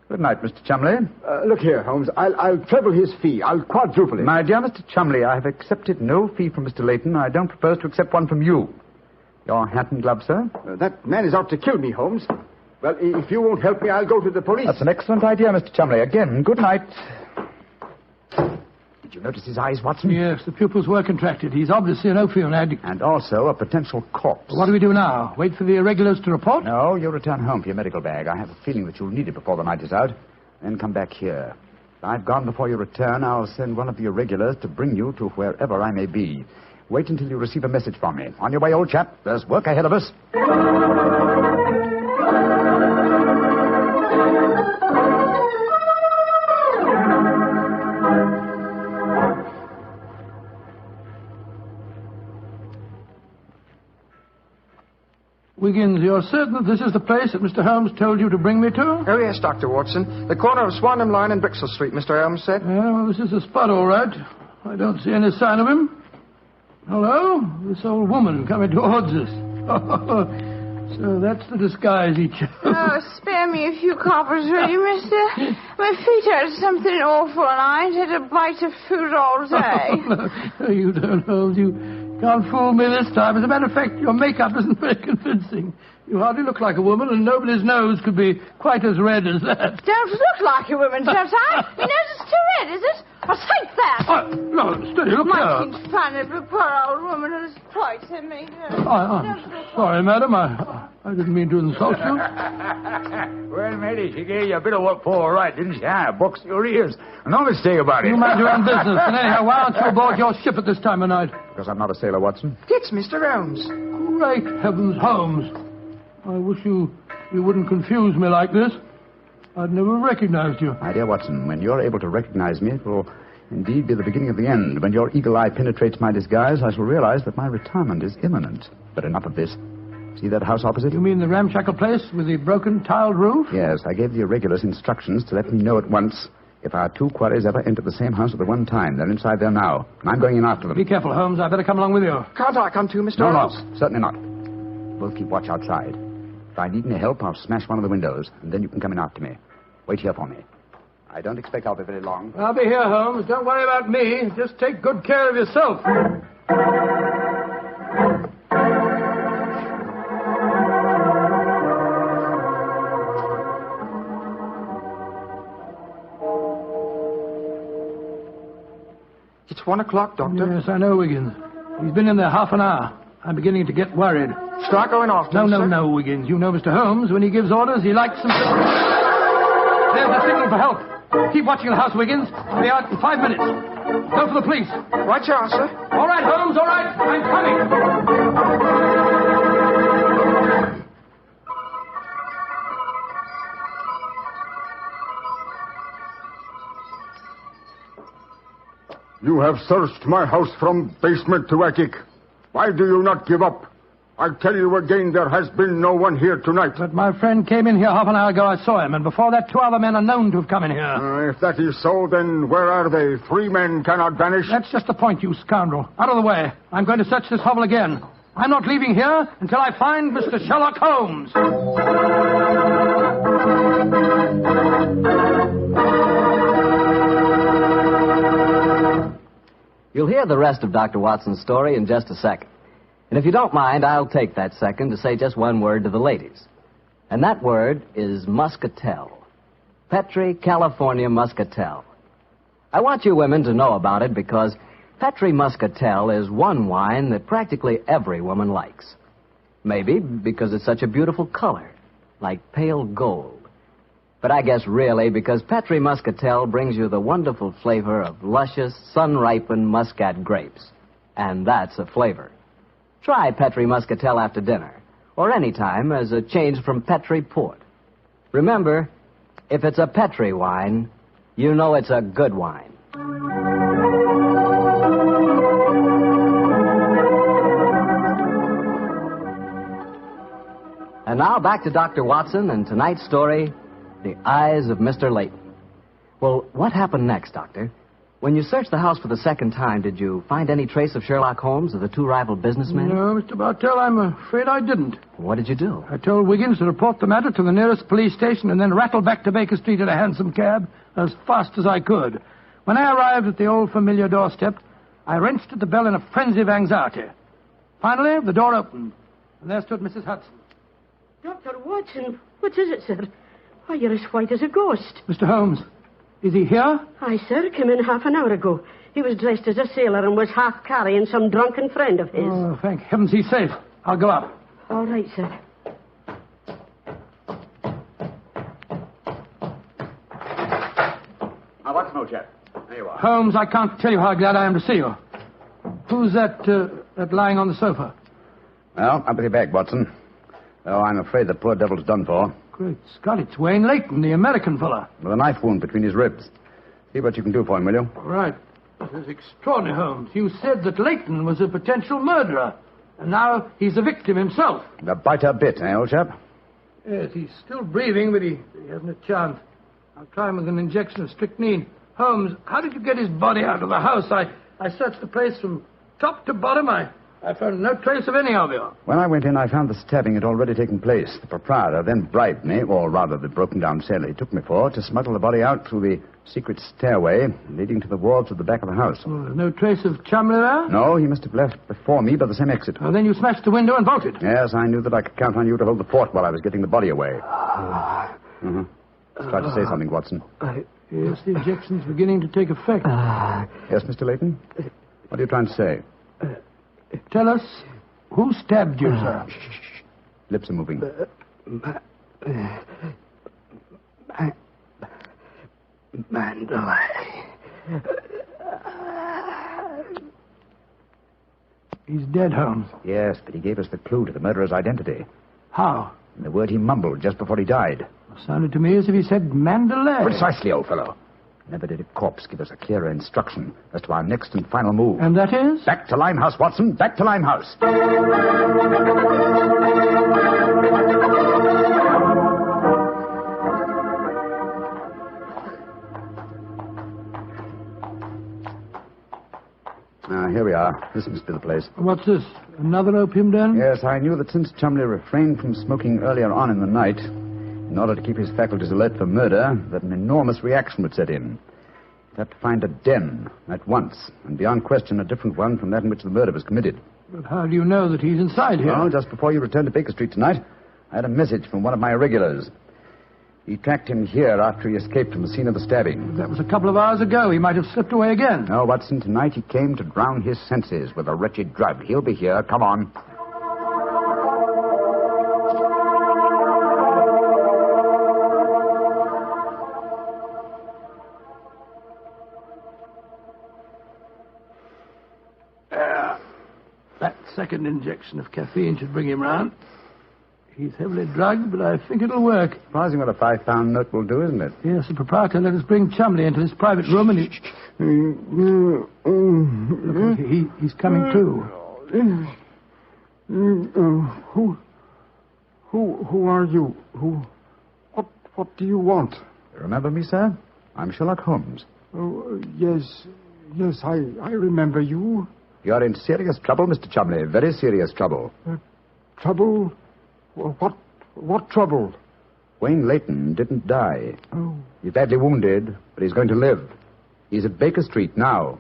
Good night, Mr. Chumley. Look here, Holmes. I'll treble his fee. I'll quadruple it. My dear Mr. Chumley, I have accepted no fee from Mr. Leyton. I don't propose to accept one from you. Your hat and gloves, sir? That man is out to kill me, Holmes. Well, if you won't help me, I'll go to the police. That's an excellent idea, Mr. Chumley. Again, good night. Did you notice his eyes, Watson? Yes, the pupils were contracted. He's obviously an opium addict. And also a potential corpse. What do we do now? Wait for the irregulars to report? No, you'll return home for your medical bag. I have a feeling that you'll need it before the night is out. Then come back here. If I've gone before you return, I'll send one of the irregulars to bring you to wherever I may be. Wait until you receive a message from me. On your way, old chap. There's work ahead of us. Wiggins, you're certain that this is the place that Mr. Holmes told you to bring me to? Oh, yes, Dr. Watson. The corner of Swanham Line and Brixton Street, Mr. Holmes said. Yeah, well, this is the spot, all right. I don't see any sign of him. Hello? This old woman coming towards us. So that's the disguise he chose. Oh, spare me a few coppers, will you, mister? My feet hurt something awful, and I ain't had a bite of food all day. No, you don't, Holmes. You can't fool me this time. As a matter of fact, your makeup isn't very convincing. You hardly look like a woman, and nobody's nose could be quite as red as that. Don't look like a woman, don't I? Your nose is too red, is it? I'll take that. No, steady, look Might here. seem funny, but poor old woman has quite a me. I'm sorry, madam. I didn't mean to insult you. Well, matey, she gave you a bit of what for, all right, didn't she? Boxed your ears. No mistake about it. You mind your own business. And anyhow, why aren't you aboard your ship at this time of night? Because I'm not a sailor, Watson. It's Mr. Holmes. Great heavens, Holmes. I wish you wouldn't confuse me like this. I'd never recognized you. My dear Watson, when you're able to recognize me, it will indeed be the beginning of the end. When your eagle eye penetrates my disguise, I shall realize that my retirement is imminent. But enough of this. See that house opposite? You mean the ramshackle place with the broken tiled roof? Yes, I gave the irregulars instructions to let me know at once if our two quarries ever enter the same house at the one time. They're inside there now, and I'm going in after them. Be careful, Holmes. I'd better come along with you. Can't I come too, Mr. No, Holmes? no, certainly not. We'll keep watch outside. If I need any help, I'll smash one of the windows, and then you can come in after me. Wait here for me. I don't expect I'll be very long. I'll be here, Holmes. Don't worry about me. Just take good care of yourself. It's 1 o'clock, Doctor. Yes, I know, Wiggins. He's been in there half an hour. I'm beginning to get worried. Start going off, No, Wiggins. You know Mr. Holmes. When he gives orders, he likes them. There's the signal for help. Keep watching the house, Wiggins. I'll be out in 5 minutes. Go for the police. Right you are, sir. All right, Holmes, all right. I'm coming. You have searched my house from basement to attic. Why do you not give up? I tell you again, there has been no one here tonight. But my friend came in here half an hour ago. I saw him, and before that, 2 other men are known to have come in here. If that is so, then where are they? 3 men cannot vanish. That's just the point, you scoundrel. Out of the way. I'm going to search this hovel again. I'm not leaving here until I find Mr. Sherlock Holmes. You'll hear the rest of Dr. Watson's story in just a second. And if you don't mind, I'll take that second to say just one word to the ladies. And that word is muscatel. Petri California Muscatel. I want you women to know about it because Petri Muscatel is one wine that practically every woman likes. Maybe because it's such a beautiful color, like pale gold. But I guess really because Petri Muscatel brings you the wonderful flavor of luscious, sun-ripened Muscat grapes. And that's a flavor. Try Petri Muscatel after dinner, or any time as a change from Petri Port. Remember, if it's a Petri wine, you know it's a good wine. And now back to Dr. Watson and tonight's story, The Eyes of Mr. Leyton. Well, what happened next, Doctor? When you searched the house for the second time, did you find any trace of Sherlock Holmes or the 2 rival businessmen? No, Mr. Bartell, I'm afraid I didn't. What did you do? I told Wiggins to report the matter to the nearest police station and then rattle back to Baker Street in a hansom cab as fast as I could. When I arrived at the old familiar doorstep, I wrenched at the bell in a frenzy of anxiety. Finally, the door opened, and there stood Mrs. Hudson. Dr. Watson, what is it, sir? Why, you're as white as a ghost. Mr. Holmes, is he here? Aye, sir, came in half an hour ago. He was dressed as a sailor and was half carrying some drunken friend of his. Oh, thank heavens he's safe. I'll go up. All right, sir. Now, what's more, chap? There you are. Holmes, I can't tell you how glad I am to see you. Who's that lying on the sofa? Well, up with your bag, Watson. Oh, I'm afraid the poor devil's done for. Great Scott, it's Wayne Leyton, the American fella. With a knife wound between his ribs. See what you can do for him, will you? All right. This is extraordinary, Holmes. You said that Leyton was a potential murderer. And now he's a victim himself. The biter bit, eh, old chap? Yes, he's still breathing, but he hasn't a chance. I'll try him with an injection of strychnine. Holmes, how did you get his body out of the house? I searched the place from top to bottom. I found no trace of any of you. When I went in, I found the stabbing had already taken place. The proprietor then bribed me, or rather the broken-down cell he took me for, to smuggle the body out through the secret stairway leading to the wards at the back of the house. Oh, there's no trace of Chumley there? No, he must have left before me by the same exit. Well, then you smashed the window and bolted. Yes, I knew that I could count on you to hold the fort while I was getting the body away. Mm-hmm. Try to say something, Watson. Yes, the injection's beginning to take effect. Yes, Mr. Leyton? What are you trying to say? Tell us, who stabbed you, sir? Shh. Lips are moving. Mandalay. He's dead, Holmes. Yes, but he gave us the clue to the murderer's identity. How? And the word he mumbled just before he died. Sounded to me as if he said Mandalay. Precisely, old fellow. Never did a corpse give us a clearer instruction as to our next and final move. And that is? Back to Limehouse, Watson. Back to Limehouse. Here we are. This must be the place. What's this? Another opium den? Yes, I knew that since Chumley refrained from smoking earlier on in the night, in order to keep his faculties alert for murder, that an enormous reaction would set in. He'd have to find a den at once, and beyond question a different one from that in which the murder was committed. But how do you know that he's inside here? Well, just before you returned to Baker Street tonight, I had a message from one of my irregulars. He tracked him here after he escaped from the scene of the stabbing. That was a couple of hours ago. He might have slipped away again. No, Watson, tonight he came to drown his senses with a wretched drug. He'll be here. Come on. That second injection of caffeine should bring him round. He's heavily drugged, but I think it'll work. Surprising what a £5 note will do, isn't it? Yes, the proprietor let us bring Chumley into this private room, and he's coming too. Who are you? What do you want? Remember me, sir? I'm Sherlock Holmes. Oh, yes, I remember you. You're in serious trouble, Mr. Chumley. Very serious trouble. Trouble? What trouble? Wayne Leyton didn't die. Oh. He's badly wounded, but he's going to live. He's at Baker Street now.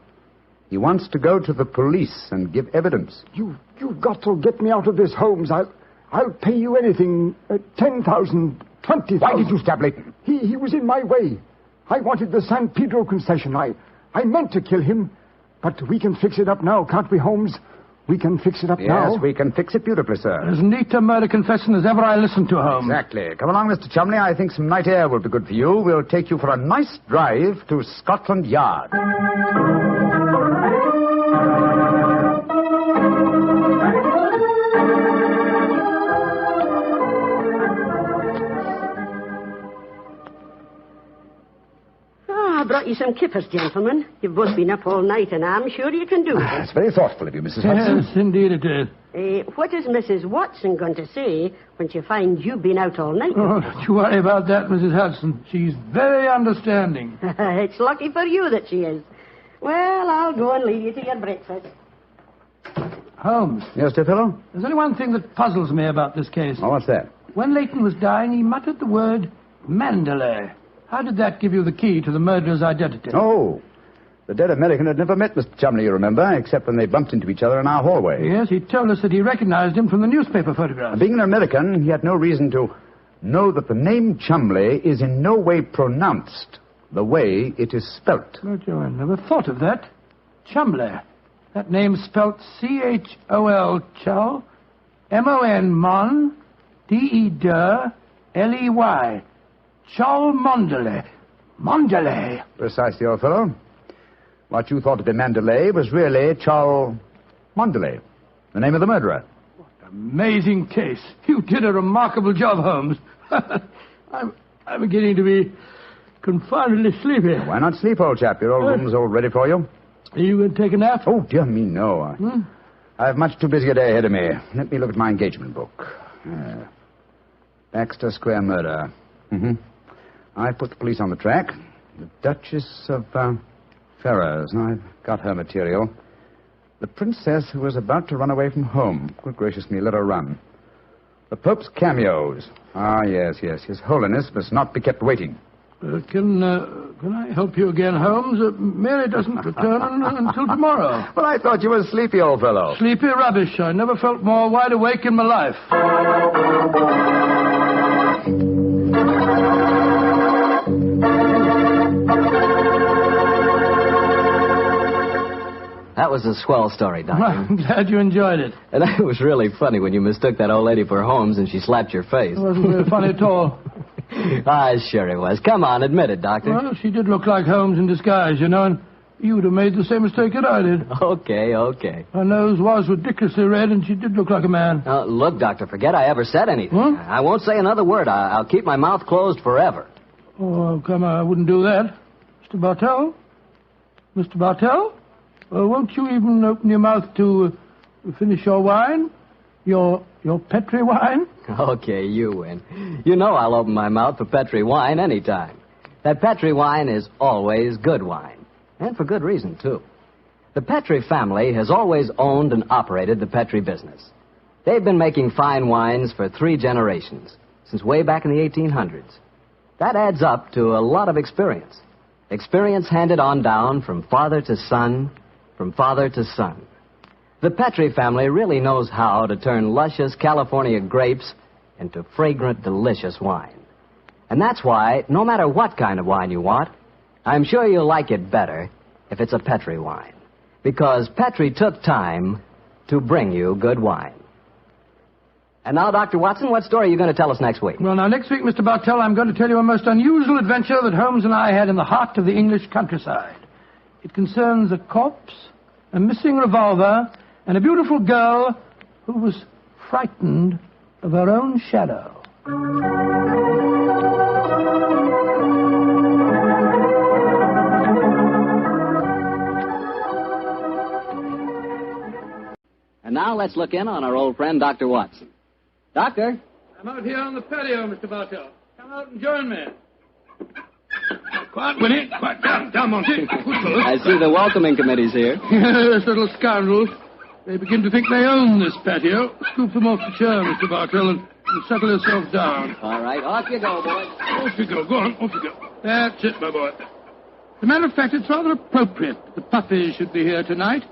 He wants to go to the police and give evidence. You've got to get me out of this, Holmes. I'll pay you anything. 10,000, 20,000. Why did you stab Leyton? He was in my way. I wanted the San Pedro concession. I meant to kill him. But we can fix it up now, can't we, Holmes? We can fix it up now. Yes, we can fix it beautifully, sir. As neat a murder confession as ever I listened to, Holmes. Exactly. Come along, Mr. Chumley. I think some night air will be good for you. We'll take you for a nice drive to Scotland Yard. I brought you some kippers, gentlemen. You've both been up all night, and I'm sure you can do it. It's very thoughtful of you, Mrs. Hudson. Yes, indeed it is. What is Mrs. Watson going to say when she finds you've been out all night? Oh, don't you worry about that, Mrs. Hudson. She's very understanding. It's lucky for you that she is. Well, I'll go and leave you to your breakfast. Holmes. Yes, dear fellow? There's only one thing that puzzles me about this case. Oh, what's that? When Leyton was dying, he muttered the word Mandalay. How did that give you the key to the murderer's identity? Oh, the dead American had never met Mr. Chumley, you remember, except when they bumped into each other in our hallway. Yes, he told us that he recognized him from the newspaper photographs. Being an American, he had no reason to know that the name Chumley is in no way pronounced the way it is spelt. Oh, Joe, I never thought of that. Chumley. That name's spelt C-H-O-L, Chol, M-O-N, Mon, D-E-D-E-R, L-E-Y. Cholmondeley. Mondeley. Precisely, old fellow. What you thought to be Mandalay was really Cholmondeley, the name of the murderer. What an amazing case. You did a remarkable job, Holmes. I'm beginning to be confoundedly sleepy. Why not sleep, old chap? Your old room's all ready for you. Are you going to take a nap? Oh, dear me, no. I've much too busy a day ahead of me. Let me look at my engagement book. Baxter Square murder. I put the police on the track. The Duchess of Ferrers. I've got her material. The princess who was about to run away from home. Good gracious me, let her run. The Pope's cameos. Ah, yes. His Holiness must not be kept waiting. Can I help you again, Holmes? Mary doesn't return until tomorrow. Well, I thought you were sleepy, old fellow. Sleepy rubbish. I never felt more wide awake in my life. That was a swell story, Doctor. I'm glad you enjoyed it. And it was really funny when you mistook that old lady for Holmes and she slapped your face. It wasn't very funny at all. Ah, sure it was. Come on, admit it, Doctor. Well, she did look like Holmes in disguise, you know, and you would have made the same mistake that I did. Okay. Her nose was ridiculously red, and she did look like a man. Look, Doctor, forget I ever said anything. Huh? I won't say another word. I'll keep my mouth closed forever. Oh, come on, I wouldn't do that. Mr. Bartell? Mr. Bartell? Won't you even open your mouth to finish your wine? Your Petri wine? Okay, you win. You know I'll open my mouth for Petri wine anytime. That Petri wine is always good wine. And for good reason, too. The Petri family has always owned and operated the Petri business. They've been making fine wines for 3 generations, since way back in the 1800s. That adds up to a lot of experience. Experience handed on down from father to son, from father to son. The Petri family really knows how to turn luscious California grapes into fragrant, delicious wine. And that's why, no matter what kind of wine you want, I'm sure you'll like it better if it's a Petri wine. Because Petri took time to bring you good wine. And now, Dr. Watson, what story are you going to tell us next week? Well, now, next week, Mr. Bartell, I'm going to tell you a most unusual adventure that Holmes and I had in the heart of the English countryside. It concerns a corpse, a missing revolver, and a beautiful girl who was frightened of her own shadow. And now let's look in on our old friend, Dr. Watson. Doctor? I'm out here on the patio, Mr. Bartell. Come out and join me. Quiet, Winnie. Quiet. Down, Monty. I see the welcoming committee's here. Yes, little scoundrels. They begin to think they own this patio. Scoop them off the chair, Mr. Bartell, and settle yourself down. All right, off you go, boy. Off you go. Go on, off you go. That's it, my boy. As a matter of fact, it's rather appropriate that the puppies should be here tonight.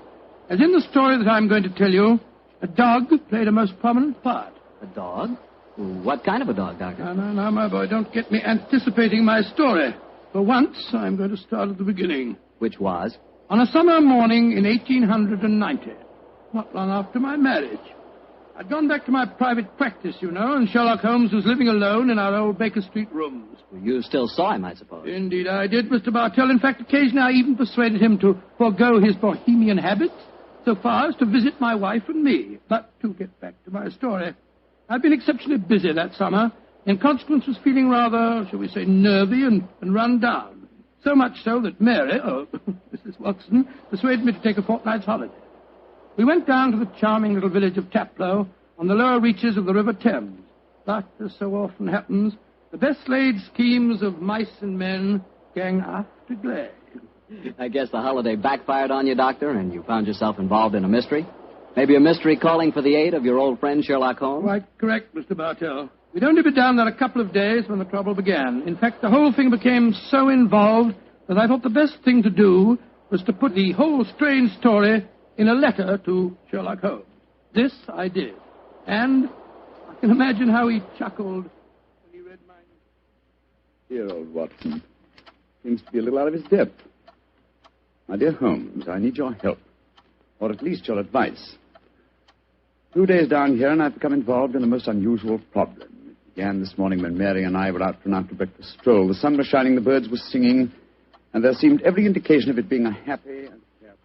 As in the story that I'm going to tell you, a dog played a most prominent part. A dog? What kind of a dog, Doctor? Now, my boy, don't get me anticipating my story. For once, I'm going to start at the beginning. Which was? On a summer morning in 1890, not long after my marriage. I'd gone back to my private practice, you know, and Sherlock Holmes was living alone in our old Baker Street rooms. You still saw him, I suppose. Indeed, I did, Mr. Bartell. In fact, occasionally I even persuaded him to forego his Bohemian habits so far as to visit my wife and me. But to get back to my story, I've been exceptionally busy that summer. In consequence, was feeling rather, shall we say, nervy and run down. So much so that Mary, Mrs. Watson, persuaded me to take a fortnight's holiday. We went down to the charming little village of Taplow on the lower reaches of the River Thames. But, as so often happens, the best laid schemes of mice and men gang after glade. I guess the holiday backfired on you, Doctor, and you found yourself involved in a mystery? Maybe a mystery calling for the aid of your old friend Sherlock Holmes? Quite correct, Mr. Bartell. We'd only been down there a couple of days when the trouble began. In fact, the whole thing became so involved that I thought the best thing to do was to put the whole strange story in a letter to Sherlock Holmes. This I did. And I can imagine how he chuckled when he read my... Dear old Watson. Seems to be a little out of his depth. My dear Holmes, I need your help. Or at least your advice. 2 days down here, and I've become involved in a most unusual problem. It began this morning when Mary and I were out for an after-breakfast stroll. The sun was shining, the birds were singing, and there seemed every indication of it being a happy and carefree...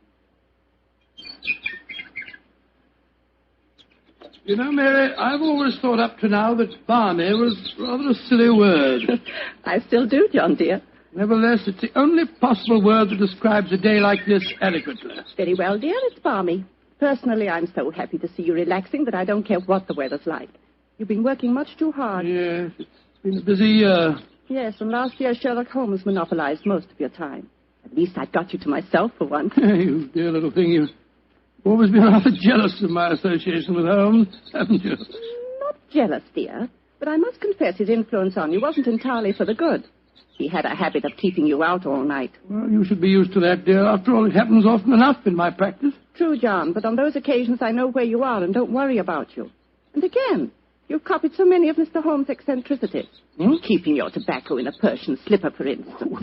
You know, Mary, I've always thought up to now that Barney was rather a silly word. I still do, John, dear. Nevertheless, it's the only possible word that describes a day like this adequately. Very well, dear, it's balmy. Personally, I'm so happy to see you relaxing that I don't care what the weather's like. You've been working much too hard. Yes, it's been a busy year. Yes, and last year Sherlock Holmes monopolized most of your time. At least I got you to myself for once. You dear little thing, you've always been rather jealous of my association with Holmes, haven't you? Not jealous, dear, but I must confess his influence on you wasn't entirely for the good. He had a habit of keeping you out all night. Well, you should be used to that, dear. After all, it happens often enough in my practice. True, John, but on those occasions I know where you are and don't worry about you. And again, you've copied so many of Mr. Holmes' eccentricities. Keeping your tobacco in a Persian slipper, for instance.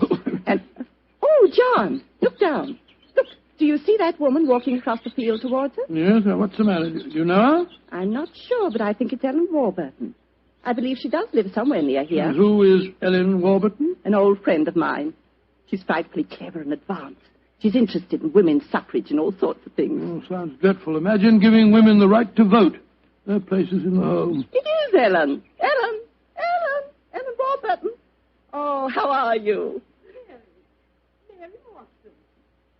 And, oh, John, look down. Look, do you see that woman walking across the field towards us? Yes, what's the matter? Do you know her? I'm not sure, but I think it's Ellen Warburton. I believe she does live somewhere near here. And who is Ellen Warburton? An old friend of mine. She's frightfully clever and advanced. She's interested in women's suffrage and all sorts of things. Oh, sounds dreadful. Imagine giving women the right to vote. Their places in the home. It is Ellen. Ellen Warburton. Oh, how are you? Mary Watson.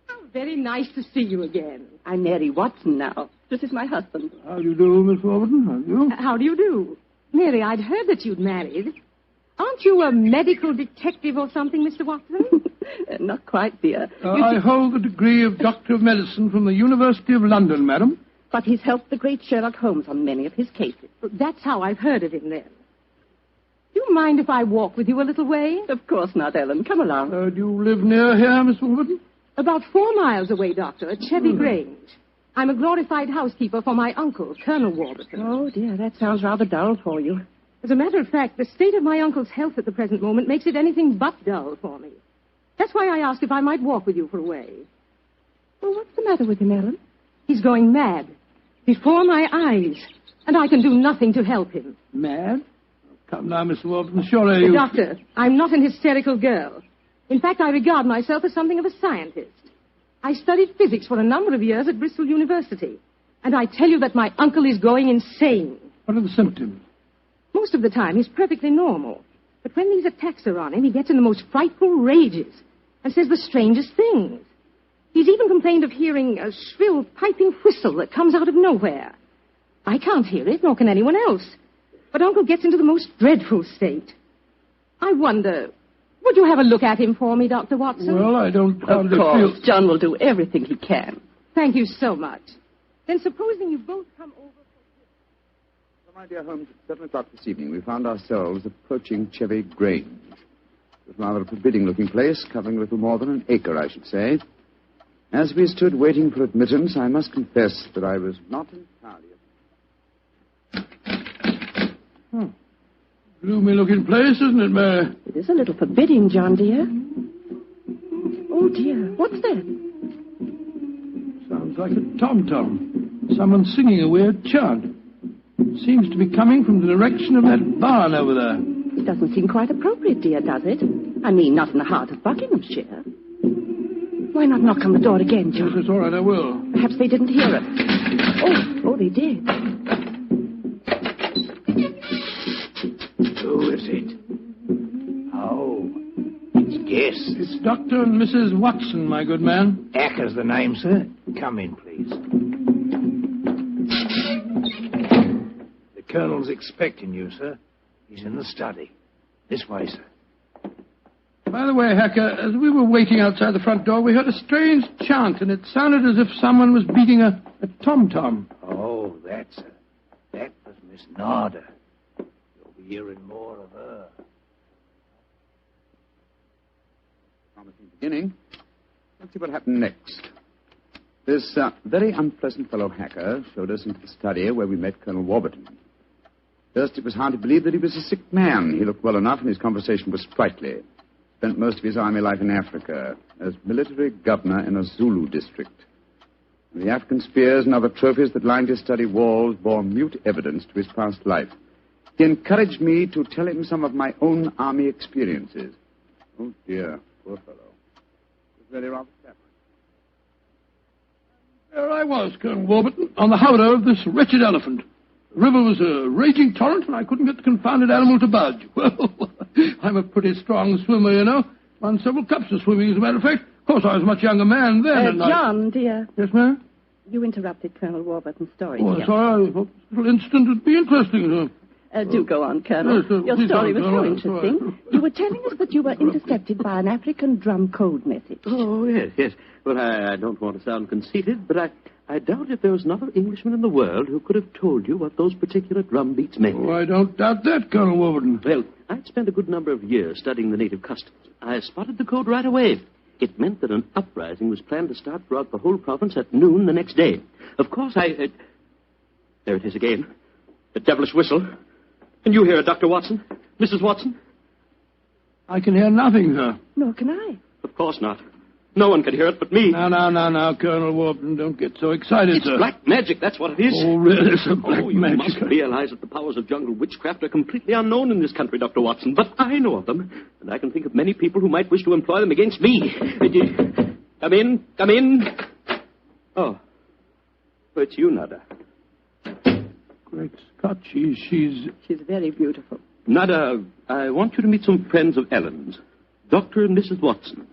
How very nice to see you again. I'm Mary Watson now. This is my husband. How do you do, Miss Warburton? How do you? How do you do? Mary, I'd heard that you'd married. Aren't you a medical detective or something, Mr. Watson? Not quite, dear. I hold the degree of Doctor of Medicine from the University of London, madam. But he's helped the great Sherlock Holmes on many of his cases. That's how I've heard of him, then. Do you mind if I walk with you a little way? Of course not, Ellen. Come along. Do you live near here, Miss Warburton? About 4 miles away, Doctor, at Chevy Grange. I'm a glorified housekeeper for my uncle, Colonel Warburton. Oh, dear, that sounds rather dull for you. As a matter of fact, the state of my uncle's health at the present moment makes it anything but dull for me. That's why I asked if I might walk with you for a way. Well, what's the matter with him, Ellen? He's going mad. Before my eyes. And I can do nothing to help him. Mad? Come now, Miss Warburton, surely you... Doctor, I'm not an hysterical girl. In fact, I regard myself as something of a scientist. I studied physics for a number of years at Bristol University. And I tell you that my uncle is going insane. What are the symptoms? Most of the time, he's perfectly normal. But when these attacks are on him, he gets in the most frightful rages and says the strangest things. He's even complained of hearing a shrill, piping whistle that comes out of nowhere. I can't hear it, nor can anyone else. But Uncle gets into the most dreadful state. I wonder, would you have a look at him for me, Dr. Watson? Well, I don't hardly Of course, feel... John will do everything he can. Thank you so much. Then supposing you both come over... My dear Holmes, at 7 o'clock this evening, we found ourselves approaching Chevy Grange. It was rather a forbidding-looking place, covering a little more than an acre, I should say. As we stood waiting for admittance, I must confess that I was not entirely... Gloomy-looking place, isn't it, Mary? It is a little forbidding, John, dear. Oh, dear. What's that? Sounds like a tom-tom. Someone singing a weird chant. Seems to be coming from the direction of that barn over there. It doesn't seem quite appropriate, dear, does it? I mean, not in the heart of Buckinghamshire. Why not knock on the door again, John? Yes, it's all right, I will. Perhaps they didn't hear us. Oh, they did. Who is it? Oh, it's guests. It's Dr. and Mrs. Watson, my good man. Acker's the name, sir. Come in, please. The Colonel's expecting you, sir. He's in the study. This way, sir. By the way, Hacker, as we were waiting outside the front door, we heard a strange chant, and it sounded as if someone was beating a tom-tom. Oh, that was Miss Narda. You'll be hearing more of her. Promising beginning. Let's see what happened next. This very unpleasant fellow Hacker showed us into the study where we met Colonel Warburton. First, it was hard to believe that he was a sick man. He looked well enough, and his conversation was sprightly. Spent most of his army life in Africa as military governor in a Zulu district. The African spears and other trophies that lined his study walls bore mute evidence to his past life. He encouraged me to tell him some of my own army experiences. Oh, dear, poor fellow. It was really rather sad. There I was, Colonel Warburton, on the howdah of this wretched elephant. The river was a raging torrent, and I couldn't get the confounded animal to budge. Well, I'm a pretty strong swimmer, you know. Won several cups of swimming, as a matter of fact. Of course, I was a much younger man then. John, dear. Yes, ma'am? You interrupted Colonel Warburton's story. Oh, dear. sorry. A little incident would be interesting, sir. Do go on, Colonel. Yes, Your please story go was on, so all right, interesting. all right. You were telling us that you were intercepted by an African drum code message. Oh, yes. Well, I don't want to sound conceited, but I doubt if there was another Englishman in the world who could have told you what those particular drum beats meant. Oh, I don't doubt that, Colonel Warburton. Well, I'd spent a good number of years studying the native customs. I spotted the code right away. It meant that an uprising was planned to start throughout the whole province at noon the next day. Of course, there it is again. The devilish whistle. Can you hear it, Dr. Watson? Mrs. Watson? I can hear nothing, sir. Nor can I. Of course not. No one can hear it but me. Now, Colonel Warburton, don't get so excited, It's sir. black magic, that's what it is. Oh, really, sir? Black you magic. must realize that the powers of jungle witchcraft are completely unknown in this country, Dr. Watson. But I know of them, and I can think of many people who might wish to employ them against me. Come in. Oh, it's you, Nada. Great Scott, she's very beautiful. Nada, I want you to meet some friends of Ellen's, Dr. and Mrs. Watson.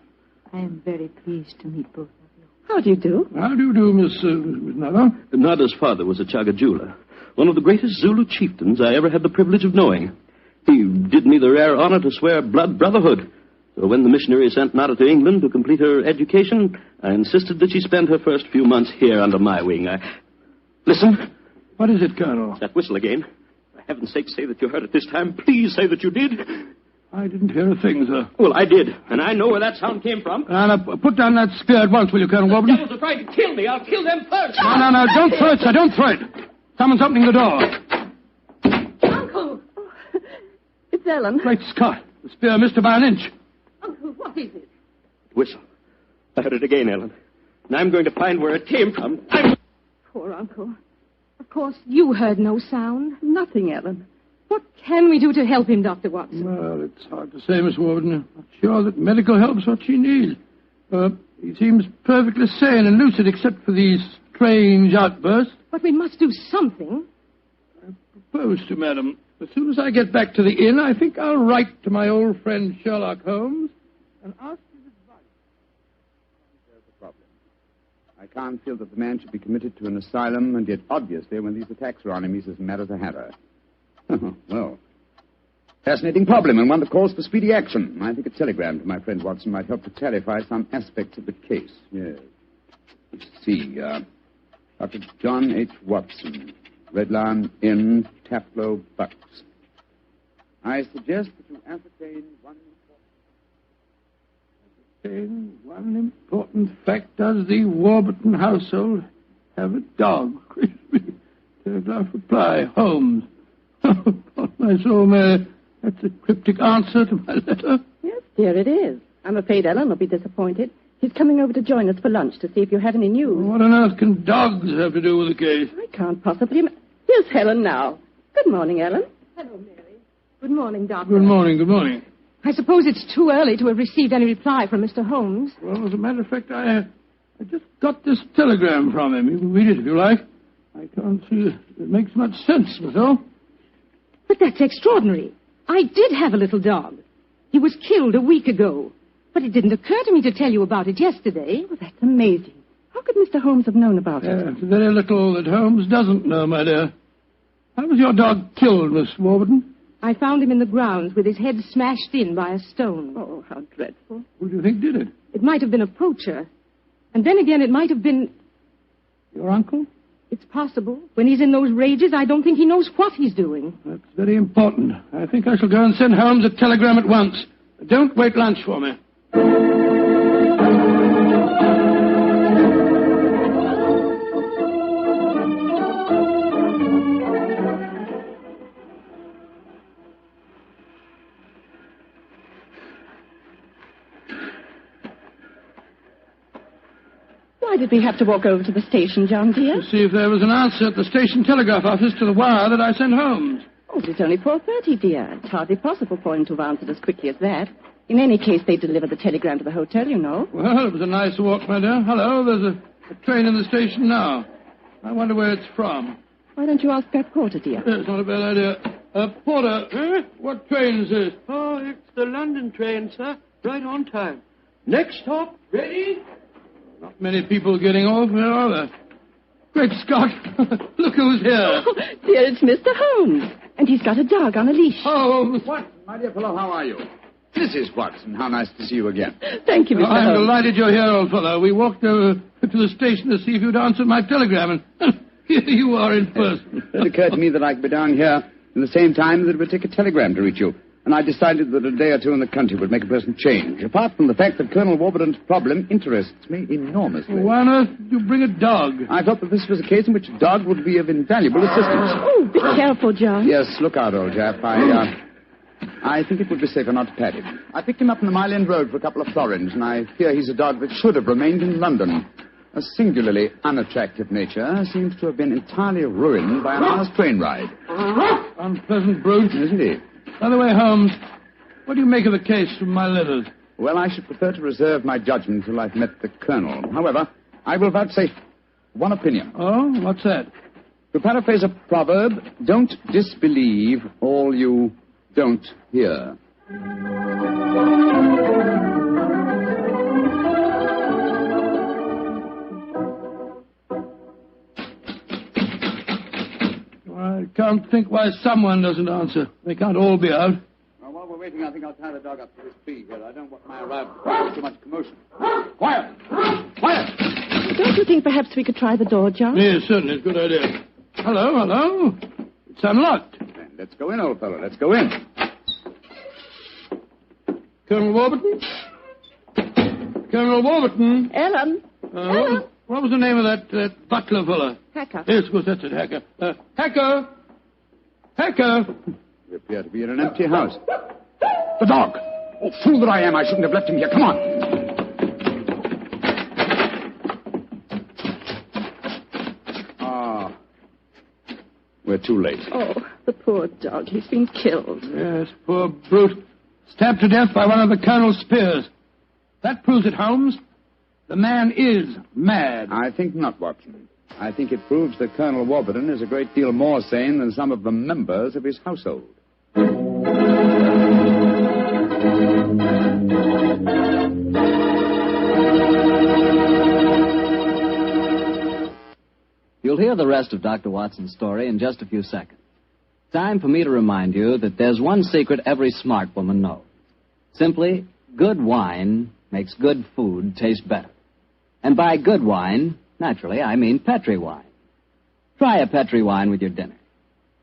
I am very pleased to meet both of you. How do you do? How do you do, Miss Nada? Nada's father was a Chagajula, one of the greatest Zulu chieftains I ever had the privilege of knowing. He did me the rare honor to swear blood brotherhood. So when the missionary sent Nada to England to complete her education, I insisted that she spend her first few months here under my wing. Listen. What is it, Colonel? That whistle again. For heaven's sake, say that you heard it this time. Please say that you did. I didn't hear a thing, sir. Well, I did, and I know where that sound came from. Now, put down that spear at once, will you, Colonel Warburton? The devils are trying to kill me. I'll kill them first. No, don't throw it, sir. Don't throw it. Someone's opening the door. Uncle! It's Ellen. Great Scott. The spear missed her by an inch. Uncle, what is it? Whistle. I heard it again, Ellen. And I'm going to find where it came from. Poor Uncle. Of course, you heard no sound. Nothing, Ellen. What can we do to help him, Dr. Watson? Well, it's hard to say, Miss Warburton. I'm not sure that medical help's what she needs. He seems perfectly sane and lucid except for these strange outbursts. But we must do something. I propose to, madam. As soon as I get back to the inn, I think I'll write to my old friend Sherlock Holmes and ask his advice. There's a problem. I can't feel that the man should be committed to an asylum, and yet obviously when these attacks are on him, he's as mad as a hatter. Well, fascinating problem, and one that calls for speedy action. I think a telegram to my friend Watson might help to clarify some aspects of the case. Yes. Let's see. Dr. John H. Watson, Red Lion Inn, Taplow, Bucks. I suggest that you ascertain one important fact. Does the Warburton household have a dog? Telegraph reply, Holmes. Oh, my soul, Mary. That's a cryptic answer to my letter. Yes, dear, it is. I'm afraid Ellen will be disappointed. He's coming over to join us for lunch to see if you have any news. What on earth can dogs have to do with the case? I can't possibly... Here's Helen now. Good morning, Ellen. Hello, Mary. Good morning, Doctor. Good morning. I suppose it's too early to have received any reply from Mr. Holmes. Well, as a matter of fact, I just got this telegram from him. You can read it if you like. I can't see it makes much sense, that's all. But that's extraordinary. I did have a little dog. He was killed a week ago. But it didn't occur to me to tell you about it yesterday. Oh, that's amazing. How could Mr. Holmes have known about it? It's very little that Holmes doesn't know, my dear. How was your dog killed, Miss Warburton? I found him in the grounds with his head smashed in by a stone. Oh, how dreadful. Who do you think did it? It might have been a poacher. And then again, it might have been... Your uncle? It's possible. When he's in those rages, I don't think he knows what he's doing. That's very important. I think I shall go and send Holmes a telegram at once. Don't wait lunch for me. Why did we have to walk over to the station, John, dear? To see if there was an answer at the station telegraph office to the wire that I sent Holmes. Oh, it's only 4:30, dear. It's hardly possible for him to have answered as quickly as that. In any case, they delivered the telegram to the hotel, you know. Well, it was a nice walk, my dear. Hello, there's a train in the station now. I wonder where it's from. Why don't you ask that porter, dear? It's not a bad idea. Porter, what train is this? Oh, it's the London train, sir. Right on time. Next stop, ready? Not many people getting off, where are there? Great Scott! Look who's here. Oh, dear, it's Mr. Holmes. And he's got a dog on a leash. Oh, what? My dear fellow, how are you? Mrs. Watson, how nice to see you again. Thank you, Mr. I'm Holmes. delighted you're here, old fellow. We walked over to the station to see if you'd answered my telegram, and here you are in person. It occurred to me that I could be down here in the same time that it would take a telegram to reach you. And I decided that a day or two in the country would make a pleasant change, apart from the fact that Colonel Warburton's problem interests me enormously. Why on earth did you bring a dog? I thought that this was a case in which a dog would be of invaluable assistance. Oh, be careful, John. Yes, look out, old chap. I think it would be safer not to pat him. I picked him up on the Mile End Road for a couple of florins, and I fear he's a dog that should have remained in London. A singularly unattractive nature seems to have been entirely ruined by an hour's train ride. Unpleasant brute. Isn't he? By the way, Holmes, what do you make of the case from my letters? Well, I should prefer to reserve my judgment until I've met the Colonel. However, I will vouchsafe one opinion. Oh, what's that? To paraphrase a proverb, don't disbelieve all you don't hear. I can't think why someone doesn't answer. They can't all be out. Well, while we're waiting, I think I'll tie the dog up to this tree here. I don't want my arrival to cause too much commotion. Quiet! Quiet! Don't you think perhaps we could try the door, John? Yes, certainly. It's a good idea. Hello. It's unlocked. Then let's go in, old fellow. Let's go in. Colonel Warburton? Colonel Warburton? Ellen? Ellen? What was the name of that butler fella? Hacker. Yes, of course, that's it, Hacker. Hacker! We appear to be in an empty house. The dog! Oh, fool that I am, I shouldn't have left him here. Come on! Ah. We're too late. Oh, the poor dog. He's been killed. Yes, poor brute. Stabbed to death by one of the Colonel's spears. That proves it, Holmes. The man is mad. I think not, Watson. I think it proves that Colonel Warburton is a great deal more sane than some of the members of his household. You'll hear the rest of Dr. Watson's story in just a few seconds. Time for me to remind you that there's one secret every smart woman knows. Simply, good wine makes good food taste better. And by good wine, naturally, I mean Petri wine. Try a Petri wine with your dinner.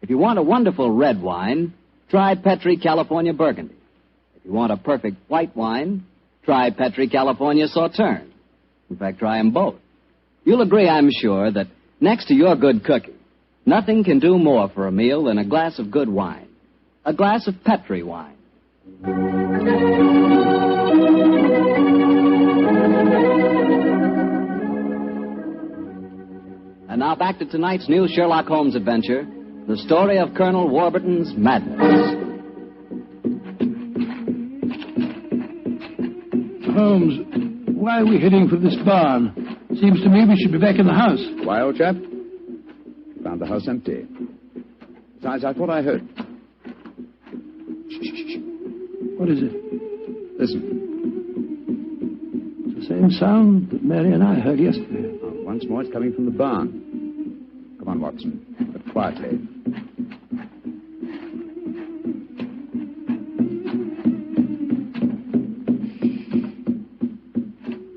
If you want a wonderful red wine, try Petri California Burgundy. If you want a perfect white wine, try Petri California Sauterne. In fact, try them both. You'll agree, I'm sure, that next to your good cooking, nothing can do more for a meal than a glass of good wine. A glass of Petri wine. And now back to tonight's new Sherlock Holmes adventure, the story of Colonel Warburton's madness. Holmes, why are we heading for this barn? Seems to me we should be back in the house. Why, old chap? Found the house empty. Besides, I thought I heard. Shh. What is it? Listen. It's the same sound that Mary and I heard yesterday. Oh, once more, it's coming from the barn. Come on, Watson, but quietly.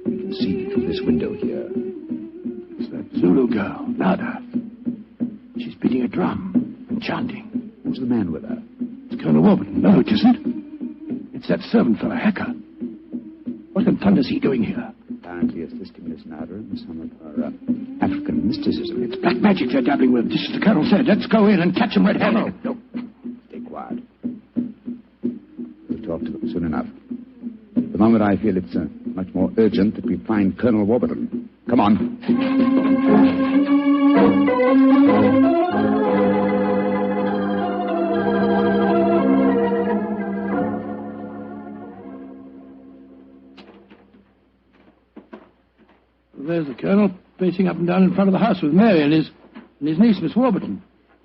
We can see through this window here. It's that Zulu girl, Nada. She's beating a drum and chanting. Who's the man with her? It's Colonel Warburton. No, it isn't. It's that servant fellow, Hacker. What in thunder is he doing here? Apparently assisting Miss Nada in some of her African mysticism. It's black magic they're dabbling with, just as the Colonel said. Let's go in and catch them red-handed. No. Stay quiet. We'll talk to them soon enough. At the moment, I feel it's much more urgent that we find Colonel Warburton. Come on. There's the Colonel, pacing up and down in front of the house with Mary and his niece, Miss Warburton.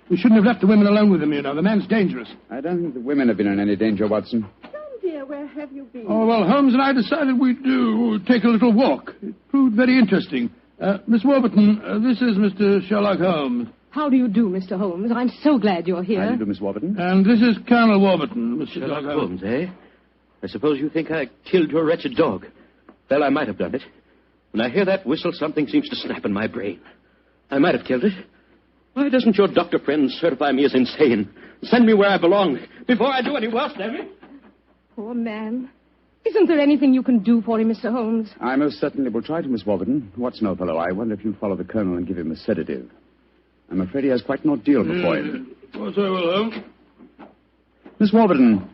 We shouldn't have left the women alone with him, you know. The man's dangerous. I don't think the women have been in any danger, Watson. John, dear, where have you been? Oh, well, Holmes and I decided we'd take a little walk. It proved very interesting. Miss Warburton, this is Mr. Sherlock Holmes. How do you do, Mr. Holmes? I'm so glad you're here. How do you do, Miss Warburton? And this is Colonel Warburton, Mr. Sherlock Holmes, eh? I suppose you think I killed your wretched dog. Well, I might have done it. When I hear that whistle, something seems to snap in my brain. I might have killed it. Why doesn't your doctor friend certify me as insane? Send me where I belong before I do any worse, damn it. Poor man. Isn't there anything you can do for him, Mr. Holmes? I most certainly will try to, Miss Warburton. Watson, old fellow, I wonder if you'll follow the Colonel and give him a sedative. I'm afraid he has quite an ordeal before him. Of course I will, Holmes. Miss Warburton,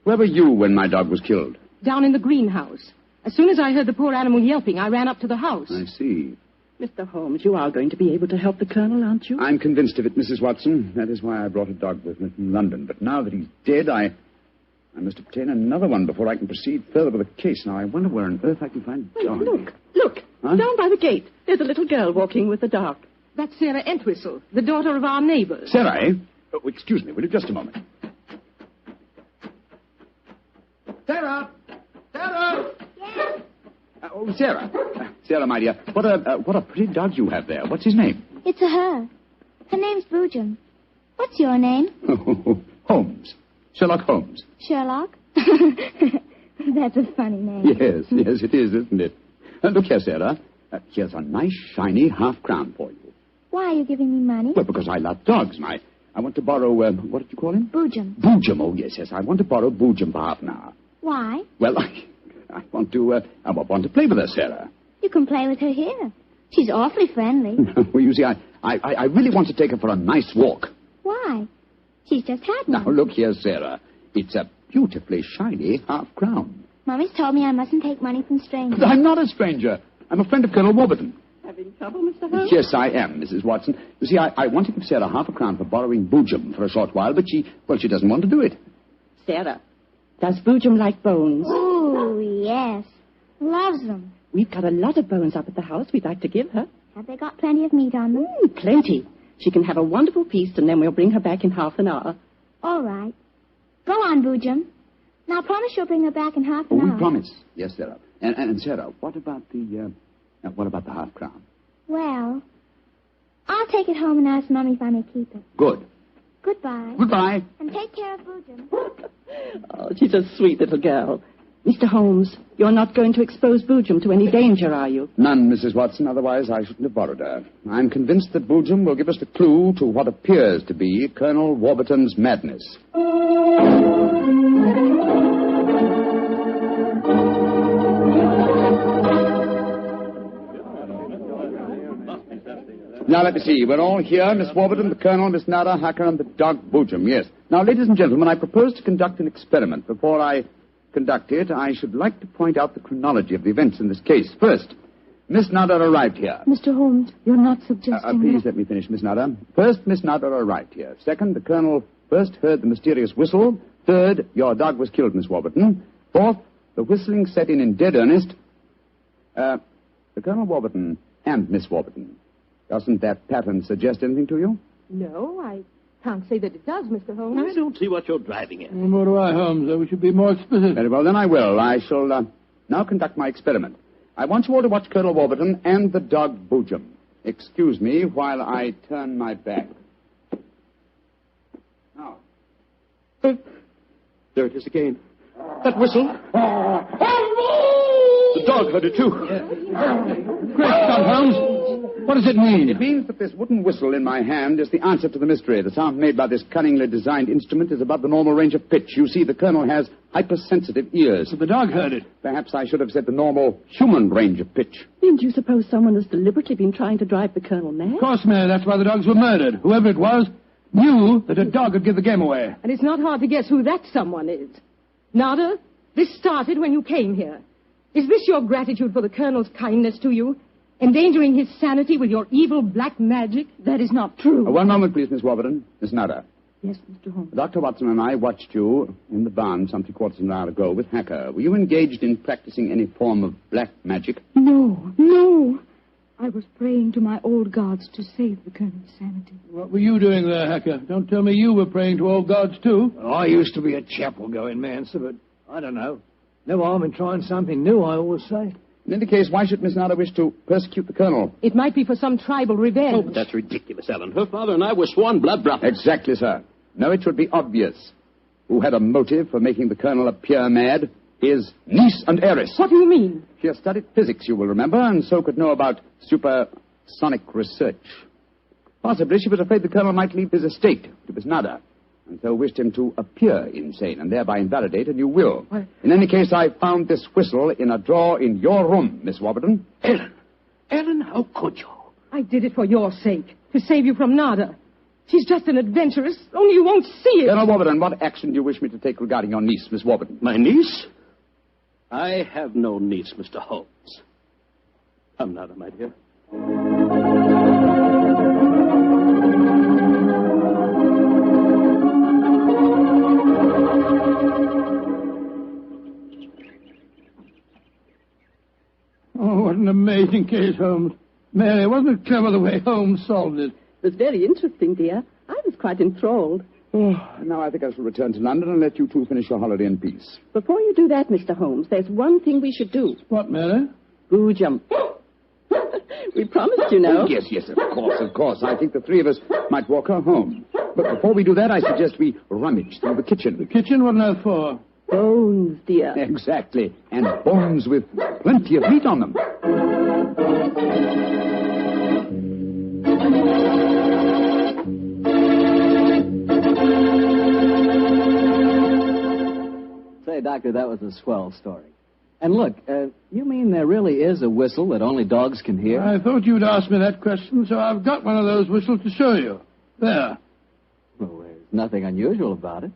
where were you when my dog was killed? Down in the greenhouse. As soon as I heard the poor animal yelping, I ran up to the house. I see. Mr. Holmes, you are going to be able to help the Colonel, aren't you? I'm convinced of it, Mrs. Watson. That is why I brought a dog with me from London. But now that he's dead, I must obtain another one before I can proceed further with the case. Now, I wonder where on earth I can find a dog. Look. Huh? Down by the gate. There's a little girl walking with the dog. That's Sarah Entwistle, the daughter of our neighbors. Sarah, eh? Oh, excuse me, will you? Just a moment. Sarah! Sarah! Yes? Sarah. Sarah, my dear, what a pretty dog you have there. What's his name? It's a her. Her name's Boojum. What's your name? Holmes. Sherlock Holmes. Sherlock? That's a funny name. Yes, it is, isn't it? Look here, Sarah. Here's a nice, shiny half-crown for you. Why are you giving me money? Well, because I love dogs, and I want to borrow, what did you call him? Boojum. Boojum, oh, yes. I want to borrow Boojum for half an hour. Why? Well, I want to play with her, Sarah. You can play with her here. She's awfully friendly. Well, you see, I really want to take her for a nice walk. Why? She's just had one. Now, look here, Sarah. It's a beautifully shiny half-crown. Mommy's told me I mustn't take money from strangers. I'm not a stranger. I'm a friend of Colonel Warburton. Having trouble, Mr. Holmes? Yes, I am, Mrs. Watson. You see, I want to give Sarah half a crown for borrowing Boojum for a short while, but she doesn't want to do it. Sarah, does Boojum like bones? Oh, yes. Loves them. We've got a lot of bones up at the house we'd like to give her. Have they got plenty of meat on them? Plenty. She can have a wonderful feast, and then we'll bring her back in half an hour. All right. Go on, Boojum. Now, promise you'll bring her back in half an hour. We promise. Yes, Sarah. And Sarah, what about the half crown? Well, I'll take it home and ask Mommy if I may keep it. Good. Goodbye. Goodbye. And take care of Boojum. Oh, she's a sweet little girl. Mr. Holmes, you're not going to expose Boojum to any danger, are you? None, Mrs. Watson. Otherwise, I shouldn't have borrowed her. I'm convinced that Boojum will give us the clue to what appears to be Colonel Warburton's madness. Now, let me see. We're all here. Miss Warburton, the Colonel, Miss Nada, Hacker, and the dog Boojum. Yes. Now, ladies and gentlemen, I propose to conduct an experiment. Before I conduct it, I should like to point out the chronology of the events in this case. First, Miss Nada arrived here. Mr. Holmes, you're not suggesting Please let me finish, Miss Nada. First, Miss Nada arrived here. Second, the Colonel first heard the mysterious whistle. Third, your dog was killed, Miss Warburton. Fourth, the whistling set in dead earnest. The Colonel Warburton and Miss Warburton. Doesn't that pattern suggest anything to you? No, I can't say that it does, Mr. Holmes. I don't see what you're driving at. Nor do I, Holmes. We should be more explicit. Very well, then I will. I shall now conduct my experiment. I want you all to watch Colonel Warburton and the dog Boojum. Excuse me while I turn my back. Now. There it is again. That whistle. The dog heard it, too. Great Scott, Holmes. What does it mean? It means that this wooden whistle in my hand is the answer to the mystery. The sound made by this cunningly designed instrument is above the normal range of pitch. You see, the Colonel has hypersensitive ears. So the dog heard it. Perhaps I should have said the normal human range of pitch. Didn't you suppose someone has deliberately been trying to drive the Colonel mad? Of course, Mayor. That's why the dogs were murdered. Whoever it was knew that a dog would give the game away. And it's not hard to guess who that someone is. Nada, this started when you came here. Is this your gratitude for the Colonel's kindness to you? Endangering his sanity with your evil black magic? That is not true. One moment, please, Miss Warburton. Miss Nada. Yes, Mr. Holmes. Dr. Watson and I watched you in the barn some 3/4 of an hour ago with Hacker. Were you engaged in practicing any form of black magic? No. I was praying to my old gods to save the Colonel's sanity. What were you doing there, Hacker? Don't tell me you were praying to old gods, too. Well, I used to be a chapel-going man, sir, but I don't know. No harm in trying something new, I always say. In any case, why should Miss Nada wish to persecute the Colonel? It might be for some tribal revenge. Oh, but that's ridiculous, Ellen. Her father and I were sworn blood brothers. Exactly, sir. No, it should be obvious. Who had a motive for making the Colonel appear mad? His niece and heiress. What do you mean? She has studied physics, you will remember, and so could know about supersonic research. Possibly she was afraid the Colonel might leave his estate to Miss Nada, and so wished him to appear insane and thereby invalidate a new will. What? In any case, I found this whistle in a drawer in your room, Miss Warburton. Ellen, how could you? I did it for your sake, to save you from Nada. She's just an adventuress, only you won't see it. Colonel Warburton, what action do you wish me to take regarding your niece, Miss Warburton? My niece? I have no niece, Mr. Holmes. Come, Nada, my dear. Oh, what an amazing case, Holmes. Mary, wasn't it clever the way Holmes solved it? It was very interesting, dear. I was quite enthralled. Oh, now I think I shall return to London and let you two finish your holiday in peace. Before you do that, Mr. Holmes, there's one thing we should do. What, Mary? Boojum. We promised, you know. Oh, yes, of course. I think the three of us might walk her home. But before we do that, I suggest we rummage through the kitchen. The kitchen? What on earth for? Bones, dear. Exactly. And bones with plenty of meat on them. Say, Doctor, that was a swell story. And look, you mean there really is a whistle that only dogs can hear? I thought you'd ask me that question, so I've got one of those whistles to show you. There. Well, there's nothing unusual about it.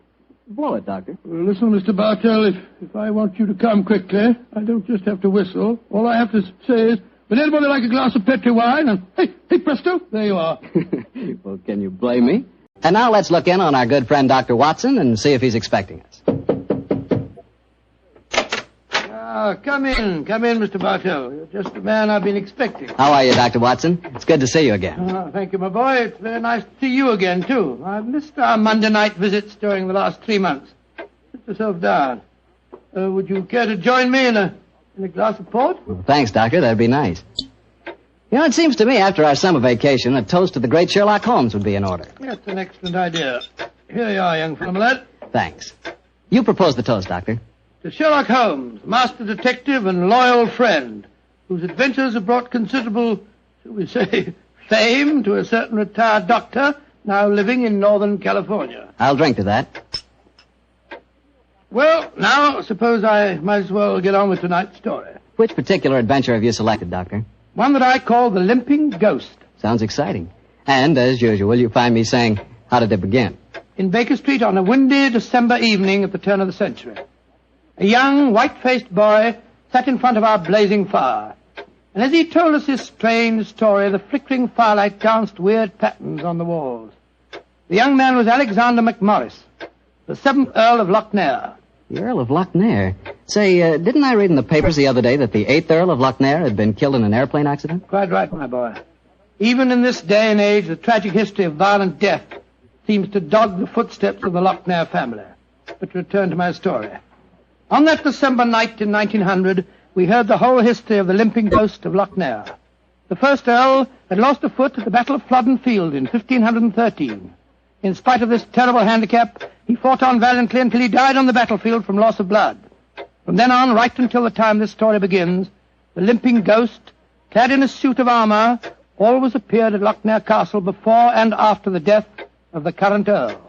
Blow it, Doctor. Well, listen, Mr. Bartell, if I want you to come quickly, I don't just have to whistle. All I have to say is, would anybody like a glass of Petri wine? And hey, presto, there you are. Well, can you blame me? And now let's look in on our good friend Dr. Watson and see if he's expecting us. Come in, Mr. Bartell. You're just the man I've been expecting. How are you, Dr. Watson? It's good to see you again. Thank you, my boy. It's very nice to see you again, too. I've missed our Monday night visits during the last 3 months. Sit yourself down. Would you care to join me in a glass of port? Well, thanks, Doctor. That'd be nice. You know, it seems to me after our summer vacation, a toast to the great Sherlock Holmes would be in order. That's an excellent idea. Here you are, young fellow, my lad. Thanks. You propose the toast, Doctor. To Sherlock Holmes, master detective and loyal friend, whose adventures have brought considerable, shall we say, fame to a certain retired doctor now living in Northern California. I'll drink to that. Well, now, suppose I might as well get on with tonight's story. Which particular adventure have you selected, Doctor? One that I call the Limping Ghost. Sounds exciting. And, as usual, you find me saying, how did it begin? In Baker Street on a windy December evening at the turn of the century. A young, white-faced boy sat in front of our blazing fire. And as he told us his strange story, the flickering firelight danced weird patterns on the walls. The young man was Alexander McMorris, the 7th Earl of Lochnair. The Earl of Lochnair? Say, didn't I read in the papers the other day that the 8th Earl of Lochnair had been killed in an airplane accident? Quite right, my boy. Even in this day and age, the tragic history of violent death seems to dog the footsteps of the Lochnair family. But to return to my story. On that December night in 1900, we heard the whole history of the Limping Ghost of Lochnair. The first Earl had lost a foot at the Battle of Flodden Field in 1513. In spite of this terrible handicap, he fought on valiantly until he died on the battlefield from loss of blood. From then on, right until the time this story begins, the Limping Ghost, clad in a suit of armor, always appeared at Lochnair Castle before and after the death of the current Earl.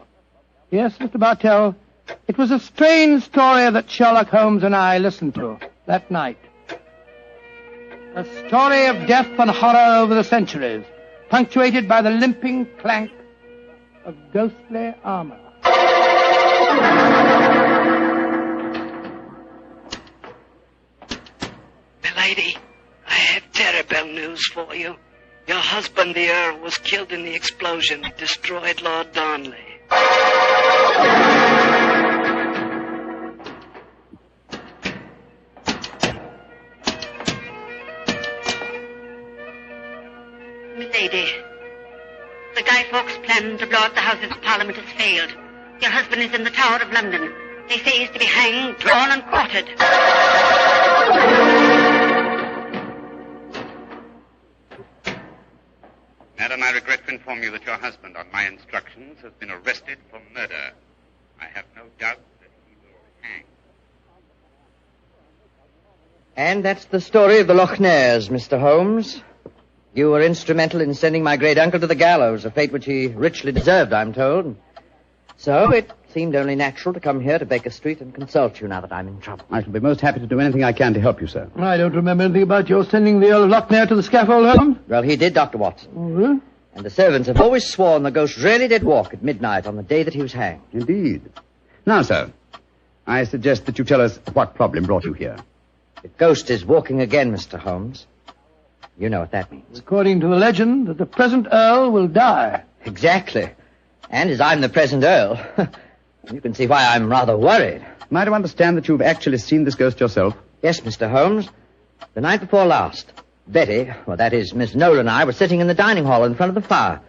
Yes, Mr. Bartell, it was a strange story that Sherlock Holmes and I listened to that night. A story of death and horror over the centuries, punctuated by the limping clank of ghostly armor. Milady, I have terrible news for you. Your husband, the Earl, was killed in the explosion that destroyed Lord Darnley. Milady, the Guy Fawkes plan to blow up the Houses of Parliament has failed. Your husband is in the Tower of London. They say he's to be hanged, drawn, and quartered. Madam, I regret to inform you that your husband, on my instructions, has been arrested for murder. I have no doubt that he will hang. And that's the story of the Lochnares, Mr. Holmes. You were instrumental in sending my great-uncle to the gallows, a fate which he richly deserved, I'm told. So it seemed only natural to come here to Baker Street and consult you now that I'm in trouble. I shall be most happy to do anything I can to help you, sir. I don't remember anything about your sending the Earl of Lochnair to the scaffold, Holmes. Well, he did, Dr. Watson. Mm-hmm. And the servants have always sworn the ghost really did walk at midnight on the day that he was hanged. Indeed. Now, sir, I suggest that you tell us what problem brought you here. The ghost is walking again, Mr. Holmes. You know what that means. According to the legend, that the present Earl will die. Exactly. And as I'm the present Earl, you can see why I'm rather worried. Am I to understand that you've actually seen this ghost yourself? Yes, Mr. Holmes. The night before last, Betty, well, that is, Miss Nolan and I were sitting in the dining hall in front of the fire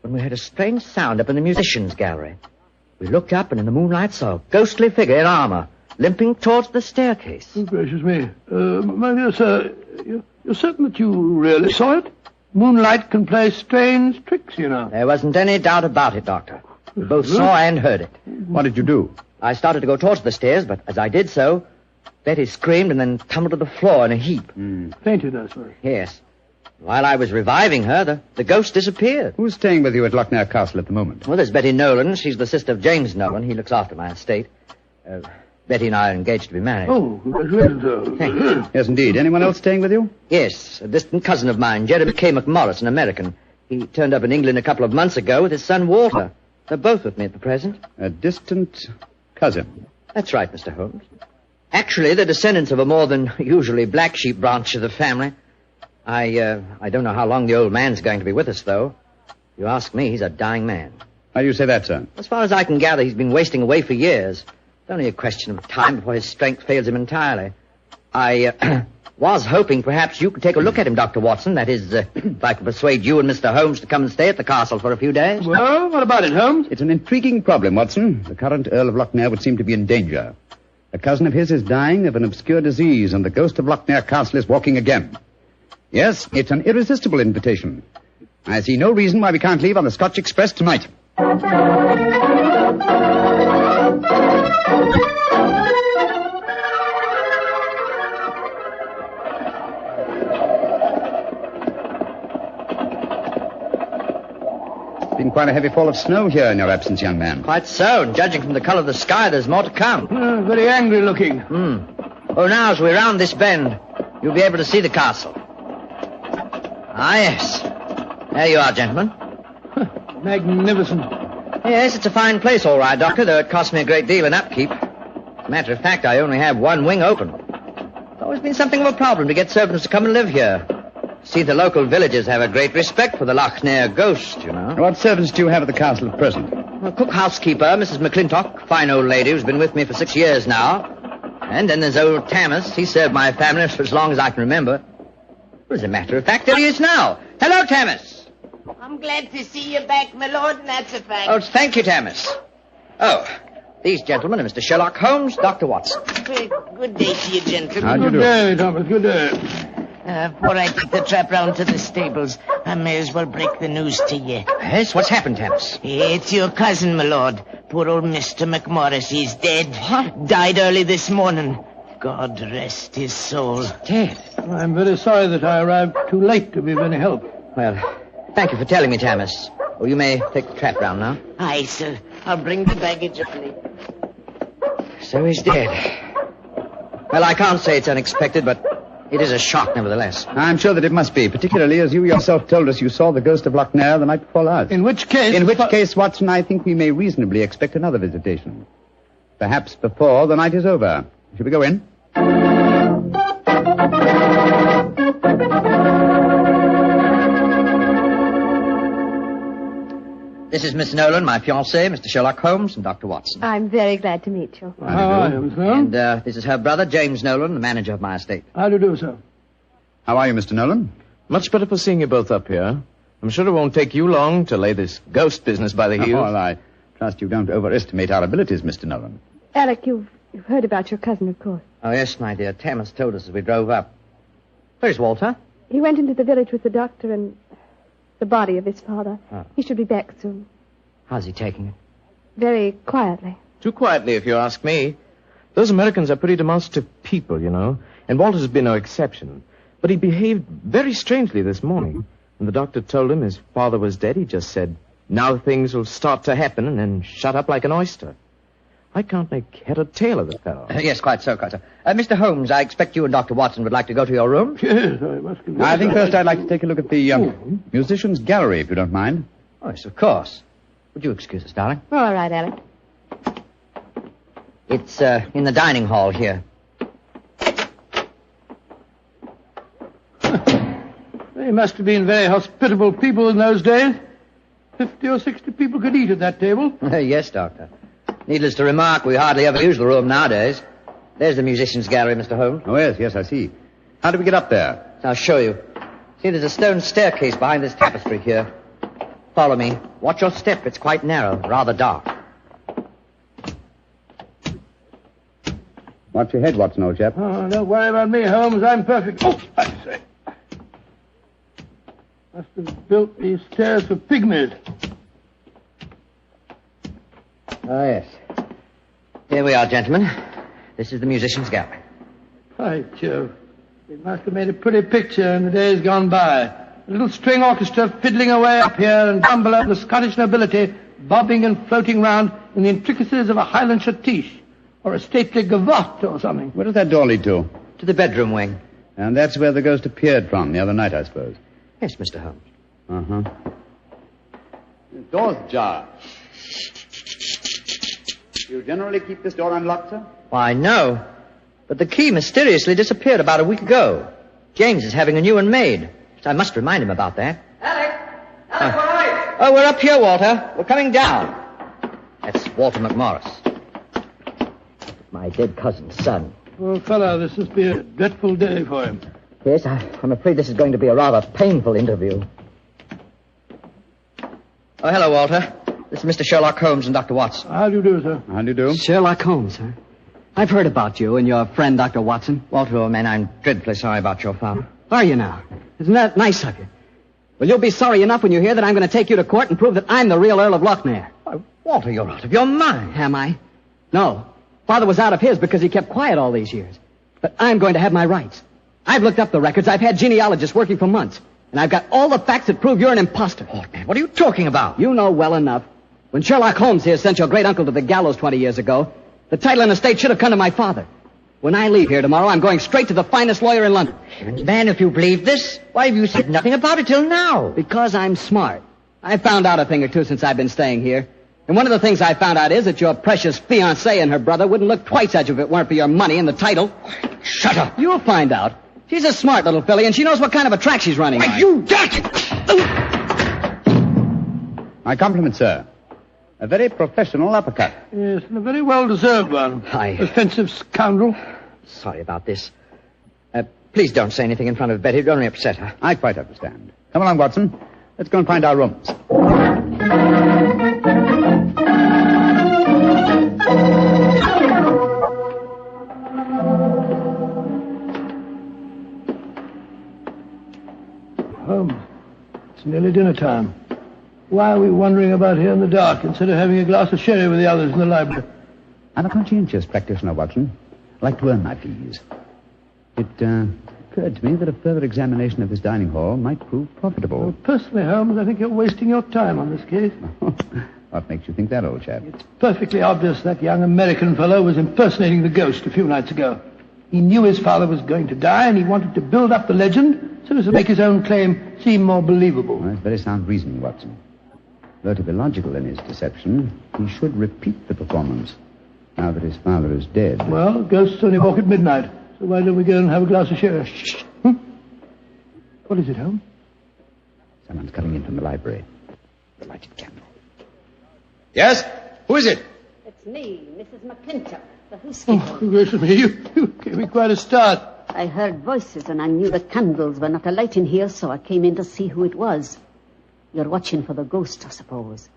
when we heard a strange sound up in the musicians' gallery. We looked up and in the moonlight saw a ghostly figure in armor limping towards the staircase. Oh, gracious me. My dear sir, you're certain that you really saw it? Moonlight can play strange tricks, you know. There wasn't any doubt about it, Doctor. We both saw and heard it. What did you do? I started to go towards the stairs, but as I did so, Betty screamed and then tumbled to the floor in a heap. Fainted, I suppose. Yes. While I was reviving her, the ghost disappeared. Who's staying with you at Lochnair Castle at the moment? Well, there's Betty Nolan. She's the sister of James Nolan. He looks after my estate. Betty and I are engaged to be married. Oh, congratulations. Thank you. Yes, indeed. Anyone else staying with you? Yes, a distant cousin of mine, Jeremy K. McMorris, an American. He turned up in England a couple of months ago with his son Walter. They're both with me at the present. A distant cousin? That's right, Mr. Holmes. Actually, they're descendants of a more than usually black sheep branch of the family. I don't know how long the old man's going to be with us, though. If you ask me, he's a dying man. How do you say that, sir? As far as I can gather, he's been wasting away for years. It's only a question of time before his strength fails him entirely. I was hoping perhaps you could take a look at him, Dr. Watson. That is, if I could persuade you and Mr. Holmes to come and stay at the castle for a few days. Well, what about it, Holmes? It's an intriguing problem, Watson. The current Earl of Lochnair would seem to be in danger. A cousin of his is dying of an obscure disease, and the ghost of Lochnair Castle is walking again. Yes, it's an irresistible invitation. I see no reason why we can't leave on the Scotch Express tonight. It's been quite a heavy fall of snow here in your absence, young man. Quite so, and judging from the colour of the sky, there's more to come. Very angry looking. Oh, now, as we round this bend, you'll be able to see the castle. Ah, yes. There you are, gentlemen. Magnificent. Yes, it's a fine place, all right, Doctor, though it cost me a great deal in upkeep. As a matter of fact, I only have one wing open. It's always been something of a problem to get servants to come and live here. See, the local villagers have a great respect for the Lochnair ghost, you know. What servants do you have at the castle at present? Well, cook housekeeper, Mrs. McClintock, fine old lady who's been with me for 6 years now. And then there's old Tammas. He served my family for as long as I can remember. Well, as a matter of fact, there he is now. Hello, Tammas. I'm glad to see you back, my lord, and that's a fact. Oh, thank you, Tammas. Oh, these gentlemen are Mr. Sherlock Holmes, Dr. Watson. Good day to you, gentlemen. How do you do? Good day, Thomas. Good day. Before I take the trap round to the stables, I may as well break the news to you. Yes? What's happened, Tammas? It's your cousin, my lord. Poor old Mr. McMorris. He's dead. What? Died early this morning. God rest his soul. Dead? I'm very sorry that I arrived too late to be of any help. Well, thank you for telling me, Tammas. Oh, you may take the trap round now. Aye, sir. I'll bring the baggage up later. So he's dead. Well, I can't say it's unexpected, but it is a shock, nevertheless. I'm sure that it must be, particularly as you yourself told us you saw the ghost of Lochnair the night before last. In which case, Watson, I think we may reasonably expect another visitation. Perhaps before the night is over. Shall we go in? This is Miss Nolan, my fiancée, Mr. Sherlock Holmes, and Dr. Watson. I'm very glad to meet you. How are you, Miss Nolan? And this is her brother, James Nolan, the manager of my estate. How do you do, sir? How are you, Mr. Nolan? Much better for seeing you both up here. I'm sure it won't take you long to lay this ghost business by the heels. Oh, well, I trust you don't overestimate our abilities, Mr. Nolan. Alec, you've heard about your cousin, of course. Oh, yes, my dear. Tammas told us as we drove up. Where's Walter? He went into the village with the doctor and... the body of his father. Oh. He should be back soon. How's he taking it? Very quietly. Too quietly, if you ask me. Those Americans are pretty demonstrative people, you know, and Walter has been no exception. But he behaved very strangely this morning. When the doctor told him his father was dead, he just said, now things will start to happen, and then shut up like an oyster. I can't make head or tail of the fellow. Yes, quite so, quite so. Mr. Holmes, I expect you and Dr. Watson would like to go to your room. Yes, I must confess. I think first I'd like to take a look at the musicians' gallery, if you don't mind. Oh, yes, of course. Would you excuse us, darling? All right, Alec. It's in the dining hall here. They must have been very hospitable people in those days. 50 or 60 people could eat at that table. Yes, Doctor. Needless to remark, we hardly ever use the room nowadays. There's the musicians' gallery, Mr. Holmes. Oh, yes, I see. How do we get up there? I'll show you. See, there's a stone staircase behind this tapestry here. Follow me. Watch your step. It's quite narrow, rather dark. Watch your head, Watson, old chap. Oh, don't worry about me, Holmes. I'm perfect. Oh, I say. Must have built these stairs for pygmies. Oh, yes. Here we are, gentlemen. This is the musicians' gallery. By Jove. It must have made a pretty picture in the days gone by. A little string orchestra fiddling away up here, and down below the Scottish nobility bobbing and floating round in the intricacies of a Highland schottische, or a stately gavotte or something. Where does that door lead to? To the bedroom wing. And that's where the ghost appeared from the other night, I suppose. Yes, Mr. Holmes. Uh-huh. The door's ajar. You generally keep this door unlocked, sir? Why, no. But the key mysteriously disappeared about a week ago. James is having a new one made. So I must remind him about that. Alec, where are you? Oh, we're up here, Walter. We're coming down. That's Walter McMorris. My dead cousin's son. Poor fellow, this must be a dreadful day for him. Yes, I'm afraid this is going to be a rather painful interview. Oh, hello, Walter. This is Mr. Sherlock Holmes and Dr. Watson. How do you do, sir? How do you do? Sherlock Holmes, huh? I've heard about you and your friend, Dr. Watson. Walter, old man, I'm dreadfully sorry about your father. Are you now? Isn't that nice of you? Well, you'll be sorry enough when you hear that I'm going to take you to court and prove that I'm the real Earl of Lochnair. Why, Walter, you're out of your mind. Am I? No. Father was out of his because he kept quiet all these years. But I'm going to have my rights. I've looked up the records. I've had genealogists working for months. And I've got all the facts that prove you're an imposter. Oh, man, what are you talking about? You know well enough. When Sherlock Holmes here sent your great-uncle to the gallows 20 years ago, the title and estate should have come to my father. When I leave here tomorrow, I'm going straight to the finest lawyer in London. Man, if you believe this, why have you said nothing about it till now? Because I'm smart. I found out a thing or two since I've been staying here. And one of the things I found out is that your precious fiancée and her brother wouldn't look twice at you if it weren't for your money and the title. Shut up. You'll find out. She's a smart little filly, and she knows what kind of a track she's running on. You dirty... My compliments, sir. A very professional uppercut. Yes, and a very well-deserved one. Offensive scoundrel. Sorry about this. Please don't say anything in front of Betty. It'll only upset her. I quite understand. Come along, Watson. Let's go and find our rooms. Holmes, it's nearly dinner time. Why are we wandering about here in the dark instead of having a glass of sherry with the others in the library? I'm a conscientious practitioner, Watson. I like to earn my fees. It occurred to me that a further examination of this dining hall might prove profitable. Well, personally, Holmes, I think you're wasting your time on this case. What makes you think that, old chap? It's perfectly obvious that young American fellow was impersonating the ghost a few nights ago. He knew his father was going to die, and he wanted to build up the legend so as to make his own claim seem more believable. Well, that's very sound reasoning, Watson. Though to be logical in his deception, he should repeat the performance, now that his father is dead. Well, ghosts only walk at midnight, so why don't we go and have a glass of sherry? Shh. What is it, Holmes? Someone's coming in from the library. The lighted candle. Yes? Who is it? It's me, Mrs. McClintock, the housekeeper. Oh, gracious me, you gave me quite a start. I heard voices and I knew the candles were not alight in here, so I came in to see who it was. You're watching for the ghost, I suppose.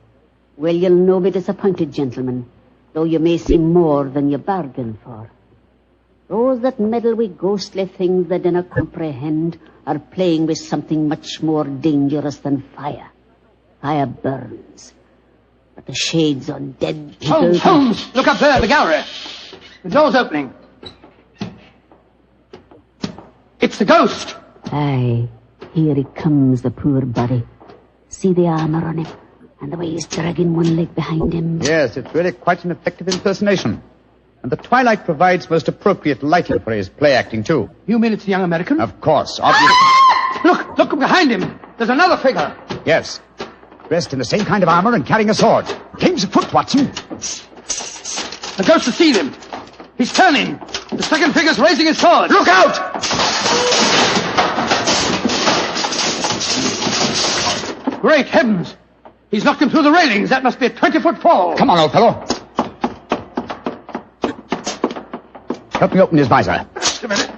Well, you'll no be disappointed, gentlemen, though you may see more than you bargained for. Those that meddle with ghostly things they dinna comprehend are playing with something much more dangerous than fire. Fire burns. But the shades on dead people... Holmes! Look up there, the gallery. The door's opening. It's the ghost. Aye, here he comes, the poor body. See the armour on him, and the way he's dragging one leg behind him. Yes, it's really quite an effective impersonation. And the twilight provides most appropriate lighting for his play acting, too. You mean it's the young American? Of course, obviously. Look behind him. There's another figure. Yes. Dressed in the same kind of armor and carrying a sword. Game's afoot, Watson. The ghost has seen him. He's turning. The second figure's raising his sword. Look out! Great heavens. He's knocked him through the railings. That must be a 20-foot fall. Come on, old fellow. Help me open his visor. Just a minute.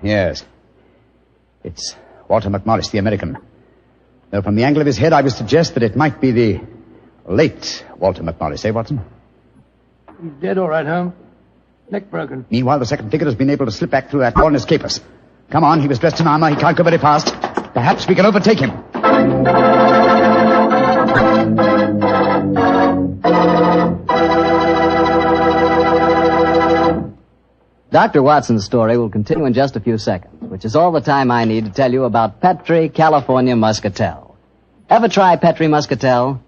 Yes. It's Walter McMorris, the American. Though from the angle of his head, I would suggest that it might be the late Walter McMorris, eh, Watson? He's dead, all right, Holmes. Neck broken. Meanwhile, the second figure has been able to slip back through that door and escape us. Come on, he was dressed in armor. He can't go very fast. Perhaps we can overtake him. Dr. Watson's story will continue in just a few seconds, which is all the time I need to tell you about Petri California Muscatel. Ever try Petri Muscatel?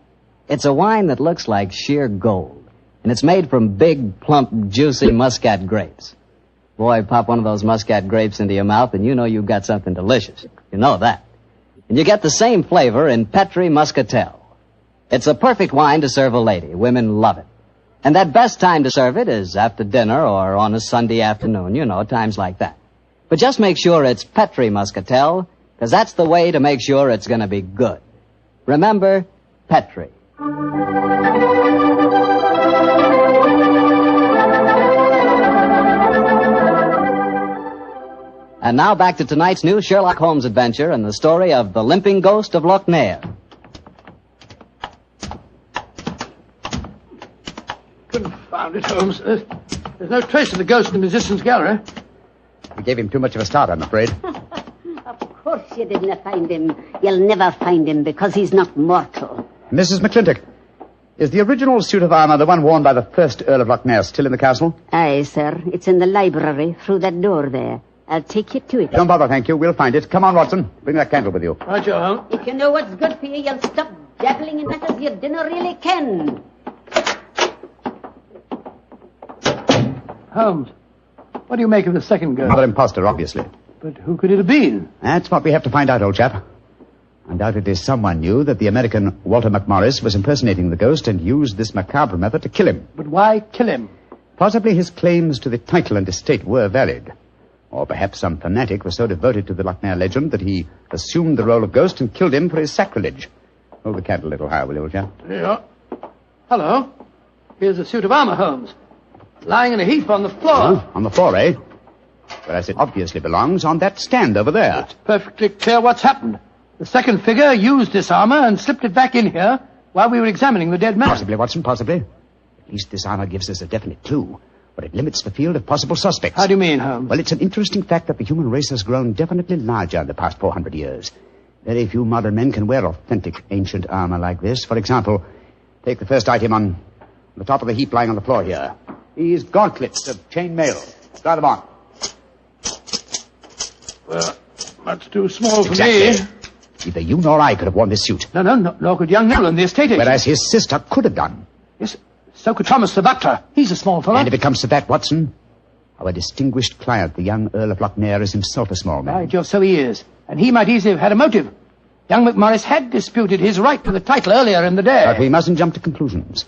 It's a wine that looks like sheer gold, and it's made from big, plump, juicy Muscat grapes. Boy, pop one of those Muscat grapes into your mouth, and you know you've got something delicious. You know that. And you get the same flavor in Petri Muscatel. It's a perfect wine to serve a lady. Women love it. And that best time to serve it is after dinner or on a Sunday afternoon, you know, times like that. But just make sure it's Petri Muscatel, because that's the way to make sure it's going to be good. Remember, Petri. And now back to tonight's new Sherlock Holmes adventure and the story of the Limping Ghost of Lochnair. Confound it, Holmes. There's no trace of the ghost in the musician's gallery. We gave him too much of a start, I'm afraid. Of course you didn't find him. You'll never find him because he's not mortal. Mrs. McClintock, is the original suit of armor the one worn by the first Earl of Lochnair still in the castle? Aye, sir. It's in the library through that door there. I'll take you to it. Don't bother, thank you. We'll find it. Come on, Watson. Bring that candle with you. Right, Joe, Holmes. If you know what's good for you, you'll stop dabbling in matters you dinna really ken. Holmes, what do you make of the second ghost? Another imposter, obviously. But who could it have been? That's what we have to find out, old chap. Undoubtedly someone knew that the American Walter McMorris was impersonating the ghost and used this macabre method to kill him. But why kill him? Possibly his claims to the title and estate were valid. Or perhaps some fanatic was so devoted to the Lochnair legend that he assumed the role of ghost and killed him for his sacrilege. Hold the candle a little higher, will you, old chap? Yeah. Hello. Here's a suit of armor, Holmes. Lying in a heap on the floor. Oh, on the floor, eh? Whereas it obviously belongs on that stand over there. It's perfectly clear what's happened. The second figure used this armor and slipped it back in here while we were examining the dead man. Possibly, Watson, possibly. At least this armor gives us a definite clue, but it limits the field of possible suspects. How do you mean, Holmes? Well, it's an interesting fact that the human race has grown definitely larger in the past 400 years. Very few modern men can wear authentic ancient armor like this. For example, take the first item on the top of the heap lying on the floor here. These gauntlets of chain mail. Try them on. Well, that's too small for Exactly. me. Neither you nor I could have worn this suit. No, nor could young Nolan, the estate agent. Whereas his sister could have done. Yes, so could Thomas the butler. He's a small fellow. And if it comes to that, Watson, our distinguished client, the young Earl of Lochnair, is himself a small man. By Jove, so he is. And he might easily have had a motive. Young McMorris had disputed his right to the title earlier in the day. But we mustn't jump to conclusions.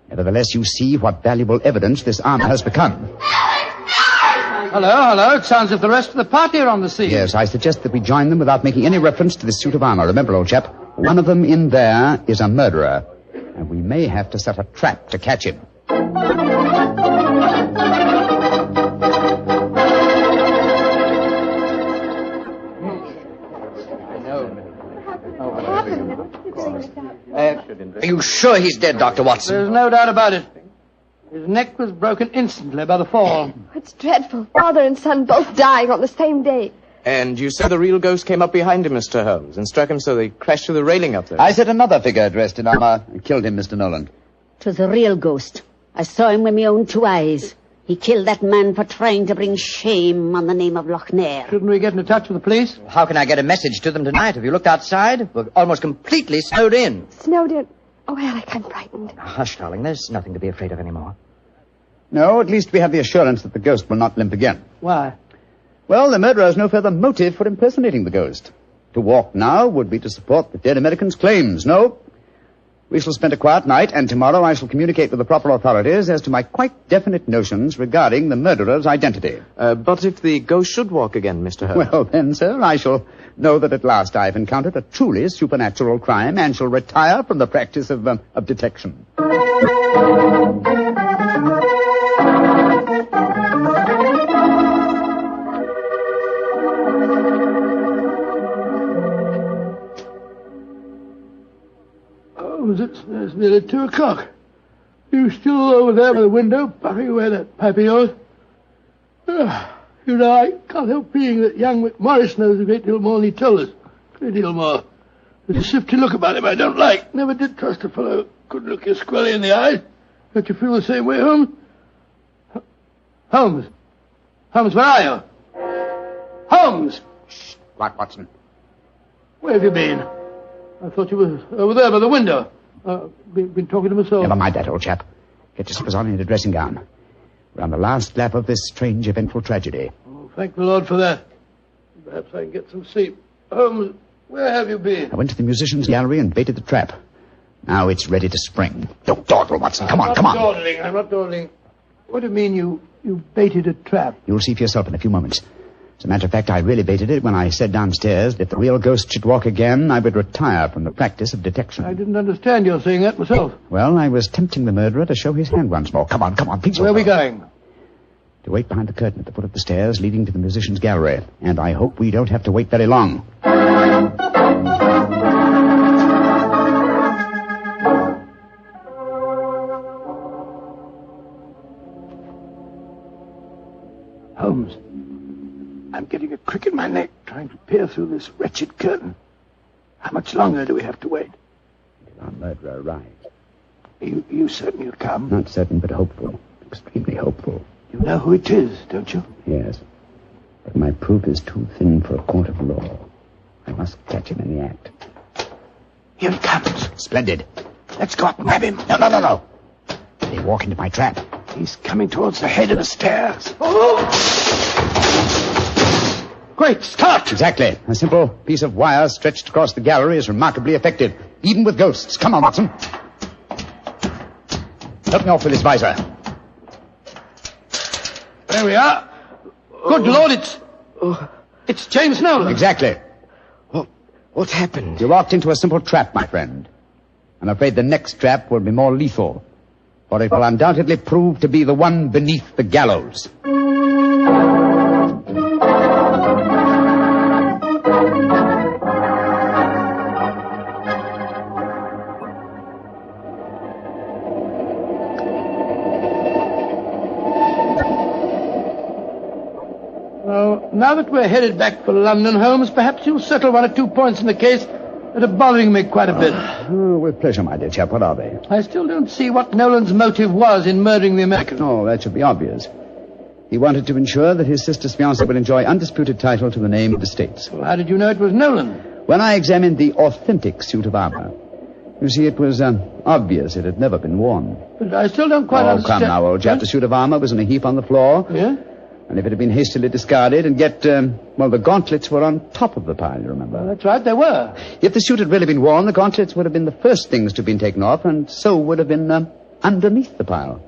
Nevertheless, you see what valuable evidence this armor has become. Hello. It sounds as if the rest of the party are on the scene. Yes, I suggest that we join them without making any reference to this suit of armor. Remember, old chap, one of them in there is a murderer, and we may have to set a trap to catch him. Are you sure he's dead, Dr. Watson? There's no doubt about it. His neck was broken instantly by the fall. it's dreadful. Father and son both dying on the same day. And you said the real ghost came up behind him, Mr. Holmes, and struck him so they crashed through the railing up there. I said another figure dressed in armor and killed him, Mr. Nolan. 'Twas a real ghost. I saw him with my own 2 eyes. He killed that man for trying to bring shame on the name of Lochnair. Shouldn't we get into touch with the police? How can I get a message to them tonight? Have you looked outside? We're almost completely snowed in. Snowed in. Oh, Alec, I'm frightened. Hush, darling. There's nothing to be afraid of anymore. No, at least we have the assurance that the ghost will not limp again. Why? Well, the murderer has no further motive for impersonating the ghost. To walk now would be to support the dead American's claims. No. We shall spend a quiet night, and tomorrow I shall communicate with the proper authorities as to my quite definite notions regarding the murderer's identity. But if the ghost should walk again, Mr. Holmes? Well, then, sir, I shall know that at last I've encountered a truly supernatural crime and shall retire from the practice of detection. It's nearly 2 o'clock. You still over there by the window, puffing away that pipe of yours? You know, I can't help feeling that young McMorris knows a great deal more than he told us. A great deal more. There's a shifty look about him I don't like. Never did trust a fellow who couldn't look you squarely in the eye. Don't you feel the same way, Holmes? Holmes? Holmes, where are you? Holmes! Shh. What, Watson? Where have you been? I thought you were over there by the window. Been talking to myself. Never mind that, old chap. Get your slippers on and a dressing gown. We're on the last lap of this strange, eventful tragedy. Oh, thank the Lord for that. Perhaps I can get some sleep. Holmes, where have you been? I went to the musician's gallery and baited the trap. Now it's ready to spring. Don't dawdle, Watson. Come on, come on. I'm not dawdling. What do you mean you baited a trap? You'll see for yourself in a few moments. As a matter of fact, I really baited it when I said downstairs that if the real ghost should walk again, I would retire from the practice of detection. I didn't understand your saying that myself. Well, I was tempting the murderer to show his hand once more. Come on, please. Where are we going? To wait behind the curtain at the foot of the stairs leading to the musician's gallery. And I hope we don't have to wait very long. Holmes, I'm getting a crick in my neck trying to peer through this wretched curtain. How much longer do we have to wait? Until our murderer arrives. You certain you'll come? Not certain, but hopeful. Extremely hopeful. You know who it is, don't you? Yes. But my proof is too thin for a court of law. I must catch him in the act. Here he comes. Splendid. Let's go up and grab him. No. They walk into my trap. He's coming towards the head of the stairs. Oh! Great Scott! Exactly. A simple piece of wire stretched across the gallery is remarkably effective, even with ghosts. Come on, Watson. Help me off with this visor. There we are. Good Lord, it's James Nolan. Exactly. What happened? You walked into a simple trap, my friend. I'm afraid the next trap will be more lethal, for it will undoubtedly prove to be the one beneath the gallows. Now that we're headed back for London, Holmes, perhaps you'll settle 1 or 2 points in the case that are bothering me quite a bit. With pleasure, my dear chap. What are they? I still don't see what Nolan's motive was in murdering the American. Oh, that should be obvious. He wanted to ensure that his sister's fiancé would enjoy undisputed title to the name of the States. Well, how did you know it was Nolan? When I examined the authentic suit of armor, you see, it was obvious it had never been worn. But I still don't quite understand. Oh, come now, old chap. The suit of armor was in a heap on the floor. Yeah? And if it had been hastily discarded, and yet, the gauntlets were on top of the pile, you remember? Well, that's right, they were. If the suit had really been worn, the gauntlets would have been the first things to have been taken off, and so would have been underneath the pile.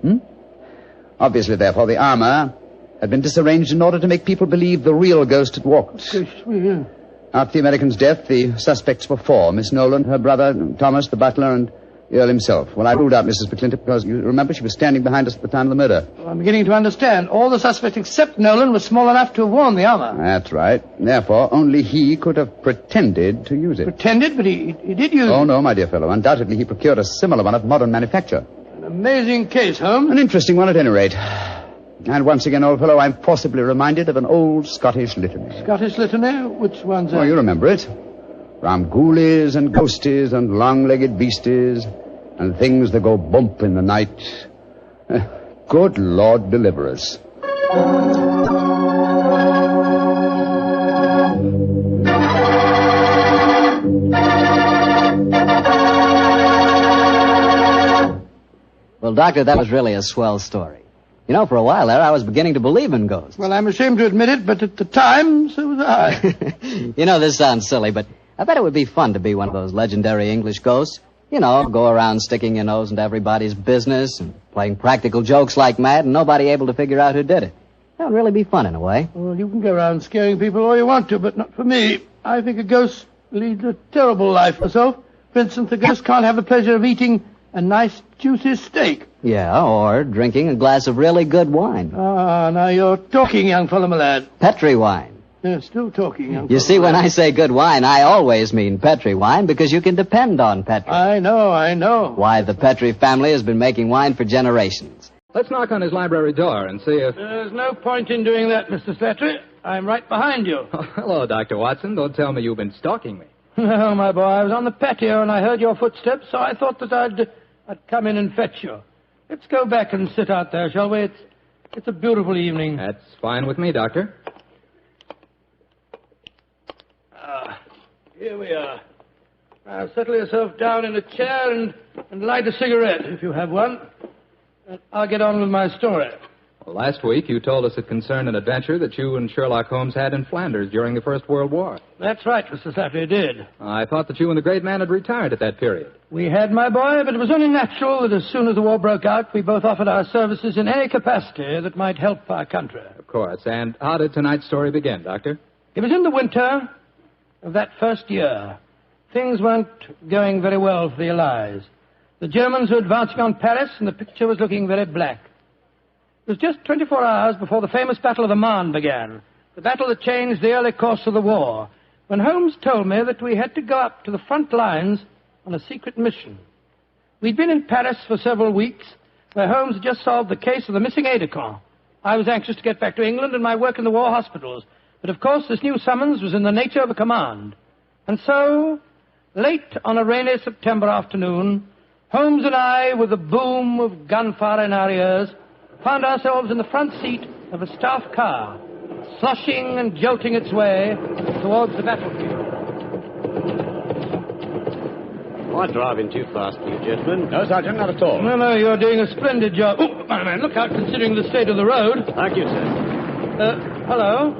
Obviously, therefore, the armor had been disarranged in order to make people believe the real ghost had walked. Yeah. After the American's death, the suspects were 4. Miss Nolan, her brother, Thomas, the butler, and the Earl himself. Well, I ruled out Mrs. McClintock because, you remember, she was standing behind us at the time of the murder. Well, I'm beginning to understand. All the suspects except Nolan were small enough to have worn the armor. That's right. Therefore, only he could have pretended to use it. Pretended? But he did use it. Oh, no, my dear fellow. Undoubtedly, he procured a similar one of modern manufacture. An amazing case, Holmes. An interesting one, at any rate. And once again, old fellow, I'm forcibly reminded of an old Scottish litany. Scottish litany? Which one's that? Oh, you remember it. From ghoulies and ghosties and long-legged beasties and things that go bump in the night. Good Lord deliver us. Well, Doctor, that was really a swell story. You know, for a while there, I was beginning to believe in ghosts. Well, I'm ashamed to admit it, but at the time, so was I. You know, this sounds silly, but I bet it would be fun to be one of those legendary English ghosts. You know, go around sticking your nose into everybody's business and playing practical jokes like mad and nobody able to figure out who did it. That would really be fun in a way. Well, you can go around scaring people all you want to, but not for me. I think a ghost leads a terrible life myself. For instance, a ghost can't have the pleasure of eating a nice, juicy steak. Yeah, or drinking a glass of really good wine. Ah, now you're talking, young fellow, my lad. Petri wine. Yeah, still talking, young fellow. You see, when I say good wine, I always mean Petri wine because you can depend on Petri. I know. Why, the Petri family has been making wine for generations. Let's knock on his library door and see if... There's no point in doing that, Mr. Slattery. I'm right behind you. Oh, hello, Dr. Watson. Don't tell me you've been stalking me. No, my boy, I was on the patio and I heard your footsteps, so I thought that I'd come in and fetch you. Let's go back and sit out there, shall we? It's a beautiful evening. That's fine with me, Doctor. Here we are. Now, settle yourself down in a chair and light a cigarette, if you have one. I'll get on with my story. Well, last week you told us it concerned an adventure that you and Sherlock Holmes had in Flanders during the First World War. That's right, Mr. Slattery, did. I thought that you and the great man had retired at that period. We had, my boy, but it was only natural that as soon as the war broke out, we both offered our services in any capacity that might help our country. Of course. And how did tonight's story begin, Doctor? It was in the winter of that first year. Things weren't going very well for the Allies. The Germans were advancing on Paris, and the picture was looking very black. It was just 24 hours before the famous Battle of the Marne began, the battle that changed the early course of the war, when Holmes told me that we had to go up to the front lines on a secret mission. We'd been in Paris for several weeks, where Holmes had just solved the case of the missing aide-de-camp. I was anxious to get back to England and my work in the war hospitals, but of course this new summons was in the nature of a command. And so, late on a rainy September afternoon, Holmes and I, with the boom of gunfire in our ears, found ourselves in the front seat of a staff car, sloshing and jolting its way towards the battlefield. Am I driving too fast for you, gentlemen? No, Sergeant, not at all. No, you're doing a splendid job. Oh, my man, look out, considering the state of the road. Thank you, sir. Hello?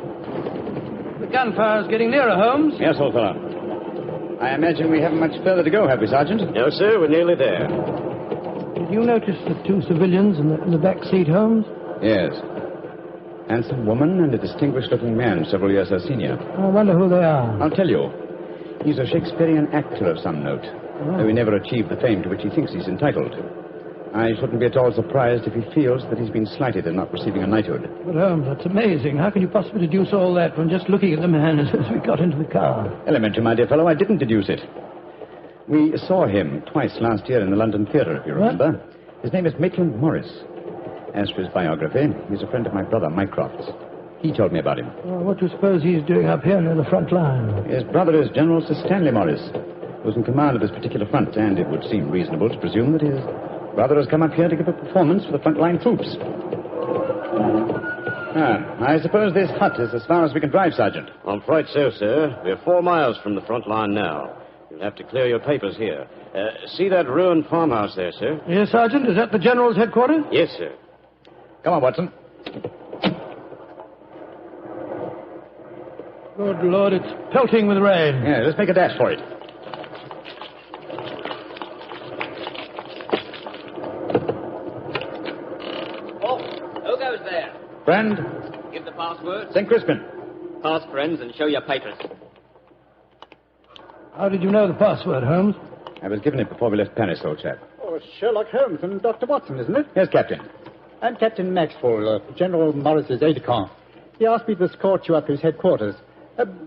The gunfire's getting nearer, Holmes. Yes, old fellow. I imagine we haven't much further to go, have we, Sergeant? No, sir, we're nearly there. Did you notice the two civilians in the back seat, Holmes? Yes. Handsome woman and a distinguished-looking man several years her senior. I wonder who they are. I'll tell you. He's a Shakespearean actor of some note, though he never achieved the fame to which he thinks he's entitled. I shouldn't be at all surprised if he feels that he's been slighted in not receiving a knighthood. But, Holmes, that's amazing. How can you possibly deduce all that from just looking at the man as we got into the car? Elementary, my dear fellow, I didn't deduce it. We saw him twice last year in the London Theatre, if you remember. What? His name is Maitland Morris. As for his biography, he's a friend of my brother, Mycroft's. He told me about him. Well, what do you suppose he's doing up here near the front line? His brother is General Sir Stanley Morris, who's in command of this particular front, and it would seem reasonable to presume that his brother has come up here to give a performance for the front-line troops. I suppose this hut is as far as we can drive, Sergeant. I'm afraid so, sir. We're 4 miles from the front line now. You'll have to clear your papers here. See that ruined farmhouse there, sir? Yes, Sergeant. Is that the General's headquarters? Yes, sir. Come on, Watson. Good Lord, it's pelting with rain. Yeah, let's make a dash for it. Oh, who goes there? Friend. Give the password. St. Crispin. Pass, friends, and show your papers. How did you know the password, Holmes? I was given it before we left Paris, old chap. Oh, Sherlock Holmes and Dr. Watson, isn't it? Yes, Captain. I'm Captain Maxwell, General Morris's aide-de-camp. He asked me to escort you up to his headquarters.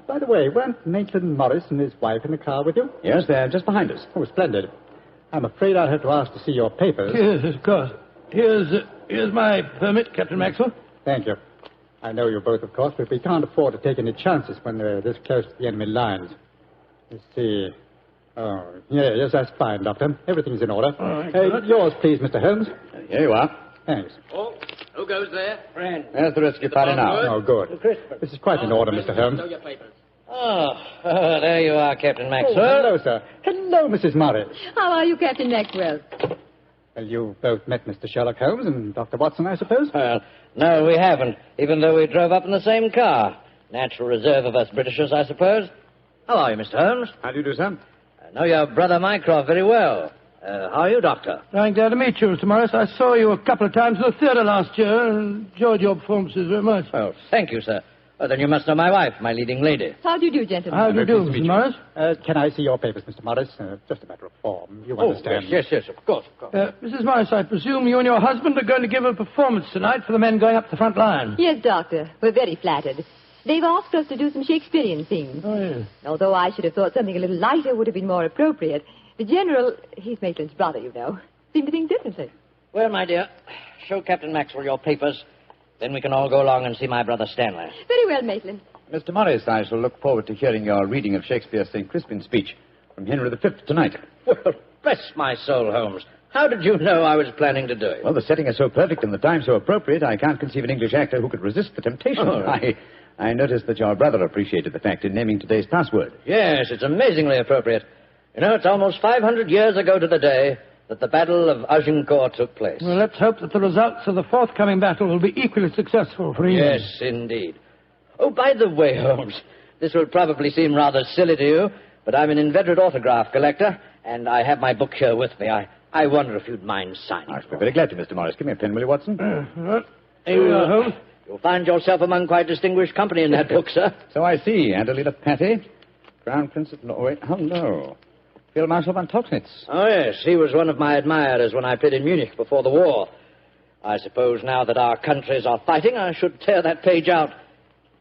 By the way, weren't Maitland Morris and his wife in the car with you? Yes, they're just behind us. Oh, splendid. I'm afraid I'll have to ask to see your papers. Yes, of course. Here's Here's my permit, Captain Maxwell. Thank you. I know you both, of course, but we can't afford to take any chances when we're this close to the enemy lines. Let's see. Oh, yes, that's fine, Doctor. Everything's in order. Yours, please, Mr. Holmes. Here you are. Thanks. Oh, who goes there? Friend. There's the rescue party now. Oh, good. This is quite in order, Mr. Holmes. Show your papers. Oh, there you are, Captain Oh, Maxwell. hello, sir. Hello, Mrs. Morris. How are you, Captain Maxwell? Well, you've both met Mr. Sherlock Holmes and Dr. Watson, I suppose? Well, no, we haven't, even though we drove up in the same car. Natural reserve of us Britishers, I suppose. How are you, Mr. Holmes? How do you do, sir? I know your brother Mycroft very well. How are you, Doctor? I'm glad to meet you, Mr. Morris. I saw you a couple of times at the theatre last year and enjoyed your performances very much. Oh, thank you, sir. Well, then you must know my wife, my leading lady. How do you do, gentlemen? How do you do, Mr. Morris? Can I see your papers, Mr. Morris? Just a matter of form. You understand. Yes, of course. Mrs. Morris, I presume you and your husband are going to give a performance tonight for the men going up the front line. Yes, Doctor. We're very flattered. They've asked us to do some Shakespearean scenes. Oh, yes. Although I should have thought something a little lighter would have been more appropriate. The General, he's Maitland's brother, you know, seemed to think differently. Well, my dear, show Captain Maxwell your papers. Then we can all go along and see my brother Stanley. Very well, Maitland. Mr. Morris, I shall look forward to hearing your reading of Shakespeare's St. Crispin's speech from Henry V tonight. Well, bless my soul, Holmes. How did you know I was planning to do it? Well, the setting is so perfect and the time so appropriate, I can't conceive an English actor who could resist the temptation. Oh, right. I noticed that your brother appreciated the fact in naming today's password. Yes, it's amazingly appropriate. You know, it's almost 500 years ago to the day that the Battle of Agincourt took place. Well, let's hope that the results of the forthcoming battle will be equally successful for England. Yes, indeed. Oh, by the way, Holmes, this will probably seem rather silly to you, but I'm an inveterate autograph collector, and I have my book here with me. I wonder if you'd mind signing. I should be very glad to, Mr. Morris. Give me a pen, will you, Watson? Here we are, Holmes. You'll find yourself among quite distinguished company in that book, sir. So I see. Adelina Patty, Crown Prince of Norway. Oh, no. Field Marshal von Tauchnitz. Oh, yes. He was one of my admirers when I played in Munich before the war. I suppose now that our countries are fighting, I should tear that page out.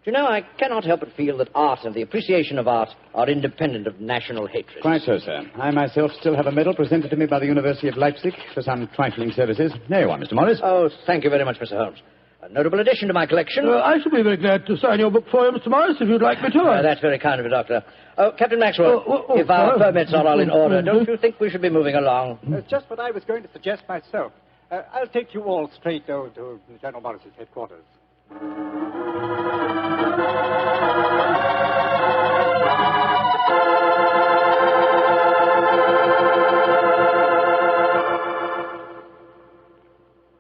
You know, I cannot help but feel that art and the appreciation of art are independent of national hatred. Quite so, sir. I myself still have a medal presented to me by the University of Leipzig for some trifling services. There you are, Mr. Morris. Oh, thank you very much, Mr. Holmes. A notable addition to my collection. I shall be very glad to sign your book for you, Mr. Morris, if you'd like me to. That's very kind of you, Doctor. Oh, Captain Maxwell, if our permits are all in order, don't you think we should be moving along? Just what I was going to suggest myself. I'll take you all straight over to General Morris's headquarters.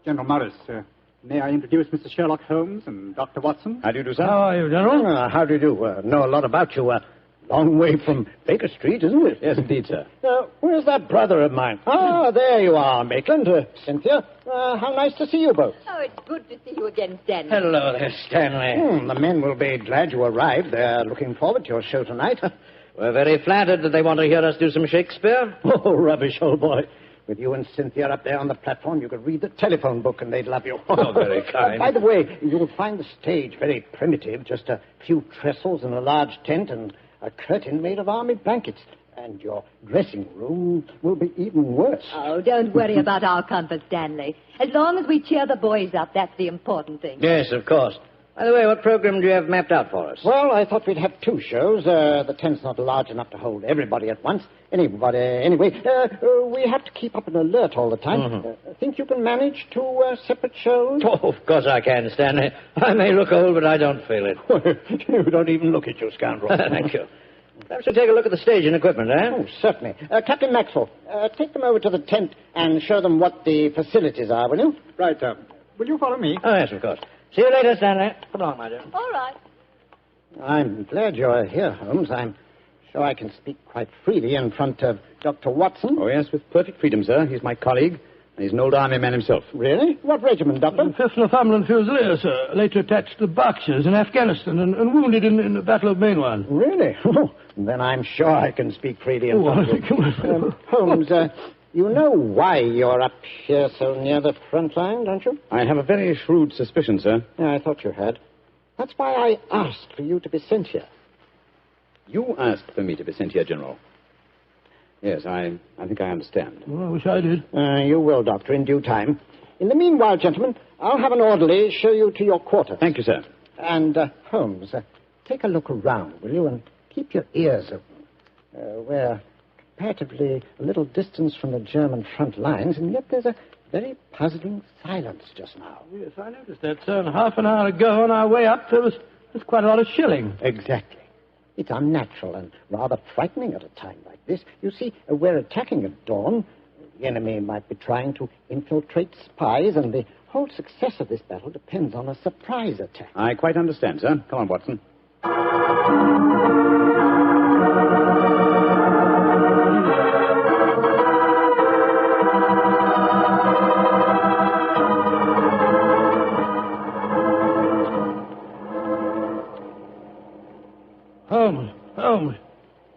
General Morris, may I introduce Mr. Sherlock Holmes and Dr. Watson? How do you do, sir? How are you, General? How do you do? Know a lot about you. Long way from Baker Street, isn't it? Yes, indeed, sir. Where's that brother of mine? Ah, there you are, Maitland. Cynthia. How nice to see you both. Oh, it's good to see you again, Stanley. Hello there, Stanley. The men will be glad you arrived. They're looking forward to your show tonight. We're very flattered that they want to hear us do some Shakespeare. Oh, rubbish, old boy. With you and Cynthia up there on the platform, you could read the telephone book and they'd love you. Oh, very kind. By the way, you'll find the stage very primitive. Just a few trestles and a large tent and a curtain made of army blankets. And your dressing room will be even worse. Oh, don't worry about our comfort, Stanley. As long as we cheer the boys up, that's the important thing. Yes, of course. By the way, what program do you have mapped out for us? Well, I thought we'd have two shows. The tent's not large enough to hold everybody at once. Anyway, we have to keep up an alert all the time. Mm-hmm. Think you can manage two separate shows? Oh, of course I can, Stanley. I may look old, but I don't feel it. You don't even look it, you scoundrel. Thank you. Perhaps we'll take a look at the stage and equipment, eh? Oh, certainly. Captain Maxwell, take them over to the tent and show them what the facilities are, will you? Right, will you follow me? Oh, yes, of course. See you later, Stanley. Come along, my dear. All right. I'm glad you're here, Holmes. I'm sure I can speak quite freely in front of Dr. Watson. Oh, yes, with perfect freedom, sir. He's my colleague, and he's an old army man himself. Really? What regiment, Doctor? 5th Northumberland Fusiliers, sir. Later attached to the Berkshires in Afghanistan and wounded in the Battle of Mainwan. Really? Oh, then I'm sure I can speak freely in front of you. Holmes, you know why you're up here so near the front line, don't you? I have a very shrewd suspicion, sir. Yeah, I thought you had. That's why I asked for you to be sent here. You asked for me to be sent here, General. Yes, I think I understand. Well, I wish I did. You will, Doctor, in due time. In the meanwhile, gentlemen, I'll have an orderly show you to your quarters. Thank you, sir. And, Holmes, take a look around, will you, and keep your ears open. We're comparatively a little distance from the German front lines, and yet there's a very puzzling silence just now. Yes, I noticed that, sir. And half an hour ago, on our way up, there was quite a lot of shelling. Exactly. It's unnatural and rather frightening at a time like this. You see, we're attacking at dawn. The enemy might be trying to infiltrate spies, and the whole success of this battle depends on a surprise attack. I quite understand, sir. Come on, Watson. Holmes.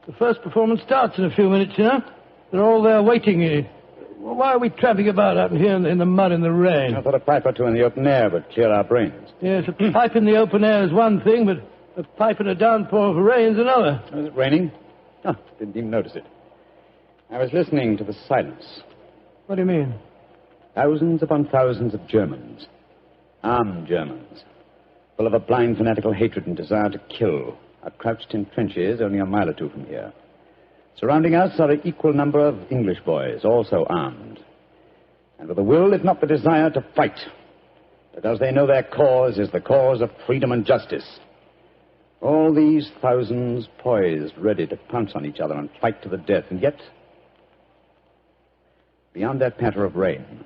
The first performance starts in a few minutes, you know. They're all there waiting. Why are we tramping about out here in the mud and the rain? I thought a pipe or two in the open air would clear our brains. Yes, a pipe in the open air is one thing, but a pipe in a downpour of rain is another. Was it raining? Oh, didn't even notice it. I was listening to the silence. What do you mean? Thousands upon thousands of Germans. Armed Germans. Full of a blind fanatical hatred and desire to kill. Are crouched in trenches only a mile or two from here. Surrounding us are an equal number of English boys, also armed. And with the will, if not the desire, to fight. Because they know their cause is the cause of freedom and justice. All these thousands poised, ready to pounce on each other and fight to the death. And yet, beyond that patter of rain,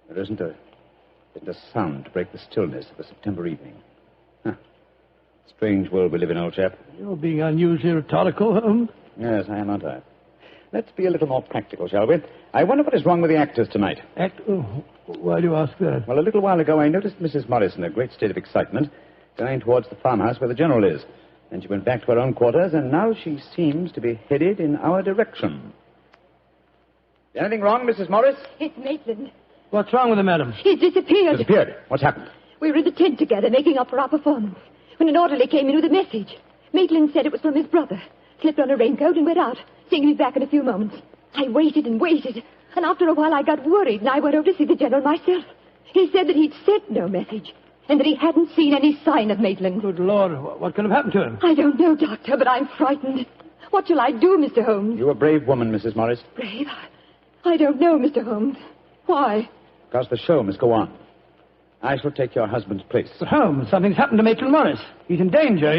there isn't a sound to break the stillness of a September evening. Strange world we live in, old chap. You're being unusually rhetorical, Holmes. Yes, I am, aren't I? Let's be a little more practical, shall we? I wonder what is wrong with the actors tonight. Why do you ask that? Well, a little while ago I noticed Mrs. Morris in a great state of excitement, going towards the farmhouse where the General is. Then she went back to her own quarters, and now she seems to be headed in our direction. Anything wrong, Mrs. Morris? It's Maitland. What's wrong with him, madam? He's disappeared. Disappeared? What's happened? We were in the tent together, making up for our performance, when an orderly came in with a message. Maitland said it was from his brother. Slipped on a raincoat and went out, saying he'd be back in a few moments. I waited and waited, and after a while I got worried, and I went over to see the General myself. He said that he'd sent no message, and that he hadn't seen any sign of Maitland. Good Lord, what could have happened to him? I don't know, Doctor, but I'm frightened. What shall I do, Mr. Holmes? You're a brave woman, Mrs. Morris. Brave? I don't know, Mr. Holmes. Why? Because the show must go on. I shall take your husband's place. But Holmes, something's happened to Maitland Morris. He's in danger.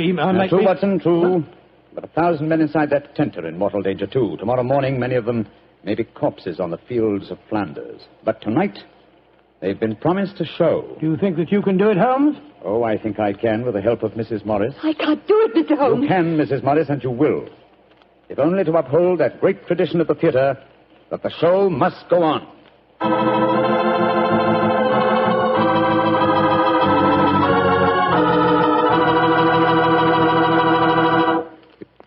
True, Watson, true. But 1,000 men inside that tent are in mortal danger, too. Tomorrow morning, many of them may be corpses on the fields of Flanders. But tonight, they've been promised a show. Do you think that you can do it, Holmes? Oh, I think I can, with the help of Mrs. Morris. I can't do it, Mr. Holmes. You can, Mrs. Morris, and you will. If only to uphold that great tradition of the theater, that the show must go on.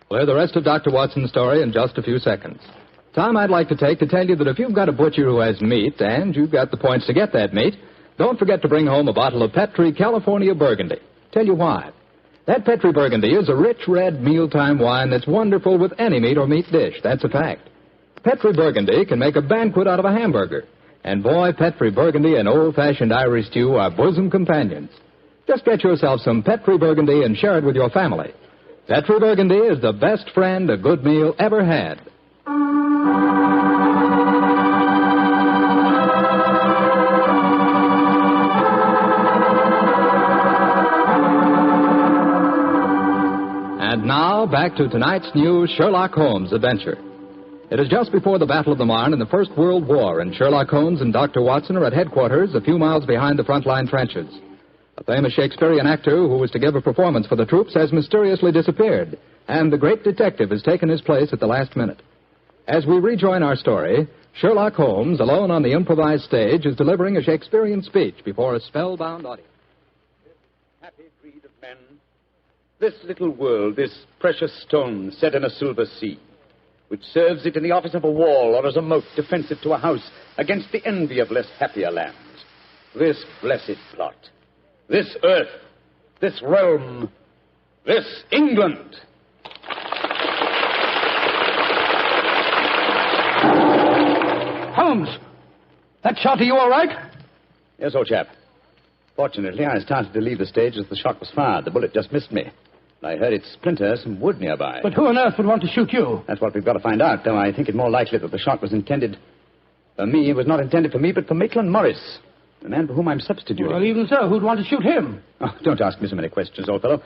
We'll hear the rest of Dr. Watson's story in just a few seconds. Time I'd like to take to tell you that if you've got a butcher who has meat, and you've got the points to get that meat, don't forget to bring home a bottle of Petri California Burgundy. Tell you why. That Petri Burgundy is a rich red mealtime wine that's wonderful with any meat or meat dish. That's a fact. Petri Burgundy can make a banquet out of a hamburger. And boy, Petri Burgundy and old-fashioned Irish stew are bosom companions. Just get yourself some Petri Burgundy and share it with your family. Petri Burgundy is the best friend a good meal ever had. And now, back to tonight's new Sherlock Holmes adventure. It is just before the Battle of the Marne in the First World War, and Sherlock Holmes and Dr. Watson are at headquarters a few miles behind the front-line trenches. A famous Shakespearean actor who was to give a performance for the troops has mysteriously disappeared, and the great detective has taken his place at the last minute. As we rejoin our story, Sherlock Holmes, alone on the improvised stage, is delivering a Shakespearean speech before a spellbound audience. Happy breed of men, this little world, this precious stone set in a silver sea, which serves it in the office of a wall or as a moat defensive to a house against the envy of less happier lands. This blessed plot, this earth, this realm, this England. Holmes! That shot, are you all right? Yes, old chap. Fortunately, I started to leave the stage as the shot was fired. The bullet just missed me. I heard it splinter some wood nearby. But who on earth would want to shoot you? That's what we've got to find out, though I think it more likely that the shot was intended for me. It was not intended for me, but for Maitland Morris, the man for whom I'm substituting. Well, even so, who'd want to shoot him? Oh, don't ask me so many questions, old fellow.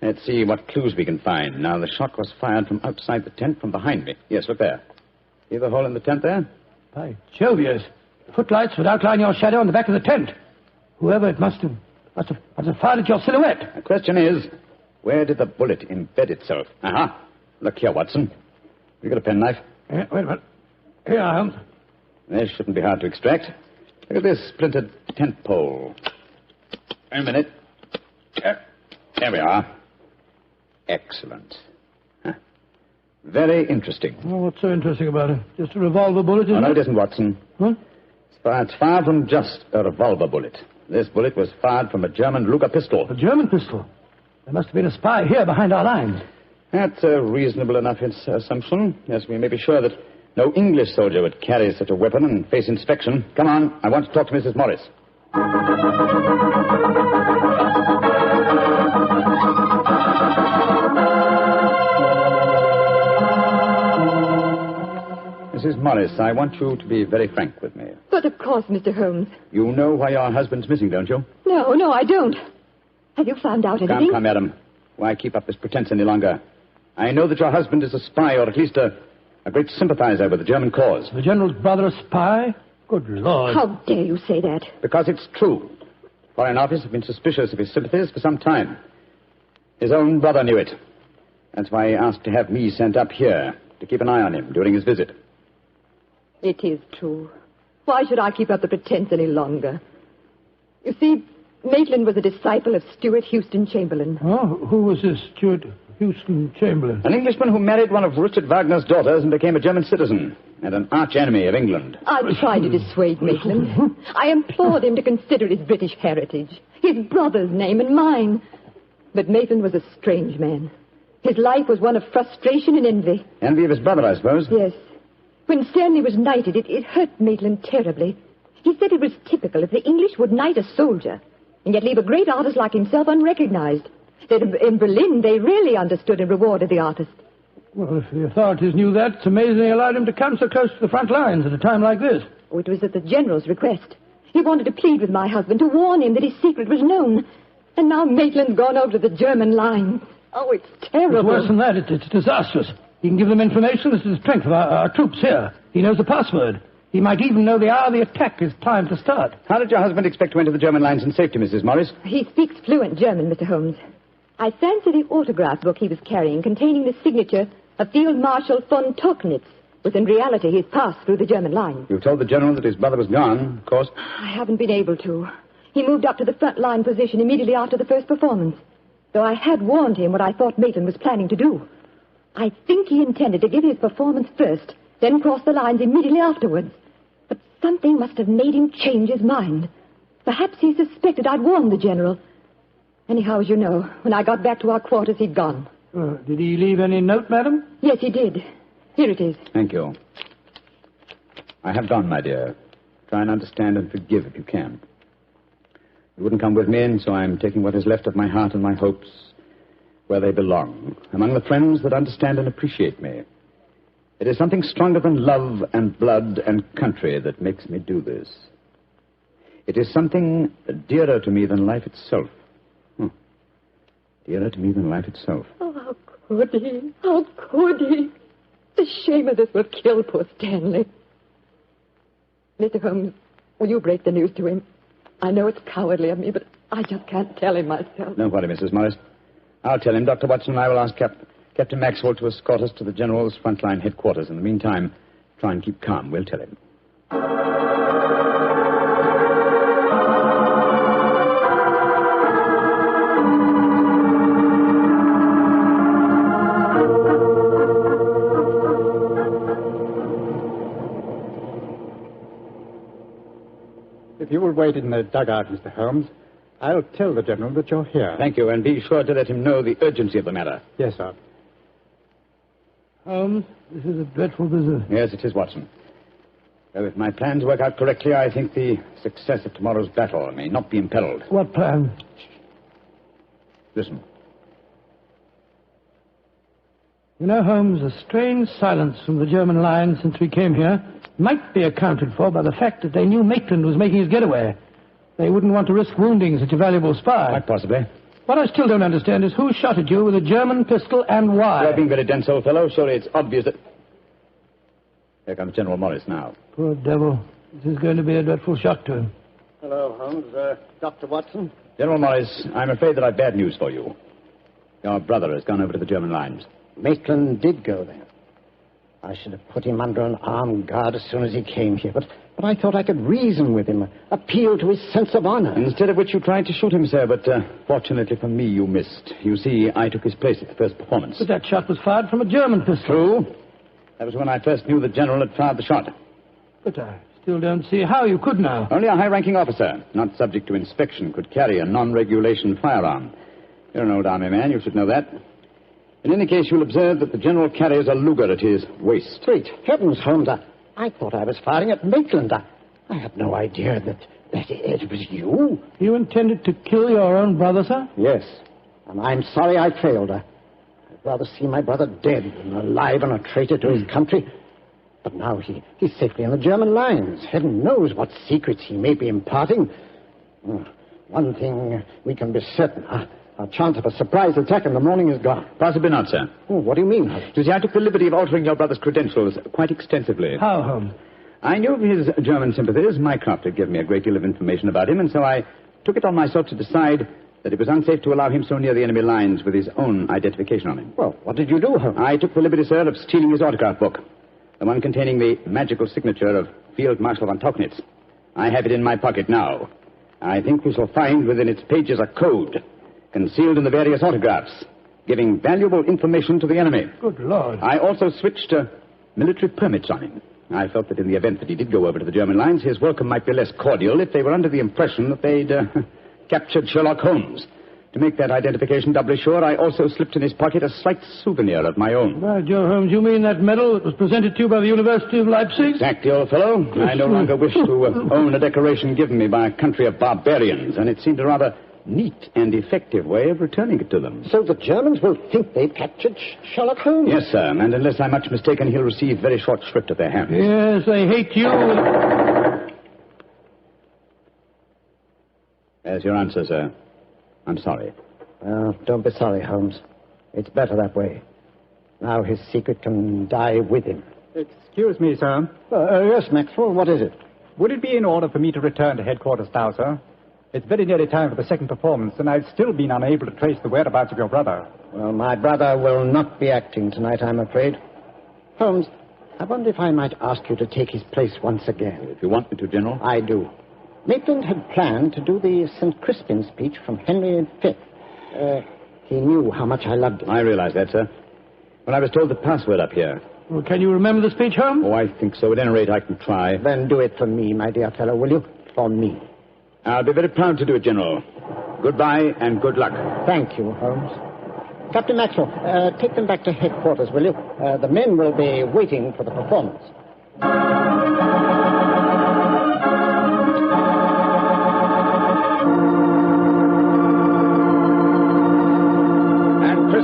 Let's see what clues we can find. Now, the shot was fired from outside the tent from behind me. Yes, look there. See the hole in the tent there? By Jove, yes. The footlights would outline your shadow on the back of the tent. Whoever it must have fired at your silhouette. The question is, where did the bullet embed itself? Aha. Look here, Watson. You got a penknife? Wait a minute. Here, Holmes. This shouldn't be hard to extract. Look at this splintered tent pole. Wait a minute. There we are. Excellent. Huh. Very interesting. Oh, what's so interesting about it? Just a revolver bullet, isn't it? No, it? it isn't, Watson. Huh? It's fired from just a revolver bullet. This bullet was fired from a German Luger pistol. A German pistol? There must have been a spy here behind our lines. That's a reasonable enough assumption. Yes, we may be sure that no English soldier would carry such a weapon and face inspection. Come on, I want to talk to Mrs. Morris. Mrs. Morris, I want you to be very frank with me. But of course, Mr. Holmes. You know why your husband's missing, don't you? No, I don't. Have you found out anything? Come, madam. Why keep up this pretense any longer? I know that your husband is a spy, or at least a great sympathizer with the German cause. The General's brother a spy? Good Lord. How dare you say that? Because it's true. Foreign Office have been suspicious of his sympathies for some time. His own brother knew it. That's why he asked to have me sent up here to keep an eye on him during his visit. It is true. Why should I keep up the pretense any longer? You see, Maitland was a disciple of Stuart Houston Chamberlain. Oh, who was this Stuart Houston Chamberlain? An Englishman who married one of Richard Wagner's daughters and became a German citizen, and an arch-enemy of England. I tried to dissuade Maitland. I implored him to consider his British heritage, his brother's name and mine. But Maitland was a strange man. His life was one of frustration and envy. Envy of his brother, I suppose? Yes. When Stanley was knighted, it hurt Maitland terribly. He said it was typical if the English would knight a soldier and yet leave a great artist like himself unrecognized. That in Berlin, they really understood and rewarded the artist. Well, if the authorities knew that, it's amazing they allowed him to come so close to the front lines at a time like this. Oh, it was at the General's request. He wanted to plead with my husband to warn him that his secret was known. And now Maitland's gone over to the German lines. Oh, it's terrible. It's worse than that. It's disastrous. He can give them information as to the strength of our troops here. He knows the password. He might even know the hour the attack is timed to start. How did your husband expect to enter the German lines in safety, Mrs. Morris? He speaks fluent German, Mr. Holmes. I fancy the autograph book he was carrying, containing the signature of Field Marshal von Tauchnitz, was in reality his pass through the German line. You told the General that his brother was gone, of course. I haven't been able to. He moved up to the front line position immediately after the first performance, though I had warned him what I thought Maitland was planning to do. I think he intended to give his performance first, then cross the lines immediately afterwards. But something must have made him change his mind. Perhaps he suspected I'd warned the General. Anyhow, as you know, when I got back to our quarters, he'd gone. Did he leave any note, madam? Yes, he did. Here it is. Thank you. I have gone, my dear. Try and understand and forgive if you can. You wouldn't come with me, and so I'm taking what is left of my heart and my hopes where they belong, among the friends that understand and appreciate me. It is something stronger than love and blood and country that makes me do this. It is something dearer to me than life itself. Dearer to me than life itself. Oh, how could he? How could he? The shame of this will kill poor Stanley. Mr. Holmes, will you break the news to him? I know it's cowardly of me, but I just can't tell him myself. Don't worry, Mrs. Morris. I'll tell him. Dr. Watson and I will ask Captain Maxwell to escort us to the General's frontline headquarters. In the meantime, try and keep calm. We'll tell him. If you will wait in the dugout, Mr. Holmes, I'll tell the General that you're here. Thank you, and be sure to let him know the urgency of the matter. Yes, sir. Holmes, this is a dreadful business. Yes, it is, Watson. So if my plans work out correctly, I think the success of tomorrow's battle may not be imperiled. What plan? Listen. You know, Holmes, a strange silence from the German line since we came here might be accounted for by the fact that they knew Maitland was making his getaway. They wouldn't want to risk wounding such a valuable spy. Quite possibly. What I still don't understand is who shot at you with a German pistol and why. You're being very dense, old fellow. Surely it's obvious that... Here comes General Morris now. Poor devil. This is going to be a dreadful shock to him. Hello, Holmes. Dr. Watson? General Morris, I'm afraid that I've bad news for you. Your brother has gone over to the German lines. Maitland did go there. I should have put him under an armed guard as soon as he came here, but I thought I could reason with him, appeal to his sense of honor. Instead of which you tried to shoot him, sir, but fortunately for me, you missed. You see, I took his place at the first performance. But that shot was fired from a German pistol. True. That was when I first knew the general had fired the shot. But I still don't see how you could now. Only a high-ranking officer, not subject to inspection, could carry a non-regulation firearm. You're an old army man, you should know that. In any case, you'll observe that the general carries a Luger at his waist. Great heavens, Holmes, I thought I was firing at Maitland. I had no idea that it was you. You intended to kill your own brother, sir? Yes, and I'm sorry I failed. I'd rather see my brother dead than alive and a traitor to his country. But now he's safely in the German lines. Heaven knows what secrets he may be imparting. One thing we can be certain. Our chance of a surprise attack in the morning is gone. Possibly not, sir. Oh, what do you mean? You see, I took the liberty of altering your brother's credentials quite extensively. How, Holmes? I knew of his German sympathies. Mycroft had given me a great deal of information about him, and so I took it on myself to decide that it was unsafe to allow him so near the enemy lines with his own identification on him. Well, what did you do, Holmes? I took the liberty, sir, of stealing his autograph book, the one containing the magical signature of Field Marshal von Tauchnitz. I have it in my pocket now. I think we shall find within its pages a code concealed in the various autographs, giving valuable information to the enemy. Good Lord. I also switched military permits on him. I felt that in the event that he did go over to the German lines, his welcome might be less cordial if they were under the impression that they'd captured Sherlock Holmes. To make that identification doubly sure, I also slipped in his pocket a slight souvenir of my own. Well, Joe Holmes, you mean that medal that was presented to you by the University of Leipzig? Exactly, old fellow. I no longer wish to own a decoration given me by a country of barbarians, and it seemed a rather neat and effective way of returning it to them. So the Germans will think they've captured Sherlock Holmes? Yes, sir, and unless I'm much mistaken, he'll receive very short shrift at their hands. Yes, they hate you. There's your answer, sir. I'm sorry. Well, don't be sorry, Holmes. It's better that way. Now his secret can die with him. Excuse me, sir. Yes, Maxwell, what is it? Would it be in order for me to return to headquarters now, sir? It's very nearly time for the second performance, and I've still been unable to trace the whereabouts of your brother. Well, my brother will not be acting tonight, I'm afraid. Holmes, I wonder if I might ask you to take his place once again. If you want me to, General. I do. Maitland had planned to do the St. Crispin speech from Henry V. He knew how much I loved him. I realize that, sir. When I was told the password up here. Well, can you remember the speech, Holmes? Oh, I think so. At any rate, I can try. Then do it for me, my dear fellow, will you? For me. I'll be very proud to do it, General. Goodbye and good luck. Thank you, Holmes. Captain Maxwell, take them back to headquarters, will you? The men will be waiting for the performance.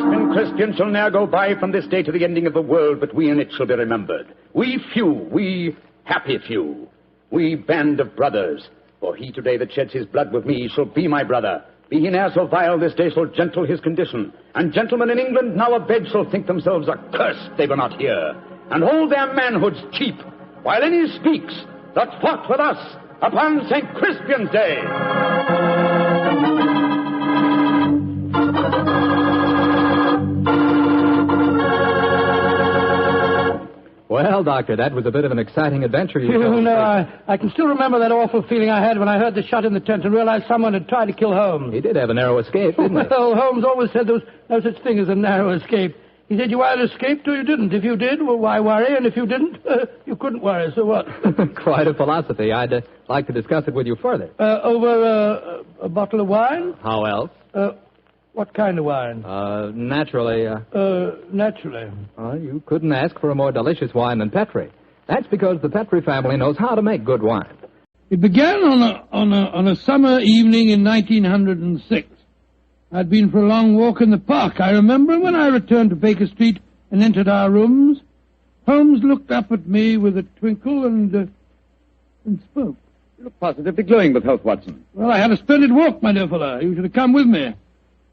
And Crispian shall ne'er go by from this day to the ending of the world, but we in it shall be remembered. We few, we happy few, we band of brothers. For he today that sheds his blood with me shall be my brother. Be he ne'er so vile, this day shall gentle his condition. And gentlemen in England now abed shall think themselves accursed they were not here, and hold their manhoods cheap, while any speaks that fought with us upon St. Crispian's Day. Well, Doctor, that was a bit of an exciting adventure. I can still remember that awful feeling I had when I heard the shot in the tent and realized someone had tried to kill Holmes. He did have a narrow escape, didn't he? Well, Holmes always said there was no such thing as a narrow escape. He said you either escaped or you didn't. If you did, well, why worry? And if you didn't, you couldn't worry, so what? Quite a philosophy. I'd like to discuss it with you further. Over a bottle of wine? How else? What kind of wine? Naturally. Naturally. You couldn't ask for a more delicious wine than Petri. That's because the Petrie family knows how to make good wine. It began on a summer evening in 1906. I'd been for a long walk in the park, I remember, when I returned to Baker Street and entered our rooms. Holmes looked up at me with a twinkle and spoke. You look positively glowing with health, Watson. Well, I had a splendid walk, my dear fellow. You should have come with me.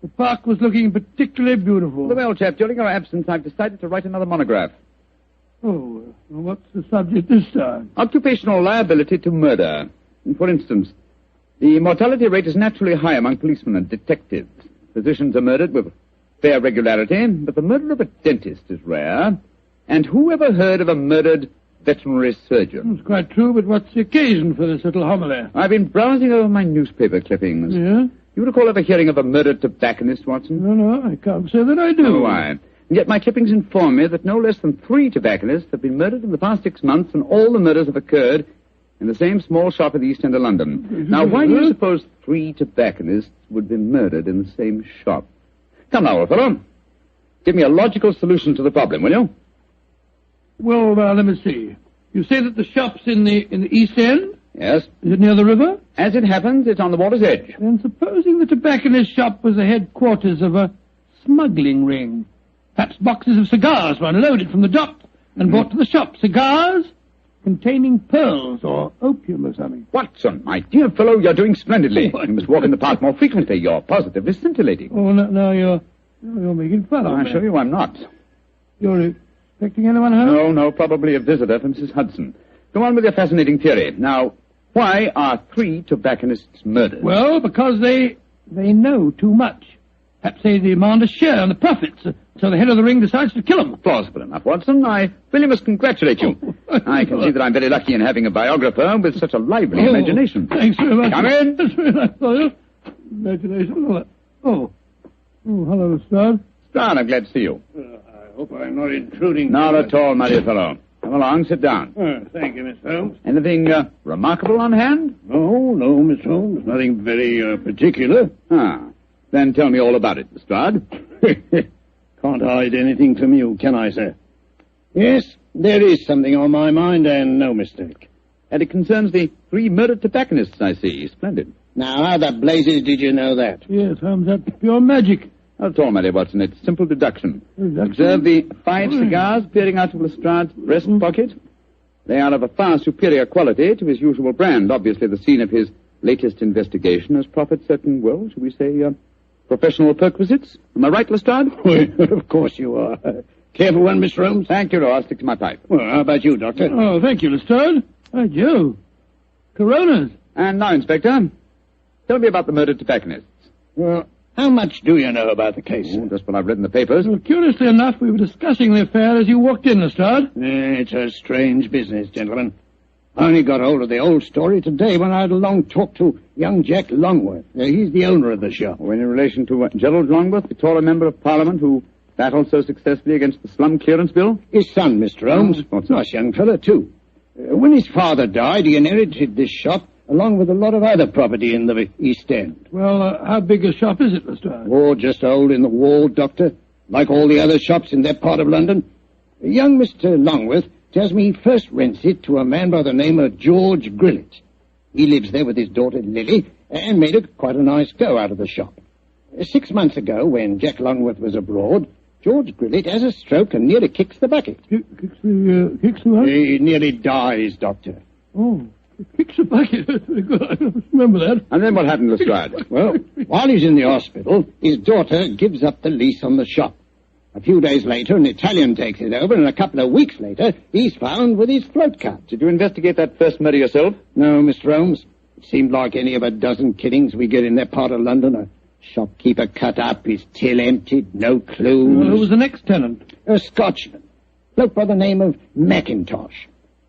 The park was looking particularly beautiful. Well, chap, during your absence, I've decided to write another monograph. Oh, what's the subject this time? Occupational liability to murder. For instance, the mortality rate is naturally high among policemen and detectives. Physicians are murdered with fair regularity, but the murder of a dentist is rare. And who ever heard of a murdered veterinary surgeon? It's quite true, but what's the occasion for this little homily? I've been browsing over my newspaper clippings. Yeah? You recall ever hearing of a murdered tobacconist, Watson? No, I can't say that I do. Oh, why? And yet my clippings inform me that no less than 3 tobacconists have been murdered in the past 6 months, and all the murders have occurred in the same small shop at the East End of London. Now, why do you suppose 3 tobacconists would be murdered in the same shop? Come now, old fellow. Give me a logical solution to the problem, will you? Well, let me see. You say that the shop's in the East End? Yes. Is it near the river? As it happens, it's on the water's edge. And supposing the tobacconist's shop was the headquarters of a smuggling ring. Perhaps boxes of cigars were unloaded from the dock and brought to the shop. Cigars containing pearls or opium or something. Watson, my dear fellow, you're doing splendidly. You must walk in the park more frequently. You're positively scintillating. Oh, no, you're making fun of me. I assure you I'm not. You're expecting anyone home? No, probably a visitor from Mrs. Hudson. Go on with your fascinating theory. Now, why are 3 tobacconists murdered? Well, because they know too much. Perhaps they demand a share in the profits, so the head of the ring decides to kill them. Plausible enough, Watson. I really must congratulate you. I can see that I'm very lucky in having a biographer with such a lively imagination. Thanks very much. Come in. That's very nice of you. Imagination. Oh, hello, Lestrade. Lestrade, I'm glad to see you. I hope I'm not intruding. Not at all, my dear fellow. Come along, sit down. Thank you, Mr. Holmes. Anything remarkable on hand? No, Mr. Holmes. Nothing very particular. Then tell me all about it, Lestrade. Can't hide anything from you, can I, sir? Yes, there is something on my mind, and no mistake. And it concerns the 3 murdered tobacconists, I see. Splendid. Now, how the blazes did you know that? Yes, Holmes, that's pure magic. Not at all, my dear Watson. It's simple deduction. Observe the 5 cigars peering out of Lestrade's breast pocket. They are of a far superior quality to his usual brand. Obviously, the scene of his latest investigation has proffered certain, well, shall we say, professional perquisites. Am I right, Lestrade? Of course you are. Careful one, Mr. Holmes. Thank you, no, I'll stick to my pipe. Well, how about you, Doctor? Oh, thank you, Lestrade. By Jove. Coronas. And now, Inspector, tell me about the murdered tobacconists. Well, how much do you know about the case? Just what I've read in the papers. Well, curiously enough, we were discussing the affair as you walked in, Lestrade. It's a strange business, gentlemen. I only got hold of the old story today when I had a long talk to young Jack Longworth. He's the owner of the shop. In relation to Gerald Longworth, the taller member of Parliament who battled so successfully against the slum clearance bill? His son, Mr. Holmes. Nice young fellow, too. When his father died, he inherited this shop along with a lot of other property in the East End. Well, how big a shop is it, Lestrade? Oh, just a hole in the wall, Doctor. Like all the other shops in that part of London. Young Mr. Longworth tells me he first rents it to a man by the name of George Grillett. He lives there with his daughter Lily and made quite a nice go out of the shop. 6 months ago, when Jack Longworth was abroad, George Grillett has a stroke and nearly kicks the bucket. Kicks the what? He nearly dies, Doctor. Oh, kicks the bucket. That's very good. I don't remember that. And then what happened, Lestrade? Well, while he's in the hospital, his daughter gives up the lease on the shop. A few days later, an Italian takes it over, and a couple of weeks later, he's found with his throat cut. Did you investigate that first murder yourself? No, Mr. Holmes. It seemed like any of a dozen killings we get in that part of London. A shopkeeper cut up, his till emptied, no clues. Well, who was the next tenant? A Scotchman. Bloke by the name of Mackintosh.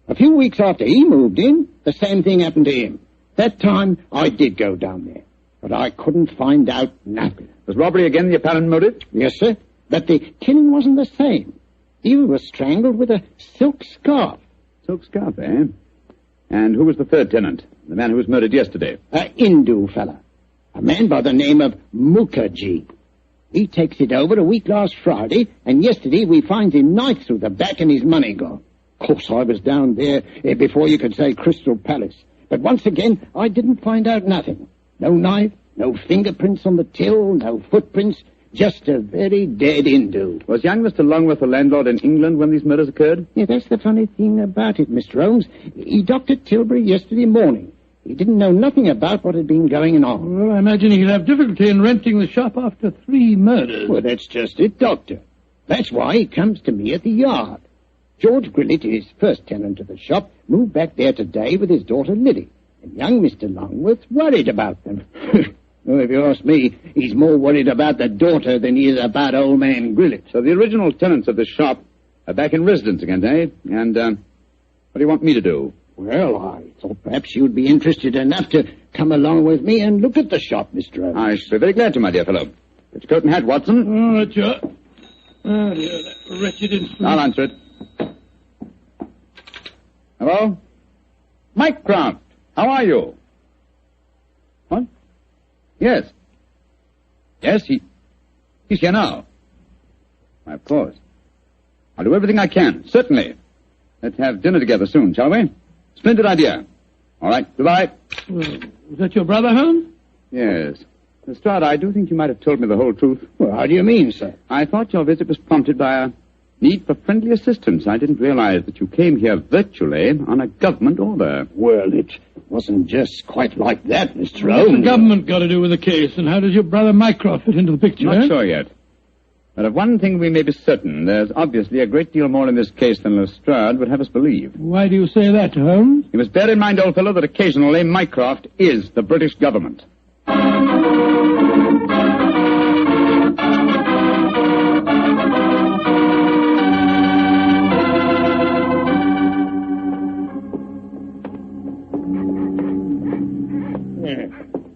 A few weeks after he moved in, the same thing happened to him. That time, I did go down there. But I couldn't find out nothing. Was robbery again the apparent motive? Yes, sir. But the killing wasn't the same. He was strangled with a silk scarf. Silk scarf, eh? And who was the third tenant? The man who was murdered yesterday? A Hindu fella. A man by the name of Mukherjee. He takes it over a week last Friday, and yesterday we finds him knife through the back and his money gone. Of course, I was down there before you could say Crystal Palace. But once again, I didn't find out nothing. No knife, no fingerprints on the till, no footprints, just a very dead Hindu. Was young Mr. Longworth the landlord in England when these murders occurred? Yeah, that's the funny thing about it, Mr. Holmes. He docked at Tilbury yesterday morning. He didn't know nothing about what had been going on. Well, I imagine he'll have difficulty in renting the shop after 3 murders. Well, that's just it, Doctor. That's why he comes to me at the yard. George Grillet, his first tenant of the shop, moved back there today with his daughter Lily. And young Mr. Longworth's worried about them. Well, if you ask me, he's more worried about the daughter than he is about old man Grillet. So the original tenants of the shop are back in residence again, eh? And, what do you want me to do? Well, I thought perhaps you'd be interested enough to come along with me and look at the shop, Mr. Holmes. I should be very glad to, my dear fellow. Get your coat and hat, Watson. Oh, right, sure. Oh, dear, that wretched instrument. I'll answer it. Hello? Mycroft, how are you? What? Yes. Yes, he's here now. Why, of course. I'll do everything I can, certainly. Let's have dinner together soon, shall we? Splendid idea. All right, goodbye. Well, was that your brother, Holmes? Yes. Lestrade, I do think you might have told me the whole truth. Well, how do you mean, sir? I thought your visit was prompted by a need for friendly assistance. I didn't realize that you came here virtually on a government order. Well, it wasn't just quite like that, Mr. What's Holmes. the government got to do with the case, and how does your brother Mycroft fit into the picture? Not sure yet. But of one thing we may be certain, there's obviously a great deal more in this case than Lestrade would have us believe. Why do you say that, Holmes? You must bear in mind, old fellow, that occasionally Mycroft is the British government.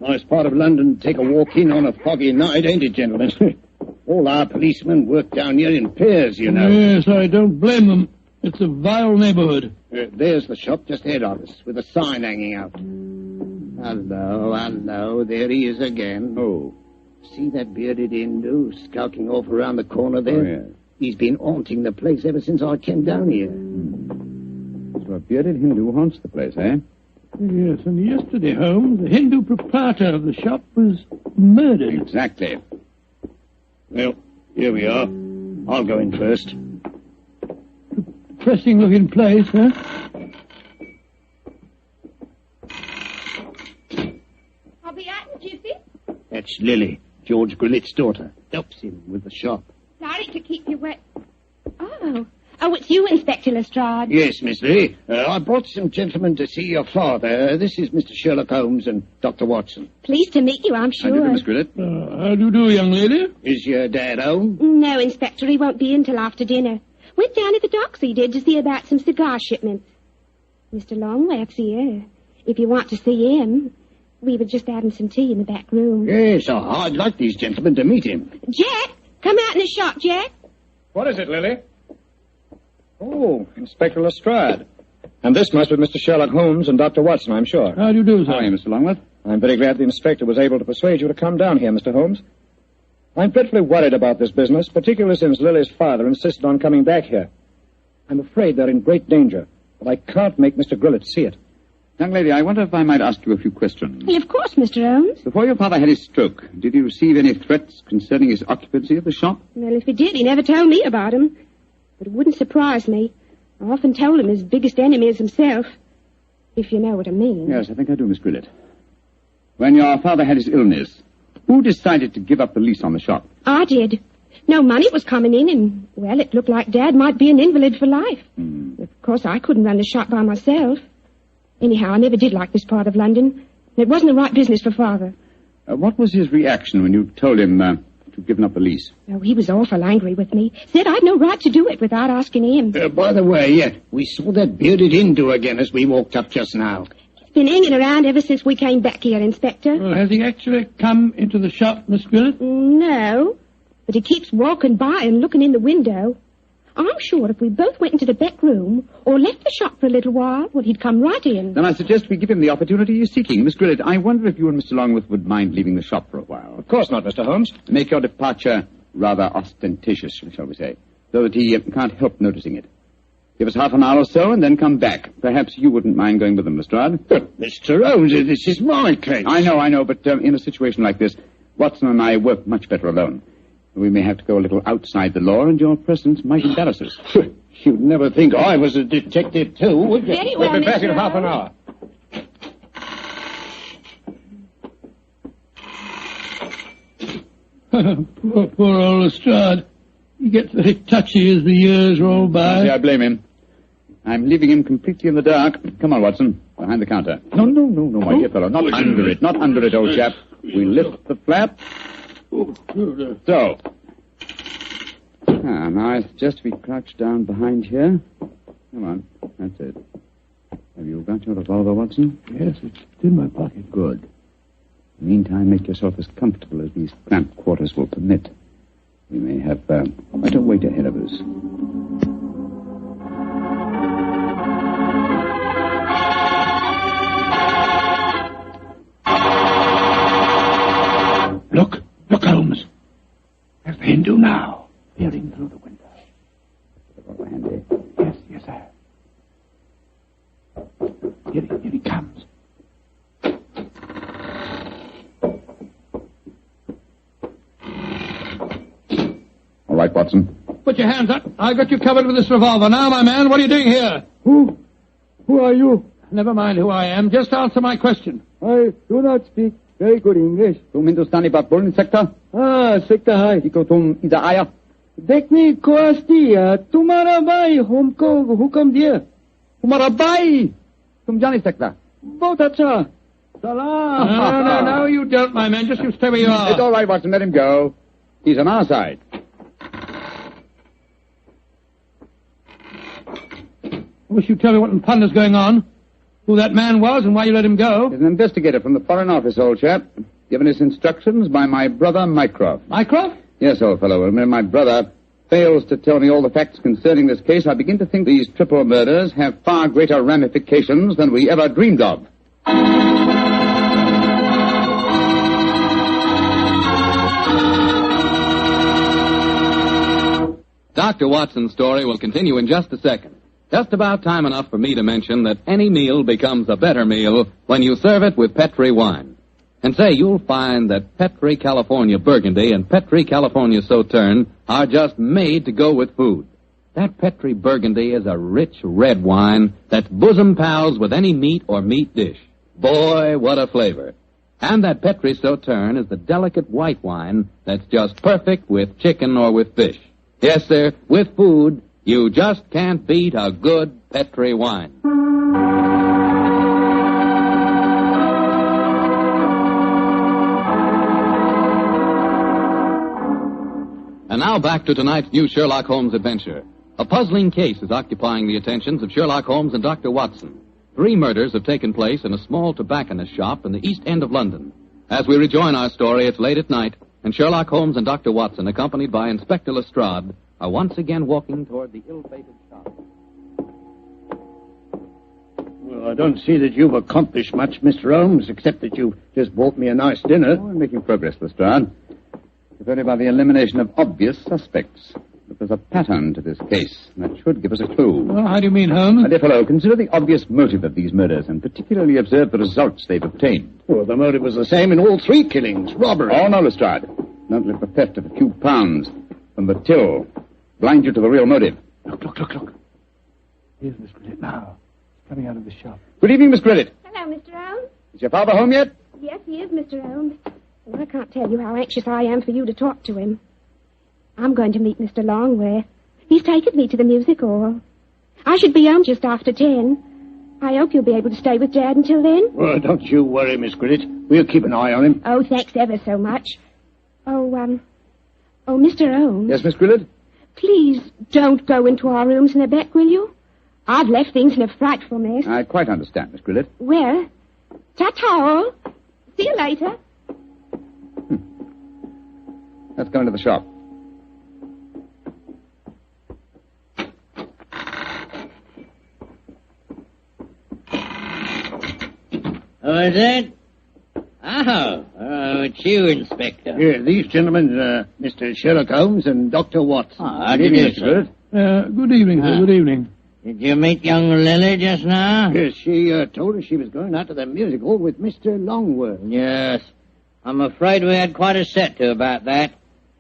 Nice part of London to take a walk in on a foggy night, ain't it, gentlemen? All our policemen work down here in pairs, you know. Yes, I don't blame them. It's a vile neighborhood. There's the shop just ahead of us, with a sign hanging out. Hello, there he is again. Oh. See that bearded Hindu skulking off around the corner there? Oh, yes. He's been haunting the place ever since I came down here. So a bearded Hindu haunts the place, eh? Yes, and yesterday, Holmes, the Hindu proprietor of the shop was murdered. Exactly. Well, here we are. I'll go in first. Depressing-looking place, huh? I'll be at it, Gypsy. That's Lily, George Grillet's daughter. Helps him with the shop. Sorry to keep you wet. Oh, it's you, Inspector Lestrade. Yes, Miss Lily. I brought some gentlemen to see your father. This is Mr. Sherlock Holmes and Dr. Watson. Pleased to meet you, I'm sure. How do you do, Miss Grillet? How do you do, young lady? Is your dad home? No, Inspector, he won't be in till after dinner. Went down to the docks, he did, to see about some cigar shipments. Mr. Longworth's here. If you want to see him, we were just having some tea in the back room. Yes, I'd like these gentlemen to meet him. Jack, come out in the shop, Jack. What is it, Lily? Oh, Inspector Lestrade. And this must be Mr. Sherlock Holmes and Dr. Watson, I'm sure. How do you do, sir? How are you, Mr. Longworth? I'm very glad the inspector was able to persuade you to come down here, Mr. Holmes. I'm dreadfully worried about this business, particularly since Lily's father insisted on coming back here. I'm afraid they're in great danger, but I can't make Mr. Grillet see it. Young lady, I wonder if I might ask you a few questions. Well, of course, Mr. Holmes. Before your father had his stroke, did he receive any threats concerning his occupancy of the shop? Well, if he did, he never told me about him. But it wouldn't surprise me. I often told him his biggest enemy is himself. If you know what I mean. Yes, I think I do, Miss Grillet. When your father had his illness, who decided to give up the lease on the shop? I did. No money was coming in, and, well, it looked like Dad might be an invalid for life. Of course, I couldn't run the shop by myself. Anyhow, I never did like this part of London. It wasn't the right business for Father. What was his reaction when you told him to give up the lease? Oh, he was awful angry with me. Said I'd no right to do it without asking him. By the way, we saw that bearded Hindu again as we walked up just now. He's been hanging around ever since we came back here, Inspector. Well, has he actually come into the shop, Miss Grillet? No, but he keeps walking by and looking in the window. I'm sure if we both went into the back room or left the shop for a little while, well, he'd come right in. Then I suggest we give him the opportunity he's seeking. Miss Grillet, I wonder if you and Mr. Longworth would mind leaving the shop for a while. Of course not, Mr. Holmes. Make your departure rather ostentatious, shall we say, so that he can't help noticing it. Give us half an hour or so and then come back. Perhaps you wouldn't mind going with them, Lestrade. But, Mr. Holmes, this is my case. I know, but in a situation like this, Watson and I work much better alone. We may have to go a little outside the law, and your presence might embarrass us. You'd never think I was a detective, too, would you? Very well, We'll be back Mr. in half an Holmes. hour. Poor old Lestrade. He gets very touchy as the years roll by. See, I blame him. I'm leaving him completely in the dark. Come on, Watson. Behind the counter. No, my dear fellow. Not under it. Not under it, old chap. We lift the flap. So. Now it's just we crouch down behind here. Come on. That's it. Have you got your revolver, Watson? Yes, it's in my pocket. Good. In the meantime, make yourself as comfortable as these cramped quarters will permit. We may have quite a wait ahead of us. Look, Holmes. There's the Hindu now, peering through the window. Revolver handy. Yes, sir. Here he comes. All right, Watson. Put your hands up. I got you covered with this revolver. Now, my man, what are you doing here? Who are you? Never mind who I am. Just answer my question. I do not speak very good English. तुम हिंदुस्तानी बात बोल नहीं सकता? सकता है। Eco तुम इधर आया? देखने को आस्ती है। तुम्हारा भाई हमको हुक्म दिया। तुम्हारा भाई? तुम जा नहीं सकता? बहुत अच्छा। Salam. No, you don't, my man. Just you stay where you are. It's all right, Watson. Let him go. He's on our side. I wish you'd tell me what in thunder's going on. Who that man was and why you let him go. He's an investigator from the Foreign Office, old chap. Given his instructions by my brother, Mycroft. Mycroft? Yes, old fellow. When my brother fails to tell me all the facts concerning this case, I begin to think these triple murders have far greater ramifications than we ever dreamed of. Dr. Watson's story will continue in just a second. Just about time enough for me to mention that any meal becomes a better meal when you serve it with Petri wine. And say, you'll find that Petri California Burgundy and Petri California Sauterne are just made to go with food. That Petri Burgundy is a rich red wine that's bosom pals with any meat or meat dish. Boy, what a flavor. And that Petri Sauterne is the delicate white wine that's just perfect with chicken or with fish. Yes, sir, with food, you just can't beat a good Petri wine. And now back to tonight's new Sherlock Holmes adventure. A puzzling case is occupying the attentions of Sherlock Holmes and Dr. Watson. 3 murders have taken place in a small tobacconist shop in the East End of London. As we rejoin our story, it's late at night, and Sherlock Holmes and Dr. Watson, accompanied by Inspector Lestrade, are once again walking toward the ill-fated shop. Well, I don't see that you've accomplished much, Mr. Holmes, except that you've just bought me a nice dinner. Oh, we're making progress, Lestrade. If only by the elimination of obvious suspects. But there's a pattern to this case, and that should give us a clue. Well, how do you mean, Holmes? My dear fellow, consider the obvious motive of these murders, and particularly observe the results they've obtained. Well, the motive was the same in all 3 killings, robbery. Oh, no, Lestrade. Don't let the theft of a few pounds from the till blind you to the real motive. Look. Here's Miss Grillet now. She's coming out of the shop. Good evening, Miss Grillet. Hello, Mr. Holmes. Is your father home yet? Yes, he is, Mr. Holmes. And I can't tell you how anxious I am for you to talk to him. I'm going to meet Mr. Longway. He's taken me to the music hall. I should be home just after 10. I hope you'll be able to stay with Dad until then. Well, don't you worry, Miss Grillet. We'll keep an eye on him. Oh, thanks ever so much. Oh, Mr. Holmes. Yes, Miss Grillet? Please don't go into our rooms in the back, will you? I've left things in a frightful mess. I quite understand, Miss Grillet. Well, ta-ta. See you later. Let's go into the shop. Who is it? Oh, it's you, Inspector. Yeah, these gentlemen, Mr. Sherlock Holmes and Dr. Watson. How do you do, sir? Good evening, sir. Good evening. Did you meet young Lily just now? Yes, she told us she was going out to the music hall with Mr. Longworth. Yes. I'm afraid we had quite a set to about that.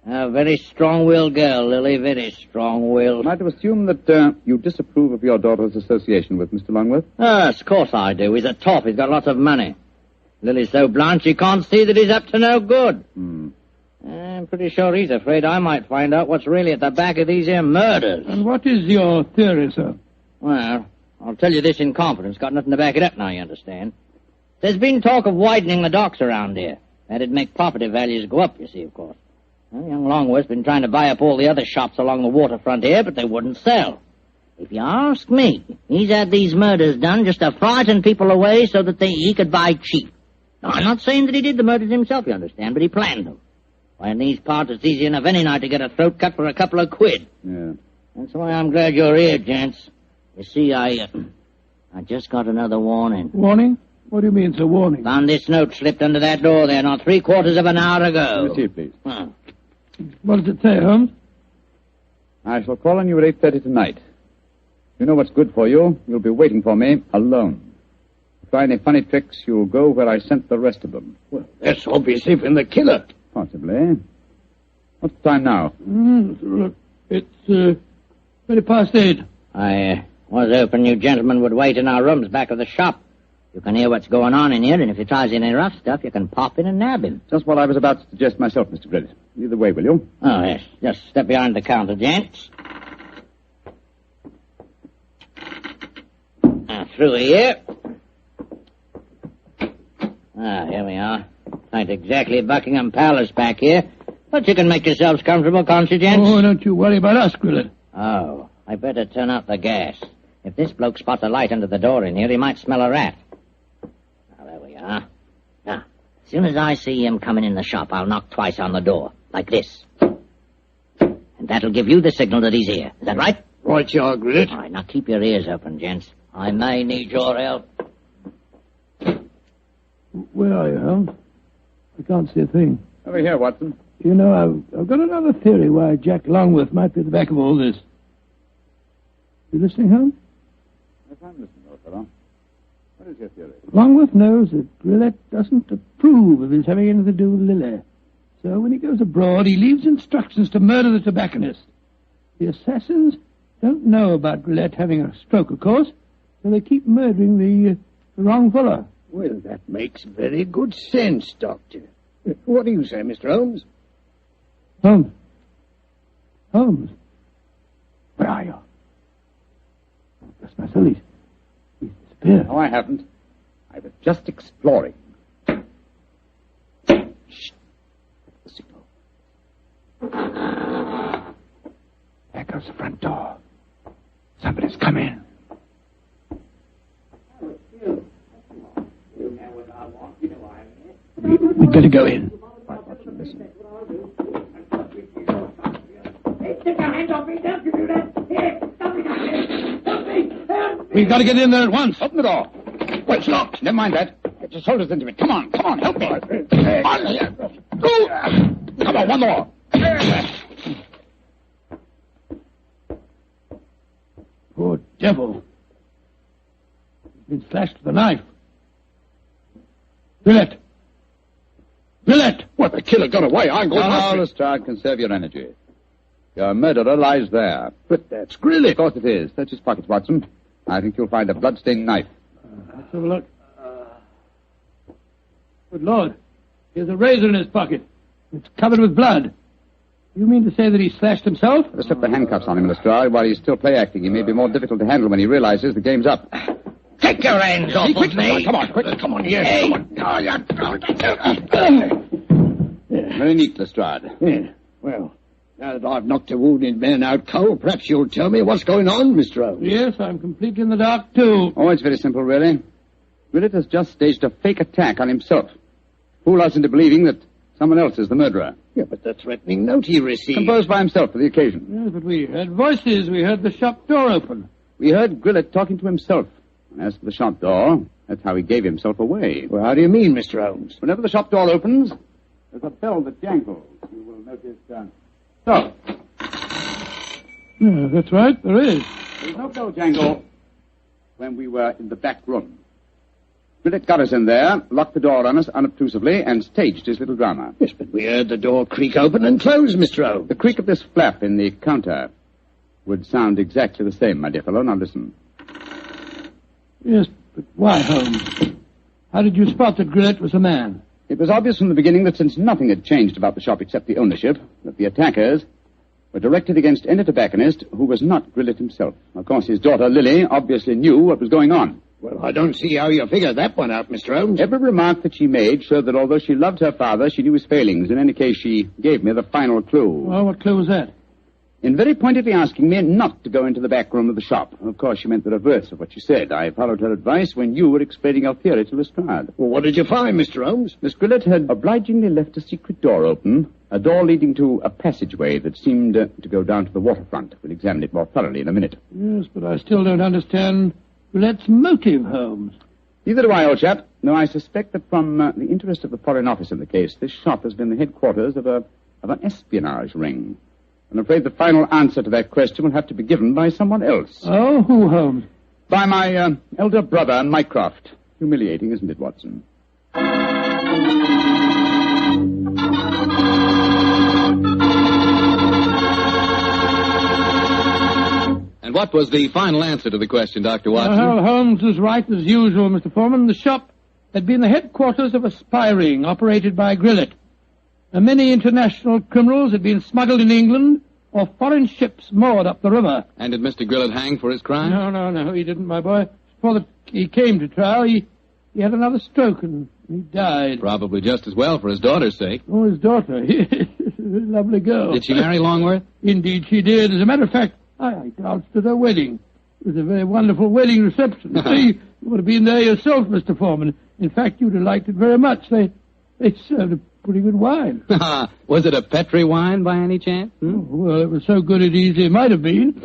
A very strong-willed girl, Lily, very strong-willed. Am I to assume that you disapprove of your daughter's association with Mr. Longworth? Yes, of course I do. He's a top. He's got lots of money. Lily's so blind she can't see that he's up to no good. I'm pretty sure he's afraid I might find out what's really at the back of these here murders. And what is your theory, sir? Well, I'll tell you this in confidence. Got nothing to back it up now, you understand. There's been talk of widening the docks around here. That'd make property values go up, you see, of course. Well, young Longworth's been trying to buy up all the other shops along the waterfront here, but they wouldn't sell. If you ask me, he's had these murders done just to frighten people away so that he could buy cheap. Now, I'm not saying that he did the murders himself, you understand, but he planned them. Why, in these parts, it's easy enough any night to get a throat cut for a couple of quid. Yeah. That's why I'm glad you're here, gents. You see, I just got another warning. Warning? What do you mean, sir, warning? Found this note slipped under that door there not 3/4 of an hour ago. Let me see it, please. What does it say, Holmes? I shall call on you at 8:30 tonight. You know what's good for you. You'll be waiting for me alone. If you try any funny tricks, you'll go where I sent the rest of them. Well, that's obviously from the killer. Possibly. What's the time now? Look, it's 8:20. I was hoping you gentlemen would wait in our rooms back of the shop. You can hear what's going on in here, and if he tries any rough stuff, you can pop in and nab him. Just what I was about to suggest myself, Mr. Grillet. Either way, will you? Oh, yes. Just step behind the counter, gents. Now, through here. Here we are. Ain't exactly Buckingham Palace back here, but you can make yourselves comfortable, can't you, gents? Oh, don't you worry about us, Grillet. Oh, I better turn out the gas. If this bloke spots a light under the door in here, he might smell a rat. Now, there we are. Now, as soon as I see him coming in the shop, I'll knock twice on the door, like this. And that'll give you the signal that he's here. Is that right? Right, you are, Grillet. All right, now keep your ears open, gents. I may need your help. Where are you, Holmes? I can't see a thing. Over here, Watson. You know, I've got another theory why Jack Longworth might be at the back of all this. You listening, Holmes? Yes, I'm listening, old fellow. What is your theory? Longworth knows that Grillet doesn't approve of his having anything to do with Lily. So when he goes abroad, he leaves instructions to murder the tobacconist. The assassins don't know about Grillet having a stroke, of course, so they keep murdering the wrong fellow. Well, that makes very good sense, Doctor. What do you say, Mr. Holmes? Holmes? Holmes? Where are you? Bless my soul, he's disappeared. No, I haven't. I was just exploring. Shh. The signal. There goes the front door. Somebody's come in. We'd better go in. Listen. We've got to get in there at once. Open the door. Well, it's locked. Never mind that. Get your shoulders into it. Come on, help me. On here. Go. Come on, one more. Poor devil. He's been slashed with a knife. Grillet! Grillet! What, the killer got away? I'm going after it. Lestrade, conserve your energy. Your murderer lies there. But that's Grillet. Of course it is. Search his pockets, Watson. I think you'll find a blood-stained knife. Let's have a look. Good Lord. Here's a razor in his pocket. It's covered with blood. You mean to say that he slashed himself? Better slip the handcuffs on him, Lestrade. While he's still play-acting, he may be more difficult to handle when he realizes the game's up. Take your hands off of me. Come on, quick. Come on, yes. Hey. Come on. Very neat, Lestrade. Yeah. Well, now that I've knocked a wounded man out cold, perhaps you'll tell me what's going on, Mr. Holmes. Yes, I'm completely in the dark, too. Oh, it's very simple, really. Grillet has just staged a fake attack on himself. Fool us into believing that someone else is the murderer. Yeah, but the threatening note he received... Composed by himself for the occasion. Yes, but we heard voices. We heard the shop door open. We heard Grillet talking to himself. And as for the shop door, that's how he gave himself away. Well, how do you mean, Mr. Holmes? Whenever the shop door opens, there's a bell that jangles. You will notice... So. Yeah, that's right, there is. There's no bell jangle when we were in the back room. Gillett got us in there, locked the door on us unobtrusively, and staged his little drama. Yes, but we heard the door creak open and close, Mr. Holmes. The creak of this flap in the counter would sound exactly the same, my dear fellow. Now listen. Yes, but why, Holmes? How did you spot that Gillett was a man? It was obvious from the beginning that since nothing had changed about the shop except the ownership, that the attackers were directed against any tobacconist who was not Gillett himself. Of course, his daughter, Lily, obviously knew what was going on. Well, I don't see how you figure that one out, Mr. Holmes. Every remark that she made showed that although she loved her father, she knew his failings. In any case, she gave me the final clue. Well, what clue was that? In very pointedly asking me not to go into the back room of the shop. Of course, she meant the reverse of what she said. I followed her advice when you were explaining your theory to Lestrade. Well, what did you find, Mr. Holmes? Miss Gillett had obligingly left a secret door open, a door leading to a passageway that seemed to go down to the waterfront. We'll examine it more thoroughly in a minute. Yes, but I still don't understand Gillett's motive, Holmes. Neither do I, old chap. No, I suspect that from the interest of the Foreign Office in the case, this shop has been the headquarters of an espionage ring. I'm afraid the final answer to that question will have to be given by someone else. Oh, who, Holmes? By my elder brother, Mycroft. Humiliating, isn't it, Watson? And what was the final answer to the question, Dr. Watson? Well, Holmes was right as usual, Mr. Foreman. The shop had been the headquarters of a spy ring operated by Gillett. Many international criminals had been smuggled in England or foreign ships moored up the river. And did Mr. Gillett hang for his crime? No, he didn't, my boy. Before he came to trial, he had another stroke and he died. Probably just as well for his daughter's sake. Oh, his daughter. A lovely girl. Did she marry Longworth? Indeed she did. As a matter of fact, I danced at her wedding. It was a very wonderful wedding reception. See, you would have been there yourself, Mr. Foreman. In fact, you'd have liked it very much. They served a pretty good wine. Was it a Petri wine by any chance? Oh, well, it was so good it easily might have been.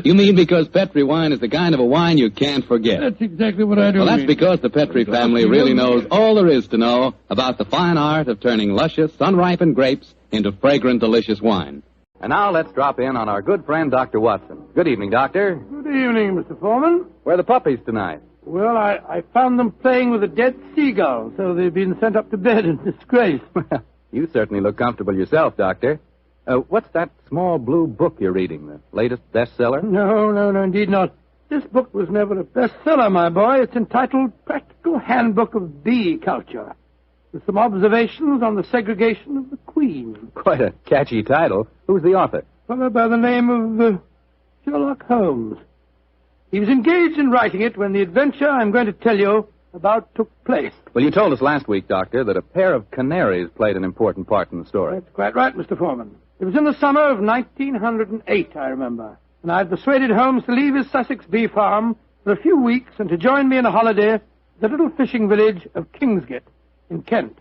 You mean because Petri wine is the kind of a wine you can't forget? That's exactly what I do. Well, that's because the Petri family really knows all there is to know about the fine art of turning luscious, sun-ripened grapes into fragrant, delicious wine. And now let's drop in on our good friend, Dr. Watson. Good evening, Doctor. Good evening, Mr. Foreman. Where are the puppies tonight? Well, I found them playing with a dead seagull, so they've been sent up to bed in disgrace. You certainly look comfortable yourself, Doctor. What's that small blue book you're reading, the latest bestseller? No, indeed not. This book was never a bestseller, my boy. It's entitled Practical Handbook of Bee Culture, with some observations on the segregation of the queen. Quite a catchy title. Who's the author? A fellow by the name of Sherlock Holmes. He was engaged in writing it when the adventure I'm going to tell you about took place. Well, you told us last week, Doctor, that a pair of canaries played an important part in the story. That's quite right, Mr. Foreman. It was in the summer of 1908, I remember, and I'd persuaded Holmes to leave his Sussex bee farm for a few weeks and to join me in a holiday at the little fishing village of Kingsgate in Kent.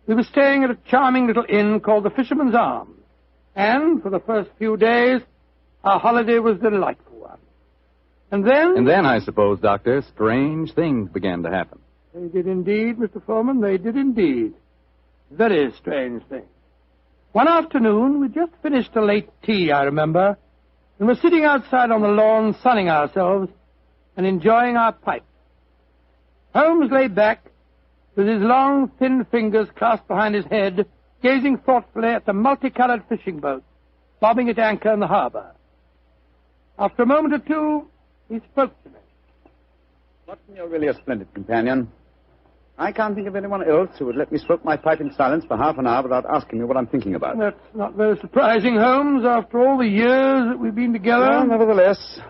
We were staying at a charming little inn called the Fisherman's Arms, and for the first few days, our holiday was delightful. And then, I suppose, Doctor, strange things began to happen. They did indeed, Mr. Foreman, they did indeed. Very strange things. One afternoon, we just finished a late tea, I remember, and were sitting outside on the lawn sunning ourselves and enjoying our pipes. Holmes lay back with his long, thin fingers clasped behind his head, gazing thoughtfully at the multicolored fishing boats bobbing at anchor in the harbor. After a moment or two, he spoke to me. Watson, you're really a splendid companion. I can't think of anyone else who would let me smoke my pipe in silence for half an hour without asking me what I'm thinking about. That's not very surprising, Holmes, after all the years that we've been together. Well, nevertheless,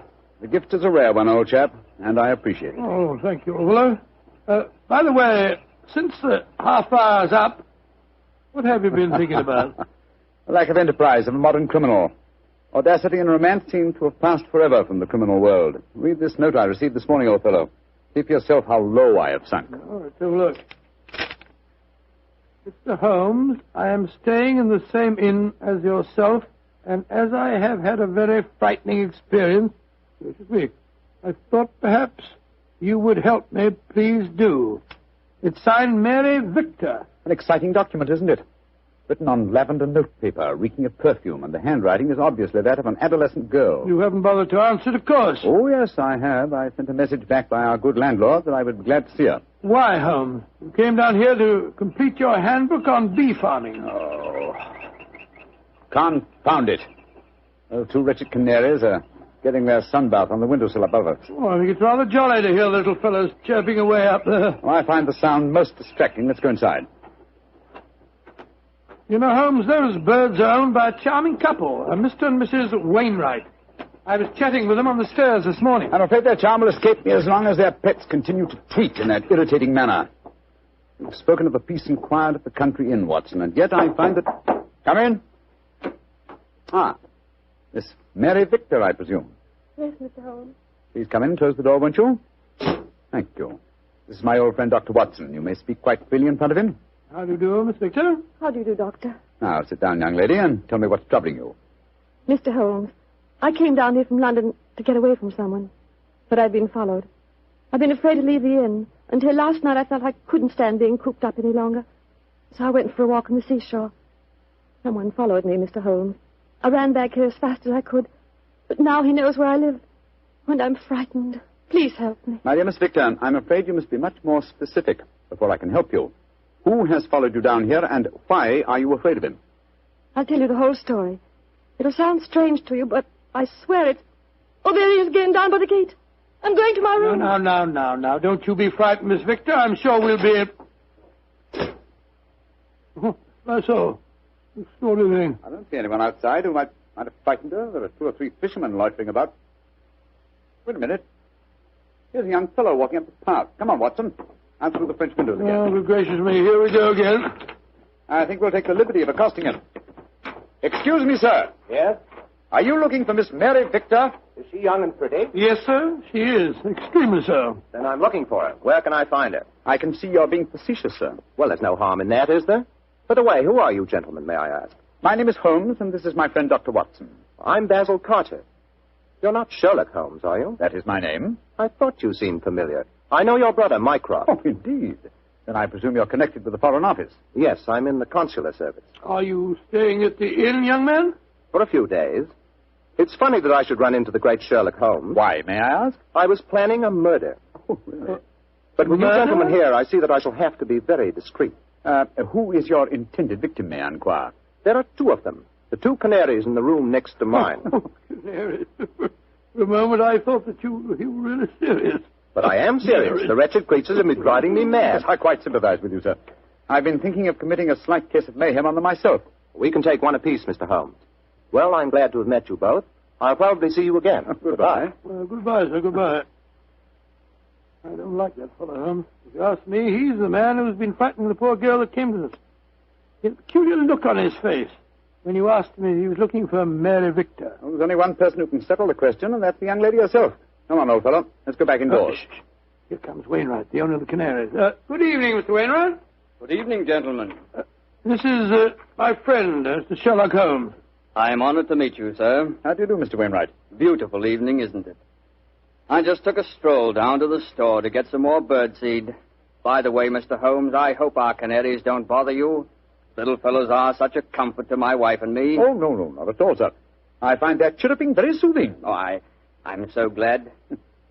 the gift is a rare one, old chap, and I appreciate it. Oh, thank you, old fellow. By the way, since the half hour's up, what have you been thinking about? The lack of enterprise of a modern criminal. Audacity and romance seem to have passed forever from the criminal world. Read this note I received this morning, old fellow. See for yourself how low I have sunk. Oh, let's have a look. Mr. Holmes, I am staying in the same inn as yourself, and as I have had a very frightening experience this week, I thought perhaps you would help me. Please do. It's signed Mary Victor. An exciting document, isn't it? Written on lavender notepaper, reeking of perfume, and the handwriting is obviously that of an adolescent girl. You haven't bothered to answer, of course. Oh, yes, I have. I sent a message back by our good landlord that I would be glad to see her. Why, Holmes? You came down here to complete your handbook on bee farming. Oh. Confound it. Those two wretched canaries are getting their sunbath on the windowsill above us. Oh, I think it's rather jolly to hear little fellows chirping away up there. Well, I find the sound most distracting. Let's go inside. You know, Holmes, those birds are owned by a charming couple, Mr. and Mrs. Wainwright. I was chatting with them on the stairs this morning. I'm afraid their charm will escape me as long as their pets continue to tweet in that irritating manner. You've spoken of the peace and quiet of the country inn, Watson, and yet I find that... Come in. Ah, Miss Mary Victor, I presume. Yes, Mr. Holmes. Please come in. Close the door, won't you? Thank you. This is my old friend, Dr. Watson. You may speak quite freely in front of him. How do you do, Miss Victor? How do you do, Doctor? Now, sit down, young lady, and tell me what's troubling you. Mr. Holmes, I came down here from London to get away from someone, but I've been followed. I've been afraid to leave the inn. Until last night I felt I couldn't stand being cooped up any longer. So I went for a walk on the seashore. Someone followed me, Mr. Holmes. I ran back here as fast as I could, but now he knows where I live, and I'm frightened. Please help me. My dear Miss Victor, I'm afraid you must be much more specific before I can help you. Who has followed you down here, and why are you afraid of him? I'll tell you the whole story. It'll sound strange to you, but I swear it. Oh, there he is again, down by the gate. I'm going to my room. Now. Don't you be frightened, Miss Victor. I'm sure we'll be... Oh, that's all. Extraordinary. I don't see anyone outside who might have frightened her. There are 2 or 3 fishermen loitering about. Wait a minute. Here's a young fellow walking up the path. Come on, Watson. Out through the French windows again. Oh, good gracious me. Here we go again. I think we'll take the liberty of accosting him. Excuse me, sir. Yes? Are you looking for Miss Mary Victor? Is she young and pretty? Yes, sir. She is. Extremely so. Then I'm looking for her. Where can I find her? I can see you're being facetious, sir. Well, there's no harm in that, is there? By the way, who are you gentlemen, may I ask? My name is Holmes, and this is my friend Dr. Watson. I'm Basil Carter. You're not Sherlock Holmes, are you? That is my name. I thought you seemed familiar. I know your brother, Mycroft. Oh, indeed. Then I presume you're connected with the Foreign Office. Yes, I'm in the consular service. Are you staying at the inn, young man? For a few days. It's funny that I should run into the great Sherlock Holmes. Why, may I ask? I was planning a murder. Oh, really? But with you gentlemen here, I see that I shall have to be very discreet. Who is your intended victim, may I inquire? There are 2 of them. The 2 canaries in the room next to mine. Oh, canaries. For a moment I thought that you were really serious. But I am serious. The wretched creatures have been driving me mad. Yes, I quite sympathize with you, sir. I've been thinking of committing a slight case of mayhem on them myself. We can take one apiece, Mr. Holmes. Well, I'm glad to have met you both. I'll probably see you again. Goodbye. Goodbye, sir. Goodbye. I don't like that fellow, Holmes. If you ask me, he's the man who's been frightening the poor girl that came to us. He had a peculiar look on his face when you asked me if he was looking for Mary Victor. Well, there's only one person who can settle the question, and that's the young lady herself. Come on, old fellow. Let's go back indoors. Here comes Wainwright, the owner of the Canaries. Good evening, Mr. Wainwright. Good evening, gentlemen. This is my friend, Mr. Sherlock Holmes. I am honored to meet you, sir. How do you do, Mr. Wainwright? Beautiful evening, isn't it? I just took a stroll down to the store to get some more birdseed. By the way, Mr. Holmes, I hope our canaries don't bother you. Little fellows are such a comfort to my wife and me. Oh, no, not at all, sir. I find that chirruping very soothing. Oh, I'm so glad.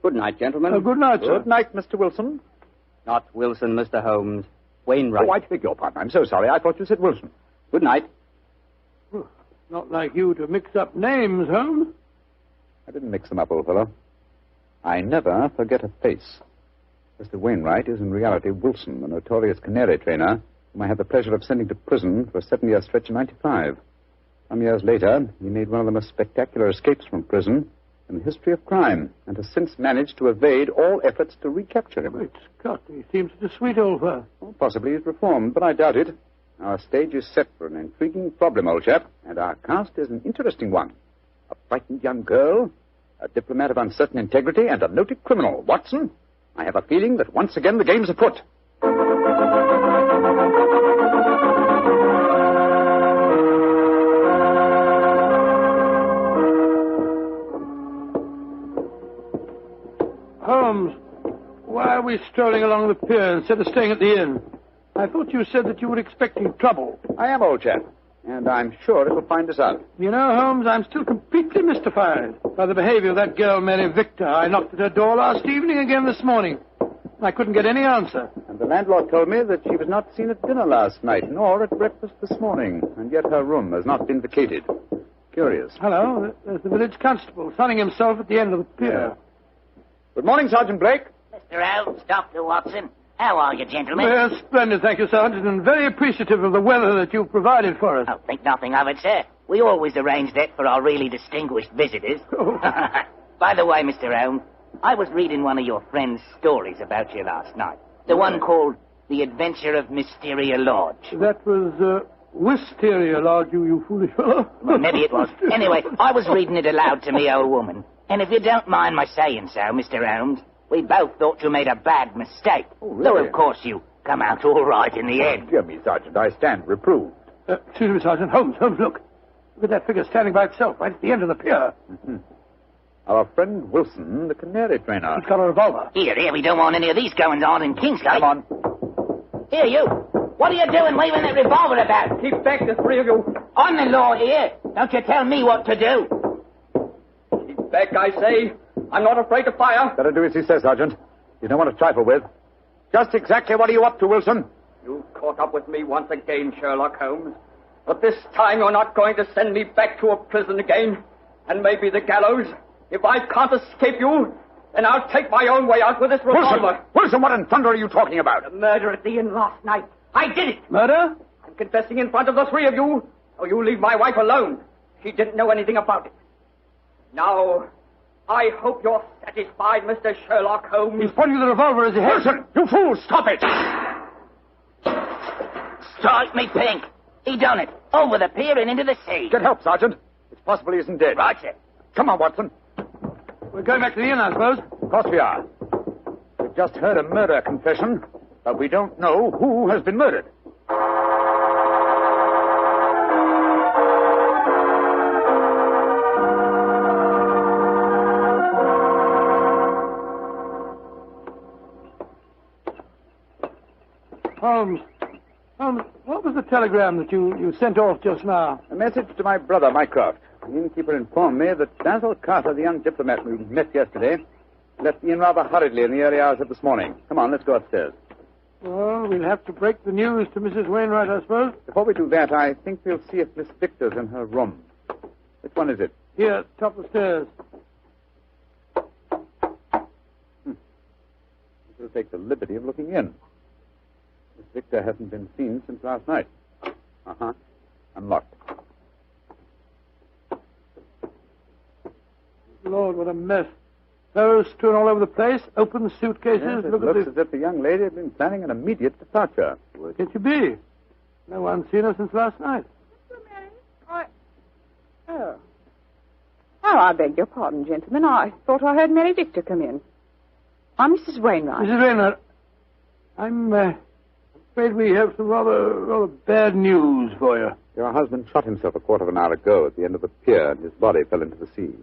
Good night, gentlemen. Good night, sir. Good night, Mr. Wilson. Not Wilson, Mr. Holmes. Wainwright. Oh, I beg your pardon. I'm so sorry. I thought you said Wilson. Good night. Not like you to mix up names, Holmes. I didn't mix them up, old fellow. I never forget a face. Mr. Wainwright is in reality Wilson, the notorious canary trainer, whom I had the pleasure of sending to prison for a 7-year stretch in '95. Some years later, he made one of the most spectacular escapes from prison in the history of crime, and has since managed to evade all efforts to recapture him. Great Scott, he seems such a sweet old fellow. Well, possibly he's reformed, but I doubt it. Our stage is set for an intriguing problem, old chap, and our cast is an interesting one. A frightened young girl, a diplomat of uncertain integrity, and a noted criminal. Watson, I have a feeling that once again the game's afoot. Holmes, why are we strolling along the pier instead of staying at the inn? I thought you said that you were expecting trouble. I am, old chap. And I'm sure it'll find us out. You know, Holmes, I'm still completely mystified by the behavior of that girl, Mary Victor. I knocked at her door last evening, again this morning. I couldn't get any answer. And the landlord told me that she was not seen at dinner last night, nor at breakfast this morning. And yet her room has not been vacated. Curious. Hello, there's the village constable, sunning himself at the end of the pier. Yeah. Good morning, Sergeant Blake. Mr. Holmes, Dr. Watson. How are you, gentlemen? Well, splendid, thank you, Sergeant, and very appreciative of the weather that you've provided for us. Oh, think nothing of it, sir. We always arrange that for our really distinguished visitors. By the way, Mr. Holmes, I was reading one of your friend's stories about you last night. The one called The Adventure of Mysteria Lodge. That was, Wisteria Lodge, you foolish fellow. Well, maybe it was. Anyway, I was reading it aloud to me old woman. And if you don't mind my saying so, Mr. Holmes, we both thought you made a bad mistake. Oh, really? Though, of course, you come out all right in the end. Dear me, Sergeant, I stand reproved. Excuse me, Sergeant. Holmes, look. Look at that figure standing by itself right at the end of the pier. Mm-hmm. Our friend Wilson, the Canary trainer. He's got a revolver. Here, we don't want any of these goings-on in Kingsgate. Come on. Here, you. What are you doing waving that revolver about? Keep back, the three of you. I'm the law here. Don't you tell me what to do. Keep back, I say. I'm not afraid to fire. Better do as he says, Sergeant. You don't want to trifle with. Just exactly what are you up to, Wilson? You caught up with me once again, Sherlock Holmes. But this time you're not going to send me back to a prison again. And maybe the gallows. If I can't escape you, then I'll take my own way out with this revolver. Wilson, what in thunder are you talking about? The murder at the inn last night. I did it. Murder? I'm confessing in front of the three of you. So you leave my wife alone. She didn't know anything about it. Now, I hope you're satisfied, Mr. Sherlock Holmes. He's pointing the revolver as he heads. Wilson, you fool, stop it! Strike me pink. He done it. Over the pier and into the sea. Get help, Sergeant. It's possible he isn't dead. Right, sir. Come on, Watson. We're going back to the inn, I suppose. Of course we are. We've just heard a murder confession, but we don't know who has been murdered. Holmes, what was the telegram that you sent off just now? A message to my brother, Mycroft. The innkeeper informed me that Basil Carter, the young diplomat we met yesterday, left the inn rather hurriedly in the early hours of this morning. Come on, let's go upstairs. Well, we'll have to break the news to Mrs. Wainwright, I suppose. Before we do that, I think we'll see if Miss Victor's in her room. Which one is it? Here, top of the stairs. We'll take the liberty of looking in. Miss Victor hasn't been seen since last night. Uh-huh. Unlocked. Lord, what a mess. Clothes strewn all over the place, open suitcases. Yes, it Look looks at as if the young lady had been planning an immediate departure. Where can she be? No one's seen her since last night. Oh, I beg your pardon, gentlemen. I thought I heard Mary Victor come in. I'm Mrs. Wainwright. Mrs. Wainwright, I'm afraid we have some rather bad news for you. Your husband shot himself a quarter of an hour ago at the end of the pier, and his body fell into the sea.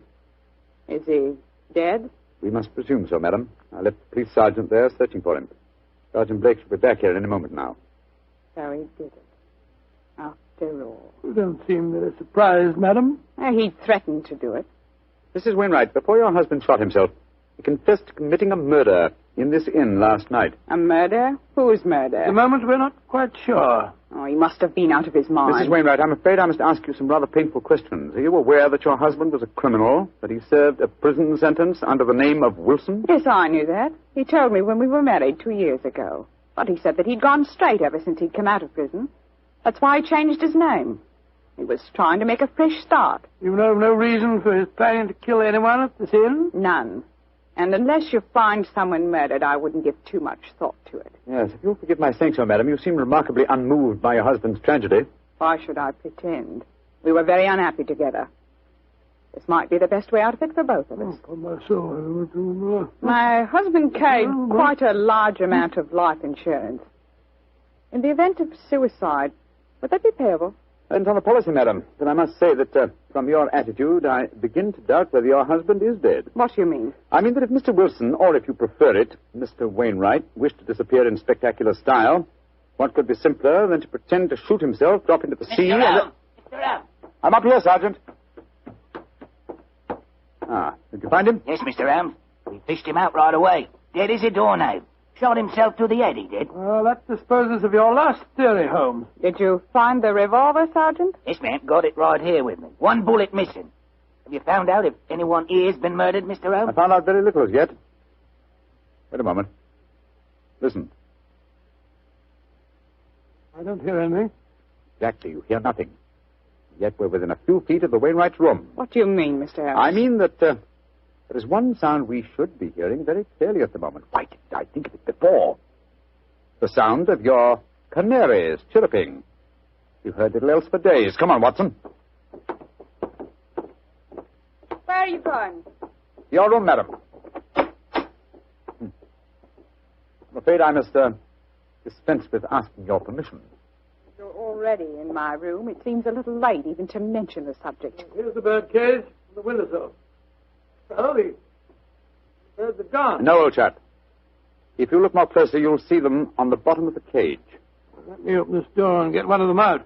Is he dead? We must presume so, madam. I left the police sergeant there searching for him. Sergeant Blake should be back here in a moment now. So he did it. After all. You don't seem very surprised, madam. He threatened to do it. Mrs. Wainwright, before your husband shot himself, he confessed to committing a murder in this inn last night. A murder? Whose murder? At the moment, we're not quite sure. Oh, he must have been out of his mind. Mrs. Wainwright, I'm afraid I must ask you some rather painful questions. Are you aware that your husband was a criminal, that he served a prison sentence under the name of Wilson? Yes, I knew that. He told me when we were married 2 years ago. But he said that he'd gone straight ever since he'd come out of prison. That's why he changed his name. He was trying to make a fresh start. You know no reason for his planning to kill anyone at this inn? None. And unless you find someone murdered, I wouldn't give too much thought to it. Yes, if you'll forgive my saying so, madam, you seem remarkably unmoved by your husband's tragedy. Why should I pretend? We were very unhappy together. This might be the best way out of it for both of us. Oh, my soul. My husband carried quite a large amount of life insurance. In the event of suicide, would that be payable? And on the policy, madam, then I must say that from your attitude, I begin to doubt whether your husband is dead. What do you mean? I mean that if Mr. Wilson, or if you prefer it, Mr. Wainwright, wished to disappear in spectacular style, What could be simpler than to pretend to shoot himself, drop into the sea, and... Mr. Elm! I'm up here, Sergeant. Ah, did you find him? Yes, Mr. Elm. We fished him out right away. Dead as a doornail. Shot himself through the head, he did. Well, that disposes of your last theory, Holmes. Did you find the revolver, Sergeant? Yes, ma'am. Got it right here with me. One bullet missing. Have you found out if anyone here's been murdered, Mr. Elm? I found out very little as yet. Wait a moment. Listen. I don't hear anything. Exactly, you hear nothing. Yet we're within a few feet of the Wainwright's room. What do you mean, Mr. Elm? I mean that there is one sound we should be hearing very clearly at the moment. Why didn't I think of it before? The sound of your canaries chirruping. You've heard little else for days. Come on, Watson. Where are you going? Your room, madam. I'm afraid I must dispense with asking your permission. You're already in my room. It seems a little late even to mention the subject. Here's the bird cage and the windowsill. Oh, the birds are gone. No, old chap. If you look more closely, you'll see them on the bottom of the cage. Let me open this door and get one of them out.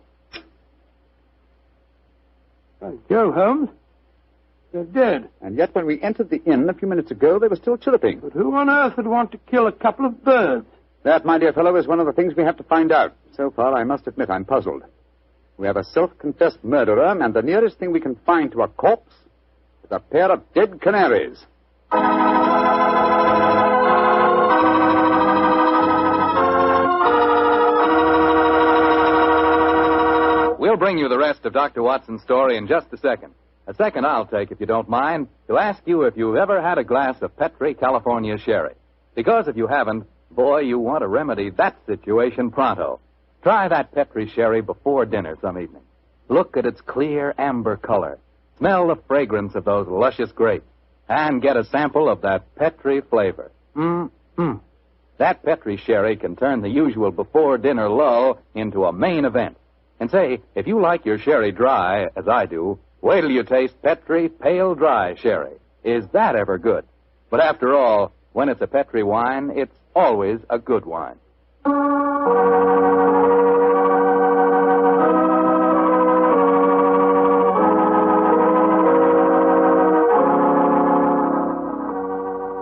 By Jove, Holmes. They're dead. And yet when we entered the inn a few minutes ago, they were still chirruping. But who on earth would want to kill a couple of birds? That, my dear fellow, is one of the things we have to find out. So far, I must admit, I'm puzzled. We have a self-confessed murderer, and the nearest thing we can find to a corpse is a pair of dead canaries. We'll bring you the rest of Dr. Watson's story in just a second. A second I'll take, if you don't mind, to ask you if you've ever had a glass of Petri California sherry. Because if you haven't, boy, you want to remedy that situation pronto. Try that Petri sherry before dinner some evening. Look at its clear amber color. Smell the fragrance of those luscious grapes. And get a sample of that Petri flavor. That Petri sherry can turn the usual before-dinner lull into a main event. And say, if you like your sherry dry, as I do, wait till you taste Petri Pale Dry Sherry. Is that ever good? But after all, when it's a Petri wine, it's always a good wine.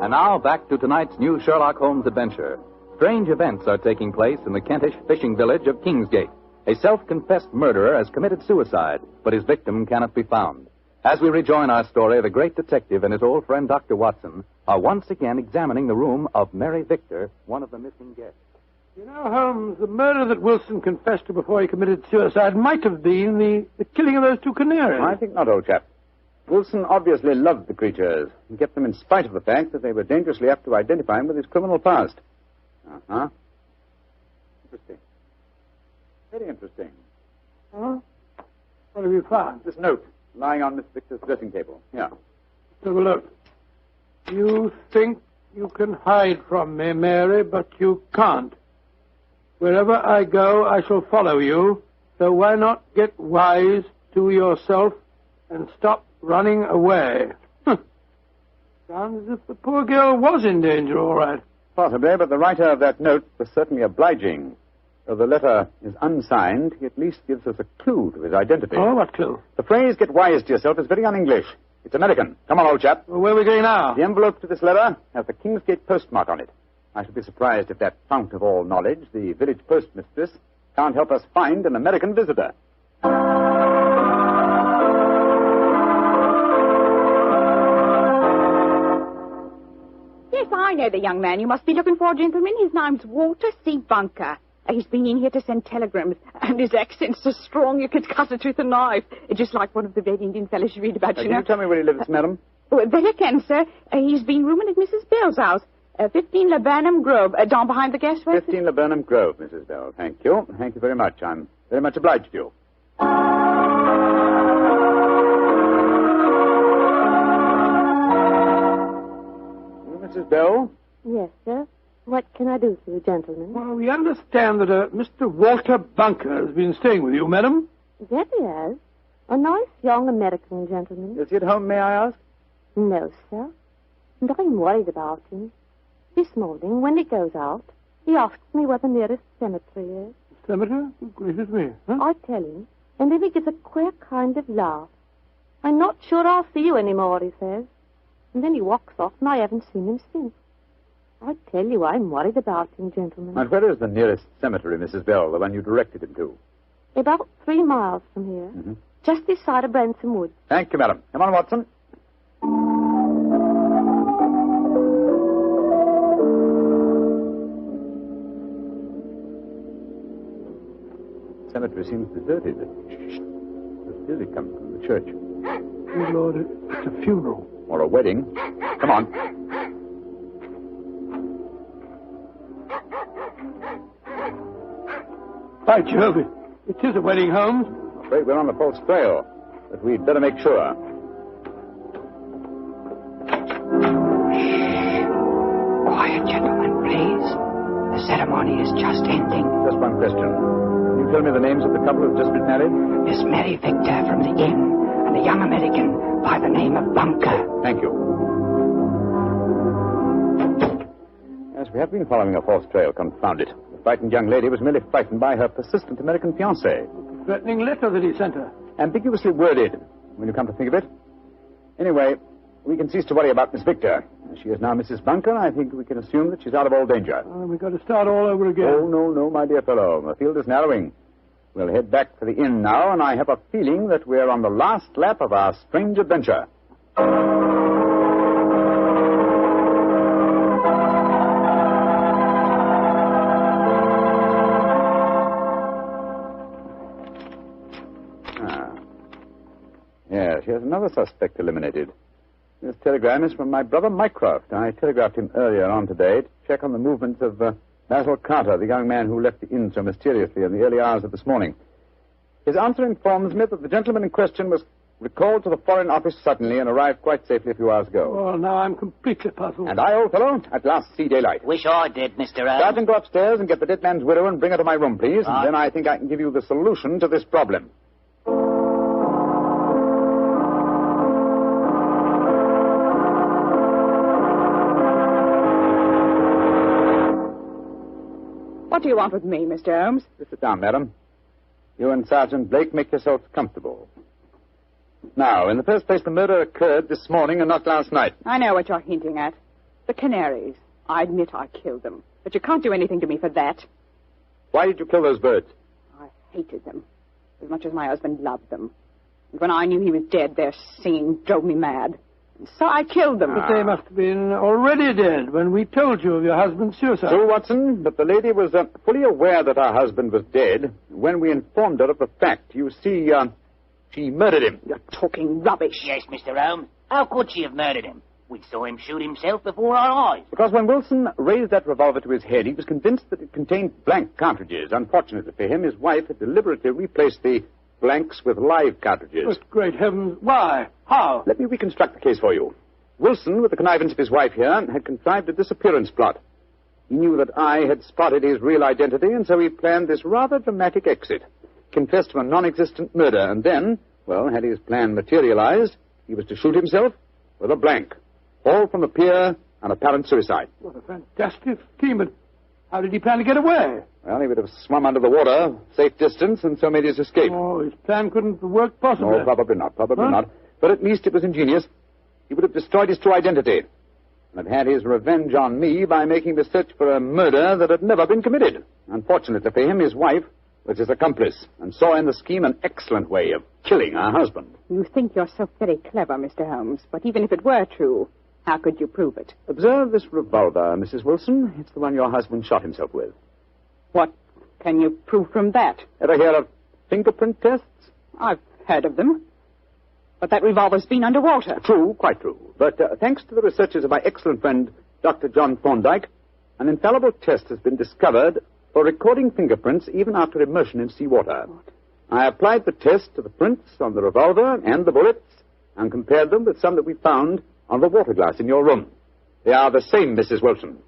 And now, back to tonight's new Sherlock Holmes adventure. Strange events are taking place in the Kentish fishing village of Kingsgate. A self-confessed murderer has committed suicide, but his victim cannot be found. As we rejoin our story, the great detective and his old friend Dr. Watson are once again examining the room of Mary Victor, one of the missing guests. You know, Holmes, the murder that Wilson confessed to before he committed suicide might have been the killing of those two canaries. I think not, old chap. Wilson obviously loved the creatures and kept them in spite of the fact that they were dangerously apt to identify him with his criminal past. Interesting. Very interesting. Huh? What have you found? This note lying on Miss Victor's dressing table. Here. Have a look. You think you can hide from me, Mary, but you can't. Wherever I go, I shall follow you. So why not get wise to yourself and stop running away? Sounds as if the poor girl was in danger, all right. Possibly, but the writer of that note was certainly obliging. Though the letter is unsigned, he at least gives us a clue to his identity. Oh, what clue? The phrase, get wise to yourself, is very un-English. It's American. Come on, old chap. Well, where are we going now? The envelope to this letter has the Kingsgate postmark on it. I should be surprised if that fount of all knowledge, the village postmistress, can't help us find an American visitor. Yes, I know the young man you must be looking for, gentlemen. His name's Walter C. Bunker. He's been in here to send telegrams, and his accent's so strong you could cut it with a knife. Just like one of the Red Indian fellows you read about, you know. Can you tell me where he lives, madam? Well, that I can, sir. He's been rooming at Mrs. Bell's house, 15 Laburnum Grove, down behind the gas works. 15 Laburnum Grove, Mrs. Bell. Thank you. Thank you very much. I'm very much obliged to you. Mrs. Bell? Yes, sir. What can I do for you, gentlemen? Well, we understand that Mr. Walter Bunker has been staying with you, madam. Yes, he has. A nice young American gentleman. Is he at home, may I ask? No, sir. And I'm worried about him. This morning, when he goes out, He asks me where the nearest cemetery is. Cemetery? Gracious me. Huh? I tell him, and then he gives a queer kind of laugh. I'm not sure I'll see you anymore, he says. And then he walks off, and I haven't seen him since. I tell you, I'm worried about him, gentlemen. And where is the nearest cemetery, Mrs. Bell, the one you directed him to? About 3 miles from here. Mm-hmm. Just this side of Branson Woods. Thank you, madam. Come on, Watson. The cemetery seems deserted. The music comes from the church. Good Lord, it's a funeral. Or a wedding. Come on. By Jove, it is a wedding, Holmes. I'm afraid we're on the false trail, but we'd better make sure. Quiet, gentlemen, please. The ceremony is just ending. Just one question. Can you tell me the names of the couple who've just been married? Miss Mary Victor from the inn, and a young American by the name of Bunker. Thank you. Yes, we have been following a false trail, confound it. The frightened young lady was merely frightened by her persistent American fiancé. Threatening letter that he sent her. Ambiguously worded, when you come to think of it. Anyway, we can cease to worry about Miss Victor. She is now Mrs. Bunker. I think we can assume that she's out of all danger. We've got to start all over again. Oh, no, my dear fellow. The field is narrowing. We'll head back to the inn now, and I have a feeling that we're on the last lap of our strange adventure. Yes, here's another suspect eliminated. This telegram is from my brother Mycroft. I telegraphed him earlier on today to check on the movements of Basil Carter, the young man who left the inn so mysteriously in the early hours of this morning. His answer informs me that the gentleman in question was recalled to the Foreign Office suddenly and arrived quite safely a few hours ago. Well, now I'm completely puzzled. And I, old fellow, at last see daylight. Wish I did, Mr. Holmes. Sergeant, go upstairs and get the dead man's widow and bring her to my room, please. And then I think I can give you the solution to this problem. What do you want with me, Mr. Holmes? Sit down, madam. You and Sergeant Blake make yourselves comfortable. Now, in the first place, the murder occurred this morning and not last night. I know what you're hinting at. The Canaries. I admit I killed them. But you can't do anything to me for that. Why did you kill those birds? I hated them. As much as my husband loved them. And when I knew he was dead, their singing drove me mad. So I killed them. But they must have been already dead when we told you of your husband's suicide. True, Watson, but the lady was fully aware that her husband was dead when we informed her of the fact. You see, she murdered him. You're talking rubbish. Yes, Mr. Holmes. How could she have murdered him? We saw him shoot himself before our eyes. Because when Wilson raised that revolver to his head, he was convinced that it contained blank cartridges. Unfortunately for him, his wife had deliberately replaced the blanks with live cartridges. But great heavens, why? How? Let me reconstruct the case for you. Wilson, with the connivance of his wife here, had contrived a disappearance plot. He knew that I had spotted his real identity, and so he planned this rather dramatic exit. Confessed to a non-existent murder, and then, well, had his plan materialized, he was to shoot himself with a blank. Fall from the pier, and apparent suicide. What a fantastic scheme, but how did he plan to get away? Well, he would have swum under the water, safe distance, and so made his escape. Oh, his plan couldn't work possibly. No, probably not, not. But at least it was ingenious. He would have destroyed his true identity and have had his revenge on me by making the search for a murder that had never been committed. Unfortunately for him, his wife was his accomplice and saw in the scheme an excellent way of killing her husband. You think you're so very clever, Mr. Holmes, but even if it were true, how could you prove it? Observe this revolver, Mrs. Wilson. It's the one your husband shot himself with. What can you prove from that? Ever hear of fingerprint tests? I've heard of them. But that revolver's been underwater. True, quite true. But thanks to the researches of my excellent friend, Dr. John Thorndyke, an infallible test has been discovered for recording fingerprints even after immersion in seawater. I applied the test to the prints on the revolver and the bullets and compared them with some that we found on the water glass in your room. They are the same, Mrs. Wilson.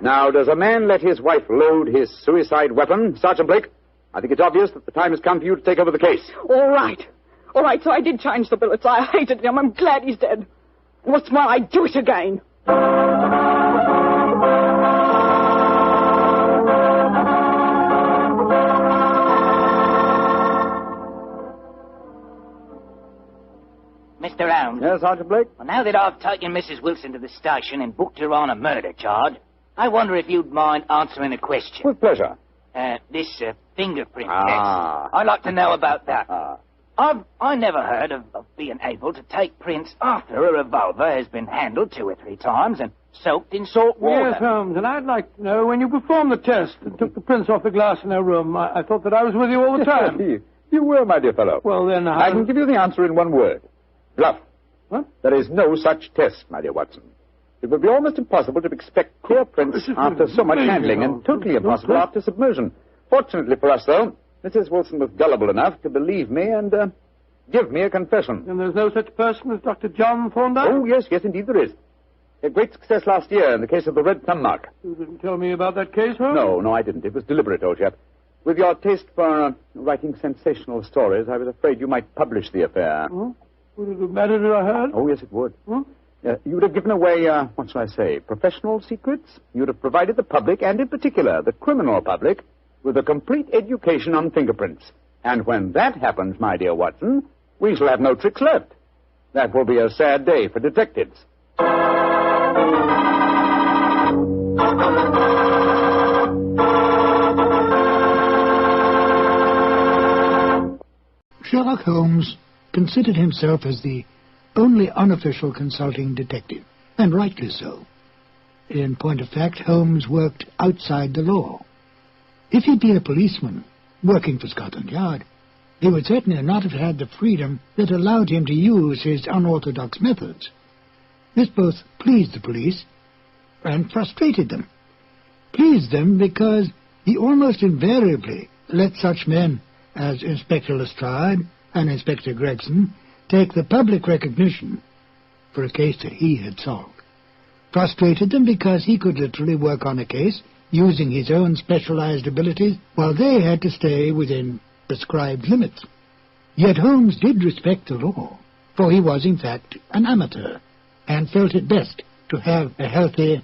Now, does a man let his wife load his suicide weapon? Sergeant Blake, I think it's obvious that the time has come for you to take over the case. All right, so I did change the bullets. I hated him. I'm glad he's dead. And what's more, I'd do it again. Yes, Sergeant Blake? Well, now that I've taken Mrs. Wilson to the station and booked her on a murder charge, I wonder if you'd mind answering a question. With pleasure. This fingerprint test. I'd like to know about that. I never heard of being able to take prints after a revolver has been handled 2 or 3 times and soaked in salt water. Yes, Holmes, and I'd like to know when you performed the test and took the prints off the glass in her room. I thought that I was with you all the time. You were, my dear fellow. Well, then, I can give you the answer in one word. Bluff. What? There is no such test, my dear Watson. It would be almost impossible to expect clear prints after so much handling, and totally impossible after submersion. Fortunately for us, though, Mrs. Wilson was gullible enough to believe me and give me a confession. And there's no such person as Dr. John Thorndyke? Oh, yes, indeed there is. A great success last year in the case of the red thumb mark. You didn't tell me about that case, Holmes? No, I didn't. It was deliberate, old chap. With your taste for writing sensational stories, I was afraid you might publish the affair. Oh? Would it have mattered if I had? Oh, yes, it would. Hmm? You would have given away, what shall I say, professional secrets. You would have provided the public, and in particular the criminal public, with a complete education on fingerprints. And when that happens, my dear Watson, we shall have no tricks left. That will be a sad day for detectives. Sherlock Holmes considered himself as the only unofficial consulting detective, and rightly so. In point of fact, Holmes worked outside the law. If he'd been a policeman working for Scotland Yard, he would certainly not have had the freedom that allowed him to use his unorthodox methods. This both pleased the police and frustrated them. Pleased them because he almost invariably let such men as Inspector Lestrade and Inspector Gregson take the public recognition for a case that he had solved. Frustrated them because he could literally work on a case using his own specialized abilities while they had to stay within prescribed limits. Yet Holmes did respect the law, for he was in fact an amateur, and felt it best to have a healthy